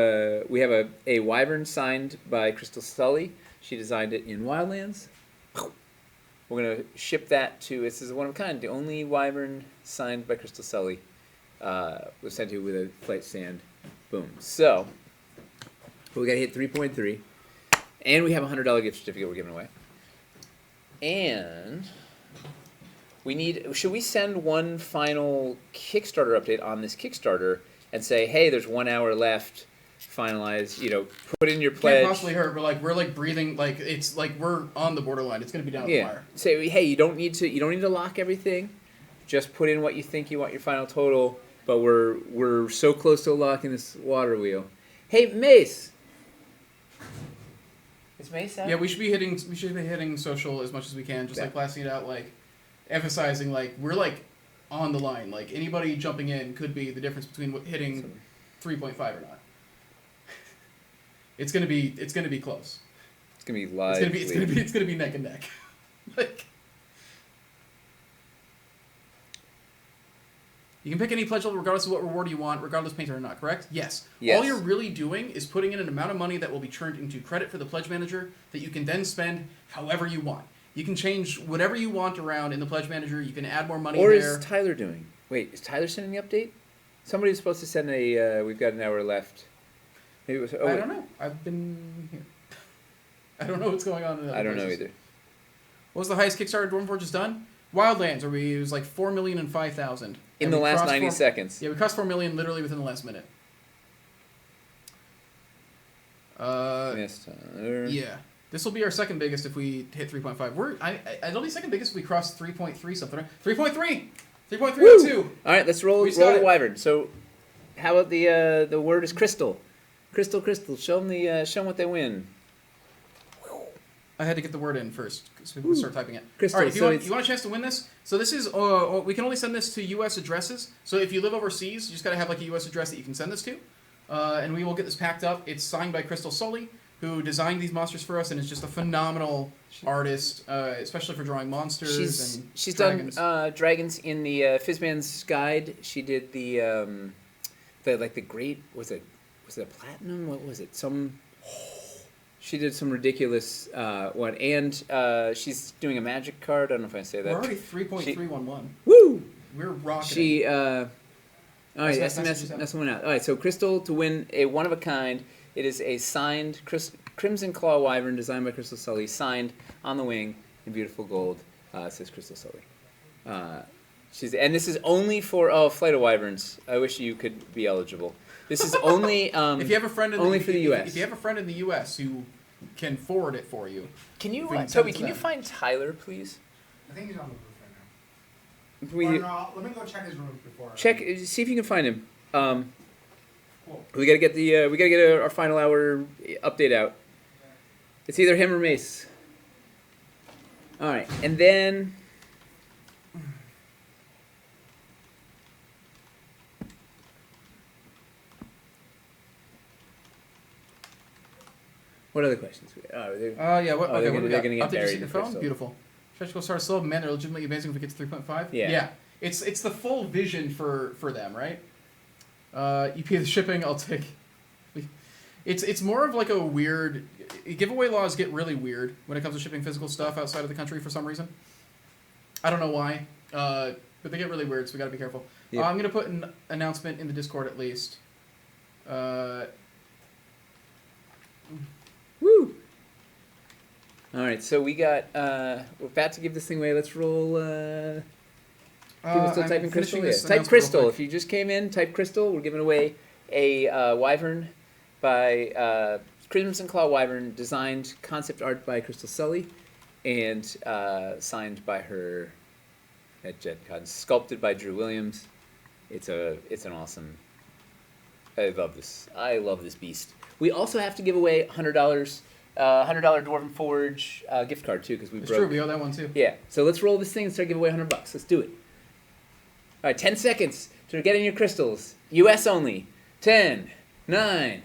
Speaker 1: We have a wyvern signed by Crystal Sully. She designed it in Wildlands. We're gonna ship that to. This is one of a kind. The only wyvern signed by Crystal Sully was sent to with a flight stand. Boom. So we gotta hit 3.3, and we have a $100 gift certificate we're giving away. And should we send one final Kickstarter update on this Kickstarter and say, hey, there's 1 hour left, finalize, put in your pledge.
Speaker 2: Can't possibly hurt, but we're breathing, it's like we're on the borderline. It's gonna be down to the wire.
Speaker 1: Say, hey, you don't need to lock everything. Just put in what you think you want your final total. But we're so close to locking this water wheel. Hey, Mace. Is Mace out?
Speaker 2: Yeah, we should be hitting social as much as we can, just blasting it out, emphasizing we're on the line. Anybody jumping in could be the difference between hitting 3.5 or not. It's gonna be close.
Speaker 1: It's gonna be live.
Speaker 2: It's gonna be neck and neck. You can pick any pledge level regardless of what reward you want, regardless painter or not, correct? Yes. All you're really doing is putting in an amount of money that will be turned into credit for the pledge manager that you can then spend however you want. You can change whatever you want around in the pledge manager. You can add more money
Speaker 1: or
Speaker 2: there.
Speaker 1: Or is Tyler doing? Wait, is Tyler sending the update? Somebody's supposed to send we've got an hour left. Maybe it was,
Speaker 2: I don't know. I've been here. I don't know what's going on in the other
Speaker 1: I don't know
Speaker 2: places.
Speaker 1: either.
Speaker 2: What was the highest Kickstarter Dwarven Forge has done? Wildlands, where we used like 4,005,000
Speaker 1: In the last 90 seconds.
Speaker 2: Yeah, we crossed 4 million literally within the last minute. Yeah. This will be our second biggest if we hit 3.5. It'll be second biggest if we cross 3.3 something, right? 3.3! 3.302!
Speaker 1: All right, let's roll the wyvern. So, how about the word is crystal? Crystal, crystal. Show them what they win.
Speaker 2: I had to get the word in first, so people start typing it.
Speaker 1: Crystal,
Speaker 2: all right, if you want a chance to win this, so this is, we can only send this to U.S. addresses. So if you live overseas, you just got to have like a U.S. address that you can send this to. And we will get this packed up. It's signed by Crystal Sully, who designed these monsters for us, and is just a phenomenal artist, especially for drawing monsters and
Speaker 1: she's
Speaker 2: dragons.
Speaker 1: done dragons in the Fizzman's Guide. She did the great, was it platinum? What was it? She did some ridiculous one, and she's doing a magic card. I don't know if I say that.
Speaker 2: We're already 3.311.
Speaker 1: Woo!
Speaker 2: We're rocking.
Speaker 1: She. All right, that's one out. All right, so Crystal to win a one of a kind. It is a signed Crimson Claw Wyvern designed by Crystal Sully, signed on the wing in beautiful gold. It says Crystal Sully. And this is only for Flight of Wyverns. I wish you could be eligible. This is only
Speaker 2: if you have a friend
Speaker 1: only for the U.S.
Speaker 2: If you have a friend in the U.S. who can forward it for you,
Speaker 1: can you, Toby? Can you find Tyler, please?
Speaker 7: I think he's on the roof right now. Let me go check his room before.
Speaker 1: See if you can find him. Cool. We gotta get our final hour update out. It's either him or Mace. All right, and then. What other questions?
Speaker 2: They're
Speaker 1: gonna get
Speaker 2: update
Speaker 1: buried
Speaker 2: the
Speaker 1: in
Speaker 2: phone.
Speaker 1: crystal.
Speaker 2: Beautiful. Stretch goal start slow. Man, they're legitimately amazing if we get to 3.5.
Speaker 1: Yeah.
Speaker 2: It's the full vision for them, right? You pay the shipping. I'll take. It's more of like a weird. Giveaway laws get really weird when it comes to shipping physical stuff outside of the country for some reason. I don't know why, but they get really weird, so we got to be careful.
Speaker 1: Yep.
Speaker 2: I'm gonna put an announcement in the Discord at least.
Speaker 1: Woo! All right, so we got. We're about to give this thing away. Let's roll. People still typing crystal. Yeah. Type crystal. If you just came in, type crystal. We're giving away a wyvern by Crimson Claw Wyvern, designed concept art by Crystal Sully, and signed by her at Gen Con, sculpted by Drew Williams. It's an awesome. I love this beast. We also have to give away $100 Dwarven Forge gift card too, because we broke.
Speaker 2: It's true, we owe that one too.
Speaker 1: Yeah, so let's roll this thing and start giving away $100. Let's do it. All right, 10 seconds to get in your crystals. U.S. only. 10, 9,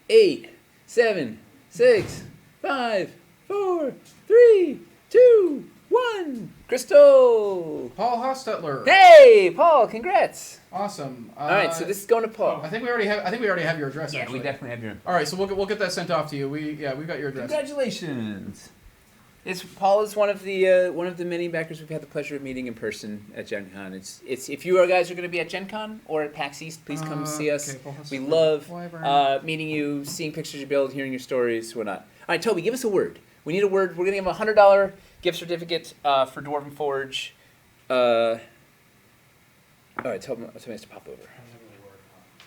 Speaker 1: 8, 7, 6, 5, 4, 3, 2, 1. Crystal.
Speaker 2: Paul Hostetler.
Speaker 1: Hey, Paul! Congrats.
Speaker 2: Awesome.
Speaker 1: All right, so this is going to Paul.
Speaker 2: I think we already have your address.
Speaker 1: Yeah,
Speaker 2: actually.
Speaker 1: we definitely have your.
Speaker 2: All right, so we'll get that sent off to you. We've got your address.
Speaker 1: Congratulations. Paul is one of the many backers we've had the pleasure of meeting in person at Gen Con. It's if you guys are going to be at Gen Con or at PAX East, please come see us.
Speaker 2: Okay,
Speaker 1: we love meeting you, seeing pictures you build, hearing your stories, whatnot. All right, Toby, give us a word. We need a word. We're going to give him a $100 gift certificate for Dwarven Forge. All right, tell me to pop over.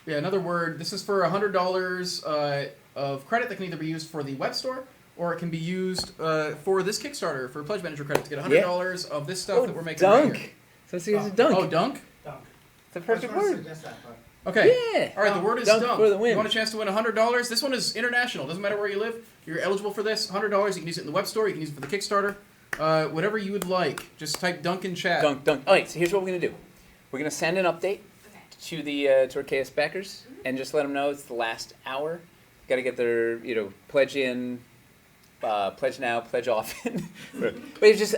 Speaker 2: Yeah, another word. This is for $100 of credit that can either be used for the web store, or it can be used for this Kickstarter for Pledge Manager credit to get $100 of this stuff that we're making.
Speaker 1: Dunk.
Speaker 2: Right here.
Speaker 1: So let's use a dunk.
Speaker 2: Oh, dunk?
Speaker 7: Dunk.
Speaker 1: It's a perfect word.
Speaker 2: Okay.
Speaker 1: Yeah.
Speaker 2: All right, the word is
Speaker 1: Dunk
Speaker 2: dunk.
Speaker 1: for the win.
Speaker 2: You want a chance to win $100? This one is international. Doesn't matter where you live. You're eligible for this. $100. You can use it in the web store. You can use it for the Kickstarter. Whatever you would like. Just type dunk in chat.
Speaker 1: Dunk. All right, so here's what we're going to do. We're going to send an update to the to our KS backers and just let them know it's the last hour. Got to get their pledge in, pledge now, pledge often. But it's just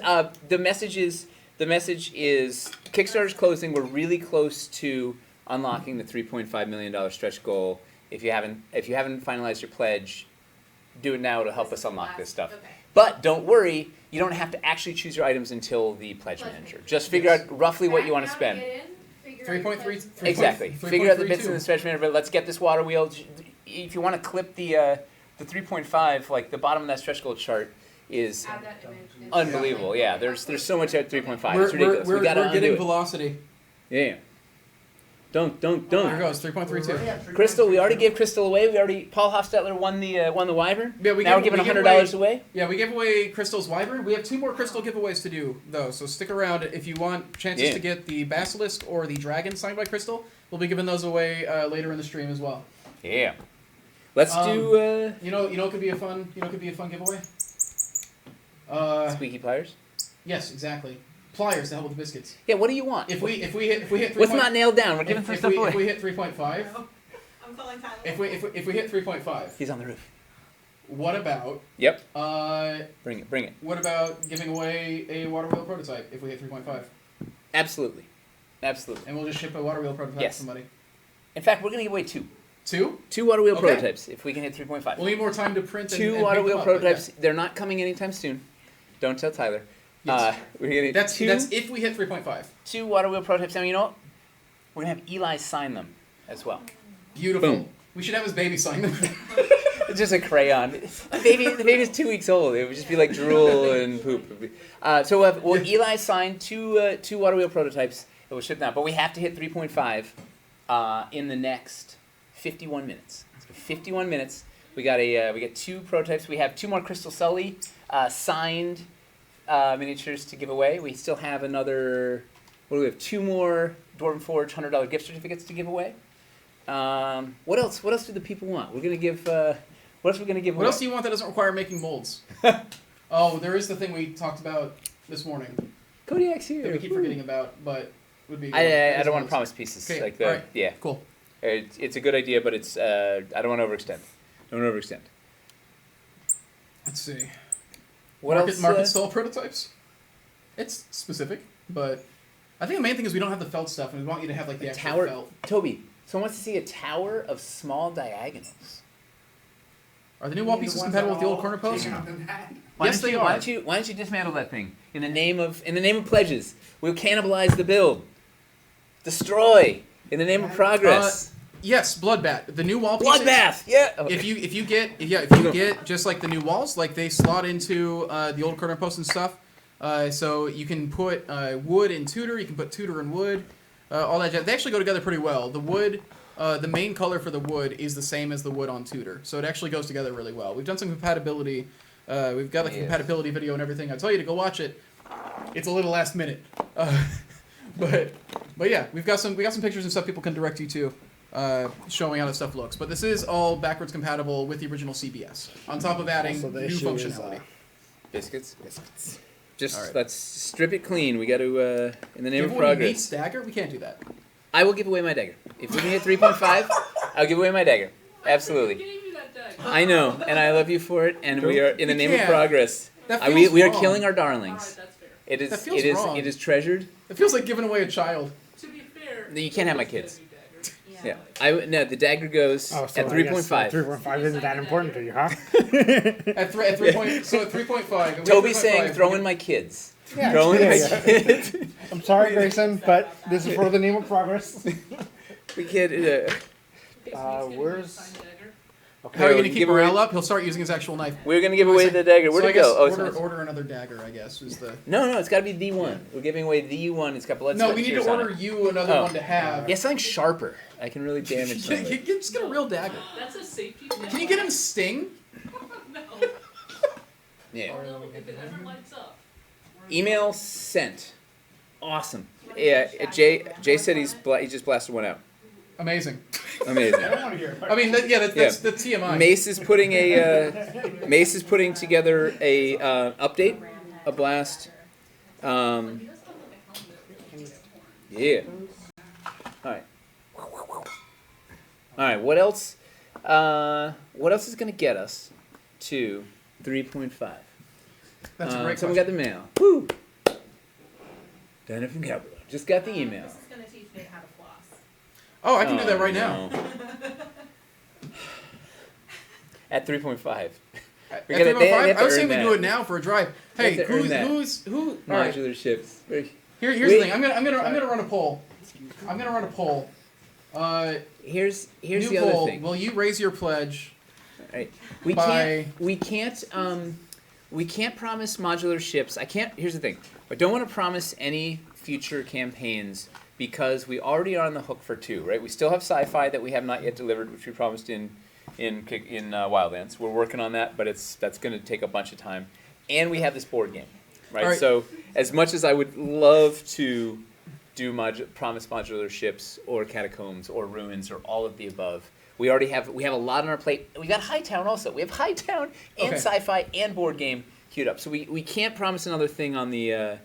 Speaker 1: the message is Kickstarter's closing. We're really close to unlocking the $3.5 million stretch goal. If you haven't finalized your pledge, do it now to help us unlock this stuff.
Speaker 9: Okay.
Speaker 1: But don't worry, you don't have to actually choose your items until the pledge manager. Just figure out roughly what you want to spend.
Speaker 2: 3.3.
Speaker 1: Exactly. Figure out the bits in the stretch manager, but let's get this water wheel. If you want to clip the 3.5, like the bottom of that stretch goal chart, is
Speaker 10: Add that image.
Speaker 1: unbelievable. Yeah, there's so much at 3.5.
Speaker 2: We're,
Speaker 1: It's ridiculous.
Speaker 2: we're,
Speaker 1: We gotta
Speaker 2: we're
Speaker 1: undo
Speaker 2: getting
Speaker 1: it.
Speaker 2: velocity.
Speaker 1: Yeah. Dunk.
Speaker 2: Here goes 3.32.
Speaker 1: Crystal, we already gave Crystal away. Paul Hofstetler won the Wyvern.
Speaker 2: Yeah,
Speaker 1: Now we're giving $100 away.
Speaker 2: Yeah, we gave away Crystal's Wyvern. We have 2 more Crystal giveaways to do, though, so stick around if you want chances to get the Basilisk or the Dragon signed by Crystal. We'll be giving those away later in the stream as well.
Speaker 1: Yeah. Let's do.
Speaker 2: You know, it could be a fun giveaway.
Speaker 1: Squeaky pliers.
Speaker 2: Yes, exactly. Pliers to help with the biscuits.
Speaker 1: Yeah. What do you want?
Speaker 2: If we hit 3.
Speaker 1: What's not nailed down? We're giving some stuff away.
Speaker 2: If we hit 3.5.
Speaker 9: I'm calling Tyler.
Speaker 2: If we hit 3.5.
Speaker 1: He's on the roof.
Speaker 2: What about?
Speaker 1: Yep. Bring it.
Speaker 2: What about giving away a water wheel prototype if we hit 3.5?
Speaker 1: Absolutely.
Speaker 2: And we'll just ship a water wheel prototype to somebody.
Speaker 1: In fact, we're gonna give away 2.
Speaker 2: 2?
Speaker 1: 2 water wheel prototypes if we can hit 3.5.
Speaker 2: We'll need more time to print.
Speaker 1: 2 water wheel prototypes. They're not coming anytime soon. Don't tell Tyler.
Speaker 2: Yes.
Speaker 1: We're gonna
Speaker 2: that's if we hit 3.5.
Speaker 1: 2 water wheel prototypes. Now you know what? We're gonna have Eli sign them as well.
Speaker 2: Beautiful.
Speaker 1: Boom.
Speaker 2: We should have his baby sign them.
Speaker 1: It's just a crayon. The baby's 2 weeks old. It would just be like drool and poop. So we'll Eli sign 2 water wheel prototypes. It will ship now, but we have to hit 3.5 in the next 51 minutes. So 51 minutes. We got 2 prototypes. We have 2 more Crystal Sully signed miniatures to give away. We still have another. What do we have? 2 more Dwarven Forge $100 gift certificates to give away. What else? What else do the people want? We're gonna give. What else are we gonna give away?
Speaker 2: What else do you want that doesn't require making molds? Oh, there is the thing we talked about this morning.
Speaker 1: Kodiak's here.
Speaker 2: That we keep forgetting about, but would be.
Speaker 1: I don't want to promise pieces.
Speaker 2: Okay.
Speaker 1: Like the,
Speaker 2: all right.
Speaker 1: Yeah.
Speaker 2: Cool.
Speaker 1: It's a good idea, but it's I don't want to overextend.
Speaker 2: Let's see.
Speaker 1: What else?
Speaker 2: Market stall prototypes. It's specific, but I think the main thing is we don't have the felt stuff, and we want you to have like the actual
Speaker 1: tower.
Speaker 2: felt.
Speaker 1: Toby, someone wants to see a tower of small diagonals.
Speaker 2: Are the new wall pieces compatible with the old corner posts? Yes, they are.
Speaker 1: Why don't you dismantle that thing in the name of pledges? We'll cannibalize the build. Destroy in the name of progress.
Speaker 2: Yes, Bloodbath. The new wall pieces.
Speaker 1: Bloodbath. Yeah.
Speaker 2: If you get just like the new walls, like they slot into the old corner posts and stuff. So you can put wood in Tudor. You can put Tudor in wood. All that. They actually go together pretty well. The wood. The main color for the wood is the same as the wood on Tudor, so it actually goes together really well. We've done some compatibility. We've got like a compatibility video and everything. I tell you to go watch it. It's a little last minute, but yeah, we've got some pictures and stuff people can direct you to, showing how that stuff looks. But this is all backwards compatible with the original CBS. On top of adding new functionality.
Speaker 1: Biscuits. Just let's strip it clean. We got to in the name of progress.
Speaker 2: Nate's dagger? We can't do that.
Speaker 1: I will give away my dagger. If we can hit 3.5, I'll give away my dagger. Absolutely. I know, and I love you for it. And we are in the name of progress. We are killing our darlings. It is treasured.
Speaker 2: It feels like giving away a child.
Speaker 8: To be fair,
Speaker 1: you can't have my kids. Yeah. The dagger goes at 3.5.
Speaker 7: 3.5 isn't that important to you, huh?
Speaker 2: at 3.5.
Speaker 1: Toby's saying throw in my kids.
Speaker 7: Yeah,
Speaker 1: throw in my kids.
Speaker 7: I'm sorry, Grayson, but this is for the name of progress.
Speaker 1: We can't.
Speaker 7: Where's?
Speaker 2: Okay, how are you going to keep morale up? He'll start using his actual knife.
Speaker 1: We're going to give away the dagger. Where'd it go?
Speaker 2: Order another dagger, I guess. Is the
Speaker 1: No, it's got to be the one. We're giving away the one. It's got blood.
Speaker 2: No, we need to order you another one to have.
Speaker 1: Yeah, something sharper. I can really damage somebody.
Speaker 2: Just get a real dagger.
Speaker 8: That's a safety.
Speaker 2: Can you get him Sting?
Speaker 8: No.
Speaker 1: Yeah.
Speaker 8: Although if it ever lights up.
Speaker 1: Email sent. Awesome. Yeah, Jay said he just blasted one out.
Speaker 2: Amazing.
Speaker 1: Amazing.
Speaker 2: I don't want to hear it. I mean, that's the TMI.
Speaker 1: Mace is putting together a update, a blast. Yeah. All right. What else? What else is gonna get us to 3.5?
Speaker 2: That's a great
Speaker 1: Someone got the mail. Woo! Dana from Capital. Just got the email.
Speaker 9: This is going to teach me how to floss.
Speaker 2: Oh, I can do that right now.
Speaker 1: At 3.5.
Speaker 2: At 3.5? I was saying we do it now for a drive. Hey, who?
Speaker 1: Modular ships.
Speaker 2: Here's the thing. I'm gonna run a poll.
Speaker 1: Here's
Speaker 2: new
Speaker 1: the
Speaker 2: poll.
Speaker 1: other thing.
Speaker 2: Will you raise your pledge?
Speaker 1: Right. We can't we can't promise modular ships. I can't. Here's the thing. I don't want to promise any future campaigns because we already are on the hook for 2, right? We still have sci-fi that we have not yet delivered, which we promised in Wildlands. We're working on that, but that's going to take a bunch of time. And we have this board game, right?
Speaker 2: All right.
Speaker 1: So as much as I would love to do promise modular ships or catacombs or ruins or all of the above, we have a lot on our plate. We got Hightown also. We have Hightown and sci-fi and board game queued up. So we can't promise another thing on the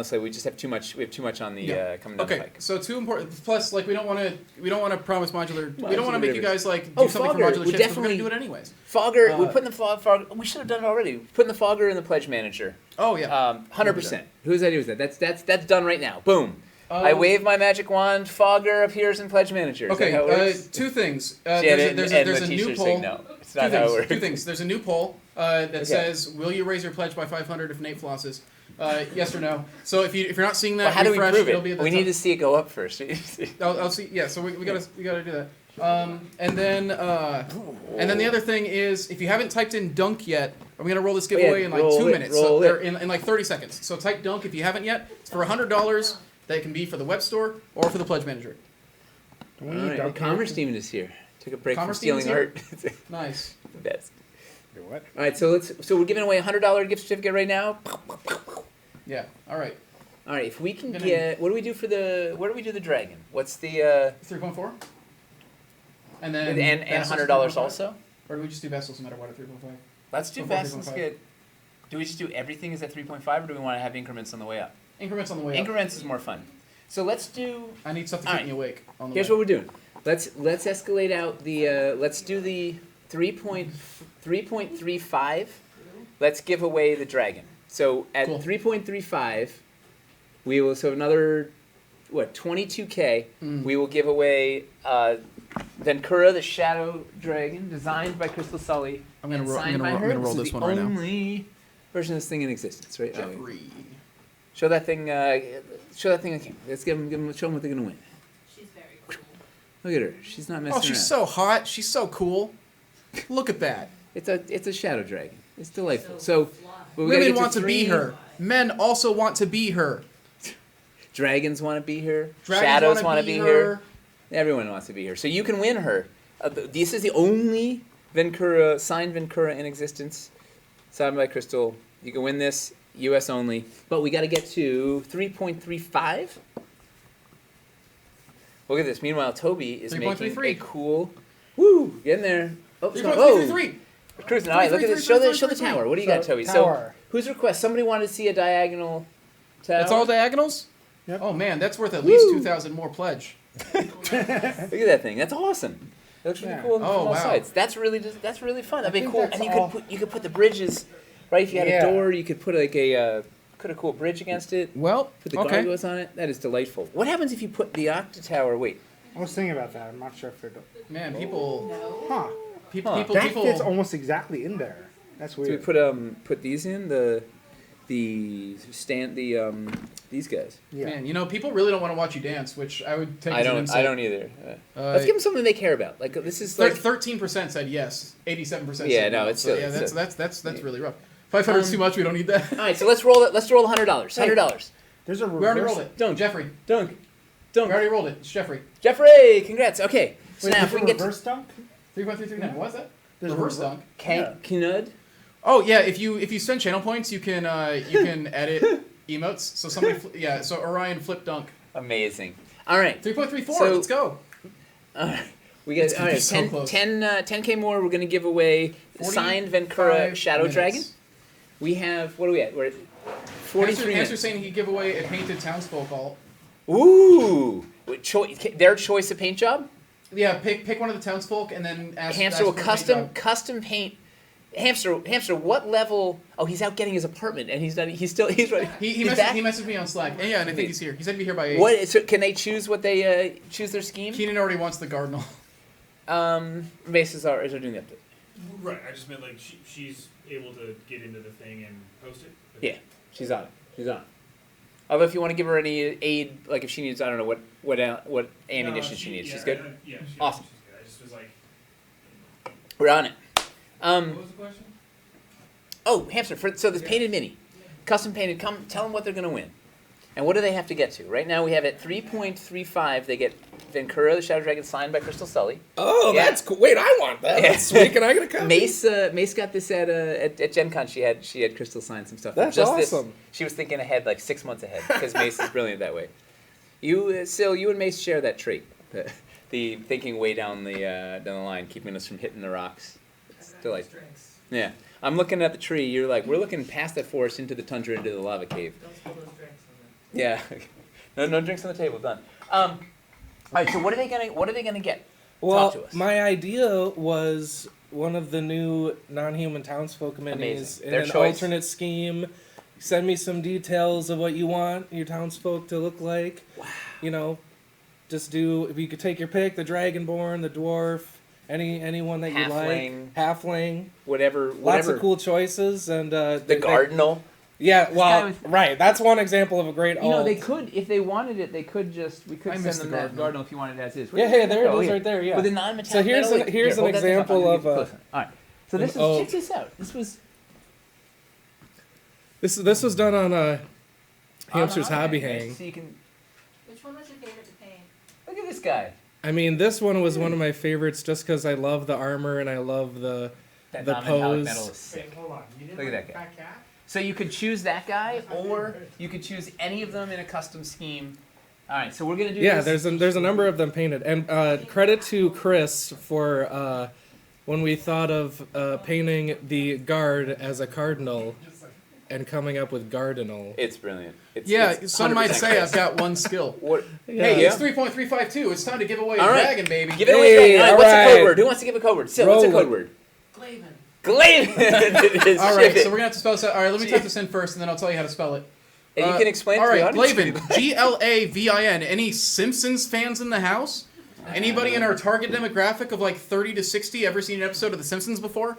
Speaker 1: slate. We just have too much. We have too much on the coming down the pike.
Speaker 2: So 2 important. Plus, like we don't want to promise modular. We don't want to make you guys like do something
Speaker 1: Fogger.
Speaker 2: for modular ships. But we're gonna do it anyways.
Speaker 1: Fogger. We put in the Fogger. We should have done it already. Put in the Fogger in the Pledge Manager.
Speaker 2: Oh yeah.
Speaker 1: 100%. Whose idea was that? That's done right now. Boom. I wave my magic wand. Fogger appears in Pledge Manager. Is that how it works?
Speaker 2: 2 things.
Speaker 1: Janet
Speaker 2: There's
Speaker 1: and
Speaker 2: a new
Speaker 1: Letitia
Speaker 2: poll.
Speaker 1: saying no. It's not how it works.
Speaker 2: 2 things. There's a new poll that says, "Will you raise your pledge by 500 if Nate flosses?" Yes or no. So if you're not seeing that,
Speaker 1: Well, how do we
Speaker 2: refresh,
Speaker 1: prove
Speaker 2: it'll be
Speaker 1: it?
Speaker 2: at the
Speaker 1: We
Speaker 2: top.
Speaker 1: need to see it go up first.
Speaker 2: I'll see. Yeah. So we gotta do that. And then the other thing is, if you haven't typed in dunk yet, I'm gonna roll this giveaway in like 2 minutes. So they're in like 30 seconds. So type dunk if you haven't yet. It's for $100. That can be for the web store or for the Pledge Manager.
Speaker 1: All right, the Commerce Demon is here. Took a break
Speaker 2: Commerce
Speaker 1: from stealing art.
Speaker 2: Nice.
Speaker 1: The best.
Speaker 3: What?
Speaker 1: All right, so we're giving away a $100 gift certificate right now.
Speaker 2: Yeah. All right.
Speaker 1: All right, if we can get, what do we do for the dragon? What's the
Speaker 2: 3.4? And then
Speaker 1: and $100 also?
Speaker 2: Or do we just do vessels no matter what at 3.5?
Speaker 1: Let's do vessels. Good. Do we just do everything is at 3.5, or do we want to have increments on the way up?
Speaker 2: Increments on the way up.
Speaker 1: Increments is more fun. So let's do.
Speaker 2: I need stuff to keep me awake on the
Speaker 1: Here's
Speaker 2: way.
Speaker 1: what we're doing. Let's escalate out the. Let's do the 3.35. Let's give away the dragon. So at 3.35, we will another 22K. We will give away Venkura, the Shadow Dragon, designed by Crystal Sully.
Speaker 2: I'm gonna roll this one right now.
Speaker 1: Only version of this thing in existence, right?
Speaker 2: Jeffrey.
Speaker 1: Show that thing. Show that thing again. Let's show them what they're gonna win.
Speaker 9: She's very cool.
Speaker 1: Look at her. She's not messing
Speaker 2: Oh, she's
Speaker 1: around.
Speaker 2: so hot. She's so cool. Look at that.
Speaker 1: It's a shadow dragon. It's delightful. So
Speaker 2: women want to be her. Men also want to be her.
Speaker 1: Dragons want to be her.
Speaker 2: Dragons
Speaker 1: Shadows
Speaker 2: wanna
Speaker 1: want to
Speaker 2: be
Speaker 1: be
Speaker 2: her.
Speaker 1: her. Everyone wants to be her. So you can win her. This is the only Venkura signed Venkura in existence, signed by Crystal. You can win this, U.S. only. But we got to get to 3.35. Look at this. Meanwhile, Toby is making a cool. Woo! Get in there. Oh,
Speaker 2: 3.333.
Speaker 1: We're cruising. All right, look at this. Show the tower. What do you got, Toby?
Speaker 3: Tower.
Speaker 1: So, whose request? Somebody wanted to see a diagonal tower.
Speaker 2: That's all diagonals?
Speaker 3: Yep.
Speaker 2: Oh man, that's worth at least 2,000 more pledge.
Speaker 1: Look at that thing. That's awesome. That looks really cool from all sides. That's really fun. That'd be cool. And you could put the bridges, right? If you had a door, you could put like a cool bridge against it.
Speaker 2: Well,
Speaker 1: put the gargoyles on it. That is delightful. What happens if you put the Octa Tower? Wait.
Speaker 3: I was thinking about that. I'm not sure if it.
Speaker 2: Man, people.
Speaker 3: Huh.
Speaker 2: People.
Speaker 3: That fits almost exactly in there. That's weird.
Speaker 1: So we put these in these guys.
Speaker 2: Yeah. Man, people really don't want to watch you dance, which I would take.
Speaker 1: I don't either. Let's give them something they care about. Like this is like
Speaker 2: 13% said yes, 87%.
Speaker 1: Yeah,
Speaker 2: said
Speaker 1: no,
Speaker 2: no.
Speaker 1: it's
Speaker 2: so,
Speaker 1: silly.
Speaker 2: yeah, that's really rough. 500 is too much. We don't need that.
Speaker 1: All right, so let's roll it. Let's roll $100. $100.
Speaker 3: There's a reverse.
Speaker 2: We already rolled it.
Speaker 1: Dunk.
Speaker 2: Jeffrey.
Speaker 1: Dunk.
Speaker 2: We already rolled it. It's Jeffrey.
Speaker 1: Jeffrey, congrats. Okay. So
Speaker 3: Wait,
Speaker 1: now
Speaker 3: there's
Speaker 1: if we
Speaker 3: a
Speaker 1: can get
Speaker 3: reverse dunk.
Speaker 2: 3.339. What was that?
Speaker 3: There's
Speaker 2: reverse
Speaker 3: a
Speaker 2: dunk.
Speaker 1: Knud.
Speaker 2: Oh yeah, if you spend channel points, you can edit emotes. So so Orion flip dunk.
Speaker 1: Amazing. All right.
Speaker 2: 3.34.
Speaker 1: So-
Speaker 2: Let's go.
Speaker 1: All right. We get
Speaker 2: It's gonna be so
Speaker 1: 10,
Speaker 2: close.
Speaker 1: 10K more. We're going to give away signed Venkura Shadow
Speaker 2: minutes.
Speaker 1: Dragon. We have, what are we at? We're at 43
Speaker 2: Hamster's
Speaker 1: minutes.
Speaker 2: saying he could give away a painted townsfolk alt.
Speaker 1: Ooh. Wait, their choice of paint job?
Speaker 2: Yeah, pick one of the townsfolk and then ask.
Speaker 1: Hamster will
Speaker 2: ask for a paint job.
Speaker 1: custom paint. Hamster, what level? Oh, he's out getting his apartment, and he's right.
Speaker 2: He
Speaker 1: he's
Speaker 2: messaged me on Slack. And and I think he's here. He said he'd be here by 8.
Speaker 1: What? So can they choose what they choose their scheme?
Speaker 2: Keenan already wants the Cardinal.
Speaker 1: Bases are doing the update.
Speaker 8: Right. I just meant like she's able to get into the thing and post it.
Speaker 1: Yeah, she's on it. She's on it. Although if you want to give her any aid, like if she needs, I don't know what ammunition she needs. She's good. Awesome.
Speaker 8: She's good. I just was like.
Speaker 1: We're on it.
Speaker 8: What was the question?
Speaker 1: Oh, hamster. So this painted mini, custom painted. Come, tell them what they're going to win. And what do they have to get to? Right now we have at 3.35, they get Vancouver the Shadow Dragon signed by Crystal Sully.
Speaker 16: Oh,
Speaker 1: Yeah.
Speaker 16: that's cool. Wait, I want that. That's sweet. Can I get a copy?
Speaker 1: Mace got this at Gen Con. She had Crystal sign some stuff.
Speaker 16: That's
Speaker 1: Just
Speaker 16: awesome.
Speaker 1: This. She was thinking ahead, like 6 months ahead, because Mace is brilliant that way. You and Mace share that trait, the thinking way down the line, keeping us from hitting the rocks. It's delightful. Yeah, I'm looking at the tree. You're like, we're looking past that forest into the tundra, into the lava cave. Yeah, no drinks on the table. Done. All right. So what are they gonna get?
Speaker 16: Well,
Speaker 1: Talk to us.
Speaker 16: my idea was one of the new non-human townsfolk minis
Speaker 1: Amazing.
Speaker 16: in
Speaker 1: Their
Speaker 16: an
Speaker 1: choice.
Speaker 16: alternate scheme. Send me some details of what you want your townsfolk to look like. Wow. You know, just do, if you could take your pick, the Dragonborn, the Dwarf, anyone that you
Speaker 1: Halfling.
Speaker 16: like. Halfling.
Speaker 1: Whatever.
Speaker 16: Lots of cool choices. And
Speaker 1: The Cardinal.
Speaker 16: Yeah, well,
Speaker 1: guy was-
Speaker 16: right. That's one example of a great alt.
Speaker 1: They could, if they wanted it, we could
Speaker 2: I
Speaker 1: send
Speaker 2: missed
Speaker 1: them
Speaker 2: the
Speaker 1: that
Speaker 2: Cardinal.
Speaker 1: Cardinal if you wanted it as is.
Speaker 16: Yeah, hey, there it
Speaker 1: Oh,
Speaker 16: is
Speaker 1: here.
Speaker 16: right there, yeah.
Speaker 1: With a non-metallic
Speaker 16: So here's
Speaker 1: metal.
Speaker 16: an- here's
Speaker 1: Here,
Speaker 16: an
Speaker 1: hold that thing up.
Speaker 16: example
Speaker 1: I'll
Speaker 16: of
Speaker 1: give you
Speaker 16: a-
Speaker 1: close one. All right. So this
Speaker 16: an oak.
Speaker 1: check this out. This was
Speaker 16: This was done on a Hamster's
Speaker 1: on
Speaker 16: Hobby
Speaker 1: Hang.
Speaker 16: Hang.
Speaker 1: So you can
Speaker 9: Which one was your favorite to paint?
Speaker 1: look at this guy.
Speaker 16: I mean, this one was one of my favorites just because I love the armor and I love the
Speaker 1: Non-metallic
Speaker 16: pose.
Speaker 1: metal is sick.
Speaker 7: Hold on. You didn't
Speaker 1: Look at
Speaker 7: like
Speaker 1: that guy.
Speaker 7: Fat Cat?
Speaker 1: So you could choose that guy, or you could choose any of them in a custom scheme. All right, so we're gonna do
Speaker 16: Yeah,
Speaker 1: this.
Speaker 16: there's a number of them painted, and credit to Chris for when we thought of painting the guard as a cardinal and coming up with Gardinal.
Speaker 1: It's brilliant. It's
Speaker 2: some might
Speaker 1: 100%
Speaker 2: say
Speaker 1: Chris.
Speaker 2: I've got one skill.
Speaker 1: What?
Speaker 2: Hey,
Speaker 1: Yeah.
Speaker 2: it's 3.352. It's time to give away a
Speaker 1: All right.
Speaker 2: dragon, baby.
Speaker 1: Give it away,
Speaker 16: Hey,
Speaker 1: dragon. All right,
Speaker 16: all
Speaker 1: what's the
Speaker 16: right.
Speaker 1: code word? Who wants to give a code word? Sil, what's the
Speaker 16: Roll
Speaker 1: code
Speaker 16: it.
Speaker 1: word?
Speaker 9: Glaven.
Speaker 1: Glaven. It is.
Speaker 2: All right,
Speaker 1: Ship
Speaker 2: so
Speaker 1: it.
Speaker 2: we're gonna have to spell this out. All right, let me type this in first, and then I'll tell you how to spell it.
Speaker 1: And you can explain
Speaker 2: All
Speaker 1: to the
Speaker 2: right,
Speaker 1: audience.
Speaker 2: Glavin. Glavin. Any Simpsons fans in the house? Anybody in our target demographic of like 30 to 60 ever seen an episode of The Simpsons before?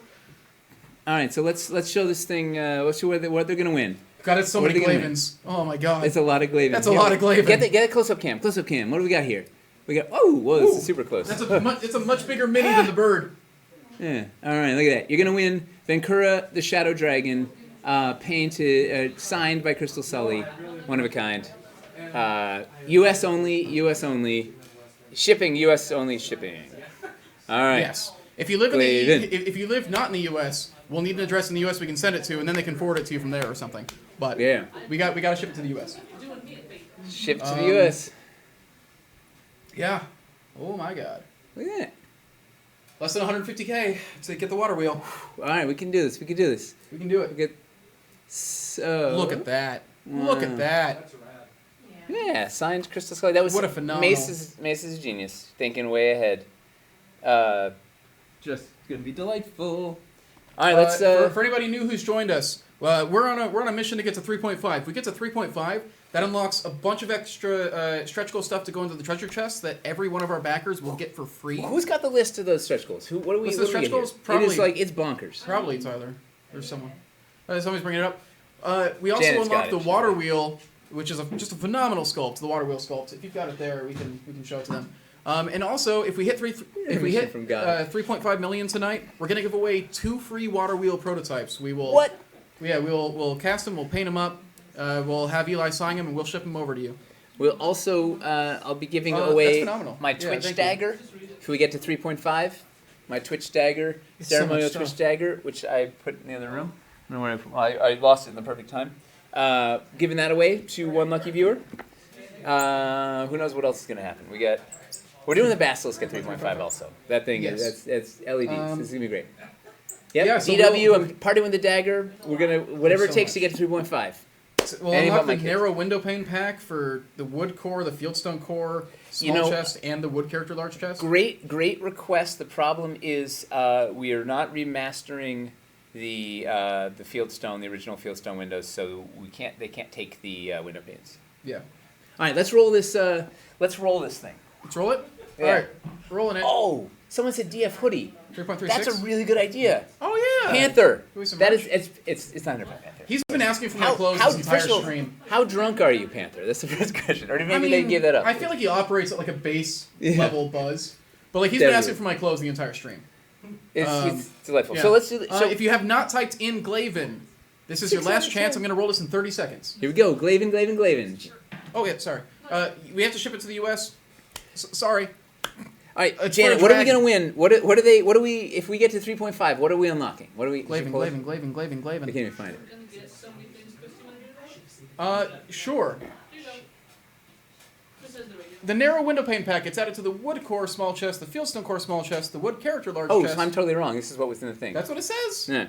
Speaker 1: All right, so let's show this thing. Let's show what they're gonna win.
Speaker 2: God, it's so
Speaker 1: What
Speaker 2: many
Speaker 1: are they gonna
Speaker 2: Glavins. Oh my God.
Speaker 1: It's a lot of Glaven.
Speaker 2: That's a lot of Glaven.
Speaker 1: Get a close up cam. Close up cam. What do we got here? We got. Oh, whoa, this is super close.
Speaker 2: That's it's a much bigger mini than the bird.
Speaker 1: Yeah. All right, look at that. You're gonna win Vancouver the Shadow Dragon, painted, signed by Crystal Sully, one of a kind. U.S. only. U.S. only. Shipping. U.S. only shipping. All right.
Speaker 2: Yes. If you live in
Speaker 1: Glaven.
Speaker 2: if you live not in the U.S., we'll need an address in the U.S. we can send it to, and then they can forward it to you from there or something. But
Speaker 1: Yeah.
Speaker 2: we got to ship it to the U.S.
Speaker 1: Ship to the U.S.
Speaker 2: Yeah. Oh my God.
Speaker 1: Look at that.
Speaker 2: Less than 150K to get the water wheel.
Speaker 1: All right, we can do this. We can do this.
Speaker 2: We can do it.
Speaker 1: We get. So.
Speaker 2: Look at that. Look at that.
Speaker 1: Yeah, signed Crystal Sully. That was
Speaker 2: What a phenomenal.
Speaker 1: Mace is a genius, thinking way ahead. Just gonna be delightful. All right, let's.
Speaker 2: For anybody new who's joined us, we're on a mission to get to 3.5. If we get to 3.5, that unlocks a bunch of extra stretch goal stuff to go into the treasure chest that every one of our backers will get for free.
Speaker 1: Who's got the list of those stretch goals? What do we?
Speaker 2: What's
Speaker 1: what
Speaker 2: the
Speaker 1: do we
Speaker 2: stretch
Speaker 1: get here?
Speaker 2: goals? Probably-
Speaker 1: It is like it's bonkers.
Speaker 2: Probably Tyler. There's someone. Somebody's bringing it up. We also
Speaker 1: Janet's got
Speaker 2: unlocked the
Speaker 1: it.
Speaker 2: water wheel, which is just a phenomenal sculpt. The water wheel sculpt. If you've got it there, we can show it to them. And also, if we hit 3.5 million tonight, we're gonna give away 2 free water wheel prototypes. We will.
Speaker 1: What?
Speaker 2: Yeah, we'll cast them. We'll paint them up. We'll have Eli sign them, and we'll ship them over to you.
Speaker 1: We'll also. I'll be giving
Speaker 2: That's
Speaker 1: away
Speaker 2: phenomenal.
Speaker 1: my
Speaker 2: Yeah,
Speaker 1: Twitch
Speaker 2: thank you.
Speaker 1: dagger. If we get to 3.5, my Twitch dagger,
Speaker 2: It's so
Speaker 1: ceremonial
Speaker 2: much stuff.
Speaker 1: Twitch dagger, which I put in the other room. I don't know where I lost it in the perfect time. Giving that away to one lucky viewer. Who knows what else is gonna happen? We're doing the Basilisk at 3.5 also. That thing is that's LEDs. This is gonna be great. Yep.
Speaker 2: yeah, so
Speaker 1: DW.
Speaker 2: we'll-
Speaker 1: I'm parting with the dagger. We're gonna whatever it
Speaker 2: so
Speaker 1: takes to
Speaker 2: much.
Speaker 1: get to 3.5.
Speaker 2: We'll
Speaker 1: Any
Speaker 2: unlock
Speaker 1: but my
Speaker 2: the
Speaker 1: kids.
Speaker 2: narrow window pane pack for the wood core, the fieldstone core, small chest, and the wood character large chest.
Speaker 1: Great request. The problem is we are not remastering the fieldstone, the original fieldstone windows, so they can't take the window panes.
Speaker 2: Yeah.
Speaker 1: All right, let's roll this. Let's roll this thing.
Speaker 2: Let's roll it.
Speaker 1: Yeah.
Speaker 2: All right, rolling it.
Speaker 1: Oh, someone said DF hoodie.
Speaker 2: 3.36.
Speaker 1: That's a really good idea.
Speaker 2: Oh yeah.
Speaker 1: Panther.
Speaker 2: Give me some
Speaker 1: That
Speaker 2: merch.
Speaker 1: is it's not enough Panther.
Speaker 2: He's been asking for my clothes this entire
Speaker 1: first of all,
Speaker 2: stream.
Speaker 1: How drunk are you, Panther? That's the first question. Or maybe they gave that up.
Speaker 2: I feel like he operates at like a base
Speaker 1: Yeah.
Speaker 2: level buzz, but like he's been
Speaker 1: Definitely.
Speaker 2: asking for my clothes the entire stream.
Speaker 1: It's delightful.
Speaker 2: Yeah.
Speaker 1: So let's do. So
Speaker 2: if you have not typed in Glaven, this is your last chance. I'm going to roll this in 30 seconds.
Speaker 1: Here we go. Glaven.
Speaker 2: Oh yeah, sorry. We have to ship it to the U.S. Sorry.
Speaker 1: All right,
Speaker 2: It's
Speaker 1: Janet.
Speaker 2: for a
Speaker 1: What are we
Speaker 2: dragon.
Speaker 1: gonna win? What are they? What do we? If we get to 3.5, what are we unlocking? What are we?
Speaker 2: Glaven.
Speaker 1: I
Speaker 2: Glaven.
Speaker 1: can't even find it.
Speaker 2: Sure. The narrow window pane pack gets added to the wood core small chest, the fieldstone core small chest, the wood character large
Speaker 1: Oh,
Speaker 2: chest.
Speaker 1: so I'm totally wrong. This is what was in the thing.
Speaker 2: That's what it says.
Speaker 1: Yeah.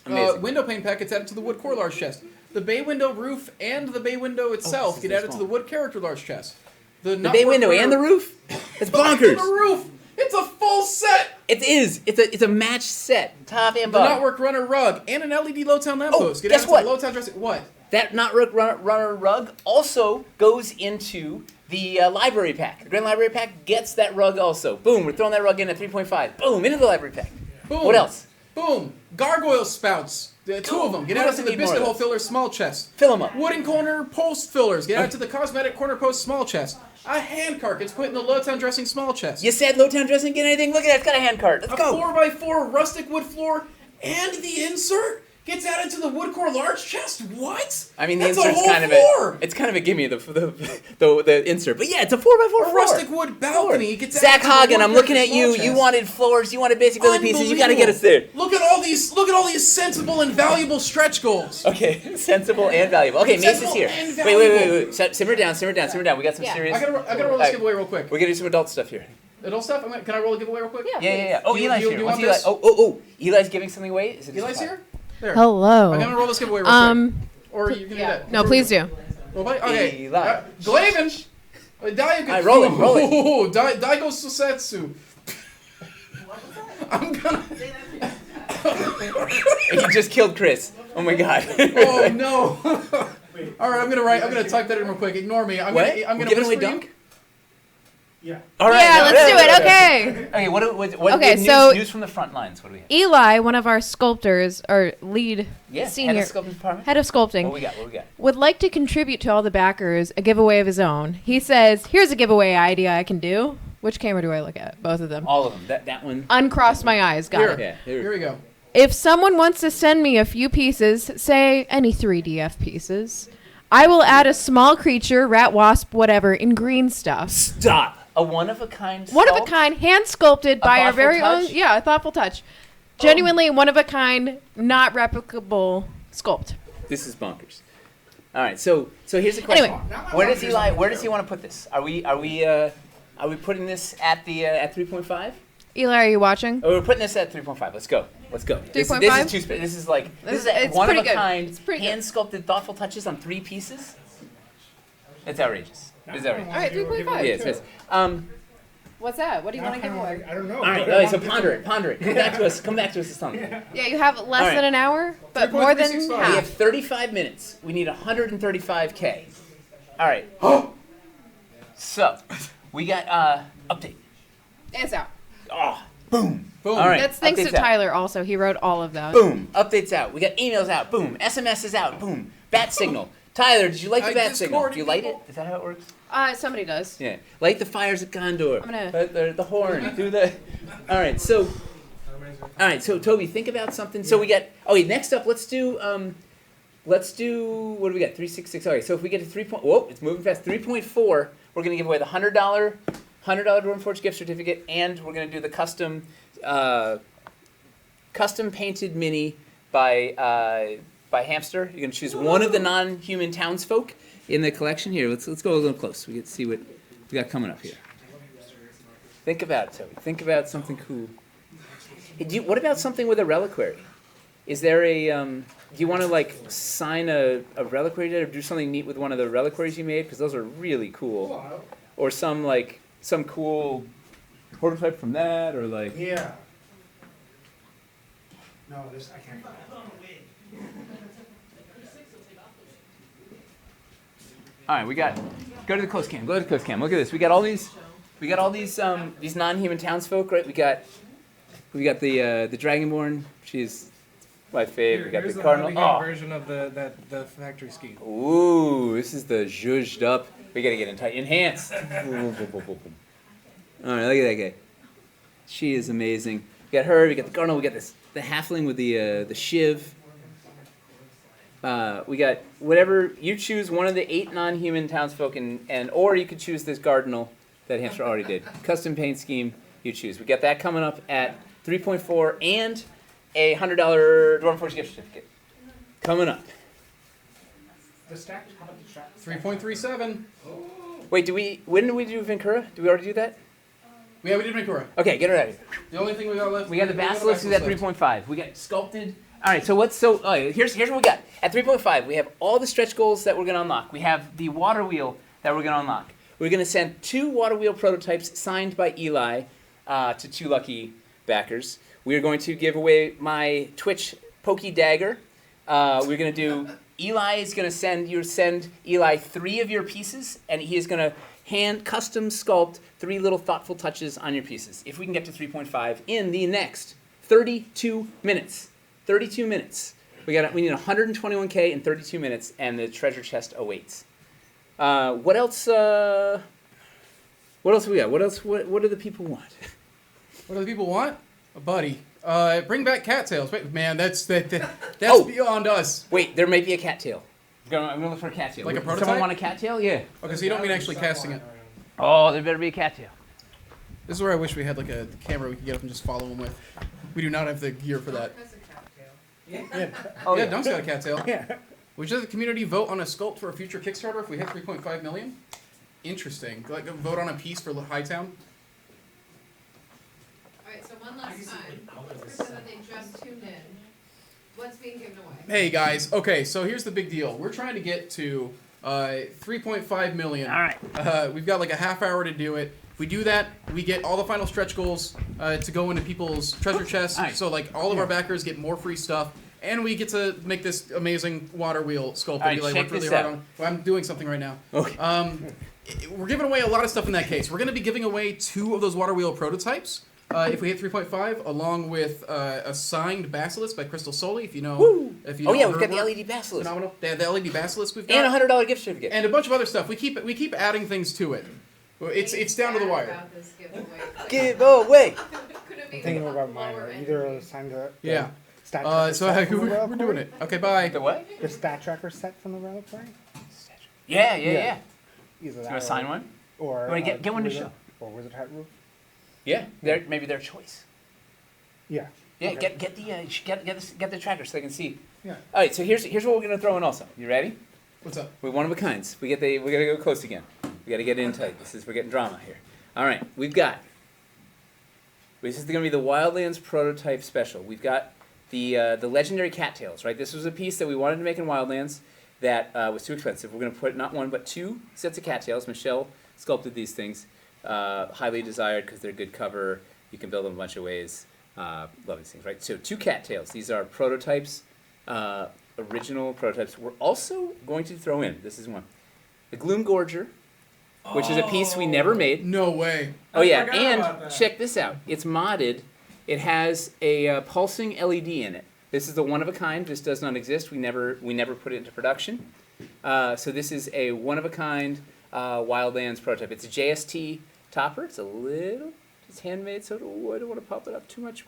Speaker 1: Amazing.
Speaker 2: Window pane pack gets added to the wood core large chest. The bay window roof and the bay window itself
Speaker 1: this
Speaker 2: get
Speaker 1: is
Speaker 2: added to
Speaker 1: small.
Speaker 2: the wood character large chest. The
Speaker 1: bay window and the roof? That's bonkers.
Speaker 2: The roof. It's a full set.
Speaker 1: It is. It's a match set, top and
Speaker 2: The
Speaker 1: bottom.
Speaker 2: Knotwork Runner rug and an LED Lowtown lamppost. Get
Speaker 1: guess
Speaker 2: added
Speaker 1: what?
Speaker 2: to the Lowtown dressing. What?
Speaker 1: That Knotwork Runner rug also goes into the library pack. The Grand Library Pack gets that rug also. Boom, we're throwing that rug in at 3.5. Boom, into the library pack.
Speaker 2: Boom.
Speaker 1: What else?
Speaker 2: Boom. Gargoyle spouts. Two of them. Get
Speaker 1: Who
Speaker 2: added to
Speaker 1: doesn't
Speaker 2: the
Speaker 1: need more
Speaker 2: biscuit
Speaker 1: of
Speaker 2: hole
Speaker 1: those?
Speaker 2: filler small chest.
Speaker 1: Fill them up.
Speaker 2: Wooden corner post fillers. Get added to the cosmetic corner post small chest. A hand cart gets put in the Lowtown dressing small chest.
Speaker 1: You said Lowtown dressing get anything? Look at that, it's got a hand cart. Let's
Speaker 2: A
Speaker 1: go.
Speaker 2: 4x4 rustic wood floor and the insert gets added to the wood core large chest. What?
Speaker 1: I mean, the
Speaker 2: That's
Speaker 1: insert's
Speaker 2: a whole
Speaker 1: kind of
Speaker 2: floor.
Speaker 1: it's kind of a gimme, the insert. But yeah, it's a 4x4 floor.
Speaker 2: A rustic wood balcony gets
Speaker 1: Zach
Speaker 2: added to the
Speaker 1: Hagen,
Speaker 2: wood
Speaker 1: I'm looking
Speaker 2: character
Speaker 1: at you.
Speaker 2: small
Speaker 1: You
Speaker 2: chest.
Speaker 1: wanted floors, you wanted basic building pieces. You got to get us there.
Speaker 2: Look at all these sensible and valuable stretch goals.
Speaker 1: Okay, sensible and valuable. Okay, Mace is
Speaker 2: Sensible
Speaker 1: here.
Speaker 2: and
Speaker 1: Wait. Simmer down. We got some
Speaker 10: Yeah.
Speaker 1: serious.
Speaker 2: I gotta roll this giveaway real quick.
Speaker 1: We're gonna do some adult stuff here.
Speaker 2: Adult stuff? Can I roll a giveaway real quick?
Speaker 1: Yeah. Oh,
Speaker 2: Do you-
Speaker 1: Eli's
Speaker 2: do you
Speaker 1: here. What's
Speaker 2: want
Speaker 1: Eli?
Speaker 2: this?
Speaker 1: Oh, Eli's giving something away. Is it just
Speaker 2: Eli's
Speaker 1: a
Speaker 2: here? There.
Speaker 10: Hello.
Speaker 2: I'm gonna roll this giveaway real quick. Or you can do
Speaker 10: Yeah.
Speaker 2: that.
Speaker 10: No, please do.
Speaker 2: Okay.
Speaker 1: Eli.
Speaker 2: Glaven.
Speaker 1: Alright, roll it.
Speaker 2: Oh, Daigo Susetsu. I'm gonna.
Speaker 1: You just killed Chris. Oh my god.
Speaker 2: Oh no. All right, I'm gonna type that in real quick. Ignore me. I'm
Speaker 1: What?
Speaker 2: gonna
Speaker 1: We're giving away
Speaker 2: whisper you-
Speaker 1: Dunk?
Speaker 2: Yeah.
Speaker 1: All right.
Speaker 10: Yeah,
Speaker 1: no,
Speaker 10: let's do it. Okay.
Speaker 1: Okay. What
Speaker 10: Okay,
Speaker 1: news,
Speaker 10: so-
Speaker 1: news from the front lines? What do we have?
Speaker 10: Eli, one of our sculptors, or lead
Speaker 1: Yeah,
Speaker 10: senior
Speaker 1: head of sculpting department.
Speaker 10: head of sculpting,
Speaker 1: What we got?
Speaker 10: would like to contribute to all the backers a giveaway of his own. He says, "Here's a giveaway idea I can do." Which camera do I look at? Both of them.
Speaker 1: All of them. That one.
Speaker 10: Uncrossed my eyes. Got it.
Speaker 1: Yeah.
Speaker 2: Here we go.
Speaker 10: If someone wants to send me a few pieces, say any 3DF pieces, I will add a small creature, rat, wasp, whatever, in green stuff.
Speaker 1: Stop. A one of a kind.
Speaker 10: One of a
Speaker 1: sculpt?
Speaker 10: kind, hand sculpted by our
Speaker 1: thoughtful
Speaker 10: very own.
Speaker 1: touch?
Speaker 10: Yeah, a thoughtful touch. Genuinely one of a kind, not replicable sculpt.
Speaker 1: This is bonkers. All right. So here's the question.
Speaker 10: Anyway.
Speaker 1: Where does he want to put this? Are we putting this at the at 3.5?
Speaker 10: Eli, are you watching?
Speaker 1: Oh, we're putting this at 3.5. Let's go. This
Speaker 10: 3.5?
Speaker 1: is too sp- This is like this is
Speaker 10: It's
Speaker 1: one of
Speaker 10: pretty
Speaker 1: a
Speaker 10: good.
Speaker 1: kind,
Speaker 10: It's pretty good.
Speaker 1: hand sculpted, thoughtful touches on 3 pieces. It's outrageous. It's outrageous.
Speaker 10: All right, 3.5.
Speaker 1: Yeah, it's
Speaker 10: What's that? What do you want to give away?
Speaker 15: I don't know.
Speaker 1: all right. So ponder it. Come back to us. With something.
Speaker 10: Yeah, you have less
Speaker 1: All right.
Speaker 10: than an hour, but more than
Speaker 2: 3.365.
Speaker 1: We have
Speaker 10: half.
Speaker 1: 35 minutes. We need 135K. All right. So we got update.
Speaker 10: It's out.
Speaker 1: Oh, boom.
Speaker 2: Boom.
Speaker 1: All right.
Speaker 10: That's thanks to
Speaker 1: update's out.
Speaker 10: Tyler also. He wrote all of that.
Speaker 1: Boom. Updates out. We got emails out. Boom. SMS is out. Boom. Bat signal. Tyler, did you like the bat signal? Do you light it? Is that how it works?
Speaker 10: Somebody does.
Speaker 1: Yeah. Light the fires at Gondor.
Speaker 10: I'm gonna-
Speaker 1: The horn. Do the. All right. So Toby, think about something. So we got. Okay. Next up, let's do. What do we got? 366. Okay. So if we get to 3. Whoa! It's moving fast. 3.4. We're gonna give away the $100 Dwarven Forge gift certificate, and we're gonna do the custom painted mini by Hamster. You can choose one of the non-human townsfolk in the collection. Here, let's go a little close. We get to see what we got coming up here. Think about it, Toby. Think about something cool. Hey, what about something with a reliquary? Is there a do you want to like sign a reliquary or do something neat with one of the reliquaries you made? Because those are really cool. Or some cool prototype from that, or like.
Speaker 3: Yeah. No, this I can't.
Speaker 1: All right, we got. Go to the close cam. Go to the close cam. Look at this. We got all these these non-human townsfolk, right? We got the Dragonborn. She's my fave. We got the Cardinal. Oh.
Speaker 16: version of the factory scheme.
Speaker 1: Ooh, this is the zhuzhed up. We gotta get enhanced. All right, look at that guy. She is amazing. We got her. We got the Cardinal. We got the halfling with the shiv. We got whatever you choose. One of the 8 non-human townsfolk, and or you could choose this Cardinal that Hamster already did. Custom paint scheme. You choose. We got that coming up at 3.4 and a $100 Dwarven Forge gift certificate coming up.
Speaker 3: The stack. How about the stack?
Speaker 2: 3.37.
Speaker 1: Wait, when did we do Vincura? Did we already do that?
Speaker 2: Yeah, we did Vincura.
Speaker 1: Okay, get her out of here.
Speaker 2: The only thing we got left.
Speaker 1: We got the Basilisk is at
Speaker 2: left.
Speaker 1: 3.5. We got Sculpted. All right, here's what we got. At 3.5, we have all the stretch goals that we're going to unlock. We have the water wheel that we're going to unlock. We're going to send 2 water wheel prototypes signed by Eli to 2 lucky backers. We are going to give away my Twitch Pokey Dagger. We're going to do... Eli is going to send Eli 3 of your pieces, and he is going to hand custom sculpt 3 little thoughtful touches on your pieces. If we can get to 3.5 in the next 32 minutes. 32 minutes. We need 121K in 32 minutes, and the treasure chest awaits. What else? What else we got? What else? What do the people want?
Speaker 2: What do the people want? A buddy. Bring back cattails. Wait, man, that's beyond us.
Speaker 1: Wait, there may be a cattail. I'm gonna look for a cattail.
Speaker 2: Like a prototype?
Speaker 1: Someone want a cattail? Yeah.
Speaker 2: Okay, so you don't mean actually casting it.
Speaker 1: Oh, there better be a cattail.
Speaker 2: This is where I wish we had like a camera we could get up and just follow him with. We do not have the gear for that. Yeah, Dunk's got a cattail. Yeah. Would you let the community vote on a sculpt for a future Kickstarter if we hit 3.5 million? Interesting. Like vote on a piece for Hightown.
Speaker 11: Alright, so one last time. So that they just tuned in. What's being given away?
Speaker 2: Hey guys, okay, so here's the big deal. We're trying to get to 3.5 million.
Speaker 1: All right.
Speaker 2: We've got like a half hour to do it. If we do that, we get all the final stretch goals to go into people's treasure chests.
Speaker 1: Right.
Speaker 2: So like all of our backers get more free stuff. And we get to make this amazing water wheel sculpt that
Speaker 1: All right,
Speaker 2: Eli
Speaker 1: check
Speaker 2: worked really
Speaker 1: this
Speaker 2: hard
Speaker 1: out.
Speaker 2: on. Well, I'm doing something right now.
Speaker 1: Okay.
Speaker 2: We're giving away a lot of stuff in that case. We're going to be giving away 2 of those water wheel prototypes. If we hit 3.5, along with a signed Basilisk by Crystal Soli, if you know.
Speaker 1: Woo!
Speaker 2: If you
Speaker 1: Oh
Speaker 2: know
Speaker 1: yeah,
Speaker 2: her
Speaker 1: we've got the
Speaker 2: work.
Speaker 1: LED Basilisk.
Speaker 2: Phenomenal. The LED Basilisk we've got.
Speaker 1: And a $100 gift certificate.
Speaker 2: And a bunch of other stuff. We keep adding things to it. It's down to the wire.
Speaker 11: About this giveaway.
Speaker 1: Give away.
Speaker 11: Could it be
Speaker 3: I'm thinking about mine.
Speaker 11: lower
Speaker 3: Either signed the
Speaker 2: Yeah.
Speaker 3: stat tracker
Speaker 2: So
Speaker 3: set from the
Speaker 2: we're
Speaker 3: reliquary.
Speaker 2: doing it. Okay, bye.
Speaker 1: The what?
Speaker 3: The stat tracker set from the reliquary.
Speaker 1: Yeah.
Speaker 3: Either
Speaker 1: You
Speaker 3: that
Speaker 1: want to
Speaker 3: or-
Speaker 1: sign one?
Speaker 3: Or
Speaker 1: Wanna get one to
Speaker 3: Wizard-
Speaker 1: show?
Speaker 3: Or Wizard Hat Roof.
Speaker 1: Yeah. Maybe their choice.
Speaker 3: Yeah.
Speaker 1: Yeah.
Speaker 3: Okay.
Speaker 1: Get the tracker so they can see.
Speaker 3: Yeah.
Speaker 1: All right. So here's what we're gonna throw in also. You ready?
Speaker 2: What's up?
Speaker 1: We're one of a kinds. We gotta go close again. We gotta get in tight. We're getting drama here. All right. We've got. This is gonna be the Wildlands prototype special. We've got the legendary cattails. Right. This was a piece that we wanted to make in Wildlands that was too expensive. We're gonna put not 1 but 2 sets of cattails. Michelle sculpted these things. Highly desired because they're good cover. You can build them a bunch of ways. Love these things, right? So 2 cattails. These are prototypes, original prototypes. We're also going to throw in, this is one, the Gloom Gorger, which is a piece we never made.
Speaker 2: No way.
Speaker 1: Oh yeah, and check this out. It's modded. It has a pulsing LED in it. This is the one of a kind. This does not exist. We never put it into production. So this is a one of a kind Wildlands prototype. It's a JST topper. It's handmade, so I don't want to pop it up too much.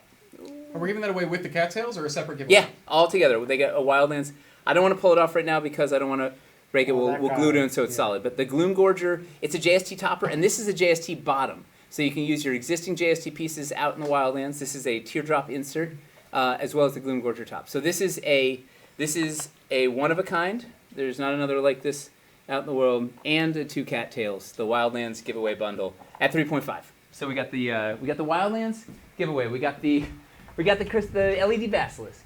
Speaker 2: Are we giving that away with the cattails or a separate giveaway?
Speaker 1: Yeah, all together. They got a Wildlands. I don't want to pull it off right now because I don't want to break it. We'll glue it in so it's solid. But the Gloom Gorger, it's a JST topper, and this is a JST bottom. So you can use your existing JST pieces out in the Wildlands. This is a teardrop insert, as well as the Gloom Gorger top. So this is a one of a kind. There's not another like this out in the world, and the 2 cattails, the Wildlands giveaway bundle at 3.5. So we got the Wildlands giveaway. We got the LED Basilisk.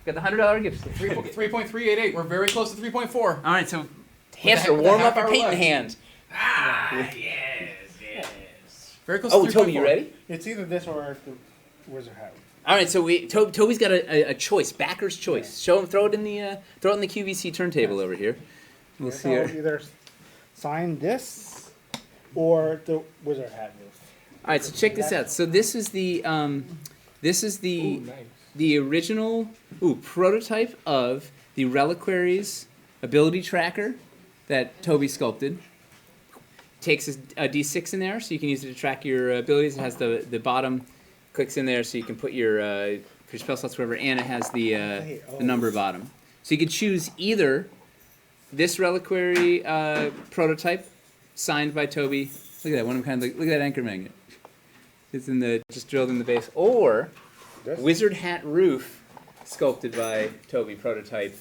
Speaker 1: We got the $100 gift certificate.
Speaker 2: 3.388. We're very close to 3.4.
Speaker 1: All right, so Hamster, warm up your painting hand.
Speaker 8: Yes.
Speaker 2: Very close
Speaker 1: Oh,
Speaker 2: to 3.4.
Speaker 1: Toby, you ready?
Speaker 3: It's either this or the Wizard Hat.
Speaker 1: All right, so Toby's got a choice, backer's choice. Show him, throw it in the QVC turntable over here. We'll see.
Speaker 3: So either sign this or the Wizard Hat Roof.
Speaker 1: All right, so check this out. So this is the the original prototype of the Reliquaries ability tracker that Toby sculpted. Takes a D6 in there, so you can use it to track your abilities. It has the bottom Clicks in there so you can put your spell slots wherever, and it has the number bottom. So you could choose either this reliquary prototype signed by Toby. Look at that one. Look at that anchor magnet. It's just drilled in the base, or wizard hat roof sculpted by Toby, prototype,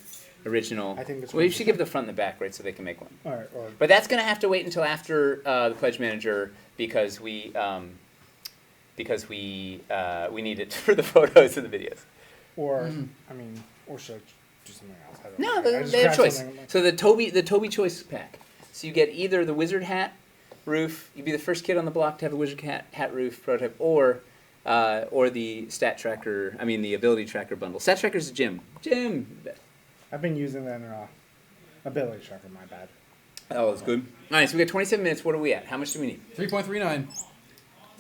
Speaker 1: original.
Speaker 3: I think this
Speaker 1: well, you
Speaker 3: one's
Speaker 1: should give the front and the back, right, so they can make one.
Speaker 3: All right.
Speaker 1: But that's going to have to wait until after the pledge manager because we need it for the photos and the videos.
Speaker 3: Or I mean, or should I do something else? I don't
Speaker 1: No,
Speaker 3: know. I just
Speaker 1: they have
Speaker 3: grabbed
Speaker 1: choice.
Speaker 3: something.
Speaker 1: So the Toby choice pack. So you get either the wizard hat roof. You'd be the first kid on the block to have a wizard hat roof prototype, or the stat tracker. I mean the ability tracker bundle. Stat tracker's a Jim.
Speaker 3: I've been using that in ability tracker. My bad.
Speaker 1: Oh, that's good. All right, so we got 27 minutes. What are we at? How much do we need?
Speaker 2: 3.39.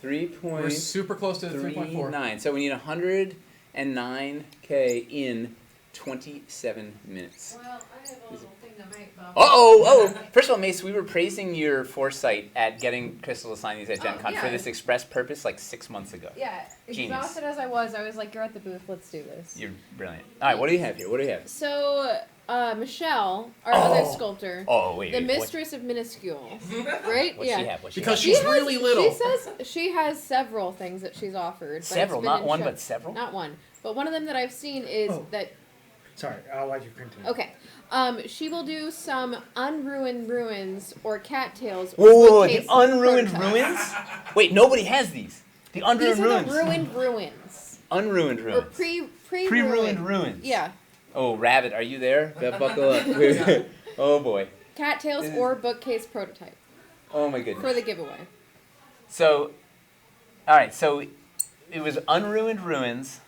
Speaker 1: 3.39.
Speaker 2: We're super close to 3.4.
Speaker 1: So we need 109K in 27 minutes.
Speaker 10: Well, I have a little thing that might bump.
Speaker 1: First of all, Mace, we were praising your foresight at getting Crystal to sign these at Gen Con for this express purpose like 6 months ago.
Speaker 10: Yeah,
Speaker 1: Genius.
Speaker 10: exhausted as I was like, you're at the booth, let's do this.
Speaker 1: You're brilliant. All right, what do you have here? What do you have?
Speaker 10: So, Michelle, our other sculptor,
Speaker 1: wait,
Speaker 10: the mistress of minuscule, right?
Speaker 1: What's she have?
Speaker 2: Because she's really little.
Speaker 10: She says she has several things that she's offered. But
Speaker 1: Several,
Speaker 10: it's been
Speaker 1: not
Speaker 10: in
Speaker 1: one,
Speaker 10: show-
Speaker 1: but several?
Speaker 10: Not one, but one of them that I've seen is that.
Speaker 3: Sorry, I'll let you continue.
Speaker 10: Okay, she will do some unruined ruins or cattails.
Speaker 1: Whoa, the unruined ruins? Wait, nobody has these. The unruined
Speaker 10: These are
Speaker 1: ruins.
Speaker 10: the ruined ruins.
Speaker 1: Unruined
Speaker 10: Or
Speaker 1: ruins.
Speaker 10: pre-ruined
Speaker 1: ruins.
Speaker 10: Yeah.
Speaker 1: Oh, Rabbit, are you there? Buckle up. Oh boy.
Speaker 10: Cattails or bookcase prototype
Speaker 1: Oh my goodness.
Speaker 10: for the giveaway.
Speaker 1: So, all right. So, it was unruined ruins,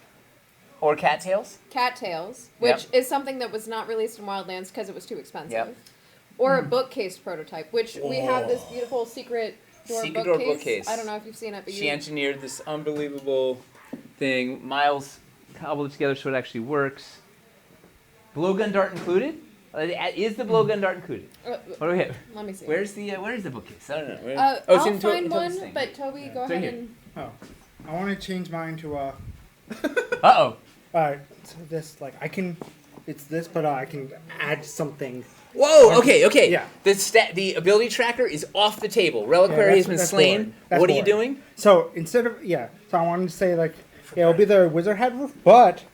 Speaker 1: or cattails.
Speaker 10: Cattails, which is something that was not released in Wildlands because it was too expensive.
Speaker 1: Yep.
Speaker 10: Or a bookcase prototype, which we have this beautiful secret door
Speaker 1: Secret door
Speaker 10: bookcase.
Speaker 1: bookcase.
Speaker 10: I don't know if you've seen it, but
Speaker 1: She engineered this unbelievable thing. Miles cobbled it together so it actually works. Blowgun dart included? Is the blowgun dart included? What do we have?
Speaker 10: Let me see.
Speaker 1: Where's the bookcase? I don't know.
Speaker 10: I'll
Speaker 1: it's in
Speaker 10: find
Speaker 1: Toby's
Speaker 10: one,
Speaker 1: thing.
Speaker 10: but Toby, go
Speaker 1: It's
Speaker 10: ahead
Speaker 1: right
Speaker 10: and.
Speaker 3: Oh, I want to change mine to
Speaker 1: Uh-oh.
Speaker 3: All right, so this it's this, but I can add something.
Speaker 1: Whoa, okay.
Speaker 3: Yeah.
Speaker 1: The ability tracker is off the table. Reliquary has been slain.
Speaker 3: boring. That's
Speaker 1: What are you
Speaker 3: boring.
Speaker 1: doing?
Speaker 3: So instead of so I wanted to say it'll be the wizard head roof, but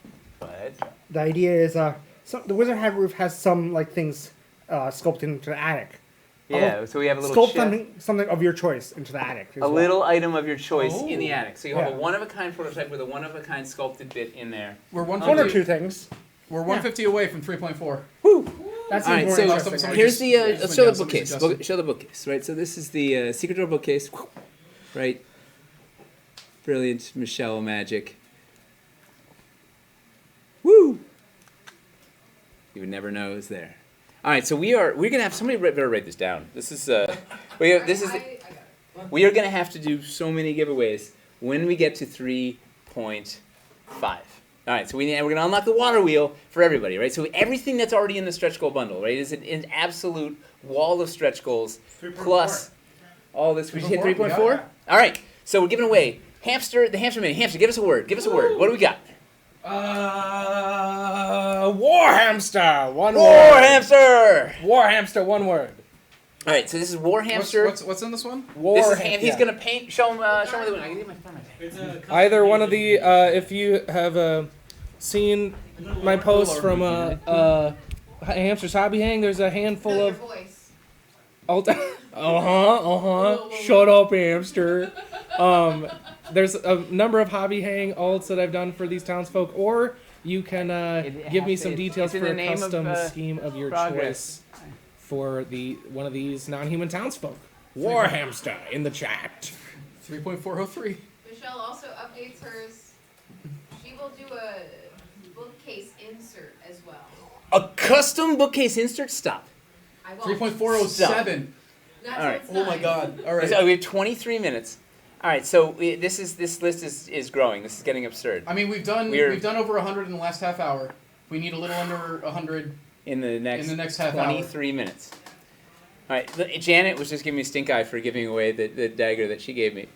Speaker 3: the idea is the wizard head roof has some things sculpted into the attic.
Speaker 1: Yeah, so we have a little
Speaker 3: sculpt something of your choice into the attic.
Speaker 1: A little item of your choice in the attic. So you have
Speaker 3: Yeah.
Speaker 1: a one-of-a-kind prototype with a one-of-a-kind sculpted bit in there.
Speaker 2: We're
Speaker 3: one or two things.
Speaker 2: We're 150 away from 3.4.
Speaker 3: That's
Speaker 1: all right.
Speaker 3: more
Speaker 1: So
Speaker 3: interesting.
Speaker 1: here's the let's show the bookcase.
Speaker 2: adjusted.
Speaker 1: Show the bookcase, right? So this is the secret door bookcase, right? Brilliant Michelle magic. Woo! You would never know it was there. All right, so we're gonna have somebody better write this down. This is we are gonna have to do so many giveaways when we get to 3.5. All right, so we're gonna unlock the water wheel for everybody, right? So everything that's already in the stretch goal bundle, right, is an absolute wall of stretch goals plus all this. We hit 3.4. All right, so we're giving away the hamster mini. Hamster, give us a word. Give us a word. What do we got?
Speaker 16: War hamster. One
Speaker 1: War
Speaker 16: word.
Speaker 1: hamster.
Speaker 16: War hamster. One word.
Speaker 1: All right, so this is War Hamster.
Speaker 2: What's in this one?
Speaker 1: This is he's gonna paint. Show him. Show him the one. I can get my phone right there.
Speaker 16: Either one of the, if you have seen my post from Hamster's Hobby Hang, there's a handful of. Shut up, hamster. There's a number of Hobby Hang alts that I've done for these townsfolk, or you can give me some details for a custom scheme of your choice for one of these non-human townsfolk. War hamster in the chat.
Speaker 2: 3.403.
Speaker 10: Michelle also updates hers. She will do a bookcase insert as well.
Speaker 1: A custom bookcase insert. Stop.
Speaker 2: 3.407.
Speaker 1: All right.
Speaker 2: Oh my God. All right.
Speaker 1: So we have 23 minutes. All right. So this list is growing. This is getting absurd.
Speaker 2: I mean, we've done over 100 in the last half hour. We need a little under 100
Speaker 1: in the next
Speaker 2: half
Speaker 1: 23 minutes. All right. Janet was just giving me stink eye for giving away the dagger that she gave me.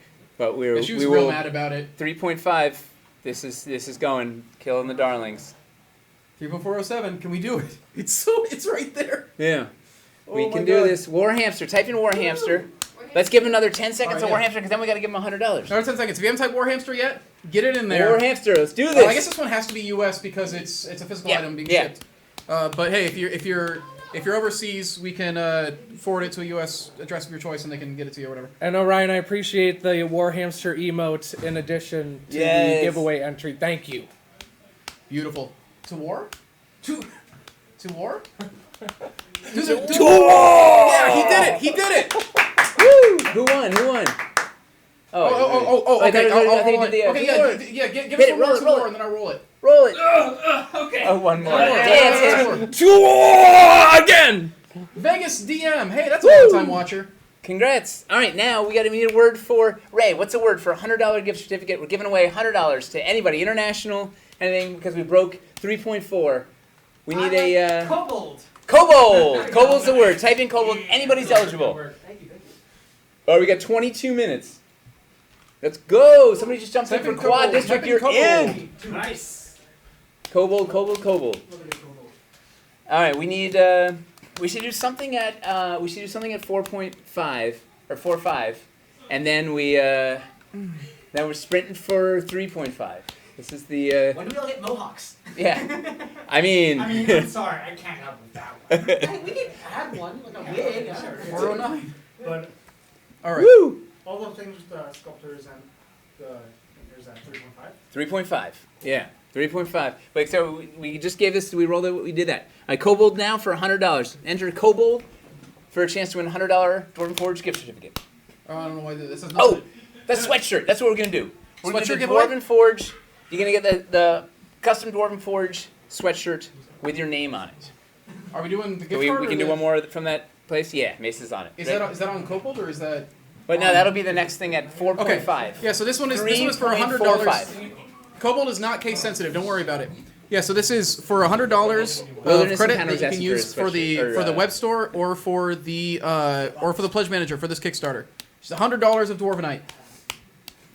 Speaker 1: But we
Speaker 2: She was
Speaker 1: we
Speaker 2: real
Speaker 1: will
Speaker 2: mad about it.
Speaker 1: 3.5. This is going killing the darlings.
Speaker 2: 3.407. Can we do it? It's right there.
Speaker 1: Yeah. We
Speaker 2: Oh
Speaker 1: can
Speaker 2: my
Speaker 1: do
Speaker 2: God.
Speaker 1: this. War hamster. Type in war hamster. Let's give him another 10 seconds
Speaker 2: All
Speaker 1: of
Speaker 2: right,
Speaker 1: war
Speaker 2: yeah.
Speaker 1: hamster because then we got to give him $100.
Speaker 2: Another 10 seconds. If you haven't typed War Hamster yet, get it in there.
Speaker 1: War hamster. Let's do this.
Speaker 2: I guess this one has to be U.S. because it's a physical item being
Speaker 1: yeah.
Speaker 2: shipped. But hey, if you're overseas, we can forward it to a U.S. address of your choice, and they can get it to you or whatever.
Speaker 16: And Orion, I appreciate the War Hamster emote in addition to
Speaker 1: Yes.
Speaker 16: the giveaway entry. Thank you.
Speaker 2: Beautiful. To war? To war?
Speaker 1: To war!
Speaker 2: Yeah, he did it. He did it.
Speaker 1: Woo! Who won?
Speaker 2: Okay.
Speaker 1: Yeah,
Speaker 2: Give
Speaker 1: Hit
Speaker 2: us
Speaker 1: it,
Speaker 2: one
Speaker 1: roll
Speaker 2: more
Speaker 1: it,
Speaker 2: to
Speaker 1: roll
Speaker 2: war,
Speaker 1: it.
Speaker 2: and then I'll roll it.
Speaker 1: Roll it.
Speaker 8: Okay.
Speaker 1: Oh, one more.
Speaker 2: One more.
Speaker 1: Dance.
Speaker 16: To war again!
Speaker 2: Vegas DM. Hey, that's a long-time watcher.
Speaker 1: Congrats. All right, now we need a word for Ray. What's a word for a $100 gift certificate? We're giving away $100 to anybody, international, anything, because we broke 3.4. We need a
Speaker 8: Kobold.
Speaker 1: kobold. Kobold's the word. Type in kobold. Anybody's eligible.
Speaker 8: Thank you.
Speaker 1: All right, we got 22 minutes. Let's go. Somebody just jumped in
Speaker 2: Type
Speaker 1: for
Speaker 2: in
Speaker 1: Quad
Speaker 2: kobold.
Speaker 1: District.
Speaker 2: Type in
Speaker 1: You're
Speaker 2: kobold.
Speaker 1: in.
Speaker 8: Nice.
Speaker 1: Kobold. All right, we need. We should do something at 4.5 or 4.5, and then we're sprinting for 3.5. This is the.
Speaker 8: When do we all get mohawks?
Speaker 1: Yeah. I mean.
Speaker 8: I'm sorry, I can't help with that one.
Speaker 9: We can add one, like a wig.
Speaker 2: 409.
Speaker 8: But
Speaker 2: All right.
Speaker 1: Woo!
Speaker 8: all the things with the sculptors and the figures at 3.5.
Speaker 1: 3.5. Yeah. 3.5. Wait, so we just gave this. We rolled it. We did that. I kobold now for $100. Enter kobold for a chance to win a $100 Dwarven Forge gift certificate.
Speaker 2: I don't know why this is not.
Speaker 1: Oh, the sweatshirt. That's what we're gonna do. We're gonna
Speaker 2: Sweatshirt
Speaker 1: do
Speaker 2: giveaway?
Speaker 1: Dwarven Forge. You're gonna get the custom Dwarven Forge sweatshirt with your name on it.
Speaker 2: Are we doing the gift
Speaker 1: So we
Speaker 2: card?
Speaker 1: can do one more from that place. Yeah, Mace is on it.
Speaker 2: Is
Speaker 1: Right?
Speaker 2: that on Kobold or is that?
Speaker 1: But no, that'll be the next thing at 4.5.
Speaker 2: Okay. Yeah. So this one is for $100.
Speaker 1: 3.45.
Speaker 2: Kobold is not case sensitive. Don't worry about it. Yeah. So this is for $100 of
Speaker 1: Wilderness
Speaker 2: credit
Speaker 1: Encounters
Speaker 2: that you can
Speaker 1: asking for a
Speaker 2: use
Speaker 1: sweatshirt,
Speaker 2: for the web store or for the pledge manager for this Kickstarter. It's $100 of Dwarvenite.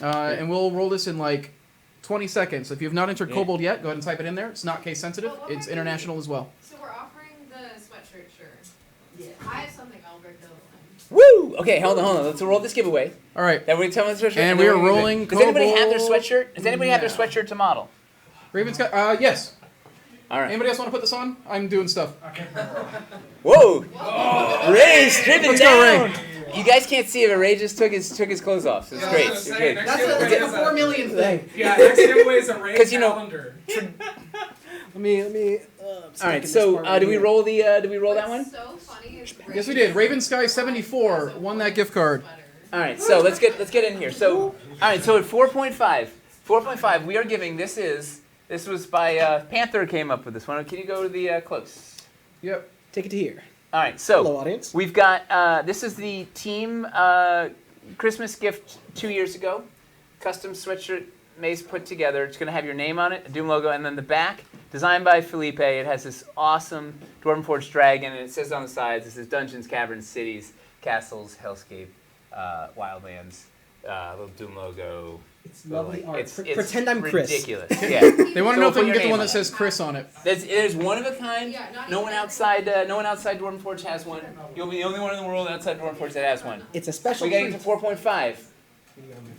Speaker 2: And we'll roll this in like 20 seconds. If you have not entered Kobold yet, go ahead and type it in there. It's not case sensitive. It's international as well.
Speaker 10: So we're offering the sweatshirt, sure. Yeah. I have something I'll break the
Speaker 1: Woo! Okay, hold on. Let's roll this giveaway.
Speaker 2: All right.
Speaker 1: Then we tell them the sweatshirt.
Speaker 2: And
Speaker 1: then
Speaker 2: we are
Speaker 1: we're
Speaker 2: rolling
Speaker 1: Does anybody have their
Speaker 2: Kobold
Speaker 1: sweatshirt? Does anybody have their sweatshirt to model?
Speaker 2: Raven's got. Yes.
Speaker 1: All right.
Speaker 2: Anybody else want to put this on? I'm doing stuff.
Speaker 1: Whoa! Ray stripping
Speaker 2: Let's go,
Speaker 1: down.
Speaker 2: Ray.
Speaker 1: You guys can't see it, but Ray just took his clothes off. So it's great. It's great.
Speaker 9: That's like a 4 million thing.
Speaker 8: Yeah, next giveaway is a Ray
Speaker 1: 'Cause, you know,
Speaker 8: calendar.
Speaker 12: Let me.
Speaker 1: All right. So do we roll that one?
Speaker 10: So funny is
Speaker 2: Yes, we did. Raven Sky 74 won that gift card.
Speaker 1: All right. So let's get in here. So all right. So at 4.5, we are giving. This was by Panther came up with this one. Can you go to the close?
Speaker 2: Yep.
Speaker 12: Take it to here.
Speaker 1: All right. So
Speaker 12: Hello, audience.
Speaker 1: we've got this is the team Christmas gift 2 years ago. Custom sweatshirt Mace put together. It's going to have your name on it, a Doom logo, and then the back, designed by Felipe. It has this awesome Dwarven Forge dragon, and it says on the sides, this is Dungeons, Caverns, Cities, Castles, Hellscape, Wildlands, little Doom logo.
Speaker 12: It's lovely art.
Speaker 1: It's
Speaker 12: Pretend I'm Chris.
Speaker 1: ridiculous. Yeah.
Speaker 2: They want to know if they can get the one that says Chris on it.
Speaker 1: There's one of a kind. No one outside Dwarven Forge has one. You'll be the only one in the world outside Dwarven Forge that has one.
Speaker 12: It's a special
Speaker 1: We got to
Speaker 12: treat.
Speaker 1: get to 4.5.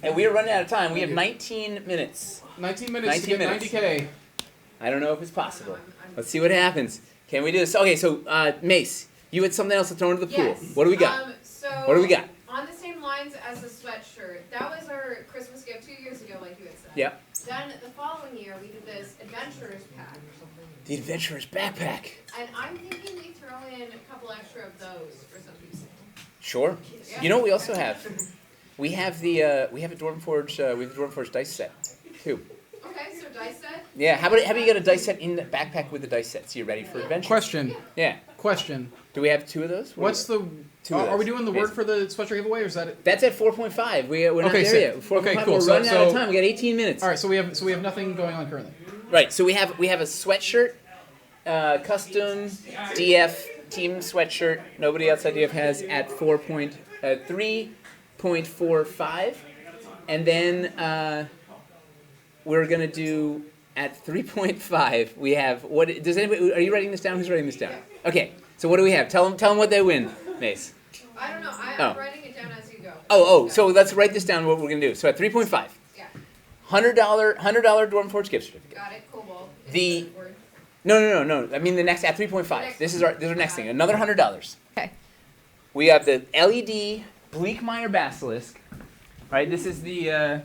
Speaker 1: And we are running out of time. We have 19 minutes.
Speaker 2: 19 minutes to get 90K.
Speaker 1: I don't know if it's possible. Let's see what happens. Can we do this? Okay, so Mace, you had something else to throw into the pool.
Speaker 10: Yes.
Speaker 1: What do we got?
Speaker 10: So
Speaker 1: What do we got?
Speaker 10: On the same lines as the sweatshirt, that was our Christmas gift 2 years ago, like you had said.
Speaker 1: Yep.
Speaker 10: Then the following year, we did this adventurers pack,
Speaker 1: The Adventurer's Backpack.
Speaker 10: and I'm thinking we throw in a couple extra of those for some people.
Speaker 1: Sure.
Speaker 10: Yeah.
Speaker 1: You know what we also have? We have a Dwarven Forge dice set too.
Speaker 10: Okay, so dice set.
Speaker 1: Yeah. How about you get a dice set in the backpack with the dice set so you're ready for adventure?
Speaker 2: Question.
Speaker 1: Yeah.
Speaker 2: Question.
Speaker 1: Do we have two of those?
Speaker 2: What's the? Are we doing the word for the sweatshirt giveaway, or is that it?
Speaker 1: That's at 4.5. We're not
Speaker 2: Okay,
Speaker 1: there
Speaker 2: so-
Speaker 1: yet. 4.5,
Speaker 2: okay, cool.
Speaker 1: We're
Speaker 2: So-
Speaker 1: running out of
Speaker 2: so-
Speaker 1: time. We got 18 minutes.
Speaker 2: All right, so we have nothing going on currently.
Speaker 1: Right. So we have a sweatshirt, custom DF team sweatshirt. Nobody outside DF has at 3.45. And then we're gonna do at 3.5. We have what? Does anybody? Are you writing this down? Who's writing this down? Okay. So what do we have? Tell them what they win, Mace.
Speaker 10: I don't know.
Speaker 1: Oh.
Speaker 10: I'm writing it down as you go.
Speaker 1: Oh. So let's write this down. What we're gonna do. So at 3.5.
Speaker 10: Yeah.
Speaker 1: $100 Dwarven Forge gift certificate.
Speaker 10: Got it. Cobalt.
Speaker 1: No. I mean the next at 3.5. This is our next thing. Another $100.
Speaker 10: Okay.
Speaker 1: We have the LED Bleakmeyer Basilisk. Right. This is the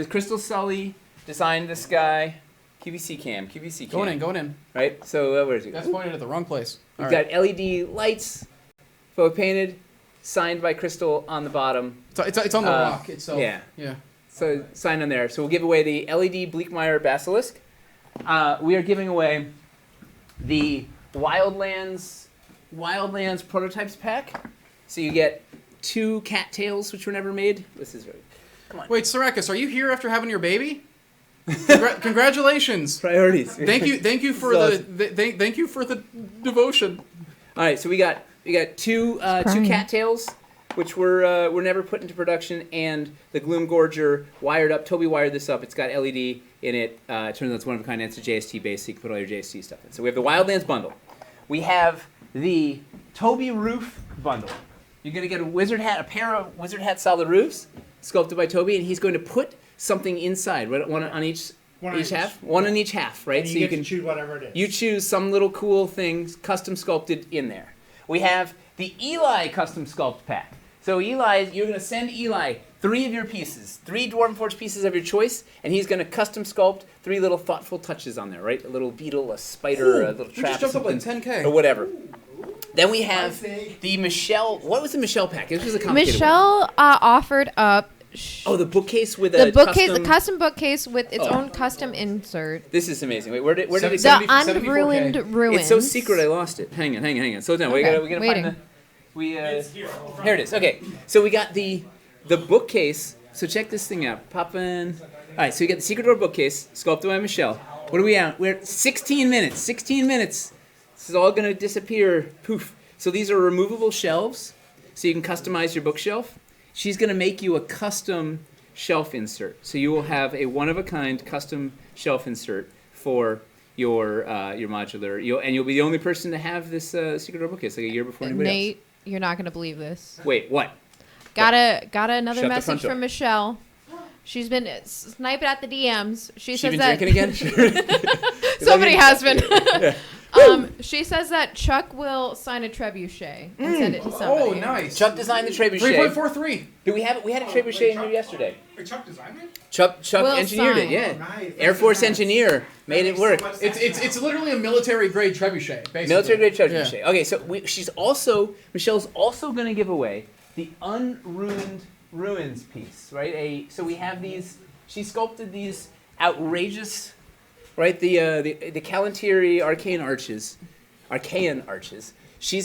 Speaker 1: Crystal Sully designed this guy. QVC cam.
Speaker 2: Going in.
Speaker 1: Right. So where is it?
Speaker 2: That's pointed at the wrong place.
Speaker 1: We've got LED lights, photo painted, signed by Crystal on the bottom.
Speaker 2: It's on the rock itself.
Speaker 1: Yeah. So signed on there. So we'll give away the LED Bleakmeyer Basilisk. We are giving away the Wildlands prototypes pack. So you get 2 cattails, which were never made. This is right. Come on.
Speaker 2: Wait, Sarakas, are you here after having your baby? Congratulations.
Speaker 1: Priorities.
Speaker 2: Thank you for thank you for the devotion.
Speaker 1: All right, so we got 2 cattails, which were never put into production, and the Gloom Gorger wired up. Toby wired this up. It's got LED in it. It turns out it's one of a kind, and it's a JST base, so you can put all your JST stuff in. So we have the Wildlands bundle. We have the Toby Roof bundle. You're gonna get a pair of Wizard Hat solid roofs, sculpted by Toby, and he's going to put something inside, right? One on each half. One on each half, right?
Speaker 3: And you can choose whatever it is.
Speaker 1: You choose some little cool thing, custom sculpted in there. We have the Eli custom sculpt pack. So Eli, you're going to send Eli 3 of your pieces, 3 Dwarven Forge pieces of your choice, and he's going to custom sculpt 3 little thoughtful touches on there, right? A little beetle, a spider, a little trap,
Speaker 2: just jumped up like 10K.
Speaker 1: or whatever. Then we have the Michelle. What was the Michelle pack? It was a complicated
Speaker 10: Michelle offered up.
Speaker 1: The bookcase with
Speaker 10: the
Speaker 1: a
Speaker 10: bookcase,
Speaker 1: custom...
Speaker 10: the custom bookcase with its own custom insert.
Speaker 1: This is amazing. Wait, where did it
Speaker 10: The Unruined Ruins.
Speaker 1: It's so secret I lost it. Hang on. Slow down.
Speaker 10: Okay.
Speaker 1: We gotta find the... Here it is. Okay. So we got the bookcase. So check this thing out. Pop in. All right, so you got the Secret Door bookcase, sculpted by Michelle. What are we at? We're at 16 minutes. 16 minutes. This is all gonna disappear. Poof. So these are removable shelves, so you can customize your bookshelf. She's going to make you a custom shelf insert. So you will have a one-of-a-kind custom shelf insert for your modular. You'll be the only person to have this Secret Door bookcase like a year before anybody
Speaker 10: Nate, you're not going to believe this.
Speaker 1: Wait, what?
Speaker 10: Got another
Speaker 1: Shut the
Speaker 10: message
Speaker 1: front door.
Speaker 10: from Michelle. She's been sniping at the DMs. She says
Speaker 1: been
Speaker 10: that
Speaker 1: drinking again?
Speaker 10: somebody has been.
Speaker 1: Yeah.
Speaker 10: She says that Chuck will sign a trebuchet and send it to somebody.
Speaker 2: Oh, nice.
Speaker 1: Chuck designed the trebuchet.
Speaker 2: 3.43.
Speaker 1: Did we had a trebuchet in here yesterday.
Speaker 8: Wait, Chuck designed it?
Speaker 1: Chuck
Speaker 10: Will
Speaker 1: engineered
Speaker 10: sign.
Speaker 1: it, yeah.
Speaker 3: Oh, nice.
Speaker 1: Air Force engineer made it work.
Speaker 2: It's literally a military grade trebuchet, basically.
Speaker 1: Military grade trebuchet. Yeah. Okay, so Michelle's also going to give away the Unruined Ruins piece, right? So we have these. She sculpted these outrageous, right? The Kalantiri Archaean arches. She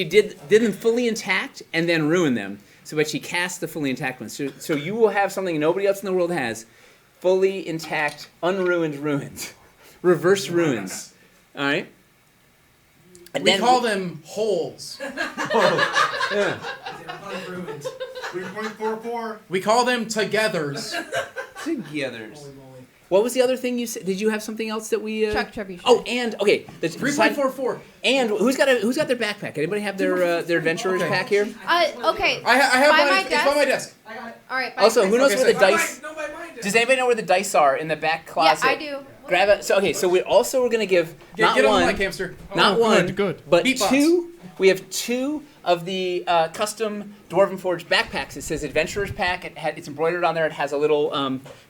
Speaker 1: did them fully intact and then ruined them. But she cast the fully intact ones. So you will have something nobody else in the world has, fully intact, unruined ruins, reverse ruins. All right. And
Speaker 2: we call them holes.
Speaker 1: Yeah.
Speaker 3: 3.44.
Speaker 2: We call them togethers.
Speaker 1: Togethers. What was the other thing you said? Did you have something else that we?
Speaker 10: Chuck trebuchet.
Speaker 1: Oh, and okay,
Speaker 2: 3.44.
Speaker 1: And who's got their backpack? Anybody have their adventurer's pack here?
Speaker 10: Okay.
Speaker 2: I have
Speaker 10: By
Speaker 2: mine.
Speaker 10: my
Speaker 2: It's
Speaker 10: desk?
Speaker 2: by my desk.
Speaker 10: All right.
Speaker 1: Also, who knows
Speaker 2: Okay,
Speaker 1: where the
Speaker 2: so-
Speaker 1: dice? Does anybody know where the dice are in the back closet?
Speaker 10: Yeah, I do.
Speaker 1: Grab it. So we're going to give not
Speaker 2: Get
Speaker 1: one,
Speaker 2: on the mic, hamster.
Speaker 1: not one,
Speaker 5: good.
Speaker 1: but
Speaker 2: Beatbox.
Speaker 1: 2. We have 2 of the custom Dwarven Forge backpacks. It says Adventurer's Pack. It's embroidered on there. It has a little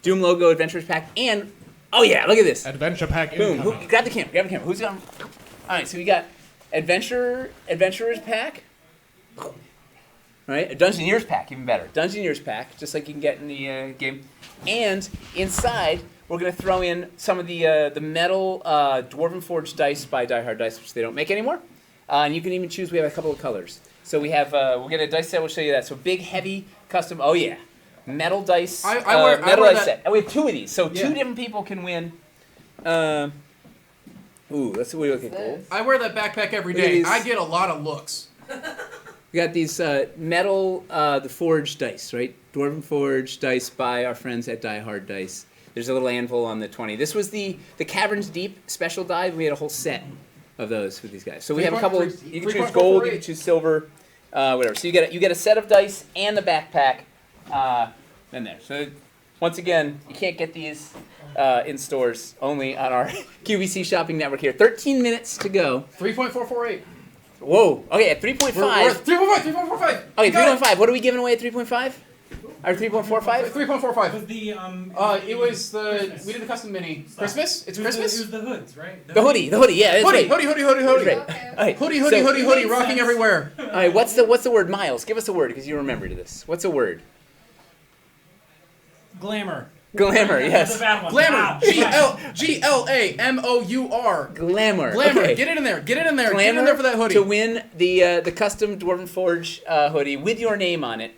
Speaker 1: Doom logo, Adventurer's Pack, and oh yeah, look at this.
Speaker 5: Adventure pack
Speaker 1: Boom.
Speaker 5: incoming.
Speaker 1: Grab the camera. Who's got? All right, so we got Adventurer's Pack. Right, a Dungeoneer's Pack, even better. Dungeoneer's Pack, just like you can get in the game. And inside, we're going to throw in some of the metal Dwarven Forge dice by Die Hard Dice, which they don't make anymore. And you can even choose. We have a couple of colors. So we have. We'll get a dice set. We'll show you that. So big, heavy, custom. Oh yeah, metal dice.
Speaker 2: I wear
Speaker 1: dice
Speaker 2: that-
Speaker 1: set. And we have 2 of these, so
Speaker 2: Yeah.
Speaker 1: 2 different people can win. Ooh, that's the way we look at gold.
Speaker 2: I wear that backpack every
Speaker 1: Look at
Speaker 2: day.
Speaker 1: these.
Speaker 2: I get a lot of looks.
Speaker 1: We got these metal, the forged dice, right? Dwarven forged dice by our friends at Die Hard Dice. There's a little anvil on the 20. This was the Caverns Deep special die. We had a whole set of those with these guys. So we have a couple. You can choose gold, you can choose silver, whatever. So you get a set of dice and the backpack in there. So once again, you can't get these in stores, only on our QVC shopping network here. 13 minutes to go.
Speaker 2: 3.448.
Speaker 1: Whoa. Okay, at 3.5.
Speaker 2: We're at 3.5.
Speaker 1: Okay, 3.5. What are we giving away at 3.5? Or 3.45?
Speaker 2: 3.45.
Speaker 8: Was the
Speaker 2: it was we did the custom mini. Christmas? It's Christmas?
Speaker 8: It was the hoods, right?
Speaker 1: The hoodie, yeah. That's
Speaker 2: Hoodie.
Speaker 1: right.
Speaker 2: Hoodie, rocking everywhere.
Speaker 1: All right, what's the word, Miles? Give us a word, because you remember this. What's a word?
Speaker 8: Glamour.
Speaker 1: Glamour, yes.
Speaker 8: The bad one.
Speaker 2: Glamour. Glamour.
Speaker 1: Glamour.
Speaker 2: Glamour.
Speaker 1: Okay.
Speaker 2: Get it in there. Get it in there.
Speaker 1: Glamour
Speaker 2: Get it in there for that hoodie.
Speaker 1: to win the custom Dwarven Forge hoodie with your name on it,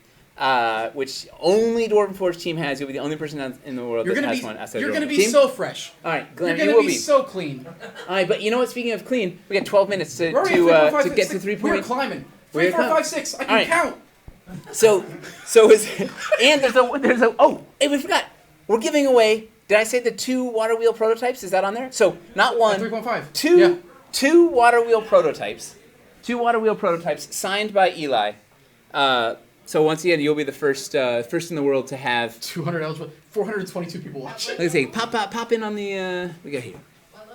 Speaker 1: which only Dwarven Forge team has. You'll be the only person in the world that has one.
Speaker 2: You're going to be so fresh.
Speaker 1: All right, Glenn,
Speaker 2: you're going to be so clean.
Speaker 1: All right, but you know what? Speaking of clean, we got 12 minutes to get to 3 points.
Speaker 2: We're climbing. 3, 4, 5, 6. I can count.
Speaker 1: So is and there's a oh, hey, we forgot. We're giving away. Did I say the 2 water wheel prototypes? Is that on there? So not one.
Speaker 2: 3.5.
Speaker 1: Two water wheel prototypes. 2 water wheel prototypes signed by Eli. So once again, you'll be the first in the world to have
Speaker 2: 200 eligible, 422 people watching.
Speaker 1: Let's see, pop in on the we got here.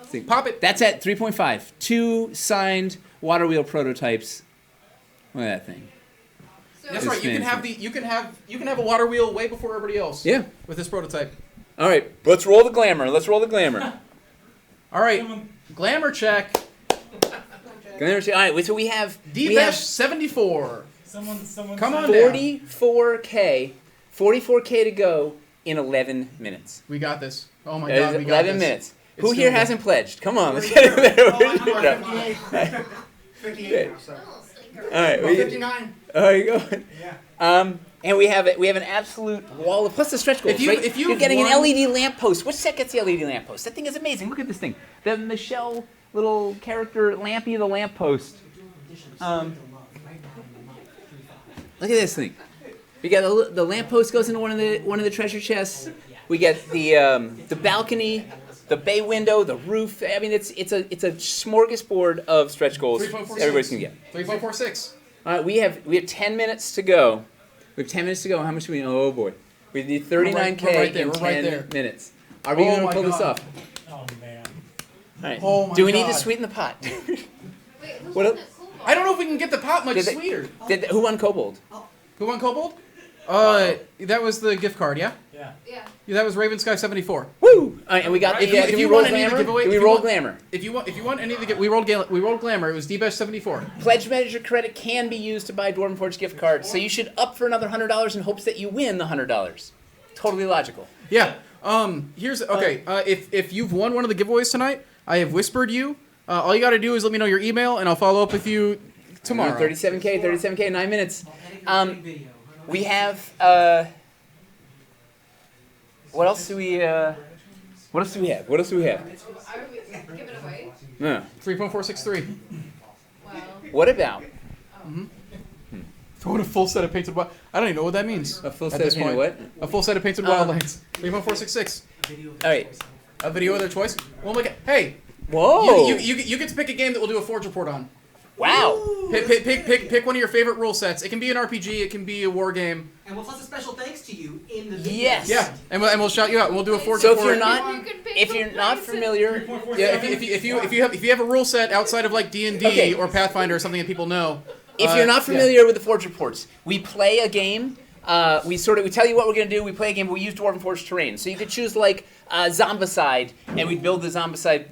Speaker 1: See,
Speaker 2: pop it.
Speaker 1: That's at 3.5. 2 signed water wheel prototypes. Look at that thing.
Speaker 2: That's right. You can have a water wheel way before everybody else.
Speaker 1: Yeah.
Speaker 2: With this prototype.
Speaker 1: All right, let's roll the glamour.
Speaker 2: All right, glamour check.
Speaker 1: Glamour check. All right, so we have
Speaker 2: D-74.
Speaker 8: Someone
Speaker 2: come on
Speaker 1: 44K to go in 11 minutes.
Speaker 2: We got this. Oh my God, we got
Speaker 1: 11
Speaker 2: this.
Speaker 1: minutes.
Speaker 2: It's
Speaker 1: Who here
Speaker 2: doable.
Speaker 1: hasn't pledged? Come on, let's get it there.
Speaker 3: 58 now, so.
Speaker 1: All right,
Speaker 3: 59.
Speaker 1: All right, go.
Speaker 3: Yeah.
Speaker 1: And we have an absolute wall of plus the stretch goals.
Speaker 2: If
Speaker 1: you're getting an LED lamppost. Which set gets the LED lamppost? That thing is amazing. Look at this thing. The Michelle little character Lampy the lamppost. Look at this thing. We got the lamppost goes into one of the treasure chests. We get the balcony, the bay window, the roof. I mean, it's a smorgasbord of stretch goals. Everybody's gonna get
Speaker 2: 3.46.
Speaker 1: All right, we have 10 minutes to go. We have 10 minutes to go. How much do we? Oh boy, we need 39K in 10 minutes. Are we going to pull this off?
Speaker 8: Oh man.
Speaker 1: All right.
Speaker 2: Oh my
Speaker 1: do we need to
Speaker 2: God.
Speaker 1: sweeten the pot?
Speaker 2: What? I don't know if we can get the pot much sweeter.
Speaker 1: Who won Kobold?
Speaker 2: Who won Kobold? That was the gift card, yeah?
Speaker 9: Yeah.
Speaker 2: That was Raven Sky 74.
Speaker 1: Woo! All right, and we got.
Speaker 2: If
Speaker 1: Did we
Speaker 2: you
Speaker 1: roll
Speaker 2: want any of the
Speaker 1: glamour?
Speaker 2: giveaway,
Speaker 1: Did we roll glamour?
Speaker 2: If you want any of the we rolled glamour. It was D-Bash 74.
Speaker 1: Pledge measure credit can be used to buy Dwarven Forge gift cards, so you should up for another $100 in hopes that you win the $100. Totally logical.
Speaker 2: Yeah. Here's okay. If you've won one of the giveaways tonight, I have whispered you. All you got to do is let me know your email, and I'll follow up with you tomorrow.
Speaker 1: 37K, 9 minutes. We have. What else do we have?
Speaker 10: Are we giving away?
Speaker 1: No.
Speaker 2: 3.463.
Speaker 10: Wow.
Speaker 1: What about
Speaker 2: Throw in a full set of painted wild. I don't even know what that means.
Speaker 1: a full
Speaker 2: at
Speaker 1: set of
Speaker 2: this
Speaker 1: painted
Speaker 2: point.
Speaker 1: what?
Speaker 2: A full set of painted wildlands. 3.466.
Speaker 1: All right.
Speaker 2: A video of their choice. Well, look at hey.
Speaker 1: Whoa.
Speaker 2: You get to pick a game that we'll do a Forge report on.
Speaker 1: Wow.
Speaker 2: Pick one of your favorite rule sets. It can be an RPG. It can be a war game.
Speaker 17: And we'll toss a special thanks to you in the video.
Speaker 1: Yes.
Speaker 2: Yeah, and we'll shout you out. And we'll do a Forge
Speaker 1: So
Speaker 2: report.
Speaker 1: if you're not familiar,
Speaker 2: Yeah, if you have a rule set outside of like D&D or Pathfinder or something that people know.
Speaker 1: if you're not familiar with the Forge reports, we play a game. We tell you what we're gonna do. We play a game, but we use Dwarven Forge terrain. So you could choose like Zombicide, and we build the Zombicide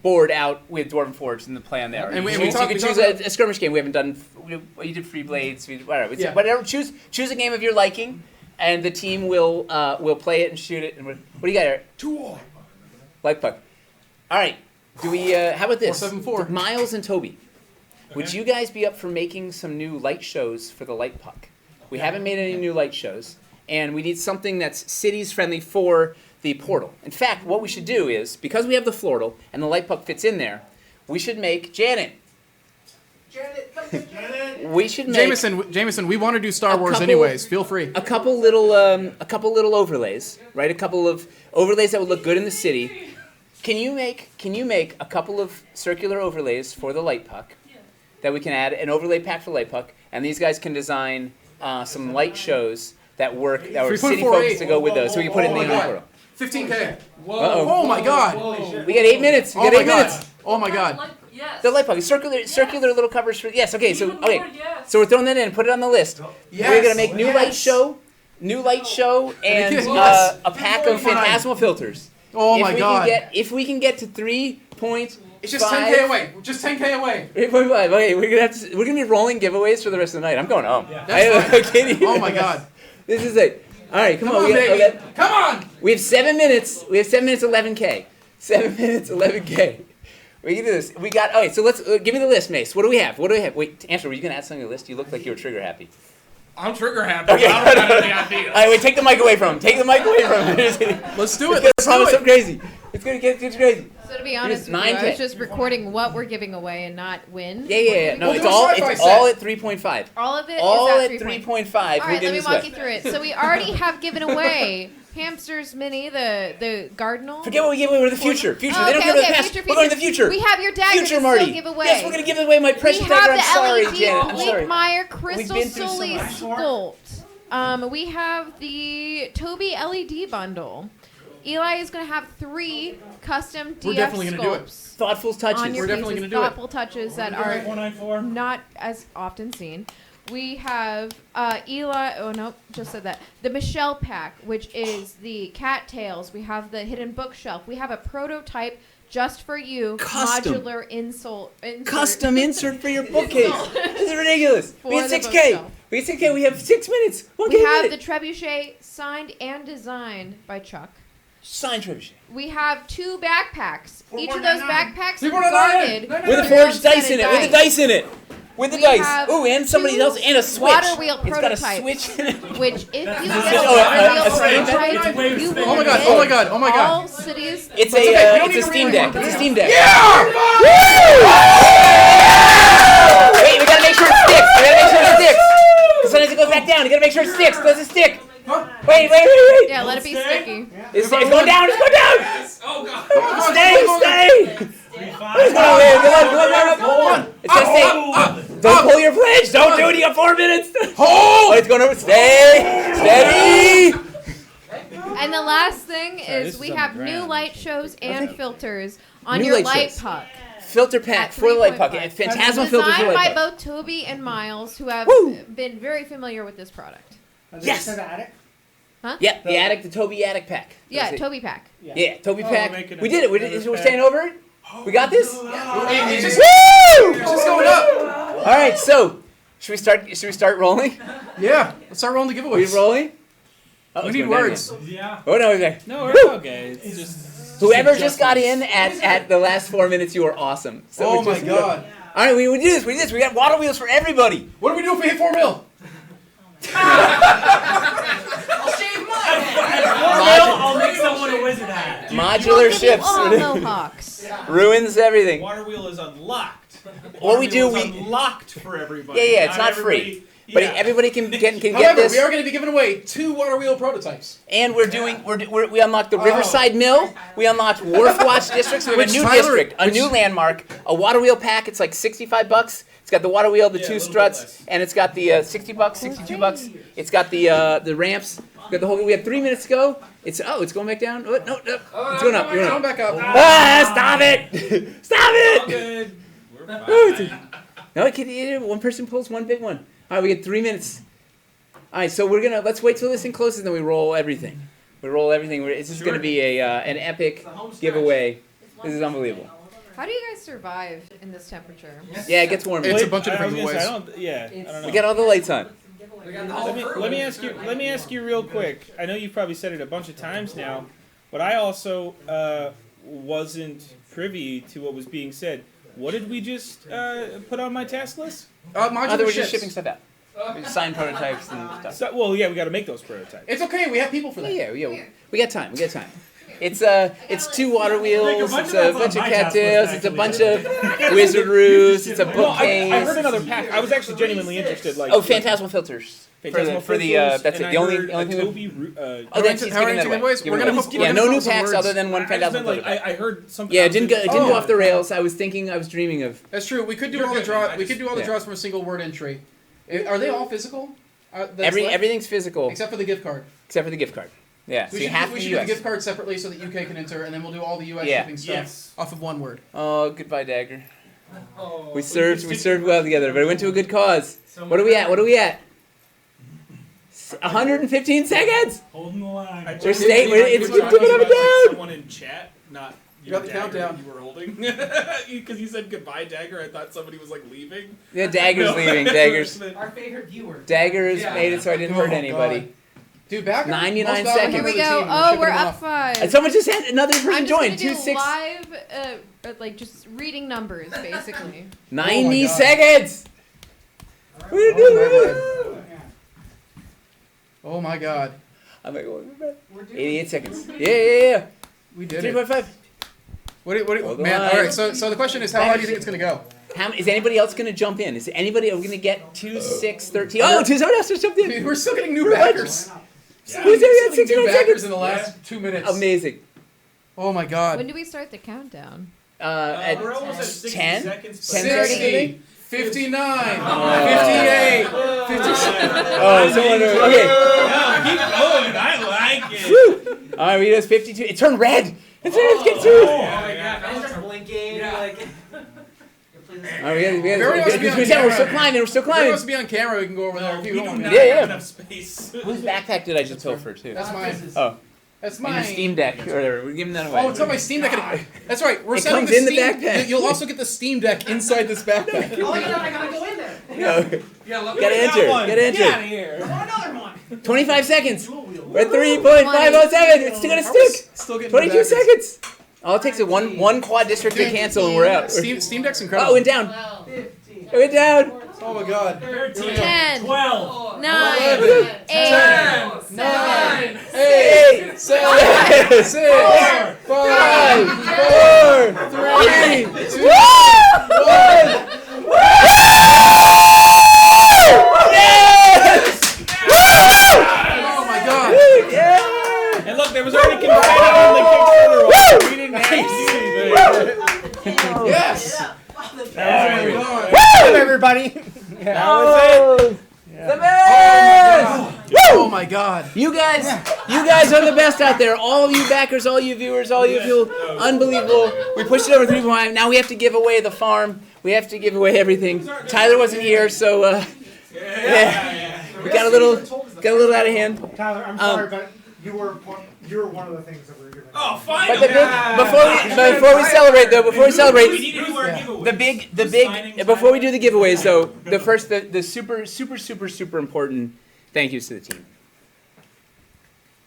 Speaker 1: board out with Dwarven Forge and the plan there.
Speaker 2: And
Speaker 1: you could choose a skirmish game. We haven't done. You did Free Blades. Whatever.
Speaker 2: Yeah.
Speaker 1: Whatever. Choose a game of your liking, and the team will play it and shoot it. And what do you got here?
Speaker 2: 2-1.
Speaker 1: Light puck. All right. Do we? How about this?
Speaker 2: 4-7-4.
Speaker 1: Miles and Toby. Would you guys be up for making some new light shows for the light puck? We haven't made any new light shows, and we need something that's cities friendly for the portal. In fact, what we should do is, because we have the flortal and the light puck fits in there, we should make Janet. We should make
Speaker 2: Jameson, we want to do Star Wars
Speaker 1: couple-
Speaker 2: anyways. Feel free.
Speaker 1: a couple little overlays, right? A couple of overlays that would look good in the city. Can you make a couple of circular overlays for the light puck that we can add an overlay pack for light puck, and these guys can design some light shows that work that are city focused to go with those, so we can put it in the portal.
Speaker 2: 15K.
Speaker 1: Uh-oh.
Speaker 2: Oh my God.
Speaker 1: We got 8 minutes. We got 8 minutes.
Speaker 2: Oh my God.
Speaker 1: The light puck, circular little covers for okay. So we're throwing that in. Put it on the list. We're gonna make new light show, and
Speaker 2: Yes.
Speaker 1: a pack of phantasmal filters.
Speaker 2: Oh my God.
Speaker 1: If we can get to 3.5.
Speaker 2: It's just 10K away. Just 10K away.
Speaker 1: 3.5. Okay, we're gonna be rolling giveaways for the rest of the night. I'm going home.
Speaker 2: That's
Speaker 1: I can't even.
Speaker 2: Oh my God.
Speaker 1: This is it. All right, come on,
Speaker 2: baby.
Speaker 1: okay.
Speaker 2: Come on.
Speaker 1: We have 7 minutes. 11K. 7 minutes, 11K. We can do this. We got. Okay, so let's give me the list, Mace. What do we have? Wait, Answer. Were you gonna add something to the list? You looked like you were trigger happy.
Speaker 4: I'm trigger happy.
Speaker 1: Okay.
Speaker 4: I don't have any idea.
Speaker 1: All right, wait. Take the mic away from him. Take the mic away from him.
Speaker 2: Let's do it.
Speaker 1: Let's promise something crazy. It's gonna get crazy.
Speaker 10: So to be honest with you, I was just recording what we're giving away and not win.
Speaker 1: Yeah. No, it's all at 3.5.
Speaker 10: All of it
Speaker 1: all
Speaker 10: is
Speaker 1: at 3.5.
Speaker 10: All right, let me walk you through it. So we already have given away Hamster's Mini, the Cardinal.
Speaker 1: Forget what we gave away. We're in the future. They don't
Speaker 10: okay,
Speaker 1: give us the past.
Speaker 10: future.
Speaker 1: We're going to the future.
Speaker 10: We have your dagger
Speaker 1: future,
Speaker 10: to
Speaker 1: Marty.
Speaker 10: still give away.
Speaker 1: Yes, we're going to give away my precious dagger. I'm sorry,
Speaker 10: LED
Speaker 1: Janet. I'm sorry.
Speaker 10: Bleakmeyer Crystal
Speaker 1: We've been through so
Speaker 10: Sully
Speaker 1: much.
Speaker 10: Sculpt. We have the Toby LED bundle. Eli is going to have 3 custom DF
Speaker 2: We're definitely going to do it.
Speaker 10: sculpts
Speaker 1: Thoughtful touches.
Speaker 10: on your
Speaker 2: We're definitely
Speaker 10: pieces.
Speaker 2: going to do it.
Speaker 10: Thoughtful touches that are not as often seen. We have Eli. Oh no, just said that. The Michelle pack, which is the cattails. We have the hidden bookshelf. We have a prototype just for you.
Speaker 1: Custom.
Speaker 10: Modular insert.
Speaker 1: Custom insert for your bookcase. This is ridiculous. We
Speaker 10: For
Speaker 1: get
Speaker 10: the
Speaker 1: 6K.
Speaker 10: bookshelf.
Speaker 1: We get 6K. We have 6 minutes.
Speaker 10: We have the trebuchet signed and designed by Chuck.
Speaker 1: Signed trebuchet.
Speaker 10: We have 2 backpacks. Each of those backpacks are
Speaker 2: $4.99.
Speaker 10: guarded
Speaker 1: With a forged dice in it. With the dice in it. With the
Speaker 10: We
Speaker 1: dice.
Speaker 10: have
Speaker 1: Ooh, and somebody
Speaker 10: 2
Speaker 1: else. And a switch.
Speaker 10: water wheel
Speaker 1: It's got a
Speaker 10: prototypes,
Speaker 1: switch in it.
Speaker 10: which if you get
Speaker 1: it
Speaker 10: a
Speaker 1: a
Speaker 10: water wheel
Speaker 1: switch?
Speaker 10: prototype, you will
Speaker 2: Oh my God,
Speaker 10: get
Speaker 2: oh my God, oh my God.
Speaker 10: all cities.
Speaker 1: It's
Speaker 2: okay, we don't
Speaker 1: it's
Speaker 2: need
Speaker 1: a
Speaker 2: to
Speaker 1: Steam
Speaker 2: read
Speaker 1: Deck.
Speaker 2: it.
Speaker 1: It's a Steam Deck.
Speaker 2: Yeah!
Speaker 1: Wait, we gotta make sure it sticks. Because sometimes it goes back down. You gotta make sure it sticks. Does it stick? Wait.
Speaker 10: Yeah, let it be sticky.
Speaker 1: It's going down. It's going down.
Speaker 4: Oh God.
Speaker 1: Stay. Come on. It's gonna stay. Don't pull your pledge. Don't do it. You got 4 minutes. Oh, it's going over. Stay. Steady.
Speaker 10: And the last thing
Speaker 13: this
Speaker 10: is
Speaker 13: is
Speaker 10: we
Speaker 13: on
Speaker 10: have
Speaker 13: the
Speaker 10: new
Speaker 13: ground.
Speaker 10: light shows and filters on
Speaker 1: New
Speaker 10: your
Speaker 1: light
Speaker 10: light
Speaker 1: shows.
Speaker 10: puck.
Speaker 1: Filter pack
Speaker 10: At
Speaker 1: for the light puck.
Speaker 10: 3.5.
Speaker 1: Phantasmal filter for
Speaker 10: Designed
Speaker 1: the
Speaker 10: by
Speaker 1: light puck.
Speaker 10: both Toby and Miles, who have
Speaker 1: Woo!
Speaker 10: been very familiar with this product.
Speaker 1: Yes.
Speaker 3: Attic?
Speaker 10: Huh?
Speaker 1: Yep, the attic, the Toby attic pack.
Speaker 10: Yeah,
Speaker 1: That's it.
Speaker 10: Toby pack.
Speaker 1: Yeah, Toby
Speaker 4: Oh,
Speaker 1: pack.
Speaker 4: making
Speaker 1: We did it. We're staying over it. We got this.
Speaker 2: It's just,
Speaker 1: Woo!
Speaker 2: it's just going up.
Speaker 1: All right, so should we start rolling?
Speaker 2: Yeah. Let's start rolling the
Speaker 1: Are we
Speaker 2: giveaways.
Speaker 1: rolling? Oh,
Speaker 2: We
Speaker 1: it's
Speaker 2: need
Speaker 1: going down
Speaker 2: words.
Speaker 1: again.
Speaker 8: Yeah.
Speaker 1: Oh no, okay.
Speaker 13: No, we're okay. It's just
Speaker 1: Whoever just got in at the last 4 minutes, you are awesome. So
Speaker 2: Oh
Speaker 1: we
Speaker 2: my
Speaker 1: just-
Speaker 2: God.
Speaker 1: All right, we do this. We got water wheels for everybody.
Speaker 2: What do we do if we hit 4 mil?
Speaker 17: I'll shave mine.
Speaker 8: I'll make someone a wizard hat.
Speaker 1: Modular ships.
Speaker 10: Oh, mohawks.
Speaker 1: Ruins everything.
Speaker 8: Water wheel is unlocked.
Speaker 1: What we do,
Speaker 8: Water wheel is
Speaker 1: we
Speaker 8: unlocked for everybody.
Speaker 1: yeah, it's not
Speaker 8: everybody-
Speaker 1: free, but
Speaker 8: yeah.
Speaker 1: everybody can get
Speaker 2: However,
Speaker 1: this.
Speaker 2: we are going to be giving away 2 water wheel prototypes.
Speaker 1: And we unlocked the Riverside Mill. We unlocked Wharf Watch districts. We have
Speaker 2: Which
Speaker 1: a new
Speaker 2: Tyler-
Speaker 1: district, a new landmark, a water wheel pack. It's like $65. It's got the water wheel, the
Speaker 8: Yeah, a
Speaker 1: 2
Speaker 8: little bit
Speaker 1: struts,
Speaker 8: less.
Speaker 1: and it's got the $60, $62. It's got the ramps. We got the whole. We have 3 minutes to go. It's going back down. Oh, no, it's going up.
Speaker 2: Going back up.
Speaker 1: Ah! Stop it! Stop it!
Speaker 8: Good. We're
Speaker 1: Oh,
Speaker 8: fine.
Speaker 1: No, one person pulls one big one. All right, we get 3 minutes. All right, so let's wait till this thing closes, and then we roll everything. This is gonna be an epic giveaway. This is unbelievable.
Speaker 10: How do you guys survive in this temperature?
Speaker 1: Yeah, it gets warm.
Speaker 2: It's a bunch of
Speaker 13: I was
Speaker 2: different
Speaker 13: gonna say,
Speaker 2: ways.
Speaker 13: I don't know.
Speaker 1: We got all the lights on.
Speaker 13: Let me ask you real quick. I know you've probably said it a bunch of times now, but I also wasn't privy to what was being said. What did we just put on my task list?
Speaker 2: Modular
Speaker 1: We're just
Speaker 2: ships.
Speaker 1: shipping stuff out. We just sign prototypes and stuff.
Speaker 13: So, well, yeah, we got to make those prototypes.
Speaker 2: It's okay. We have people for that.
Speaker 1: Yeah. We got time. It's 2 water wheels.
Speaker 8: bunch
Speaker 1: It's
Speaker 8: of
Speaker 1: a
Speaker 8: that's
Speaker 1: bunch of
Speaker 8: on my task
Speaker 1: cattails.
Speaker 8: list,
Speaker 1: It's a
Speaker 8: actually.
Speaker 1: bunch of wizardoos. It's a
Speaker 13: Well,
Speaker 1: bookcase.
Speaker 13: I heard another pack. I was actually genuinely interested. Like
Speaker 1: Oh, phantasmal filters.
Speaker 13: Phantasmal
Speaker 1: For the
Speaker 13: filters,
Speaker 1: that's
Speaker 13: and
Speaker 1: it.
Speaker 13: I
Speaker 1: The only
Speaker 13: heard
Speaker 1: thing.
Speaker 13: Toby,
Speaker 1: Oh, that's he's
Speaker 2: how are
Speaker 1: giving that
Speaker 2: you
Speaker 1: away.
Speaker 2: boys?
Speaker 1: Giving
Speaker 2: We're
Speaker 1: it
Speaker 2: gonna
Speaker 1: away.
Speaker 2: put-
Speaker 1: Yeah,
Speaker 2: we're
Speaker 1: no
Speaker 2: gonna
Speaker 1: new
Speaker 2: put some
Speaker 1: packs
Speaker 2: words.
Speaker 1: other than one
Speaker 13: I just
Speaker 1: phantasmal
Speaker 13: meant,
Speaker 1: filter.
Speaker 13: I heard something.
Speaker 1: Yeah,
Speaker 13: I
Speaker 1: it
Speaker 13: was
Speaker 1: didn't
Speaker 13: thinking-
Speaker 1: go off the rails. I was dreaming of.
Speaker 2: That's true. We could do
Speaker 8: You're
Speaker 2: all the
Speaker 8: good,
Speaker 2: draw.
Speaker 8: man.
Speaker 2: We could do all the
Speaker 1: Yeah.
Speaker 2: draws from a single word entry. Are they all physical? That's left?
Speaker 1: Everything's physical
Speaker 2: Except for the gift card.
Speaker 1: except for the gift card. Yeah, so
Speaker 2: We
Speaker 1: you have
Speaker 2: should
Speaker 1: to
Speaker 2: do the
Speaker 1: US.
Speaker 2: gift card separately so that UK can enter, and then we'll do all the US
Speaker 1: Yeah.
Speaker 2: shipping stuff
Speaker 8: Yes.
Speaker 2: off of one word.
Speaker 1: Oh, goodbye, Dagger.
Speaker 8: Oh,
Speaker 1: We served well together, but it went to a good cause. What are we at? 115 seconds.
Speaker 8: Holding the line.
Speaker 1: We're staying. It's keeping up and down.
Speaker 13: Someone in chat, not
Speaker 2: You got the
Speaker 13: Dagger
Speaker 2: countdown.
Speaker 13: that you were holding, because you said goodbye, Dagger. I thought somebody was like leaving.
Speaker 1: Yeah, Dagger's
Speaker 13: No.
Speaker 1: leaving. Dagger's
Speaker 17: Our favorite viewer.
Speaker 1: Daggers
Speaker 17: Yeah.
Speaker 1: made it so I didn't hurt
Speaker 2: Oh,
Speaker 1: anybody.
Speaker 2: God. Dude, back
Speaker 1: 99
Speaker 2: most valuable
Speaker 1: seconds.
Speaker 10: Here we
Speaker 2: to the
Speaker 10: go.
Speaker 2: team.
Speaker 10: Oh,
Speaker 2: shipping
Speaker 10: we're
Speaker 2: them
Speaker 10: up
Speaker 2: off.
Speaker 10: 5.
Speaker 1: And someone just had another person
Speaker 10: I'm just
Speaker 1: join.
Speaker 10: gonna do
Speaker 1: 2-6.
Speaker 10: live, like just reading numbers, basically.
Speaker 1: 90
Speaker 2: God.
Speaker 1: seconds. We're
Speaker 2: Oh,
Speaker 1: doing it.
Speaker 2: Oh my God.
Speaker 1: I'm like, 88 seconds. Yeah.
Speaker 2: We did it.
Speaker 1: 3.5. Hold
Speaker 2: Man,
Speaker 1: on.
Speaker 2: all right. So the question is, how high do you think it's gonna go?
Speaker 1: Is anybody else going to jump in? Is anybody going to get 2, 6, 13? Oh, someone else just jumped in.
Speaker 2: Dude, we're still getting new backers.
Speaker 1: Who's there?
Speaker 2: Still getting
Speaker 1: 69
Speaker 2: new backers
Speaker 1: seconds.
Speaker 2: in the last 2 minutes.
Speaker 1: Amazing.
Speaker 2: Oh my God.
Speaker 10: When do we start the countdown?
Speaker 1: At
Speaker 8: We're almost at 60
Speaker 1: 10?
Speaker 8: seconds.
Speaker 1: 10:30?
Speaker 2: 60, 59,
Speaker 1: Oh.
Speaker 2: 58, 57.
Speaker 1: Oh, someone. Okay.
Speaker 8: No, keep going. I like it.
Speaker 1: Woo. All right, we just 52. It turned red. It's get to.
Speaker 17: Oh my god, I started blinking. Like,
Speaker 1: All right, we
Speaker 2: Very much be on
Speaker 1: we're
Speaker 2: camera.
Speaker 1: still climbing. We're still
Speaker 2: We're
Speaker 1: climbing.
Speaker 2: supposed to be on camera. We can go over there if
Speaker 8: We
Speaker 2: you
Speaker 8: do
Speaker 2: want.
Speaker 8: not
Speaker 1: Yeah,
Speaker 8: have
Speaker 1: yeah.
Speaker 8: enough space.
Speaker 1: Whose backpack did I just pilfer too?
Speaker 2: That's mine.
Speaker 1: Oh,
Speaker 2: That's
Speaker 1: and
Speaker 2: mine.
Speaker 1: your Steam Deck or whatever. We're giving that away.
Speaker 2: Oh, it's on my Steam Deck. That's right. We're
Speaker 1: It
Speaker 2: selling
Speaker 1: comes in the
Speaker 2: Steam.
Speaker 1: backpack.
Speaker 2: You'll also get the Steam Deck inside this backpack.
Speaker 17: oh, I gotta go in there.
Speaker 1: No.
Speaker 8: Yeah, look
Speaker 1: Gotta
Speaker 8: at that
Speaker 1: enter.
Speaker 8: one.
Speaker 1: Gotta enter.
Speaker 8: Get out of here.
Speaker 17: I want another one.
Speaker 1: 25 seconds. We're at 3.507. It's still gonna stick.
Speaker 2: Still getting
Speaker 1: 22
Speaker 2: backers.
Speaker 1: seconds. All it takes is one quad district to cancel and we're out.
Speaker 2: Steam Deck's
Speaker 1: Oh,
Speaker 2: incredible.
Speaker 1: it went down. It went down.
Speaker 2: Oh my God.
Speaker 8: 13,
Speaker 10: 10,
Speaker 8: 12,
Speaker 10: 9,
Speaker 2: 11,
Speaker 10: 8,
Speaker 2: 9,
Speaker 1: 8,
Speaker 2: 7, 6, 5, 4, 3, 2, 1. Oh my God.
Speaker 1: Yeah.
Speaker 13: And look, there was already confetti on the Kickstarter. We didn't have to do anything.
Speaker 2: Yes.
Speaker 3: Welcome, everybody.
Speaker 1: That was it. The best.
Speaker 2: Oh my God.
Speaker 1: You guys are the best out there. All of you backers, all you viewers, all you feel unbelievable. We pushed it over 3.5. Now we have to give away the farm. We have to give away everything. Tyler wasn't here, so yeah. We got a little out of hand.
Speaker 7: Tyler, I'm sorry, but you were one of the things that we were giving.
Speaker 8: Oh, fine.
Speaker 1: But before we celebrate though,
Speaker 8: We need to do our giveaway.
Speaker 1: the big before we do the giveaways though, the super important thank yous to the team.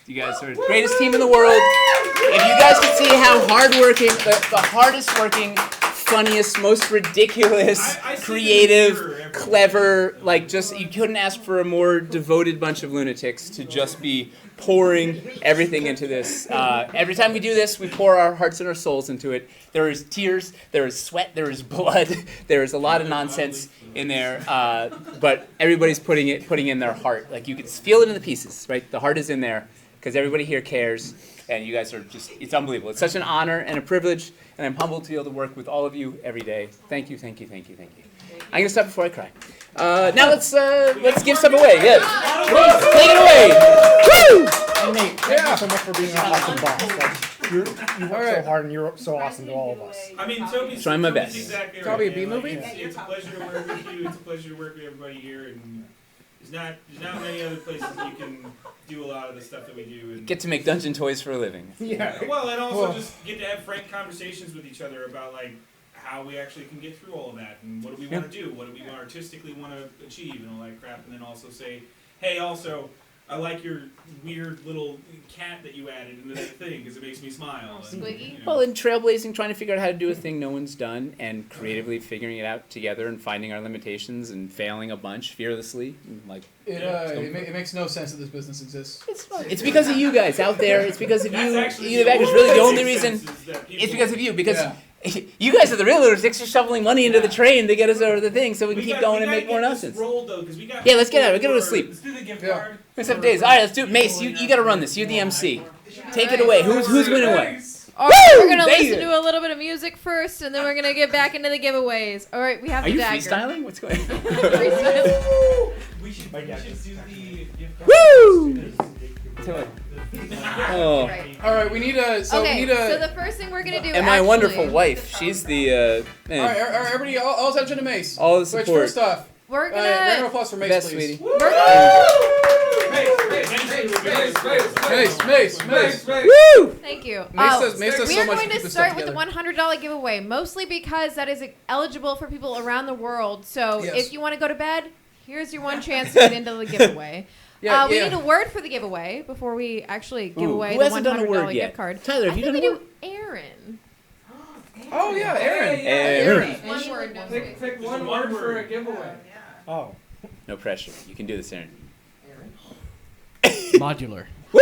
Speaker 1: You guys are the greatest team in the world. If you guys could see how hardworking, the hardest working, funniest, most ridiculous, creative, clever, like just you couldn't ask for a more devoted bunch of lunatics to just be pouring everything into this. Every time we do this, we pour our hearts and our souls into it. There is tears, there is sweat, there is blood, there is a lot of nonsense in there, but everybody's putting in their heart. Like you can feel it in the pieces, right? The heart is in there because everybody here cares, and you guys are just—it's unbelievable. It's such an honor and a privilege, and I'm humbled to be able to work with all of you every day. Thank you. I'm gonna stop before I cry. Now let's give stuff away. Yes, please take it away. Woo!
Speaker 3: And Nate, thank you so much for being an awesome boss. Like, you work so hard and you're so awesome to all of us.
Speaker 8: I mean, Toby's
Speaker 1: Trying my
Speaker 8: Toby's
Speaker 1: best.
Speaker 8: Exactly
Speaker 2: Probably
Speaker 8: right,
Speaker 2: a B
Speaker 8: man.
Speaker 2: movie?
Speaker 8: Like, it's a pleasure to work with you. It's a pleasure to work with everybody here, and there's not many other places you can do a lot of the stuff that we do. And,
Speaker 1: Get to make dungeon toys for a living.
Speaker 8: yeah. Well, and also just get to have frank conversations with each other about like how we actually can get through all of that, and what do we want to do, what do we artistically want to achieve, and all that crap, and then also say, hey, also. I like your weird little cat that you added into that thing because it makes me smile. And,
Speaker 10: Squiggy.
Speaker 8: you know.
Speaker 1: Well, in trailblazing, trying to figure out how to do a thing no one's done, and creatively figuring it out together, and finding our limitations, and failing a bunch fearlessly, and, like.
Speaker 2: It makes no sense that this business exists.
Speaker 1: It's because of you guys out there. It's because of
Speaker 8: That's
Speaker 1: you.
Speaker 8: actually
Speaker 1: You
Speaker 8: the
Speaker 1: it's
Speaker 8: only
Speaker 1: really the
Speaker 8: thing
Speaker 1: only
Speaker 8: that makes
Speaker 1: reason.
Speaker 8: sense is that
Speaker 1: It's because of you. Because
Speaker 2: Yeah.
Speaker 1: you guys are the real lunatics. You're shoveling money into the train to get us over the thing, so we can keep going and make more nonsense.
Speaker 8: Rolled, though, 'cause we got
Speaker 1: Yeah, let's get out of it. Get to sleep.
Speaker 8: Let's do the gift
Speaker 2: Yeah.
Speaker 8: card.
Speaker 1: 7 days. All right, let's do it. Mace, you got to run this. You're the MC. Take it away. Who's winning what?
Speaker 10: All right, we're gonna
Speaker 1: There you
Speaker 10: listen to a little bit of music first, and then we're gonna get back into the giveaways. All right, we have
Speaker 1: Are
Speaker 10: the
Speaker 1: you
Speaker 10: dagger.
Speaker 1: freestyling? What's going on?
Speaker 10: Freestyle.
Speaker 8: We should do the gift card.
Speaker 1: Woo! Oh.
Speaker 2: All right, we need a. So
Speaker 10: Okay,
Speaker 2: we need a.
Speaker 10: so the first thing we're gonna do.
Speaker 1: And my
Speaker 10: actually,
Speaker 1: wonderful wife. She's the.
Speaker 2: all
Speaker 1: Man.
Speaker 2: right, everybody, all attention to Mace.
Speaker 1: All the
Speaker 2: Which
Speaker 1: support.
Speaker 2: first off,
Speaker 10: We're
Speaker 2: round of
Speaker 10: gonna.
Speaker 2: applause for Mace,
Speaker 1: Best,
Speaker 2: please.
Speaker 1: sweetie.
Speaker 2: Mace.
Speaker 1: Woo!
Speaker 10: Thank you.
Speaker 2: Mace does
Speaker 10: we
Speaker 2: so
Speaker 10: are
Speaker 2: much
Speaker 10: going
Speaker 2: to keep
Speaker 10: to
Speaker 2: this
Speaker 10: start
Speaker 2: stuff
Speaker 10: with the
Speaker 2: together.
Speaker 10: $100 giveaway, mostly because that is eligible for people around the world. So
Speaker 2: Yes.
Speaker 10: if you want to go to bed, here's your one chance to get into the giveaway.
Speaker 2: Yeah,
Speaker 10: we
Speaker 2: yeah.
Speaker 10: need a word for the giveaway before we actually give
Speaker 1: Ooh,
Speaker 10: away
Speaker 1: who
Speaker 10: the
Speaker 1: hasn't done a
Speaker 10: $100
Speaker 1: word
Speaker 10: gift
Speaker 1: yet?
Speaker 10: card.
Speaker 1: Tyler, have
Speaker 10: I
Speaker 1: you
Speaker 10: think
Speaker 1: done
Speaker 10: we
Speaker 1: a word?
Speaker 10: do Aaron.
Speaker 2: Oh yeah, Aaron.
Speaker 1: Aaron.
Speaker 10: One word, no space.
Speaker 16: Pick one word for a giveaway.
Speaker 6: Oh.
Speaker 1: No pressure. You can do this, Aaron.
Speaker 5: Modular.
Speaker 10: Modulars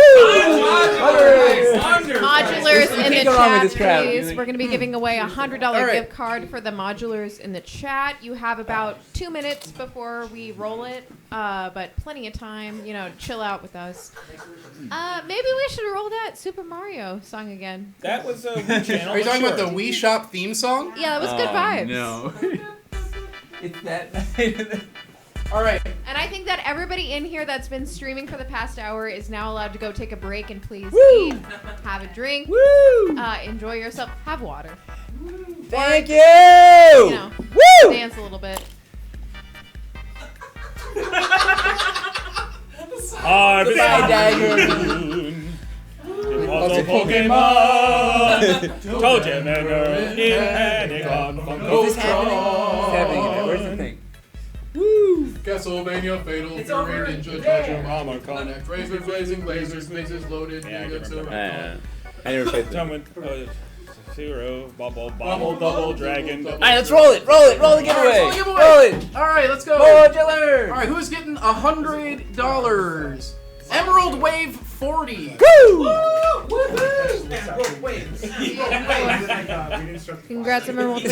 Speaker 10: in the
Speaker 1: can't go wrong with
Speaker 10: chat,
Speaker 1: this crowd.
Speaker 10: please. We're going to be giving away a $100
Speaker 2: All right.
Speaker 10: gift card for the modulars in the chat. You have about 2 minutes before we roll it, but plenty of time, to chill out with us. Maybe we should roll that Super Mario song again.
Speaker 13: That was a Wii channel.
Speaker 2: Are you talking
Speaker 13: sure.
Speaker 2: about the Wii Shop theme song?
Speaker 10: Yeah, that was good vibes.
Speaker 1: No. It's that.
Speaker 2: All right.
Speaker 10: And I think that everybody in here that's been streaming for the past hour is now allowed to go take a break and please eat, have a drink, enjoy yourself, have water.
Speaker 1: Thank you.
Speaker 10: Woo! Dance a little bit.
Speaker 13: I've
Speaker 1: Goodbye, Dagger.
Speaker 13: It was a Pokemon. Told you, man, it had it on from
Speaker 1: Is this happening? It's happening. Where's the thing?
Speaker 2: Castlevania, Fatal
Speaker 17: It's
Speaker 2: Fury,
Speaker 17: over
Speaker 2: Ninja,
Speaker 17: there.
Speaker 2: Dodger, Mama, Connect, Razor, Blazing, Lasers, Mazes, Loaded,
Speaker 13: Yeah, I
Speaker 2: Nigga,
Speaker 13: can remember.
Speaker 1: I never played
Speaker 13: Done
Speaker 1: them.
Speaker 13: with Zero, Bubble, Double, Dragon.
Speaker 1: All right, let's roll it. Roll it. Roll the giveaway.
Speaker 2: Roll the giveaway.
Speaker 1: Roll it.
Speaker 2: All right, let's go.
Speaker 1: Modular.
Speaker 2: All right, who's getting $100? Emerald Wave 40.
Speaker 1: Woo!
Speaker 10: Congrats, everyone.
Speaker 1: All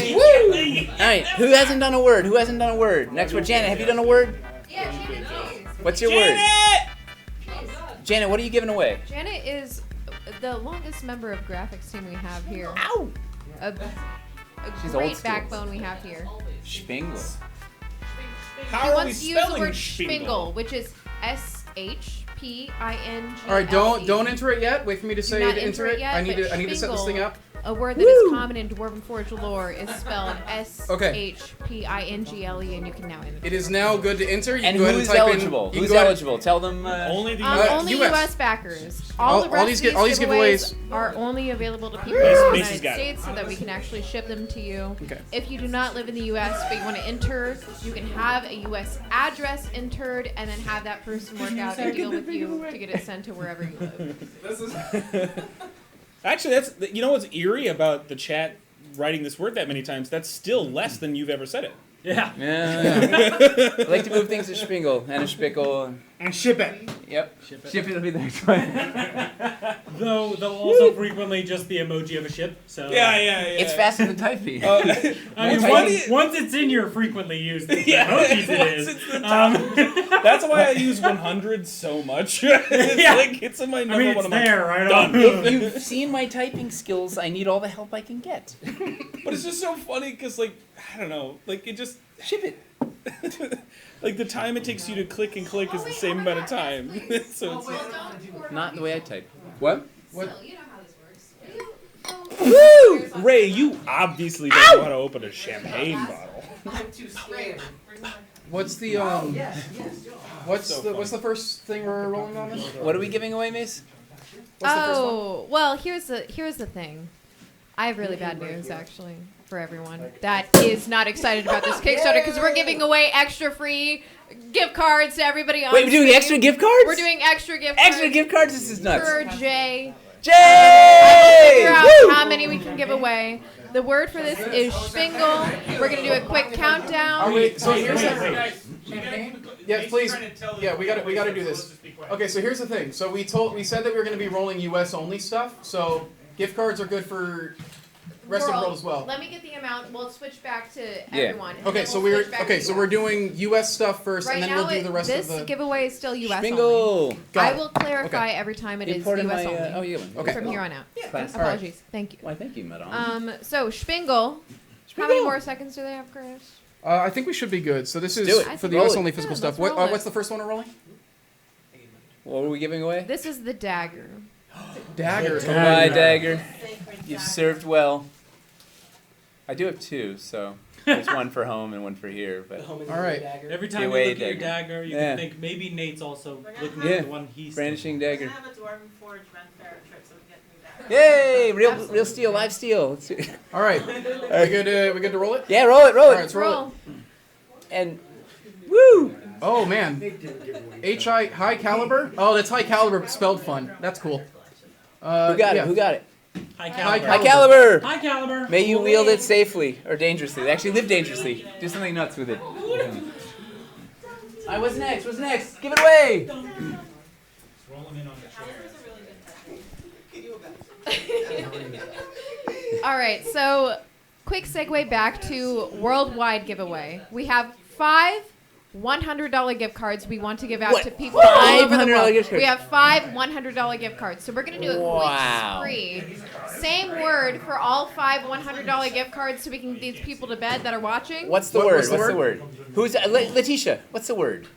Speaker 1: right, who hasn't done a word? Who hasn't done a word? Next word, Janet. Have you done a word?
Speaker 10: Yeah, Janet is.
Speaker 1: What's your word? Janet, what are you giving away?
Speaker 10: Janet is the longest member of graphics team we have here.
Speaker 1: Ow!
Speaker 10: A
Speaker 1: She's old
Speaker 10: great
Speaker 1: school.
Speaker 10: backbone we have here.
Speaker 1: Spingle.
Speaker 13: How
Speaker 10: She
Speaker 13: are we
Speaker 10: wants to use the
Speaker 13: spelling
Speaker 10: word
Speaker 13: Spingle?
Speaker 10: Spingle, which is SHPINGLE.
Speaker 2: All right, don't enter it yet. Wait for me to say
Speaker 10: not
Speaker 2: to enter it.
Speaker 10: yet,
Speaker 2: I need
Speaker 10: but
Speaker 2: to set this thing
Speaker 10: Spingle,
Speaker 2: up.
Speaker 10: A word that is common in Dwarven Forge lore is spelled
Speaker 2: Okay.
Speaker 10: SHPINGLE, and you can now enter.
Speaker 2: It is now good to enter. You
Speaker 1: And
Speaker 2: can go ahead
Speaker 1: who's
Speaker 2: and type
Speaker 1: eligible?
Speaker 2: in. You
Speaker 1: Who's
Speaker 2: can go ahead-
Speaker 1: eligible? Tell them.
Speaker 13: Only the
Speaker 10: Only
Speaker 2: US.
Speaker 10: US backers. All the rest
Speaker 2: these
Speaker 10: of
Speaker 2: all these giveaways
Speaker 10: are only available to people in
Speaker 13: Mace-
Speaker 10: the
Speaker 13: Mace has
Speaker 10: United
Speaker 13: got it.
Speaker 10: States so that we can actually ship them to you.
Speaker 2: Okay.
Speaker 10: If you do not live in the US but you want to enter, you can have a US address entered and then have that person work out a deal with you to get it sent to wherever you live.
Speaker 13: Actually, what's eerie about the chat writing this word that many times? That's still less than you've ever said it.
Speaker 5: Yeah.
Speaker 1: Yeah. I like to move things to Spingle and a Spickle.
Speaker 5: And ship it.
Speaker 1: Yep. Ship it'll be the next one.
Speaker 6: Though they'll also frequently just the emoji of a ship. So
Speaker 13: Yeah.
Speaker 1: It's faster than typing.
Speaker 6: I mean,
Speaker 1: Typing-
Speaker 6: once it's in your frequently used
Speaker 13: Yeah.
Speaker 6: emojis, it is.
Speaker 13: It's the top. That's why I use 100 so much. It's
Speaker 6: Yeah.
Speaker 13: like it's in my number
Speaker 6: I mean,
Speaker 13: one.
Speaker 6: it's
Speaker 13: I'm like,
Speaker 6: there, right?
Speaker 13: done.
Speaker 1: If you've seen my typing skills, I need all the help I can get.
Speaker 13: But it's just so funny because, like, I don't know, like it just
Speaker 1: Ship it.
Speaker 13: like the time it takes you to click and click is the same amount of time. So it's
Speaker 1: Not the way I type. What?
Speaker 2: What?
Speaker 10: You know how this works.
Speaker 13: Woo! Ray, you obviously don't know how to open a champagne bottle.
Speaker 17: I'm too scared.
Speaker 2: What's the What's the first thing we're rolling on this?
Speaker 1: What are we giving away, Mace?
Speaker 2: What's the first one?
Speaker 10: Oh, well, here's the thing. I have really bad news, actually. for everyone that is not excited about this Kickstarter because we're giving away extra free gift cards to everybody on
Speaker 1: Wait, we're doing
Speaker 10: stream.
Speaker 1: extra gift cards?
Speaker 10: We're doing extra gift cards.
Speaker 1: Extra gift cards? This is nuts.
Speaker 10: For Jay.
Speaker 1: Jay!
Speaker 10: I will figure out how many we can give away. The word for this is Spingle. We're going to do a quick countdown.
Speaker 2: So here's the yes, please. Yeah, we got to do this. Okay, so here's the thing. So we said that we were going to be rolling US only stuff. So gift cards are good for rest of the world as well.
Speaker 10: Let me get the amount. We'll switch back to
Speaker 2: Yeah.
Speaker 10: everyone. and
Speaker 2: Okay,
Speaker 10: then
Speaker 2: so
Speaker 10: we'll switch back to
Speaker 2: we're doing US stuff first,
Speaker 10: Right
Speaker 2: and then
Speaker 10: now,
Speaker 2: we'll do the rest
Speaker 10: this
Speaker 2: of the.
Speaker 10: giveaway is still US
Speaker 1: Bingo.
Speaker 10: only.
Speaker 1: Got
Speaker 10: I
Speaker 1: it.
Speaker 10: will clarify
Speaker 2: Okay.
Speaker 10: every time it is
Speaker 1: Import in
Speaker 10: US
Speaker 1: my,
Speaker 10: only.
Speaker 1: oh, you have one. Okay.
Speaker 10: From here on out.
Speaker 1: Class.
Speaker 10: Apologies. Thank you.
Speaker 1: Why, thank you, madam.
Speaker 10: So Spingle. How many more seconds do they have, Chris?
Speaker 2: I think we should be good. So this
Speaker 1: Let's
Speaker 2: is
Speaker 1: do it.
Speaker 2: for the
Speaker 1: Roll
Speaker 2: US
Speaker 1: it.
Speaker 2: only physical
Speaker 10: Yeah,
Speaker 2: stuff.
Speaker 10: let's roll it.
Speaker 2: What's the first one we're rolling?
Speaker 1: What were we giving away?
Speaker 10: This is the dagger.
Speaker 2: Dagger.
Speaker 1: Goodbye, Dagger. You've served well. I do have two, so there's one for home and one for here. But
Speaker 2: All right.
Speaker 6: Every time
Speaker 1: Give
Speaker 6: you
Speaker 1: away
Speaker 6: look at your
Speaker 1: dagger.
Speaker 6: dagger, you
Speaker 1: Yeah.
Speaker 6: can think maybe Nate's also looking
Speaker 1: Yeah.
Speaker 6: at the one he's
Speaker 1: brandishing
Speaker 9: We're
Speaker 1: dagger.
Speaker 9: gonna have a Dwarven Forge Ren Fair trip so we get new daggers.
Speaker 1: Yay! Real steel, live steel. Let's do it.
Speaker 2: All right. We good to roll it?
Speaker 1: Yeah, roll it, roll it.
Speaker 2: All right, let's roll it.
Speaker 1: And woo!
Speaker 2: Oh man. High caliber? Oh, that's high caliber spelled fun. That's cool.
Speaker 1: Who got
Speaker 2: yeah.
Speaker 1: it? Who got it?
Speaker 6: High
Speaker 2: caliber.
Speaker 1: High caliber.
Speaker 6: High caliber.
Speaker 1: May you wield it safely or dangerously. Actually, live dangerously. Do something nuts with it. All right, what's next? What's next? Give it away.
Speaker 8: Roll them in on the chair.
Speaker 10: All right, so quick segue back to worldwide giveaway. We have 5 $100 gift cards we want to give out
Speaker 1: What?
Speaker 10: to people all over the
Speaker 1: $500
Speaker 10: world.
Speaker 1: gift cards?
Speaker 10: We have 5 $100 gift cards. So we're going to do a
Speaker 1: Wow.
Speaker 10: quick spree. Same word for all 5 $100 gift cards so we can get these people to bed that are watching.
Speaker 1: What's the word? What's the word? Who's Letitia? What's the word?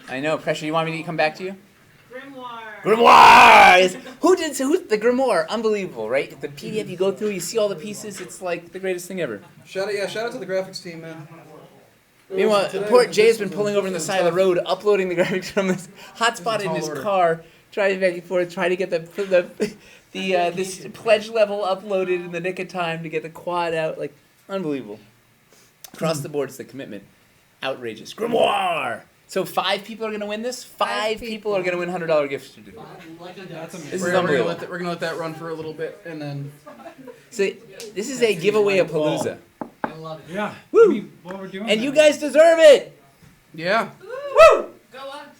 Speaker 1: I know. Pressure. You want me to come back to you?
Speaker 9: Grimoire.
Speaker 1: Grimoire! Who's the Grimoire? Unbelievable, right? The PDF you go through, you see all the pieces. It's like the greatest thing ever.
Speaker 18: Shout out to the graphics team, man.
Speaker 1: Meanwhile, poor Jay has been pulling over on the side of the road, uploading the graphics from his hotspot in his car, trying back and forth, trying to get this pledge level uploaded in the nick of time to get the quad out. Like, unbelievable. Across the board, it's the commitment. Outrageous. Grimoire! So 5 people are going to win this? 5 people are going to win $100 gift certificate. This is unbelievable.
Speaker 2: We're gonna let that run for a little bit, and then.
Speaker 1: So this is a giveaway of Palooza.
Speaker 17: I love it.
Speaker 6: Yeah.
Speaker 1: Woo!
Speaker 6: I mean, what we're doing.
Speaker 1: And you guys deserve it!
Speaker 2: Yeah.
Speaker 1: Woo!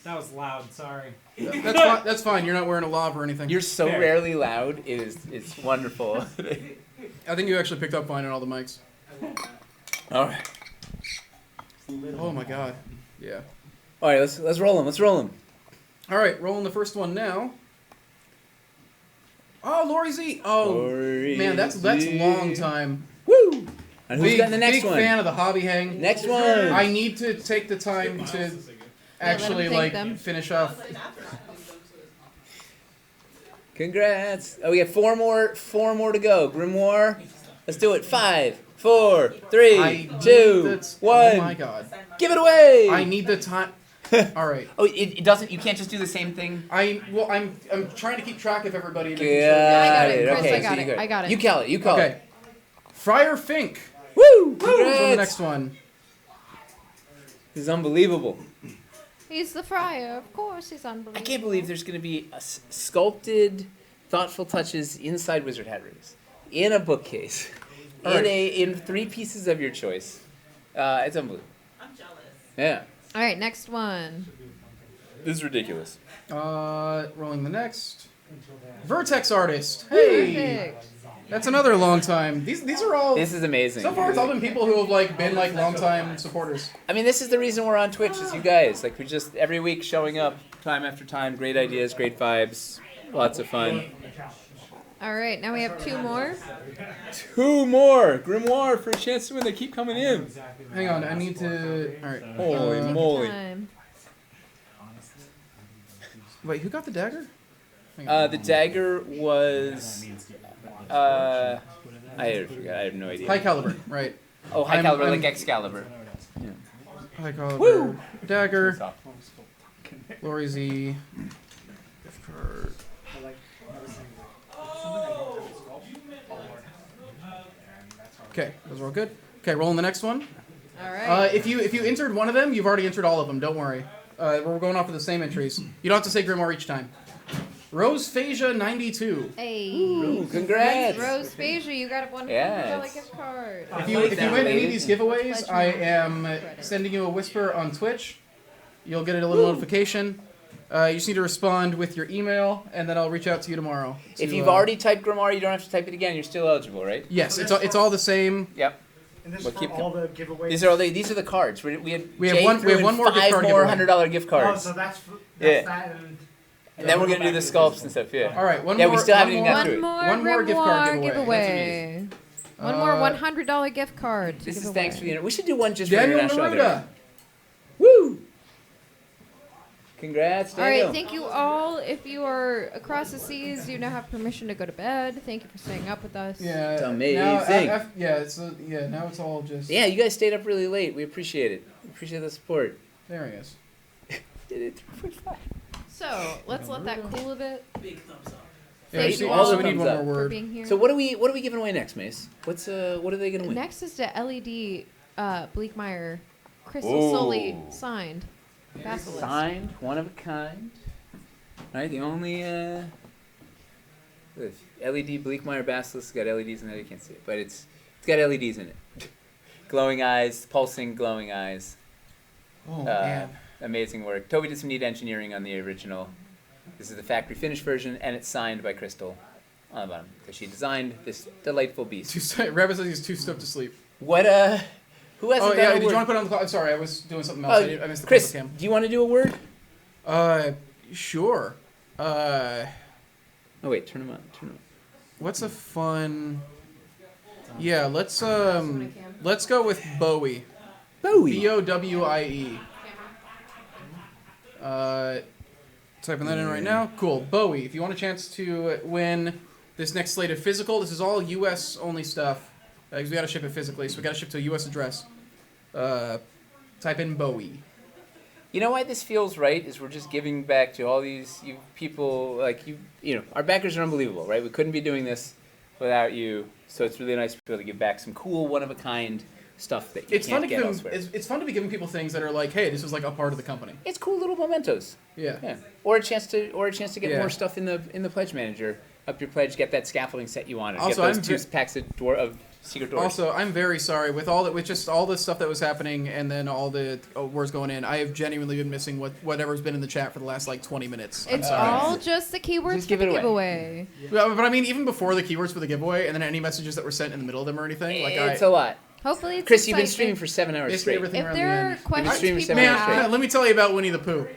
Speaker 6: That was loud. Sorry.
Speaker 2: That's fine. You're not wearing a lav or anything.
Speaker 1: You're so rarely loud. It's wonderful.
Speaker 2: I think you actually picked up fine on all the mics.
Speaker 1: All right.
Speaker 2: Oh my god. Yeah.
Speaker 1: All right, let's roll them. Let's roll them.
Speaker 2: All right, rolling the first one now. Oh, Lori Z. Oh,
Speaker 1: Lori
Speaker 2: man, that's
Speaker 1: Z.
Speaker 2: long time.
Speaker 1: Woo! And who's got the next
Speaker 2: big
Speaker 1: one?
Speaker 2: fan of the hobby hang.
Speaker 1: Next one.
Speaker 2: I need to take the time to actually finish off.
Speaker 1: Congrats! Oh, we got four more to go. Grimoire. Let's do it. 5, 4, 3, 2, 1.
Speaker 2: Oh my god.
Speaker 1: Give it away!
Speaker 2: I need the time. All right.
Speaker 1: Oh, it doesn't. You can't just do the same thing.
Speaker 2: I'm trying to keep track of everybody.
Speaker 1: Got it.
Speaker 10: Chris,
Speaker 1: Okay,
Speaker 10: I got
Speaker 1: so
Speaker 10: it. I got it.
Speaker 1: You call it. You call
Speaker 2: Okay.
Speaker 1: it.
Speaker 2: Friar Fink.
Speaker 1: Woo!
Speaker 2: For the
Speaker 1: Congrats!
Speaker 2: next one.
Speaker 1: This is unbelievable.
Speaker 10: He's the friar. Of course, he's unbelievable.
Speaker 1: I can't believe there's going to be sculpted, thoughtful touches inside Wizard Hat Rings, in a bookcase, in 3 pieces of your choice. It's unbelievable.
Speaker 9: I'm jealous.
Speaker 1: Yeah.
Speaker 10: All right, next one.
Speaker 1: This is ridiculous.
Speaker 2: Rolling the next. Vertex Artist. Hey.
Speaker 10: Perfect.
Speaker 2: That's another long time. These are all.
Speaker 1: This is amazing.
Speaker 2: So far, it's all been people who have been long time supporters.
Speaker 1: I mean, this is the reason we're on Twitch, is you guys. Like, we just every week showing up, time after time. Great ideas, great vibes, lots of fun.
Speaker 10: All right, now we have 2 more.
Speaker 1: 2 more Grimoire for a chance to win. They keep coming in.
Speaker 2: Hang on, I need to. All right.
Speaker 1: Holy moly!
Speaker 10: Time.
Speaker 2: Wait, who got the dagger?
Speaker 1: The dagger was. I forgot. I have no idea.
Speaker 2: High caliber, right?
Speaker 1: Oh, high caliber, like Excalibur. Yeah.
Speaker 2: High caliber.
Speaker 1: Woo!
Speaker 2: Dagger. Lori Z. Gift card. Okay, those are all good. Okay, rolling the next one.
Speaker 10: All right.
Speaker 2: If you entered one of them, you've already entered all of them. Don't worry. We're going off of the same entries. You don't have to say Grimoire each time. Rosephasia 92.
Speaker 10: Hey.
Speaker 1: Ooh, congrats.
Speaker 10: Rose Phasia, you got a $100
Speaker 1: Yes.
Speaker 10: gift card.
Speaker 2: If you win any of these giveaways, I am sending you a whisper on Twitch. You'll get a little notification. You just need to respond with your email, and then I'll reach out to you tomorrow.
Speaker 1: If you've already typed Grimoire, you don't have to type it again. You're still eligible, right?
Speaker 2: Yes, it's all the same.
Speaker 1: Yep.
Speaker 7: And this
Speaker 1: We'll
Speaker 7: is
Speaker 1: keep
Speaker 7: for all the giveaways.
Speaker 1: These are the cards. We have
Speaker 2: Jay one more gift card
Speaker 1: more
Speaker 2: giveaway.
Speaker 1: $100 gift cards.
Speaker 7: Oh, so that's
Speaker 1: Yeah.
Speaker 7: that
Speaker 1: And then we're gonna do the sculpts and stuff. Yeah.
Speaker 2: All right.
Speaker 1: We still haven't even got through it.
Speaker 2: One more gift card
Speaker 10: giveaway. One more $100 gift card. to
Speaker 1: This
Speaker 10: give
Speaker 1: is thanks
Speaker 10: away.
Speaker 1: for the. We should do one just
Speaker 2: Daniel
Speaker 1: for international.
Speaker 2: Neruda.
Speaker 1: Woo! Congrats,
Speaker 10: All
Speaker 1: Daniel.
Speaker 10: right, thank you all. If you are across the seas, you now have permission to go to bed. Thank you for staying up with us.
Speaker 2: Yeah.
Speaker 1: It's amazing.
Speaker 2: Now it's all just.
Speaker 1: Yeah, you guys stayed up really late. We appreciate it. We appreciate the support.
Speaker 2: There he is.
Speaker 1: Did it 3.5.
Speaker 10: So let's let that cool a bit.
Speaker 17: Big thumbs up.
Speaker 2: Yeah,
Speaker 10: Thank you
Speaker 2: also
Speaker 10: all
Speaker 2: we need one more
Speaker 10: for
Speaker 2: word.
Speaker 10: being here.
Speaker 1: So what are we giving away next, Mace? What are they gonna win?
Speaker 10: Next is the LED Bleakmeyer Crystal
Speaker 1: Ooh.
Speaker 10: Sully signed. Basilisk.
Speaker 1: Signed, one of a kind. Right, the only the LED Bleakmeyer Basilisk got LEDs in it. You can't see it, but it's got LEDs in it. Glowing eyes, pulsing, glowing eyes.
Speaker 2: Oh man.
Speaker 1: Amazing work. Toby did some neat engineering on the original. This is the factory finished version, and it's signed by Crystal on the bottom because she designed this delightful beast.
Speaker 2: Rabbit says he's too stoked to sleep.
Speaker 1: What Who has
Speaker 2: Oh
Speaker 1: a
Speaker 2: yeah,
Speaker 1: better
Speaker 2: did you
Speaker 1: word?
Speaker 2: want to put it on the clock? I'm sorry, I was doing something else. I missed the
Speaker 1: Chris,
Speaker 2: cam.
Speaker 1: do you want to do a word?
Speaker 2: Sure.
Speaker 1: Oh wait, turn them on.
Speaker 2: What's a fun? Yeah, let's go with Bowie.
Speaker 1: Bowie.
Speaker 2: Bowie. Typing that in right now. Cool. Bowie. If you want a chance to win this next slate of physical, this is all U.S. only stuff. Because we got to ship it physically, so we got to ship to a U.S. address. Type in Bowie.
Speaker 1: You know why this feels right is we're just giving back to all these people like you know our backers are unbelievable, right? We couldn't be doing this without you, so it's really nice to be able to give back some cool one of a kind stuff that you can't get elsewhere.
Speaker 2: It's fun to be giving people things that are like, hey, this is like a part of the company.
Speaker 1: It's cool little mementos.
Speaker 2: Yeah.
Speaker 1: Or a chance to get
Speaker 2: Yeah.
Speaker 1: more stuff in the pledge manager. Up your pledge, get that scaffolding set you wanted.
Speaker 2: Also,
Speaker 1: get those 2 packs of secret doors.
Speaker 2: Also, I'm very sorry with just all the stuff that was happening and then all the words going in. I have genuinely been missing whatever's been in the chat for the last like 20 minutes. I'm
Speaker 10: It's
Speaker 2: sorry.
Speaker 10: all just the keywords
Speaker 1: Just
Speaker 10: for
Speaker 1: give
Speaker 10: the
Speaker 1: it away.
Speaker 10: giveaway.
Speaker 2: Yeah, but I mean, even before the keywords for the giveaway, and then any messages that were sent in the middle of them or anything, like
Speaker 1: It's a lot.
Speaker 10: Hopefully it's
Speaker 1: Chris, you've been
Speaker 10: exciting.
Speaker 1: streaming for 7 hours
Speaker 2: basically
Speaker 1: straight.
Speaker 2: everything
Speaker 10: If
Speaker 2: around
Speaker 10: there
Speaker 2: the
Speaker 10: are
Speaker 2: end.
Speaker 10: questions
Speaker 1: streaming
Speaker 10: people
Speaker 1: 7 hours
Speaker 10: have,
Speaker 1: straight.
Speaker 2: Let me tell you about Winnie the Pooh.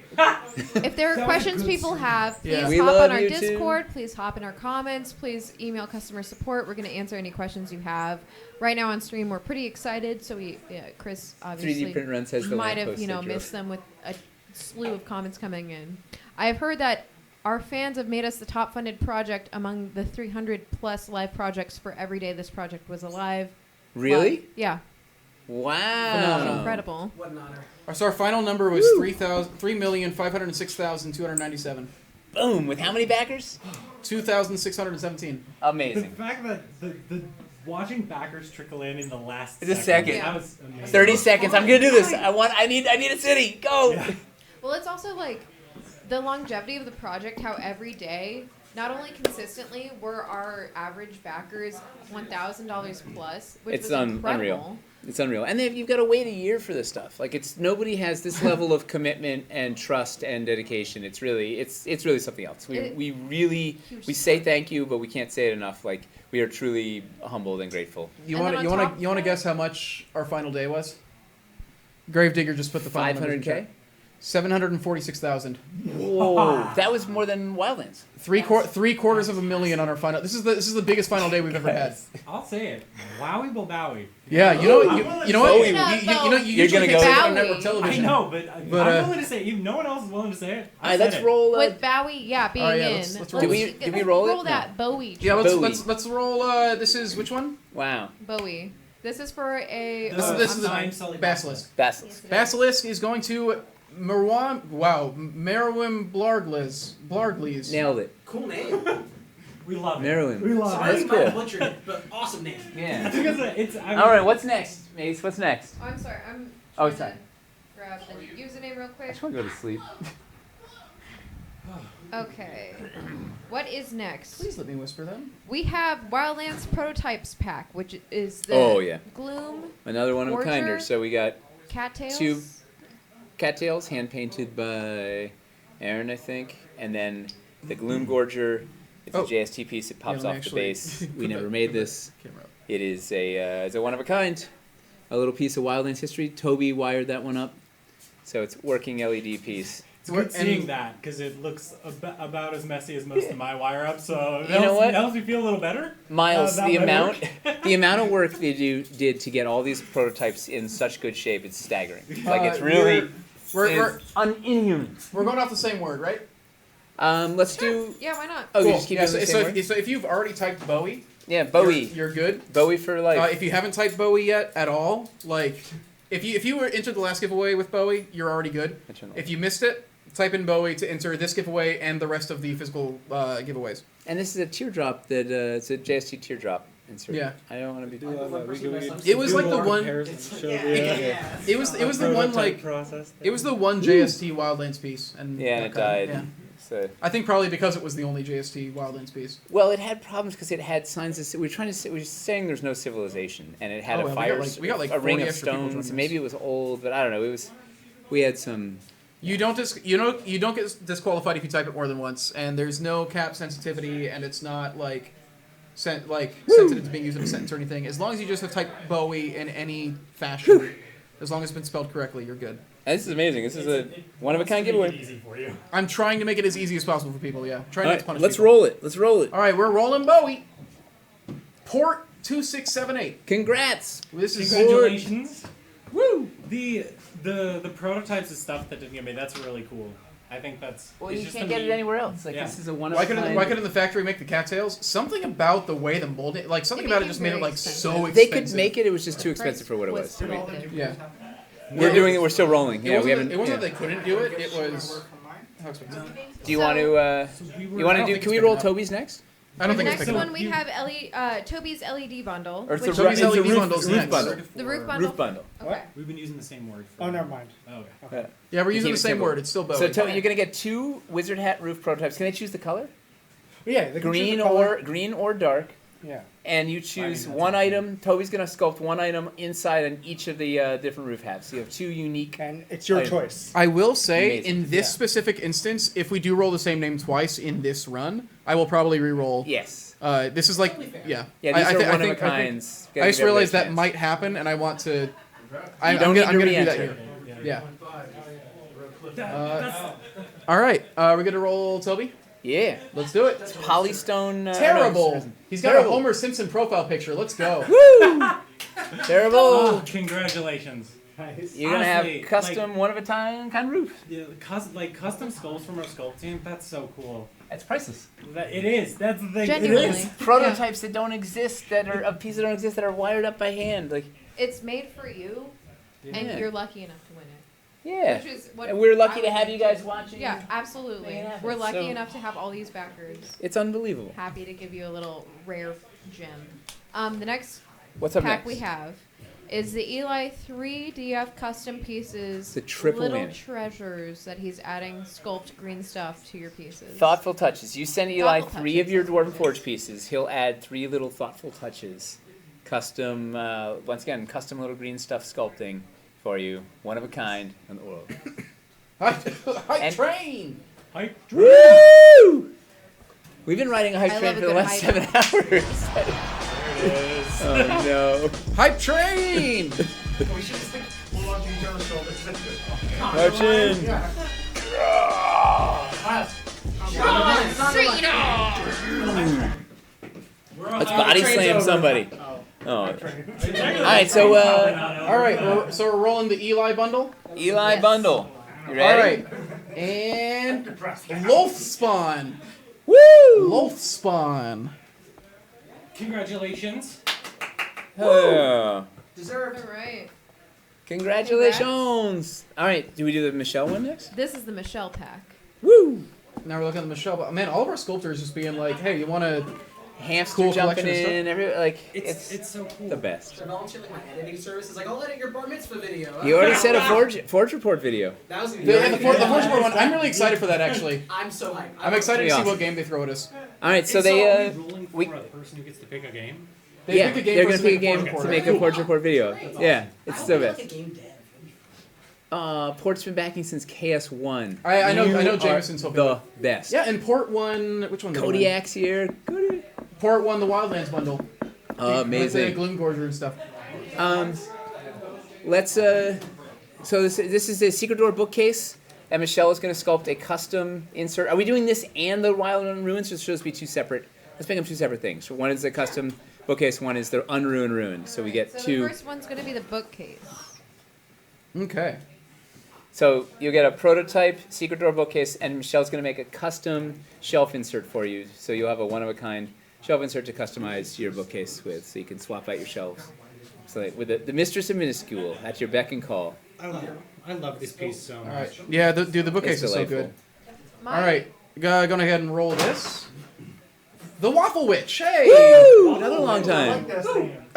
Speaker 10: if there are questions people have, please
Speaker 2: Yeah.
Speaker 1: We
Speaker 10: hop
Speaker 1: love
Speaker 10: on our
Speaker 1: you too.
Speaker 10: Discord. Please hop in our comments. Please email customer support. We're going to answer any questions you have. Right now on stream, we're pretty excited. So Chris
Speaker 1: 3D
Speaker 10: obviously
Speaker 1: print runs has the
Speaker 10: might
Speaker 1: lamppost
Speaker 10: have
Speaker 1: that drove.
Speaker 10: missed them with a slew of comments coming in. I have heard that our fans have made us the top funded project among the 300 plus live projects for every day this project was alive.
Speaker 1: Really?
Speaker 10: Yeah.
Speaker 1: Wow.
Speaker 10: Incredible.
Speaker 17: What an honor.
Speaker 2: So our final number was 3,506,297.
Speaker 1: Boom. With how many backers?
Speaker 2: 2,617.
Speaker 15: The
Speaker 1: Amazing.
Speaker 15: fact that the watching backers trickle in the last
Speaker 1: It's a second.
Speaker 15: that was amazing.
Speaker 1: 30 seconds. I'm gonna do this. I need a city. Go.
Speaker 15: Yeah.
Speaker 10: Well, it's also like the longevity of the project, how every day, not only consistently, were our average backers $1,000 plus, which
Speaker 1: It's
Speaker 10: was incredible.
Speaker 1: unreal. It's unreal. And then you've got to wait a year for this stuff. Like nobody has this level of commitment and trust and dedication. It's really something else. We say thank you, but we can't say it enough. Like we are truly humbled and grateful.
Speaker 2: You
Speaker 10: And
Speaker 2: want
Speaker 10: then
Speaker 2: to
Speaker 10: on top
Speaker 2: you want to guess how much our final day was? Gravedigger just put the final numbers in
Speaker 1: 500K?
Speaker 2: chat. 746,000.
Speaker 1: Whoa, that was more than Wildlands.
Speaker 2: Three quarters of a million on our final. This is the biggest final day we've ever had.
Speaker 15: I'll say it. Wowie Bowie.
Speaker 2: Yeah, you know what? You
Speaker 1: Bowie.
Speaker 2: You
Speaker 1: You're
Speaker 2: usually
Speaker 1: gonna
Speaker 2: can't say
Speaker 1: go-
Speaker 2: that on
Speaker 10: Bowie.
Speaker 2: network television.
Speaker 15: I know, but
Speaker 2: But,
Speaker 15: I'm willing to say it. Even no one else is willing to say it.
Speaker 1: All right, let's roll.
Speaker 10: With Bowie, being
Speaker 2: yeah,
Speaker 10: in.
Speaker 2: let's roll.
Speaker 1: Did we roll it?
Speaker 10: Roll that Bowie.
Speaker 2: Yeah,
Speaker 1: Bowie.
Speaker 2: let's roll. This is which one?
Speaker 1: Wow.
Speaker 10: Bowie. This is for a.
Speaker 2: This is
Speaker 15: I'm
Speaker 2: a
Speaker 15: Sully
Speaker 2: Basilisk.
Speaker 1: Basilisk.
Speaker 2: Basilisk is going to Merwin Blarglies.
Speaker 1: Nailed it.
Speaker 17: Cool name.
Speaker 6: We love it.
Speaker 1: Maryland.
Speaker 6: We love
Speaker 1: That's
Speaker 6: it.
Speaker 1: cool.
Speaker 17: Butchered it, but awesome name.
Speaker 1: Yeah.
Speaker 6: Because it's. I mean,
Speaker 1: All right, what's next, Mace? What's next?
Speaker 10: Oh, I'm sorry. I'm
Speaker 1: Oh,
Speaker 10: trying
Speaker 1: sorry.
Speaker 10: to grab the username real
Speaker 1: I
Speaker 10: quick.
Speaker 1: just want to go to sleep.
Speaker 10: Okay. What is next?
Speaker 2: Please let me whisper them.
Speaker 10: We have Wildlands Prototypes Pack, which is the
Speaker 1: Oh, yeah.
Speaker 10: Gloom
Speaker 1: Another one of a kinder.
Speaker 10: Orchard,
Speaker 1: So we got
Speaker 10: Cattails.
Speaker 1: 2 cattails, hand painted by Aaron, I think, and then the Gloom Gorger. It's a JST piece. It pops
Speaker 2: let me
Speaker 1: off the
Speaker 2: actually
Speaker 1: base. We
Speaker 2: put
Speaker 1: never
Speaker 2: that-
Speaker 1: made
Speaker 2: put that
Speaker 1: this.
Speaker 2: camera up.
Speaker 1: It is a one of a kind. A little piece of Wildlands history. Toby wired that one up, so it's working LED piece.
Speaker 6: It's good seeing that because it looks about as messy as most of my wire up. So
Speaker 1: You know what?
Speaker 6: That helps me feel a little better.
Speaker 1: Miles,
Speaker 6: about
Speaker 1: the
Speaker 6: my
Speaker 1: amount
Speaker 6: work.
Speaker 1: the amount of work they did to get all these prototypes in such good shape, it's staggering. Like it's really
Speaker 2: We're
Speaker 1: inhuman.
Speaker 2: We're going off the same word, right?
Speaker 1: Let's do.
Speaker 10: Yeah, why not?
Speaker 1: Oh,
Speaker 2: Cool.
Speaker 1: you just keep
Speaker 2: Yeah,
Speaker 1: doing the same word?
Speaker 2: so if you've already typed Bowie,
Speaker 1: Yeah, Bowie.
Speaker 2: you're good.
Speaker 1: Bowie for life.
Speaker 2: If you haven't typed Bowie yet at all, like if you were entered the last giveaway with Bowie, you're already good. If you missed it, type in Bowie to enter this giveaway and the rest of the physical giveaways.
Speaker 1: And this is a teardrop that it's a JST teardrop insert.
Speaker 2: Yeah.
Speaker 1: I don't want to be.
Speaker 2: It was like the one. It was the one like it was the one JST Wildlands piece, and
Speaker 1: Yeah, and it died.
Speaker 2: Yeah.
Speaker 1: So.
Speaker 2: I think probably because it was the only JST Wildlands piece.
Speaker 1: Well, it had problems because it had signs of. We were saying there's no civilization, and it had
Speaker 2: Oh,
Speaker 1: a
Speaker 2: well,
Speaker 1: fire.
Speaker 2: we got like
Speaker 1: a ring
Speaker 2: 40
Speaker 1: of
Speaker 2: extra people
Speaker 1: stones.
Speaker 2: joining
Speaker 1: Maybe it was old, but I don't know. It was. We had some.
Speaker 2: You don't get disqualified if you type it more than once, and there's no cap sensitivity, and it's not like sensitive to being used in a sentence or anything. As long as you just have typed Bowie in any fashion, as long as it's been spelled correctly, you're good.
Speaker 1: This is amazing. This is a one of a kind giveaway.
Speaker 6: Easy for you.
Speaker 2: I'm trying to make it as easy as possible for people. Yeah, trying not to punish
Speaker 1: let's
Speaker 2: people.
Speaker 1: roll it. Let's roll it.
Speaker 2: All right, we're rolling Bowie. Port 2678.
Speaker 1: Congrats.
Speaker 2: This is
Speaker 6: Congratulations. Woo! The prototypes of stuff that didn't get made. That's really cool. I think that's.
Speaker 1: Well,
Speaker 6: it's
Speaker 1: you
Speaker 6: just
Speaker 1: can't
Speaker 6: a
Speaker 1: get it
Speaker 6: neat-
Speaker 1: anywhere else. Like
Speaker 6: Yeah.
Speaker 1: this is a one of
Speaker 2: Why
Speaker 1: a kind.
Speaker 2: couldn't the factory make the cattails? Something about the way the molding, like something about it just made it like so
Speaker 1: They
Speaker 2: expensive.
Speaker 1: could make it. It was just too expensive for what it was.
Speaker 2: Yeah.
Speaker 1: We're doing it. We're still rolling. Yeah, we haven't.
Speaker 2: It wasn't
Speaker 1: yeah.
Speaker 2: that they couldn't do it. It was. How expensive?
Speaker 1: Do you want to? You want to do? Can we roll Toby's next?
Speaker 2: I don't
Speaker 10: The
Speaker 2: think it's
Speaker 10: next
Speaker 2: big
Speaker 10: one
Speaker 2: enough.
Speaker 10: we have Toby's LED bundle.
Speaker 1: Or it's
Speaker 10: which
Speaker 1: the
Speaker 2: Toby's
Speaker 1: it's the
Speaker 2: LED
Speaker 1: roof,
Speaker 2: bundle's
Speaker 1: roof
Speaker 2: next.
Speaker 1: bundle.
Speaker 10: The roof bundle.
Speaker 1: Roof bundle.
Speaker 10: Okay.
Speaker 6: We've been using the same word. For
Speaker 7: Oh, never mind.
Speaker 6: Okay.
Speaker 2: Yeah, we're
Speaker 1: You
Speaker 2: using
Speaker 1: keep
Speaker 2: the
Speaker 1: it
Speaker 2: same
Speaker 1: simple.
Speaker 2: word. It's still Bowie.
Speaker 1: So you're gonna get 2 wizard hat roof prototypes. Can they choose the color?
Speaker 7: Yeah, they can choose
Speaker 1: Green
Speaker 7: the color.
Speaker 1: green or dark.
Speaker 7: Yeah.
Speaker 1: And you choose one item. Toby's gonna sculpt one item inside on each of the different roof hats. So you have 2 unique.
Speaker 7: And it's your
Speaker 1: items.
Speaker 7: choice.
Speaker 2: I will say,
Speaker 1: Amazing.
Speaker 2: in this specific instance, if we do roll the same name twice in this run, I will probably re-roll.
Speaker 1: Yes.
Speaker 2: This is like, yeah.
Speaker 1: Yeah, these
Speaker 2: I
Speaker 1: are
Speaker 2: thi- I
Speaker 1: one of
Speaker 2: think-
Speaker 1: a kinds.
Speaker 2: I just realized that might happen, and I want to. I'm
Speaker 1: don't
Speaker 2: gonna
Speaker 1: need to
Speaker 2: do that
Speaker 1: re-enter.
Speaker 2: here. Yeah. All right. We're gonna roll Toby.
Speaker 1: Yeah.
Speaker 2: Let's do it.
Speaker 1: Polystone.
Speaker 2: Terrible. He's got
Speaker 1: Terrible.
Speaker 2: a Homer Simpson profile picture. Let's go.
Speaker 1: Woo! Terrible.
Speaker 6: Oh, congratulations.
Speaker 1: You're gonna
Speaker 6: Honestly,
Speaker 1: have custom one of a kind roof.
Speaker 6: Yeah, custom sculpts from our sculpt team. That's so cool.
Speaker 1: That's priceless.
Speaker 6: It is. That's the thing.
Speaker 10: Genuinely.
Speaker 6: It is.
Speaker 1: Prototypes that don't exist, that are of pieces that don't exist, that are wired up by hand. Like
Speaker 10: It's made for you,
Speaker 1: Yeah.
Speaker 10: and you're lucky enough to win it.
Speaker 1: yeah.
Speaker 10: Which is what
Speaker 1: And we're lucky
Speaker 10: I
Speaker 1: to
Speaker 10: would
Speaker 1: have
Speaker 10: think
Speaker 1: you guys
Speaker 10: too.
Speaker 1: watching.
Speaker 10: Yeah, absolutely.
Speaker 1: Make it happen.
Speaker 10: We're lucky
Speaker 1: So-
Speaker 10: enough to have all these backers.
Speaker 1: It's unbelievable.
Speaker 10: Happy to give you a little rare gem. The next
Speaker 1: What's up
Speaker 10: pack
Speaker 1: next?
Speaker 10: we have is the Eli 3 DF custom pieces.
Speaker 1: The triple
Speaker 10: little
Speaker 1: whammy.
Speaker 10: treasures that he's adding sculpt green stuff to your pieces.
Speaker 1: Thoughtful touches. You send Eli
Speaker 10: Thoughtful
Speaker 1: 3 of
Speaker 10: touches.
Speaker 1: your Dwarven Forge pieces. He'll add 3 little thoughtful touches. Custom, once again, custom little green stuff sculpting for you. One of a kind in the world.
Speaker 2: Hype train.
Speaker 6: Hype
Speaker 1: Woo! We've been riding a hype
Speaker 10: I
Speaker 1: train
Speaker 10: love a
Speaker 1: for the
Speaker 10: good
Speaker 1: last
Speaker 10: hype.
Speaker 1: 7 hours.
Speaker 6: There it is.
Speaker 1: Oh no.
Speaker 2: Hype train.
Speaker 15: We should just hold on to each other's shoulders.
Speaker 1: March in. Let's body slam somebody. Oh. All right, so
Speaker 2: All right. So we're rolling the Eli bundle.
Speaker 1: Eli
Speaker 10: Yes.
Speaker 1: bundle. You
Speaker 2: All
Speaker 1: ready?
Speaker 2: right. And Loaf Spawn.
Speaker 1: Woo!
Speaker 2: Loaf Spawn.
Speaker 6: Congratulations.
Speaker 1: Oh.
Speaker 17: Deserved.
Speaker 10: All right.
Speaker 1: Congratulations. All right, do we do the Michelle one next?
Speaker 10: This is the Michelle pack.
Speaker 1: Woo!
Speaker 2: Now we're looking at Michelle. But man, all of our sculptors just being like, "Hey, you want a
Speaker 1: hamster
Speaker 2: cool
Speaker 1: jumping
Speaker 2: collection of stuff?"
Speaker 1: in, like
Speaker 17: It's so cool.
Speaker 1: the best.
Speaker 17: So volunteer like my editing service is like, I'll edit your bar mitzvah video.
Speaker 1: You already said a Forge Report video.
Speaker 17: That was
Speaker 2: The Forge Report one. I'm really excited for that actually.
Speaker 17: I'm so hyped.
Speaker 2: I'm excited to see
Speaker 1: Awesome.
Speaker 2: what game they throw at us.
Speaker 1: All right, so
Speaker 6: Are
Speaker 1: they
Speaker 6: we rolling for
Speaker 1: we
Speaker 6: the person who gets to pick a game?
Speaker 2: They
Speaker 1: yeah,
Speaker 2: pick a game
Speaker 1: they're
Speaker 2: for us
Speaker 1: gonna pick a
Speaker 2: to make a
Speaker 1: game
Speaker 2: Forge
Speaker 1: to
Speaker 2: Report.
Speaker 1: make a Forge Report video. Yeah, it's
Speaker 17: I
Speaker 1: so
Speaker 17: don't feel
Speaker 1: best.
Speaker 17: like a game dev.
Speaker 1: Port's been backing since KS1.
Speaker 2: I know
Speaker 1: You
Speaker 2: Jameson's
Speaker 1: are
Speaker 2: hoping
Speaker 1: the
Speaker 2: to-
Speaker 1: best.
Speaker 2: Yeah, and Port won. Which one? did they win?
Speaker 1: Kodiak's here.
Speaker 2: Port won the Wildlands bundle.
Speaker 1: Amazing.
Speaker 2: With the Gloom Gorger and stuff.
Speaker 1: Let's so this is a Secret Door bookcase, and Michelle is going to sculpt a custom insert. Are we doing this and the Wild and Ruins, or should those be two separate? Let's make them two separate things. So one is the custom bookcase, one is the Unruined Ruins. So we get
Speaker 10: So
Speaker 1: two.
Speaker 10: the first one's gonna be the bookcase.
Speaker 2: Okay.
Speaker 1: So you'll get a prototype Secret Door bookcase, and Michelle's going to make a custom shelf insert for you. So you'll have a one-of-a-kind shelf insert to customize your bookcase with, so you can swap out your shelves. So like, with the Mistress of Minuscule at your beck and call.
Speaker 6: I love this piece so much.
Speaker 2: All right. Yeah, the bookcase
Speaker 1: It's
Speaker 2: is so
Speaker 1: delightful.
Speaker 2: good. All right, going ahead and roll this. The Waffle Witch. Hey.
Speaker 1: Woo! Another long time.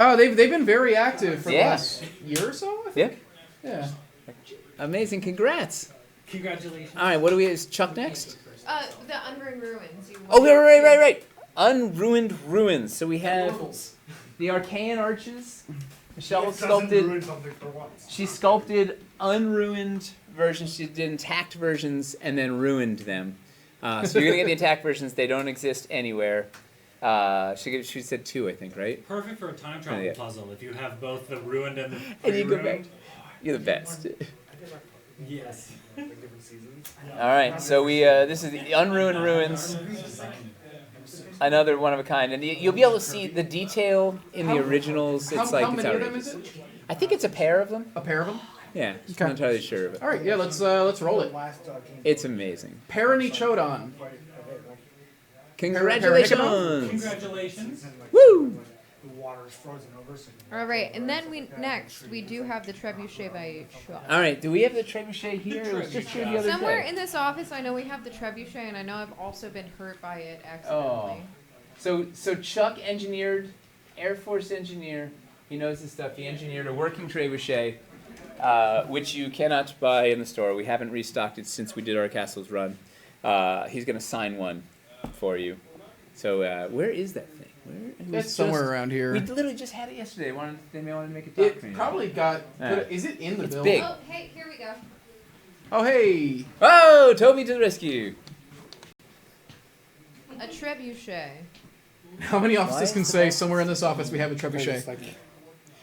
Speaker 2: Oh, they've been very active for the
Speaker 1: Yeah.
Speaker 2: last year or so. I
Speaker 1: Yeah.
Speaker 2: think. Yeah.
Speaker 1: Amazing. Congrats.
Speaker 6: Congratulations.
Speaker 1: All right. What do we? Is Chuck next?
Speaker 10: The Unruined Ruins.
Speaker 1: Oh, right. Unruined Ruins. So we have the Archaean Arches. Michelle sculpted. She sculpted unruined versions. She did intact versions and then ruined them. So you're gonna get the intact versions. They don't exist anywhere. She said 2, I think, right?
Speaker 6: Perfect for a time travel
Speaker 1: Yeah.
Speaker 6: puzzle if you have both the ruined and the
Speaker 1: And you go
Speaker 6: pre-ruined.
Speaker 1: back. You're the best.
Speaker 6: Yes.
Speaker 1: All right. So we this is the Unruined Ruins. Another one of a kind, and you'll be able to see the detail in the originals. It's
Speaker 2: how
Speaker 1: like it's
Speaker 2: many of them
Speaker 1: outrageous.
Speaker 2: is it?
Speaker 1: I think it's a pair of them.
Speaker 2: A pair of them.
Speaker 1: Yeah, I'm not entirely sure of it.
Speaker 2: All right, yeah, let's roll it.
Speaker 1: It's amazing.
Speaker 2: Paranichodon.
Speaker 1: Congratulations!
Speaker 6: Congratulations.
Speaker 1: Woo!
Speaker 3: The water is frozen over. So
Speaker 10: All right, and then we do have the trebuchet by Chuck.
Speaker 1: All right, do we have the trebuchet here? It was just here the other
Speaker 10: Somewhere
Speaker 1: day.
Speaker 10: in this office, I know we have the trebuchet, and I know I've also been hurt by it accidentally.
Speaker 1: So Chuck engineered, Air Force engineer. He knows this stuff. He engineered a working trebuchet, which you cannot buy in the store. We haven't restocked it since we did our Castles run. He's going to sign one for you. So where is that thing?
Speaker 2: It's somewhere around here.
Speaker 1: We literally just had it yesterday. They may want to make a doc.
Speaker 2: It probably got. Is it in the
Speaker 1: It's
Speaker 2: bill?
Speaker 1: big.
Speaker 10: Oh, hey, here we go.
Speaker 2: Oh, hey.
Speaker 1: Oh, Toby to the rescue.
Speaker 10: A trebuchet.
Speaker 2: How many offices can say somewhere in this office we have a trebuchet?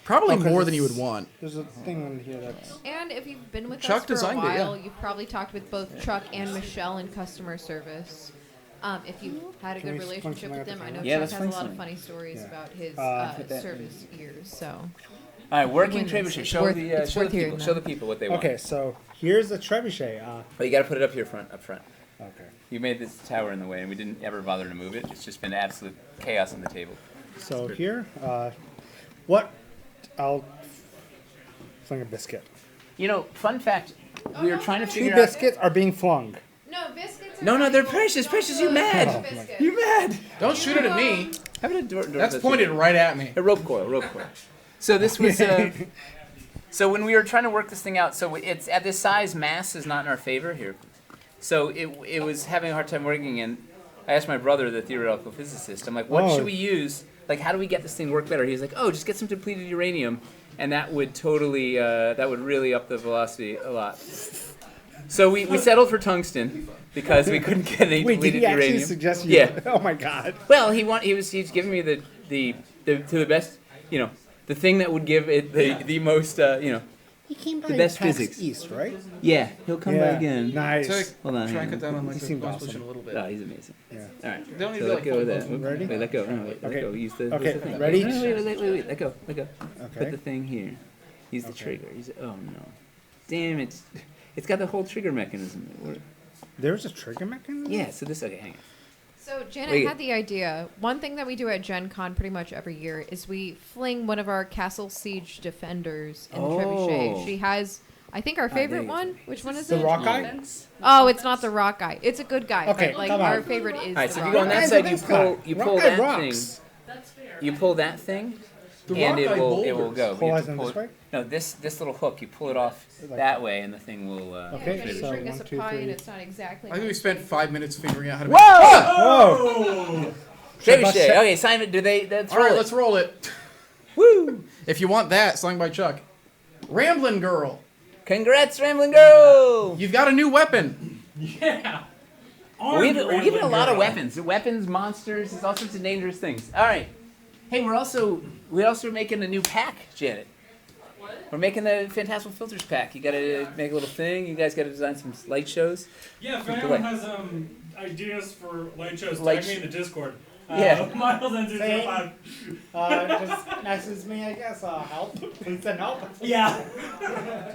Speaker 2: Probably more than you would want.
Speaker 3: There's a thing on here that's.
Speaker 10: And if you've been with
Speaker 2: Chuck
Speaker 10: us for a
Speaker 2: designed it,
Speaker 10: while,
Speaker 2: yeah.
Speaker 10: you've probably talked with both Chuck and Michelle in customer service. If you've had a
Speaker 3: Can
Speaker 10: good
Speaker 3: we
Speaker 10: relationship
Speaker 3: fling
Speaker 10: with
Speaker 3: something
Speaker 10: them,
Speaker 3: up
Speaker 10: I
Speaker 3: the
Speaker 10: know
Speaker 1: Yeah,
Speaker 10: Chuck
Speaker 1: let's
Speaker 10: has a
Speaker 1: fling
Speaker 10: lot of
Speaker 1: something.
Speaker 10: funny stories
Speaker 3: Yeah.
Speaker 10: about his
Speaker 3: Put that
Speaker 10: service years. So.
Speaker 1: All right, working
Speaker 10: Goodness,
Speaker 1: trebuchet.
Speaker 10: it's
Speaker 1: Show
Speaker 10: worth-
Speaker 1: the
Speaker 10: it's
Speaker 1: show
Speaker 10: worth
Speaker 1: the
Speaker 10: hearing
Speaker 1: people. Show
Speaker 10: that.
Speaker 1: the people what they want.
Speaker 3: Okay, so here's the trebuchet.
Speaker 1: But you got to put it up here up front.
Speaker 3: Okay.
Speaker 1: You made this tower in the way, and we didn't ever bother to move it. It's just been absolute chaos on the table.
Speaker 3: So here, what? I'll fling a biscuit.
Speaker 1: You know, fun fact, we were trying to
Speaker 3: 2
Speaker 1: figure out.
Speaker 3: biscuits are being flung.
Speaker 10: No, biscuits are
Speaker 1: No, they're
Speaker 10: not
Speaker 1: precious.
Speaker 10: evil.
Speaker 1: Precious,
Speaker 10: Don't
Speaker 1: you
Speaker 10: do
Speaker 1: mad?
Speaker 10: those biscuits.
Speaker 1: You mad?
Speaker 2: Don't shoot it at me.
Speaker 1: Have it a door.
Speaker 2: That's pointed right at me.
Speaker 1: A rope coil. So this was. So when we were trying to work this thing out, so it's at this size, mass is not in our favor here. So it was having a hard time working, and I asked my brother, the theoretical physicist, I'm like, what
Speaker 3: Oh.
Speaker 1: should we use? Like, how do we get this thing to work better? He's like, oh, just get some depleted uranium, and that would totally, that would really up the velocity a lot. So we settled for tungsten because we couldn't get any
Speaker 3: Wait, did
Speaker 1: depleted
Speaker 3: he actually
Speaker 1: uranium.
Speaker 3: suggest you?
Speaker 1: Yeah.
Speaker 3: Oh my god.
Speaker 1: Well, he's giving me the to the best, the thing that would give it the most,
Speaker 3: He came by
Speaker 1: the best
Speaker 3: PAX
Speaker 1: physics.
Speaker 3: East, right?
Speaker 1: Yeah, he'll come by
Speaker 3: Yeah.
Speaker 1: again.
Speaker 3: Nice.
Speaker 1: Hold on.
Speaker 2: Try
Speaker 1: hang
Speaker 2: and cut
Speaker 1: on.
Speaker 2: down on like
Speaker 3: He
Speaker 2: the
Speaker 3: seemed
Speaker 2: noise
Speaker 3: awesome.
Speaker 2: pollution a little bit.
Speaker 1: Oh, he's amazing.
Speaker 3: Yeah.
Speaker 1: All right.
Speaker 2: They don't need
Speaker 1: So
Speaker 2: to
Speaker 1: let
Speaker 2: be,
Speaker 1: go
Speaker 2: like,
Speaker 1: of that.
Speaker 2: full
Speaker 1: Whoop.
Speaker 3: Ready?
Speaker 1: Wait, let go. No, wait,
Speaker 3: Okay.
Speaker 1: let go. Use the
Speaker 3: Okay,
Speaker 1: the thing.
Speaker 3: ready?
Speaker 1: No, wait. Let go. Put
Speaker 3: Okay.
Speaker 1: the thing here. Use the
Speaker 3: Okay.
Speaker 1: trigger. Oh no. Damn it. It's got the whole trigger mechanism.
Speaker 3: There's a trigger mechanism?
Speaker 1: Yeah, so this, okay, hang on.
Speaker 10: So Janet
Speaker 1: Wait.
Speaker 10: had the idea. One thing that we do at Gen Con pretty much every year is we fling one of our Castle Siege defenders in the trebuchet.
Speaker 1: Oh.
Speaker 10: She has I think our favorite one. Which one is
Speaker 7: The
Speaker 10: it?
Speaker 7: rock guy?
Speaker 10: Oh, it's not the rock guy. It's a good guy.
Speaker 7: Okay,
Speaker 10: but, like
Speaker 7: come
Speaker 10: our
Speaker 7: on.
Speaker 10: favorite is.
Speaker 1: All right, so
Speaker 10: the
Speaker 1: if you go
Speaker 10: rock
Speaker 1: on that
Speaker 10: guy.
Speaker 1: side, you
Speaker 7: Rock
Speaker 1: pull
Speaker 7: guy
Speaker 1: that
Speaker 7: rocks.
Speaker 1: thing. You pull that thing,
Speaker 2: The
Speaker 1: and
Speaker 2: rock guy
Speaker 1: it will
Speaker 2: boulders.
Speaker 1: go.
Speaker 7: Pull
Speaker 1: You have
Speaker 7: as
Speaker 1: to
Speaker 7: in
Speaker 1: pull
Speaker 7: this
Speaker 1: it-
Speaker 7: way?
Speaker 1: No, this little hook. You pull it off
Speaker 7: Like
Speaker 1: that way, and the thing will.
Speaker 7: Okay,
Speaker 10: Yeah,
Speaker 7: so
Speaker 10: bring us
Speaker 7: 1,
Speaker 10: a
Speaker 7: 2,
Speaker 10: pie, and
Speaker 7: 3.
Speaker 10: it's not exactly.
Speaker 2: I think we
Speaker 10: nice.
Speaker 2: spent 5 minutes figuring out how to.
Speaker 1: Whoa! Trebuchet. Okay, Simon. Do they? That's
Speaker 2: All right, let's roll it.
Speaker 1: Woo!
Speaker 2: If you want that, sung by Chuck. Ramblin' Girl.
Speaker 1: Congrats, Rambling Girl!
Speaker 2: You've got a new weapon.
Speaker 8: Yeah.
Speaker 1: We're giving a lot of weapons. Weapons, monsters, there's all sorts of dangerous things. All right. Hey, we're also making a new pack, Janet.
Speaker 8: What?
Speaker 1: We're making the Phantasmal Filters pack. You got to make a little thing. You guys got to design some light shows.
Speaker 8: Yeah, if
Speaker 1: Good
Speaker 8: anyone
Speaker 1: luck.
Speaker 8: has ideas for light shows,
Speaker 1: Light
Speaker 8: tag me in the Discord.
Speaker 1: Yeah.
Speaker 8: Miles ends
Speaker 7: Same.
Speaker 8: 05.
Speaker 7: Just message me, I guess. Help. Please send help.
Speaker 8: Yeah.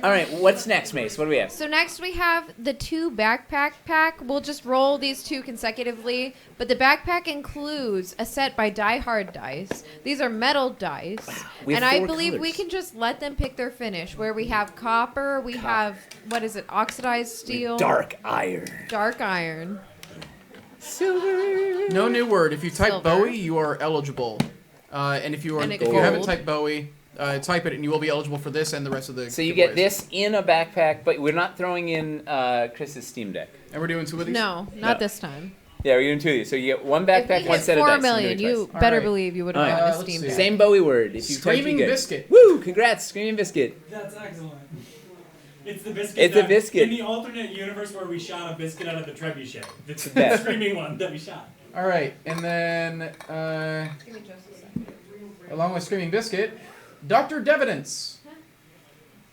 Speaker 1: All right, what's next, Mace? What do we have?
Speaker 10: So next we have the 2 backpack pack. We'll just roll these 2 consecutively, but the backpack includes a set by Die Hard dice. These are metal dice,
Speaker 1: We have
Speaker 10: and I
Speaker 1: 4
Speaker 10: believe we
Speaker 1: colors.
Speaker 10: can just let them pick their finish. Where we have copper, we have what is it? Oxidized steel,
Speaker 1: Dark iron.
Speaker 10: dark iron.
Speaker 1: Silver.
Speaker 2: No new word. If you type
Speaker 10: Silver.
Speaker 2: Bowie, you are eligible. And if you
Speaker 10: And
Speaker 2: if
Speaker 10: it
Speaker 2: you haven't
Speaker 10: gold.
Speaker 2: typed Bowie, type it, and you will be eligible for this and the rest of the.
Speaker 1: So you get
Speaker 2: giveaways.
Speaker 1: this in a backpack, but we're not throwing in Chris's Steam Deck.
Speaker 2: And we're doing 2 of these.
Speaker 10: No, not
Speaker 1: No.
Speaker 10: this time.
Speaker 1: Yeah, we're doing 2 of these. So you get one
Speaker 10: If
Speaker 1: backpack,
Speaker 10: we
Speaker 1: one
Speaker 10: hit
Speaker 1: set of
Speaker 10: 4
Speaker 1: dice. and we do
Speaker 10: million,
Speaker 1: it
Speaker 10: you
Speaker 1: twice.
Speaker 10: better
Speaker 2: Alright.
Speaker 10: believe you would have
Speaker 1: Alright.
Speaker 10: won a
Speaker 2: let's
Speaker 10: Steam
Speaker 2: see.
Speaker 10: Deck.
Speaker 1: Same Bowie word. If you type,
Speaker 2: Screaming
Speaker 1: you get.
Speaker 2: Biscuit.
Speaker 1: Woo! Congrats, Screaming Biscuit.
Speaker 8: That's excellent. It's the biscuit.
Speaker 1: It's a
Speaker 8: that-
Speaker 1: biscuit.
Speaker 8: In the alternate universe where we shot a biscuit out of the trebuchet. It's
Speaker 1: The
Speaker 8: the
Speaker 1: best.
Speaker 8: screaming one that we shot.
Speaker 2: All right, and then
Speaker 10: Give me just a second.
Speaker 2: along with Screaming Biscuit, Dr. Devidence,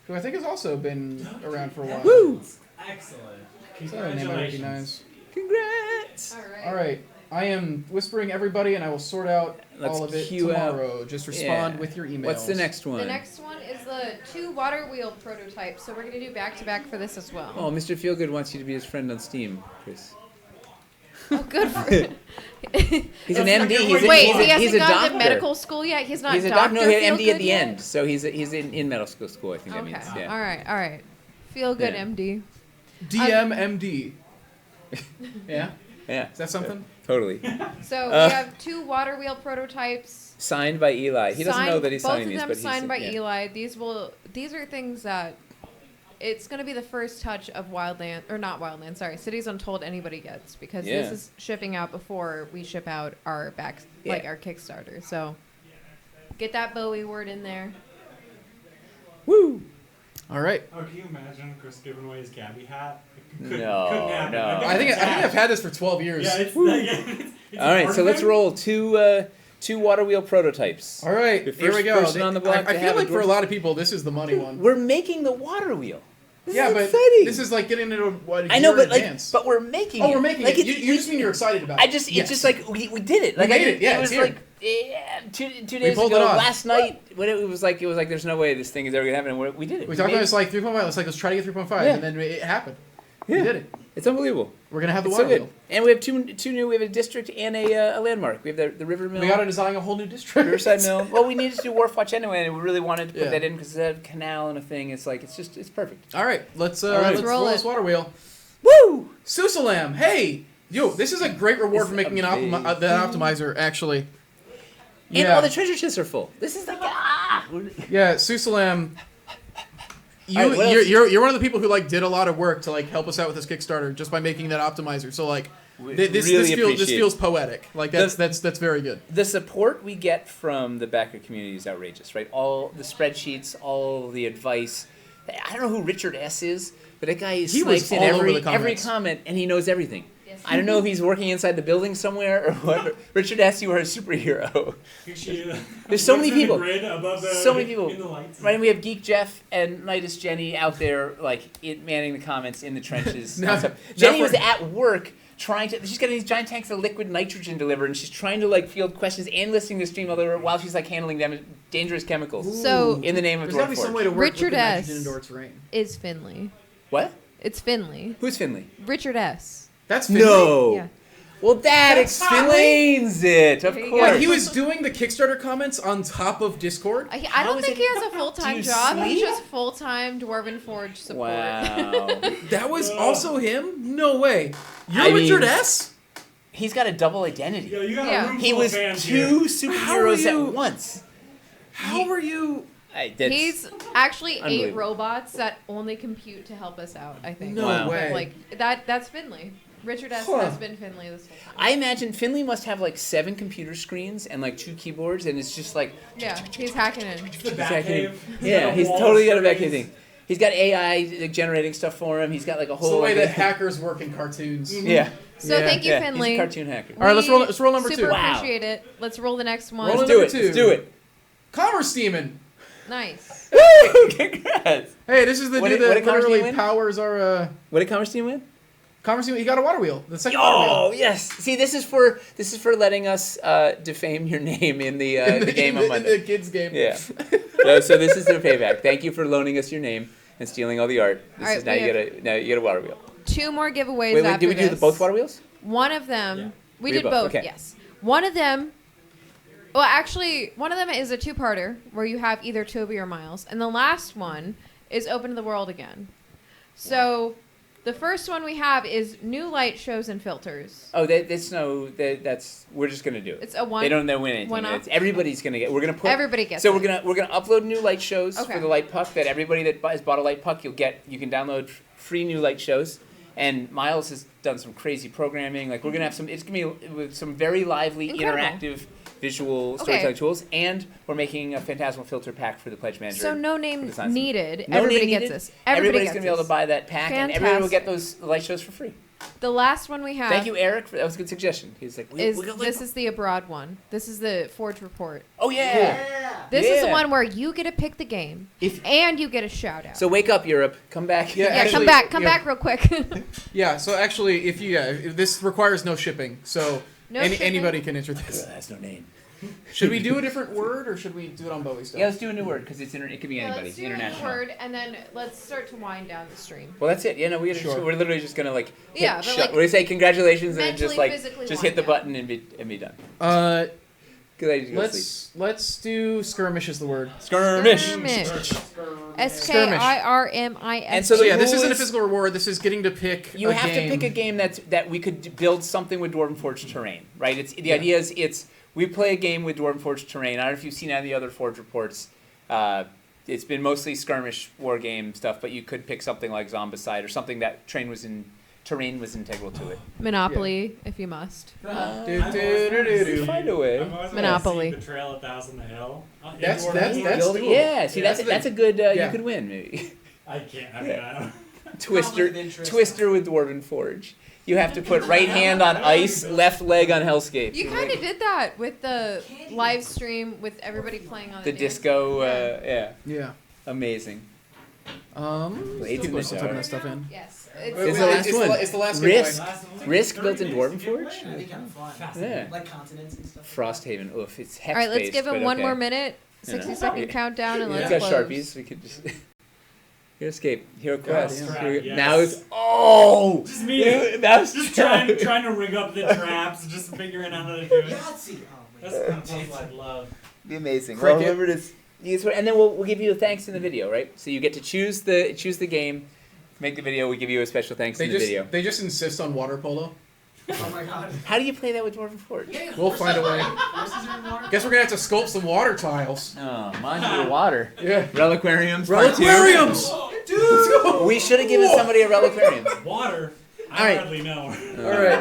Speaker 2: who I think has also been around for a while.
Speaker 1: Woo!
Speaker 8: Excellent.
Speaker 2: Is that a name I
Speaker 8: Congratulations.
Speaker 2: recognize?
Speaker 1: Congrats.
Speaker 10: All right.
Speaker 2: All right, I am whispering everybody, and I will sort out
Speaker 1: Let's
Speaker 2: all of it
Speaker 1: queue out-
Speaker 2: tomorrow. Just respond
Speaker 1: Yeah.
Speaker 2: with your emails.
Speaker 1: What's the next one?
Speaker 10: The next one is the 2 water wheel prototypes. So we're gonna do back to back for this as well.
Speaker 1: Oh, Mr. Feelgood wants you to be his friend on Steam, Chris.
Speaker 10: Oh, good for
Speaker 1: He's an MD. He's a,
Speaker 10: Wait,
Speaker 1: he's a,
Speaker 10: he hasn't
Speaker 1: he's a
Speaker 10: gone
Speaker 1: doctor.
Speaker 10: to medical school yet. He's not.
Speaker 1: He's a
Speaker 10: doctor.
Speaker 1: doctor. No, he had MD
Speaker 10: Feelgood
Speaker 1: at the
Speaker 10: yet?
Speaker 1: end. So he's in medical school. I think that
Speaker 10: Okay.
Speaker 1: means. Yeah.
Speaker 10: All right. All right. Feel good,
Speaker 1: Yeah.
Speaker 10: MD.
Speaker 2: DMMD. Yeah,
Speaker 1: Yeah.
Speaker 2: is that something?
Speaker 1: Totally.
Speaker 10: So
Speaker 1: Uh,
Speaker 10: we have 2 water wheel prototypes.
Speaker 1: Signed by Eli. He doesn't know that he's
Speaker 10: both
Speaker 1: signing
Speaker 10: of
Speaker 1: these,
Speaker 10: them
Speaker 1: but he's
Speaker 10: signed by
Speaker 1: yeah.
Speaker 10: Eli. These are things that it's going to be the first touch of Wildland or not Wildland. Sorry, Cities Untold anybody gets because
Speaker 1: Yeah.
Speaker 10: this is shipping out before we ship out our like our Kickstarter. So get that Bowie word in there.
Speaker 1: Woo!
Speaker 2: All right.
Speaker 8: Oh, can you imagine Chris giving away his Gabby hat?
Speaker 1: No,
Speaker 8: couldn't happen.
Speaker 1: no.
Speaker 2: I think I've had this for 12 years.
Speaker 8: Yeah, it's like, it's
Speaker 1: All right, so let's roll two water wheel prototypes.
Speaker 2: All right,
Speaker 1: The
Speaker 2: here we
Speaker 1: first
Speaker 2: go.
Speaker 1: person on the block
Speaker 2: I
Speaker 1: to
Speaker 2: feel
Speaker 1: have
Speaker 2: like for a
Speaker 1: dwarf-
Speaker 2: lot of people, this is the money one.
Speaker 1: We're making the water wheel.
Speaker 2: Yeah,
Speaker 1: is
Speaker 2: but
Speaker 1: exciting.
Speaker 2: this is like getting into what
Speaker 1: I know,
Speaker 2: year
Speaker 1: but like,
Speaker 2: advance.
Speaker 1: but we're making
Speaker 2: Oh,
Speaker 1: it.
Speaker 2: we're making
Speaker 1: like
Speaker 2: it. You just mean you're excited about it.
Speaker 1: It's
Speaker 2: Yes.
Speaker 1: just like we did it.
Speaker 2: We
Speaker 1: Like
Speaker 2: made
Speaker 1: I did,
Speaker 2: it. Yeah,
Speaker 1: it
Speaker 2: it's
Speaker 1: was
Speaker 2: here.
Speaker 1: like two days
Speaker 2: pulled
Speaker 1: ago.
Speaker 2: it off.
Speaker 1: Last night, when it was like there's no way this thing is ever gonna happen. And we did it.
Speaker 2: We talked
Speaker 1: made
Speaker 2: about it's like 3.5. It's like let's try to get 3.5,
Speaker 1: Yeah.
Speaker 2: and then it happened.
Speaker 1: Yeah.
Speaker 2: We did it.
Speaker 1: It's unbelievable.
Speaker 2: We're gonna have the
Speaker 1: It's
Speaker 2: water
Speaker 1: so good.
Speaker 2: wheel.
Speaker 1: And we have two new. We have a district and a landmark. We have the river mill.
Speaker 2: We got to design a whole new district.
Speaker 1: Riverside Mill. Well, we needed to do Wharf Watch anyway, and we really wanted to put
Speaker 2: Yeah.
Speaker 1: that in because it's a canal and a thing. It's like it's perfect.
Speaker 2: All right, let's
Speaker 1: right.
Speaker 2: let's roll this water wheel.
Speaker 1: Woo!
Speaker 2: Susalam, hey, yo, this is a great reward
Speaker 1: It's
Speaker 2: for making the
Speaker 1: amazing.
Speaker 2: optimizer. Actually,
Speaker 1: And all the treasure chests are full. This is like
Speaker 2: yeah, Susalam. You,
Speaker 1: All right, what else?
Speaker 2: you're one of the people who like did a lot of work to like help us out with this Kickstarter just by making that optimizer. So like this
Speaker 1: really
Speaker 2: feels
Speaker 1: appreciate it.
Speaker 2: poetic. Like that's very good.
Speaker 1: The support we get from the backer community is outrageous, right? All the spreadsheets, all the advice. I don't know who Richard S. is, but that guy
Speaker 2: He was
Speaker 1: snipes in
Speaker 2: all over the
Speaker 1: every
Speaker 2: comments.
Speaker 1: comment, and he knows everything. I don't know if he's working inside the building somewhere or what. But Richard S., you are a superhero. There's so many people. So many people. Right, and we have Geek Jeff and Nidus Jenny out there, like, manning the comments in the trenches.
Speaker 2: Now-
Speaker 1: Jenny
Speaker 2: now
Speaker 1: was
Speaker 2: for-
Speaker 1: at work trying to. She's getting these giant tanks of liquid nitrogen delivered, and she's trying to, like, field questions and listening to the stream while she's, like, handling them dangerous chemicals.
Speaker 10: So
Speaker 1: in the name of
Speaker 2: There's gotta be
Speaker 1: Dwarf
Speaker 2: some way
Speaker 1: Forge.
Speaker 2: to work
Speaker 10: Richard
Speaker 2: with the
Speaker 10: S.
Speaker 2: nitrogen indoor terrain.
Speaker 10: is Finley.
Speaker 1: What?
Speaker 10: It's Finley.
Speaker 1: Who's Finley?
Speaker 10: Richard S.
Speaker 2: That's Finley?
Speaker 1: No.
Speaker 10: Yeah.
Speaker 1: Well, that
Speaker 2: That's
Speaker 1: explains it. Of
Speaker 10: There you
Speaker 1: course.
Speaker 10: go.
Speaker 2: Like, he was doing the Kickstarter comments on top of Discord.
Speaker 10: I don't think he has a full-time
Speaker 1: you
Speaker 10: job. He's
Speaker 1: sleep?
Speaker 10: just full-time Dwarven Forge support.
Speaker 1: Wow.
Speaker 2: That was also him? No way. You're
Speaker 1: I
Speaker 2: Richard
Speaker 1: mean-
Speaker 2: S?
Speaker 1: He's got a double identity.
Speaker 8: Yo, you got
Speaker 10: Yeah.
Speaker 8: a room
Speaker 1: He
Speaker 8: full
Speaker 1: was
Speaker 8: of fans
Speaker 1: two
Speaker 8: here.
Speaker 2: How are
Speaker 1: superheroes
Speaker 2: you-
Speaker 1: at once.
Speaker 2: How are you?
Speaker 10: He's actually 8
Speaker 1: unbelievable.
Speaker 10: robots that only compute to help us out, I think.
Speaker 2: No
Speaker 1: Wow.
Speaker 2: way.
Speaker 10: Like, that's Finley. Richard S.
Speaker 2: Huh.
Speaker 10: has been Finley this whole time.
Speaker 1: I imagine Finley must have like 7 computer screens and like 2 keyboards, and it's just like
Speaker 10: Yeah, he's hacking in.
Speaker 8: The
Speaker 1: he's hacking.
Speaker 8: Batcave.
Speaker 1: Yeah, he's totally got a Batcave thing. He's got AI like, generating stuff for him. He's got like a
Speaker 2: It's
Speaker 1: whole.
Speaker 2: the way
Speaker 1: like,
Speaker 2: that hackers work in cartoons.
Speaker 1: Yeah.
Speaker 10: So thank you,
Speaker 1: Yeah,
Speaker 10: Finley.
Speaker 1: he's a cartoon hacker.
Speaker 2: All right, let's roll number
Speaker 10: Super
Speaker 2: 2.
Speaker 1: Wow.
Speaker 10: appreciate it. Let's roll the next one.
Speaker 2: Roll
Speaker 1: Let's
Speaker 2: it.
Speaker 1: do
Speaker 2: Number
Speaker 1: it. Let's
Speaker 2: 2.
Speaker 1: do it.
Speaker 2: Commerce Demon.
Speaker 10: Nice.
Speaker 1: Woo! Congrats.
Speaker 2: Hey, this is the
Speaker 1: What
Speaker 2: dude
Speaker 1: did- what
Speaker 2: that
Speaker 1: did Commerce
Speaker 2: literally
Speaker 1: Demon win?
Speaker 2: powers our
Speaker 1: What did Commerce Team win?
Speaker 2: Commerce Demon. He got a water wheel. The second water
Speaker 1: Oh
Speaker 2: wheel.
Speaker 1: yes. See, this is for letting us defame your name in the game on
Speaker 2: in
Speaker 1: Monday.
Speaker 2: the kids game.
Speaker 1: Yeah. So this is their payback. Thank you for loaning us your name and stealing all the art. This
Speaker 10: All right,
Speaker 1: is now
Speaker 10: we
Speaker 1: you get a water wheel.
Speaker 10: 2 more giveaways
Speaker 1: Wait,
Speaker 10: after
Speaker 1: did we do
Speaker 10: this.
Speaker 1: both water wheels?
Speaker 10: One of them, we
Speaker 1: We
Speaker 10: did
Speaker 1: did
Speaker 10: both,
Speaker 1: both, okay.
Speaker 10: yes. One of them, well, actually, one of them is a 2-parter where you have either Toby or Miles, and the last one is Open to the World again. So, the first one we have is new light shows and filters.
Speaker 1: Oh, that's we're just gonna do it.
Speaker 10: It's a one.
Speaker 1: They don't know when anything.
Speaker 10: one-off?
Speaker 1: It's, everybody's gonna get. We're gonna put.
Speaker 10: Everybody gets
Speaker 1: So
Speaker 10: it.
Speaker 1: we're gonna upload new light shows
Speaker 10: Okay.
Speaker 1: for the light puck. That everybody that has bought a light puck, you can download free new light shows. And Miles has done some crazy programming. Like we're gonna have some. It's gonna be with some very lively,
Speaker 10: Incredible.
Speaker 1: interactive, visual
Speaker 10: Okay.
Speaker 1: storytelling tools. And we're making a Phantasmal filter pack for the Pledge Manager.
Speaker 10: So no
Speaker 1: for
Speaker 10: name
Speaker 1: the Science
Speaker 10: needed.
Speaker 1: No
Speaker 10: Everybody
Speaker 1: name
Speaker 10: gets
Speaker 1: needed.
Speaker 10: this. Everybody
Speaker 1: Everybody's
Speaker 10: gets
Speaker 1: gonna be able
Speaker 10: this.
Speaker 1: to buy that pack, and everybody will get those light shows for free.
Speaker 10: The last one we have.
Speaker 1: Thank you, Eric. That was a good suggestion. He's like,
Speaker 10: This is the abroad one. This is the Forge Report.
Speaker 1: Oh yeah.
Speaker 10: This is the
Speaker 1: Yeah.
Speaker 10: one where you get to pick the game, and you get a shout out.
Speaker 1: So wake up, Europe. Come back.
Speaker 2: Yeah,
Speaker 10: Yeah,
Speaker 2: actually,
Speaker 10: come back real quick.
Speaker 2: Yeah. So actually, if this requires no shipping, so
Speaker 10: No shipping.
Speaker 2: anybody can enter this.
Speaker 1: That's no name.
Speaker 2: Should we do a different word, or should we do it on Bowie stuff?
Speaker 1: Yeah, let's do a new word because it could be
Speaker 10: Yeah,
Speaker 1: anybody.
Speaker 10: let's do
Speaker 1: International.
Speaker 10: a word, and then let's start to wind down the stream.
Speaker 1: Well, that's it. Yeah, no, we're literally just gonna like. Hit
Speaker 10: Yeah, but,
Speaker 1: shut.
Speaker 10: like,
Speaker 1: We're gonna say congratulations and then just
Speaker 10: mentally,
Speaker 1: like
Speaker 10: physically
Speaker 1: just hit the
Speaker 10: wind down.
Speaker 1: button and be done. 'Cause I just go to sleep.
Speaker 2: Let's do skirmish is the word.
Speaker 1: Skirmish.
Speaker 10: SKIRMIS.
Speaker 1: And so
Speaker 2: So
Speaker 1: the
Speaker 2: yeah, this
Speaker 1: rule
Speaker 2: isn't a
Speaker 1: is-
Speaker 2: physical reward. This is getting to pick.
Speaker 1: You
Speaker 2: a
Speaker 1: have
Speaker 2: game.
Speaker 1: to pick a game that we could build something with Dwarven Forge terrain, right? It's the idea is we play a game with Dwarven Forge terrain. I don't know if you've seen any of the other Forge reports. It's been mostly skirmish war game stuff, but you could pick something like Zombicide or something that terrain was integral to it.
Speaker 10: Monopoly, if you must.
Speaker 1: Find a way.
Speaker 10: Monopoly.
Speaker 6: Betrayal at Thousand the Hill.
Speaker 2: That's
Speaker 1: Building- yeah. See, that's a good. You could win maybe.
Speaker 6: I can't. I mean, I don't.
Speaker 1: Twister with Dwarven Forge. You have to put right hand on ice, left leg on Hellscape.
Speaker 10: You kind of did that with the live stream with everybody playing on
Speaker 1: The
Speaker 10: dance.
Speaker 1: disco,
Speaker 10: Yeah.
Speaker 2: Yeah.
Speaker 1: Amazing.
Speaker 2: Late
Speaker 1: Still
Speaker 2: still typing that stuff in.
Speaker 10: Yes.
Speaker 1: It's the last one.
Speaker 2: It's the last
Speaker 1: Risk.
Speaker 2: giveaway.
Speaker 1: Risk built in Dwarven Forge?
Speaker 17: That'd be kind of fun.
Speaker 1: Yeah.
Speaker 17: Like continents and stuff.
Speaker 1: Frosthaven. Oof, it's hex
Speaker 10: All right, let's
Speaker 1: based,
Speaker 10: give him
Speaker 1: but
Speaker 10: one
Speaker 1: okay.
Speaker 10: more minute,
Speaker 1: You know.
Speaker 10: 60-second countdown, and
Speaker 1: He's
Speaker 10: let's
Speaker 1: got
Speaker 10: close.
Speaker 1: Sharpies. We could just. Hero Escape. Hero
Speaker 2: God,
Speaker 1: Quest.
Speaker 2: yeah.
Speaker 1: Here we go.
Speaker 6: Yes.
Speaker 1: Now it's. Oh!
Speaker 6: Just me.
Speaker 1: Dude, that was
Speaker 6: Just trying to rig up the traps, just figuring out how to do it.
Speaker 17: Yahtzee. Oh,
Speaker 6: That's the kind of puzzle I'd love.
Speaker 1: Be amazing.
Speaker 2: Cricket.
Speaker 1: Well, remember this. And then we'll give you a thanks in the video, right? So you get to choose the game, make the video. We give you a special thanks in the video.
Speaker 2: They just insist on water polo.
Speaker 17: Oh my god.
Speaker 1: How do you play that with Dwarven Forge?
Speaker 2: We'll find a way. Guess we're gonna have to sculpt some water tiles.
Speaker 1: Oh, modular water.
Speaker 2: Yeah.
Speaker 1: Reliquariums. part two.
Speaker 2: Reliquariums! Dude!
Speaker 1: We should have given somebody a reliquarium.
Speaker 6: Water.
Speaker 1: All right.
Speaker 6: I hardly know.
Speaker 2: All right.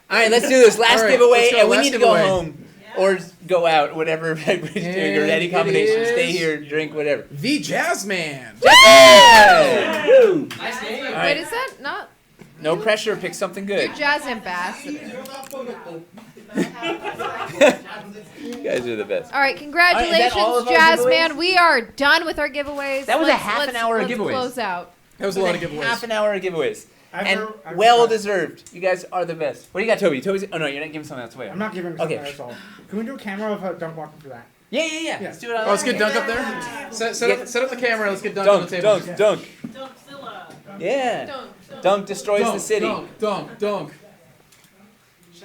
Speaker 1: All right, let's do this. Last
Speaker 2: All right,
Speaker 1: giveaway,
Speaker 2: let's go.
Speaker 1: and we
Speaker 2: Last
Speaker 1: need to
Speaker 2: giveaway.
Speaker 1: go home. Or go out, whatever everybody's doing, or any
Speaker 2: And
Speaker 1: combination.
Speaker 2: it
Speaker 1: Stay
Speaker 2: is-
Speaker 1: here, drink, whatever.
Speaker 2: The Jazzman.
Speaker 1: Yeah! Woo!
Speaker 17: Nice name.
Speaker 1: All
Speaker 10: Wait,
Speaker 1: right.
Speaker 10: is that not
Speaker 1: No pressure, pick something good.
Speaker 10: your jazz ambassador?
Speaker 1: You guys are the best.
Speaker 10: All right, congratulations,
Speaker 1: all of our
Speaker 10: Jazz
Speaker 1: giveaways?
Speaker 10: Man. We are done with our giveaways.
Speaker 1: That was a
Speaker 10: Let's-
Speaker 1: half an
Speaker 10: let's-
Speaker 1: hour of
Speaker 10: let's
Speaker 1: giveaways.
Speaker 10: Close out.
Speaker 2: That was a lot of giveaways.
Speaker 1: Half an hour of giveaways. And
Speaker 7: I've
Speaker 1: well
Speaker 7: forgot.
Speaker 1: deserved. You guys are the best. What do you got, Toby? Oh no, you're not giving something else away.
Speaker 7: I'm not giving
Speaker 1: Okay.
Speaker 7: something else all. Can we do a camera of Dunk Walking for that?
Speaker 1: Yeah. Let's do it on
Speaker 2: Oh, let's get Dunk up there. Set up the camera. Let's get Dunk on the
Speaker 1: Dunk,
Speaker 2: table.
Speaker 1: Dunk. Yeah. Dunk destroys the city.
Speaker 2: Dunk.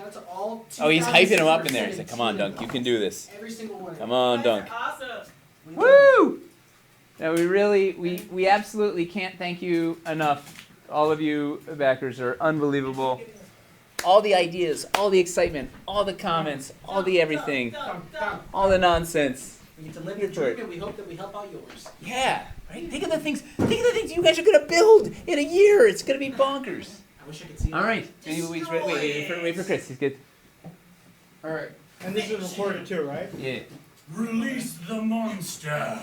Speaker 17: Shout out to all.
Speaker 1: Oh, he's hyping him up in there. He's like,
Speaker 17: He's
Speaker 1: "Come on, Dunk, you can do this.
Speaker 17: Every single one.
Speaker 1: Come on, Dunk."
Speaker 9: Awesome.
Speaker 1: Woo! Now we absolutely can't thank you enough. All of you backers are unbelievable. All the ideas, all the excitement, all the comments, all the everything, all the nonsense.
Speaker 17: We get to live your dream, and we hope that we help out yours.
Speaker 1: Yeah, right. Think of the things you guys are gonna build in a year. It's gonna be bonkers.
Speaker 17: I wish I could see.
Speaker 1: All right. Wait for Chris. He's good.
Speaker 2: All right.
Speaker 3: And this is recorded too, right?
Speaker 1: Yeah.
Speaker 8: Release the monster.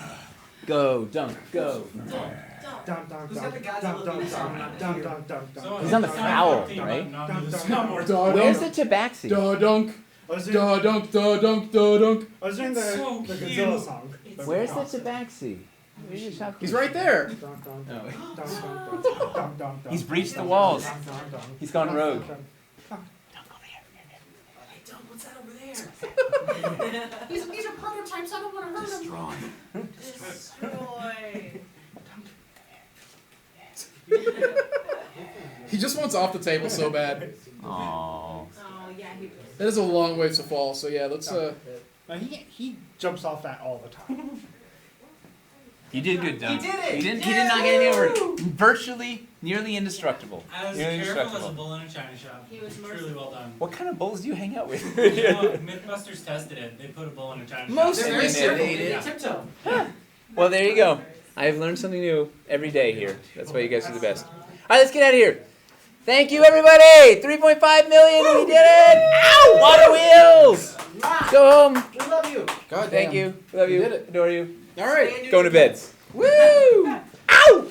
Speaker 1: Go, Dunk, go.
Speaker 17: Who's got the Godzilla sound?
Speaker 1: He's on the foul, right? Where's the tabaxi?
Speaker 2: Da dunk. Da dunk. Da dunk. Da dunk.
Speaker 3: I was doing the Godzilla song.
Speaker 1: Where's the tabaxi?
Speaker 2: He's right there.
Speaker 1: He's breached the walls. He's gone rogue.
Speaker 17: These are prototypes. I don't want to hurt them.
Speaker 9: Destroy.
Speaker 2: He just wants off the table so bad.
Speaker 1: Aww.
Speaker 9: Oh yeah, he.
Speaker 2: That is a long ways to fall. So yeah, let's.
Speaker 3: He jumps off that all the time.
Speaker 1: You did good, Dunk.
Speaker 17: He did it.
Speaker 1: He did not get any over it. Virtually, nearly indestructible.
Speaker 8: I was
Speaker 1: Nearly
Speaker 8: careful as a
Speaker 1: indestructible.
Speaker 8: bull in a china shop.
Speaker 9: He was
Speaker 8: Truly well done.
Speaker 1: What kind of bulls do you hang out with?
Speaker 8: Mythbusters tested it. They put a bull in a china shop.
Speaker 1: Most
Speaker 17: They're
Speaker 1: of
Speaker 17: very
Speaker 1: them
Speaker 17: careful.
Speaker 1: did.
Speaker 17: They tiptoe.
Speaker 1: Well, there you go. I've learned something new every day here. That's why you guys are the best. All right, let's get out of here. Thank you, everybody. 3.5 million. We did it. Ow! Water wheels. Go home.
Speaker 17: We love you.
Speaker 2: God
Speaker 1: Thank you. Love you.
Speaker 2: did it.
Speaker 1: Adore you.
Speaker 2: All right.
Speaker 1: Going to bed. Woo! Ow!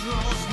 Speaker 11: Draws